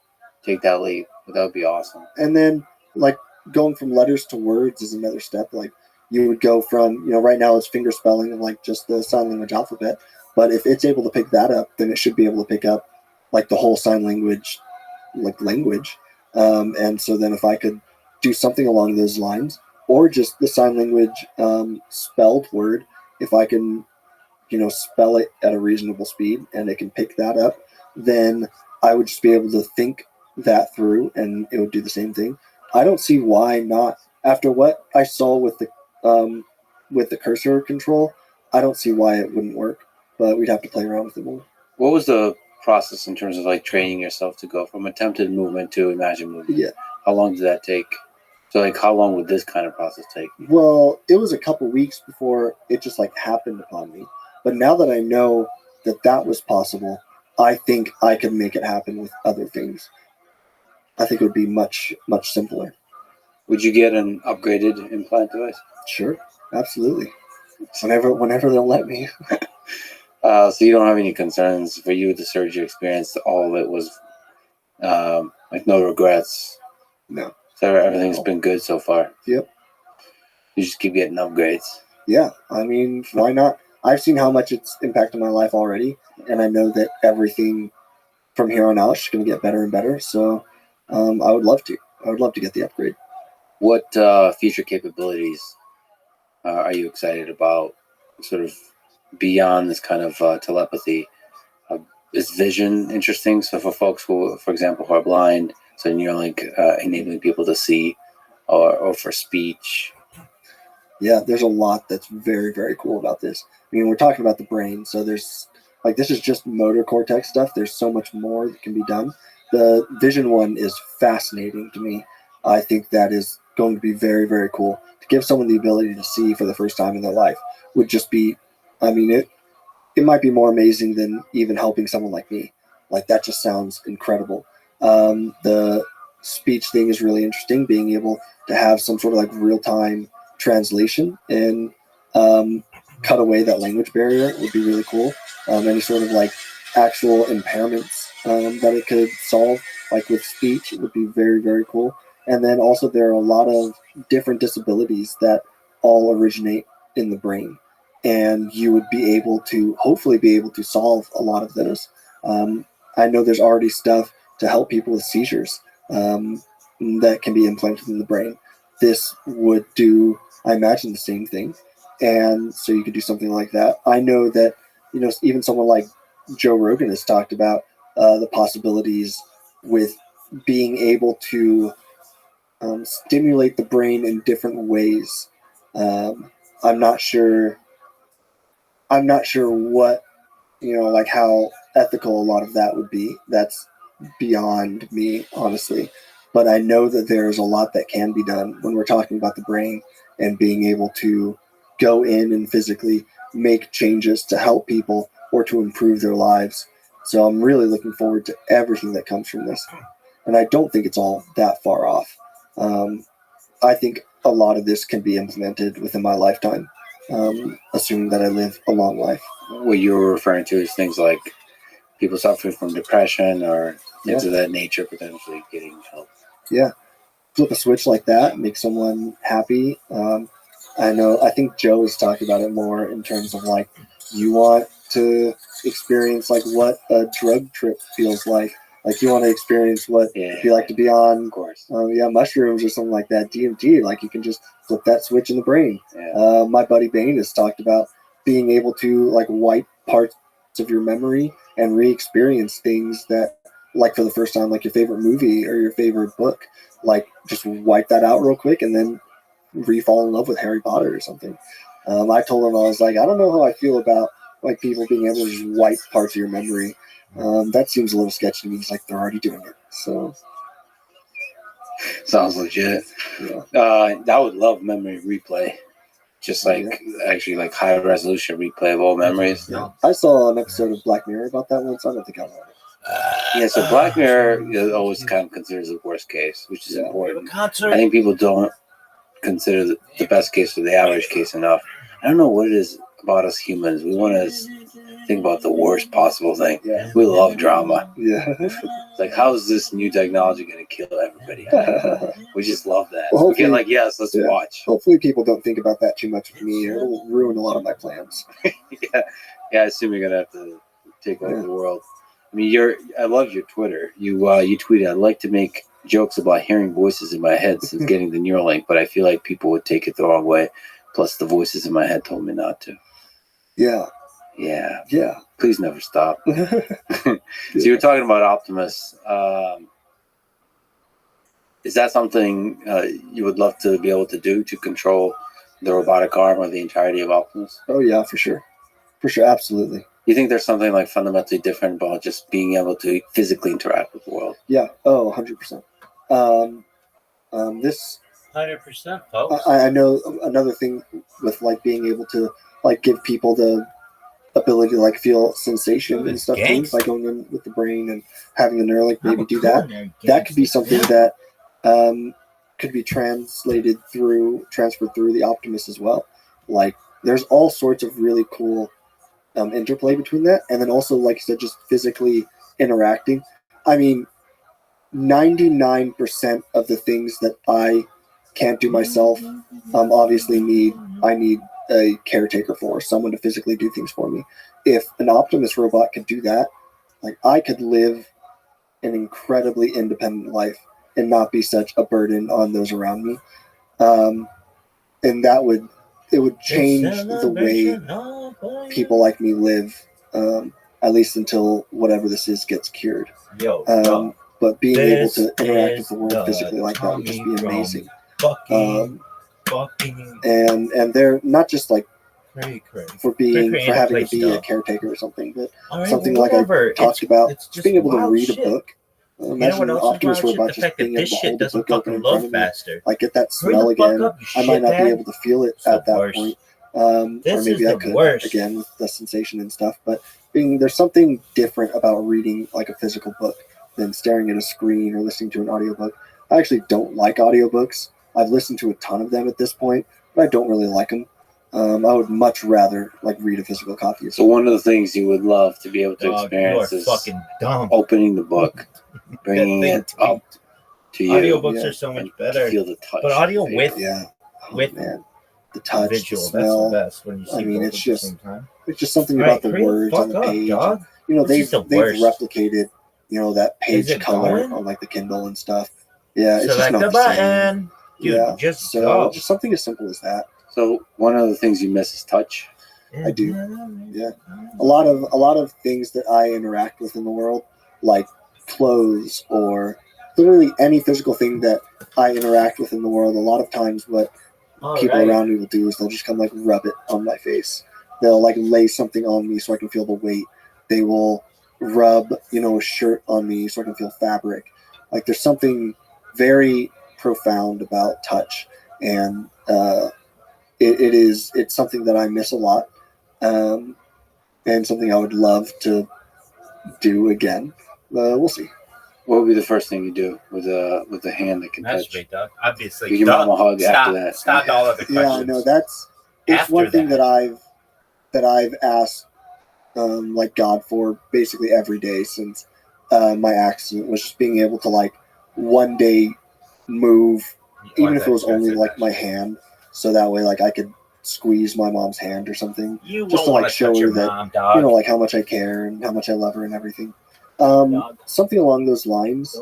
take that leap. But that would be awesome. And then, like, going from letters to words is another step. Like, you would go from, right now it's finger spelling of like just the sign language alphabet. But if it's able to pick that up, then it should be able to pick up like the whole sign language, like language. And so then if I could do something along those lines, or just the sign language spelled word, if I can, spell it at a reasonable speed and it can pick that up, then I would just be able to think that through and it would do the same thing. I don't see why not. After what I saw with the cursor control, I don't see why it wouldn't work. but we'd have to play around with it more. What was the process in terms of like training yourself to go from attempted movement to imagined movement? Yeah. How long did that take? So like, how long would this kind of process take? Well, it was a couple weeks before it just like happened upon me. But now that I know that was possible, I think I can make it happen with other things. I think it would be much, much simpler. Would you get an upgraded implant device? Sure, absolutely. Whenever they'll let me. So you don't have any concerns for you with the surgery experience? All of it was like no regrets? No. So everything's been good so far? Yep. You just keep getting upgrades? Yeah, I mean, why not? I've seen how much it's impacted my life already, and I know that everything from here on out is going to get better and better. So I would love to. I would love to get the upgrade. What future capabilities are you excited about, sort of beyond this kind of telepathy? Is vision interesting? So for folks who, for example, who are blind, so Neuralink enabling people to see, or for speech? Yeah, there's a lot that's very, very cool about this. I mean, we're talking about the brain, so there's like, this is just motor cortex stuff. There's so much more that can be done. The vision one is fascinating to me. I think that is going to be very, very cool. To give someone the ability to see for the first time in their life would just be, I mean, it might be more amazing than even helping someone like me. Like, that just sounds incredible. The speech thing is really interesting, being able to have some sort of like real-time translation and cut away that language barrier would be really cool. Any sort of like actual impairments that it could solve, like with speech, it would be very, very cool. And then also there are a lot of different disabilities that all originate in the brain, and you would be able to hopefully be able to solve a lot of those. I know there's already stuff to help people with seizures that can be implanted in the brain. This would do, I imagine, the same thing. And so you could do something like that. I know that, you know, even someone like Joe Rogan has talked about the possibilities with being able to stimulate the brain in different ways. I'm not sure what, you know, like how ethical a lot of that would be. That's beyond me, honestly. But I know that there's a lot that can be done when we're talking about the brain and being able to go in and physically make changes to help people or to improve their lives. So I'm really looking forward to everything that comes from this. And I don't think it's all that far off. I think a lot of this can be implemented within my lifetime, assuming that I live a long life. What you were referring to is things like people suffering from depression or things of that nature potentially getting help. Yeah. Flip a switch like that, make someone happy. I think Joe has talked about it more in terms of like, you want to experience like what a drug trip feels like. Like, you want to experience what it'd be like to be on, Of course. mushrooms or something like that, DMT. Like, you can just flip that switch in the brain. Yeah. My buddy Bane has talked about being able to like wipe parts of your memory and re-experience things that, like, for the first time, like your favorite movie or your favorite book. Like, just wipe that out real quick and then re-fall in love with Harry Potter or something. I told him, I was like, I don't know how I feel about like people being able to just wipe parts of your memory. That seems a little sketchy to me. He's like, they're already doing it. So Sounds legit. yeah. I would love memory replay. Just like actually like high resolution replay of old memories. Yeah. I saw an episode of Black Mirror about that once. I don't think I want it. Yeah, so Black Mirror is always kind of considers the worst case, which is important. I Concert. think people don't consider the best case or the average case enough. I don't know what it is about us humans. We want to think about the worst possible thing. Yeah. We love drama. Yeah. It's like, how is this new technology going to kill everybody? We just love that. Well, We get like, yes, let's watch. Hopefully people don't think about that too much with me. It'll ruin a lot of my plans. Yeah, I assume you're gonna have to take over the world. I mean, I love your Twitter. You tweeted, I'd like to make jokes about hearing voices in my head since getting the Neuralink, but I feel like people would take it the wrong way. Plus, the voices in my head told me not to. Yeah. Yeah. Please never stop. So you were talking about Optimus. Is that something you would love to be able to do, to control the robotic arm or the entirety of Optimus? Oh yeah, for sure, absolutely. You think there's something like fundamentally different about just being able to physically interact with the world? Yeah. Oh, 100%. This 100%, folks. I know another thing with like being able to like give people the ability to like feel sensation and stuff too, by going in with the brain and having the Neuralink maybe do that. That could be something that could be transferred through the Optimus as well. Like there's all sorts of really cool interplay between that, and then also like you said, just physically interacting. I mean, 99% of the things that I can't do myself, obviously I need a caretaker for, someone to physically do things for me. If an Optimus robot could do that, like I could live an incredibly independent life and not be such a burden on those around me. And it would change the way people like me live, at least until whatever this is gets cured. But being able to interact with the world physically like that would just be amazing. And they're not just like for having to be a caretaker or something, but something like I talked about, just being able to read a book. Imagine an Optimus robot just being able to hold the book open in front of me. Like get that smell again. I might not be able to feel it at that point. Or maybe I could again with the sensation and stuff. But there's something different about reading like a physical book than staring at a screen or listening to an audiobook. I actually don't like audiobooks. I've listened to a ton of them at this point, but I don't really like them. I would much rather like read a physical copy. So one of the things you would love to be able to experience is opening the book, bringing it up to you. Audiobooks are so much better. Feel the touch. But audio with man, the touch, visual, the smell. that's the best when you see I mean, both it's at the just same time. it's just something about the words on the page. You know, they've replicated, you know, that page color on like the Kindle and stuff. Yeah, it's just not the same. Dude, just something as simple as that. So one of the things you miss is touch. I do. Yeah. A lot of things that I interact with in the world, like clothes or literally any physical thing that I interact with in the world, a lot of times what people around me will do is they'll just come like rub it on my face. They'll like lay something on me so I can feel the weight. They will rub, you know, a shirt on me so I can feel fabric. Like there's something very profound about touch, and it's something that I miss a lot, and something I would love to do again. We'll see. What would be the first thing you do with a hand that can touch? Straight, Doug. Obviously, give your mom a hug after that. Stop all of the questions. Yeah, I know it's one thing that I've asked like God for basically every day since my accident, was just being able to like one day move, even if it was only like my hand, so that way like I could squeeze my mom's hand or something, just to like show her that you know like how much I care and how much I love her and everything. Something along those lines.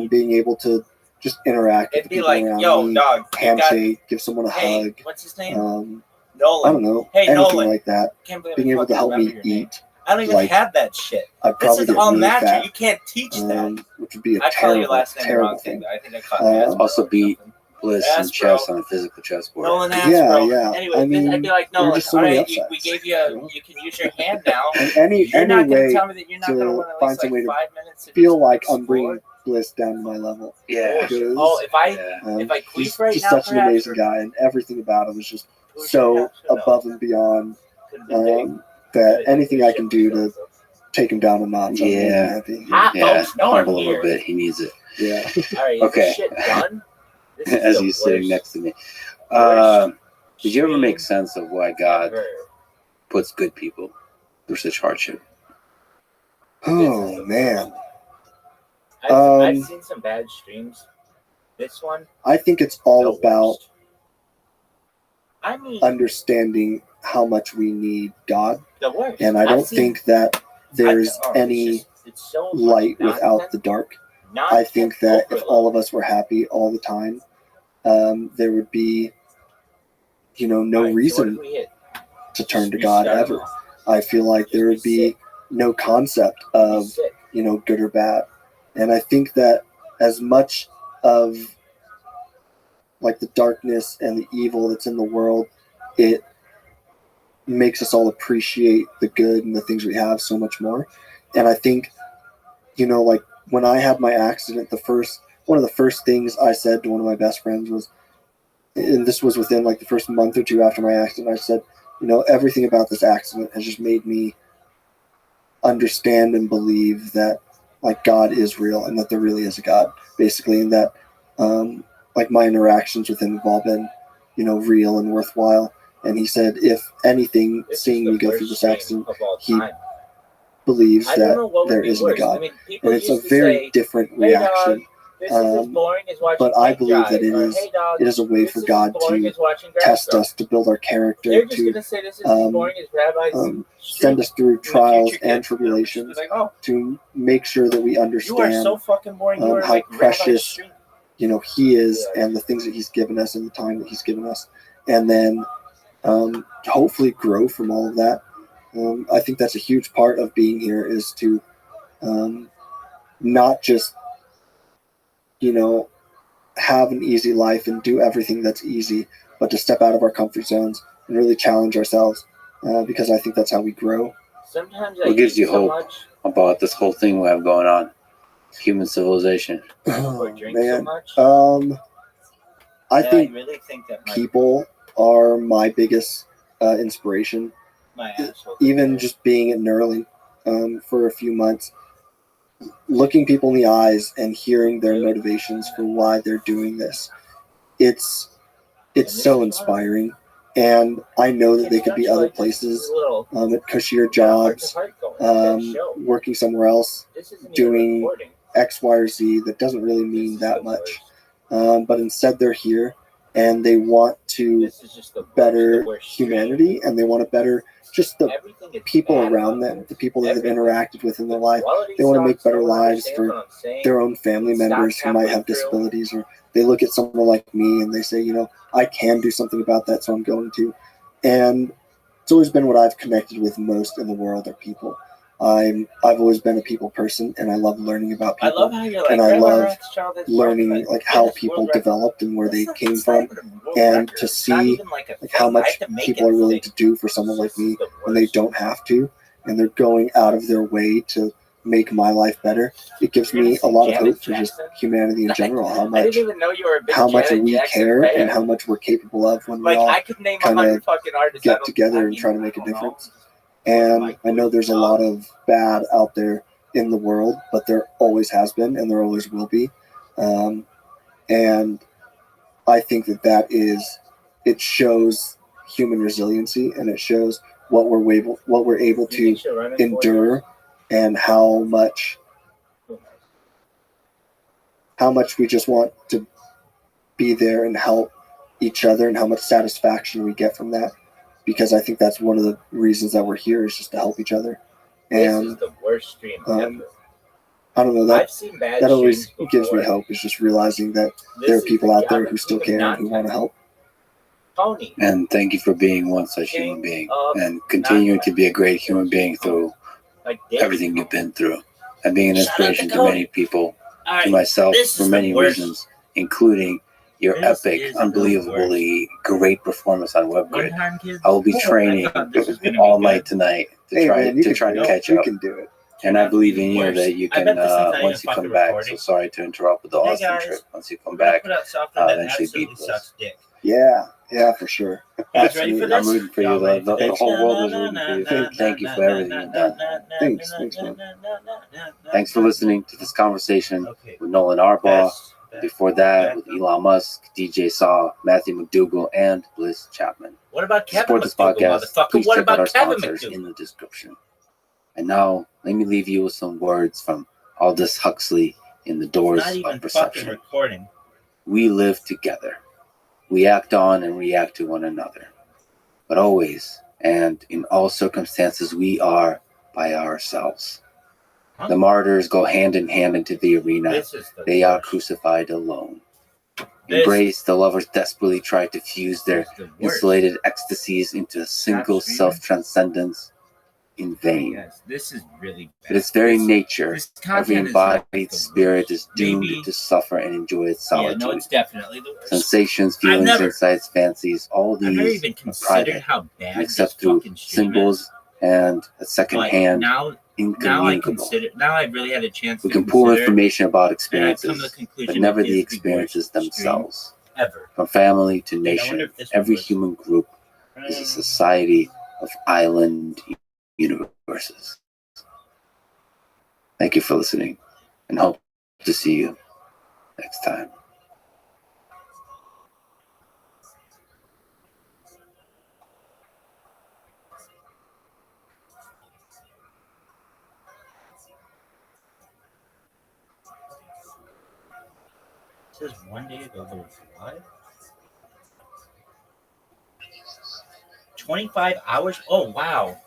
Being able to just interact with the people around me, handshake, give someone a hug. What's his name? Nolan. I don't know. Hey, anything Nolan. like that. Being able to help me eat. I don't even like, have that shit. This is all natural. You can't teach that. Which would be a terrible thing. I think I caught that. Also beat Bliss and chess on a physical chessboard. Nolan bro. Yeah. Anyway, I mean, I'd be like, Nolan, so all right, upsets, we gave you, you can use your hand now. And you're not going way to tell me that you're not going to want to find some way to 5 minutes feel like I'm bringing Bliss down to my level. Yeah. If I he's quit right just now, such an amazing guy, and everything about him is just so above and beyond. That anything I can do to take him down a notch, I'm really happy. Humble a little bit. He needs it. Yeah. All right, okay. Shit done? As he's sitting next to me. Did you ever make sense of why God puts good people through such hardship? Oh man. I've seen some bad streams. This one, I think it's all about worst. Understanding how much we need God. The worst. And I don't think that there's any light without the dark. I think that if all of us were happy all the time, there would be, no reason to turn to God ever. I feel like there would be no concept of, good or bad. And I think that as much of like the darkness and the evil that's in the world, it makes us all appreciate the good and the things we have so much more. And I think, like when I had my accident, one of the first things I said to one of my best friends was, and this was within like the first month or two after my accident, I said, everything about this accident has just made me understand and believe that like God is real and that there really is a God, basically, and that like my interactions with him have all been, real and worthwhile. And he said, if anything, seeing me go through this accident, he believes that there isn't a God. And it's a very different reaction. But I believe that it is a way for God to test us, to build our character, to send us through trials and tribulations, to make sure that we understand how precious he is and the things that he's given us and the time that he's given us, and then hopefully grow from all of that. I think that's a huge part of being here, is to not just have an easy life and do everything that's easy, but to step out of our comfort zones and really challenge ourselves, because I think that's how we grow. What gives you hope about this whole thing we have going on, human civilization? Oh, man. I think people are my biggest inspiration. Even just being at Neuralink for a few months, looking people in the eyes and hearing their motivations for why they're doing this, it's so inspiring. And I know that they could be other places, at cushier jobs, working somewhere else, doing X, Y, or Z that doesn't really mean that much. But instead they're here and they want to better humanity, and they want to better just the people around them, the people that they've interacted with in their life. They want to make better lives for their own family members who might have disabilities, or they look at someone like me and they say, I can do something about that, so I'm going to. And it's always been what I've connected with most in the world are people. I've always been a people person, and I love learning about people. I love how you're like, and I love Rothschild learning like how people developed and where they came from, and to see like how much people are willing to do for someone like me when they don't have to, and they're going out of their way to make my life better. It gives me a lot of hope for just humanity in general, how much we care and how much we're capable of when we all kind of get together and try to make a difference. And I know there's a lot of bad out there in the world, but there always has been and there always will be. And I think it shows human resiliency, and it shows what we're able to endure, and how much we just want to be there and help each other, and how much satisfaction we get from that. Because I think that's one of the reasons that we're here, is just to help each other. And this is the worst stream ever. I don't know, that always gives me hope, is just realizing that there are people out there who still care and who want to help. Tony. And thank you for being one such human being, and continuing to be a great human being through everything you've been through, and being an inspiration to many people, to myself, for many reasons, including your epic, unbelievably great performance on WebGrid. I will be training all night tonight to try to catch up. You can do it. And I believe in you that you can, once you come back. So sorry to interrupt with the Austin trip. Once you come back, eventually beat this. Yeah, for sure. Absolutely. I'm rooting for you. The whole world is rooting for you. Thank you for everything you've done. Thanks, man. Thanks for listening to this conversation with Nolan Arbaugh. Before that, with Elon Musk, DJ Saw, Matthew McDougall, and Bliss Chapman. What about to Kevin support this podcast, McDougall, please what check out about our Kevin sponsors McDougall? in the description. And now, let me leave you with some words from Aldous Huxley in The Doors of Perception. We live together. We act on and react to one another. But always, and in all circumstances, we are by ourselves. The martyrs go hand in hand into the arena. They are crucified alone. Embrace, the lovers desperately try to fuse their insulated ecstasies into a single self-transcendence. in vain. Yes, this is really bad. But its very nature, This every content is like embodied the spirit worst. is doomed Maybe- to suffer and enjoy its Yeah, solitude. no, it's definitely the worst. Sensations, I've feelings, never- insights, fancies, all I've never these even are considered private how and bad this except through fucking stream symbols is. and a second But hand now I incommunicable. consider. Now I've really had a chance We to can pull consider, information about and I've come to experiences, the conclusion but never it the is worst experiences stream themselves. ever. From family to Dude, I wonder nation, if this every would work. human group is a society of island universes. Thank you for listening, and hope to see you next time. It says one day ago there was live. 25 hours? Oh, wow.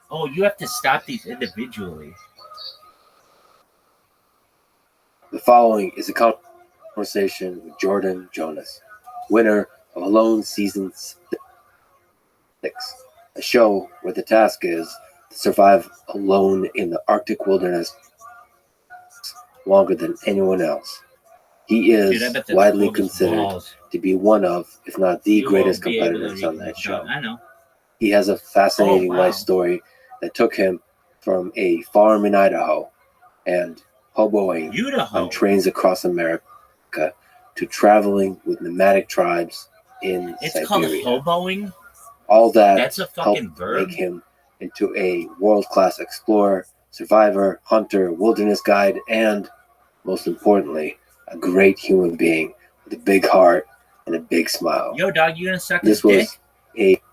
Oh, you have to stop these individually. The following is a conversation with Jordan Jonas, winner of Alone Season 6, a show where the task is to survive alone in the Arctic wilderness longer than anyone else. He Dude, I is bet that's widely cold as considered balls. to be one of, if not the You greatest won't be able to competitors on that read show. I know. He has a fascinating Oh, wow. life story that took him from a farm in Idaho and hoboing Idaho. on trains across America to traveling with nomadic tribes in It's Siberia. called hoboing. All that That's a fucking helped verb. make him into a world-class explorer, survivor, hunter, wilderness guide, and, most importantly, a great human being with a big heart and a big smile. Yo, dog, you gonna suck his This was dick?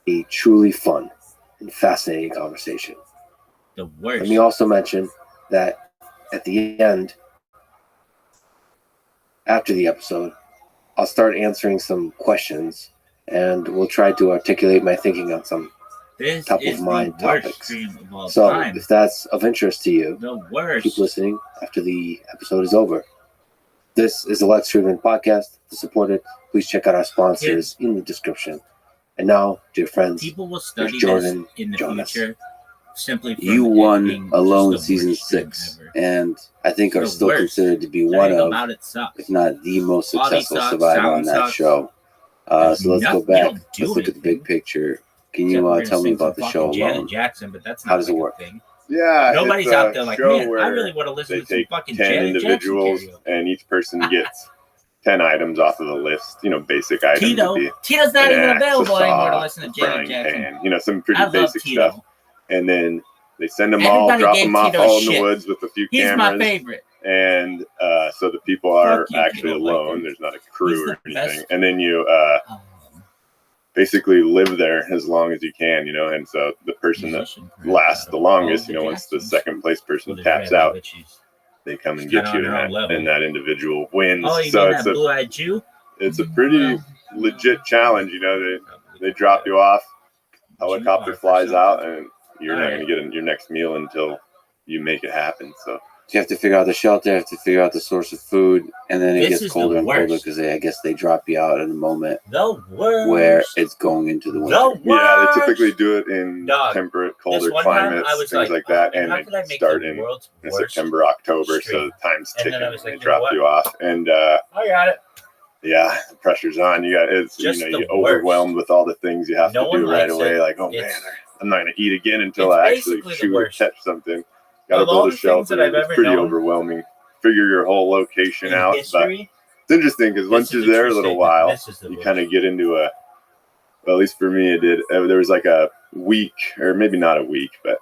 a truly fun and fascinating conversation. The worst. Let me also mention that at the end, after the episode, I'll start answering some questions and we'll try to articulate my thinking on some This top is of mind the worst topics. stream of all So time. if that's of interest to you, The worst. keep listening after the episode is over. This is the Lex Truman Podcast. To support it, please check out our sponsors in the description. And now, dear friends, People will study Jordan this in the Jonas. future simply from you it won being Alone just the Season worst stream 6, ever. and I think are The still worst. considered to be one Everything of, about it sucks. if not the most Body successful sucks, survivor sound on that sucks. show. There's So let's go nothing- you back. don't do Let's look at the big anything. picture. Can Except you we're gonna tell me sing about some the show fucking Janet Alone? Jackson, but that's not How does it like a work? thing. Yeah, Nobody's it's a out there like, show man, I where really want to listen they to some take fucking 10 Janet individuals, Jackson and each person gets 10 items off of the list. You know, basic items Tito. would be Tito's not an even axe, a available anymore to saw, listen to a Janet frying Jackson. pan, you know, some pretty I love basic Tito. stuff. And then they send them all, Everybody drop gave them off Tito all in the shit. woods with a few He's cameras. my favorite. And so the people are Fuck you, actually Tito, like alone. him. There's not a He's crew the or anything. best. And then you Um, basically live there as long as you can, you know. And so the person that musician, lasts the longest, you know, once the Jacksons. second place person Well, there's taps Rabbi, out, but she's they come and kinda get you, on her own level. and that individual wins. Oh, you So mean it's that a blue-eyed Jew? it's a pretty legit challenge, you know. They drop you off, helicopter flies out, and you're not going to get your next meal until you make it happen. So You have to figure out the shelter, you have to figure out the source of food, and then it This is gets the colder and colder worst. because I guess they drop you out at a moment The worst. where it's going into the winter. The worst. yeah, they typically do it in Dog, temperate, This colder one time, climates, I was things like oh, that, man, and how they could I make start the in world's worst September, October, stream? so the time's And then ticking. I was like, They you know drop what? you off, and I got it. yeah, the pressure's on. You got it's Just you know the you get overwhelmed with all the things you have No to one do right likes away. it. Like, oh man, It's- I'm not gonna eat again until it's I actually basically the shoot or worst. catch something. Got to Of all build a the things that shelter. I've It's ever pretty known overwhelming. Figure your whole location In out, but history, it's interesting because once this you're is a there a true little statement. while, This is the you worst. kind of get into a. Well, at least for me, it did. There was like a week, or maybe not a week, but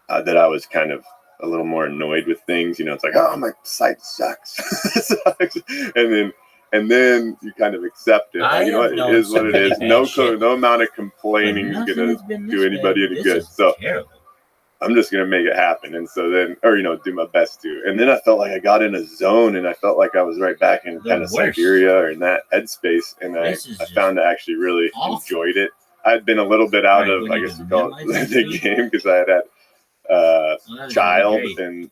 that I was kind of a little more annoyed with things. You know, it's like, oh, my site sucks, sucks. And then you kind of accept it. I You know have what? It known is what some it pretty is. bad No, shit. no amount of But complaining is nothing gonna has been do this anybody bad. any This good. is So terrible. I'm just gonna make it happen. And so then, or do my best to. And then I felt like I got in a zone, and I felt like I was right back in The kind of worst. Siberia or in that headspace. And I This is I just found I actually really awful. enjoyed it. I'd been a little bit out Right, of, we I need guess to you call it minimize the this. game, because I had Well, that was child, really great.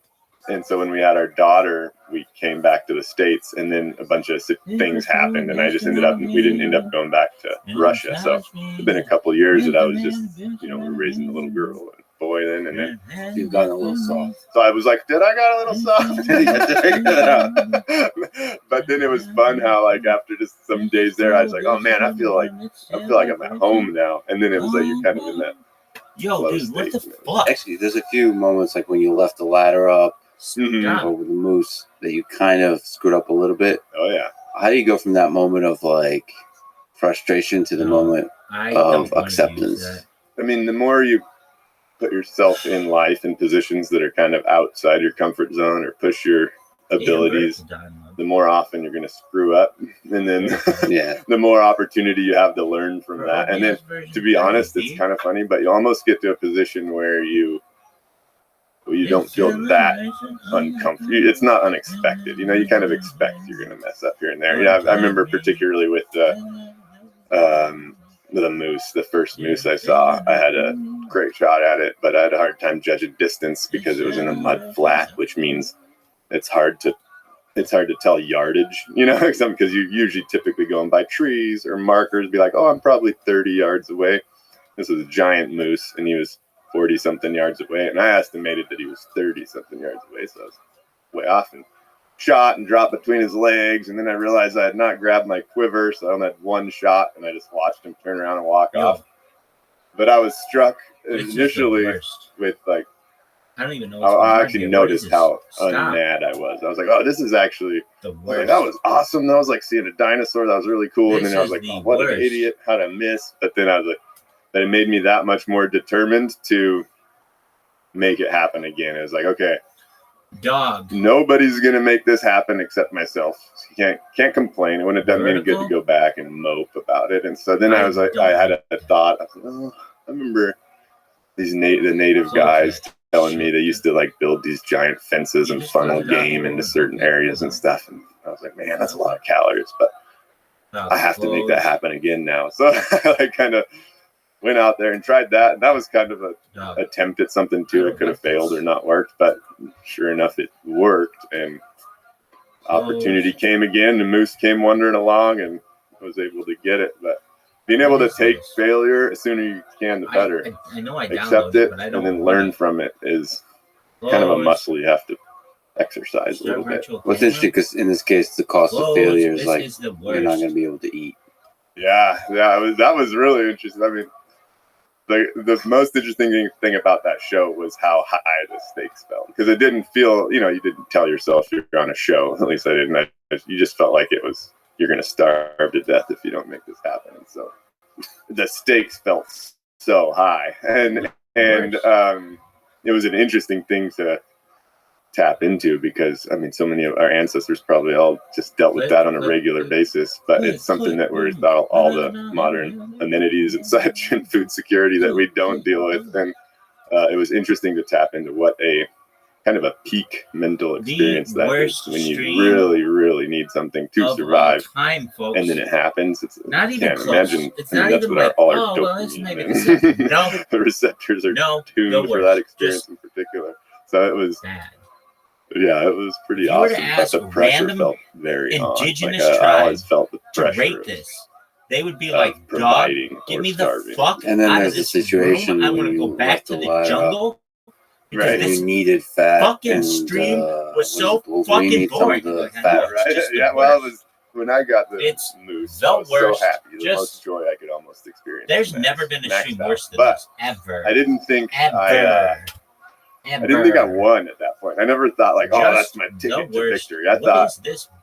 and so when we had our daughter, we came back to the States, and then a bunch of things happened, and I just we didn't end up going back to Russia. So it's been a couple years that I was just, we were raising a little girl and boy then, and then You've gotten a little soft. so I was like, did I got a little soft? Did he get to figure that out? But then it was fun how, like, after just some days there, I was like, oh man, I feel like I'm at home now. And then it was like you're kind of in that Yo, dude, what the fuck? Actually, there's a few moments like when you left the ladder up Mhm. over the moose that you kind of screwed up a little bit. Oh yeah. How do you go from that moment of like frustration to the moment of acceptance? I mean, the more you put yourself in life in positions that are kind of outside your comfort zone or push your abilities, the more often you're going to screw up, and then the more opportunity you have to learn from that. And then, to be honest, it's kind of funny, but you almost get to a position where you don't feel that uncomfortable. It's not unexpected. You kind of expect you're going to mess up here and there. I remember particularly with the moose, the first moose I saw, I had a great shot at it, but I had a hard time judging distance because it was in a mud flat, which means it's hard to tell yardage, because you usually typically going by trees or markers, be like, oh, I'm probably 30 yards away. This was a giant moose, and he was 40 something yards away, and I estimated that he was 30 something yards away, so I was way off and shot and dropped between his legs, and then I realized I had not grabbed my quiver, so I only had one shot, and I just watched him turn around and walk off. But I was struck initially with, like, I don't even know. I actually noticed how unmad I was. I was like, oh, this is actually the worst. That was awesome. That was like seeing a dinosaur. That was really cool. And then I was like, oh, what an idiot. How'd I miss? But then I was like, that it made me that much more determined to make it happen again. It was like, okay, nobody's going to make this happen except myself. You can't complain. It wouldn't have done me any good to go back and mope about it. And so then I was like, I had a thought. I was like, oh, I remember the native guys telling me they used to like build these giant fences and funnel game into certain areas and stuff. And I was like, man, that's a lot of calories, but I have to make that happen again now. So I kind of went out there and tried that. And that was kind of a attempt at something too. It could have failed or not worked, but sure enough, it worked. And opportunity came again. The moose came wandering along, and I was able to get it. But being able to take failure as sooner you can, the better. I know I accept it and then learn from it is kind of a muscle you have to exercise a little bit. What's interesting, because in this case, the cost of failure is like you're not going to be able to eat. Yeah, that was really interesting. I mean, the most interesting thing about that show was how high the stakes felt, because it didn't feel, you didn't tell yourself you're on a show. At least I didn't. You just felt like it was, you're going to starve to death if you don't make this happen. And so the stakes felt so high, and it was an interesting thing to tap into, because I mean, so many of our ancestors probably all just dealt with that on a regular basis, but it's something that we're without all the modern amenities and such and food security that we don't deal with. And it was interesting to tap into what a kind of a peak mental experience that is when you really, really need something to survive, and then it happens. It's not even close. Imagine. It's not even like, all oh, well, this may be the the receptors are tuned for that experience in particular. So it was bad. Yeah, it was pretty awesome. But the pressure felt very indigenous on. Like, I always felt the pressure to rate this. They would be like, "Dog, give me the fuck and then out there's of this a situation room. I want to go back to the jungle." Right, this you needed fat. Fucking stream was so fucking boring. Right? Yeah, well, it was when I got the moose. I was so happy. The most joy I could almost experience. There's never been a stream worse than this ever. I didn't think I didn't think I won at that point. I never thought like, oh, that's my ticket to victory. I thought,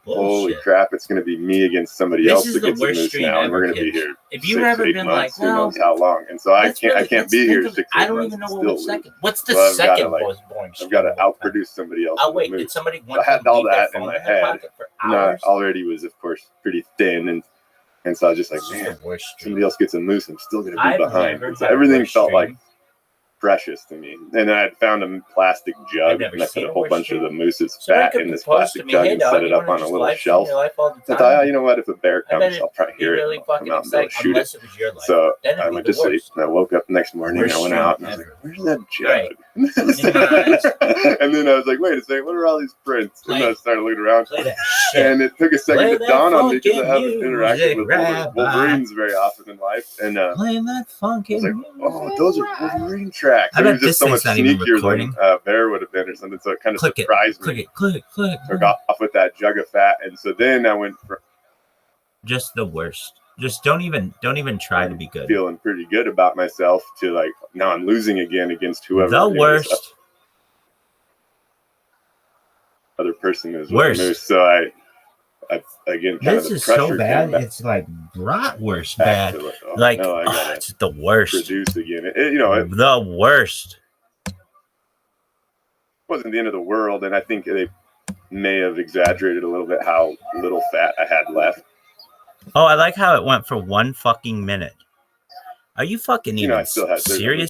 holy crap, it's going to be me against somebody else that gets a moose now, and we're going to be here. If you've ever been like, who knows how long? And so I can't be here 6 I don't even know what second. What's the second most boring? I've got to outproduce somebody else. Oh wait, did somebody want I had all that in my head. I already was, of course, pretty thin, and so I was just like, man, somebody else gets a moose, I'm still going to be behind. So everything felt like precious to me. And I had found a plastic jug, and I put a whole bunch of the moose's fat in this plastic jug and set it up on a little shelf. I thought, you know what, if a bear comes, I'll probably hear it. I'll come out and be able to shoot it. So I went to sleep, and I woke up the next morning, and I went out, and I was like, where's that jug? And then I was like, wait a second, what are all these prints? And I started looking around, and it took a second to dawn on me because I haven't interacted with Wolverines very often in life. And I was like, oh, those are Wolverine tracks. It was just so much sneakier than Bear would have been or something, so it kind of surprised me. Click. Took off with that jug of fat, and so then I went for just the worst. Just don't even try to be good. Feeling pretty good about myself to like now I'm losing again against whoever the worst other person is worse. So I again kind this of the is so pressure bad. came It's like bratwurst back bad. to Like no, I gotta it's the worst. produce again. The worst. Wasn't the end of the world, and I think they may have exaggerated a little bit how little fat I had left. Oh, I like how it went for 1 fucking minute. Are you fucking even I still had serious?